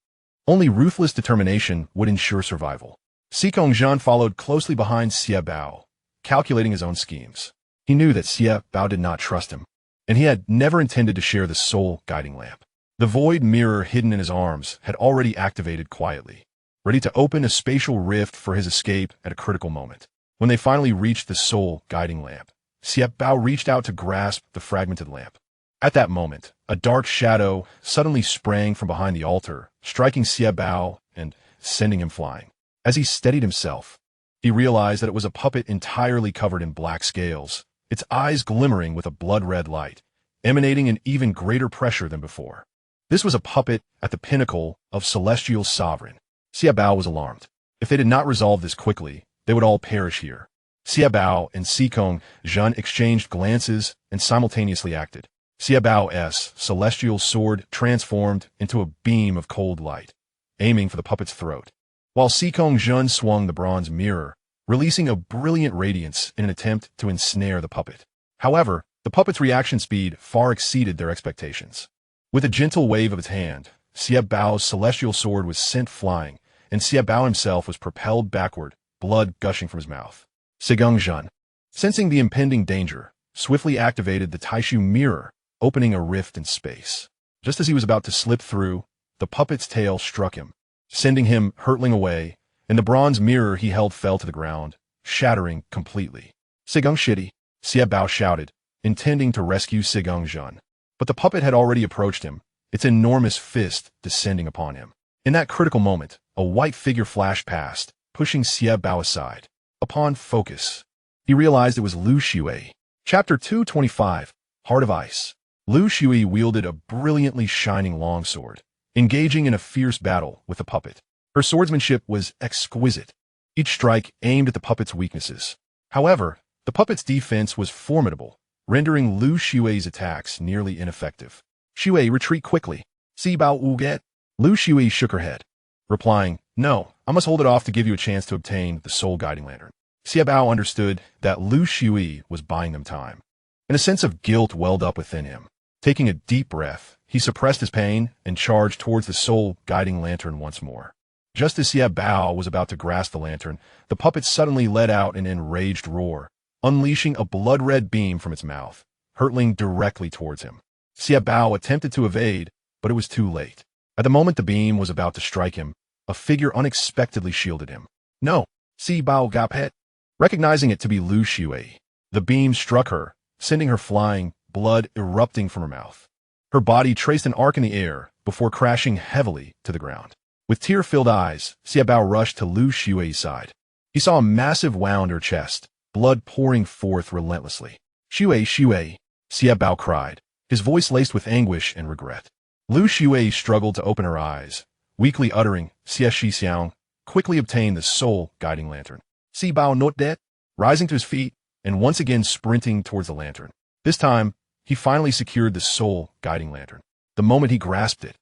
only ruthless determination would ensure survival. Si Kong-jun followed closely behind Xia Bao, calculating his own schemes. He knew that Xia Bao did not trust him, and he had never intended to share the soul-guiding lamp. The void mirror hidden in his arms had already activated quietly, ready to open a spatial rift for his escape at a critical moment. When they finally reached the soul-guiding lamp, Xia Bao reached out to grasp the fragmented lamp. At that moment, a dark shadow suddenly sprang from behind the altar, striking Xia Bao and sending him flying. As he steadied himself, he realized that it was a puppet entirely covered in black scales, its eyes glimmering with a blood-red light, emanating an even greater pressure than before. This was a puppet at the pinnacle of celestial sovereign. Xia Bao was alarmed. If they did not resolve this quickly, they would all perish here. Xia Bao and Si Kong-jun exchanged glances and simultaneously acted. Xia Bao's celestial sword transformed into a beam of cold light, aiming for the puppet's throat, while Si Kong-jun swung the bronze mirror, releasing a brilliant radiance in an attempt to ensnare the puppet. However, the puppet's reaction speed far exceeded their expectations. With a gentle wave of its hand, Xia Bao's celestial sword was sent flying, and Xia Bao himself was propelled backward, blood gushing from his mouth. Si Kong-jun, sensing the impending danger, swiftly activated the Taishu mirror, opening a rift in space. Just as he was about to slip through, the puppet's tail struck him, sending him hurtling away, and the bronze mirror he held fell to the ground, shattering completely. Si Kong-shitty, Xia Bao shouted, intending to rescue Si Kong-jun. But the puppet had already approached him, its enormous fist descending upon him. In that critical moment, a white figure flashed past, pushing Xia Bao aside. Upon focus, he realized it was Lu Shui. Chapter 225, Heart of Ice. Lu Shui wielded a brilliantly shining longsword, engaging in a fierce battle with the puppet. Her swordsmanship was exquisite, each strike aimed at the puppet's weaknesses. However, the puppet's defense was formidable, rendering Lu Xue's attacks nearly ineffective. Xue, retreat quickly. Si bao wu get. Lu Xue shook her head, replying, no, I must hold it off to give you a chance to obtain the soul guiding lantern. Xie Bao understood that Lu Xue was buying them time, and a sense of guilt welled up within him. Taking a deep breath, he suppressed his pain and charged towards the soul guiding lantern once more. Just as Xie Bao was about to grasp the lantern, the puppet suddenly let out an enraged roar, unleashing a blood-red beam from its mouth, hurtling directly towards him. Xie Bao attempted to evade, but it was too late. At the moment the beam was about to strike him, a figure unexpectedly shielded him. No, Si Bao Gapet. Recognizing it to be Lu Xue, the beam struck her, sending her flying, blood erupting from her mouth. Her body traced an arc in the air before crashing heavily to the ground. With tear-filled eyes, Xie Bao rushed to Lu Xue's side. He saw a massive wound in her chest, blood pouring forth relentlessly. Xue, Xue, Xie Bao cried, his voice laced with anguish and regret. Lu Xue struggled to open her eyes, weakly uttering, Xie Shi Xiang, quickly obtained the soul guiding lantern. Si Bao not dead, rising to his feet and once again sprinting towards the lantern. This time, he finally secured the soul guiding lantern. The moment he grasped it,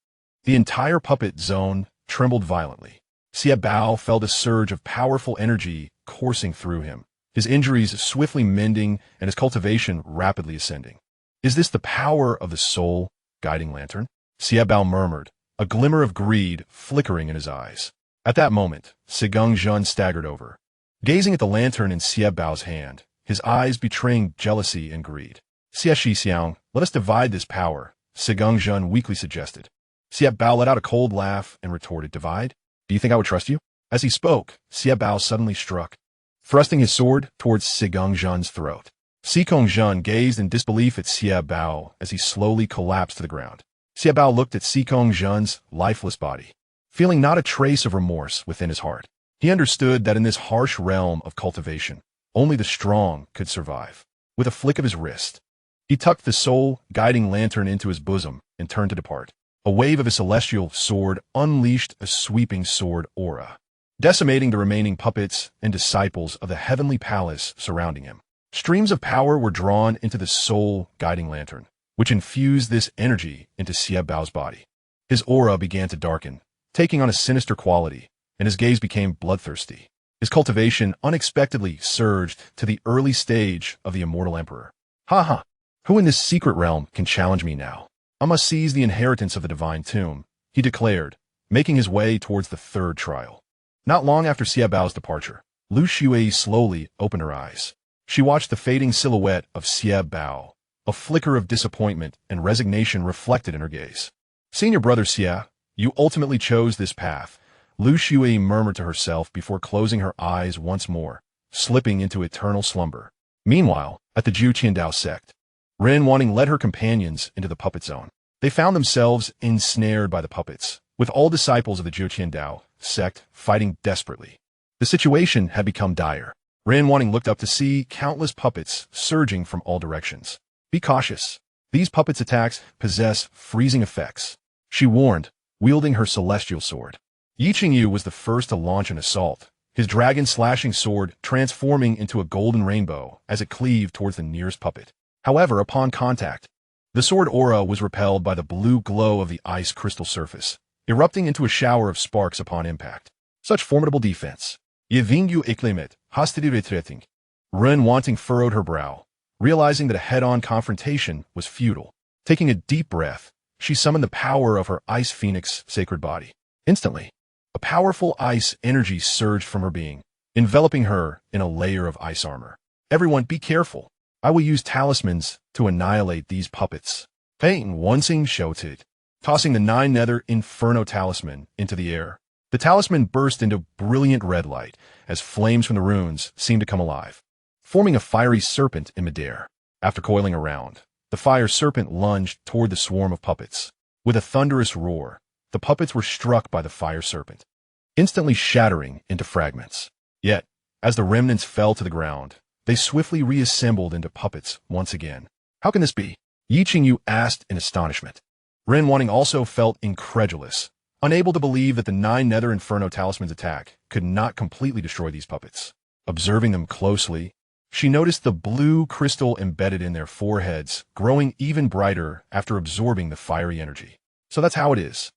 the entire puppet zone trembled violently. Xie Bao felt a surge of powerful energy coursing through him, his injuries swiftly mending and his cultivation rapidly ascending. Is this the power of the soul guiding lantern? Xie Bao murmured, a glimmer of greed flickering in his eyes. At that moment, Sigeng Zhen staggered over, gazing at the lantern in Xie Bao's hand, his eyes betraying jealousy and greed. Xie Shi Xiang, let us divide this power, Sigeng Zhen weakly suggested. Xie Bao let out a cold laugh and retorted, divide? Do you think I would trust you? As he spoke, Xie Bao suddenly struck, thrusting his sword towards Sigeng Zhen's throat. Sigeng Zhen gazed in disbelief at Xie Bao as he slowly collapsed to the ground. Xie Bao looked at Sigeng Zhen's lifeless body, feeling not a trace of remorse within his heart. He understood that in this harsh realm of cultivation, only the strong could survive. With a flick of his wrist, he tucked the soul guiding lantern into his bosom and turned to depart. A wave of his celestial sword unleashed a sweeping sword aura, decimating the remaining puppets and disciples of the heavenly palace surrounding him. Streams of power were drawn into the soul guiding lantern, which infused this energy into Xie Bao's body. His aura began to darken, taking on a sinister quality, and his gaze became bloodthirsty. His cultivation unexpectedly surged to the early stage of the Immortal Emperor. Ha ha! Who in this secret realm can challenge me now? I must seize the inheritance of the divine tomb, he declared, making his way towards the third trial. Not long after Xie Bao's departure, Lu Xue slowly opened her eyes. She watched the fading silhouette of Xie Bao, a flicker of disappointment and resignation reflected in her gaze. Senior brother Xie, you ultimately chose this path, Lu Xue murmured to herself before closing her eyes once more, slipping into eternal slumber. Meanwhile, at the Zhu Qiandao sect, Ren Wanting led her companions into the puppet zone. They found themselves ensnared by the puppets, with all disciples of the Zhu Qiandao sect fighting desperately. The situation had become dire. Ren Wanting looked up to see countless puppets surging from all directions. Be cautious. These puppets' attacks possess freezing effects, she warned, wielding her celestial sword. Yi Qingyu was the first to launch an assault, his dragon-slashing sword transforming into a golden rainbow as it cleaved towards the nearest puppet. However, upon contact, the sword aura was repelled by the blue glow of the ice crystal surface, erupting into a shower of sparks upon impact. Such formidable defense. Ye Vingyu Eklimet, Hostity Retreating. Ren Wanting furrowed her brow, realizing that a head-on confrontation was futile. Taking a deep breath, she summoned the power of her Ice Phoenix sacred body. Instantly, a powerful ice energy surged from her being, enveloping her in a layer of ice armor. Everyone be careful. I will use talismans to annihilate these puppets. Peyton Wansing shouted, tossing the nine-nether Inferno talisman into the air. The talisman burst into brilliant red light as flames from the runes seemed to come alive, forming a fiery serpent in midair. After coiling around, the fire serpent lunged toward the swarm of puppets. With a thunderous roar, the puppets were struck by the fire serpent, instantly shattering into fragments. Yet, as the remnants fell to the ground, they swiftly reassembled into puppets once again. How can this be? Yi Qingyu asked in astonishment. Ren Wanting also felt incredulous, unable to believe that the 9 Nether Inferno Talisman's attack could not completely destroy these puppets. Observing them closely, she noticed the blue crystal embedded in their foreheads, growing even brighter after absorbing the fiery energy. So that's how it is.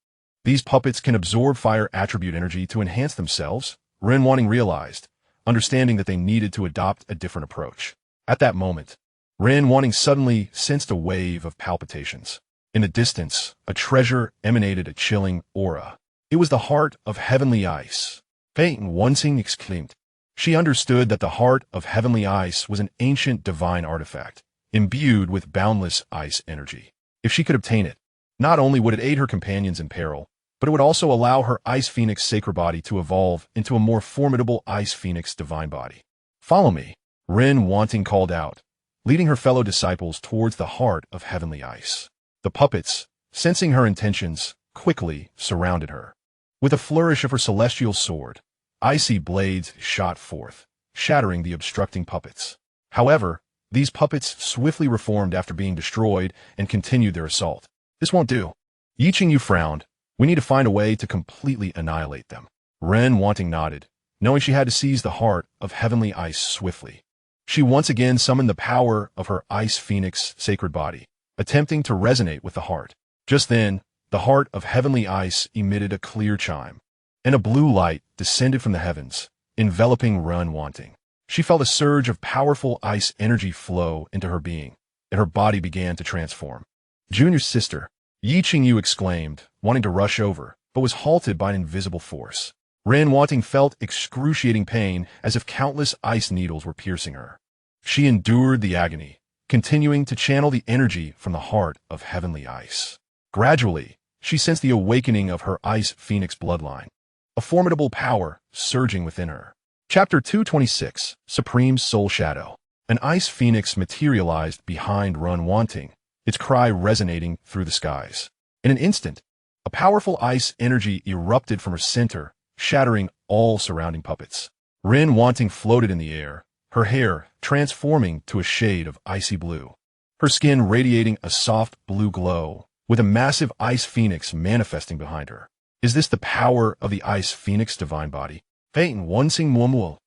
These puppets can absorb fire attribute energy to enhance themselves, Ren Wanting realized, understanding that they needed to adopt a different approach. At that moment, Ren Wanting suddenly sensed a wave of palpitations. In the distance, a treasure emanated a chilling aura. It was the heart of heavenly ice. Fei Wanting exclaimed. She understood that the heart of heavenly ice was an ancient divine artifact, imbued with boundless ice energy. If she could obtain it, not only would it aid her companions in peril, but it would also allow her Ice Phoenix sacred body to evolve into a more formidable Ice Phoenix divine body. Follow me, Ren Wanting called out, leading her fellow disciples towards the heart of heavenly ice. The puppets, sensing her intentions, quickly surrounded her. With a flourish of her celestial sword, icy blades shot forth, shattering the obstructing puppets. However, these puppets swiftly reformed after being destroyed and continued their assault. This won't do. Yiqingyu frowned. We need to find a way to completely annihilate them. Ren Wanting nodded, knowing she had to seize the heart of heavenly ice swiftly. She once again summoned the power of her Ice Phoenix sacred body, attempting to resonate with the heart. Just then, the heart of heavenly ice emitted a clear chime, and a blue light descended from the heavens, enveloping Ren Wanting. She felt a surge of powerful ice energy flow into her being, and her body began to transform. Junior sister, Yiqingyu exclaimed, wanting to rush over, but was halted by an invisible force. Ren Wanting felt excruciating pain as if countless ice needles were piercing her. She endured the agony, continuing to channel the energy from the heart of heavenly ice. Gradually, she sensed the awakening of her Ice Phoenix bloodline, a formidable power surging within her. Chapter 226, Supreme Soul Shadow. An Ice Phoenix materialized behind Ren Wanting, its cry resonating through the skies. In an instant, a powerful ice energy erupted from her center, shattering all surrounding puppets. Ren Wanting floated in the air, her hair transforming to a shade of icy blue, her skin radiating a soft blue glow, with a massive Ice Phoenix manifesting behind her. Is this the power of the Ice Phoenix divine body? Fei Wanting Muomuo,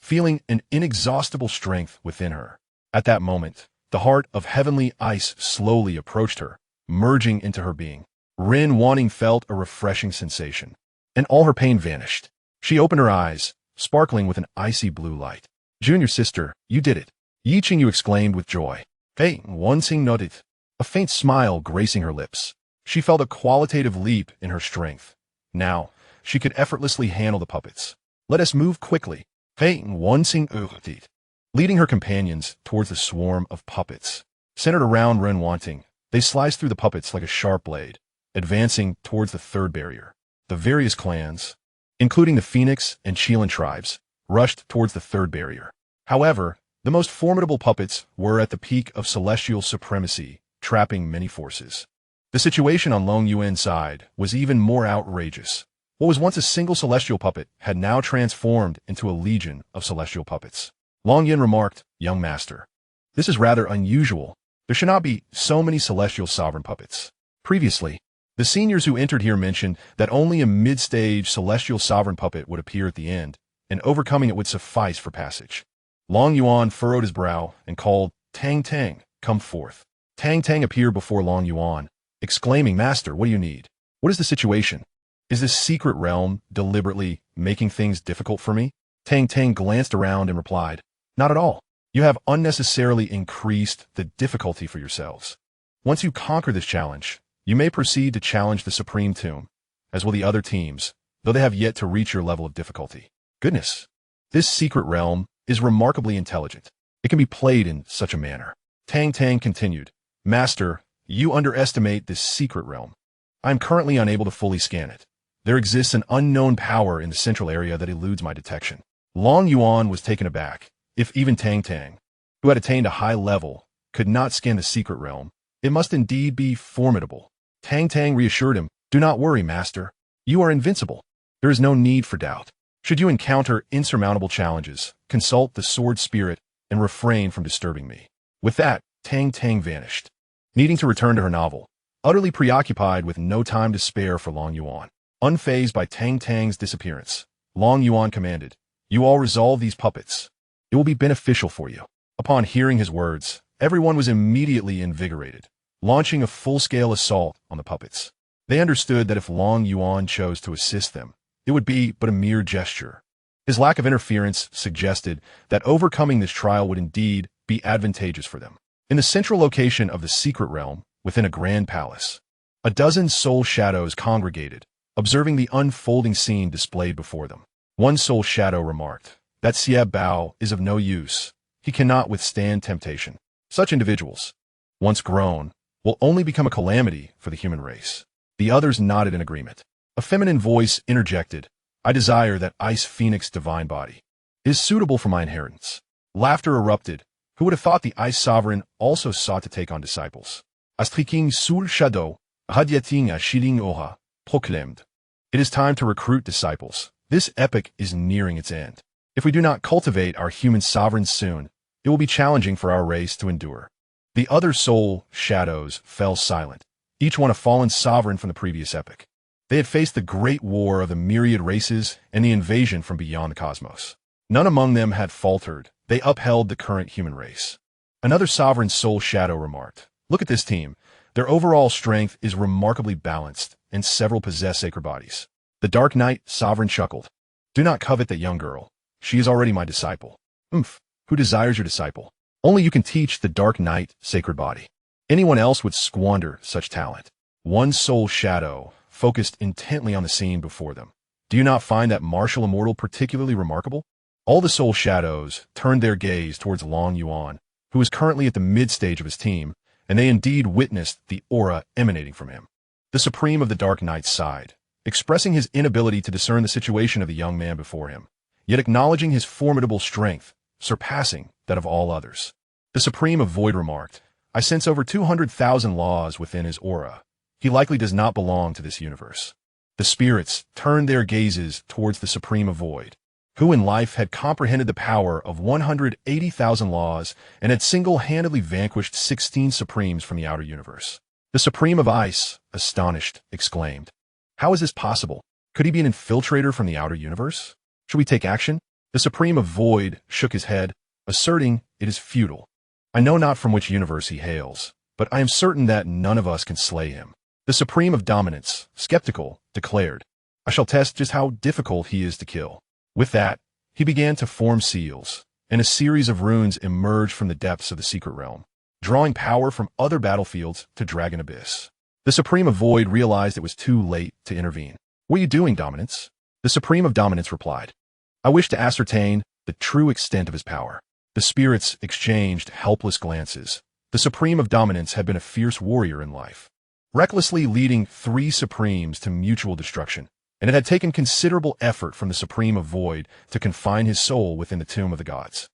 feeling an inexhaustible strength within her. At that moment, the heart of heavenly ice slowly approached her, merging into her being. Ren Wanting felt a refreshing sensation, and all her pain vanished. She opened her eyes, sparkling with an icy blue light. Junior sister, you did it. Yiqingyu exclaimed with joy. Fei Wanting nodded, a faint smile gracing her lips. She felt a qualitative leap in her strength. Now, she could effortlessly handle the puppets. Let us move quickly. Fei Wanting nodded, leading her companions towards the swarm of puppets. Centered around Ren Wanting, they sliced through the puppets like a sharp blade, advancing towards the third barrier. The various clans, including the Phoenix and Qilan tribes, rushed towards the third barrier. However, the most formidable puppets were at the peak of celestial supremacy, trapping many forces. The situation on Long Yuan's side was even more outrageous. What was once a single celestial puppet had now transformed into a legion of celestial puppets. Long Yuan remarked, "Young master, this is rather unusual. There should not be so many celestial sovereign puppets." Previously, the seniors who entered here mentioned that only a mid-stage celestial sovereign puppet would appear at the end, and overcoming it would suffice for passage. Long Yuan furrowed his brow and called, "Tang Tang, come forth." Tang Tang appeared before Long Yuan, exclaiming, "Master, what do you need? What is the situation? Is this secret realm deliberately making things difficult for me?" Tang Tang glanced around and replied, "Not at all. You have unnecessarily increased the difficulty for yourselves. Once you conquer this challenge, you may proceed to challenge the Supreme Tomb, as will the other teams, though they have yet to reach your level of difficulty." Goodness, this secret realm is remarkably intelligent. It can be played in such a manner. Tang Tang continued, "Master, you underestimate this secret realm. I am currently unable to fully scan it. There exists an unknown power in the central area that eludes my detection." Long Yuan was taken aback. If even Tang Tang, who had attained a high level, could not scan the secret realm, it must indeed be formidable. Tang Tang reassured him, "Do not worry, master. You are invincible. There is no need for doubt. Should you encounter insurmountable challenges, consult the sword spirit and refrain from disturbing me." With that, Tang Tang vanished, needing to return to her novel, utterly preoccupied with no time to spare for Long Yuan. Unfazed by Tang Tang's disappearance, Long Yuan commanded, "You all resolve these puppets. It will be beneficial for you." Upon hearing his words, everyone was immediately invigorated, launching a full-scale assault on the puppets. They understood that if Long Yuan chose to assist them, it would be but a mere gesture. His lack of interference suggested that overcoming this trial would indeed be advantageous for them. In the central location of the secret realm, within a grand palace, a dozen soul shadows congregated, observing the unfolding scene displayed before them. One soul shadow remarked, "That Xie Bao is of no use. He cannot withstand temptation. Such individuals, once grown, will only become a calamity for the human race." The others nodded in agreement. A feminine voice interjected, "I desire that Ice Phoenix divine body. It is suitable for my inheritance." Laughter erupted. Who would have thought the Ice Sovereign also sought to take on disciples? Astriking Sul Shadow, Hadieting a Shiling Oha, proclaimed, "It is time to recruit disciples. This epic is nearing its end. If we do not cultivate our human sovereigns soon, it will be challenging for our race to endure." The other soul shadows fell silent, each one a fallen sovereign from the previous epic. They had faced the great war of the myriad races and the invasion from beyond the cosmos. None among them had faltered. They upheld the current human race. Another sovereign soul shadow remarked, "Look at this team. Their overall strength is remarkably balanced, and several possess sacred bodies." The Dark Knight sovereign chuckled, "Do not covet that young girl. She is already my disciple." Who desires your disciple? Only you can teach the Dark Knight sacred body. Anyone else would squander such talent. One soul shadow focused intently on the scene before them. "Do you not find that martial Immortal particularly remarkable?" All the soul shadows turned their gaze towards Long Yuan, who was currently at the mid-stage of his team, and they indeed witnessed the aura emanating from him. The Supreme of the Dark Knight sighed, expressing his inability to discern the situation of the young man before him, yet acknowledging his formidable strength, surpassing that of all others. The Supreme of Void remarked, "I sense over 200,000 laws within his aura. He likely does not belong to this universe." The spirits turned their gazes towards the Supreme of Void, who in life had comprehended the power of 180,000 laws and had single-handedly vanquished 16 Supremes from the outer universe. The Supreme of Ice, astonished, exclaimed, "How is this possible? Could he be an infiltrator from the outer universe? Should we take action?" The Supreme of Void shook his head, asserting it is futile. "I know not from which universe he hails, but I am certain that none of us can slay him." The Supreme of Dominance, skeptical, declared, "I shall test just how difficult he is to kill." With that, he began to form seals, and a series of runes emerged from the depths of the secret realm, drawing power from other battlefields to Dragon Abyss. The Supreme of Void realized it was too late to intervene. "What are you doing, Dominance?" The Supreme of Dominance replied, "I wish to ascertain the true extent of his power." The spirits exchanged helpless glances. The Supreme of Dominance had been a fierce warrior in life, recklessly leading 3 Supremes to mutual destruction, and it had taken considerable effort from the Supreme of Void to confine his soul within the tomb of the gods.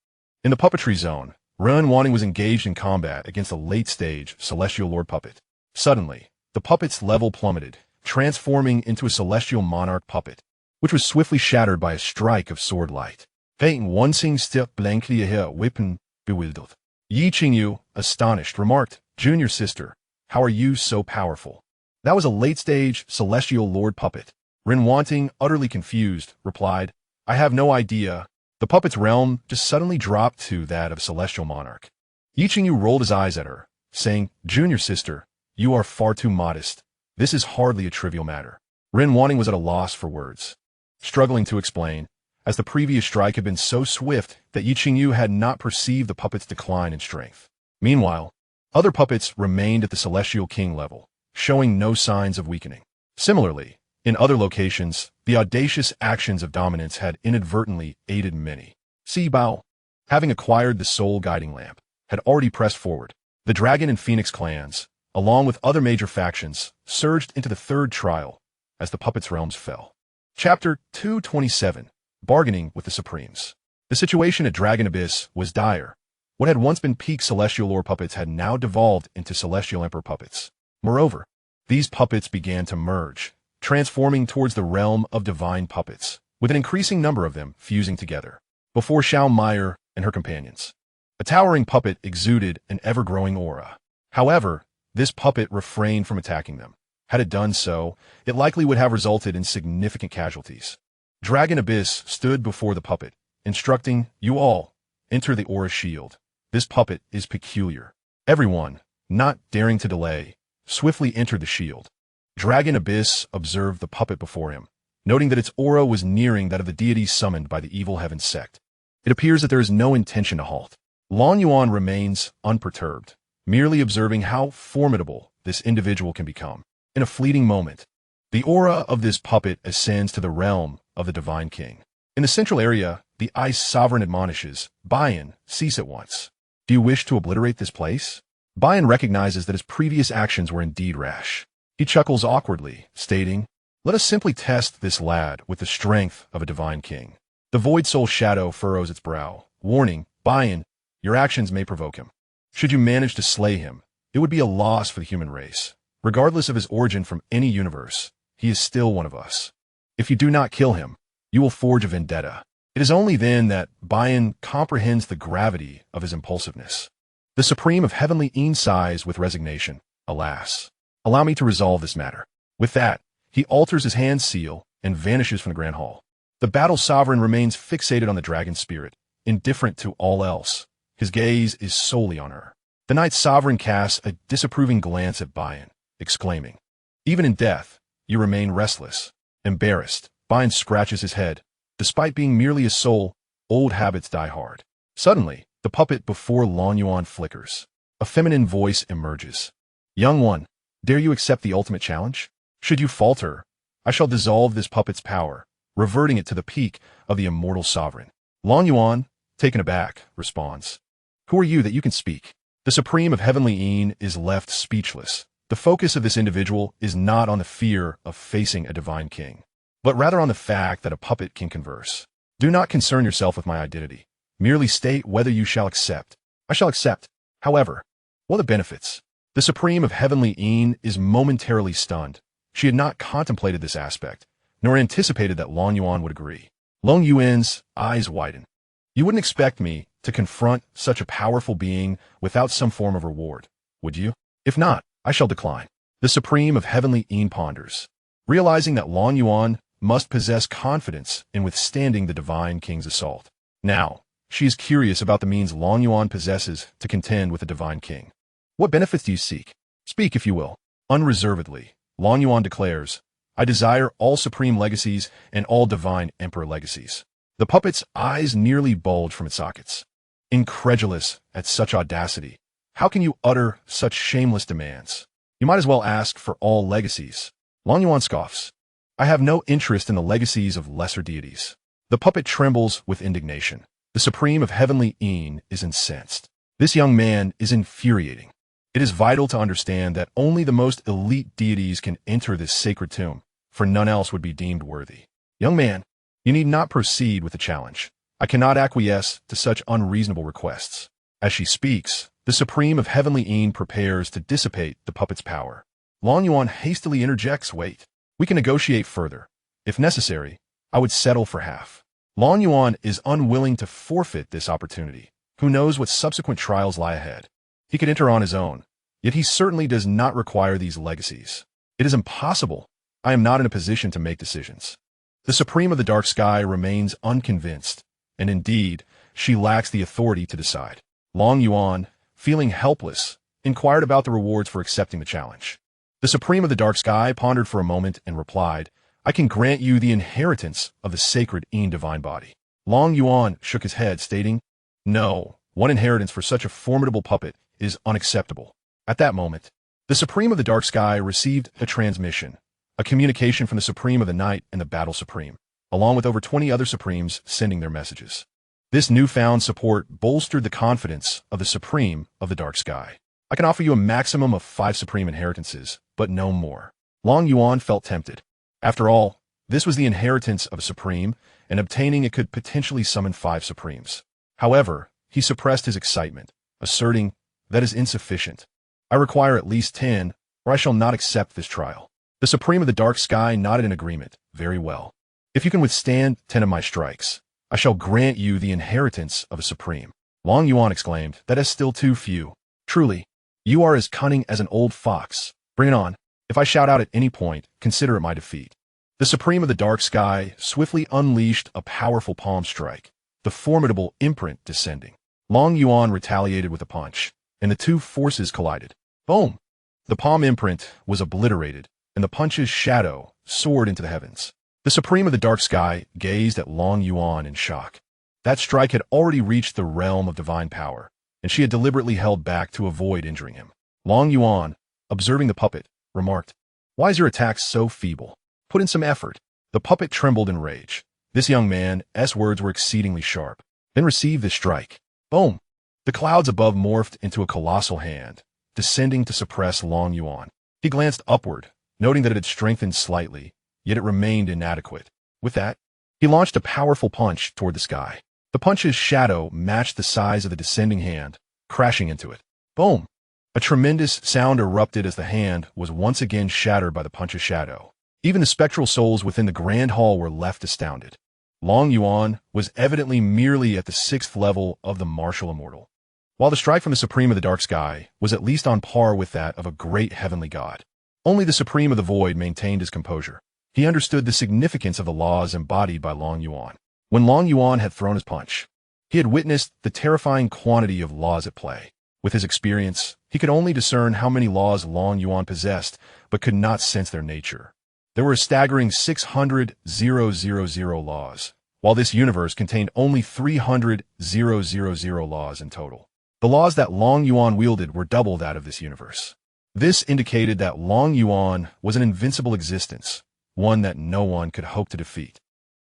In the puppetry zone, Yuan was engaged in combat against a late-stage Celestial Lord puppet. Suddenly, the puppet's level plummeted, transforming into a Celestial Monarch puppet, which was swiftly shattered by a strike of sword light. Peyton Wansing stepped blankly ahead, weapon bewildered. Yi Qingyu, astonished, remarked, "Junior sister, how are you so powerful?" That was a late-stage Celestial Lord puppet. Ren Wanting, utterly confused, replied, "I have no idea. The puppet's realm just suddenly dropped to that of Celestial Monarch." Yi Qingyu rolled his eyes at her, saying, "Junior sister, you are far too modest. This is hardly a trivial matter." Ren Wanting was at a loss for words, struggling to explain, as the previous strike had been so swift that Yi Qingyu had not perceived the puppet's decline in strength. Meanwhile, other puppets remained at the Celestial King level, showing no signs of weakening. Similarly, in other locations, the audacious actions of Dominance had inadvertently aided many. Si Bao, having acquired the Soul Guiding Lamp, had already pressed forward. The Dragon and Phoenix clans, along with other major factions, surged into the third trial as the puppets' realms fell. Chapter 227, Bargaining with the Supremes. The situation at Dragon Abyss was dire. What had once been peak Celestial Lord puppets had now devolved into Celestial Emperor puppets. Moreover, these puppets began to merge, transforming towards the realm of divine puppets, with an increasing number of them fusing together. Before Xiao Meyer and her companions, a towering puppet exuded an ever-growing aura. However, this puppet refrained from attacking them. Had it done so, it likely would have resulted in significant casualties. Dragon Abyss stood before the puppet, instructing, "You all, enter the aura shield. This puppet is peculiar." Everyone, not daring to delay, swiftly entered the shield. Dragon Abyss observed the puppet before him, noting that its aura was nearing that of the deity summoned by the evil heaven sect. It appears that there is no intention to halt. Yuan remains unperturbed, merely observing how formidable this individual can become. In a fleeting moment, the aura of this puppet ascends to the realm of the Divine King. In the central area, the Ice Sovereign admonishes, "Bian, cease at once. Do you wish to obliterate this place?" Bian recognizes that his previous actions were indeed rash. He chuckles awkwardly, stating, "Let us simply test this lad with the strength of a Divine King." The Void Soul shadow furrows its brow, warning, "Bian, your actions may provoke him. Should you manage to slay him, it would be a loss for the human race. Regardless of his origin from any universe, he is still one of us. If you do not kill him, you will forge a vendetta." It is only then that Bian comprehends the gravity of his impulsiveness. The Supreme of Heavenly Een sighs with resignation, "Alas, allow me to resolve this matter." With that, he alters his hand seal and vanishes from the Grand Hall. The Battle Sovereign remains fixated on the dragon spirit, indifferent to all else. His gaze is solely on her. The Night Sovereign casts a disapproving glance at Bian, exclaiming, "Even in death, you remain restless." Embarrassed, Bian scratches his head. Despite being merely a soul, old habits die hard. Suddenly, the puppet before Yuan flickers. A feminine voice emerges. "Young one, dare you accept the ultimate challenge? Should you falter, I shall dissolve this puppet's power, reverting it to the peak of the Immortal Sovereign." Yuan, taken aback, responds, "Who are you that you can speak?" The Supreme of Heavenly Een is left speechless. The focus of this individual is not on the fear of facing a Divine King, but rather on the fact that a puppet can converse. "Do not concern yourself with my identity. Merely state whether you shall accept." "I shall accept. However, what are the benefits?" The Supreme of Heavenly Een is momentarily stunned. She had not contemplated this aspect, nor anticipated that Yuan would agree. Yuan's eyes widen. "You wouldn't expect me to confront such a powerful being without some form of reward, would you? If not, I shall decline." The Supreme of Heavenly Een ponders, realizing that Yuan must possess confidence in withstanding the Divine King's assault. Now, she is curious about the means Yuan possesses to contend with the Divine King. "What benefits do you seek? Speak, if you will." Unreservedly, Yuan declares, "I desire all Supreme legacies and all Divine Emperor legacies." The puppet's eyes nearly bulge from its sockets. Incredulous at such audacity, how can you utter such shameless demands? You might as well ask for all legacies. Yuan scoffs, "I have no interest in the legacies of lesser deities." The puppet trembles with indignation. The Supreme of Heavenly Een is incensed. This young man is infuriating. It is vital to understand that only the most elite deities can enter this sacred tomb, for none else would be deemed worthy. "Young man, you need not proceed with the challenge. I cannot acquiesce to such unreasonable requests." As she speaks, the Supreme of Heavenly Een prepares to dissipate the puppet's power. Yuan hastily interjects, "Wait. We can negotiate further. If necessary, I would settle for half." Yuan is unwilling to forfeit this opportunity. Who knows what subsequent trials lie ahead? He could enter on his own, yet he certainly does not require these legacies. "It is impossible. I am not in a position to make decisions." The Supreme of the Dark Sky remains unconvinced, and indeed, she lacks the authority to decide. Yuan, feeling helpless, inquired about the rewards for accepting the challenge. The Supreme of the Dark Sky pondered for a moment and replied, "I can grant you the inheritance of the sacred Een divine body." Yuan shook his head, stating, "No, one inheritance for such a formidable puppet is unacceptable." At that moment, the Supreme of the Dark Sky received a transmission, a communication from the Supreme of the Night and the Battle Supreme, along with over 20 other Supremes sending their messages. This newfound support bolstered the confidence of the Supreme of the Dark Sky. "I can offer you a maximum of 5 Supreme inheritances, but no more." Yuan felt tempted. After all, this was the inheritance of a Supreme, and obtaining it could potentially summon 5 Supremes. However, he suppressed his excitement, asserting, "That is insufficient. I require at least 10, or I shall not accept this trial." The Supreme of the Dark Sky nodded in agreement. "Very well. If you can withstand 10 of my strikes, I shall grant you the inheritance of a Supreme." Yuan exclaimed, "That is still too few. Truly, you are as cunning as an old fox. Bring it on." If I shout out at any point, consider it my defeat. The Supreme of the Dark Sky swiftly unleashed a powerful palm strike, the formidable imprint descending. Long Yuan retaliated with a punch, and the two forces collided. Boom! The palm imprint was obliterated, and the punch's shadow soared into the heavens. The Supreme of the Dark Sky gazed at Long Yuan in shock. That strike had already reached the realm of divine power, and she had deliberately held back to avoid injuring him. Long Yuan, observing the puppet, remarked, "Why is your attack so feeble? Put in some effort." The puppet trembled in rage. This young man's words were exceedingly sharp. Then receive this strike. Boom! The clouds above morphed into a colossal hand, descending to suppress Long Yuan. He glanced upward, noting that it had strengthened slightly, yet it remained inadequate. With that, he launched a powerful punch toward the sky. The punch's shadow matched the size of the descending hand, crashing into it. Boom! A tremendous sound erupted as the hand was once again shattered by the punch's shadow. Even the spectral souls within the grand hall were left astounded. Long Yuan was evidently merely at the 6th level of the martial immortal, while the strike from the Supreme of the Dark Sky was at least on par with that of a great heavenly god. Only the Supreme of the Void maintained his composure. He understood the significance of the laws embodied by Long Yuan. When Long Yuan had thrown his punch, he had witnessed the terrifying quantity of laws at play. With his experience, he could only discern how many laws Long Yuan possessed, but could not sense their nature. There were a staggering 600,000 laws, while this universe contained only 300,000 laws in total. The laws that Long Yuan wielded were double that of this universe. This indicated that Long Yuan was an invincible existence, one that no one could hope to defeat.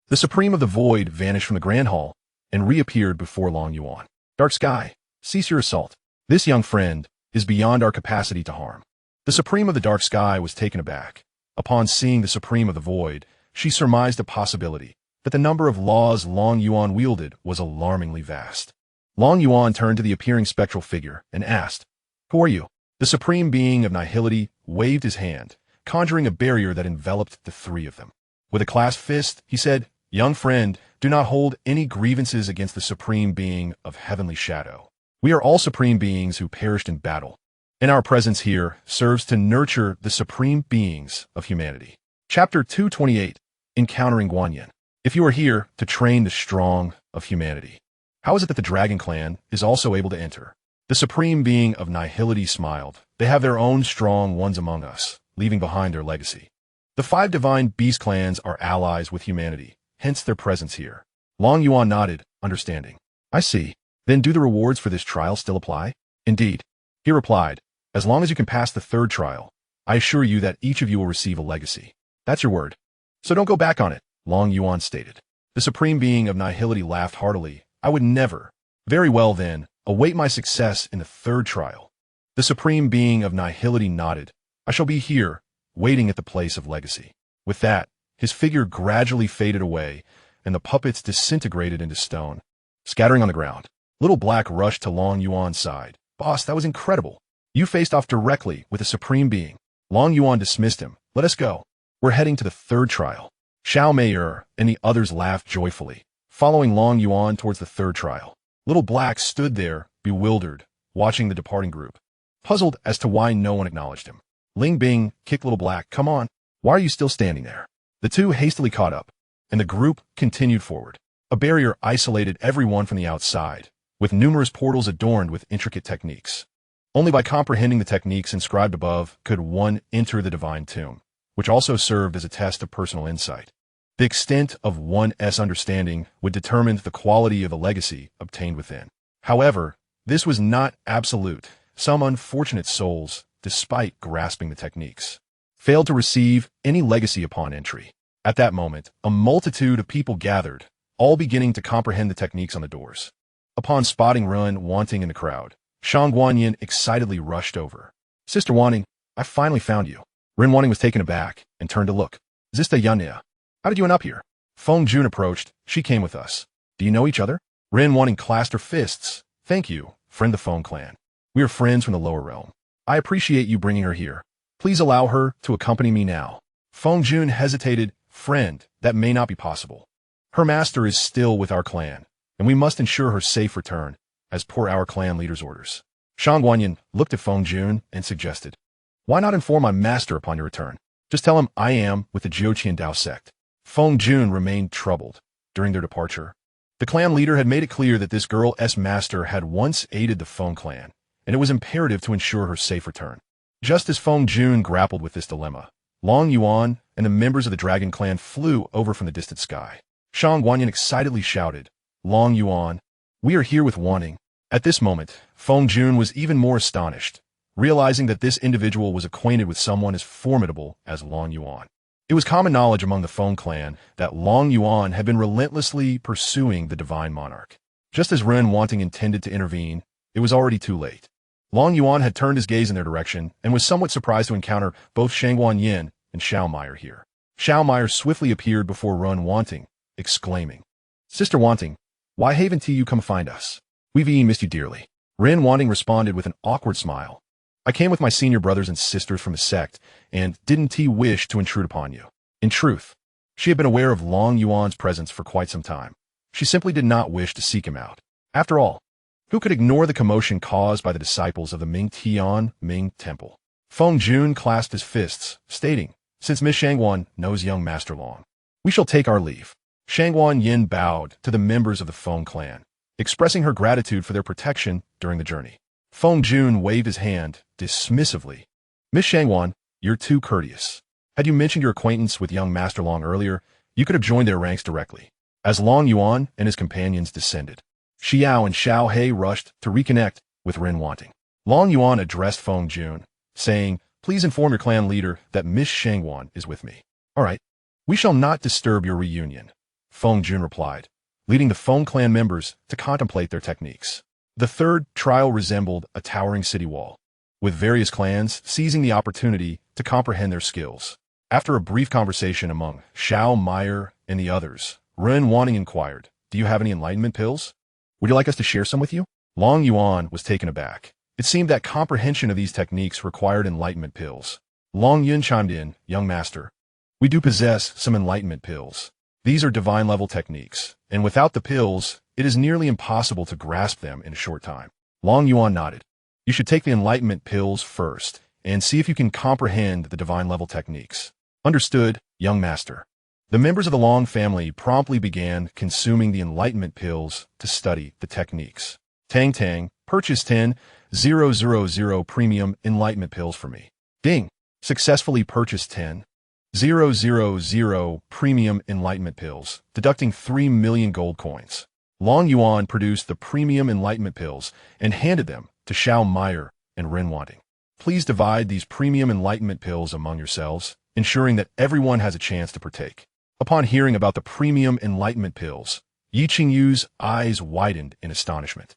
The Supreme of the Void vanished from the Grand Hall and reappeared before Long Yuan. Dark Sky, cease your assault. This young friend is beyond our capacity to harm. The Supreme of the Dark Sky was taken aback. Upon seeing the Supreme of the Void, she surmised a possibility that the number of laws Long Yuan wielded was alarmingly vast. Long Yuan turned to the appearing spectral figure and asked, "Who are you?" The Supreme Being of Nihility waved his hand, conjuring a barrier that enveloped the three of them. With a clasped fist, he said, "Young friend, do not hold any grievances against the Supreme Being of Heavenly Shadow. We are all Supreme Beings who perished in battle, and our presence here serves to nurture the Supreme Beings of humanity." Chapter 228, Encountering Guanyin. If you are here to train the strong of humanity, how is it that the Dragon Clan is also able to enter? The Supreme Being of Nihility smiled. They have their own strong ones among us, leaving behind their legacy. The 5 divine beast clans are allies with humanity, hence their presence here. Long Yuan nodded, understanding. I see. Then do the rewards for this trial still apply? Indeed. He replied, as long as you can pass the 3rd trial, I assure you that each of you will receive a legacy. That's your word. So don't go back on it, Long Yuan stated. The Supreme Being of Nihility laughed heartily. I would never. Very well then, await my success in the 3rd trial. The Supreme Being of Nihility nodded. I shall be here, waiting at the place of legacy. With that, his figure gradually faded away, and the puppets disintegrated into stone, scattering on the ground. Little Black rushed to Long Yuan's side. Boss, that was incredible. You faced off directly with the Supreme Being. Long Yuan dismissed him. Let us go. We're heading to the 3rd trial. Xiao Mei'er and the others laughed joyfully, following Long Yuan towards the 3rd trial. Little Black stood there, bewildered, watching the departing group, puzzled as to why no one acknowledged him. Ling Bing kicked Little Black. Come on. Why are you still standing there? The two hastily caught up, and the group continued forward. A barrier isolated everyone from the outside, with numerous portals adorned with intricate techniques. Only by comprehending the techniques inscribed above could one enter the divine tomb, which also served as a test of personal insight. The extent of one's understanding would determine the quality of the legacy obtained within. However, this was not absolute. Some unfortunate souls, despite grasping the techniques, failed to receive any legacy upon entry. At that moment, a multitude of people gathered, all beginning to comprehend the techniques on the doors. Upon spotting Ren Wanting in the crowd, Shang Guanyin excitedly rushed over. Sister Wanting, I finally found you. Ren Wanting was taken aback and turned to look. Is this the Xianxia? How did you end up here? Feng Jun approached. She came with us. Do you know each other? Ren Wanting clasped her fists. Thank you, friend of the Feng clan. We are friends from the lower realm. I appreciate you bringing her here. Please allow her to accompany me now. Feng Jun hesitated. Friend, that may not be possible. Her master is still with our clan, and we must ensure her safe return, as per our clan leader's orders. Shang Guanyin looked at Feng Jun and suggested, Why not inform my master upon your return? Just tell him I am with the Jiuqian Dao sect. Feng Jun remained troubled during their departure. The clan leader had made it clear that this girl's master had once aided the Feng clan, and it was imperative to ensure her safe return. Just as Feng Jun grappled with this dilemma, Long Yuan and the members of the Dragon clan flew over from the distant sky. Shang Guanyin excitedly shouted, "Long Yuan, we are here with Wanting." At this moment, Feng Jun was even more astonished, realizing that this individual was acquainted with someone as formidable as Long Yuan. It was common knowledge among the Feng clan that Long Yuan had been relentlessly pursuing the divine monarch. Just as Ren Wanting intended to intervene, it was already too late. Long Yuan had turned his gaze in their direction and was somewhat surprised to encounter both Shangguan Yin and Xiaomaier here. Xiaomaier swiftly appeared before Ren Wanting, exclaiming, "Sister Wanting, why haven't you come find us? We've missed you dearly." Ren Wanting responded with an awkward smile. "I came with my senior brothers and sisters from the sect, and didn't wish to intrude upon you." In truth, she had been aware of Long Yuan's presence for quite some time. She simply did not wish to seek him out. After all, who could ignore the commotion caused by the disciples of the Ming Temple? Feng Jun clasped his fists, stating, "Since Miss Shangguan knows young Master Long, we shall take our leave." Shangguan Yin bowed to the members of the Feng clan, expressing her gratitude for their protection during the journey. Feng Jun waved his hand dismissively. "Miss Shangguan, you're too courteous. Had you mentioned your acquaintance with young Master Long earlier, you could have joined their ranks directly." As Long Yuan and his companions descended, Xiao and Xiao He rushed to reconnect with Ren Wanting. Long Yuan addressed Feng Jun, saying, "Please inform your clan leader that Miss Shangguan is with me." "All right. We shall not disturb your reunion," Feng Jun replied, leading the Feng clan members to contemplate their techniques. The third trial resembled a towering city wall, with various clans seizing the opportunity to comprehend their skills. After a brief conversation among Xiaomaier and the others, Ren Wanting inquired, "Do you have any enlightenment pills? Would you like us to share some with you?" Long Yuan was taken aback. It seemed that comprehension of these techniques required enlightenment pills. Long Yun chimed in, "Young master, we do possess some enlightenment pills. These are divine-level techniques, and without the pills, it is nearly impossible to grasp them in a short time." Long Yuan nodded. "You should take the enlightenment pills first, and see if you can comprehend the divine-level techniques." "Understood, young master." The members of the Long family promptly began consuming the enlightenment pills to study the techniques. "Tang Tang, purchase 10,000 premium enlightenment pills for me." "Ding, successfully purchased 10,000 premium enlightenment pills, deducting 3 million gold coins." Long Yuan produced the premium enlightenment pills and handed them to Xiaomaier and Ren Wanting. "Please divide these premium enlightenment pills among yourselves, ensuring that everyone has a chance to partake." Upon hearing about the premium enlightenment pills, Yi Qingyu's eyes widened in astonishment.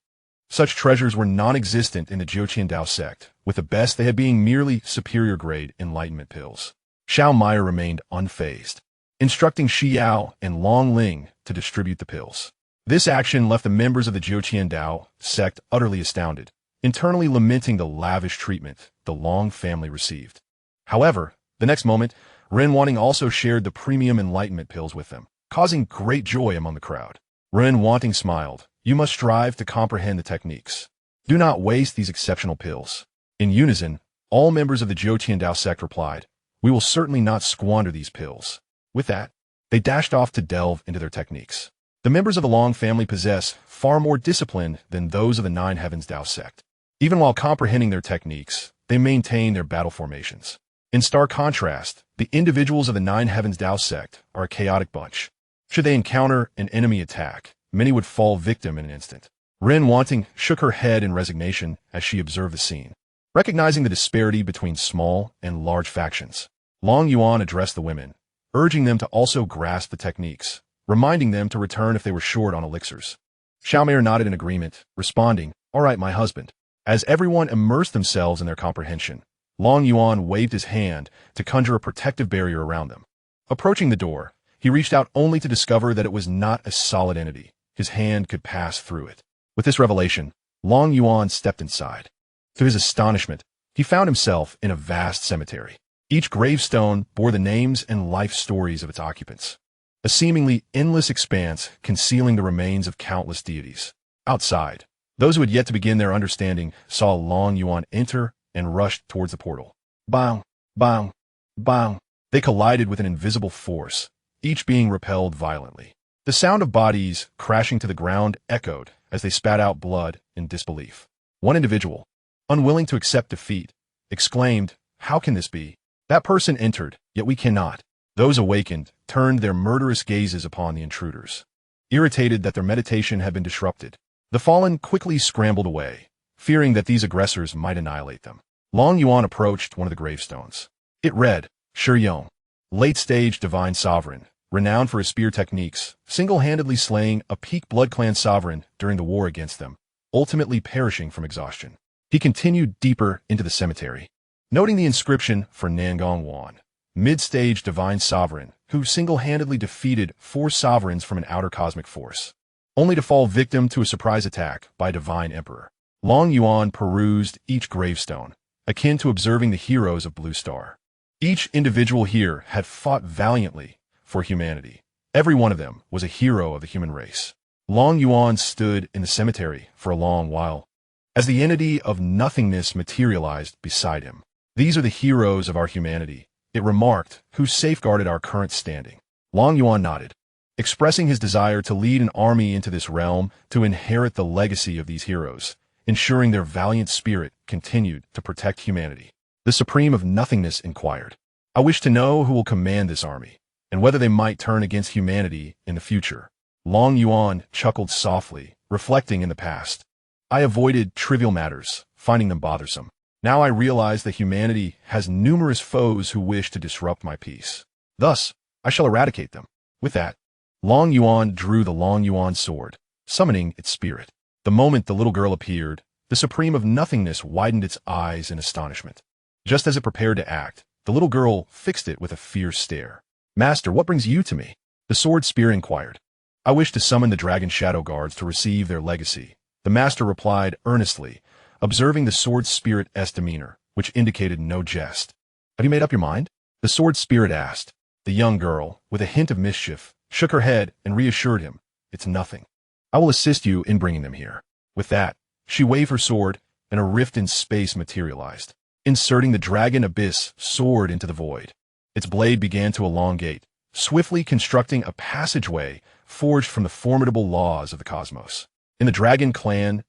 Such treasures were non-existent in the Jiuqian Dao sect, with the best they had being merely superior-grade enlightenment pills. Xiaomaier remained unfazed, instructing Xiao and Long Ling to distribute the pills. This action left the members of the Jiuqian Dao sect utterly astounded, internally lamenting the lavish treatment the Long family received. However, the next moment, Ren Wanting also shared the premium enlightenment pills with them, causing great joy among the crowd. Ren Wanting smiled. "You must strive to comprehend the techniques. Do not waste these exceptional pills." In unison, all members of the Jiuqian Dao sect replied, "We will certainly not squander these pills." With that, they dashed off to delve into their techniques. The members of the Long family possess far more discipline than those of the Nine Heavens Dao sect. Even while comprehending their techniques, they maintain their battle formations. In stark contrast, the individuals of the Nine Heavens Dao sect are a chaotic bunch. Should they encounter an enemy attack, many would fall victim in an instant. Ren Wanting shook her head in resignation as she observed the scene. Recognizing the disparity between small and large factions, Long Yuan addressed the women, urging them to also grasp the techniques, reminding them to return if they were short on elixirs. Xiaomaier nodded in agreement, responding, "All right, my husband." As everyone immersed themselves in their comprehension, Long Yuan waved his hand to conjure a protective barrier around them. Approaching the door, he reached out only to discover that it was not a solid entity. His hand could pass through it. With this revelation, Long Yuan stepped inside. To his astonishment, he found himself in a vast cemetery. Each gravestone bore the names and life stories of its occupants, a seemingly endless expanse concealing the remains of countless deities. Outside, those who had yet to begin their understanding saw Long Yuan enter and rushed towards the portal. Bang, bang, bang. They collided with an invisible force, each being repelled violently. The sound of bodies crashing to the ground echoed as they spat out blood in disbelief. One individual, unwilling to accept defeat, exclaimed, "How can this be? That person entered, yet we cannot." Those awakened turned their murderous gazes upon the intruders. Irritated that their meditation had been disrupted, the fallen quickly scrambled away, fearing that these aggressors might annihilate them. Long Yuan approached one of the gravestones. It read, Shiyong, late-stage divine sovereign, renowned for his spear techniques, single-handedly slaying a peak blood clan sovereign during the war against them, ultimately perishing from exhaustion. He continued deeper into the cemetery, noting the inscription for Nangong Wan, mid-stage divine sovereign, who single-handedly defeated 4 sovereigns from an outer cosmic force, only to fall victim to a surprise attack by a divine emperor. Long Yuan perused each gravestone, akin to observing the heroes of Blue Star. Each individual here had fought valiantly for humanity. Every one of them was a hero of the human race. Long Yuan stood in the cemetery for a long while, as the entity of nothingness materialized beside him. These are the heroes of our humanity, it remarked, who safeguarded our current standing. Long Yuan nodded, expressing his desire to lead an army into this realm to inherit the legacy of these heroes, ensuring their valiant spirit continued to protect humanity. The Supreme of Nothingness inquired, "I wish to know who will command this army, and whether they might turn against humanity in the future." Long Yuan chuckled softly, reflecting in the past. "I avoided trivial matters, finding them bothersome. Now I realize that humanity has numerous foes who wish to disrupt my peace. Thus, I shall eradicate them." With that, Long Yuan drew the Long Yuan sword, summoning its spirit. The moment the little girl appeared, the Supreme of Nothingness widened its eyes in astonishment. Just as it prepared to act, the little girl fixed it with a fierce stare. "Master, what brings you to me?" The sword spear inquired. "I wish to summon the Dragon Shadow Guards to receive their legacy," the master replied earnestly, observing the sword spirit's demeanor, which indicated no jest. "Have you made up your mind?" the sword spirit asked. The young girl, with a hint of mischief, shook her head and reassured him, "It's nothing. I will assist you in bringing them here." With that, she waved her sword, and a rift in space materialized, inserting the Dragon Abyss sword into the void. Its blade began to elongate, swiftly constructing a passageway forged from the formidable laws of the cosmos. In the Dragon Clan's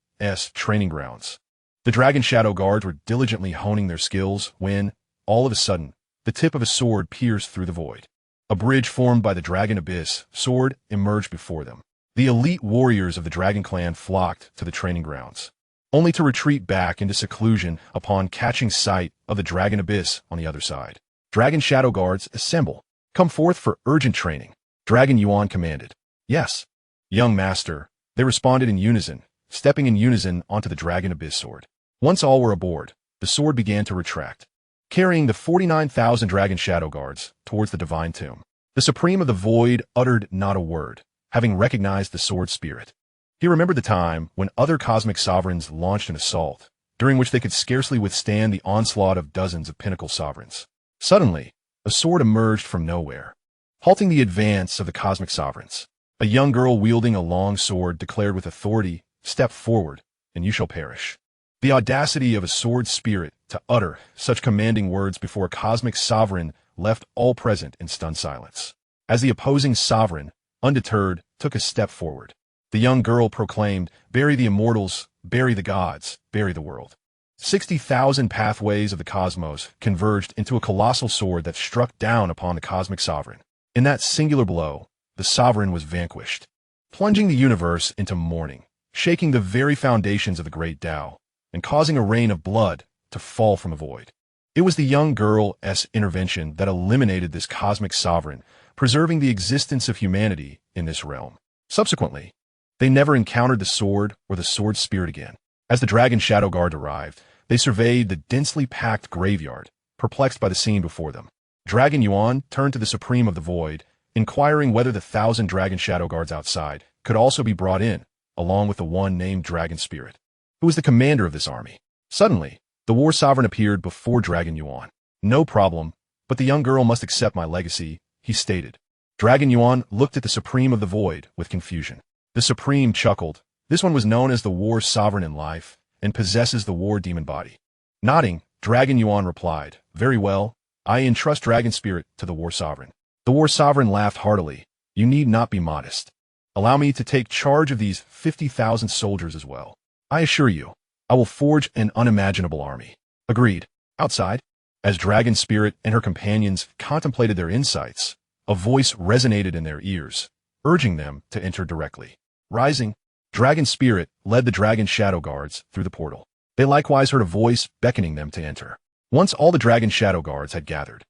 training grounds, the Dragon Shadow Guards were diligently honing their skills when, all of a sudden, the tip of a sword pierced through the void. A bridge formed by the Dragon Abyss sword emerged before them. The elite warriors of the Dragon Clan flocked to the training grounds, only to retreat back into seclusion upon catching sight of the Dragon Abyss on the other side. "Dragon Shadow Guards, assemble. Come forth for urgent training," Dragon Yuan commanded. "Yes, young master," they responded in unison, stepping in unison onto the Dragon Abyss sword. Once all were aboard, the sword began to retract, carrying the 49,000 Dragon Shadow Guards towards the divine tomb. The Supreme of the Void uttered not a word, having recognized the sword spirit. He remembered the time when other cosmic sovereigns launched an assault, during which they could scarcely withstand the onslaught of dozens of pinnacle sovereigns. Suddenly, a sword emerged from nowhere, halting the advance of the cosmic sovereigns. A young girl wielding a long sword declared with authority, "Step forward, and you shall perish." The audacity of a sword spirit to utter such commanding words before a cosmic sovereign left all present in stunned silence. As the opposing sovereign, undeterred, took a step forward, the young girl proclaimed, "Bury the immortals, bury the gods, bury the world." 60,000 pathways of the cosmos converged into a colossal sword that struck down upon the cosmic sovereign. In that singular blow, the sovereign was vanquished, plunging the universe into mourning, shaking the very foundations of the great Tao, and causing a rain of blood to fall from the void. It was the young girl's intervention that eliminated this cosmic sovereign, preserving the existence of humanity in this realm. Subsequently, they never encountered the sword or the sword spirit again. As the Dragon Shadow Guard arrived, they surveyed the densely packed graveyard, perplexed by the scene before them. Dragon Yuan turned to the Supreme of the Void, inquiring whether the 1,000 Dragon Shadow Guards outside could also be brought in, along with the one named Dragon Spirit, who was the commander of this army. Suddenly, the War Sovereign appeared before Dragon Yuan. "No problem, but the young girl must accept my legacy," he stated. Dragon Yuan looked at the Supreme of the Void with confusion. The Supreme chuckled. This one was known as the War Sovereign in life, and possesses the War Demon body. Nodding, Dragon Yuan replied, Very well. I entrust Dragon Spirit to the War Sovereign. The War Sovereign laughed heartily. You need not be modest. Allow me to take charge of these 50,000 soldiers as well. I assure you, I will forge an unimaginable army. Agreed. Outside, as Dragon Spirit and her companions contemplated their insights, a voice resonated in their ears, urging them to enter directly. Rising, Dragon Spirit led the Dragon Shadow Guards through the portal. They likewise heard a voice beckoning them to enter. Once all the Dragon Shadow Guards had gathered,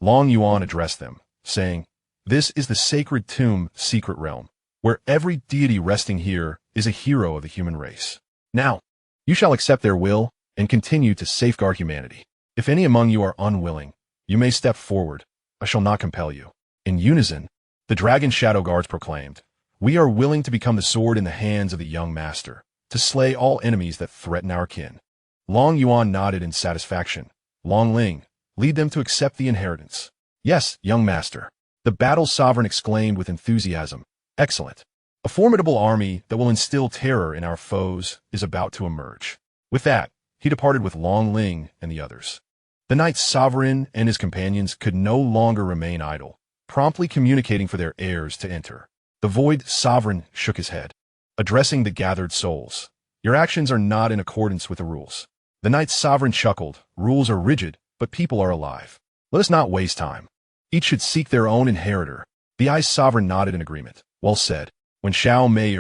Long Yuan addressed them, saying, "This is the sacred tomb secret realm, where every deity resting here is a hero of the human race. Now, you shall accept their will and continue to safeguard humanity. If any among you are unwilling, you may step forward. I shall not compel you." In unison, the Dragon Shadow Guards proclaimed, "We are willing to become the sword in the hands of the young master, to slay all enemies that threaten our kin." Long Yuan nodded in satisfaction. Long Ling, lead them to accept the inheritance. "Yes, young master." The battle sovereign exclaimed with enthusiasm. "Excellent. A formidable army that will instill terror in our foes is about to emerge." With that, he departed with Long Ling and the others. The Knight Sovereign and his companions could no longer remain idle, promptly communicating for their heirs to enter. The Void Sovereign shook his head, addressing the gathered souls. "Your actions are not in accordance with the rules." The Knight Sovereign chuckled. "Rules are rigid, but people are alive. Let us not waste time. Each should seek their own inheritor." The Ice Sovereign nodded in agreement. "Well said." When Xiao Mei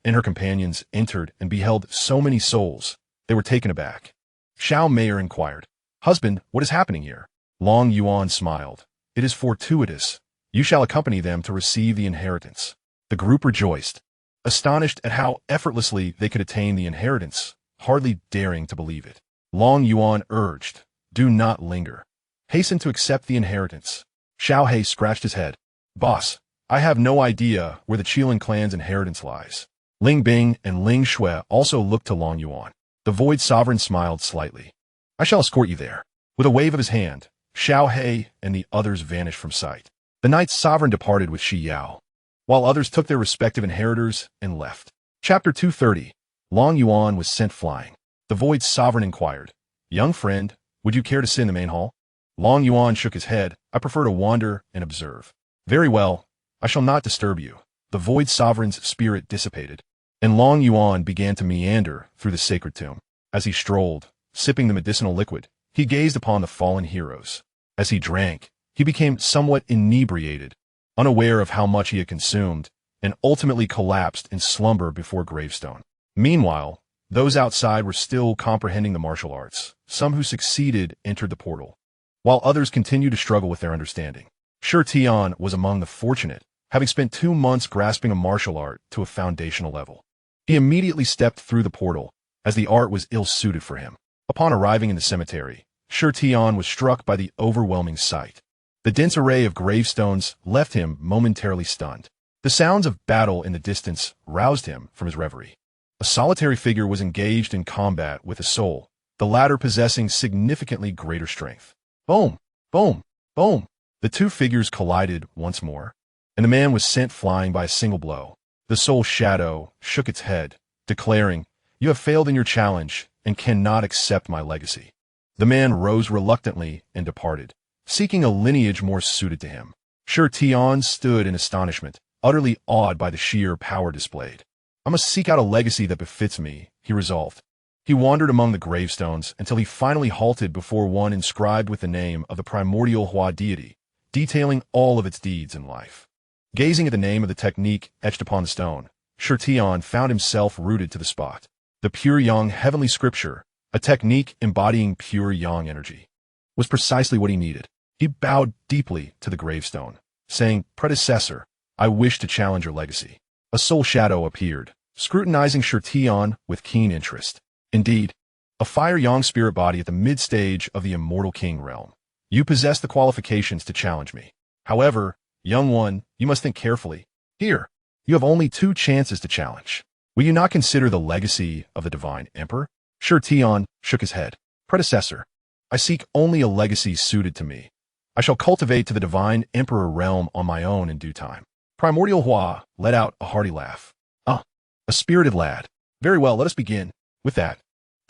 and her companions entered and beheld so many souls, they were taken aback. Xiao Mei inquired, "Husband, what is happening here?" Long Yuan smiled. "It is fortuitous. You shall accompany them to receive the inheritance." The group rejoiced, astonished at how effortlessly they could attain the inheritance, hardly daring to believe it. Long Yuan urged, "Do not linger. Hasten to accept the inheritance." Xiao He scratched his head. "Boss, I have no idea where the Qilin clan's inheritance lies." Ling Bing and Ling Shui also looked to Long Yuan. The Void Sovereign smiled slightly. "I shall escort you there." With a wave of his hand, Xiao He and the others vanished from sight. The Knight Sovereign departed with Shi Yao, while others took their respective inheritors and left. Chapter 230. Long Yuan was sent flying. The Void Sovereign inquired, "Young friend, would you care to sit in the main hall?" Long Yuan shook his head. "I prefer to wander and observe." "Very well. I shall not disturb you." The Void Sovereign's spirit dissipated, and Long Yuan began to meander through the sacred tomb. As he strolled, sipping the medicinal liquid, he gazed upon the fallen heroes. As he drank, he became somewhat inebriated, unaware of how much he had consumed, and ultimately collapsed in slumber before gravestone. Meanwhile, those outside were still comprehending the martial arts. Some who succeeded entered the portal, while others continued to struggle with their understanding. Shi Tian was among the fortunate, having spent 2 months grasping a martial art to a foundational level. He immediately stepped through the portal, as the art was ill-suited for him. Upon arriving in the cemetery, Shi Tian was struck by the overwhelming sight. The dense array of gravestones left him momentarily stunned. The sounds of battle in the distance roused him from his reverie. A solitary figure was engaged in combat with a soul, the latter possessing significantly greater strength. Boom! Boom! Boom! The two figures collided once more, and the man was sent flying by a single blow. The soul shadow shook its head, declaring, "You have failed in your challenge and cannot accept my legacy." The man rose reluctantly and departed, seeking a lineage more suited to him. Shi Tian stood in astonishment, utterly awed by the sheer power displayed. "I must seek out a legacy that befits me," he resolved. He wandered among the gravestones until he finally halted before one inscribed with the name of the primordial Hua deity, detailing all of its deeds in life. Gazing at the name of the technique etched upon the stone, Shi Tian found himself rooted to the spot. The pure yang heavenly scripture, a technique embodying pure yang energy, was precisely what he needed. He bowed deeply to the gravestone, saying, "Predecessor, I wish to challenge your legacy." A soul shadow appeared, scrutinizing Shi Tian with keen interest. "Indeed, a fire yang spirit body at the mid-stage of the Immortal King realm. You possess the qualifications to challenge me. However, young one, you must think carefully. Here, you have only 2 chances to challenge. Will you not consider the legacy of the Divine Emperor?" Shi Tian shook his head. "Predecessor, I seek only a legacy suited to me. I shall cultivate to the Divine Emperor realm on my own in due time." Primordial Hua let out a hearty laugh. "Ah, a spirited lad. Very well, let us begin." With that,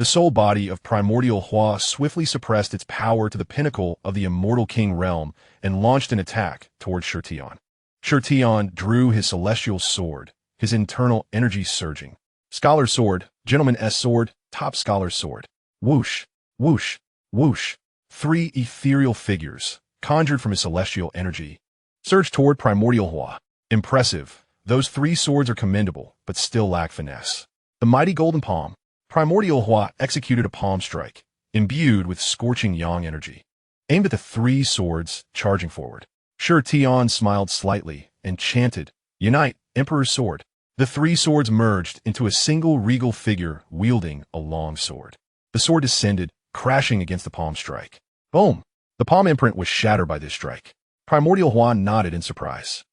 The soul body of primordial Hua swiftly suppressed its power to the pinnacle of the immortal king realm and launched an attack towards Xianxia. Xianxia drew his celestial sword, his internal energy surging. Scholar's sword, gentleman's sword, top scholar's sword. Whoosh, whoosh, whoosh. 3 ethereal figures, conjured from his celestial energy, surged toward primordial Hua. Impressive. Those 3 swords are commendable, but still lack finesse. The mighty golden palm. Primordial Hua executed a palm strike, imbued with scorching yang energy, aimed at the 3 swords charging forward. Xianxia smiled slightly and chanted, "Unite, Emperor's sword." The 3 swords merged into a single regal figure wielding a long sword. The sword descended, crashing against the palm strike. Boom! The palm imprint was shattered by this strike. Primordial Hua nodded in surprise.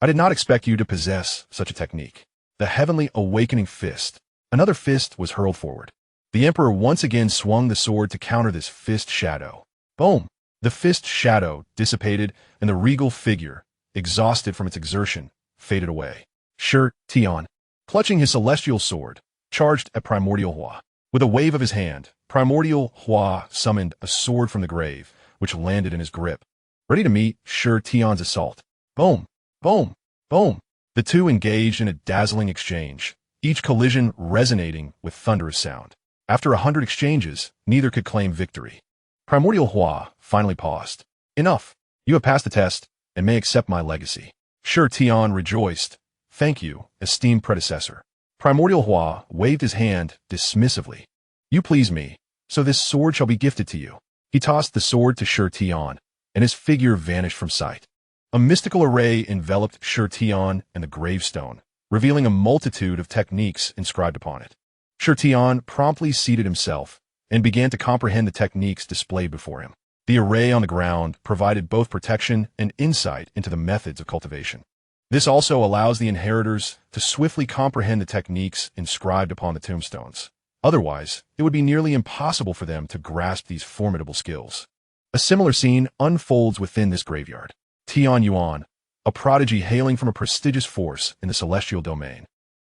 "I did not expect you to possess such a technique." The heavenly awakening fist. Another fist was hurled forward. The Emperor once again swung the sword to counter this fist shadow. Boom! The fist shadow dissipated, and the regal figure, exhausted from its exertion, faded away. Xianxia, clutching his celestial sword, charged at Primordial Hua. With a wave of his hand, Primordial Hua summoned a sword from the grave, which landed in his grip, ready to meet Xianxia's assault. Boom! Boom! Boom! The two engaged in a dazzling exchange, each collision resonating with thunderous sound. After 100 exchanges, neither could claim victory. Primordial Hua finally paused. "Enough. You have passed the test, and may accept my legacy." Xianxia rejoiced. "Thank you, esteemed predecessor." Primordial Hua waved his hand dismissively. "You please me, so this sword shall be gifted to you." He tossed the sword to Xianxia, and his figure vanished from sight. A mystical array enveloped Xianxia and the gravestone, revealing a multitude of techniques inscribed upon it. Xianxia promptly seated himself and began to comprehend the techniques displayed before him. The array on the ground provided both protection and insight into the methods of cultivation. This also allows the inheritors to swiftly comprehend the techniques inscribed upon the tombstones. Otherwise, it would be nearly impossible for them to grasp these formidable skills. A similar scene unfolds within this graveyard. Yuan, a prodigy hailing from a prestigious force in the celestial domain,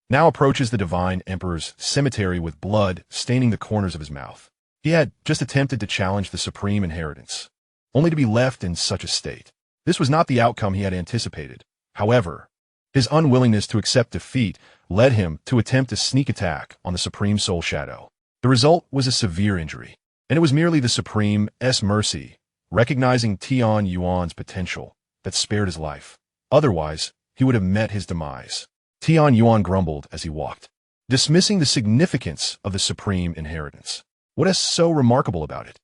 now approaches the divine emperor's cemetery with blood staining the corners of his mouth. He had just attempted to challenge the supreme inheritance, only to be left in such a state. This was not the outcome he had anticipated. However, his unwillingness to accept defeat led him to attempt a sneak attack on the Supreme Soul Shadow. The result was a severe injury, and it was merely the Supreme's mercy, recognizing Yuan's potential, that spared his life. Otherwise, he would have met his demise. Yuan grumbled as he walked, dismissing the significance of the supreme inheritance. What is so remarkable about it?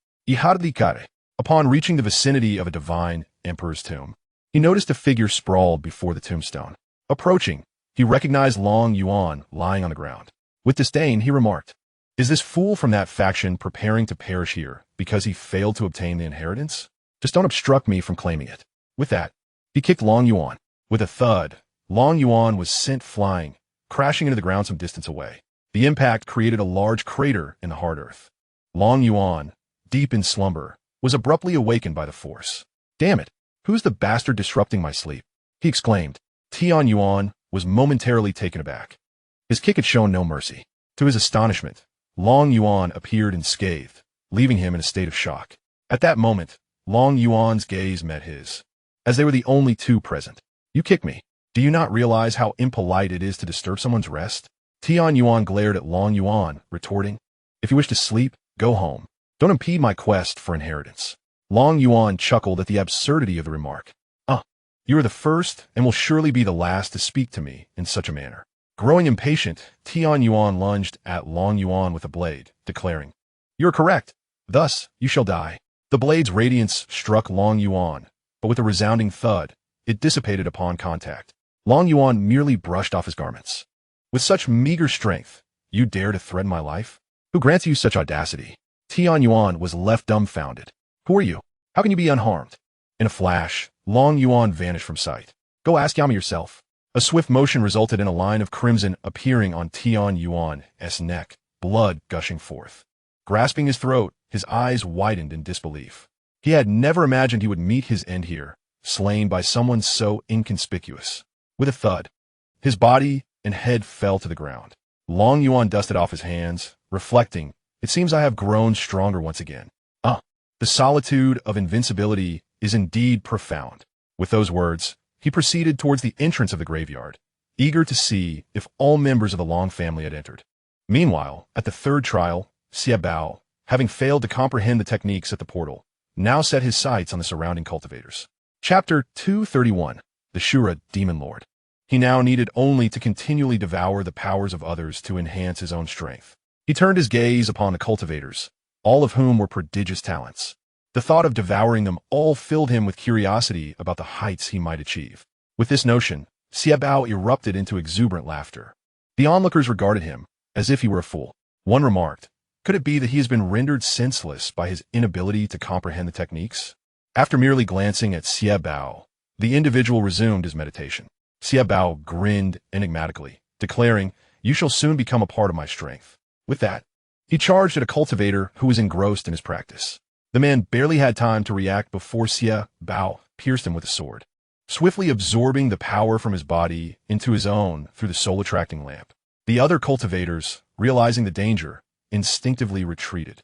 Upon reaching the vicinity of a divine emperor's tomb, he noticed a figure sprawled before the tombstone. Approaching, he recognized Long Yuan lying on the ground. With disdain, he remarked, "Is this fool from that faction preparing to perish here because he failed to obtain the inheritance? Just don't obstruct me from claiming it." With that, he kicked Long Yuan. With a thud, Long Yuan was sent flying, crashing into the ground some distance away. The impact created a large crater in the hard earth. Long Yuan, deep in slumber, was abruptly awakened by the force. "Damn it! Who's the bastard disrupting my sleep?" he exclaimed. Yuan was momentarily taken aback. His kick had shown no mercy. To his astonishment, Long Yuan appeared unscathed, leaving him in a state of shock. At that moment, Long Yuan's gaze met his, as they were the only two present. "You kicked me. Do you not realize how impolite it is to disturb someone's rest?" Yuan glared at Long Yuan, retorting, "If you wish to sleep, go home. Don't impede my quest for inheritance." Long Yuan chuckled at the absurdity of the remark. You are the first and will surely be the last to speak to me in such a manner." Growing impatient, Yuan lunged at Long Yuan with a blade, declaring, "You are correct. Thus, you shall die." The blade's radiance struck Long Yuan, but with a resounding thud, it dissipated upon contact. Long Yuan merely brushed off his garments. "With such meager strength, you dare to threaten my life? Who grants you such audacity?" Yuan was left dumbfounded. "Who are you? How can you be unharmed?" In a flash, Long Yuan vanished from sight. "Go ask Yami yourself." A swift motion resulted in a line of crimson appearing on Yuan's neck, blood gushing forth. Grasping his throat, his eyes widened in disbelief. He had never imagined he would meet his end here, slain by someone so inconspicuous. With a thud, his body and head fell to the ground. Long Yuan dusted off his hands, reflecting, It seems I have grown stronger once again. The solitude of invincibility is indeed profound. With those words, he proceeded towards the entrance of the graveyard, eager to see if all members of the Long family had entered. Meanwhile, at the third trial, Xiao, having failed to comprehend the techniques at the portal, now set his sights on the surrounding cultivators. Chapter 231. The Shura Demon Lord. He now needed only to continually devour the powers of others to enhance his own strength. He turned his gaze upon the cultivators, all of whom were prodigious talents. The thought of devouring them all filled him with curiosity about the heights he might achieve. With this notion, Xiao erupted into exuberant laughter. The onlookers regarded him as if he were a fool. One remarked, "Could it be that he has been rendered senseless by his inability to comprehend the techniques?" After merely glancing at Xiao, the individual resumed his meditation. Xiao grinned enigmatically, declaring, "You shall soon become a part of my strength." With that, he charged at a cultivator who was engrossed in his practice. The man barely had time to react before Xiao pierced him with a sword, swiftly absorbing the power from his body into his own through the soul-attracting lamp. The other cultivators, realizing the danger, instinctively retreated.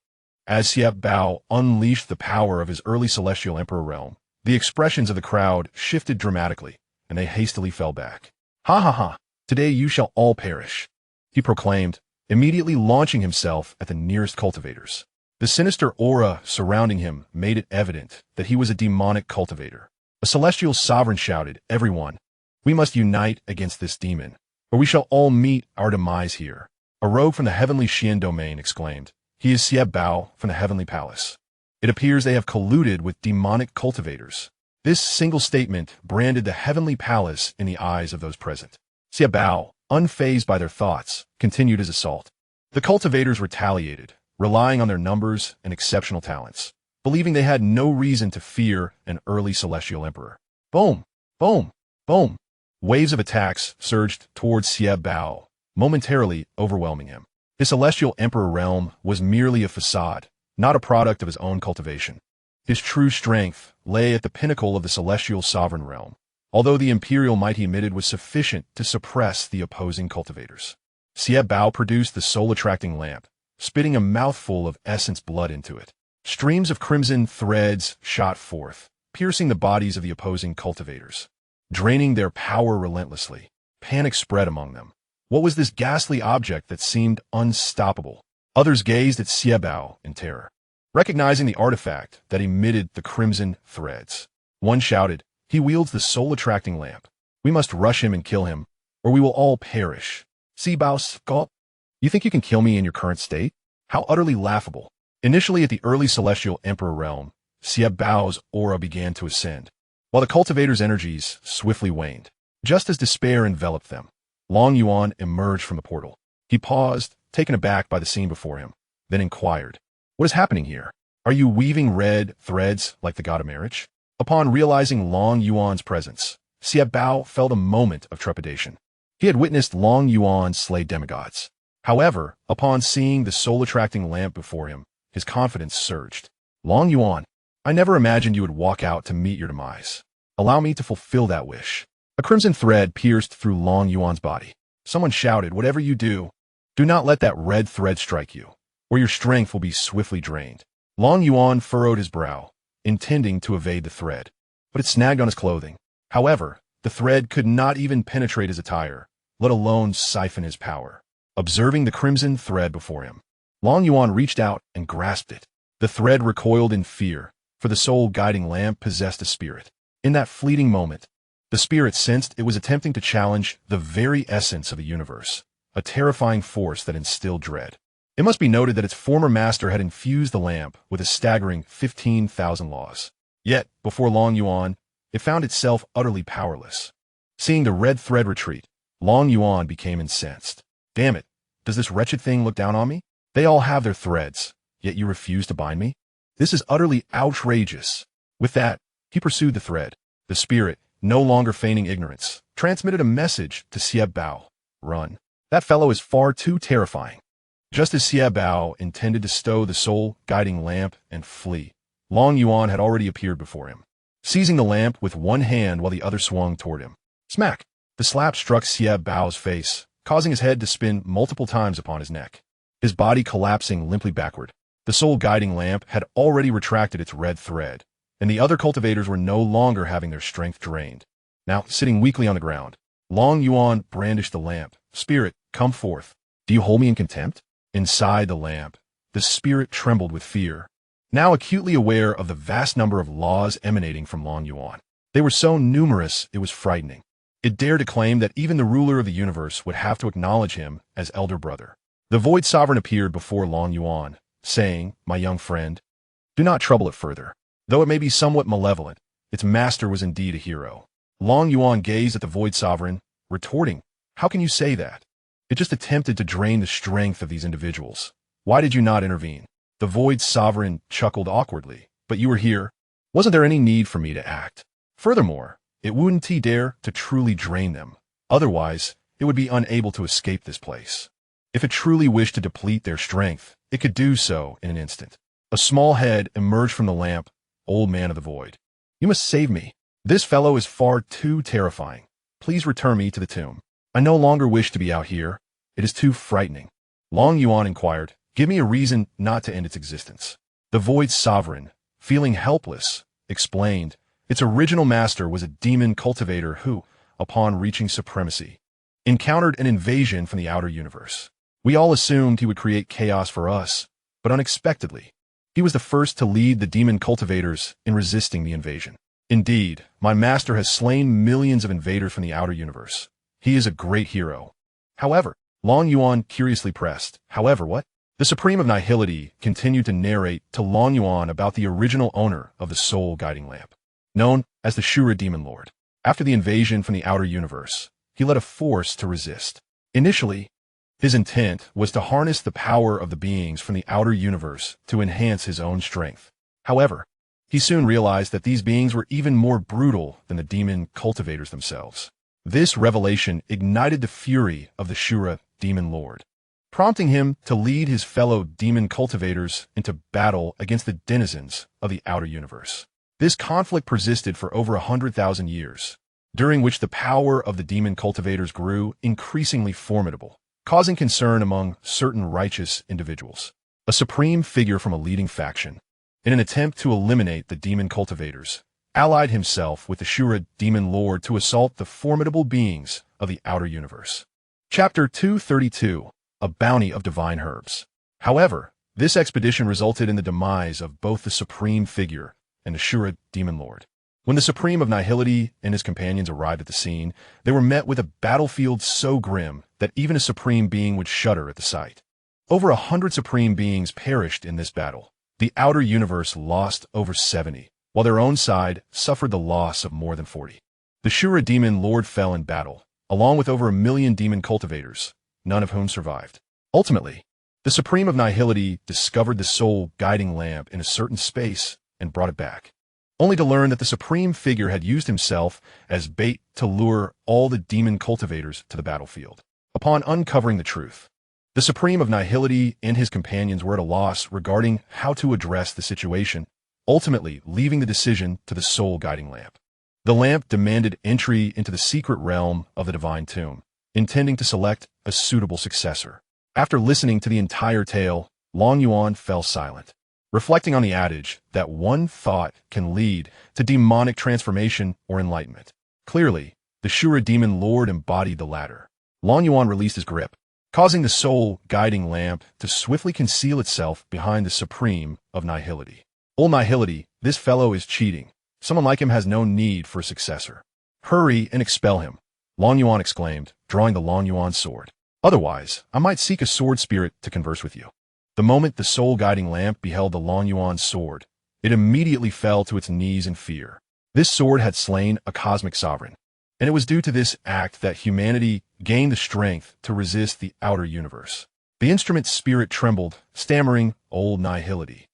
As Xiao unleashed the power of his early celestial emperor realm, the expressions of the crowd shifted dramatically, and they hastily fell back. "Ha ha ha! Today you shall all perish," he proclaimed, immediately launching himself at the nearest cultivators. The sinister aura surrounding him made it evident that he was a demonic cultivator. A celestial sovereign shouted, "Everyone, we must unite against this demon, or we shall all meet our demise here." A rogue from the heavenly Xian domain exclaimed, "He is Xiao from the heavenly palace. It appears they have colluded with demonic cultivators." This single statement branded the heavenly palace in the eyes of those present. Xiao, unfazed by their thoughts, continued his assault. The cultivators retaliated, relying on their numbers and exceptional talents, believing they had no reason to fear an early celestial emperor. Boom! Boom! Boom! Waves of attacks surged towards Xiao, momentarily overwhelming him. His celestial emperor realm was merely a facade, not a product of his own cultivation. His true strength lay at the pinnacle of the celestial sovereign realm, although the imperial might he emitted was sufficient to suppress the opposing cultivators. Xiao produced the soul-attracting lamp, spitting a mouthful of essence blood into it. Streams of crimson threads shot forth, piercing the bodies of the opposing cultivators, draining their power relentlessly. Panic spread among them. What was this ghastly object that seemed unstoppable? Others gazed at Xiao in terror, recognizing the artifact that emitted the crimson threads. One shouted, "He wields the soul-attracting lamp. We must rush him and kill him, or we will all perish." Xiao scoffed. "You think you can kill me in your current state? How utterly laughable." Initially at the early celestial emperor realm, Xiao's aura began to ascend, while the cultivator's energies swiftly waned. Just as despair enveloped them, Long Yuan emerged from the portal. He paused, taken aback by the scene before him, then inquired, "What is happening here? Are you weaving red threads like the god of marriage?" Upon realizing Long Yuan's presence, Xiao felt a moment of trepidation. He had witnessed Long Yuan slay demigods. However, upon seeing the soul-attracting lamp before him, his confidence surged. "Long Yuan, I never imagined you would walk out to meet your demise. Allow me to fulfill that wish." A crimson thread pierced through Long Yuan's body. Someone shouted, "Whatever you do, do not let that red thread strike you, or your strength will be swiftly drained." Long Yuan furrowed his brow, intending to evade the thread, but it snagged on his clothing. However, the thread could not even penetrate his attire, let alone siphon his power. Observing the crimson thread before him, Long Yuan reached out and grasped it. The thread recoiled in fear, for the soul-guiding lamp possessed a spirit. In that fleeting moment, the spirit sensed it was attempting to challenge the very essence of the universe, a terrifying force that instilled dread. It must be noted that its former master had infused the lamp with a staggering 15,000 laws. Yet, before Long Yuan, it found itself utterly powerless. Seeing the red thread retreat, Long Yuan became incensed. "Damn it, does this wretched thing look down on me? They all have their threads, yet you refuse to bind me? This is utterly outrageous." With that, he pursued the thread. The spirit, no longer feigning ignorance, transmitted a message to Xiao. "Run. That fellow is far too terrifying." Just as Xiao intended to stow the soul-guiding lamp and flee, Long Yuan had already appeared before him, seizing the lamp with one hand while the other swung toward him. Smack! The slap struck Xiao's face, causing his head to spin multiple times upon his neck. his body collapsing limply backward. The soul-guiding lamp had already retracted its red thread, and the other cultivators were no longer having their strength drained. Now, sitting weakly on the ground, Long Yuan brandished the lamp. "Spirit, come forth. Do you hold me in contempt?" Inside the lamp, the spirit trembled with fear, now acutely aware of the vast number of laws emanating from Long Yuan. They were so numerous it was frightening. It dared to claim that even the ruler of the universe would have to acknowledge him as elder brother. The Void Sovereign appeared before Long Yuan, saying, "My young friend, do not trouble it further. Though it may be somewhat malevolent, its master was indeed a hero." Long Yuan gazed at the Void Sovereign, retorting, "How can you say that? It just attempted to drain the strength of these individuals. Why did you not intervene?" The Void Sovereign chuckled awkwardly. "But you were here. Wasn't there any need for me to act? Furthermore, it wouldn't dare to truly drain them. Otherwise, it would be unable to escape this place. If it truly wished to deplete their strength, it could do so in an instant." A small head emerged from the lamp. "Old man of the void, you must save me. This fellow is far too terrifying. Please return me to the tomb. I no longer wish to be out here. It is too frightening." Long Yuan inquired, "Give me a reason not to end its existence." The Void Sovereign, feeling helpless, explained, "Its original master was a demon cultivator who, upon reaching supremacy, encountered an invasion from the outer universe. We all assumed he would create chaos for us, but unexpectedly, he was the first to lead the demon cultivators in resisting the invasion. Indeed, my master has slain millions of invaders from the outer universe. He is a great hero." However, Long Yuan curiously pressed, "However what?" The Supreme of Nihility continued to narrate to Long Yuan about the original owner of the soul-guiding lamp, known as the Shura Demon Lord. After the invasion from the outer universe, he led a force to resist. Initially, his intent was to harness the power of the beings from the outer universe to enhance his own strength. However, he soon realized that these beings were even more brutal than the demon cultivators themselves. This revelation ignited the fury of the Shura Demon Lord, prompting him to lead his fellow demon cultivators into battle against the denizens of the outer universe. This conflict persisted for over 100,000 years, during which the power of the demon cultivators grew increasingly formidable, causing concern among certain righteous individuals. A supreme figure from a leading faction, in an attempt to eliminate the demon cultivators, allied himself with the Shura Demon Lord to assault the formidable beings of the outer universe. Chapter 232, A Bounty of Divine Herbs. However, this expedition resulted in the demise of both the supreme figure and the Shura Demon Lord. When the Supreme of Nihility and his companions arrived at the scene, they were met with a battlefield so grim that even a supreme being would shudder at the sight. Over 100 supreme beings perished in this battle. The outer universe lost over 70, while their own side suffered the loss of more than 40. The Shura Demon Lord fell in battle, along with over 1 million demon cultivators, none of whom survived. Ultimately, the Supreme of Nihility discovered the soul-guiding lamp in a certain space and brought it back, only to learn that the supreme figure had used himself as bait to lure all the demon cultivators to the battlefield. Upon uncovering the truth, the Supreme of Nihility and his companions were at a loss regarding how to address the situation, ultimately leaving the decision to the soul-guiding lamp. The lamp demanded entry into the secret realm of the divine tomb, intending to select a suitable successor. After listening to the entire tale, Long Yuan fell silent, reflecting on the adage that one thought can lead to demonic transformation or enlightenment. Clearly, the Shura Demon Lord embodied the latter. Long Yuan released his grip, causing the soul-guiding lamp to swiftly conceal itself behind the Supreme of Nihility. "Old Nihility, this fellow is cheating. Someone like him has no need for a successor. Hurry and expel him," Long Yuan exclaimed, drawing the Long Yuan sword. "Otherwise, I might seek a sword spirit to converse with you." The moment the soul-guiding lamp beheld the Long Yuan sword, it immediately fell to its knees in fear. This sword had slain a cosmic sovereign, and it was due to this act that humanity gained the strength to resist the outer universe. The instrument's spirit trembled, stammering, "Old Nihility."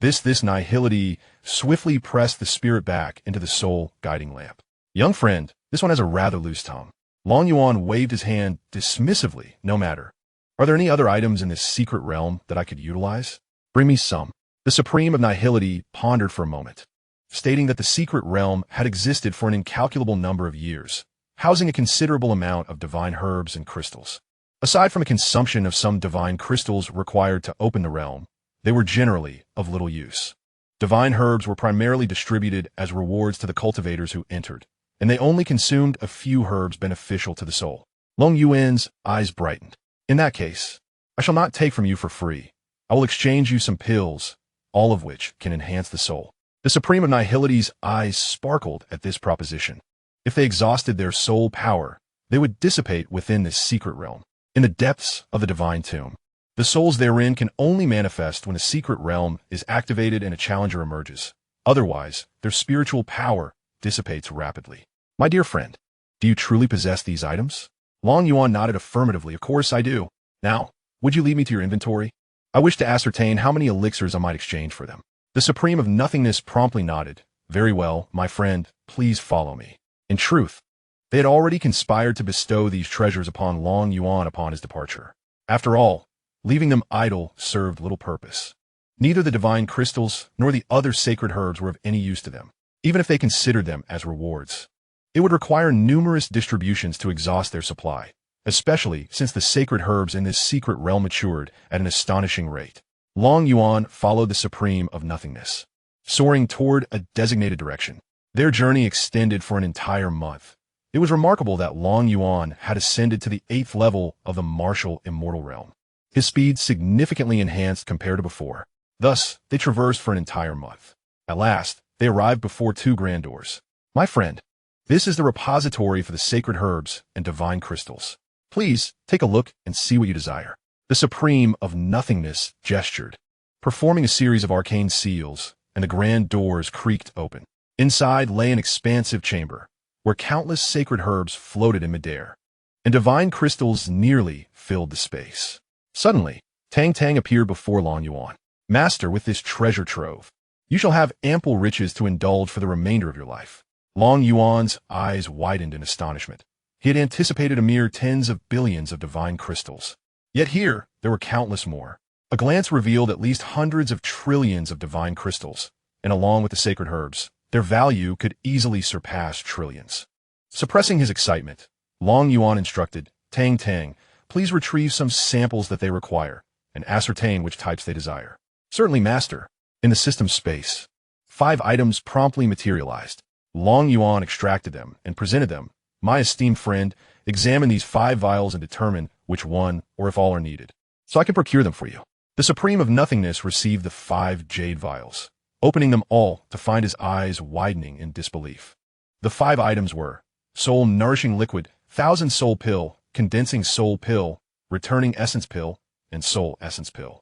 This Nihility swiftly pressed the spirit back into the soul-guiding lamp. "Young friend, this one has a rather loose tongue." Long Yuan waved his hand dismissively. "No matter. Are there any other items in this secret realm that I could utilize? Bring me some." The Supreme of Nihility pondered for a moment, stating that the secret realm had existed for an incalculable number of years, housing a considerable amount of divine herbs and crystals. Aside from the consumption of some divine crystals required to open the realm, they were generally of little use. Divine herbs were primarily distributed as rewards to the cultivators who entered, and they only consumed a few herbs beneficial to the soul. Long Yuan's eyes brightened. In that case, I shall not take from you for free. I will exchange you some pills, all of which can enhance the soul. The Supreme of Nihility's eyes sparkled at this proposition. If they exhausted their soul power, they would dissipate within this secret realm. In the depths of the divine tomb, the souls therein can only manifest when a secret realm is activated and a challenger emerges. Otherwise, their spiritual power dissipates rapidly. My dear friend, do you truly possess these items? Long Yuan nodded affirmatively. Of course I do. Now, would you lead me to your inventory? I wish to ascertain how many elixirs I might exchange for them. The Supreme of Nothingness promptly nodded. Very well, my friend, please follow me. In truth, they had already conspired to bestow these treasures upon Long Yuan upon his departure. After all, leaving them idle served little purpose. Neither the divine crystals nor the other sacred herbs were of any use to them, even if they considered them as rewards. It would require numerous distributions to exhaust their supply, especially since the sacred herbs in this secret realm matured at an astonishing rate. Long Yuan followed the Supreme of Nothingness, soaring toward a designated direction. Their journey extended for an entire month. It was remarkable that Long Yuan had ascended to the 8th level of the martial Immortal realm. His speed significantly enhanced compared to before. Thus, they traversed for an entire month. At last, they arrived before 2 grand doors. My friend, this is the repository for the sacred herbs and divine crystals. Please, take a look and see what you desire. The Supreme of Nothingness gestured, performing a series of arcane seals, and the grand doors creaked open. Inside lay an expansive chamber, where countless sacred herbs floated in midair, and divine crystals nearly filled the space. Suddenly, Tang Tang appeared before Long Yuan. Master, with this treasure trove, you shall have ample riches to indulge for the remainder of your life. Long Yuan's eyes widened in astonishment. He had anticipated a mere tens of billions of divine crystals. Yet here, there were countless more. A glance revealed at least hundreds of trillions of divine crystals, and along with the sacred herbs, their value could easily surpass trillions. Suppressing his excitement, Long Yuan instructed, Tang Tang, please retrieve some samples that they require, and ascertain which types they desire. Certainly, Master. In the system space, 5 items promptly materialized. Long Yuan extracted them and presented them. My esteemed friend, examine these 5 vials and determine which one or if all are needed, so I can procure them for you. The Supreme of Nothingness received the 5 jade vials, opening them all to find his eyes widening in disbelief. The 5 items were Soul Nourishing Liquid, 1000 Soul Pill, Condensing Soul Pill, Returning Essence Pill, and Soul Essence Pill.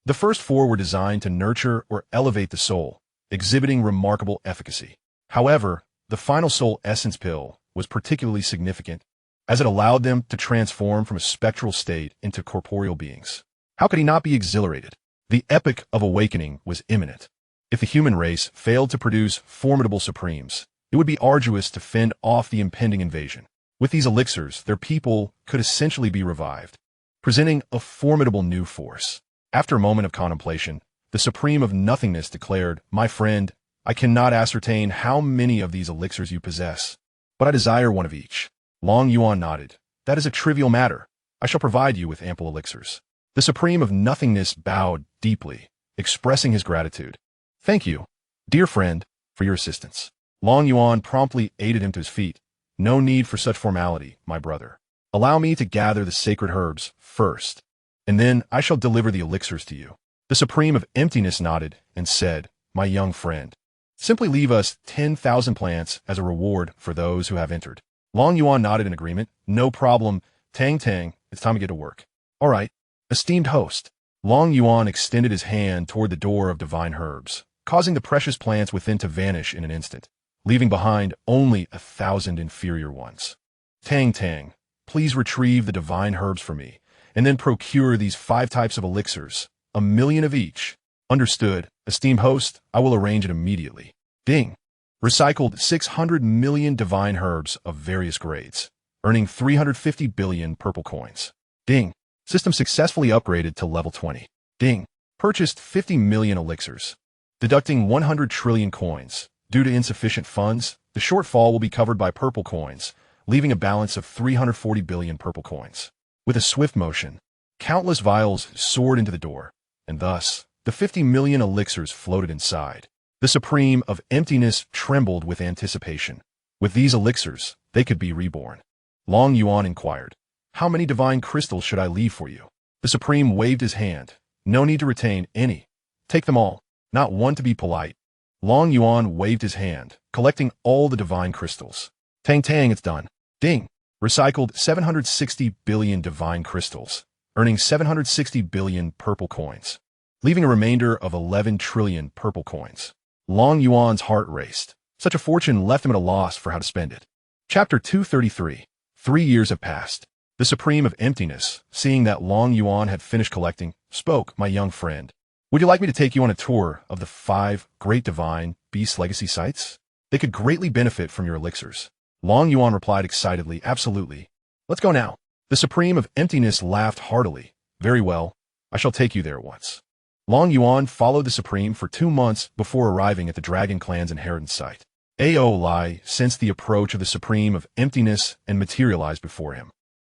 The first 4 were designed to nurture or elevate the soul, exhibiting remarkable efficacy. However, the final Soul Essence Pill was particularly significant, as it allowed them to transform from a spectral state into corporeal beings. How could he not be exhilarated? The epoch of awakening was imminent. If the human race failed to produce formidable supremes, it would be arduous to fend off the impending invasion. With these elixirs, their people could essentially be revived, presenting a formidable new force. After a moment of contemplation, the Supreme of Nothingness declared, My friend, I cannot ascertain how many of these elixirs you possess, but I desire one of each. Long Yuan nodded. That is a trivial matter. I shall provide you with ample elixirs. The Supreme of Nothingness bowed deeply, expressing his gratitude. Thank you, dear friend, for your assistance. Long Yuan promptly aided him to his feet. No need for such formality, my brother. Allow me to gather the sacred herbs first, and then I shall deliver the elixirs to you. The Supreme of Emptiness nodded and said, My young friend, simply leave us 10,000 plants as a reward for those who have entered. Long Yuan nodded in agreement. No problem. Tang Tang, it's time to get to work. All right, esteemed host. Long Yuan extended his hand toward the door of divine herbs, causing the precious plants within to vanish in an instant, leaving behind only 1,000 inferior ones. Tang Tang, please retrieve the divine herbs for me, and then procure these 5 types of elixirs, 1,000,000 of each. Understood, esteemed host, I will arrange it immediately. Ding. Recycled 600 million divine herbs of various grades, earning 350 billion purple coins. Ding. System successfully upgraded to level 20. Ding. Purchased 50 million elixirs, deducting 100 trillion coins. Due to insufficient funds, the shortfall will be covered by purple coins, leaving a balance of 340 billion purple coins. With a swift motion, countless vials soared into the door, and thus, the 50 million elixirs floated inside. The Supreme of Emptiness trembled with anticipation. With these elixirs, they could be reborn. Long Yuan inquired, "How many divine crystals should I leave for you?" The Supreme waved his hand. "No need to retain any. Take them all, not one to be polite." Long Yuan waved his hand, collecting all the divine crystals. Tang tang, it's done. Ding. Recycled 760 billion divine crystals, earning 760 billion purple coins, leaving a remainder of 11 trillion purple coins. Long Yuan's heart raced. Such a fortune left him at a loss for how to spend it. Chapter 233. 3 years have passed. The Supreme of Emptiness, seeing that Long Yuan had finished collecting, spoke, "My young friend, would you like me to take you on a tour of the 5 great divine beast legacy sites? They could greatly benefit from your elixirs." Long Yuan replied excitedly, "Absolutely. Let's go now." The Supreme of Emptiness laughed heartily. "Very well. I shall take you there once." Long Yuan followed the Supreme for 2 months before arriving at the Dragon Clan's inheritance site. Ao Lai sensed the approach of the Supreme of Emptiness and materialized before him.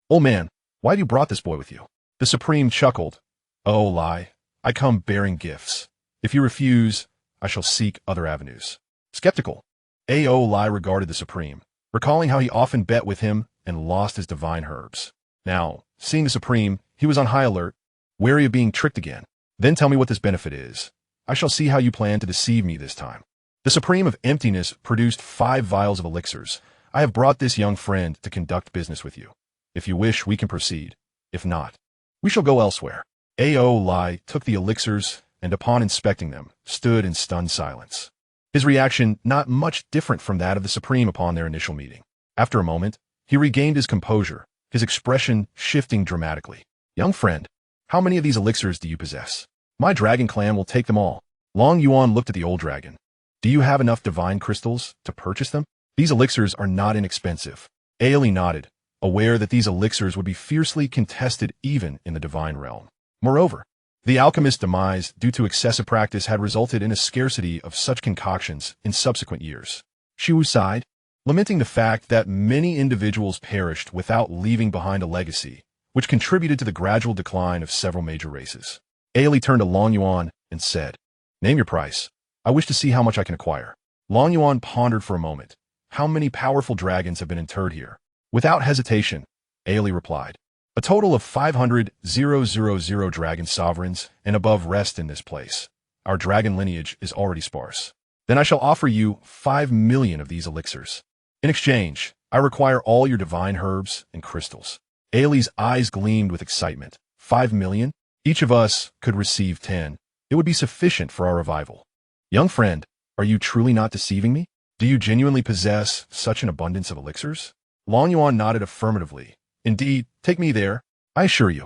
"Old man, why have you brought this boy with you?" The Supreme chuckled. "Oh, Lai, I come bearing gifts. If you refuse, I shall seek other avenues." Skeptical, Ao Lai regarded the Supreme, recalling how he often bet with him and lost his divine herbs. Now, seeing the Supreme, he was on high alert, wary of being tricked again. "Then tell me what this benefit is. I shall see how you plan to deceive me this time." The Supreme of Emptiness produced 5 vials of elixirs. "I have brought this young friend to conduct business with you. If you wish, we can proceed. If not, we shall go elsewhere." Ao Lai took the elixirs and, upon inspecting them, stood in stunned silence. His reaction not much different from that of the Supreme upon their initial meeting. After a moment, he regained his composure, his expression shifting dramatically. "Young friend, how many of these elixirs do you possess? My dragon clan will take them all." Long Yuan looked at the old dragon. "Do you have enough divine crystals to purchase them? These elixirs are not inexpensive." Ailey nodded, aware that these elixirs would be fiercely contested even in the divine realm. Moreover, the alchemist's demise due to excessive practice had resulted in a scarcity of such concoctions in subsequent years. Xiwu sighed, lamenting the fact that many individuals perished without leaving behind a legacy, which contributed to the gradual decline of several major races. Ailey turned to Long Yuan and said, "Name your price. I wish to see how much I can acquire." Long Yuan pondered for a moment. "How many powerful dragons have been interred here?" Without hesitation, Ailey replied, "A total of 500,000 dragon sovereigns and above rest in this place. Our dragon lineage is already sparse. Then I shall offer you 5 million of these elixirs. In exchange, I require all your divine herbs and crystals." Ailey's eyes gleamed with excitement. 5 million? Each of us could receive 10. It would be sufficient for our revival. "Young friend, are you truly not deceiving me? Do you genuinely possess such an abundance of elixirs?" Long Yuan nodded affirmatively. "Indeed, take me there. I assure you,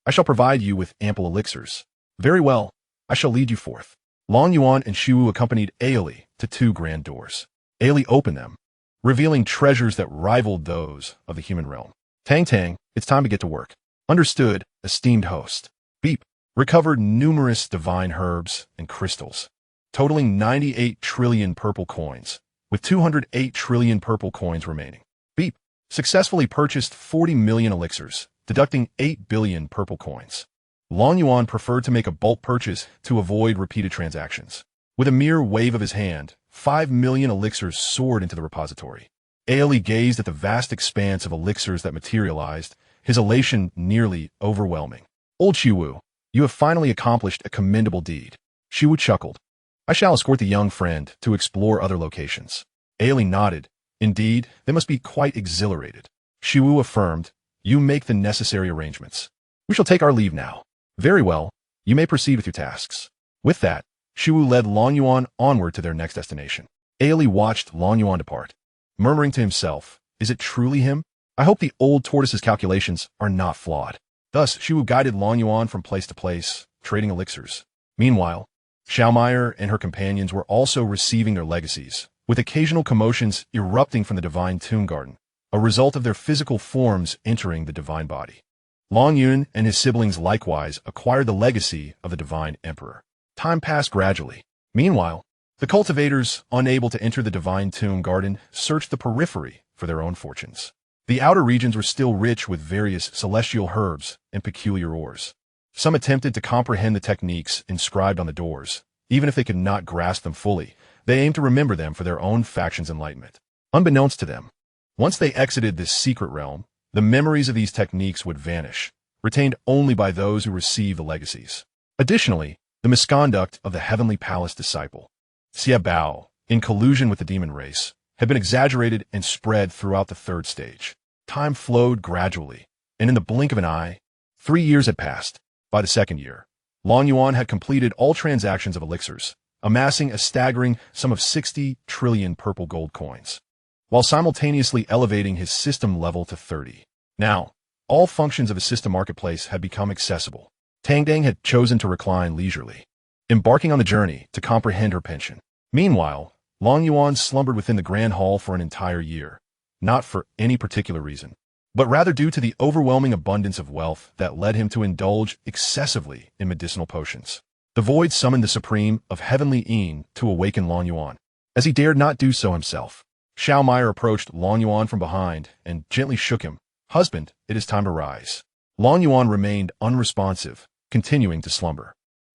I shall provide you with ample elixirs." "Very well, I shall lead you forth." Long Yuan and Xiwu accompanied Ailey to 2 grand doors. Ailey opened them, revealing treasures that rivaled those of the human realm. "Tang Tang, it's time to get to work." "Understood, esteemed host." Beep. Recovered numerous divine herbs and crystals, totaling 98 trillion purple coins, with 208 trillion purple coins remaining. Beep. Successfully purchased 40 million elixirs, deducting 8 billion purple coins. Long Yuan preferred to make a bulk purchase to avoid repeated transactions. With a mere wave of his hand, 5 million elixirs soared into the repository. Ailey gazed at the vast expanse of elixirs that materialized, his elation nearly overwhelming. "Old Xiwu, you have finally accomplished a commendable deed." Xiwu chuckled. "I shall escort the young friend to explore other locations." Ailey nodded. "Indeed, they must be quite exhilarated." Xiwu affirmed, "You make the necessary arrangements. We shall take our leave now." "Very well, you may proceed with your tasks." With that, Xiwu led Long Yuan onward to their next destination. Ailey watched Long Yuan depart, murmuring to himself, "Is it truly him? I hope the old tortoise's calculations are not flawed." Thus, Xiwu guided Long Yuan from place to place, trading elixirs. Meanwhile, Xiaomaier and her companions were also receiving their legacies, with occasional commotions erupting from the divine tomb garden, a result of their physical forms entering the divine body. Long Yun and his siblings likewise acquired the legacy of the divine emperor. Time passed gradually. Meanwhile, the cultivators, unable to enter the divine tomb garden, searched the periphery for their own fortunes. The outer regions were still rich with various celestial herbs and peculiar ores. Some attempted to comprehend the techniques inscribed on the doors. Even if they could not grasp them fully, they aimed to remember them for their own faction's enlightenment. Unbeknownst to them, once they exited this secret realm, the memories of these techniques would vanish, retained only by those who receive the legacies. Additionally, the misconduct of the Heavenly Palace disciple, Xiaobao, in collusion with the demon race, had been exaggerated and spread throughout the third stage. Time flowed gradually, and in the blink of an eye, 3 years had passed. By the second year, Yuan had completed all transactions of elixirs, amassing a staggering sum of 60 trillion purple gold coins, while simultaneously elevating his system level to 30. Now, all functions of a system marketplace had become accessible. Tangdang had chosen to recline leisurely, embarking on the journey to comprehend her pension. Meanwhile, Yuan slumbered within the grand hall for an entire year, not for any particular reason, but rather due to the overwhelming abundance of wealth that led him to indulge excessively in medicinal potions. The void summoned the Supreme of Heavenly Yin to awaken Yuan, as he dared not do so himself. Xiaomai approached Yuan from behind and gently shook him. "Husband, it is time to rise." Yuan remained unresponsive, continuing to slumber.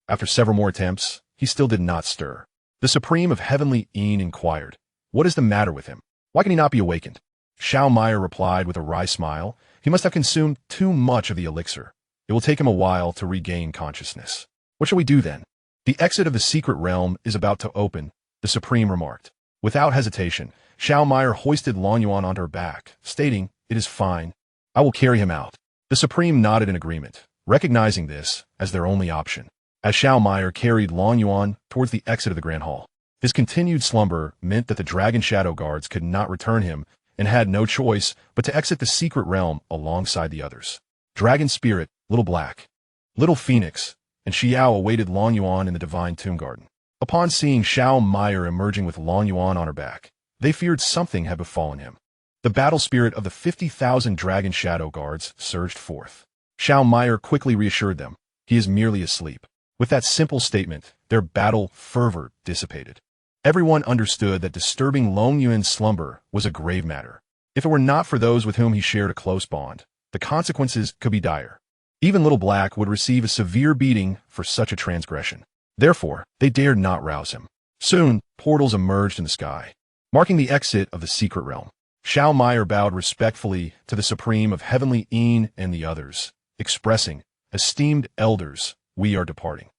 After several more attempts, he still did not stir. The Supreme of Heavenly Yin inquired, "What is the matter with him? Why can he not be awakened?" Xiaomai replied with a wry smile, "He must have consumed too much of the elixir. It will take him a while to regain consciousness." "What shall we do then?" "The exit of the secret realm is about to open," the Supreme remarked. Without hesitation, Xiaomai hoisted Yuan onto her back, stating, "It is fine. I will carry him out." The Supreme nodded in agreement, recognizing this as their only option. As Xiaomai carried Yuan towards the exit of the Grand Hall, his continued slumber meant that the Dragon Shadow Guards could not return him and had no choice but to exit the secret realm alongside the others. Dragon Spirit, Little Black, Little Phoenix, and Xiao awaited Yuan in the Divine Tomb Garden. Upon seeing Xiaomai emerging with Yuan on her back, they feared something had befallen him. The battle spirit of the 50,000 Dragon Shadow Guards surged forth. Xiaomai quickly reassured them, "He is merely asleep." With that simple statement, their battle fervor dissipated. Everyone understood that disturbing Yuan's slumber was a grave matter. If it were not for those with whom he shared a close bond, the consequences could be dire. Even Little Black would receive a severe beating for such a transgression. Therefore, they dared not rouse him. Soon, portals emerged in the sky, marking the exit of the secret realm. Xiaomai bowed respectfully to the Supreme of Heavenly Yin and the others, expressing, "Esteemed elders, we are departing.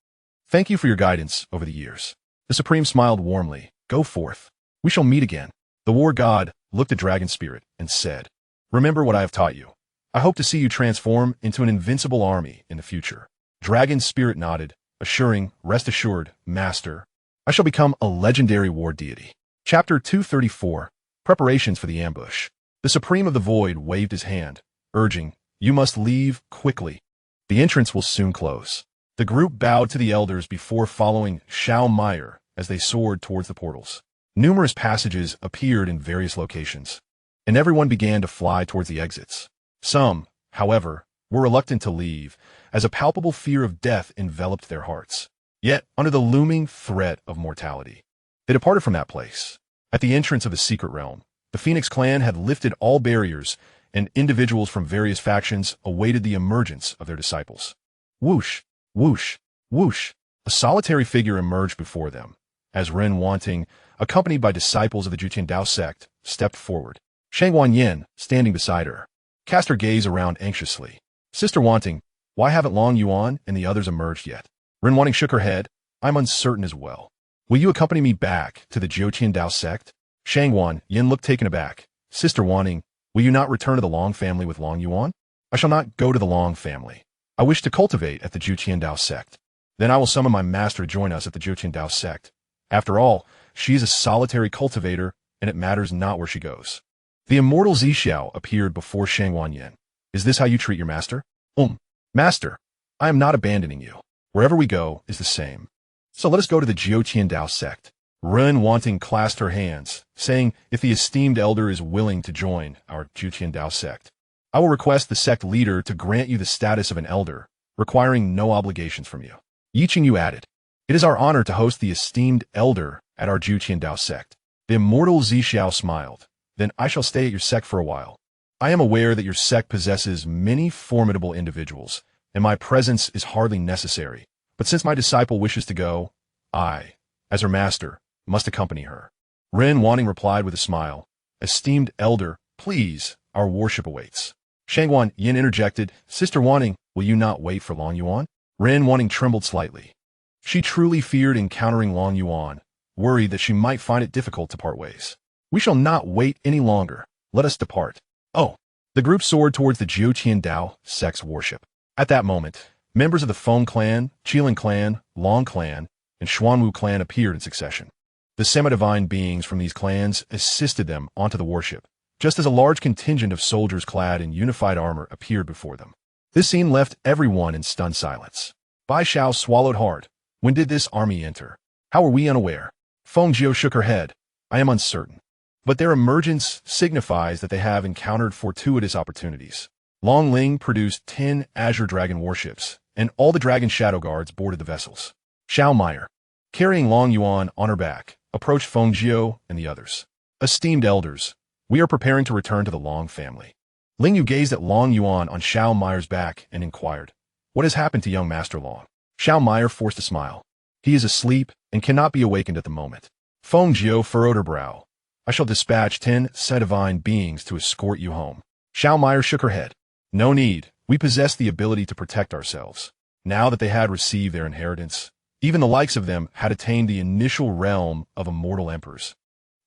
Thank you for your guidance over the years." The Supreme smiled warmly. "Go forth. We shall meet again." The war god looked at Dragon Spirit and said, "Remember what I have taught you. I hope to see you transform into an invincible army in the future." Dragon Spirit nodded, assuring, "Rest assured, Master, I shall become a legendary war deity." Chapter 234, Preparations for the Ambush. The Supreme of the Void waved his hand, urging, "You must leave quickly. The entrance will soon close." The group bowed to the elders before following Xiaomai as they soared towards the portals. Numerous passages appeared in various locations, and everyone began to fly towards the exits. Some, however, were reluctant to leave, as a palpable fear of death enveloped their hearts. Yet, under the looming threat of mortality, they departed from that place. At the entrance of the secret realm, the Phoenix clan had lifted all barriers, and individuals from various factions awaited the emergence of their disciples. Whoosh, whoosh, whoosh. A solitary figure emerged before them, as Ren Wanting, accompanied by disciples of the Jiutian sect, stepped forward. Shangguan Yin, standing beside her, cast her gaze around anxiously. "Sister Wanting, why haven't Yuan and the others emerged yet?" Ren Wanting shook her head. "I'm uncertain as well. Will you accompany me back to the Jiutian sect?" Shangguan Yin looked taken aback. "Sister Wanting, will you not return to the Long family with Yuan?" "I shall not go to the Long family. I wish to cultivate at the Jiutian sect. Then I will summon my master to join us at the Jiutian sect. After all, she is a solitary cultivator, and it matters not where she goes." The immortal Xiao appeared before Shangguan Yin. "Is this how you treat your master?" Master, I am not abandoning you. Wherever we go is the same. So let us go to the Jiutian sect." Ren Wanting clasped her hands, saying, "If the esteemed elder is willing to join our Jiutian sect, I will request the sect leader to grant you the status of an elder, requiring no obligations from you." Yiqingyu added, "It is our honor to host the esteemed elder at our Jiutian sect." The immortal Xiao smiled. "Then I shall stay at your sect for a while." I am aware that your sect possesses many formidable individuals, and my presence is hardly necessary. But since my disciple wishes to go, I, as her master, must accompany her. Ren Wanting replied with a smile. Esteemed elder, please, our worship awaits. Shangguan Yin interjected, Sister Wanting, will you not wait for Long Yuan? Ren Wanting trembled slightly. She truly feared encountering Long Yuan, worried that she might find it difficult to part ways. We shall not wait any longer. Let us depart. Oh. The group soared towards the Jiutian Dao sect's worship. At that moment, members of the Feng clan, Qilin clan, Long clan, and Xuanwu clan appeared in succession. The semi-divine beings from these clans assisted them onto the worship, just as a large contingent of soldiers clad in unified armor appeared before them. This scene left everyone in stunned silence. Bai Xiao swallowed hard. When did this army enter? How were we unaware? Feng Jiu shook her head. I am uncertain. But their emergence signifies that they have encountered fortuitous opportunities. Long Ling produced 10 Azure Dragon warships, and all the Dragon Shadow Guards boarded the vessels. Xiao Meyer, carrying Long Yuan on her back, approached Feng Jiu and the others. Esteemed elders, we are preparing to return to the Long family. Ling Yu gazed at Long Yuan on Xiao Meyer's back and inquired, what has happened to young Master Long? Xiao Meyer forced a smile. He is asleep and cannot be awakened at the moment. Feng Jiu furrowed her brow. I shall dispatch 10 divine beings to escort you home. Xiao Meyer shook her head. No need. We possess the ability to protect ourselves. Now that they had received their inheritance, even the likes of them had attained the initial realm of immortal emperors.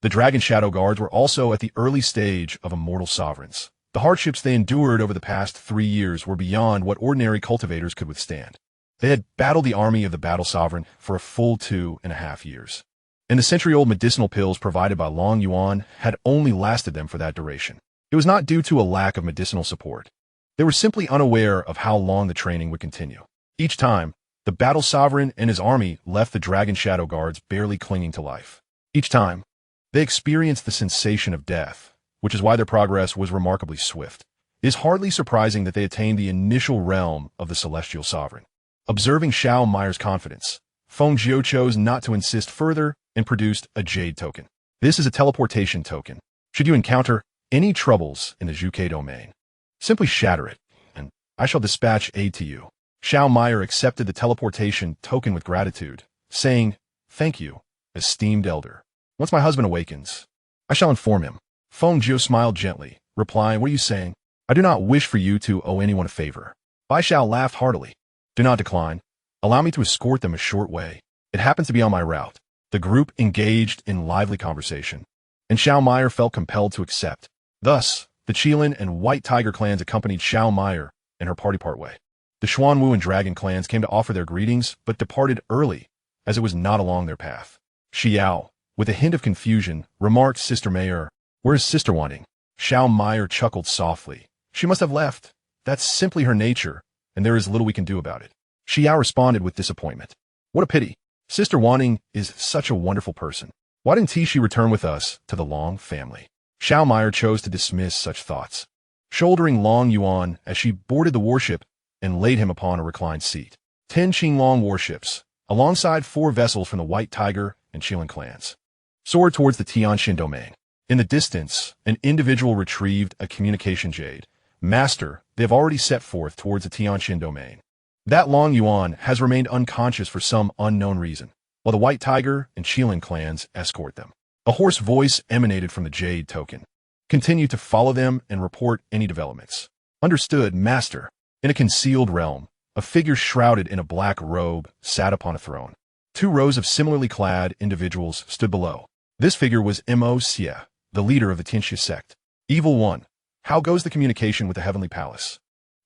The Dragon Shadow Guards were also at the early stage of immortal sovereigns. The hardships they endured over the past 3 years were beyond what ordinary cultivators could withstand. They had battled the army of the Battle Sovereign for a full 2.5 years. And the century-old medicinal pills provided by Long Yuan had only lasted them for that duration. It was not due to a lack of medicinal support. They were simply unaware of how long the training would continue. Each time, the Battle Sovereign and his army left the Dragon Shadow Guards barely clinging to life. Each time, they experienced the sensation of death, which is why their progress was remarkably swift. It is hardly surprising that they attained the initial realm of the Celestial Sovereign. Observing Xiao Meyer's confidence, Feng Jiu chose not to insist further and produced a Jade token. This is a teleportation token. Should you encounter any troubles in the Zhuke domain, simply shatter it, and I shall dispatch aid to you. Xiao Meyer accepted the teleportation token with gratitude, saying, Thank you, esteemed elder. Once my husband awakens, I shall inform him. Feng Jiu smiled gently, replying, What are you saying? I do not wish for you to owe anyone a favor. Bai Xiao laughed heartily. Do not decline. Allow me to escort them a short way. It happens to be on my route. The group engaged in lively conversation, and Xiao Meyer felt compelled to accept. Thus, the Qilin and White Tiger clans accompanied Xiao Meyer and her party part way. The Xuanwu and Dragon clans came to offer their greetings, but departed early, as it was not along their path. Xiao, with a hint of confusion, remarked, Sister Mayor, where is Sister Wanting? Xiao Meyer chuckled softly. She must have left. That's simply her nature, and there is little we can do about it. Xiao responded with disappointment. What a pity. Sister Wanting is such a wonderful person. Why didn't she return with us to the Long family? Xiao Meyer chose to dismiss such thoughts, shouldering Long Yuan as she boarded the warship and laid him upon a reclined seat. 10 Qinglong warships, alongside 4 vessels from the White Tiger and Qilin clans, soared towards the Tianxin domain. In the distance, an individual retrieved a communication jade. Master, they have already set forth towards the Tianxin domain. That Long Yuan has remained unconscious for some unknown reason, while the White Tiger and Qilin clans escort them. A hoarse voice emanated from the Jade token. Continue to follow them and report any developments. Understood, Master. In a concealed realm, a figure shrouded in a black robe sat upon a throne. 2 rows of similarly clad individuals stood below. This figure was Xianxia, the leader of the Xianxia sect. Evil One, how goes the communication with the Heavenly Palace?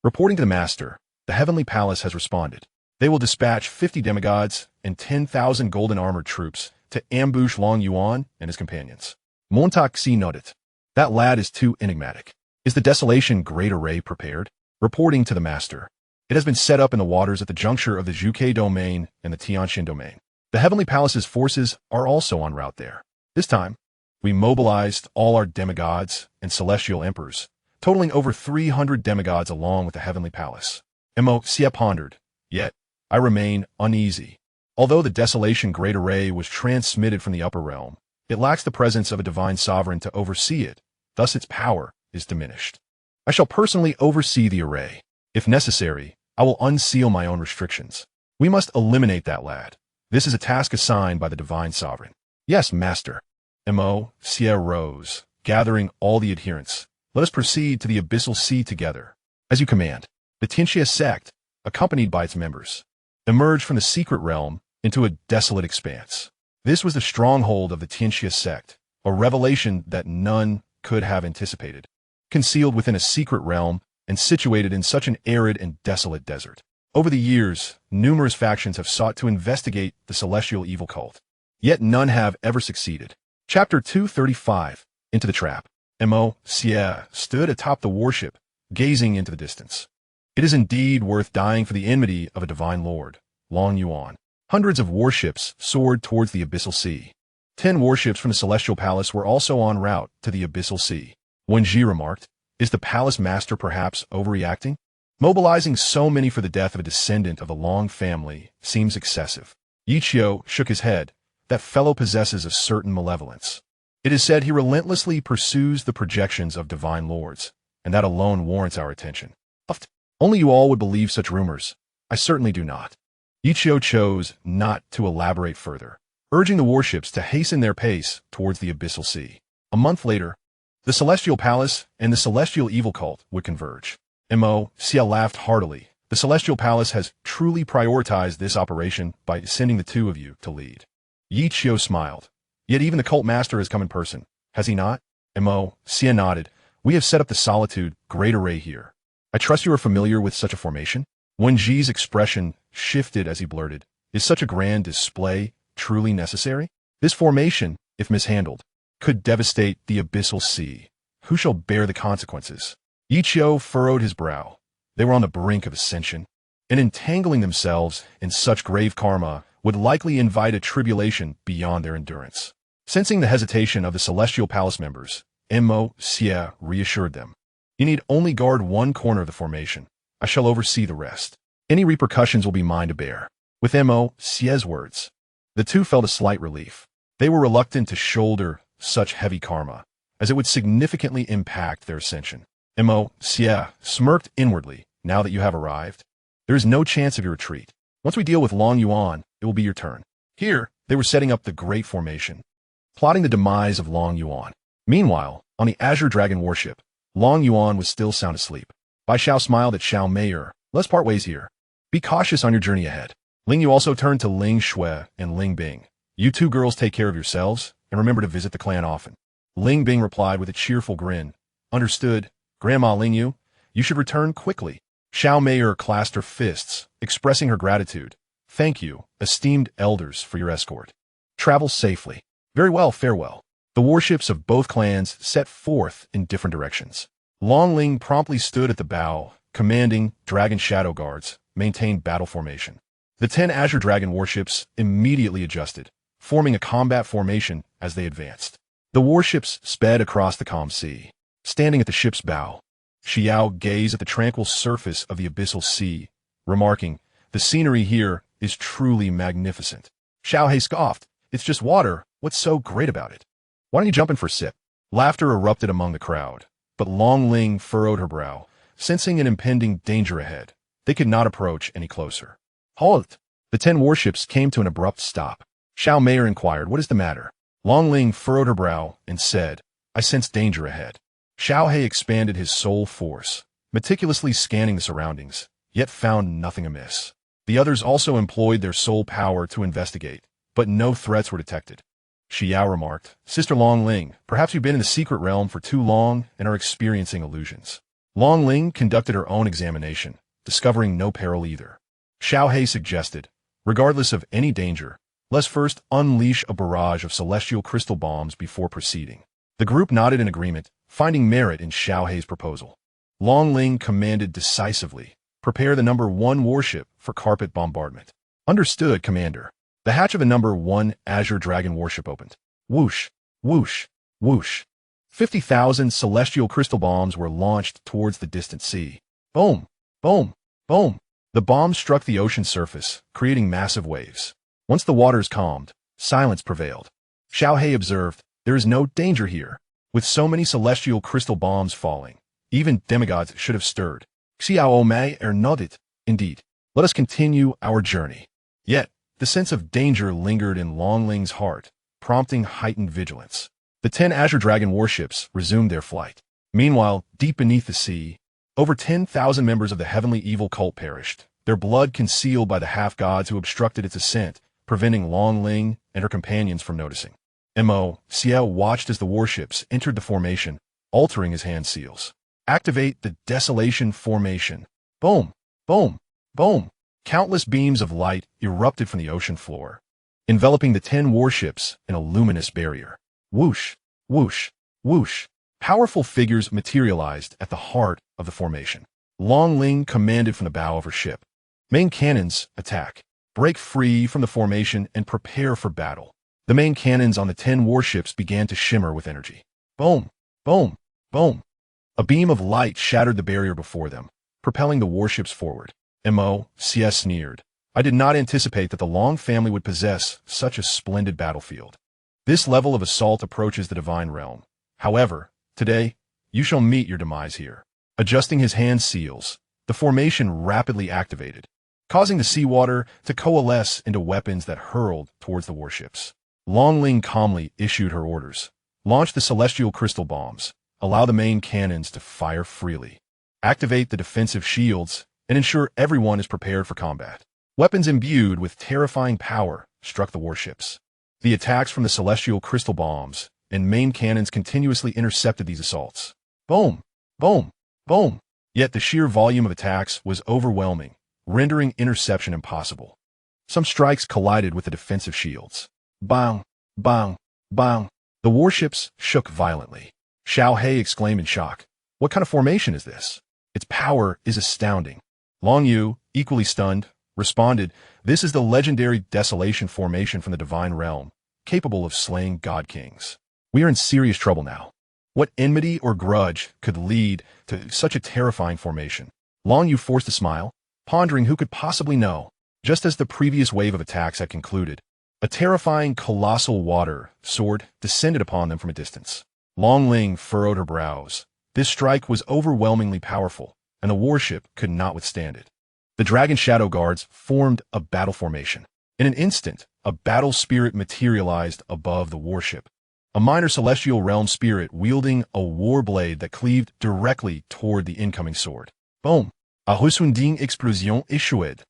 Reporting to the Master, the Heavenly Palace has responded. They will dispatch 50 demigods and 10,000 golden armored troops to ambush Long Yuan and his companions. Montaxi noted. That lad is too enigmatic. Is the Desolation Great Array prepared? Reporting to the Master. It has been set up in the waters at the juncture of the Zhuke domain and the Tianxin domain. The Heavenly Palace's forces are also en route there. This time, we mobilized all our demigods and celestial emperors, totaling over 300 demigods along with the Heavenly Palace. Xianxia pondered. Yet, I remain uneasy. Although the Desolation Great Array was transmitted from the upper realm, it lacks the presence of a divine sovereign to oversee it, thus its power is diminished. I shall personally oversee the array. If necessary, I will unseal my own restrictions. We must eliminate that lad. This is a task assigned by the divine sovereign. Yes, master. Xianxia rose, gathering all the adherents. Let us proceed to the abyssal sea together. As you command. The Xianxia sect, accompanied by its members, emerged from the secret realm into a desolate expanse. This was the stronghold of the Xianxia sect, a revelation that none could have anticipated. Concealed within a secret realm and situated in such an arid and desolate desert. Over the years, numerous factions have sought to investigate the celestial evil cult. Yet none have ever succeeded. Chapter 235, Into the Trap. Xianxia stood atop the warship, gazing into the distance. It is indeed worth dying for the enmity of a divine lord, Yuan. Hundreds of warships soared towards the abyssal sea. 10 warships from the celestial palace were also en route to the abyssal sea. Wenji remarked, "Is the palace master perhaps overreacting? Mobilizing so many for the death of a descendant of the Long family seems excessive." Yichio shook his head. "That fellow possesses a certain malevolence. It is said he relentlessly pursues the projections of divine lords, and that alone warrants our attention." Only you all would believe such rumors. I certainly do not. Yichio chose not to elaborate further, urging the warships to hasten their pace towards the abyssal sea. A month later, the celestial palace and the celestial evil cult would converge. Xianxia laughed heartily. The celestial palace has truly prioritized this operation by sending the two of you to lead. Yichio smiled. Yet even the cult master has come in person, has he not? Xianxia nodded. We have set up the Solitude Great Array here. I trust you are familiar with such a formation? Wenji's expression shifted as he blurted, "Is such a grand display truly necessary? This formation, if mishandled, could devastate the abyssal sea. Who shall bear the consequences?" Yichio furrowed his brow. They were on the brink of ascension, and entangling themselves in such grave karma would likely invite a tribulation beyond their endurance. Sensing the hesitation of the celestial palace members, Xianxia reassured them. You need only guard one corner of the formation. I shall oversee the rest. Any repercussions will be mine to bear. With Xianxia's words, the two felt a slight relief. They were reluctant to shoulder such heavy karma, as it would significantly impact their ascension. Xianxia smirked inwardly. Now that you have arrived, there is no chance of your retreat. Once we deal with Yuan, it will be your turn. Here, they were setting up the Great Formation, plotting the demise of Yuan. Meanwhile, on the Azure Dragon warship, Yuan was still sound asleep. Bai Xiao smiled at Xiao Meier. Let's part ways here. Be cautious on your journey ahead. Ling Yu also turned to Ling Shui and Ling Bing. You two girls take care of yourselves, and remember to visit the clan often. Ling Bing replied with a cheerful grin. Understood. Grandma Ling Yu, you should return quickly. Xiao Meier clasped her fists, expressing her gratitude. Thank you, esteemed elders, for your escort. Travel safely. Very well, farewell. The warships of both clans set forth in different directions. Long Ling promptly stood at the bow, commanding Dragon Shadow Guards, maintain battle formation. The 10 Azure Dragon warships immediately adjusted, forming a combat formation as they advanced. The warships sped across the calm sea. Standing at the ship's bow, Xiao gazed at the tranquil surface of the abyssal sea, remarking, "The scenery here is truly magnificent." Xiao He scoffed, "It's just water. What's so great about it? Why don't you jump in for a sip?" Laughter erupted among the crowd, but Long Ling furrowed her brow, sensing an impending danger ahead. They could not approach any closer. Halt! The 10 warships came to an abrupt stop. Xiao Meier inquired, "What is the matter?" Long Ling furrowed her brow and said, "I sense danger ahead." Xiao He expanded his soul force, meticulously scanning the surroundings, yet found nothing amiss. The others also employed their soul power to investigate, but no threats were detected. Xiao remarked, "Sister Long Ling, perhaps you've been in the secret realm for too long and are experiencing illusions." Long Ling conducted her own examination, discovering no peril either. Xiao He suggested, regardless of any danger, let's first unleash a barrage of celestial crystal bombs before proceeding. The group nodded in agreement, finding merit in Xiao He's proposal. Long Ling commanded decisively, "Prepare the number 1 warship for carpet bombardment." "Understood, Commander." The hatch of the number 1 Azure Dragon warship opened. Whoosh, whoosh, whoosh. 50,000 celestial crystal bombs were launched towards the distant sea. Boom, boom, boom. The bombs struck the ocean surface, creating massive waves. Once the waters calmed, silence prevailed. Xiao He observed, "There is no danger here. With so many celestial crystal bombs falling, Even demigods should have stirred. Xiao Mei nodded. Indeed. Let us continue our journey. Yet, the sense of danger lingered in Longling's heart, prompting heightened vigilance. The 10 Azure Dragon warships resumed their flight. Meanwhile, deep beneath the sea, over 10,000 members of the heavenly evil cult perished, their blood concealed by the half-gods who obstructed its ascent, preventing Longling and her companions from noticing. Mo. Xiao watched as the warships entered the formation, altering his hand seals. Activate the Desolation Formation. Boom! Boom! Boom! Countless beams of light erupted from the ocean floor, enveloping the 10 warships in a luminous barrier. Whoosh! Whoosh! Whoosh! Powerful figures materialized at the heart of the formation. Longling commanded from the bow of her ship. Main cannons, attack. Break free from the formation and prepare for battle. The main cannons on the 10 warships began to shimmer with energy. Boom! Boom! Boom! A beam of light shattered the barrier before them, propelling the warships forward. Mo. Cs sneered. I did not anticipate that the Long family would possess such a splendid battlefield. This level of assault approaches the divine realm. However, today, you shall meet your demise here. Adjusting his hand seals, the formation rapidly activated, causing the seawater to coalesce into weapons that hurled towards the warships. Longling calmly issued her orders. Launch the celestial crystal bombs. Allow the main cannons to fire freely. Activate the defensive shields and ensure everyone is prepared for combat. Weapons imbued with terrifying power struck the warships. The attacks from the celestial crystal bombs and main cannons continuously intercepted these assaults. Boom! Boom! Boom! Yet the sheer volume of attacks was overwhelming, rendering interception impossible. Some strikes collided with the defensive shields. Bang! Bang! Bang! The warships shook violently. Xiao He exclaimed in shock. What kind of formation is this? Its power is astounding. Long Yu, equally stunned, responded, This is the legendary Desolation Formation from the Divine Realm, capable of slaying God Kings. We are in serious trouble now. What enmity or grudge could lead to such a terrifying formation? Long Yu forced a smile, pondering who could possibly know. Just as the previous wave of attacks had concluded, a terrifying colossal water sword descended upon them from a distance. Long Ling furrowed her brows. This strike was overwhelmingly powerful, and the warship could not withstand it. The Dragon Shadow Guards formed a battle formation. In an instant, a battle spirit materialized above the warship. A minor celestial realm spirit wielding a war blade that cleaved directly toward the incoming sword. Boom! A Undying explosion échouée.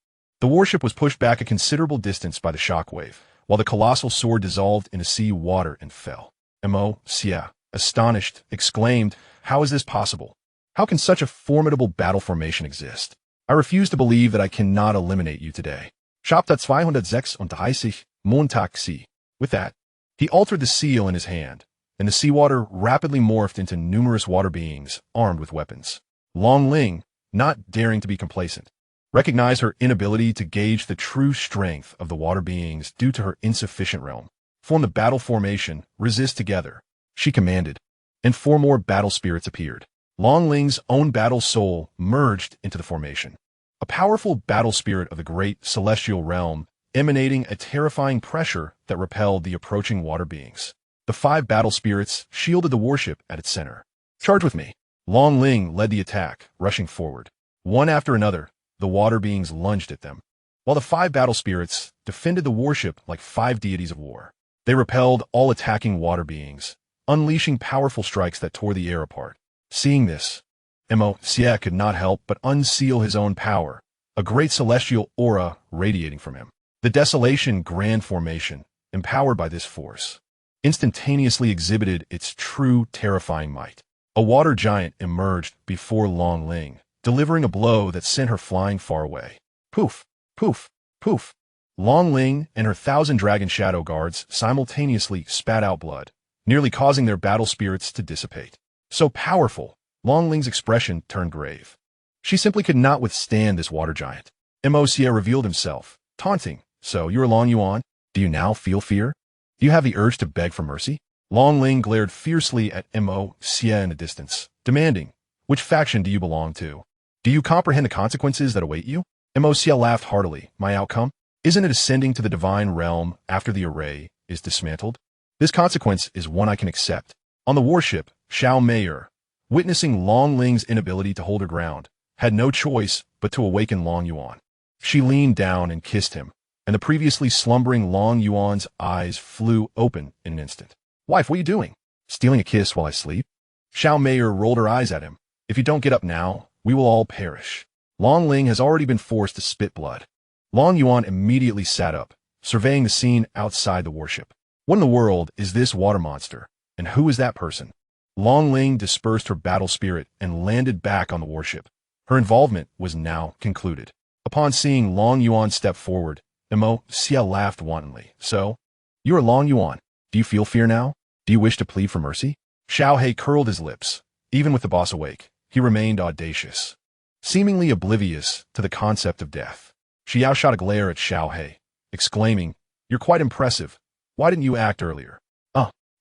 The warship was pushed back a considerable distance by the shockwave, while the colossal sword dissolved in the sea water and fell. Mo. Xia, astonished, exclaimed, How is this possible? How can such a formidable battle formation exist? I refuse to believe that I cannot eliminate you today. Chapter 236 Montag Sie. With that, he altered the seal in his hand, and the seawater rapidly morphed into numerous water beings armed with weapons. Long Ling, not daring to be complacent, recognized her inability to gauge the true strength of the water beings due to her insufficient realm. Form the battle formation, resist together, she commanded, and 4 more battle spirits appeared. Long Ling's own battle soul merged into the formation. A powerful battle spirit of the great celestial realm, emanating a terrifying pressure that repelled the approaching water beings. The 5 battle spirits shielded the warship at its center. Charge with me. Long Ling led the attack, rushing forward. One after another, the water beings lunged at them, while the 5 battle spirits defended the warship like 5 deities of war. They repelled all attacking water beings, unleashing powerful strikes that tore the air apart. Seeing this, Mo. Xia could not help but unseal his own power, a great celestial aura radiating from him. The Desolation Grand Formation, empowered by this force, instantaneously exhibited its true terrifying might. A water giant emerged before Long Ling, delivering a blow that sent her flying far away. Poof! Poof! Poof! Long Ling and her 1,000 Dragon Shadow Guards simultaneously spat out blood, nearly causing their battle spirits to dissipate. So powerful, Long Ling's expression turned grave. She simply could not withstand this water giant. Mo. Xia revealed himself, taunting, So, you are Long Yuan? Do you now feel fear? Do you have the urge to beg for mercy? Long Ling glared fiercely at Mo. Xia in the distance, demanding, Which faction do you belong to? Do you comprehend the consequences that await you? Mo. Xia laughed heartily. My outcome? Isn't it ascending to the divine realm after the array is dismantled? This consequence is one I can accept. On the warship, Xiao Meier, witnessing Long Ling's inability to hold her ground, had no choice but to awaken Long Yuan. She leaned down and kissed him, and the previously slumbering Long Yuan's eyes flew open in an instant. "Wife, what are you doing? Stealing a kiss while I sleep?" Xiao Meier rolled her eyes at him. "If you don't get up now, we will all perish." Long Ling has already been forced to spit blood. Long Yuan immediately sat up, surveying the scene outside the warship. What in the world is this water monster, and who is that person? Long Ling dispersed her battle spirit and landed back on the warship. Her involvement was now concluded. Upon seeing Long Yuan step forward, Xianxia laughed wantonly. "So, you are Long Yuan. Do you feel fear now? Do you wish to plead for mercy?" Xiao He curled his lips. Even with the boss awake, he remained audacious, seemingly oblivious to the concept of death. Xiao shot a glare at Xiao He, exclaiming, "You're quite impressive. Why didn't you act earlier?"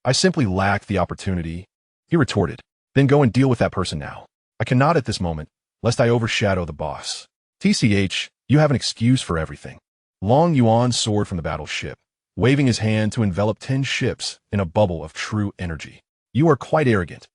I simply lacked the opportunity," he retorted. "Then go and deal with that person now. I cannot at this moment, lest I overshadow the boss." "TCH, you have an excuse for everything." Long Yuan soared from the battleship, waving his hand to envelop 10 ships in a bubble of true energy. "You are quite arrogant.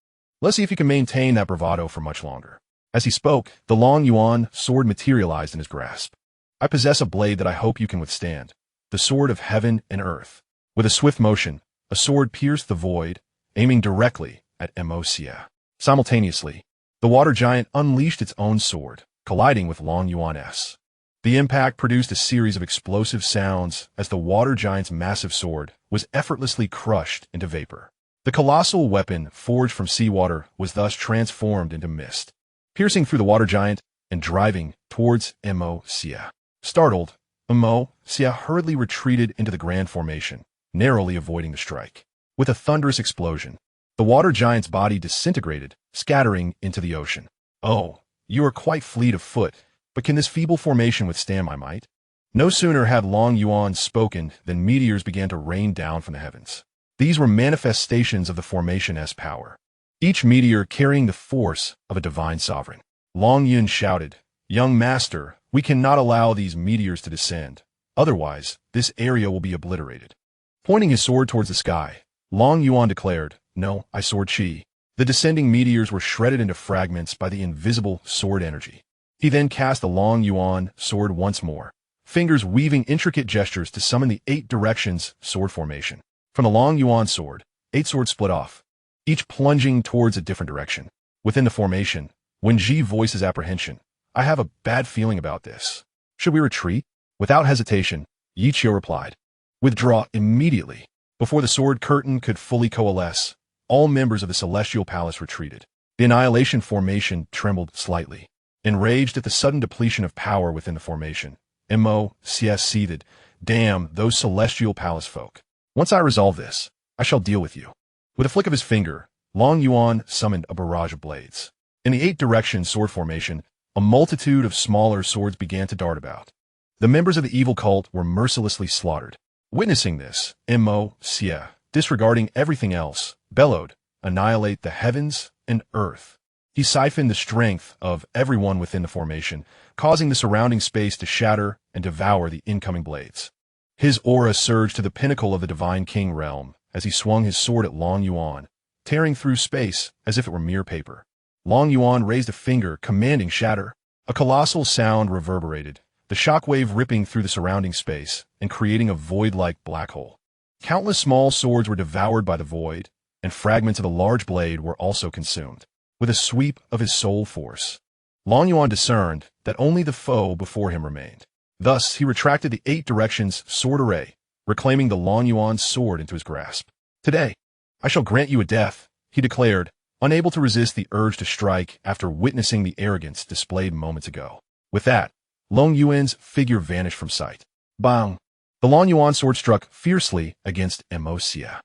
Let's see if you can maintain that bravado for much longer." As he spoke, the Long Yuan sword materialized in his grasp. "I possess a blade that I hope you can withstand, the sword of heaven and earth." With a swift motion, a sword pierced the void, aiming directly at Xianxia. Simultaneously, the water giant unleashed its own sword, colliding with Long Yuan's. The impact produced a series of explosive sounds as the water giant's massive sword was effortlessly crushed into vapor. The colossal weapon forged from seawater was thus transformed into mist, piercing through the water giant and driving towards Xianxia. Startled, Xianxia hurriedly retreated into the grand formation, narrowly avoiding the strike. With a thunderous explosion, the water giant's body disintegrated, scattering into the ocean. "Oh, you are quite fleet of foot, but can this feeble formation withstand my might?" No sooner had Long Yuan spoken than meteors began to rain down from the heavens. These were manifestations of the formation's power, each meteor carrying the force of a divine sovereign. Long Yun shouted, "Young master, we cannot allow these meteors to descend. Otherwise, this area will be obliterated." Pointing his sword towards the sky, Long Yuan declared, "No, I sword chi." The descending meteors were shredded into fragments by the invisible sword energy. He then cast the Long Yuan sword once more, fingers weaving intricate gestures to summon the 8 directions sword formation. From the Long Yuan sword, 8 swords split off, each plunging towards a different direction. Within the formation, Wen Ji voices apprehension. "I have a bad feeling about this. Should we retreat?" Without hesitation, Yi Qiu replied, "Withdraw immediately." Before the sword curtain could fully coalesce, all members of the Celestial Palace retreated. The Annihilation formation trembled slightly. Enraged at the sudden depletion of power within the formation, Xianxia seethed, "Damn those Celestial Palace folk. Once I resolve this, I shall deal with you." With a flick of his finger, Long Yuan summoned a barrage of blades. In the 8-direction sword formation, a multitude of smaller swords began to dart about. The members of the evil cult were mercilessly slaughtered. Witnessing this, Xianxia, disregarding everything else, bellowed, "Annihilate the heavens and earth." He siphoned the strength of everyone within the formation, causing the surrounding space to shatter and devour the incoming blades. His aura surged to the pinnacle of the Divine King realm as he swung his sword at Long Yuan, tearing through space as if it were mere paper. Long Yuan raised a finger, commanding shatter. A colossal sound reverberated, the shockwave ripping through the surrounding space and creating a void-like black hole. Countless small swords were devoured by the void, and fragments of the large blade were also consumed. With a sweep of his soul force, Long Yuan discerned that only the foe before him remained. Thus, he retracted the 8 directions sword array, reclaiming the Long Yuan's sword into his grasp. "Today, I shall grant you a death," he declared, unable to resist the urge to strike after witnessing the arrogance displayed moments ago. With that, Long Yuan's figure vanished from sight. Bang! The Long Yuan sword struck fiercely against Xianxia.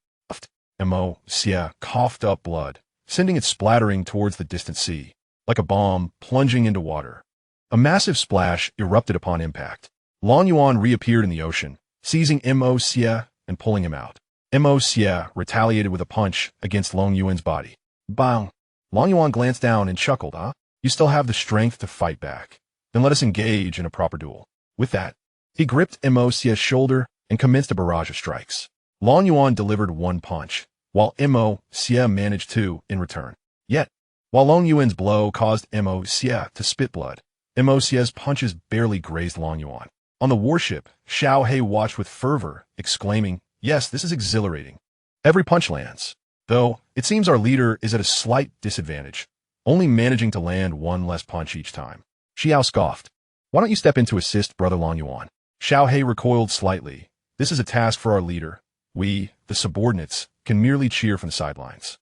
Xianxia coughed up blood, sending it splattering towards the distant sea, like a bomb plunging into water. A massive splash erupted upon impact. Long Yuan reappeared in the ocean, seizing Xianxia and pulling him out. Xianxia retaliated with a punch against Long Yuan's body. Bang! Long Yuan glanced down and chuckled, "Huh? You still have the strength to fight back. Then let us engage in a proper duel." With that, he gripped Xia's shoulder and commenced a barrage of strikes. Long Yuan delivered one punch, while Xia managed two in return. Yet, While Long Yuan's blow caused Xianxia to spit blood, Xianxia's punches barely grazed Long Yuan. On the warship, Xiao He watched with fervor, exclaiming, "Yes, this is exhilarating. Every punch lands. Though, it seems our leader is at a slight disadvantage, only managing to land one less punch each time." Xiao scoffed. "Why don't you step in to assist Brother Long Yuan?" Xiao He recoiled slightly. "This is a task for our leader. We, the subordinates, can merely cheer from the sidelines."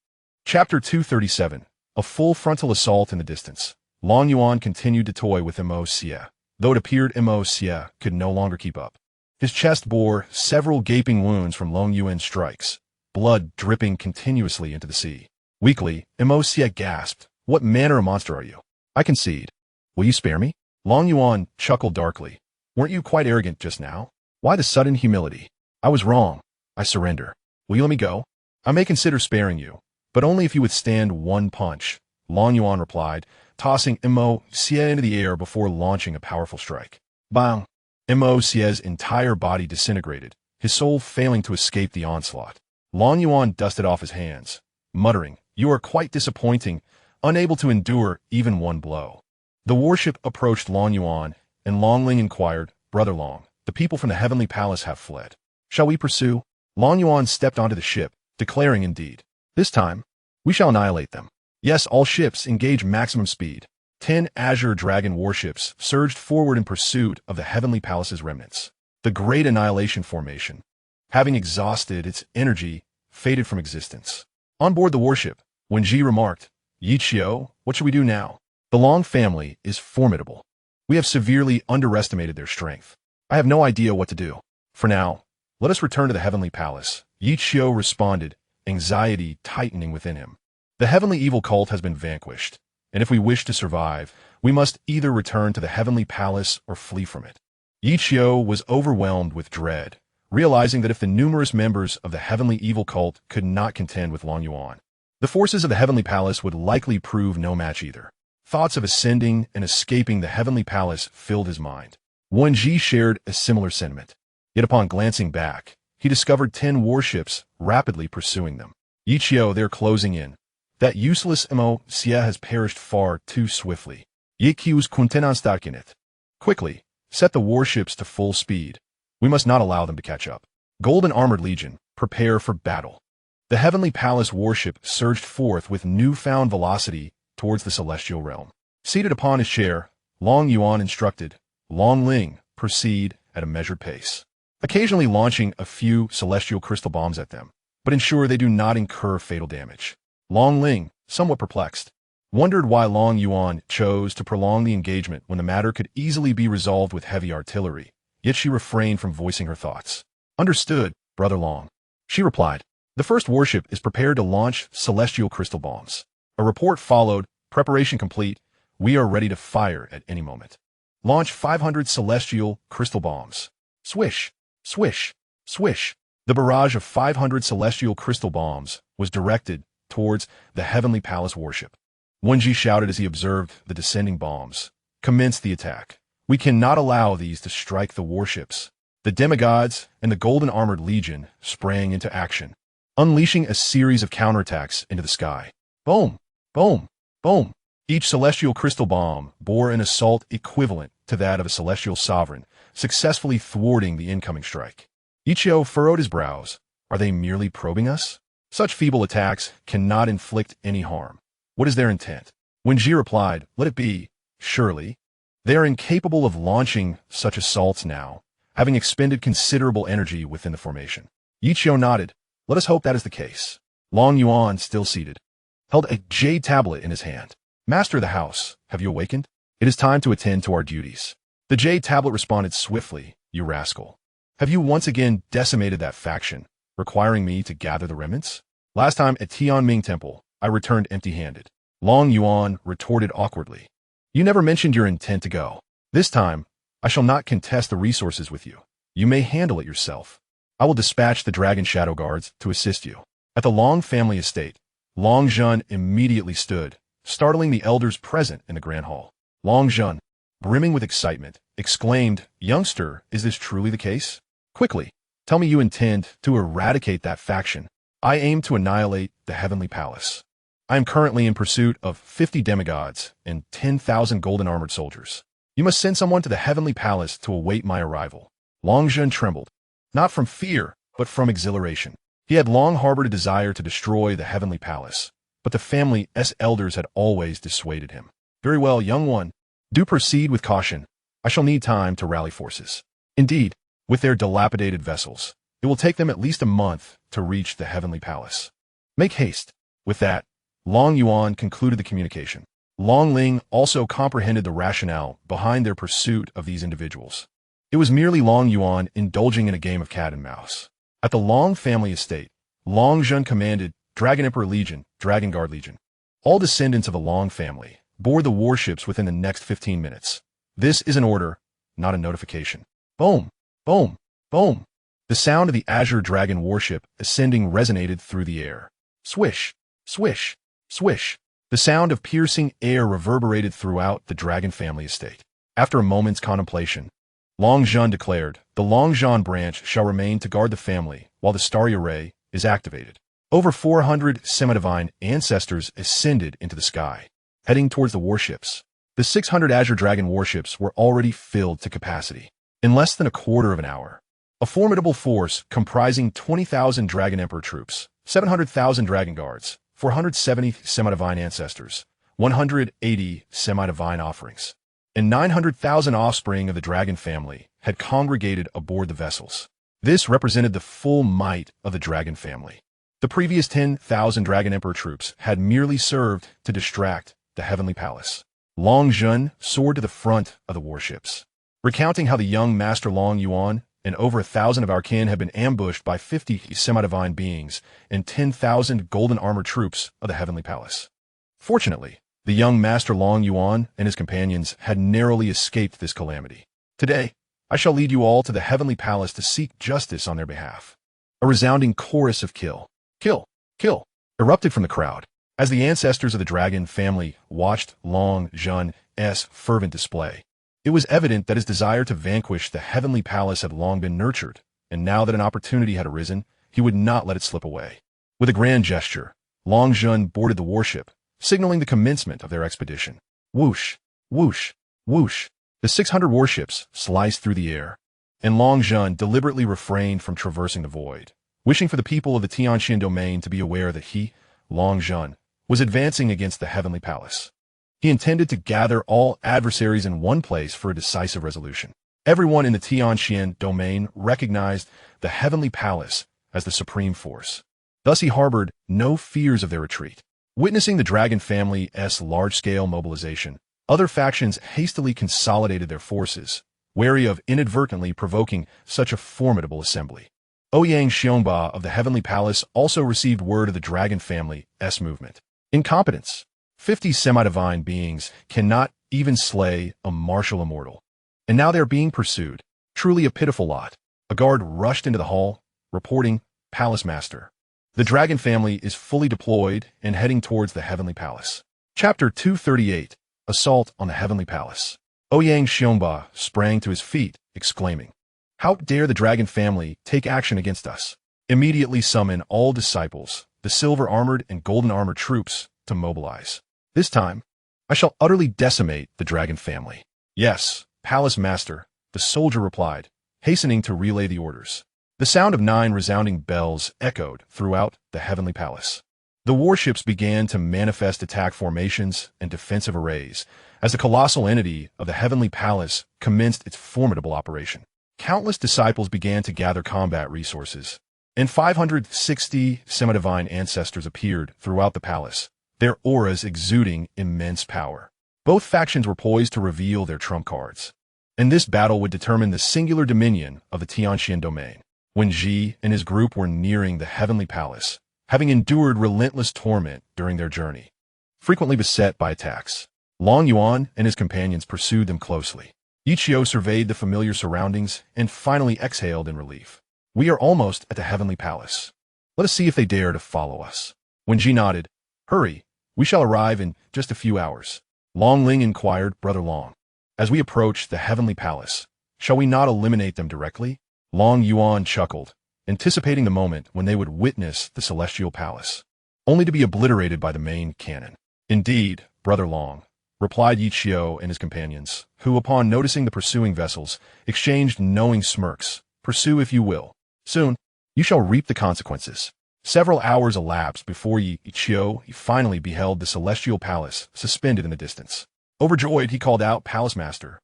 Chapter 237. A full frontal assault in the distance. Long Yuan continued to toy with Xianxia, though it appeared Xianxia could no longer keep up. His chest bore several gaping wounds from Long Yuan's strikes, blood dripping continuously into the sea. Weakly, Xianxia gasped, "What manner of monster are you? I concede. Will you spare me?" Long Yuan chuckled darkly. "Weren't you quite arrogant just now? Why the sudden humility? I was wrong. I surrender. Will you let me go? I may consider sparing you, but only if you withstand one punch," Long Yuan replied, tossing Xianxia into the air before launching a powerful strike. Bang! Xianxia's entire body disintegrated, his soul failing to escape the onslaught. Long Yuan dusted off his hands, muttering, "You are quite disappointing, unable to endure even one blow." The warship approached Long Yuan, and Long Ling inquired, "Brother Long, the people from the Heavenly Palace have fled. Shall we pursue?" Long Yuan stepped onto the ship, declaring indeed, "This time, we shall annihilate them. Yes, all ships engage maximum speed." 10 Azure Dragon warships surged forward in pursuit of the Heavenly Palace's remnants. The Great Annihilation Formation, having exhausted its energy, faded from existence. On board the warship, Wen Ji remarked, "Yichio, what should we do now? The Long family is formidable. We have severely underestimated their strength. I have no idea what to do. For now, let us return to the Heavenly Palace." Yichio responded, anxiety tightening within him. The Heavenly Evil cult has been vanquished, and if we wish to survive, we must either return to the Heavenly Palace or flee from it. Yichio was overwhelmed with dread, realizing that if the numerous members of the Heavenly Evil cult could not contend with Long Yuan, the forces of the Heavenly Palace would likely prove no match either. Thoughts of ascending and escaping the Heavenly Palace filled his mind. Wen Ji shared a similar sentiment. Yet upon glancing back, he discovered 10 warships rapidly pursuing them. Yichio, they're closing in. That useless Xianxia has perished far too swiftly. Yikiu's kuntenanstarkinet. Quickly, set the warships to full speed. We must not allow them to catch up. Golden Armored Legion, prepare for battle. The Heavenly Palace warship surged forth with newfound velocity towards the celestial realm. Seated upon his chair, Long Yuan instructed, "Long Ling, proceed at a measured pace, occasionally launching a few celestial crystal bombs at them, but ensure they do not incur fatal damage." Long Ling, somewhat perplexed, wondered why Long Yuan chose to prolong the engagement when the matter could easily be resolved with heavy artillery, yet she refrained from voicing her thoughts. "Understood, Brother Long," she replied. "The first warship is prepared to launch celestial crystal bombs." A report followed, "Preparation complete. We are ready to fire at any moment. Launch 500 celestial crystal bombs." Swish, swish, swish. The barrage of 500 celestial crystal bombs was directed towards the Heavenly Palace warship. Wen Ji shouted as he observed the descending bombs. "Commence the attack. We cannot allow these to strike the warships." The demigods and the Golden Armored Legion sprang into action, unleashing a series of counterattacks into the sky. Boom, boom, boom. Each celestial crystal bomb bore an assault equivalent to that of a celestial sovereign, successfully thwarting the incoming strike. Ichio furrowed his brows. Are they merely probing us? Such feeble attacks cannot inflict any harm. What is their intent? Wen Ji replied, "Let it be. Surely. They are incapable of launching such assaults now, having expended considerable energy within the formation." Ichio nodded. "Let us hope that is the case." Long Yuan, still seated, held a jade tablet in his hand. "Master of the house, have you awakened? It is time to attend to our duties." The jade tablet responded swiftly, "You rascal. Have you once again decimated that faction, requiring me to gather the remnants? Last time at Tianming Temple, I returned empty-handed." Long Yuan retorted awkwardly, "You never mentioned your intent to go. This time, I shall not contest the resources with you. You may handle it yourself. I will dispatch the Dragon Shadow Guards to assist you." At the Long family estate, Long Zhen immediately stood, startling the elders present in the Grand Hall. Long Zhen, brimming with excitement, exclaimed, "Youngster, is this truly the case? Quickly, tell me you intend to eradicate that faction. I aim to annihilate the Heavenly Palace." I am currently in pursuit of 50 demigods and 10,000 golden armored soldiers. You must send someone to the heavenly palace to await my arrival." Long Zhen trembled, not from fear, but from exhilaration. He had long harbored a desire to destroy the heavenly palace, but the family's elders had always dissuaded him. "Very well, young one. Do proceed with caution. I shall need time to rally forces." Indeed, with their dilapidated vessels, it will take them at least a month to reach the heavenly palace. Make haste. With that, Long Yuan concluded the communication. Long Ling also comprehended the rationale behind their pursuit of these individuals. It was merely Long Yuan indulging in a game of cat and mouse. At the Long family estate, Long Zhen commanded Dragon Emperor Legion, Dragon Guard Legion. All descendants of the Long family board the warships within the next 15 minutes. This is an order, not a notification. Boom, boom, boom. The sound of the Azure Dragon warship ascending resonated through the air. Swish, swish, swish. The sound of piercing air reverberated throughout the Dragon family estate. After a moment's contemplation, Long Zhen declared, "The Long Zhen branch shall remain to guard the family while the starry array is activated." Over 400 semi-divine ancestors ascended into the sky, heading towards the warships. The 600 Azure Dragon warships were already filled to capacity. In less than a quarter of an hour, a formidable force comprising 20,000 Dragon Emperor troops, 700,000 Dragon Guards, 470 semi-divine ancestors, 180 semi-divine offerings, and 900,000 offspring of the Dragon family had congregated aboard the vessels. This represented the full might of the Dragon family. The previous 10,000 Dragon Emperor troops had merely served to distract the heavenly palace. Long Zhen soared to the front of the warships, recounting how the young Master Long Yuan and over 1,000 of our kin had been ambushed by 50 semi-divine beings and 10,000 golden armored troops of the heavenly palace. Fortunately, the young Master Long Yuan and his companions had narrowly escaped this calamity. "Today, I shall lead you all to the heavenly palace to seek justice on their behalf." A resounding chorus of kill, kill, kill erupted from the crowd as the ancestors of the Dragon family watched Long Zhen's fervent display. It was evident that his desire to vanquish the heavenly palace had long been nurtured, and now that an opportunity had arisen, he would not let it slip away. With a grand gesture, Long Zhen boarded the warship, signaling the commencement of their expedition. Whoosh, whoosh, whoosh. The 600 warships sliced through the air, and Long Zhen deliberately refrained from traversing the void, wishing for the people of the Xianxia domain to be aware that he, Long Zhen, was advancing against the heavenly palace. He intended to gather all adversaries in one place for a decisive resolution. Everyone in the Xianxia domain recognized the heavenly palace as the supreme force. Thus he harbored no fears of their retreat. Witnessing the Dragon family's large-scale mobilization, other factions hastily consolidated their forces, wary of inadvertently provoking such a formidable assembly. Ouyang Xiongba of the Heavenly Palace also received word of the Dragon family's movement. Incompetence. 50 semi-divine beings cannot even slay a martial immortal. And now they are being pursued. Truly a pitiful lot. A guard rushed into the hall, reporting, "Palace Master. The Dragon family is fully deployed and heading towards the Heavenly Palace." Chapter 238. Assault on the Heavenly Palace. Ouyang Xiongba sprang to his feet, exclaiming, "How dare the Dragon family take action against us? Immediately summon all disciples, the silver-armored and golden-armored troops, to mobilize. This time, I shall utterly decimate the Dragon family." "Yes, Palace Master," the soldier replied, hastening to relay the orders. The sound of 9 resounding bells echoed throughout the Heavenly Palace. The warships began to manifest attack formations and defensive arrays as the colossal entity of the Heavenly Palace commenced its formidable operation. Countless disciples began to gather combat resources, and 560 semi-divine ancestors appeared throughout the palace, their auras exuding immense power. Both factions were poised to reveal their trump cards, and this battle would determine the singular dominion of the Xianxia domain. When Ji and his group were nearing the Heavenly Palace, having endured relentless torment during their journey, frequently beset by attacks, Long Yuan and his companions pursued them closely. Yichio surveyed the familiar surroundings and finally exhaled in relief. "We are almost at the Heavenly Palace. Let us see if they dare to follow us." When Ji nodded, "Hurry, we shall arrive in just a few hours." Long Ling inquired, "Brother Long, as we approach the Heavenly Palace, shall we not eliminate them directly?" Long Yuan chuckled, anticipating the moment when they would witness the celestial palace. only to be obliterated by the main cannon. Indeed, Brother Long, replied Yi Qiu and his companions, who, upon noticing the pursuing vessels, exchanged knowing smirks. Pursue if you will. Soon, you shall reap the consequences. Several hours elapsed before Yi Qiu finally beheld the celestial palace suspended in the distance. Overjoyed, he called out, Palace Master,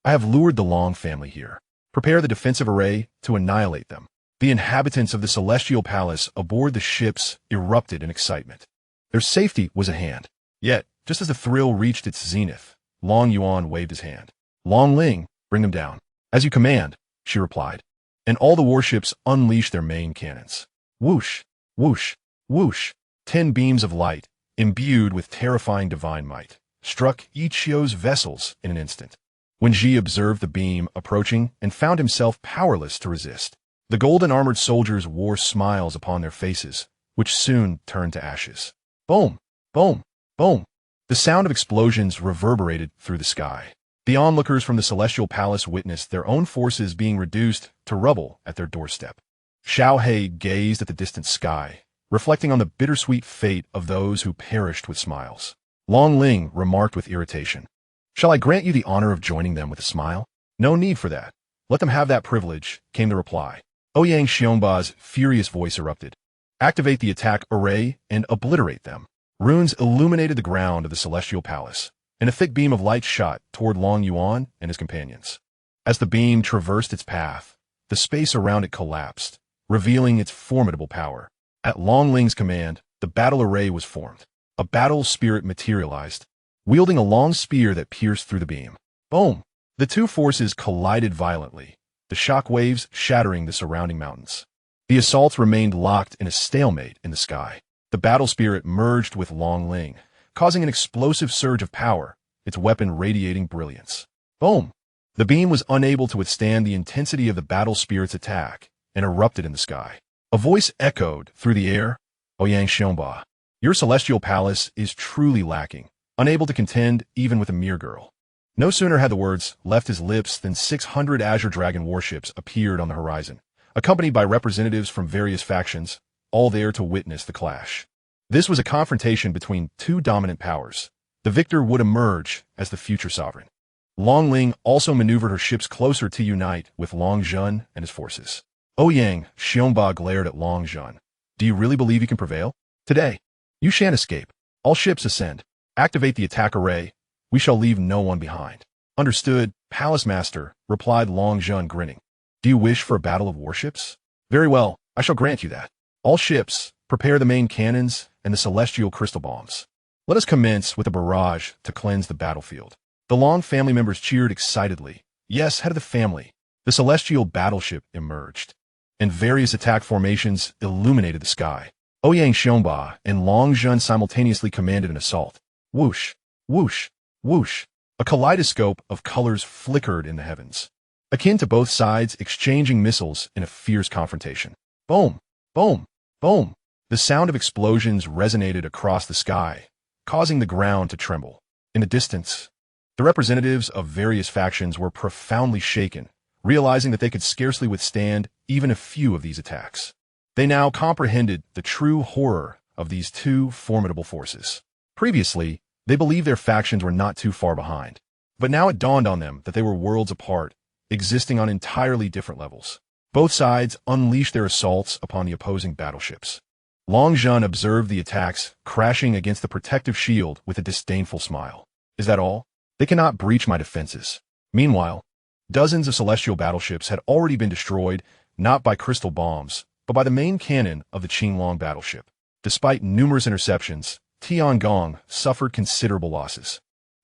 I have lured the Long family here. Prepare the defensive array to annihilate them. The inhabitants of the celestial palace aboard the ships erupted in excitement. Their safety was at hand. Yet, just as the thrill reached its zenith, Long Yuan waved his hand. Long Ling, bring them down. As you command, she replied. And all the warships unleashed their main cannons. Whoosh, whoosh, whoosh. 10 beams of light, imbued with terrifying divine might, struck Yi Qiu's vessels in an instant. When Ji observed the beam approaching and found himself powerless to resist, the golden armored soldiers wore smiles upon their faces, which soon turned to ashes. Boom, boom, boom. The sound of explosions reverberated through the sky. The onlookers from the celestial palace witnessed their own forces being reduced to rubble at their doorstep. Xiao He gazed at the distant sky, reflecting on the bittersweet fate of those who perished with smiles. Long Ling remarked with irritation, Shall I grant you the honor of joining them with a smile? No need for that. Let them have that privilege, came the reply. Ouyang Xiongba's furious voice erupted. Activate the attack array and obliterate them. Runes illuminated the ground of the celestial palace, and a thick beam of light shot toward Long Yuan and his companions. As the beam traversed its path, the space around it collapsed, revealing its formidable power. At Long Ling's command, the battle array was formed. A battle spirit materialized, wielding a long spear that pierced through the beam. Boom! The two forces collided violently, the shock waves shattering the surrounding mountains. The assaults remained locked in a stalemate in the sky. The battle spirit merged with Long Ling, causing an explosive surge of power, its weapon radiating brilliance. Boom! The beam was unable to withstand the intensity of the battle spirit's attack and erupted in the sky. A voice echoed through the air. Ouyang Xiongba, your celestial palace is truly lacking, unable to contend even with a mere girl. No sooner had the words left his lips than 600 Azure Dragon warships appeared on the horizon, accompanied by representatives from various factions, all there to witness the clash. This was a confrontation between two dominant powers. The victor would emerge as the future sovereign. Long Ling also maneuvered her ships closer to unite with Long Zhun and his forces. Ouyang Xiongba glared at Long Zhun. Do you really believe you can prevail? Today, you shan't escape. All ships ascend. Activate the attack array. We shall leave no one behind. Understood, Palace Master, replied Long Zhun, grinning. Do you wish for a battle of warships? Very well, I shall grant you that. All ships, prepare the main cannons and the celestial crystal bombs. Let us commence with a barrage to cleanse the battlefield. The Long family members cheered excitedly. Yes, head of the family. The celestial battleship emerged, and various attack formations illuminated the sky. Ouyang Xiongba and Long Zhun simultaneously commanded an assault. Whoosh, whoosh, whoosh. A kaleidoscope of colors flickered in the heavens, akin to both sides exchanging missiles in a fierce confrontation. Boom, boom, boom. The sound of explosions resonated across the sky, causing the ground to tremble. In the distance, the representatives of various factions were profoundly shaken, realizing that they could scarcely withstand even a few of these attacks. They now comprehended the true horror of these two formidable forces. Previously, they believed their factions were not too far behind, but now it dawned on them that they were worlds apart, existing on entirely different levels. Both sides unleashed their assaults upon the opposing battleships. Long Zhun observed the attacks crashing against the protective shield with a disdainful smile. Is that all? They cannot breach my defenses. Meanwhile, dozens of celestial battleships had already been destroyed, not by crystal bombs, but by the main cannon of the Qinglong battleship. Despite numerous interceptions, Tiangong suffered considerable losses.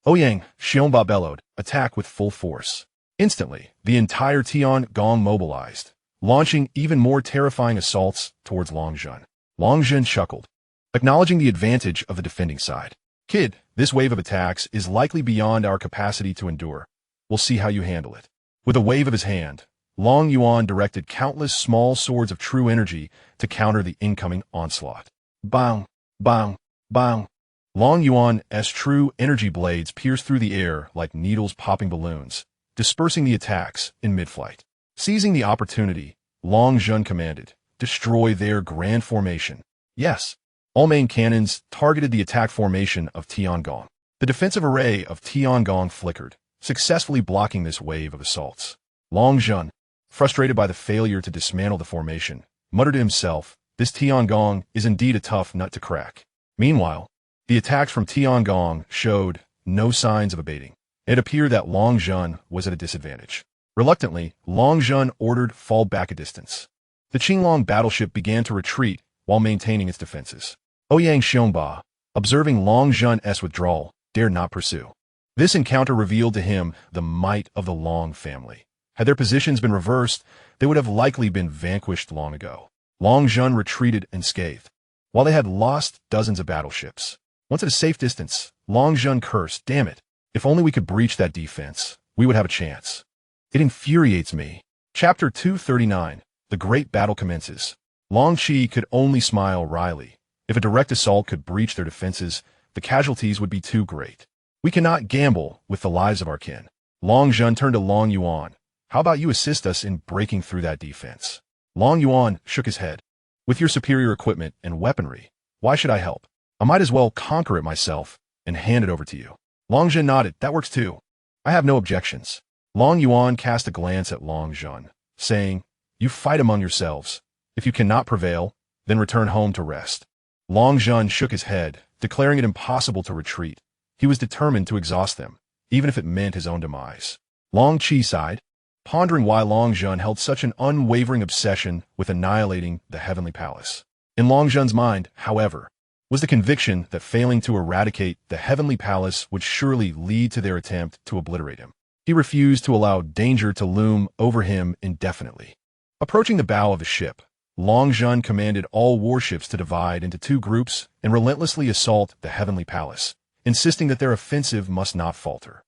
Ouyang Xiongba bellowed, attack with full force. Instantly, the entire Tiangong mobilized, launching even more terrifying assaults towards Long Zhun. Long Zhun chuckled, acknowledging the advantage of the defending side. Kid, this wave of attacks is likely beyond our capacity to endure. We'll see how you handle it. With a wave of his hand, Long Yuan directed countless small swords of true energy to counter the incoming onslaught. Bang, bang, bang. Long Yuan's true energy blades pierced through the air like needles popping balloons, dispersing the attacks in mid-flight. Seizing the opportunity, Long Zhun commanded, destroy their grand formation. Yes. All main cannons targeted the attack formation of Tiangong. The defensive array of Tiangong flickered, successfully blocking this wave of assaults. Long Zhun, frustrated by the failure to dismantle the formation, muttered to himself, "This Tiangong is indeed a tough nut to crack." Meanwhile, the attacks from Tiangong showed no signs of abating. It appeared that Long Zhun was at a disadvantage. Reluctantly, Long Zhun ordered fall back a distance. The Qinglong battleship began to retreat while maintaining its defenses. Ouyang Xiongba, observing Long Zhun's withdrawal, dared not pursue. This encounter revealed to him the might of the Long family. Had their positions been reversed, they would have likely been vanquished long ago. Long Zhun retreated unscathed, while they had lost dozens of battleships. Once at a safe distance, Long Zhun cursed, "Damn it, if only we could breach that defense, we would have a chance. It infuriates me." Chapter 239, The Great Battle Commences. Long Qi could only smile wryly. If a direct assault could breach their defenses, the casualties would be too great. "We cannot gamble with the lives of our kin." Long Zhun turned to Long Yuan. "How about you assist us in breaking through that defense?" Long Yuan shook his head. "With your superior equipment and weaponry, why should I help? I might as well conquer it myself and hand it over to you." Long Zhun nodded. "That works too. I have no objections." Long Yuan cast a glance at Long Zhun, saying, "You fight among yourselves. If you cannot prevail, then return home to rest." Long Zhun shook his head, declaring it impossible to retreat. He was determined to exhaust them, even if it meant his own demise. Long Qi sighed, pondering why Long Zhun held such an unwavering obsession with annihilating the Heavenly Palace. In Long Zhun's mind, however, was the conviction that failing to eradicate the Heavenly Palace would surely lead to their attempt to obliterate him. He refused to allow danger to loom over him indefinitely. Approaching the bow of the ship, Long Zhun commanded all warships to divide into two groups and relentlessly assault the Heavenly Palace, insisting that their offensive must not falter.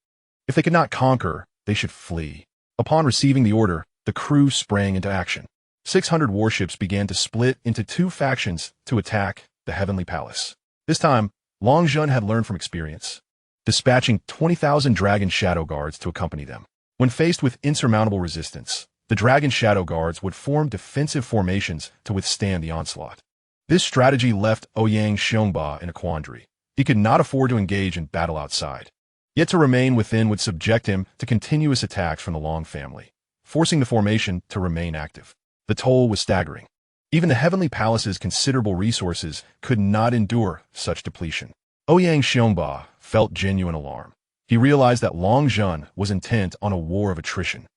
If they could not conquer, they should flee. Upon receiving the order, the crew sprang into action. 600 warships began to split into two factions to attack the Heavenly Palace. This time, Long Zhun had learned from experience, dispatching 20,000 Dragon Shadow Guards to accompany them. When faced with insurmountable resistance, the Dragon Shadow Guards would form defensive formations to withstand the onslaught. This strategy left Ouyang Xiongba in a quandary. He could not afford to engage in battle outside. Yet to remain within would subject him to continuous attacks from the Long family, forcing the formation to remain active. The toll was staggering. Even the Heavenly Palace's considerable resources could not endure such depletion. Ouyang Xiongba felt genuine alarm. He realized that Long Zhun was intent on a war of attrition.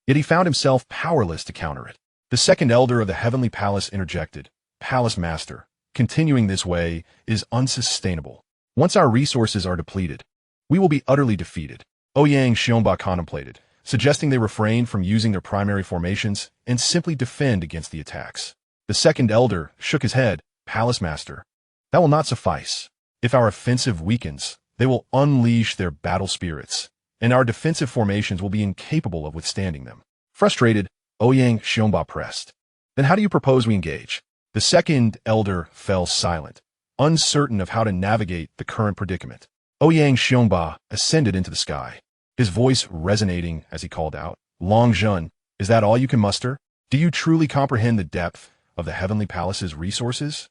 Yet he found himself powerless to counter it. The second elder of the Heavenly Palace interjected, "Palace Master, continuing this way is unsustainable. Once our resources are depleted, we will be utterly defeated." Ouyang Xiongba contemplated, suggesting they refrain from using their primary formations and simply defend against the attacks. The second elder shook his head, "Palace Master, that will not suffice. If our offensive weakens, they will unleash their battle spirits, and our defensive formations will be incapable of withstanding them." Frustrated, Ouyang Xiongba pressed, "Then how do you propose we engage?" The second elder fell silent, uncertain of how to navigate the current predicament. Ouyang Xiongba ascended into the sky, his voice resonating as he called out, "Long Zhun, is that all you can muster? Do you truly comprehend the depth of the Heavenly Palace's resources?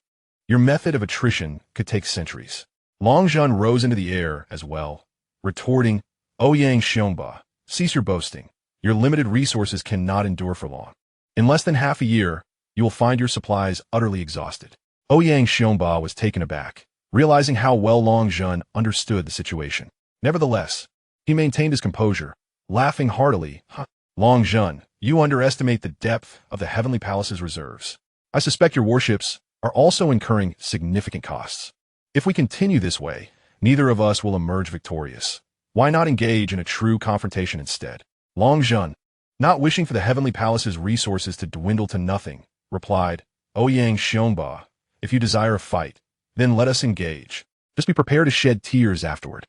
Your method of attrition could take centuries." Long Zhun rose into the air as well, retorting, "Ouyang Xiongba, cease your boasting. Your limited resources cannot endure for long. In less than half a year, you will find your supplies utterly exhausted." Ouyang Xiongba was taken aback, realizing how well Long Zhun understood the situation. Nevertheless, he maintained his composure, laughing heartily. "Long Zhun, you underestimate the depth of the Heavenly Palace's reserves. I suspect your warships are also incurring significant costs. If we continue this way, neither of us will emerge victorious. Why not engage in a true confrontation instead?" Long Zhun, not wishing for the Heavenly Palace's resources to dwindle to nothing, replied, "Ouyang Xiongba, if you desire a fight, then let us engage. Just be prepared to shed tears afterward."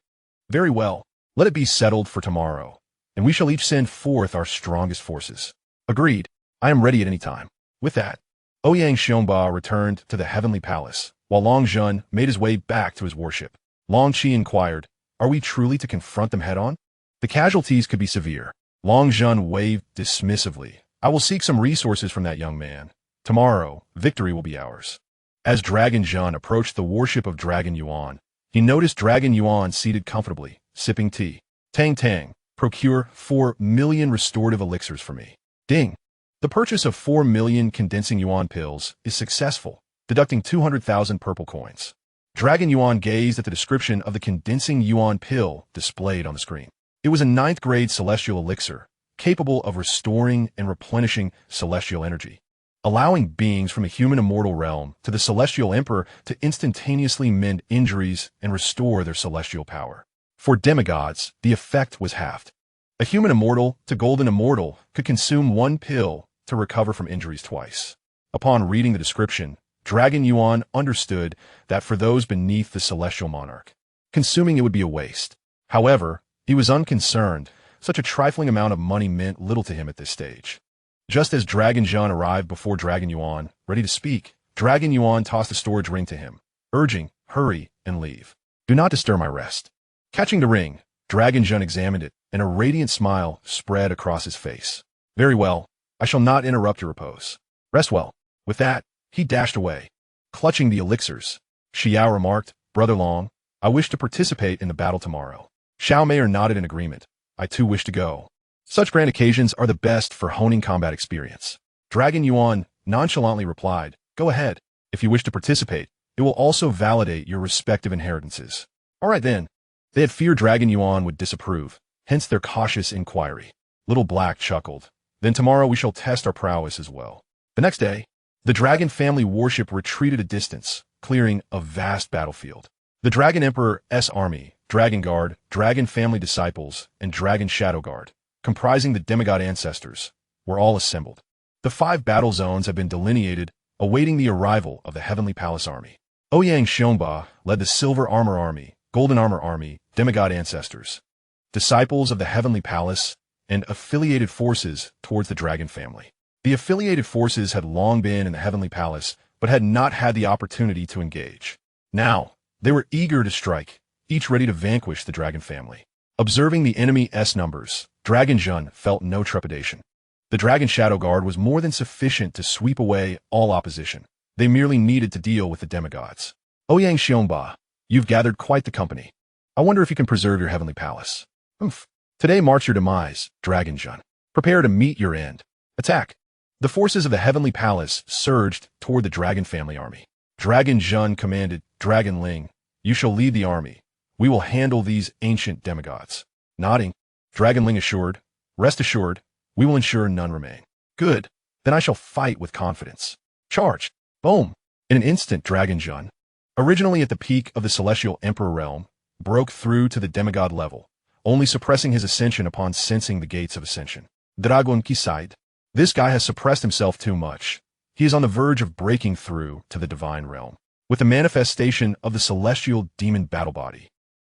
"Very well, let it be settled for tomorrow, and we shall each send forth our strongest forces." "Agreed. I am ready at any time." With that, Ouyang Xiongba returned to the Heavenly Palace, while Long Zhun made his way back to his warship. Long Qi inquired, "Are we truly to confront them head-on? The casualties could be severe." Long Zhun waved dismissively. "I will seek some resources from that young man. Tomorrow, victory will be ours." As Dragon Jun approached the warship of Dragon Yuan, he noticed Dragon Yuan seated comfortably, sipping tea. Tang Tang, procure 4 million restorative elixirs for me. Ding. The purchase of 4 million condensing Yuan pills is successful, deducting 200,000 purple coins. Dragon Yuan gazed at the description of the condensing Yuan pill displayed on the screen. It was a 9th grade celestial elixir, capable of restoring and replenishing celestial energy, allowing beings from a human immortal realm to the celestial emperor to instantaneously mend injuries and restore their celestial power. For demigods, the effect was halved. A human immortal to golden immortal could consume 1 pill to recover from injuries twice. Upon reading the description, Dragon Yuan understood that for those beneath the celestial monarch, consuming it would be a waste. However, he was unconcerned. Such a trifling amount of money meant little to him at this stage. Just as Dragon Jun arrived before Dragon Yuan, ready to speak, Dragon Yuan tossed a storage ring to him, urging, hurry and leave. Do not disturb my rest. Catching the ring, Dragon Jun examined it, and a radiant smile spread across his face. Very well, I shall not interrupt your repose. Rest well. With that, he dashed away. Clutching the elixirs, Xiao remarked, Brother Long, I wish to participate in the battle tomorrow. Xiao Meier nodded in agreement. I too wish to go. Such grand occasions are the best for honing combat experience. Dragon Yuan nonchalantly replied, Go ahead. If you wish to participate, it will also validate your respective inheritances. All right then. They had feared Dragon Yuan would disapprove, hence their cautious inquiry. Little Black chuckled. Then tomorrow we shall test our prowess as well. The next day, the Dragon family warship retreated a distance, clearing a vast battlefield. The Dragon Emperor's army, Dragon Guard, Dragon family disciples, and Dragon Shadow Guard, comprising the demigod ancestors, were all assembled. The 5 battle zones have been delineated, awaiting the arrival of the Heavenly Palace Army. Ouyang Xiongba led the Silver Armor Army, Golden Armor Army, demigod ancestors, disciples of the Heavenly Palace, and affiliated forces towards the Dragon family. The affiliated forces had long been in the Heavenly Palace, but had not had the opportunity to engage. Now, they were eager to strike, each ready to vanquish the Dragon family. Observing the enemy's numbers, Dragon Jun felt no trepidation. The Dragon Shadow Guard was more than sufficient to sweep away all opposition. They merely needed to deal with the demigods. Ouyang Xiongba, you've gathered quite the company. I wonder if you can preserve your Heavenly Palace. Today marks your demise, Dragon Jun. Prepare to meet your end. Attack. The forces of the Heavenly Palace surged toward the Dragon family army. Dragon Jun commanded, Dragon Ling, you shall lead the army. We will handle these ancient demigods. Nodding, Dragon Ling assured, rest assured, we will ensure none remain. Good. Then I shall fight with confidence. Charge. Boom. In an instant, Dragon Jun, originally at the peak of the Celestial Emperor realm, broke through to the demigod level, only suppressing his ascension upon sensing the gates of ascension. Dragon Kiside. This guy has suppressed himself too much. He is on the verge of breaking through to the divine realm, with the manifestation of the celestial demon battle body.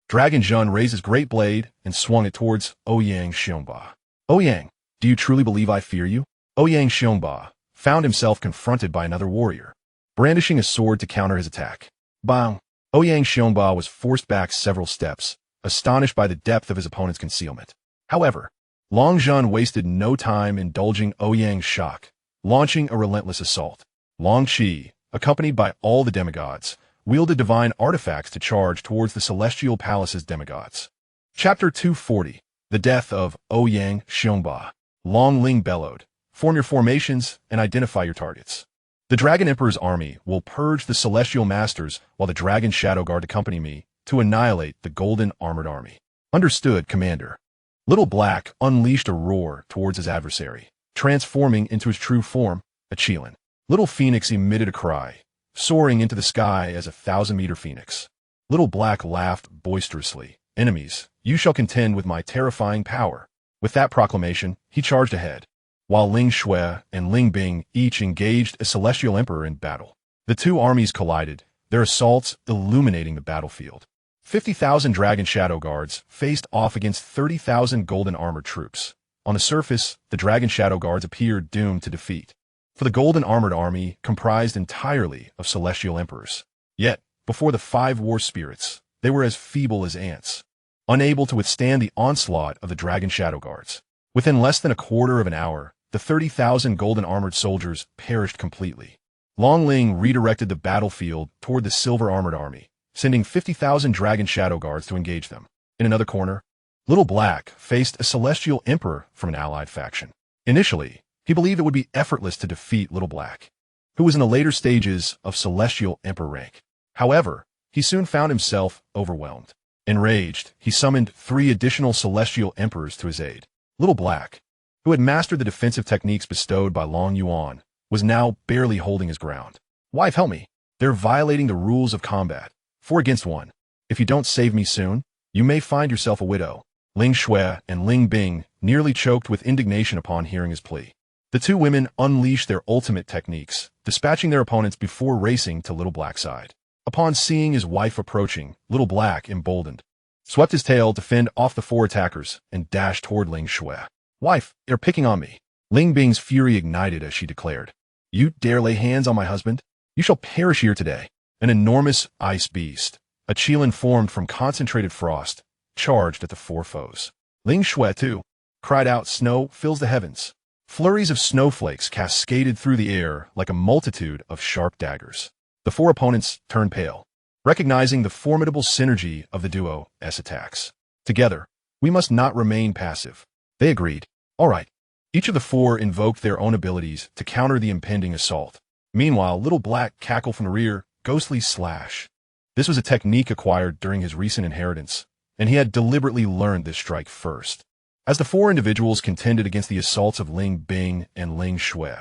Dragon Jun raised his great blade and swung it towards Ouyang Xiongba. Ouyang, do you truly believe I fear you? Ouyang Xiongba found himself confronted by another warrior, brandishing a sword to counter his attack. Bang! Ouyang Xiongba was forced back several steps, astonished by the depth of his opponent's concealment. However, Long Zhan wasted no time indulging Ouyang's shock, launching a relentless assault. Long Qi, accompanied by all the demigods, wielded divine artifacts to charge towards the Celestial Palace's demigods. Chapter 240. The Death of Ouyang Xiongba. Long Ling bellowed, form your formations and identify your targets. The Dragon Emperor's army will purge the Celestial Masters while the Dragon Shadow Guard accompany me to annihilate the Golden Armored Army. Understood, Commander. Little Black unleashed a roar towards his adversary, transforming into his true form, a Qilin. Little Phoenix emitted a cry, soaring into the sky as a 1,000-meter phoenix. Little Black laughed boisterously. Enemies, you shall contend with my terrifying power. With that proclamation, he charged ahead, while Ling Shui and Ling Bing each engaged a Celestial Emperor in battle. The two armies collided, their assaults illuminating the battlefield. 50,000 Dragon Shadow Guards faced off against 30,000 Golden Armored troops. On the surface, the Dragon Shadow Guards appeared doomed to defeat, for the Golden Armored Army comprised entirely of Celestial Emperors. Yet, before the 5 war spirits, they were as feeble as ants, unable to withstand the onslaught of the Dragon Shadow Guards. Within less than a quarter of an hour, the 30,000 Golden Armored soldiers perished completely. Long Ling redirected the battlefield toward the silver-armored army, sending 50,000 dragon shadow guards to engage them. In another corner, Little Black faced a celestial emperor from an allied faction. Initially, he believed it would be effortless to defeat Little Black, who was in the later stages of celestial emperor rank. However, he soon found himself overwhelmed. Enraged, he summoned 3 additional celestial emperors to his aid. Little Black, who had mastered the defensive techniques bestowed by Long Yuan, was now barely holding his ground. Wife, help me. They're violating the rules of combat. 4 against 1. If you don't save me soon, you may find yourself a widow. Ling Shui and Ling Bing nearly choked with indignation upon hearing his plea. The 2 women unleashed their ultimate techniques, dispatching their opponents before racing to Little Black's side. Upon seeing his wife approaching, Little Black, emboldened, swept his tail to fend off the 4 attackers and dashed toward Ling Shui. Wife, they're picking on me. Ling Bing's fury ignited as she declared, You dare lay hands on my husband? You shall perish here today. An enormous ice beast, a Qilin formed from concentrated frost, charged at the 4 foes. Ling Shui, too, cried out, Snow fills the heavens. Flurries of snowflakes cascaded through the air like a multitude of sharp daggers. The 4 opponents turned pale, recognizing the formidable synergy of the duo's attacks. Together, we must not remain passive. They agreed. All right. Each of the 4 invoked their own abilities to counter the impending assault. Meanwhile, Little Black cackled from the rear, ghostly slash. This was a technique acquired during his recent inheritance, and he had deliberately learned this strike first. As the 4 individuals contended against the assaults of Ling Bing and Ling Shui,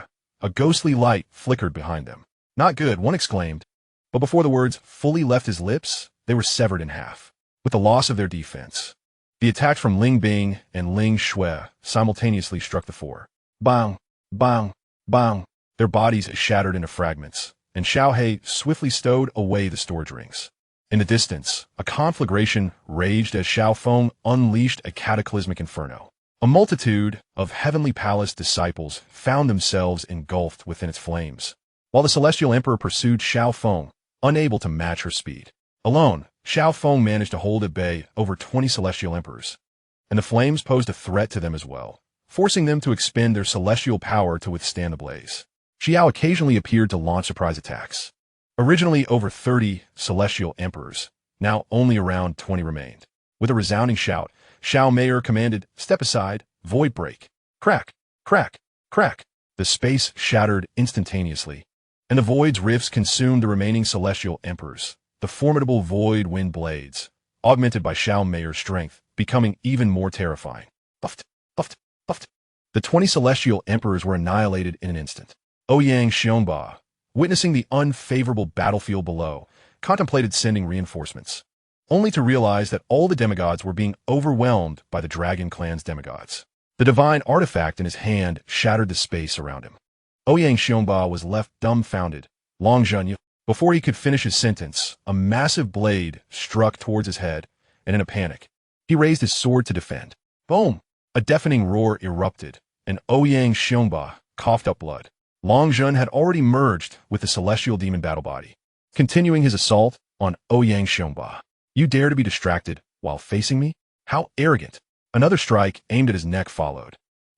a ghostly light flickered behind them. Not good, one exclaimed, but before the words fully left his lips, they were severed in half. With the loss of their defense, the attacks from Ling Bing and Ling Shui simultaneously struck the 4. Bang, bang, bang. Their bodies shattered into fragments, and Xiao He swiftly stowed away the storage rings. In the distance, a conflagration raged as Xiao Feng unleashed a cataclysmic inferno. A multitude of Heavenly Palace disciples found themselves engulfed within its flames, while the Celestial Emperor pursued Xiao Feng, unable to match her speed. Alone, Xiao Feng managed to hold at bay over 20 Celestial Emperors, and the flames posed a threat to them as well, forcing them to expend their celestial power to withstand the blaze. Xiao occasionally appeared to launch surprise attacks. Originally over 30 Celestial Emperors, now only around 20 remained. With a resounding shout, Xiao Meier commanded, Step aside, void break. Crack, crack, crack. The space shattered instantaneously, and the void's rifts consumed the remaining Celestial Emperors, the formidable void wind blades, augmented by Xiao Meier's strength, becoming even more terrifying. Buffed, buffed, buffed. The 20 Celestial Emperors were annihilated in an instant. Ouyang Xiongba, witnessing the unfavorable battlefield below, contemplated sending reinforcements, only to realize that all the demigods were being overwhelmed by the Dragon Clan's demigods. The divine artifact in his hand shattered the space around him. Ouyang Xiongba was left dumbfounded. Long Zhenyu, before he could finish his sentence, a massive blade struck towards his head, and in a panic, he raised his sword to defend. Boom! A deafening roar erupted, and Ouyang Xiongba coughed up blood. Long Zhen had already merged with the celestial demon battle body, continuing his assault on Ouyang Xiongba. You dare to be distracted while facing me? How arrogant! Another strike aimed at his neck followed.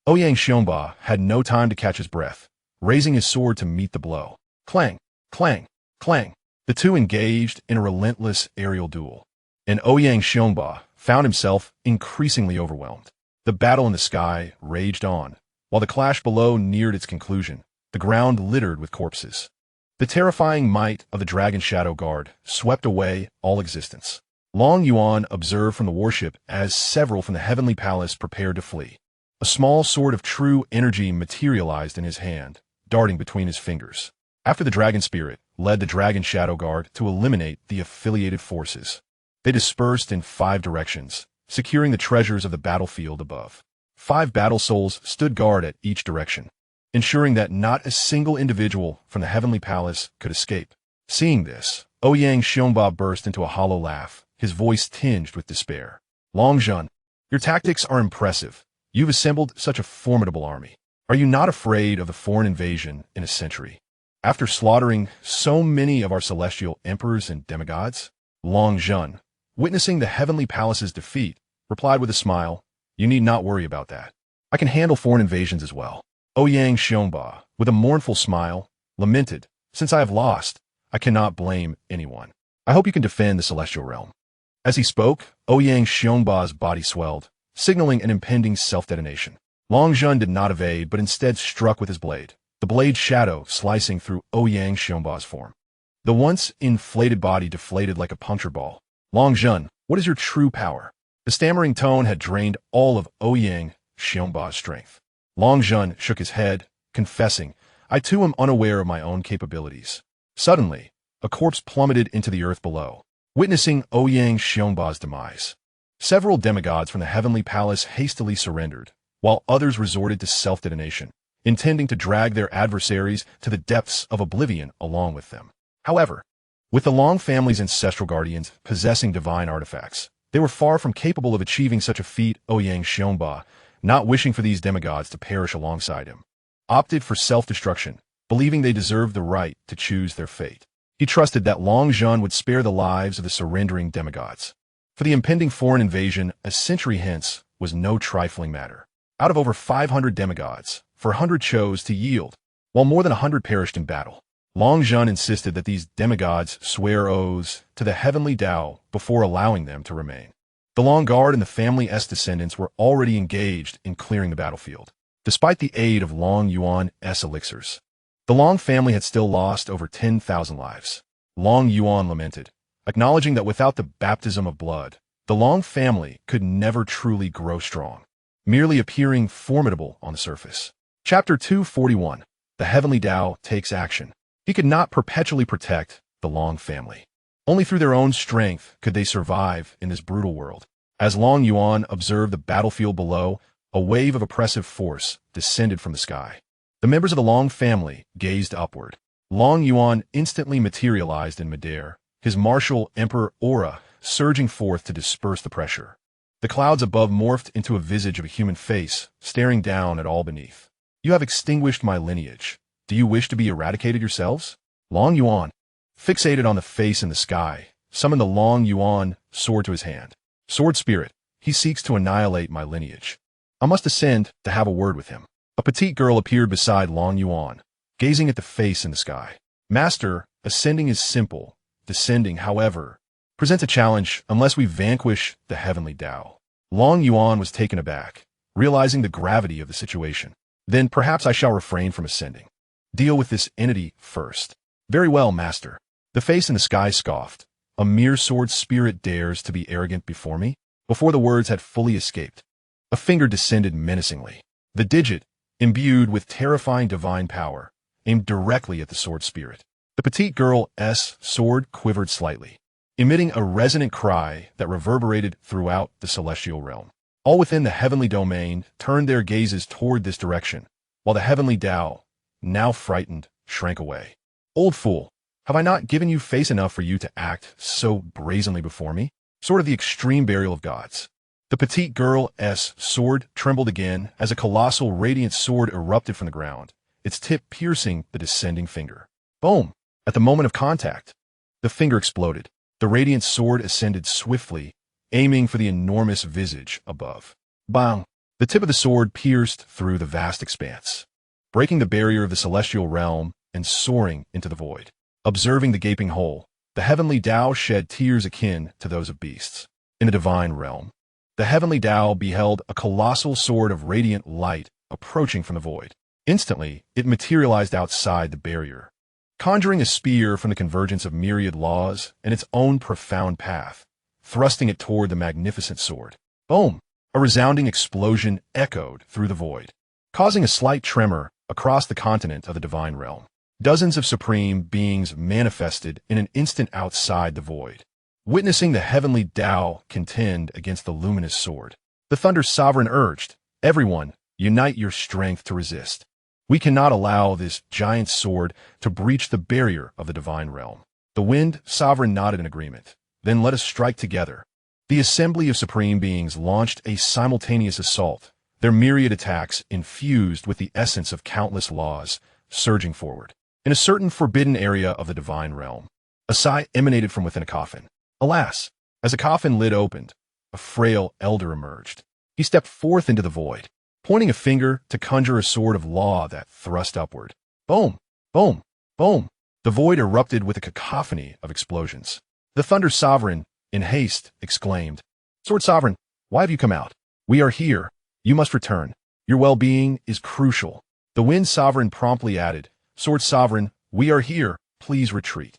Ouyang Xiongba had no time to catch his breath, raising his sword to meet the blow. Clang, clang, clang. The 2 engaged in a relentless aerial duel, and Ouyang Xiongba found himself increasingly overwhelmed. The battle in the sky raged on, while the clash below neared its conclusion, the ground littered with corpses. The terrifying might of the Dragon Shadow Guard swept away all existence. Long Yuan observed from the warship as several from the Heavenly Palace prepared to flee. A small sword of true energy materialized in his hand, darting between his fingers. After the Dragon Spirit led the Dragon Shadow Guard to eliminate the affiliated forces, they dispersed in 5 directions, securing the treasures of the battlefield above. 5 battle souls stood guard at each direction, ensuring that not a single individual from the Heavenly Palace could escape. Seeing this, Ouyang Xiongba burst into a hollow laugh, his voice tinged with despair. Long Zhen, your tactics are impressive. You've assembled such a formidable army. Are you not afraid of the foreign invasion in a century? After slaughtering so many of our celestial emperors and demigods? Long Zhen, witnessing the Heavenly Palace's defeat, replied with a smile, You need not worry about that. I can handle foreign invasions as well. Ouyang Xiongba, with a mournful smile, lamented, Since I have lost, I cannot blame anyone. I hope you can defend the celestial realm." As he spoke, Ouyang Xiongba's body swelled, signaling an impending self-detonation. Long Zhun did not evade, but instead struck with his blade, the blade's shadow slicing through Ouyang Xiongba's form. The once inflated body deflated like a puncture ball. "Long Zhun, what is your true power?" The stammering tone had drained all of Ouyang Xiongba's strength. Long Zhun shook his head, confessing, "I too am unaware of my own capabilities." Suddenly, a corpse plummeted into the earth below, witnessing Ouyang Xiongba's demise. Several demigods from the heavenly palace hastily surrendered, while others resorted to self-detonation, intending to drag their adversaries to the depths of oblivion along with them. However, with the Long family's ancestral guardians possessing divine artifacts, they were far from capable of achieving such a feat. Ouyang Xiongba, not wishing for these demigods to perish alongside him, opted for self-destruction, believing they deserved the right to choose their fate. He trusted that Long Zhun would spare the lives of the surrendering demigods. For the impending foreign invasion, a century hence, was no trifling matter. Out of over 500 demigods, 400 chose to yield, while more than 100 perished in battle. Long Zhun insisted that these demigods swear oaths to the heavenly Tao before allowing them to remain. The Long Guard and the family's descendants were already engaged in clearing the battlefield, despite the aid of Long Yuan's elixirs. The Long family had still lost over 10,000 lives. Long Yuan lamented, acknowledging that without the baptism of blood, the Long family could never truly grow strong, merely appearing formidable on the surface. Chapter 241. The Heavenly Tao Takes Action. He could not perpetually protect the Long family. Only through their own strength could they survive in this brutal world. As Long Yuan observed the battlefield below, a wave of oppressive force descended from the sky. The members of the Long family gazed upward. Long Yuan instantly materialized in midair, his martial emperor aura surging forth to disperse the pressure. The clouds above morphed into a visage of a human face, staring down at all beneath. "You have extinguished my lineage. Do you wish to be eradicated yourselves?" Long Yuan, fixated on the face in the sky, summoned the Long Yuan sword to his hand. "Sword spirit, he seeks to annihilate my lineage. I must ascend to have a word with him." A petite girl appeared beside Long Yuan, gazing at the face in the sky. "Master, ascending is simple. Descending, however, presents a challenge unless we vanquish the heavenly Tao." Long Yuan was taken aback, realizing the gravity of the situation. "Then perhaps I shall refrain from ascending. Deal with this entity first." "Very well, master." The face in the sky scoffed. "A mere sword spirit dares to be arrogant before me?" Before the words had fully escaped, a finger descended menacingly. The digit, imbued with terrifying divine power, aimed directly at the sword spirit. The petite girl's sword quivered slightly, emitting a resonant cry that reverberated throughout the celestial realm. All within the heavenly domain turned their gazes toward this direction, while the heavenly Tao, now frightened, shrank away. "Old fool, have I not given you face enough for you to act so brazenly before me?" Sort of the extreme burial of gods. The petite girl's sword trembled again as a colossal radiant sword erupted from the ground, its tip piercing the descending finger. Boom! At the moment of contact, the finger exploded. The radiant sword ascended swiftly, aiming for the enormous visage above. Bang! The tip of the sword pierced through the vast expanse, breaking the barrier of the celestial realm and soaring into the void. Observing the gaping hole, the heavenly Tao shed tears akin to those of beasts. In the divine realm, the heavenly Tao beheld a colossal sword of radiant light approaching from the void. Instantly, it materialized outside the barrier, conjuring a spear from the convergence of myriad laws and its own profound path, thrusting it toward the magnificent sword. Boom! A resounding explosion echoed through the void, causing a slight tremor across the continent of the divine realm. Dozens of supreme beings manifested in an instant outside the void, witnessing the heavenly Tao contend against the luminous sword. The Thunder Sovereign urged, "Everyone, unite your strength to resist. We cannot allow this giant sword to breach the barrier of the divine realm." The Wind Sovereign nodded in agreement. "Then let us strike together." The assembly of supreme beings launched a simultaneous assault, their myriad attacks infused with the essence of countless laws, surging forward. In a certain forbidden area of the divine realm, a sigh emanated from within a coffin. Alas! As a coffin lid opened, a frail elder emerged. He stepped forth into the void, pointing a finger to conjure a sword of law that thrust upward. Boom! Boom! Boom! The void erupted with a cacophony of explosions. The Thunder Sovereign, in haste, exclaimed, "Sword Sovereign, why have you come out? We are here. You must return. Your well-being is crucial." The Wind Sovereign promptly added, "Sword Sovereign, we are here. Please retreat.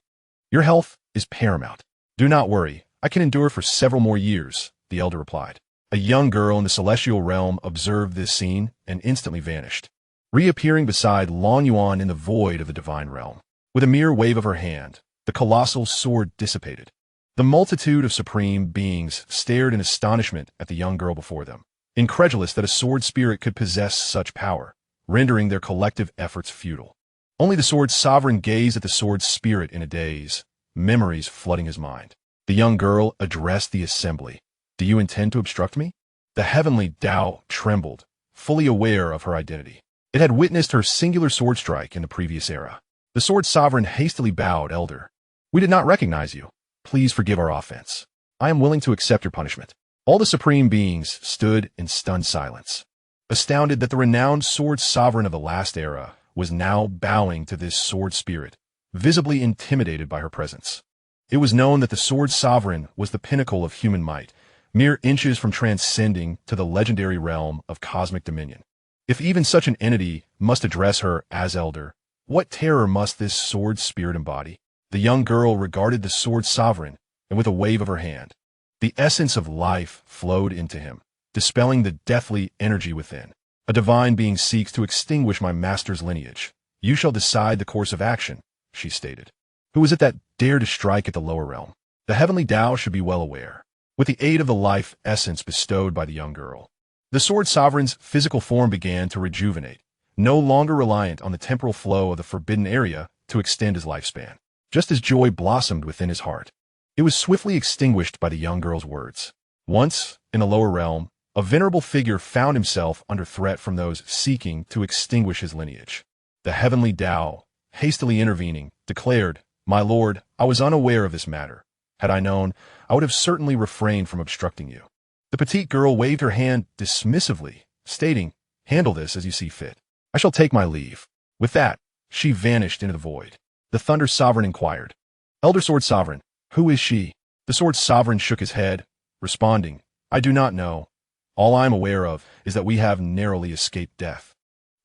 Your health is paramount." "Do not worry. I can endure for several more years," the elder replied. A young girl in the celestial realm observed this scene and instantly vanished, reappearing beside Yuan in the void of the divine realm. With a mere wave of her hand, the colossal sword dissipated. The multitude of supreme beings stared in astonishment at the young girl before them, incredulous that a sword spirit could possess such power, rendering their collective efforts futile. Only the sword sovereign gazed at the sword spirit in a daze, memories flooding his mind. The young girl addressed the assembly. "Do you intend to obstruct me?" The heavenly Tao trembled, fully aware of her identity. It had witnessed her singular sword strike in the previous era. The sword sovereign hastily bowed, "Elder, we did not recognize you. Please forgive our offense. I am willing to accept your punishment." All the supreme beings stood in stunned silence, astounded that the renowned sword sovereign of the last era was now bowing to this sword spirit, visibly intimidated by her presence. It was known that the sword sovereign was the pinnacle of human might, mere inches from transcending to the legendary realm of cosmic dominion. If even such an entity must address her as elder, what terror must this sword spirit embody? The young girl regarded the sword sovereign, and with a wave of her hand, the essence of life flowed into him, dispelling the deathly energy within. "A divine being seeks to extinguish my master's lineage. You shall decide the course of action," she stated. "Who is it that dare to strike at the lower realm?" The heavenly Tao should be well aware. With the aid of the life essence bestowed by the young girl, the sword sovereign's physical form began to rejuvenate, no longer reliant on the temporal flow of the forbidden area to extend his lifespan. Just as joy blossomed within his heart, it was swiftly extinguished by the young girl's words. Once, in the lower realm, a venerable figure found himself under threat from those seeking to extinguish his lineage. The heavenly Tao, hastily intervening, declared, "My lord, I was unaware of this matter. Had I known, I would have certainly refrained from obstructing you." The petite girl waved her hand dismissively, stating, "Handle this as you see fit. I shall take my leave." With that, she vanished into the void. The Thunder Sovereign inquired, "Elder Sword Sovereign, who is she?" The Sword Sovereign shook his head, responding, "I do not know. All I am aware of is that we have narrowly escaped death.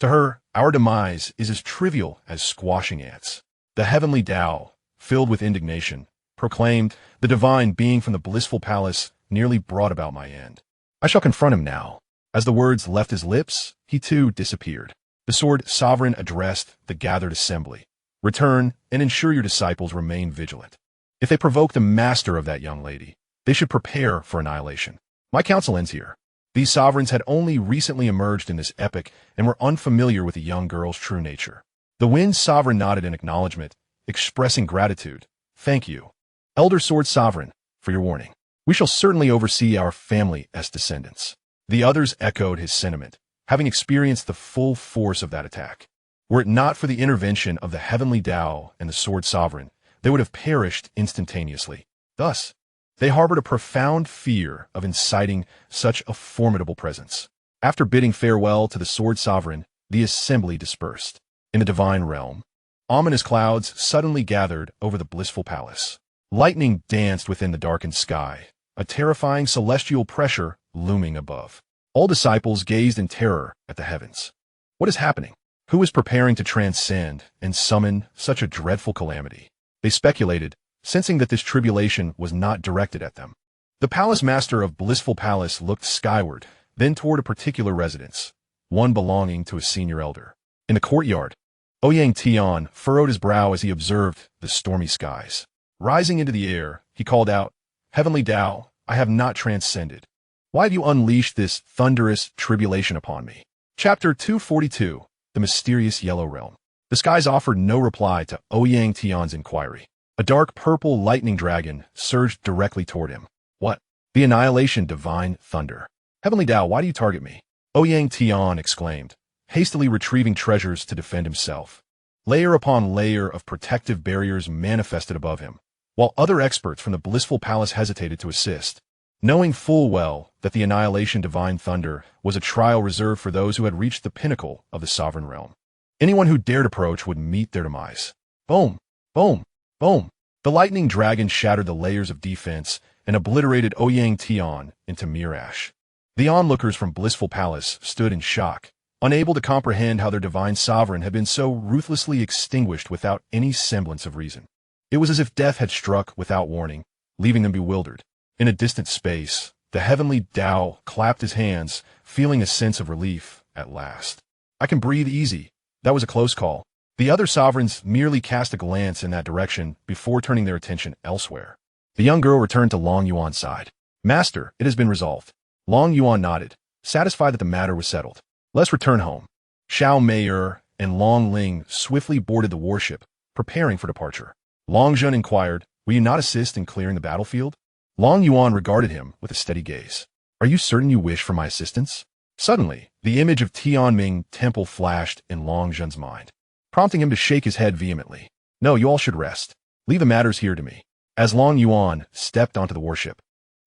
To her, our demise is as trivial as squashing ants." The heavenly Tao, filled with indignation, proclaimed, "The divine being from the blissful palace nearly brought about my end. I shall confront him now." As the words left his lips, he too disappeared. The sword sovereign addressed the gathered assembly, "Return and ensure your disciples remain vigilant. If they provoke the master of that young lady, they should prepare for annihilation. My counsel ends here." These sovereigns had only recently emerged in this epic and were unfamiliar with the young girl's true nature. The Wind Sovereign nodded in acknowledgement, expressing gratitude. "Thank you, Elder Sword Sovereign, for your warning. We shall certainly oversee our family as descendants." The others echoed his sentiment, having experienced the full force of that attack. Were it not for the intervention of the heavenly Tao and the Sword Sovereign, they would have perished instantaneously. Thus, they harbored a profound fear of inciting such a formidable presence. After bidding farewell to the Sword Sovereign, the assembly dispersed. In the divine realm, ominous clouds suddenly gathered over the blissful palace. Lightning danced within the darkened sky, a terrifying celestial pressure looming above. All disciples gazed in terror at the heavens. What is happening? Who is preparing to transcend and summon such a dreadful calamity? They speculated, sensing that this tribulation was not directed at them. The palace master of Blissful Palace looked skyward, then toward a particular residence, one belonging to a senior elder. In the courtyard, Xianxia furrowed his brow as he observed the stormy skies. Rising into the air, he called out, "Heavenly Tao, I have not transcended. Why have you unleashed this thunderous tribulation upon me?" Chapter 242, The Mysterious Yellow Realm. The skies offered no reply to Xianxia's inquiry. A dark purple lightning dragon surged directly toward him. "What? The annihilation divine thunder. Heavenly Tao, why do you target me?" Xianxia exclaimed, hastily retrieving treasures to defend himself. Layer upon layer of protective barriers manifested above him, while other experts from the Blissful Palace hesitated to assist, knowing full well that the annihilation divine thunder was a trial reserved for those who had reached the pinnacle of the sovereign realm. Anyone who dared approach would meet their demise. Boom! Boom! Boom! The lightning dragon shattered the layers of defense and obliterated Ouyang Tian into mere ash. The onlookers from Blissful Palace stood in shock, unable to comprehend how their divine sovereign had been so ruthlessly extinguished without any semblance of reason. It was as if death had struck without warning, leaving them bewildered. In a distant space, the heavenly Tao clapped his hands, feeling a sense of relief at last. I can breathe easy. That was a close call. The other sovereigns merely cast a glance in that direction before turning their attention elsewhere. The young girl returned to Long Yuan's side. Master, it has been resolved. Long Yuan nodded, satisfied that the matter was settled. Let's return home. Xiao Mei'er and Long Ling swiftly boarded the warship, preparing for departure. Long Zhen inquired, will you not assist in clearing the battlefield? Long Yuan regarded him with a steady gaze. Are you certain you wish for my assistance? Suddenly, the image of Tianming Temple flashed in Long Zhen's mind, prompting him to shake his head vehemently. No, you all should rest. Leave the matters here to me. As Long Yuan stepped onto the warship,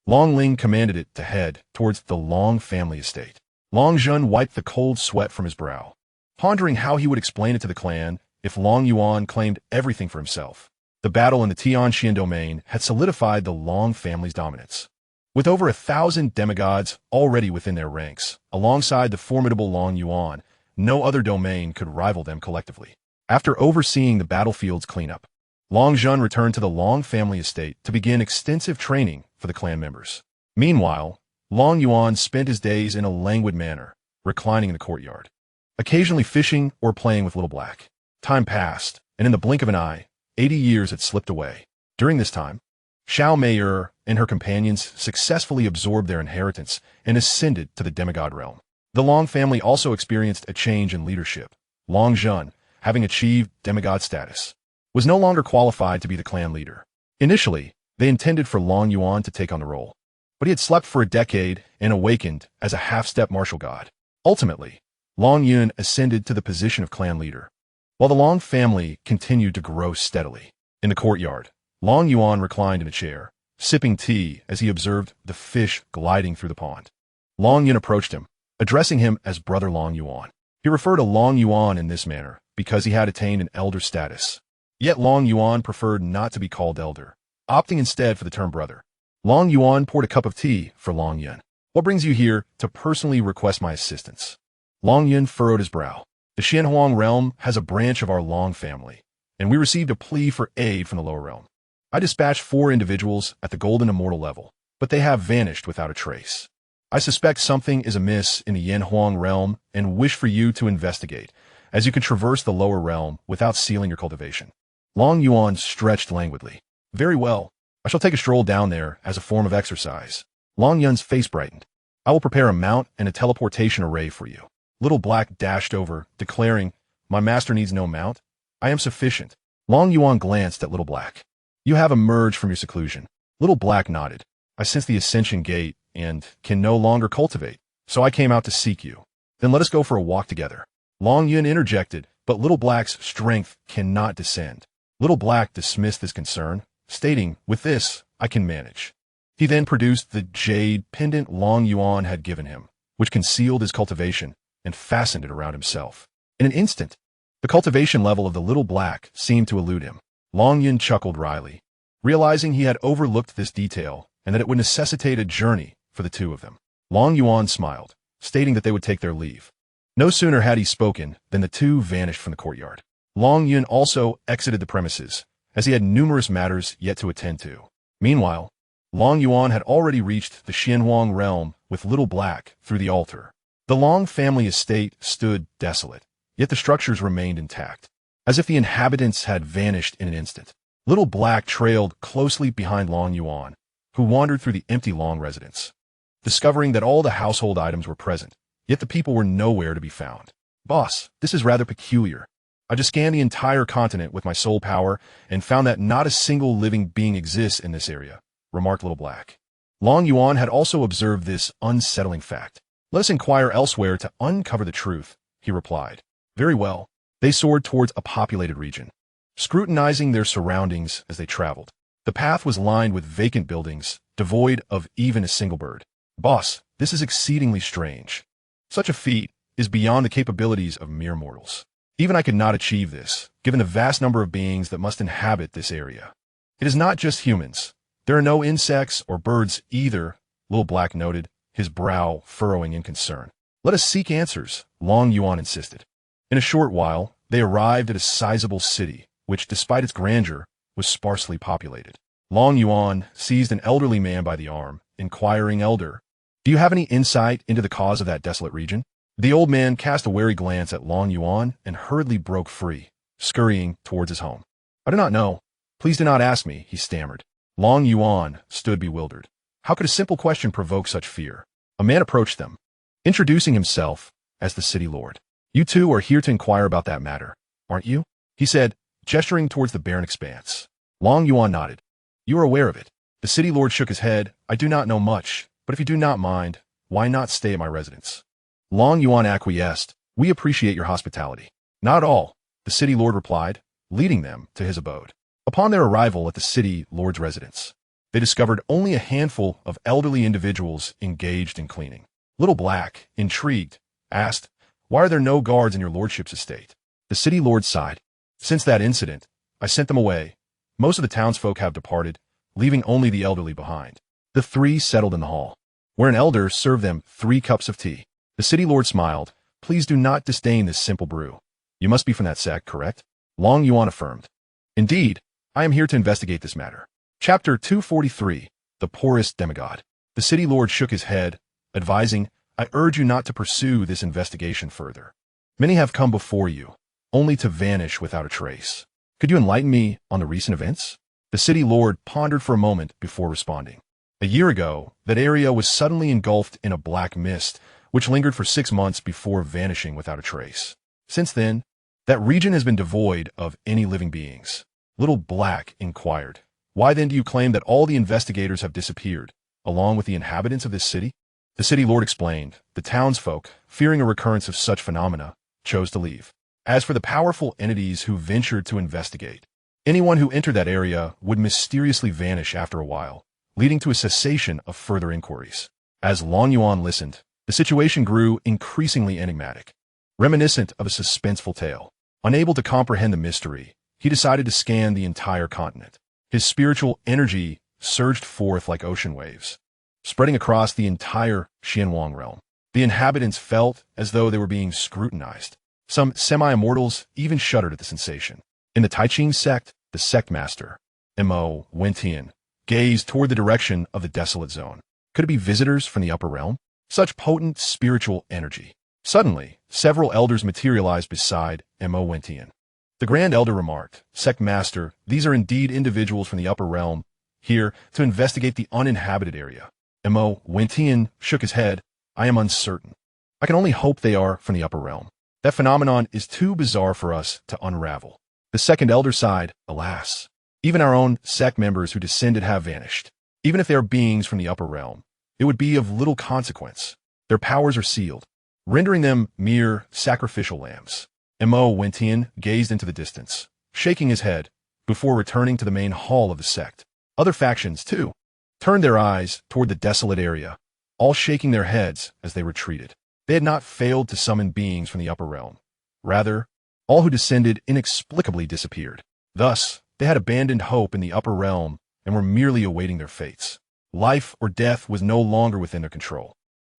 Long Ling commanded it to head towards the Long family estate. Long Zhen wiped the cold sweat from his brow, pondering how he would explain it to the clan if Long Yuan claimed everything for himself. The battle in the Tianxian domain had solidified the Long family's dominance. With over 1,000 demigods already within their ranks, alongside the formidable Long Yuan, no other domain could rival them collectively. After overseeing the battlefield's cleanup, Long Zhen returned to the Long family estate to begin extensive training for the clan members. Meanwhile, Long Yuan spent his days in a languid manner, reclining in the courtyard, occasionally fishing or playing with Little Black. Time passed, and in the blink of an eye, 80 years had slipped away. During this time, Xiao Mei'er and her companions successfully absorbed their inheritance and ascended to the demigod realm. The Long family also experienced a change in leadership. Long Zhen, having achieved demigod status, was no longer qualified to be the clan leader. Initially, they intended for Long Yuan to take on the role, but he had slept for a decade and awakened as a half-step martial god. Ultimately, Long Yuan ascended to the position of clan leader, while the Long family continued to grow steadily. In the courtyard, Long Yuan reclined in a chair, sipping tea as he observed the fish gliding through the pond. Long Yuan approached him, addressing him as Brother Long Yuan. He referred to Long Yuan in this manner because he had attained an elder status. Yet Long Yuan preferred not to be called elder, opting instead for the term brother. Long Yuan poured a cup of tea for Long Yuan. What brings you here to personally request my assistance? Long Yuan furrowed his brow. The Xianhuang realm has a branch of our Long family, and we received a plea for aid from the lower realm. I dispatched 4 individuals at the golden immortal level, but they have vanished without a trace. I suspect something is amiss in the Yanhuang realm and wish for you to investigate, as you can traverse the lower realm without sealing your cultivation. Long Yuan stretched languidly. Very well. I shall take a stroll down there as a form of exercise. Long Yuan's face brightened. I will prepare a mount and a teleportation array for you. Little Black dashed over, declaring, my master needs no mount. I am sufficient. Long Yuan glanced at Little Black. You have emerged from your seclusion. Little Black nodded. I sense the ascension gate and can no longer cultivate, so I came out to seek you. Then let us go for a walk together. Long Yuan interjected, but Little Black's strength cannot descend. Little Black dismissed this concern, stating, with this, I can manage. He then produced the jade pendant Long Yuan had given him, which concealed his cultivation, and fastened it around himself. In an instant, the cultivation level of the Little Black seemed to elude him. Long Yuan chuckled wryly, realizing he had overlooked this detail and that it would necessitate a journey for the two of them. Long Yuan smiled, stating that they would take their leave. No sooner had he spoken than the two vanished from the courtyard. Long Yuan also exited the premises, as he had numerous matters yet to attend to. Meanwhile, Long Yuan had already reached the Xianhuang realm with Little Black through the altar. The Long family estate stood desolate, yet the structures remained intact, as if the inhabitants had vanished in an instant. Little Black trailed closely behind Long Yuan, who wandered through the empty Long residence, discovering that all the household items were present, yet the people were nowhere to be found. Boss, this is rather peculiar. I just scanned the entire continent with my soul power and found that not a single living being exists in this area, remarked Little Black. Long Yuan had also observed this unsettling fact. Let us inquire elsewhere to uncover the truth, he replied. Very well. They soared towards a populated region, scrutinizing their surroundings as they traveled. The path was lined with vacant buildings, devoid of even a single bird. Boss, this is exceedingly strange. Such a feat is beyond the capabilities of mere mortals. Even I could not achieve this, given the vast number of beings that must inhabit this area. It is not just humans. There are no insects or birds either, Little Black noted, his brow furrowing in concern. Let us seek answers, Long Yuan insisted. In a short while, they arrived at a sizable city, which, despite its grandeur, was sparsely populated. Long Yuan seized an elderly man by the arm, inquiring, "Elder, do you have any insight into the cause of that desolate region?" The old man cast a wary glance at Long Yuan and hurriedly broke free, scurrying towards his home. "I do not know. Please do not ask me," he stammered. Long Yuan stood bewildered. How could a simple question provoke such fear? A man approached them, introducing himself as the city lord. "You two are here to inquire about that matter, aren't you?" he said, gesturing towards the barren expanse. Long Yuan nodded. "You are aware of it." The city lord shook his head. "I do not know much, but if you do not mind, why not stay at my residence?" Long Yuan acquiesced. "We appreciate your hospitality." "Not at all," the city lord replied, leading them to his abode. Upon their arrival at the city lord's residence, they discovered only a handful of elderly individuals engaged in cleaning. Little Black, intrigued, asked, "Why are there no guards in your lordship's estate?" The city lord sighed. "Since that incident, I sent them away. Most of the townsfolk have departed, leaving only the elderly behind." The three settled in the hall, where an elder served them 3 cups of tea. The city lord smiled. "Please do not disdain this simple brew. You must be from that sect, correct?" Long Yuan affirmed. "Indeed, I am here to investigate this matter." Chapter 243, The Poorest Demigod. The city lord shook his head, advising, "I urge you not to pursue this investigation further. Many have come before you, only to vanish without a trace. Could you enlighten me on the recent events?" The city lord pondered for a moment before responding. "A year ago, that area was suddenly engulfed in a black mist, which lingered for 6 months before vanishing without a trace. Since then, that region has been devoid of any living beings." Little Black inquired, "Why then do you claim that all the investigators have disappeared, along with the inhabitants of this city?" The city lord explained, "The townsfolk, fearing a recurrence of such phenomena, chose to leave. As for the powerful entities who ventured to investigate, anyone who entered that area would mysteriously vanish after a while, leading to a cessation of further inquiries." As Long Yuan listened, the situation grew increasingly enigmatic, reminiscent of a suspenseful tale. Unable to comprehend the mystery, he decided to scan the entire continent. His spiritual energy surged forth like ocean waves, spreading across the entire Xianxia realm. The inhabitants felt as though they were being scrutinized. Some semi-immortals even shuddered at the sensation. In the Taiqing sect, the sect master, Mo Wentian, gazed toward the direction of the desolate zone. Could it be visitors from the upper realm? Such potent spiritual energy. Suddenly, several elders materialized beside Mo Wentian. The Grand Elder remarked, "Sect Master, these are indeed individuals from the upper realm, here to investigate the uninhabited area." Mo Wentian shook his head. "I am uncertain. I can only hope they are from the upper realm. That phenomenon is too bizarre for us to unravel." The second elder sighed, "Alas, even our own sect members who descended have vanished. Even if they are beings from the upper realm, it would be of little consequence. Their powers are sealed, rendering them mere sacrificial lambs." Mo Wentian gazed into the distance, shaking his head, before returning to the main hall of the sect. Other factions, too, turned their eyes toward the desolate area, all shaking their heads as they retreated. They had not failed to summon beings from the upper realm. Rather, all who descended inexplicably disappeared. Thus, they had abandoned hope in the upper realm and were merely awaiting their fates. Life or death was no longer within their control.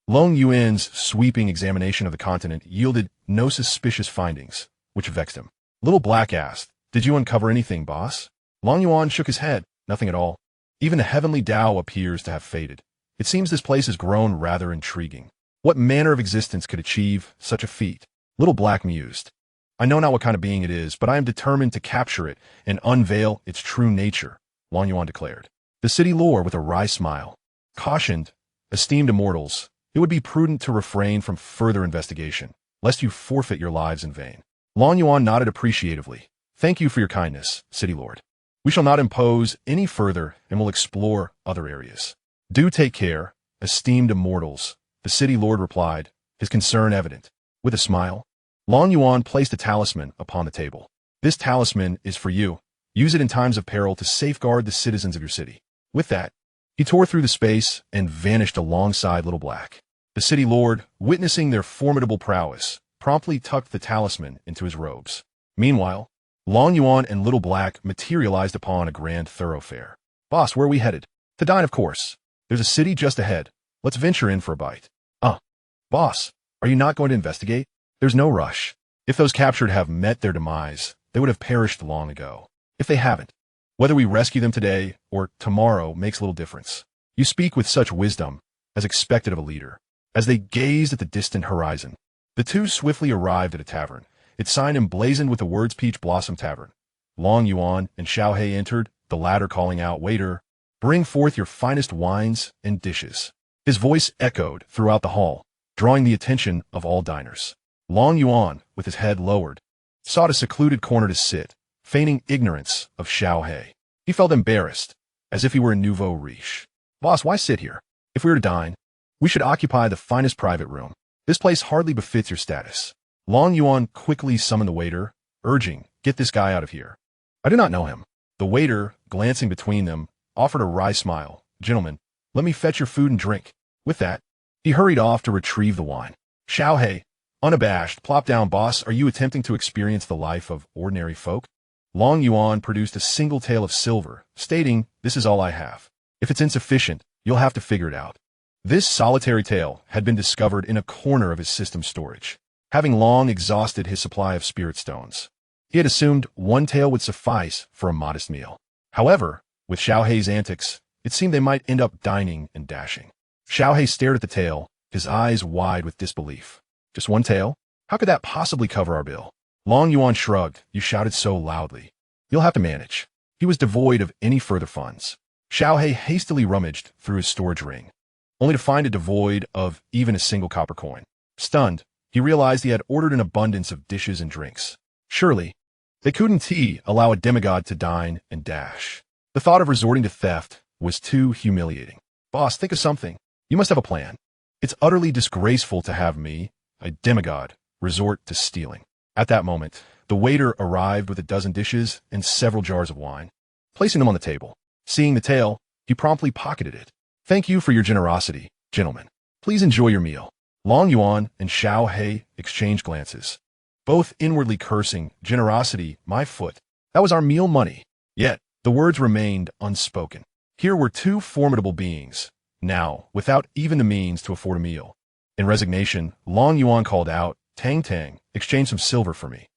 Long Yuan's sweeping examination of the continent yielded no suspicious findings, which vexed him. Little Black asked, "Did you uncover anything, boss?" Long Yuan shook his head. "Nothing at all. Even the heavenly Tao appears to have faded. It seems this place has grown rather intriguing. What manner of existence could achieve such a feat?" Little Black mused. "I know not what kind of being it is, but I am determined to capture it and unveil its true nature," Long Yuan declared. The city lord, with a wry smile, cautioned, "Esteemed immortals, it would be prudent to refrain from further investigation, lest you forfeit your lives in vain." Long Yuan nodded appreciatively. "Thank you for your kindness, City Lord. We shall not impose any further and will explore other areas." "Do take care, esteemed immortals," the City Lord replied, his concern evident. With a smile, Long Yuan placed a talisman upon the table. "This talisman is for you. Use it in times of peril to safeguard the citizens of your city." With that, he tore through the space and vanished alongside Little Black. The city lord, witnessing their formidable prowess, promptly tucked the talisman into his robes. Meanwhile, Long Yuan and Little Black materialized upon a grand thoroughfare. Boss, where are we headed? To dine, of course. There's a city just ahead. Let's venture in for a bite. Boss, are you not going to investigate? There's no rush. If those captured have met their demise, they would have perished long ago. If they haven't, whether we rescue them today or tomorrow makes little difference. You speak with such wisdom, as expected of a leader. As they gazed at the distant horizon, the two swiftly arrived at a tavern, its sign emblazoned with the words Peach Blossom Tavern. Long Yuan and Xiaohei entered, the latter calling out, "Waiter, bring forth your finest wines and dishes." His voice echoed throughout the hall, drawing the attention of all diners. Long Yuan, with his head lowered, sought a secluded corner to sit, feigning ignorance of Xiaohei. He felt embarrassed, as if he were a nouveau riche. Boss, why sit here? If we were to dine, we should occupy the finest private room. This place hardly befits your status. Long Yuan quickly summoned the waiter, urging, "Get this guy out of here." I do not know him. The waiter, glancing between them, offered a wry smile. "Gentlemen, let me fetch your food and drink." With that, he hurried off to retrieve the wine. Xiaohei, unabashed, plopped down. "Boss, are you attempting to experience the life of ordinary folk?" Long Yuan produced a single tael of silver, stating, "This is all I have. If it's insufficient, you'll have to figure it out." This solitary tael had been discovered in a corner of his system storage, having long exhausted his supply of spirit stones. He had assumed one tael would suffice for a modest meal. However, with Xiaohei's antics, it seemed they might end up dining and dashing. Xiaohei stared at the tael, his eyes wide with disbelief. "Just one tael? How could that possibly cover our bill?" Long Yuan shrugged. "You shouted so loudly. You'll have to manage." He was devoid of any further funds. Xiaohei hastily rummaged through his storage ring, only to find it devoid of even a single copper coin. Stunned, he realized he had ordered an abundance of dishes and drinks. Surely, they couldn't allow a demigod to dine and dash. The thought of resorting to theft was too humiliating. "Boss, think of something. You must have a plan. It's utterly disgraceful to have me, a demigod, resort to stealing." At that moment, the waiter arrived with a dozen dishes and several jars of wine. Placing them on the table, seeing the tael, he promptly pocketed it. "Thank you for your generosity, gentlemen. Please enjoy your meal." Long Yuan and Xiaohei exchanged glances, both inwardly cursing, "Generosity, my foot. That was our meal money." Yet, the words remained unspoken. Here were two formidable beings, now without even the means to afford a meal. In resignation, Long Yuan called out, "Tang Tang, exchange some silver for me."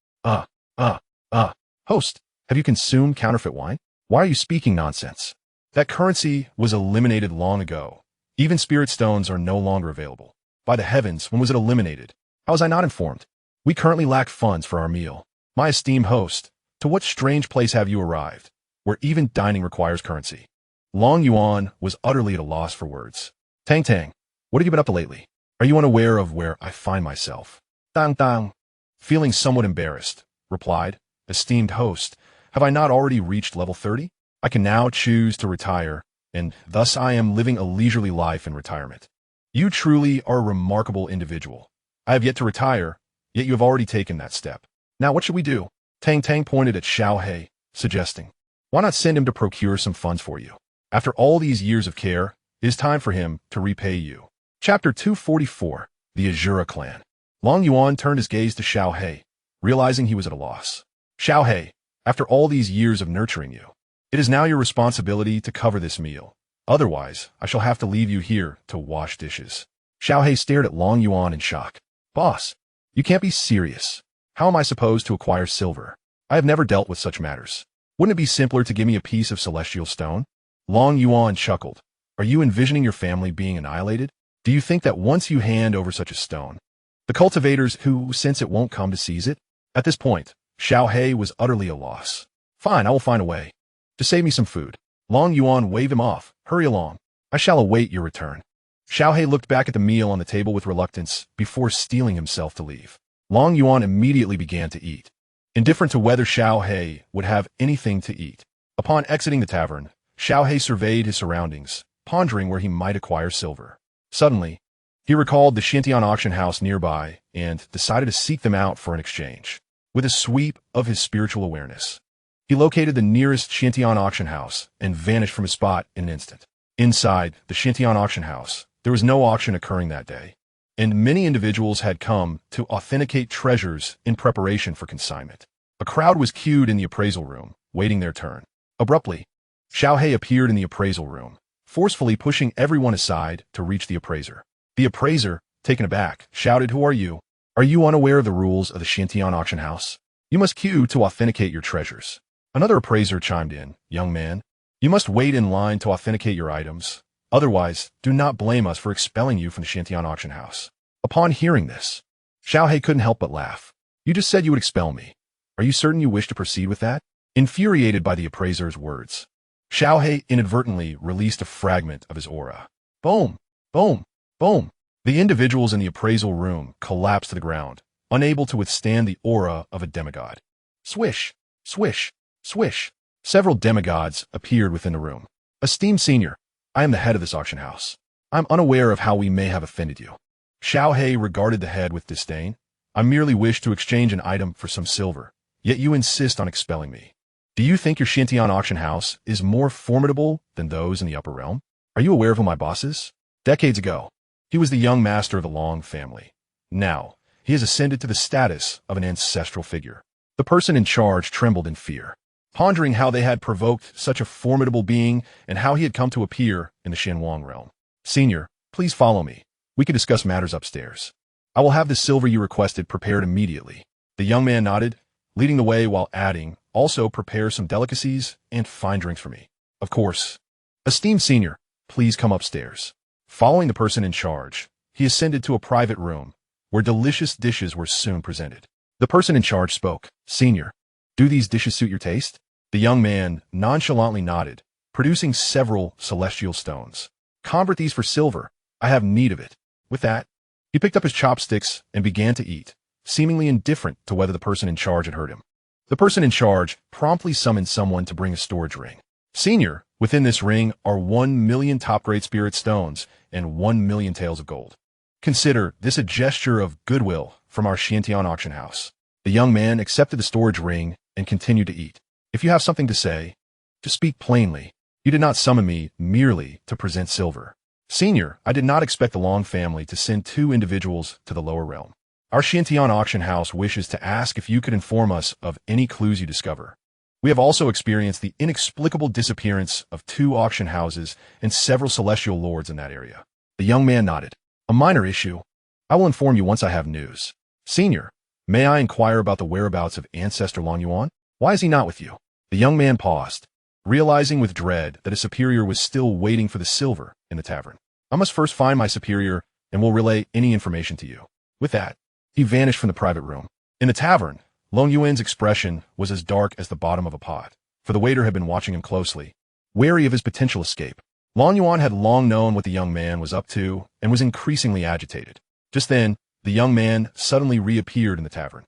Host, have you consumed counterfeit wine? Why are you speaking nonsense? That currency was eliminated long ago. Even spirit stones are no longer available. By the heavens, when was it eliminated? How was I not informed? We currently lack funds for our meal. My esteemed host, to what strange place have you arrived, where even dining requires currency? Long Yuan was utterly at a loss for words. "Tang Tang, what have you been up to lately? Are you unaware of where I find myself?" "Tang Tang," feeling somewhat embarrassed, replied, "Esteemed host, have I not already reached level 30? I can now choose to retire, and thus I am living a leisurely life in retirement. You truly are a remarkable individual. I have yet to retire, yet you have already taken that step. Now what should we do?" Tang Tang pointed at Xiaohei, suggesting, "Why not send him to procure some funds for you? After all these years of care, it is time for him to repay you." Chapter 244, The Azura Clan. Long Yuan turned his gaze to Xiaohei, realizing he was at a loss. "Xiaohei, after all these years of nurturing you, it is now your responsibility to cover this meal. Otherwise, I shall have to leave you here to wash dishes." Xiaohei stared at Long Yuan in shock. "Boss, you can't be serious. How am I supposed to acquire silver? I have never dealt with such matters. Wouldn't it be simpler to give me a piece of celestial stone?" Long Yuan chuckled. "Are you envisioning your family being annihilated? Do you think that once you hand over such a stone, the cultivators who sense it won't come to seize it?" At this point, Xiaohei was utterly at a loss. "Fine, I will find a way. Just save me some food." Long Yuan waved him off. "Hurry along. I shall await your return." Xiaohei looked back at the meal on the table with reluctance before steeling himself to leave. Long Yuan immediately began to eat, indifferent to whether Xiaohei would have anything to eat. Upon exiting the tavern, Xiaohei surveyed his surroundings, pondering where he might acquire silver. Suddenly, he recalled the Xianxia auction house nearby and decided to seek them out for an exchange. With a sweep of his spiritual awareness, he located the nearest Xianxia auction house and vanished from his spot in an instant. Inside the Xianxia auction house, there was no auction occurring that day. and many individuals had come to authenticate treasures in preparation for consignment. A crowd was queued in the appraisal room, waiting their turn. Abruptly, Xiaohei appeared in the appraisal room, forcefully pushing everyone aside to reach the appraiser. The appraiser, taken aback, shouted, "Who are you? Are you unaware of the rules of the Xianxia auction house? You must queue to authenticate your treasures." Another appraiser chimed in, "Young man, you must wait in line to authenticate your items. Otherwise, do not blame us for expelling you from the Xianxia auction house." Upon hearing this, Xiaohei couldn't help but laugh. "You just said you would expel me. Are you certain you wish to proceed with that?" Infuriated by the appraiser's words, Xiaohei inadvertently released a fragment of his aura. Boom! Boom! Boom! The individuals in the appraisal room collapsed to the ground, unable to withstand the aura of a demigod. Swish! Swish! Swish! Several demigods appeared within the room. "Esteemed senior, I am the head of this auction house. I'm unaware of how we may have offended you." Xiaohei regarded the head with disdain. "I merely wish to exchange an item for some silver, yet you insist on expelling me. Do you think your Xiantian auction house is more formidable than those in the upper realm? Are you aware of who my boss is? Decades ago, he was the young master of the Long family. Now, he has ascended to the status of an ancestral figure." The person in charge trembled in fear, pondering how they had provoked such a formidable being and how he had come to appear in the Xianwang realm. "Senior, please follow me. We can discuss matters upstairs. I will have the silver you requested prepared immediately." The young man nodded, leading the way while adding, "Also prepare some delicacies and fine drinks for me." "Of course." "Esteemed senior, please come upstairs." Following the person in charge, he ascended to a private room, where delicious dishes were soon presented. The person in charge spoke. "Senior, do these dishes suit your taste?" The young man nonchalantly nodded, producing several celestial stones. "Convert these for silver. I have need of it." With that, he picked up his chopsticks and began to eat, seemingly indifferent to whether the person in charge had heard him. The person in charge promptly summoned someone to bring a storage ring. "Senior, within this ring are 1,000,000 top grade spirit stones and 1,000,000 taels of gold. Consider this a gesture of goodwill from our Xiantian auction house." The young man accepted the storage ring and continued to eat. "If you have something to say, to speak plainly, you did not summon me merely to present silver." "Senior, I did not expect the Long family to send 2 individuals to the lower realm. Our Xiantian auction house wishes to ask if you could inform us of any clues you discover. We have also experienced the inexplicable disappearance of 2 auction houses and several celestial lords in that area." The young man nodded. "A minor issue. I will inform you once I have news." "Senior, may I inquire about the whereabouts of Ancestor Long Yuan? Why is he not with you?" The young man paused, realizing with dread that his superior was still waiting for the silver in the tavern. "I must first find my superior and will relay any information to you." With that, he vanished from the private room. In the tavern, Long Yuan's expression was as dark as the bottom of a pot, for the waiter had been watching him closely, wary of his potential escape. Long Yuan had long known what the young man was up to and was increasingly agitated. Just then, the young man suddenly reappeared in the tavern.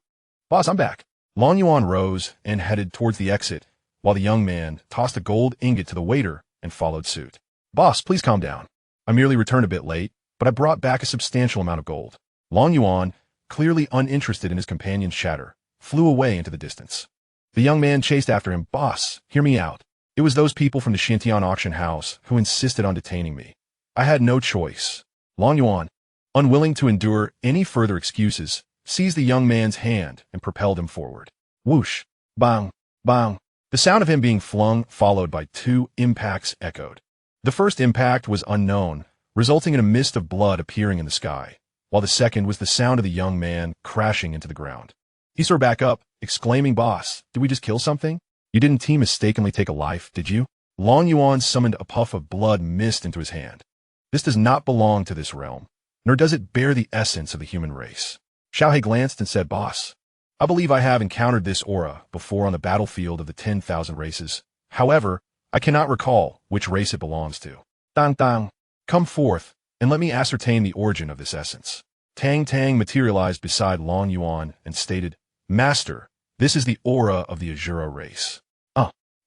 "Boss, I'm back." Long Yuan rose and headed towards the exit, while the young man tossed a gold ingot to the waiter and followed suit. "Boss, please calm down. I merely returned a bit late, but I brought back a substantial amount of gold." Long Yuan, clearly uninterested in his companion's chatter, flew away into the distance. The young man chased after him. "Boss, hear me out. It was those people from the Xiantian auction house who insisted on detaining me. I had no choice." Long Yuan, unwilling to endure any further excuses, seized the young man's hand and propelled him forward. Whoosh! Bang! Bang! The sound of him being flung, followed by 2 impacts, echoed. The first impact was unknown, resulting in a mist of blood appearing in the sky, while the second was the sound of the young man crashing into the ground. He soared back up, exclaiming, "Boss, did we just kill something? You didn't mistakenly take a life, did you?" Long Yuan summoned a puff of blood mist into his hand. "This does not belong to this realm, nor does it bear the essence of the human race." Xiaohei glanced and said, "Boss, I believe I have encountered this aura before on the battlefield of the 10,000 races. However, I cannot recall which race it belongs to." "Dang dang, come forth, and let me ascertain the origin of this essence." Tang Tang materialized beside Long Yuan and stated, "Master, this is the aura of the Azura race."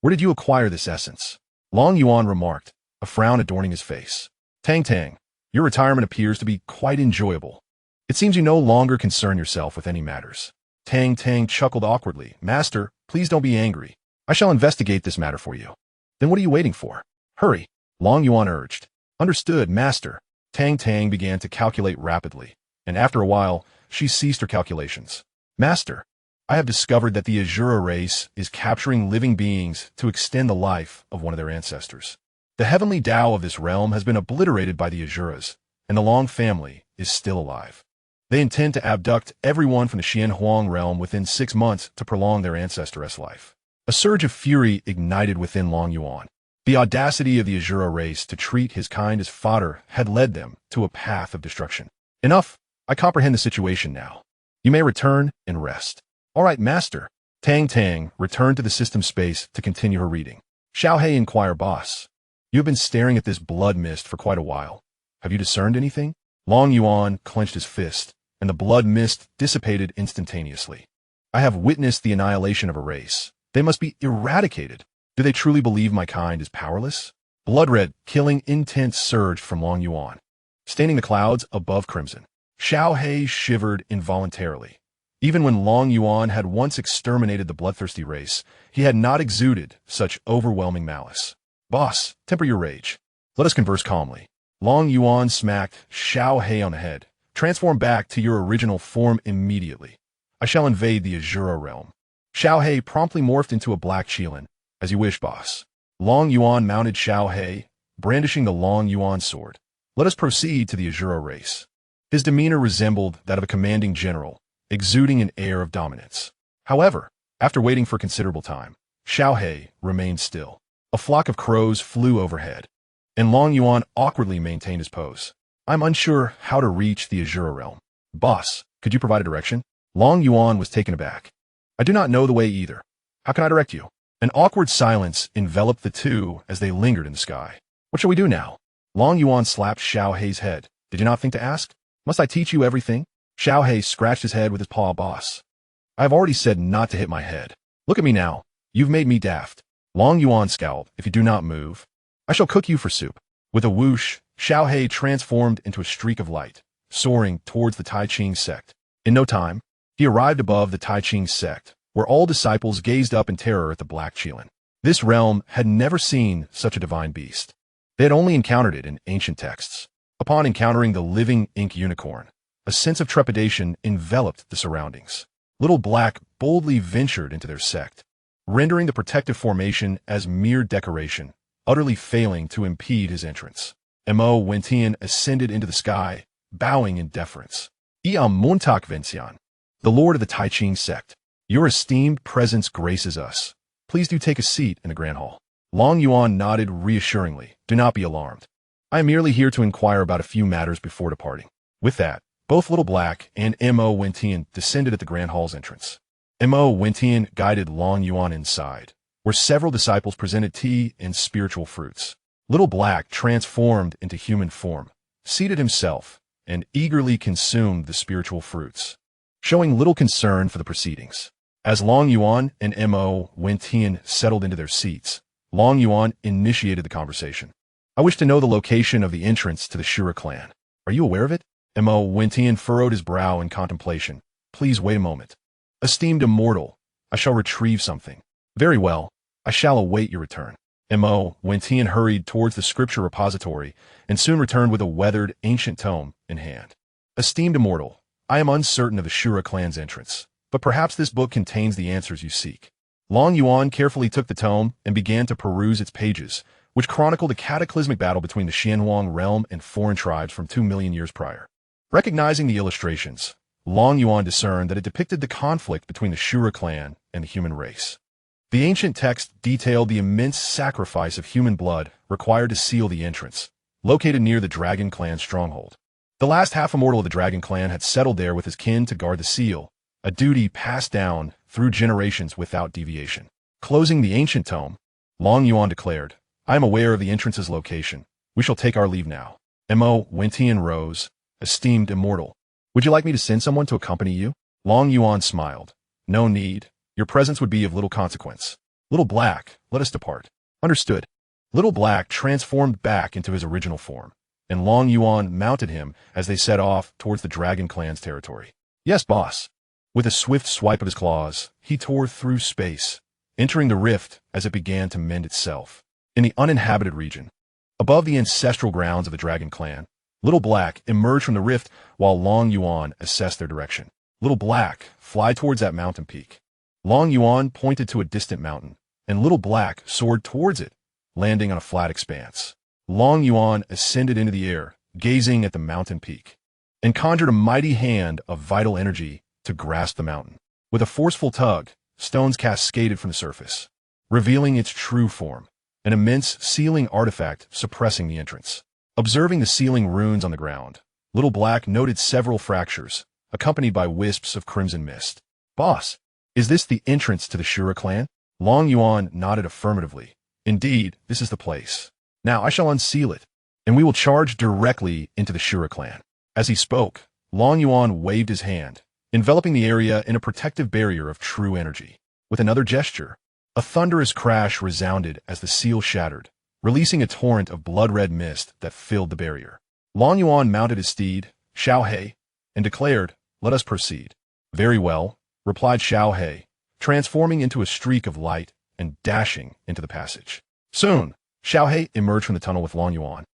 Where did you acquire this essence?" Long Yuan remarked, a frown adorning his face. "Tang Tang, your retirement appears to be quite enjoyable. It seems you no longer concern yourself with any matters." Tang Tang chuckled awkwardly. "Master, please don't be angry. I shall investigate this matter for you." "Then what are you waiting for? Hurry," Long Yuan urged. "Understood, Master." Tang Tang began to calculate rapidly, and after a while, she ceased her calculations. Master, I have discovered that the Azura race is capturing living beings to extend the life of one of their ancestors. The heavenly Tao of this realm has been obliterated by the Azuras, and the Long family is still alive. They intend to abduct everyone from the Xianxia realm within 6 months to prolong their ancestors' life. A surge of fury ignited within Long Yuan. The audacity of the Azura race to treat his kind as fodder had led them to a path of destruction. Enough! I comprehend the situation now. You may return and rest. All right, Master. Tang returned to the system space to continue her reading. Xiaohei inquired, Boss. You have been staring at this blood mist for quite a while. Have you discerned anything? Long Yuan clenched his fist, and the blood mist dissipated instantaneously. I have witnessed the annihilation of a race. They must be eradicated. Do they truly believe my kind is powerless? Blood-red, killing intent surged from Long Yuan, staining the clouds above crimson. Xiaohei shivered involuntarily. Even when Long Yuan had once exterminated the bloodthirsty race, he had not exuded such overwhelming malice. Boss, temper your rage. Let us converse calmly. Long Yuan smacked Xiaohei on the head. Transform back to your original form immediately. I shall invade the Azura realm. Xiaohei promptly morphed into a black Qilin. As you wish, boss. Long Yuan mounted Xiaohei, brandishing the Long Yuan sword. Let us proceed to the Azura race. His demeanor resembled that of a commanding general, exuding an air of dominance. However, after waiting for considerable time, Xiaohei remained still. A flock of crows flew overhead, and Long Yuan awkwardly maintained his pose. I'm unsure how to reach the Azura realm. Boss, could you provide a direction? Long Yuan was taken aback. I do not know the way either. How can I direct you? An awkward silence enveloped the two as they lingered in the sky. What shall we do now? Long Yuan slapped Xiaohei's head. Did you not think to ask? Must I teach you everything? Xiaohei scratched his head with his paw. Boss, I have already said not to hit my head. Look at me now. You've made me daft. Long Yuan scowled. If you do not move, I shall cook you for soup. With a whoosh, Xiaohei transformed into a streak of light, soaring towards the Tai Ching sect. In no time, he arrived above the Tai Ching sect, where all disciples gazed up in terror at the black Qilin. This realm had never seen such a divine beast. They had only encountered it in ancient texts. Upon encountering the living ink unicorn, a sense of trepidation enveloped the surroundings. Little Black boldly ventured into their sect, rendering the protective formation as mere decoration, utterly failing to impede his entrance. Mo Wentian ascended into the sky, bowing in deference. Iam Montak Vencian, the lord of the Tai Ching sect, your esteemed presence graces us. Please do take a seat in the Grand Hall. Long Yuan nodded reassuringly. Do not be alarmed. I am merely here to inquire about a few matters before departing. With that, both Little Black and Mo Wentian descended at the Grand Hall's entrance. Mo Wentian guided Long Yuan inside, where several disciples presented tea and spiritual fruits. Little Black transformed into human form, seated himself, and eagerly consumed the spiritual fruits, showing little concern for the proceedings. As Long Yuan and Mo Wentian settled into their seats, Long Yuan initiated the conversation. I wish to know the location of the entrance to the Shura clan. Are you aware of it? Mo Wentian furrowed his brow in contemplation. Please wait a moment. Esteemed Immortal, I shall retrieve something. Very well, I shall await your return. Mo Wentian hurried towards the scripture repository and soon returned with a weathered, ancient tome in hand. Esteemed Immortal, I am uncertain of the Shura clan's entrance, but perhaps this book contains the answers you seek. Long Yuan carefully took the tome and began to peruse its pages, which chronicled a cataclysmic battle between the Xianxia realm and foreign tribes from 2 million years prior. Recognizing the illustrations, Long Yuan discerned that it depicted the conflict between the Shura clan and the human race. The ancient text detailed the immense sacrifice of human blood required to seal the entrance, located near the Dragon Clan stronghold. The last half-immortal of the Dragon Clan had settled there with his kin to guard the seal, a duty passed down through generations without deviation. Closing the ancient tome, Long Yuan declared, I am aware of the entrance's location. We shall take our leave now. Mo Wentian rose. Esteemed Immortal, would you like me to send someone to accompany you? Long Yuan smiled. No need. Your presence would be of little consequence. Little Black, let us depart. Understood. Little Black transformed back into his original form, and Long Yuan mounted him as they set off towards the Dragon Clan's territory. Yes, boss. With a swift swipe of his claws, he tore through space, entering the rift as it began to mend itself. In the uninhabited region, above the ancestral grounds of the Dragon Clan, Little Black emerged from the rift while Long Yuan assessed their direction. Little Black, fly towards that mountain peak. Long Yuan pointed to a distant mountain, and Little Black soared towards it, landing on a flat expanse. Long Yuan ascended into the air, gazing at the mountain peak, and conjured a mighty hand of vital energy to grasp the mountain. With a forceful tug, stones cascaded from the surface, revealing its true form, an immense sealing artifact suppressing the entrance. Observing the sealing runes on the ground, Little Black noted several fractures, accompanied by wisps of crimson mist. Boss, is this the entrance to the Shura clan? Long Yuan nodded affirmatively. Indeed, this is the place. Now I shall unseal it, and we will charge directly into the Shura clan. As he spoke, Long Yuan waved his hand, enveloping the area in a protective barrier of true energy. With another gesture, a thunderous crash resounded as the seal shattered, releasing a torrent of blood-red mist that filled the barrier. Long Yuan mounted his steed, Xianxia, and declared, "Let us proceed." "Very well," replied Xianxia, transforming into a streak of light and dashing into the passage. Soon, Xianxia emerged from the tunnel with Long Yuan,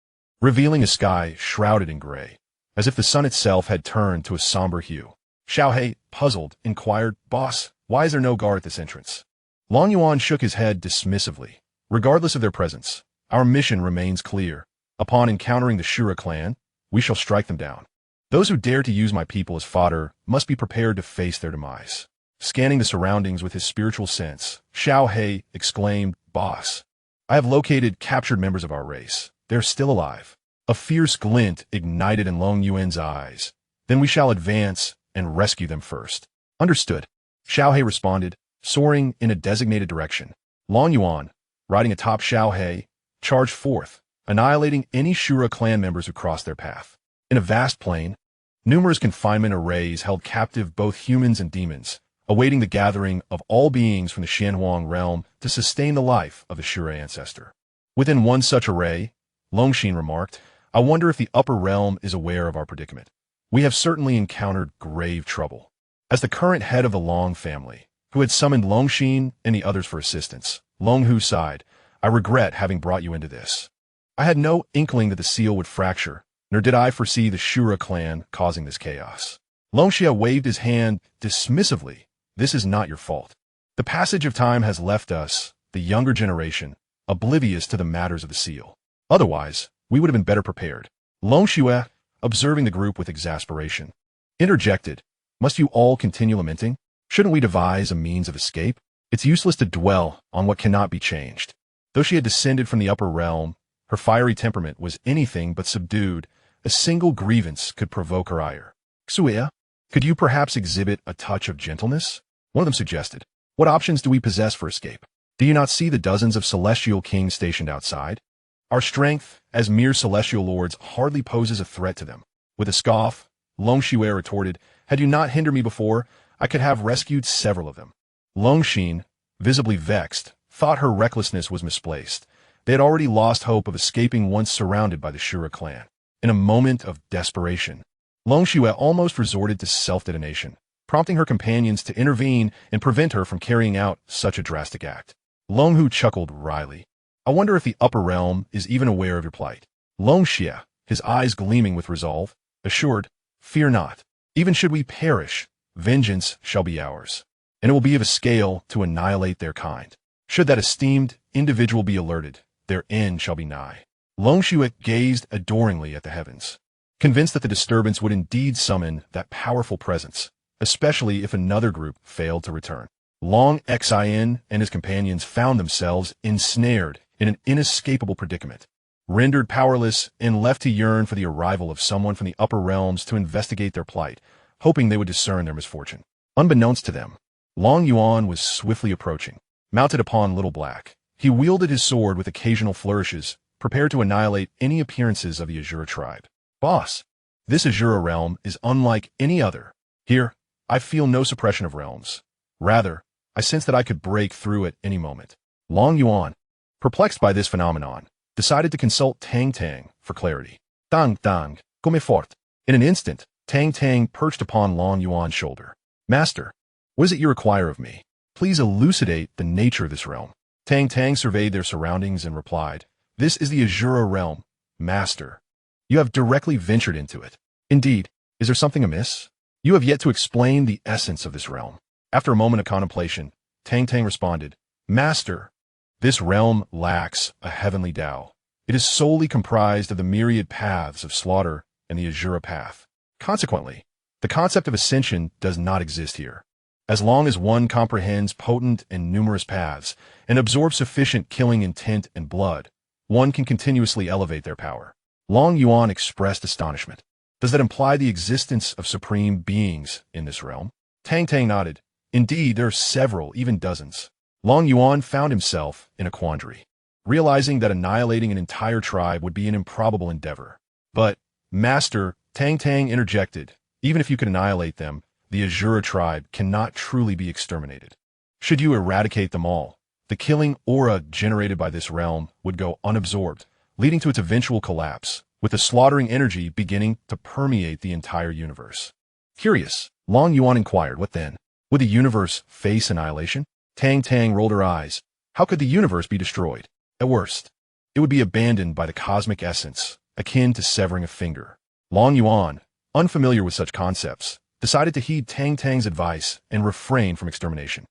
revealing a sky shrouded in gray, as if the sun itself had turned to a somber hue. Xianxia, puzzled, inquired, "Boss, why is there no guard at this entrance?" Long Yuan shook his head dismissively. "Regardless of their presence, our mission remains clear. Upon encountering the Shura clan, we shall strike them down. Those who dare to use my people as fodder must be prepared to face their demise." Scanning the surroundings with his spiritual sense, Xianxia exclaimed, "Boss, I have located captured members of our race. They're still alive." A fierce glint ignited in Long Yuan's eyes. "Then we shall advance and rescue them first." "Understood," Xianxia responded, soaring in a designated direction. Long Yuan, riding atop Xianxia, charged forth, annihilating any Shura clan members who crossed their path. In a vast plain, numerous confinement arrays held captive both humans and demons, awaiting the gathering of all beings from the Xianhuang realm to sustain the life of the Shura ancestor. Within one such array, Longxin remarked, "I wonder if the upper realm is aware of our predicament. We have certainly encountered grave trouble." As the current head of the Long family, who had summoned Longxin and the others for assistance, Long Hu sighed, "I regret having brought you into this. I had no inkling that the seal would fracture, nor did I foresee the Shura clan causing this chaos." Longxia waved his hand dismissively. "This is not your fault. The passage of time has left us, the younger generation, oblivious to the matters of the seal. Otherwise, we would have been better prepared." Longxia, observing the group with exasperation, interjected, "Must you all continue lamenting? Shouldn't we devise a means of escape? It's useless to dwell on what cannot be changed." Though she had descended from the upper realm, her fiery temperament was anything but subdued. A single grievance could provoke her ire. "Xuya, could you perhaps exhibit a touch of gentleness?" One of them suggested. "What options do we possess for escape? Do you not see the dozens of celestial kings stationed outside? Our strength, as mere celestial lords, hardly poses a threat to them." With a scoff, Longxue retorted, "Had you not hindered me before, I could have rescued several of them." Longxin, visibly vexed, thought her recklessness was misplaced. They had already lost hope of escaping once surrounded by the Shura clan. In a moment of desperation, Longxue almost resorted to self-detonation, prompting her companions to intervene and prevent her from carrying out such a drastic act. Longhu chuckled wryly. "I wonder if the upper realm is even aware of your plight." Longxia, his eyes gleaming with resolve, assured, "Fear not. Even should we perish, vengeance shall be ours, and it will be of a scale to annihilate their kind. Should that esteemed individual be alerted, their end shall be nigh." Longxue gazed adoringly at the heavens, convinced that the disturbance would indeed summon that powerful presence, especially if another group failed to return. Long Xin and his companions found themselves ensnared in an inescapable predicament, rendered powerless and left to yearn for the arrival of someone from the upper realms to investigate their plight, hoping they would discern their misfortune. Unbeknownst to them, Long Yuan was swiftly approaching. Mounted upon Little Black, he wielded his sword with occasional flourishes, prepared to annihilate any appearances of the Azura tribe. "Boss, this Azura realm is unlike any other. Here, I feel no suppression of realms. Rather, I sense that I could break through at any moment." Long Yuan, perplexed by this phenomenon, decided to consult Tang Tang for clarity. "Tang Tang, come fort." In an instant, Tang Tang perched upon Long Yuan's shoulder. "Master, what is it you require of me? Please elucidate the nature of this realm." Tang Tang surveyed their surroundings and replied, "This is the Azura realm, Master. You have directly ventured into it. Indeed, is there something amiss? You have yet to explain the essence of this realm. After a moment of contemplation, Tang Tang responded, Master, this realm lacks a heavenly Tao. It is solely comprised of the myriad paths of slaughter and the Azura path. Consequently, the concept of ascension does not exist here. As long as one comprehends potent and numerous paths and absorbs sufficient killing intent and blood, one can continuously elevate their power. Long Yuan expressed astonishment. Does that imply the existence of supreme beings in this realm? Tang Tang nodded. Indeed, there are several, even dozens. Long Yuan found himself in a quandary, realizing that annihilating an entire tribe would be an improbable endeavor. But, Master, Tang Tang interjected, even if you could annihilate them, the Azura tribe cannot truly be exterminated. Should you eradicate them all, the killing aura generated by this realm would go unabsorbed, leading to its eventual collapse, with the slaughtering energy beginning to permeate the entire universe. Curious, Long Yuan inquired, what then? Would the universe face annihilation? Tang Tang rolled her eyes. How could the universe be destroyed? At worst, it would be abandoned by the cosmic essence, akin to severing a finger. Long Yuan, unfamiliar with such concepts, decided to heed Tang Tang's advice and refrain from extermination.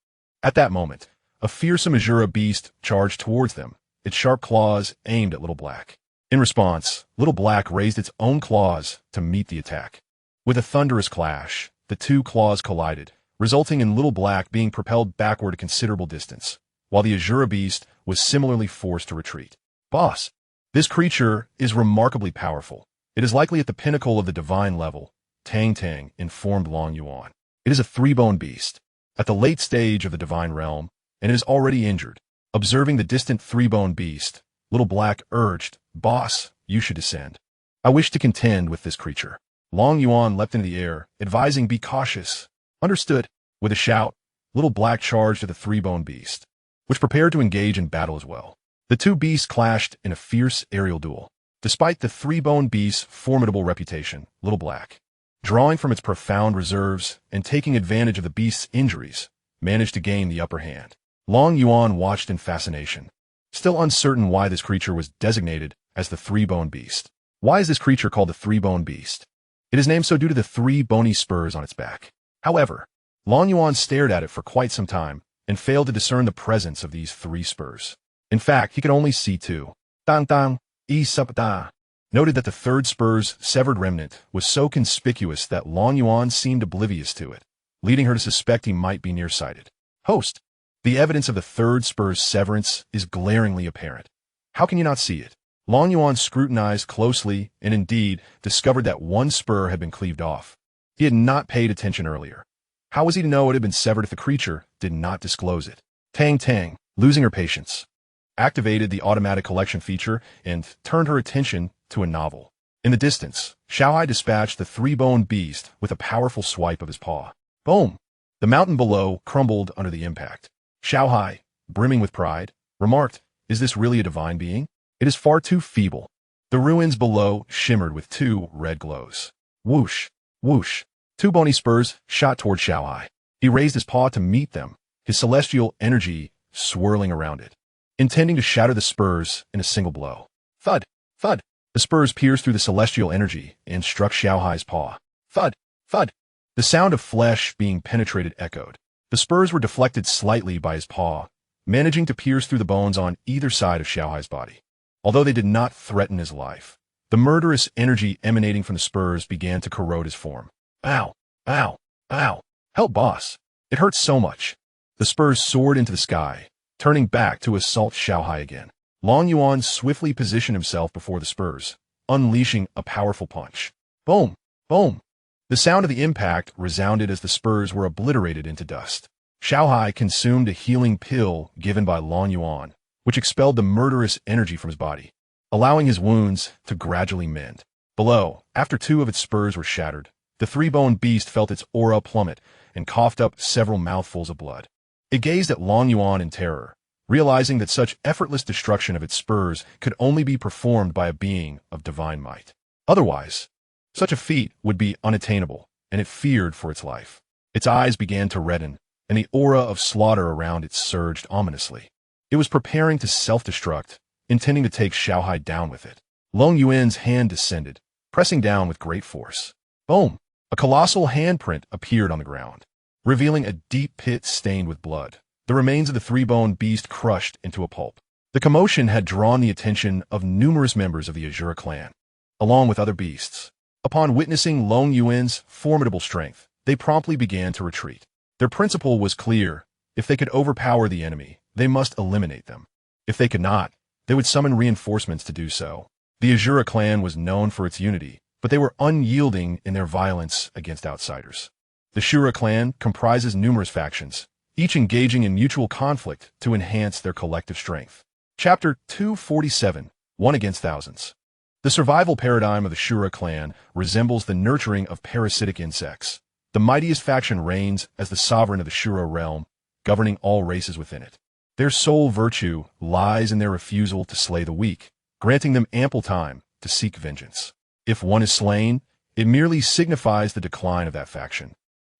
At that moment, a fearsome Azura beast charged towards them, its sharp claws aimed at Little Black. In response, Little Black raised its own claws to meet the attack. With a thunderous clash, the two claws collided, resulting in Little Black being propelled backward a considerable distance, while the Azura beast was similarly forced to retreat. Boss, this creature is remarkably powerful. It is likely at the pinnacle of the divine level, Tang Tang informed Long Yuan. It is a three-bone beast, at the late stage of the divine realm, and it is already injured. Observing the distant three-bone beast, Little Black urged, Boss, you should descend. I wish to contend with this creature. Long Yuan leapt into the air, advising, be cautious. Understood. With a shout, Little Black charged at the three-bone beast, which prepared to engage in battle as well. The two beasts clashed in a fierce aerial duel. Despite the three-bone beast's formidable reputation, Little Black, drawing from its profound reserves and taking advantage of the beast's injuries, managed to gain the upper hand. Long Yuan watched in fascination, still uncertain why this creature was designated as the three-bone beast. Why is this creature called the three-bone beast? It is named so due to the three bony spurs on its back. However, Long Yuan stared at it for quite some time and failed to discern the presence of these three spurs. In fact, he could only see two. Dang dang, da. Noted that the third spur's severed remnant was so conspicuous that Long Yuan seemed oblivious to it, leading her to suspect he might be nearsighted. Host, the evidence of the third spur's severance is glaringly apparent. How can you not see it? Long Yuan scrutinized closely and indeed discovered that one spur had been cleaved off. He had not paid attention earlier. How was he to know it had been severed if the creature did not disclose it? Tang Tang, losing her patience, activated the automatic collection feature and turned her attention to a novel. In the distance, Xiaohai dispatched the three-bone beast with a powerful swipe of his paw. Boom! The mountain below crumbled under the impact. Xiaohai, brimming with pride, remarked, is this really a divine being? It is far too feeble. The ruins below shimmered with two red glows. Whoosh! Whoosh! Two bony spurs shot toward Xiaohai. He raised his paw to meet them, his celestial energy swirling around it, intending to shatter the spurs in a single blow. Thud! Thud! The spurs pierced through the celestial energy and struck Xiaohai's paw. Thud! Thud! The sound of flesh being penetrated echoed. The spurs were deflected slightly by his paw, managing to pierce through the bones on either side of Xiaohai's body. Although they did not threaten his life, the murderous energy emanating from the spurs began to corrode his form. Ow! Ow! Ow! Help, boss! It hurts so much. The spurs soared into the sky, turning back to assault Xiaohai again. Long Yuan swiftly positioned himself before the spurs, unleashing a powerful punch. Boom! Boom! The sound of the impact resounded as the spurs were obliterated into dust. Xiaohai consumed a healing pill given by Long Yuan, which expelled the murderous energy from his body, allowing his wounds to gradually mend. Below, after two of its spurs were shattered, the three-boned beast felt its aura plummet and coughed up several mouthfuls of blood. It gazed at Long Yuan in terror, realizing that such effortless destruction of its spurs could only be performed by a being of divine might. Otherwise, such a feat would be unattainable, and it feared for its life. Its eyes began to redden, and the aura of slaughter around it surged ominously. It was preparing to self-destruct, intending to take Xiaohai down with it. Long Yuan's hand descended, pressing down with great force. Boom! A colossal handprint appeared on the ground, revealing a deep pit stained with blood, the remains of the three-boned beast crushed into a pulp. The commotion had drawn the attention of numerous members of the Azura clan, along with other beasts. Upon witnessing Long Yuan's formidable strength, they promptly began to retreat. Their principle was clear: if they could overpower the enemy, they must eliminate them. If they could not, they would summon reinforcements to do so. The Azura clan was known for its unity, but they were unyielding in their violence against outsiders. The Shura clan comprises numerous factions, each engaging in mutual conflict to enhance their collective strength. Chapter 247, One Against Thousands. The survival paradigm of the Shura clan resembles the nurturing of parasitic insects. The mightiest faction reigns as the sovereign of the Shura realm, governing all races within it. Their sole virtue lies in their refusal to slay the weak, granting them ample time to seek vengeance. If one is slain, it merely signifies the decline of that faction,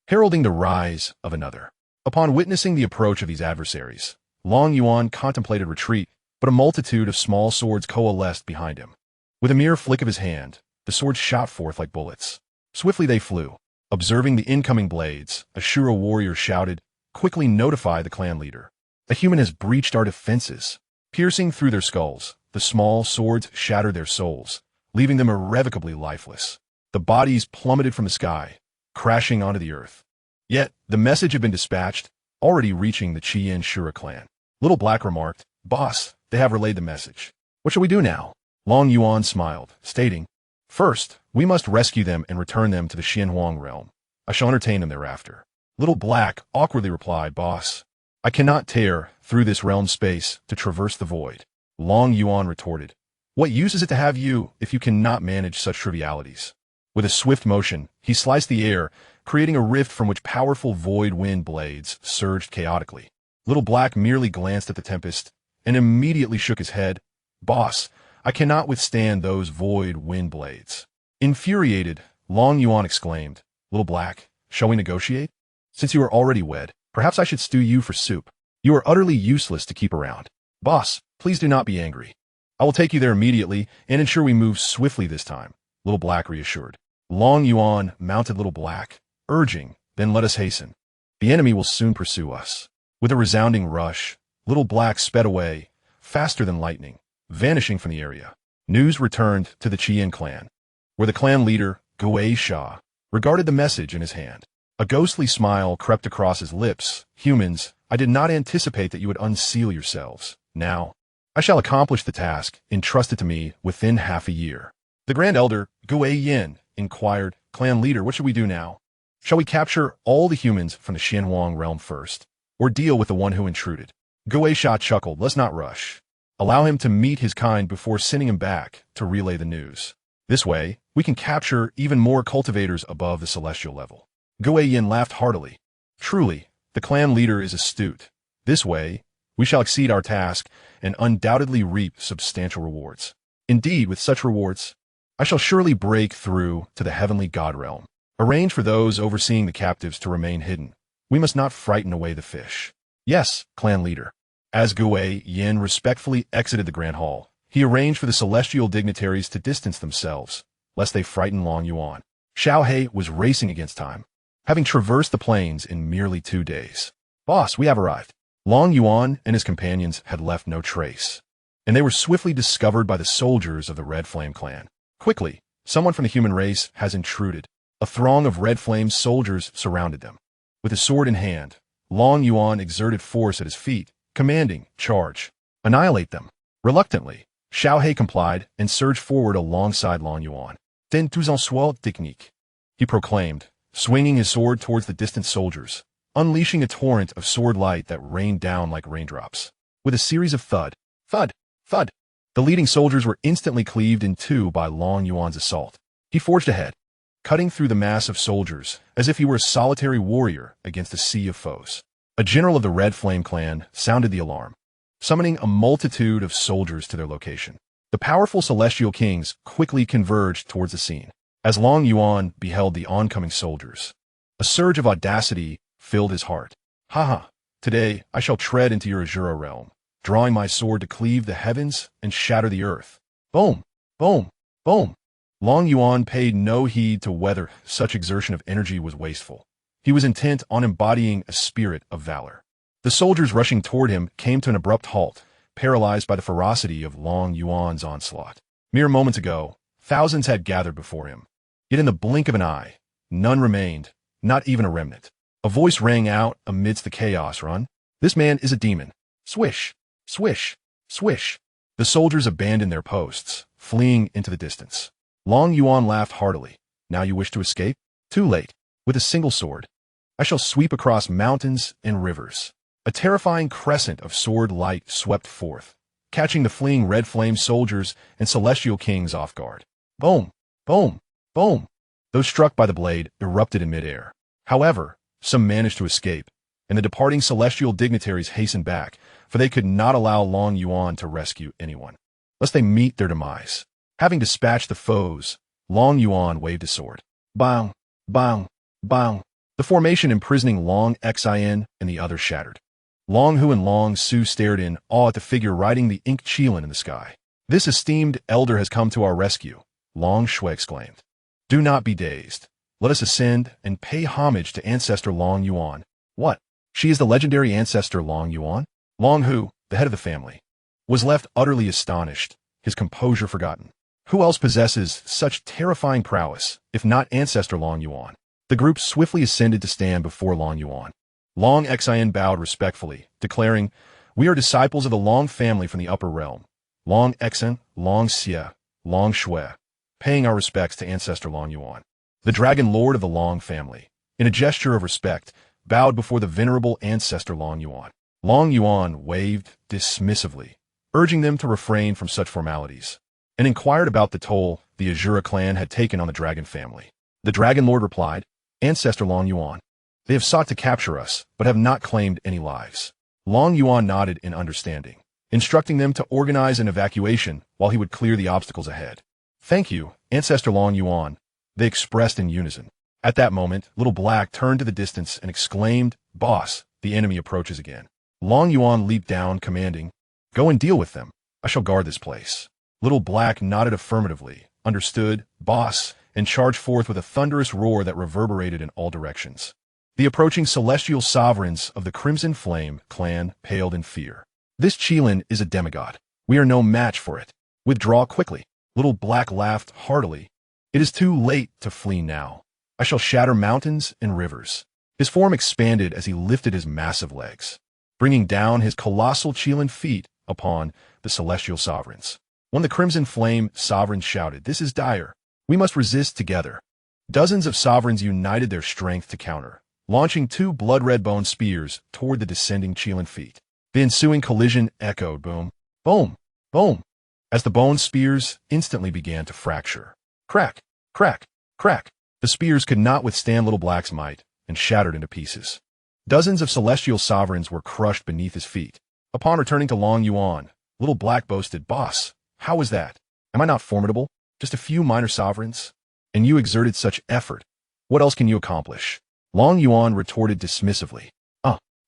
heralding the rise of another. Upon witnessing the approach of these adversaries, Long Yuan contemplated retreat, but a multitude of small swords coalesced behind him. With a mere flick of his hand, the swords shot forth like bullets. Swiftly they flew. Observing the incoming blades, a Shura warrior shouted, "Quickly notify the clan leader. A human has breached our defenses." Piercing through their skulls, the small swords shattered their souls, leaving them irrevocably lifeless. The bodies plummeted from the sky, crashing onto the earth. Yet, the message had been dispatched, already reaching the Qian Shura clan. Little Black remarked, "Boss, they have relayed the message. What shall we do now?" Long Yuan smiled, stating, "First, we must rescue them and return them to the Xianhuang realm. I shall entertain them thereafter." Little Black awkwardly replied, "Boss, I cannot tear through this realm space to traverse the void." Long Yuan retorted, "What use is it to have you if you cannot manage such trivialities?" With a swift motion, he sliced the air, creating a rift from which powerful void wind blades surged chaotically. Little Black merely glanced at the tempest and immediately shook his head. "Boss, I cannot withstand those void wind blades." Infuriated, Long Yuan exclaimed, "Little Black, shall we negotiate? Since you are already wed, perhaps I should stew you for soup. You are utterly useless to keep around." "Boss, please do not be angry. I will take you there immediately and ensure we move swiftly this time," Little Black reassured. Long Yuan mounted Little Black, urging, "Then let us hasten. The enemy will soon pursue us." With a resounding rush, Little Black sped away, faster than lightning, vanishing from the area. News returned to the Qian clan, where the clan leader, Gui Sha, regarded the message in his hand. A ghostly smile crept across his lips. "Humans, I did not anticipate that you would unseal yourselves. Now, I shall accomplish the task entrusted to me within half a year." The Grand Elder, Gui Yin, inquired, "Clan leader, what should we do now? Shall we capture all the humans from the Xianhuang realm first, or deal with the one who intruded?" Gui Sha chuckled, "Let's not rush. Allow him to meet his kind before sending him back to relay the news. This way, we can capture even more cultivators above the celestial level." Gui Yin laughed heartily. "Truly, the clan leader is astute. This way, we shall exceed our task and undoubtedly reap substantial rewards. Indeed, with such rewards, I shall surely break through to the heavenly god realm. Arrange for those overseeing the captives to remain hidden. We must not frighten away the fish." "Yes, clan leader." As Gui Yin respectfully exited the grand hall, he arranged for the celestial dignitaries to distance themselves, lest they frighten Long Yuan. Xiao was racing against time, having traversed the plains in merely 2 days. "Boss, we have arrived." Long Yuan and his companions had left no trace, and they were swiftly discovered by the soldiers of the Red Flame clan. "Quickly, someone from the human race has intruded." A throng of Red Flame soldiers surrounded them. With his sword in hand, Long Yuan exerted force at his feet, commanding, "Charge. Annihilate them." Reluctantly, Xiao complied and surged forward alongside Long Yuan. "Den tous en soit technique," he proclaimed, swinging his sword towards the distant soldiers, unleashing a torrent of sword light that rained down like raindrops. With a series of thud, thud, thud, the leading soldiers were instantly cleaved in two by Long Yuan's assault. He forged ahead, cutting through the mass of soldiers as if he were a solitary warrior against a sea of foes. A general of the Red Flame clan sounded the alarm, summoning a multitude of soldiers to their location. The powerful celestial kings quickly converged towards the scene. As Long Yuan beheld the oncoming soldiers, a surge of audacity filled his heart. "Haha, today I shall tread into your Azura realm, drawing my sword to cleave the heavens and shatter the earth." Boom, boom, boom. Long Yuan paid no heed to whether such exertion of energy was wasteful. He was intent on embodying a spirit of valor. The soldiers rushing toward him came to an abrupt halt, paralyzed by the ferocity of Long Yuan's onslaught. Mere moments ago, thousands had gathered before him. Yet in the blink of an eye, none remained, not even a remnant. A voice rang out amidst the chaos. Run! This man is a demon. Swish! Swish! Swish! The soldiers abandoned their posts, fleeing into the distance. Long Yuan laughed heartily. Now you wish to escape? Too late. With a single sword, I shall sweep across mountains and rivers. A terrifying crescent of sword light swept forth, catching the fleeing red flame soldiers and celestial kings off guard. Boom! Boom! Boom! Those struck by the blade erupted in midair. However, some managed to escape, and the departing celestial dignitaries hastened back, for they could not allow Long Yuan to rescue anyone, lest they meet their demise. Having dispatched the foes, Long Yuan waved his sword. Bang! Bang! Bang! The formation imprisoning Long Xian and the others shattered. Long Hu and Long Su stared in awe at the figure riding the ink Qilin in the sky. This esteemed elder has come to our rescue, Long Shui exclaimed. Do not be dazed. Let us ascend and pay homage to ancestor Long Yuan. What? She is the legendary ancestor Long Yuan? Long Hu, the head of the family, was left utterly astonished, his composure forgotten. Who else possesses such terrifying prowess, if not ancestor Long Yuan? The group swiftly ascended to stand before Long Yuan. Long Xian bowed respectfully, declaring, We are disciples of the Long family from the upper realm. Long Xian, Long Xia, Long Shui, paying our respects to ancestor Long Yuan. The dragon lord of the Long family, in a gesture of respect, bowed before the venerable ancestor Long Yuan. Long Yuan waved dismissively, urging them to refrain from such formalities, and inquired about the toll the Azura clan had taken on the dragon family. The dragon lord replied, Ancestor Long Yuan, they have sought to capture us, but have not claimed any lives. Long Yuan nodded in understanding, instructing them to organize an evacuation while he would clear the obstacles ahead. Thank you, Ancestor Long Yuan, they expressed in unison. At that moment, Little Black turned to the distance and exclaimed, Boss, the enemy approaches again. Long Yuan leaped down, commanding, Go and deal with them. I shall guard this place. Little Black nodded affirmatively, understood, boss, and charged forth with a thunderous roar that reverberated in all directions. The approaching celestial sovereigns of the Crimson Flame clan paled in fear. This Qilin is a demigod. We are no match for it. Withdraw quickly. Little Black laughed heartily. It is too late to flee now. I shall shatter mountains and rivers. His form expanded as he lifted his massive legs, bringing down his colossal Qilin feet upon the celestial sovereigns. When the Crimson Flame sovereigns shouted, This is dire. We must resist together. Dozens of sovereigns united their strength to counter, launching 2 blood-red bone spears toward the descending Qilin feet. The ensuing collision echoed boom, boom, boom, as the bone spears instantly began to fracture. Crack, crack, crack. The spears could not withstand Little Black's might and shattered into pieces. Dozens of celestial sovereigns were crushed beneath his feet. Upon returning to Long Yuan, Little Black boasted, Boss, how was that? Am I not formidable? Just a few minor sovereigns? And you exerted such effort. What else can you accomplish? Long Yuan retorted dismissively.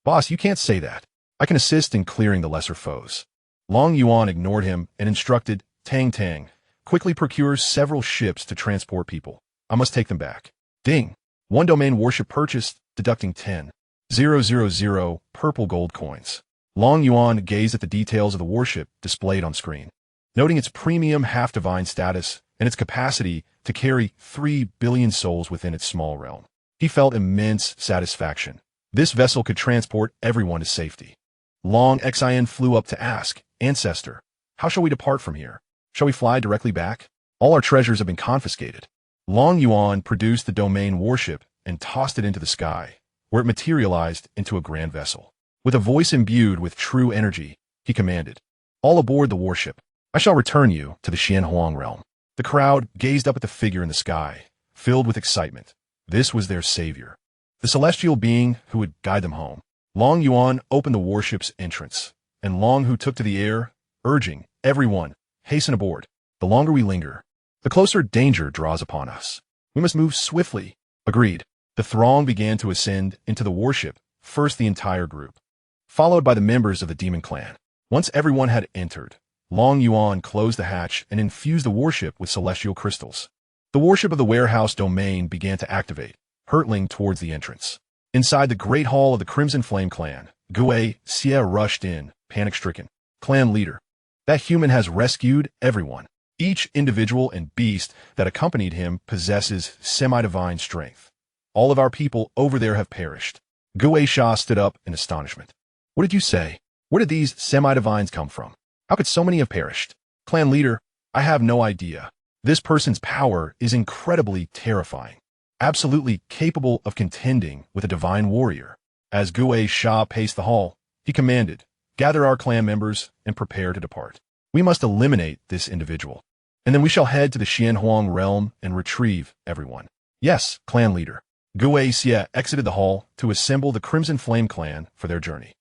Boss, you can't say that. I can assist in clearing the lesser foes. Long Yuan ignored him and instructed, Tang Tang, quickly procure several ships to transport people. I must take them back. Ding. 1 domain warship purchased, deducting 10,000 purple gold coins. Long Yuan gazed at the details of the warship displayed on screen, noting its premium half-divine status and its capacity to carry 3 billion souls within its small realm. He felt immense satisfaction. This vessel could transport everyone to safety. Long Xian flew up to ask, Ancestor, how shall we depart from here? Shall we fly directly back? All our treasures have been confiscated. Long Yuan produced the domain warship and tossed it into the sky, where it materialized into a grand vessel. With a voice imbued with true energy, he commanded, All aboard the warship. I shall return you to the Xianhuang realm. The crowd gazed up at the figure in the sky, filled with excitement. This was their savior, the celestial being who would guide them home. Long Yuan opened the warship's entrance, and Long Hu took to the air, urging, Everyone, hasten aboard. The longer we linger, the closer danger draws upon us. We must move swiftly. Agreed. The throng began to ascend into the warship, first the entire group, followed by the members of the demon clan. Once everyone had entered, Long Yuan closed the hatch and infused the warship with celestial crystals. The warship of the warehouse domain began to activate, hurtling towards the entrance. Inside the great hall of the Crimson Flame clan, Xianxia rushed in, panic-stricken. Clan leader. That human has rescued everyone. Each individual and beast that accompanied him possesses semi-divine strength. All of our people over there have perished. Xianxia stood up in astonishment. What did you say? Where did these semi-divines come from? How could so many have perished? Clan leader, I have no idea. This person's power is incredibly terrifying. Absolutely capable of contending with a divine warrior. As Xianxia paced the hall, he commanded, gather our clan members and prepare to depart. We must eliminate this individual. And then we shall head to the Xianhuang realm and retrieve everyone. Yes, clan leader. Xianxia exited the hall to assemble the Crimson Flame clan for their journey.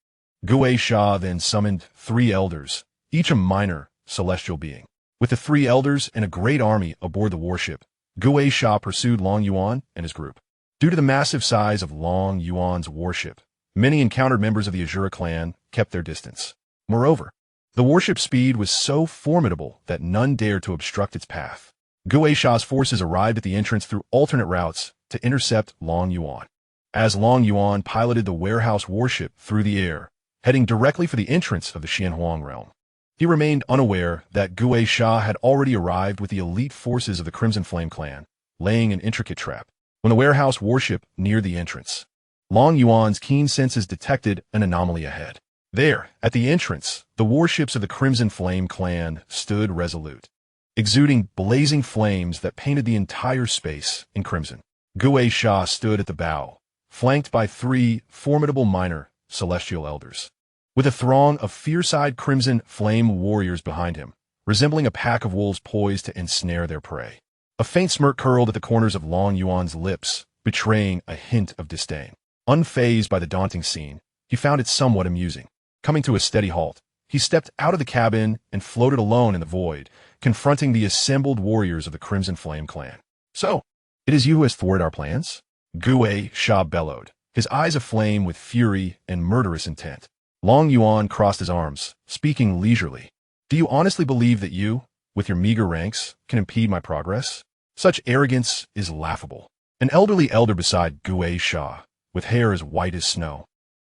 Xianxia then summoned 3 elders, each a minor celestial being. With the 3 elders and a great army aboard the warship, Xianxia pursued Long Yuan and his group. Due to the massive size of Long Yuan's warship, many encountered members of the Azura clan kept their distance. Moreover, the warship's speed was so formidable that none dared to obstruct its path. Xianxia's forces arrived at the entrance through alternate routes to intercept Long Yuan. As Long Yuan piloted the warehouse warship through the air, heading directly for the entrance of the Xianhuang realm, he remained unaware that Xianxia had already arrived with the elite forces of the Crimson Flame clan, laying an intricate trap. When the warehouse warship neared the entrance, Long Yuan's keen senses detected an anomaly ahead. There, at the entrance, the warships of the Crimson Flame clan stood resolute, exuding blazing flames that painted the entire space in crimson. Xianxia stood at the bow, flanked by 3 formidable minor celestial elders, with a throng of fierce-eyed Crimson Flame warriors behind him, resembling a pack of wolves poised to ensnare their prey. A faint smirk curled at the corners of Long Yuan's lips, betraying a hint of disdain. Unfazed by the daunting scene, he found it somewhat amusing. Coming to a steady halt, he stepped out of the cabin and floated alone in the void, confronting the assembled warriors of the Crimson Flame clan. So, it is you who has thwarted our plans? Xianxia bellowed, his eyes aflame with fury and murderous intent. Long Yuan crossed his arms, speaking leisurely. Do you honestly believe that you, with your meager ranks, can impede my progress? Such arrogance is laughable. An elderly elder beside Xianxia, with hair as white as snow,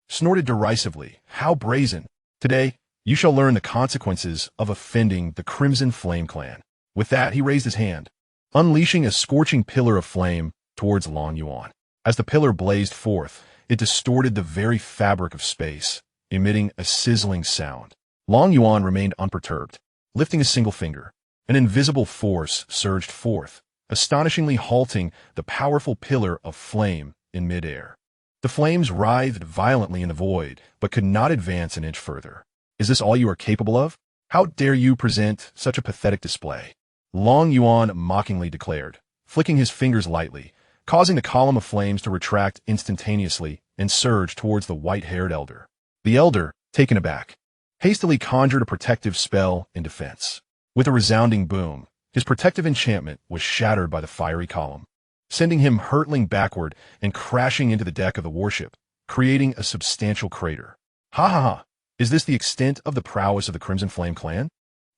snorted derisively. How brazen! Today, you shall learn the consequences of offending the Crimson Flame clan. With that, he raised his hand, unleashing a scorching pillar of flame towards Long Yuan. As the pillar blazed forth, it distorted the very fabric of space, emitting a sizzling sound. Long Yuan remained unperturbed, lifting a single finger. An invisible force surged forth, astonishingly halting the powerful pillar of flame in midair. The flames writhed violently in the void, but could not advance an inch further. Is this all you are capable of? How dare you present such a pathetic display? Long Yuan mockingly declared, flicking his fingers lightly, causing the column of flames to retract instantaneously and surge towards the white-haired elder. The elder, taken aback, hastily conjured a protective spell in defense. With a resounding boom, his protective enchantment was shattered by the fiery column, sending him hurtling backward and crashing into the deck of the warship, creating a substantial crater. Ha ha ha! Is this the extent of the prowess of the Crimson Flame clan?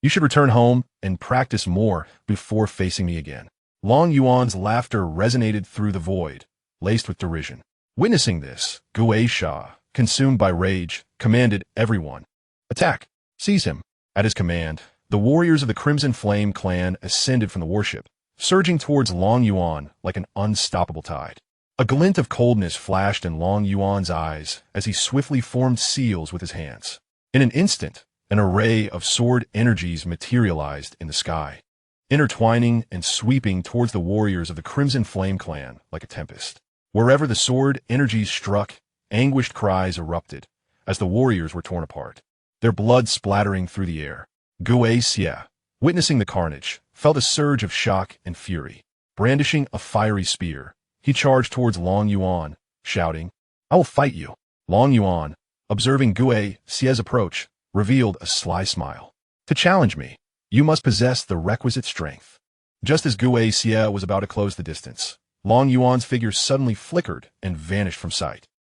You should return home and practice more before facing me again. Long Yuan's laughter resonated through the void, laced with derision. Witnessing this, Xianxia, consumed by rage, commanded everyone, attack! Seize him! At his command, the warriors of the Crimson Flame clan ascended from the warship, surging towards Long Yuan like an unstoppable tide. A glint of coldness flashed in Long Yuan's eyes as he swiftly formed seals with his hands. In an instant, an array of sword energies materialized in the sky, intertwining and sweeping towards the warriors of the Crimson Flame clan like a tempest. Wherever the sword energies struck, anguished cries erupted as the warriors were torn apart, their blood splattering through the air. Xianxia, witnessing the carnage, felt a surge of shock and fury. Brandishing a fiery spear, he charged towards Long Yuan, shouting, I will fight you. Long Yuan, observing Xianxia's approach, revealed a sly smile. To challenge me, you must possess the requisite strength. Just as Xianxia was about to close the distance, Long Yuan's figure suddenly flickered and vanished from sight.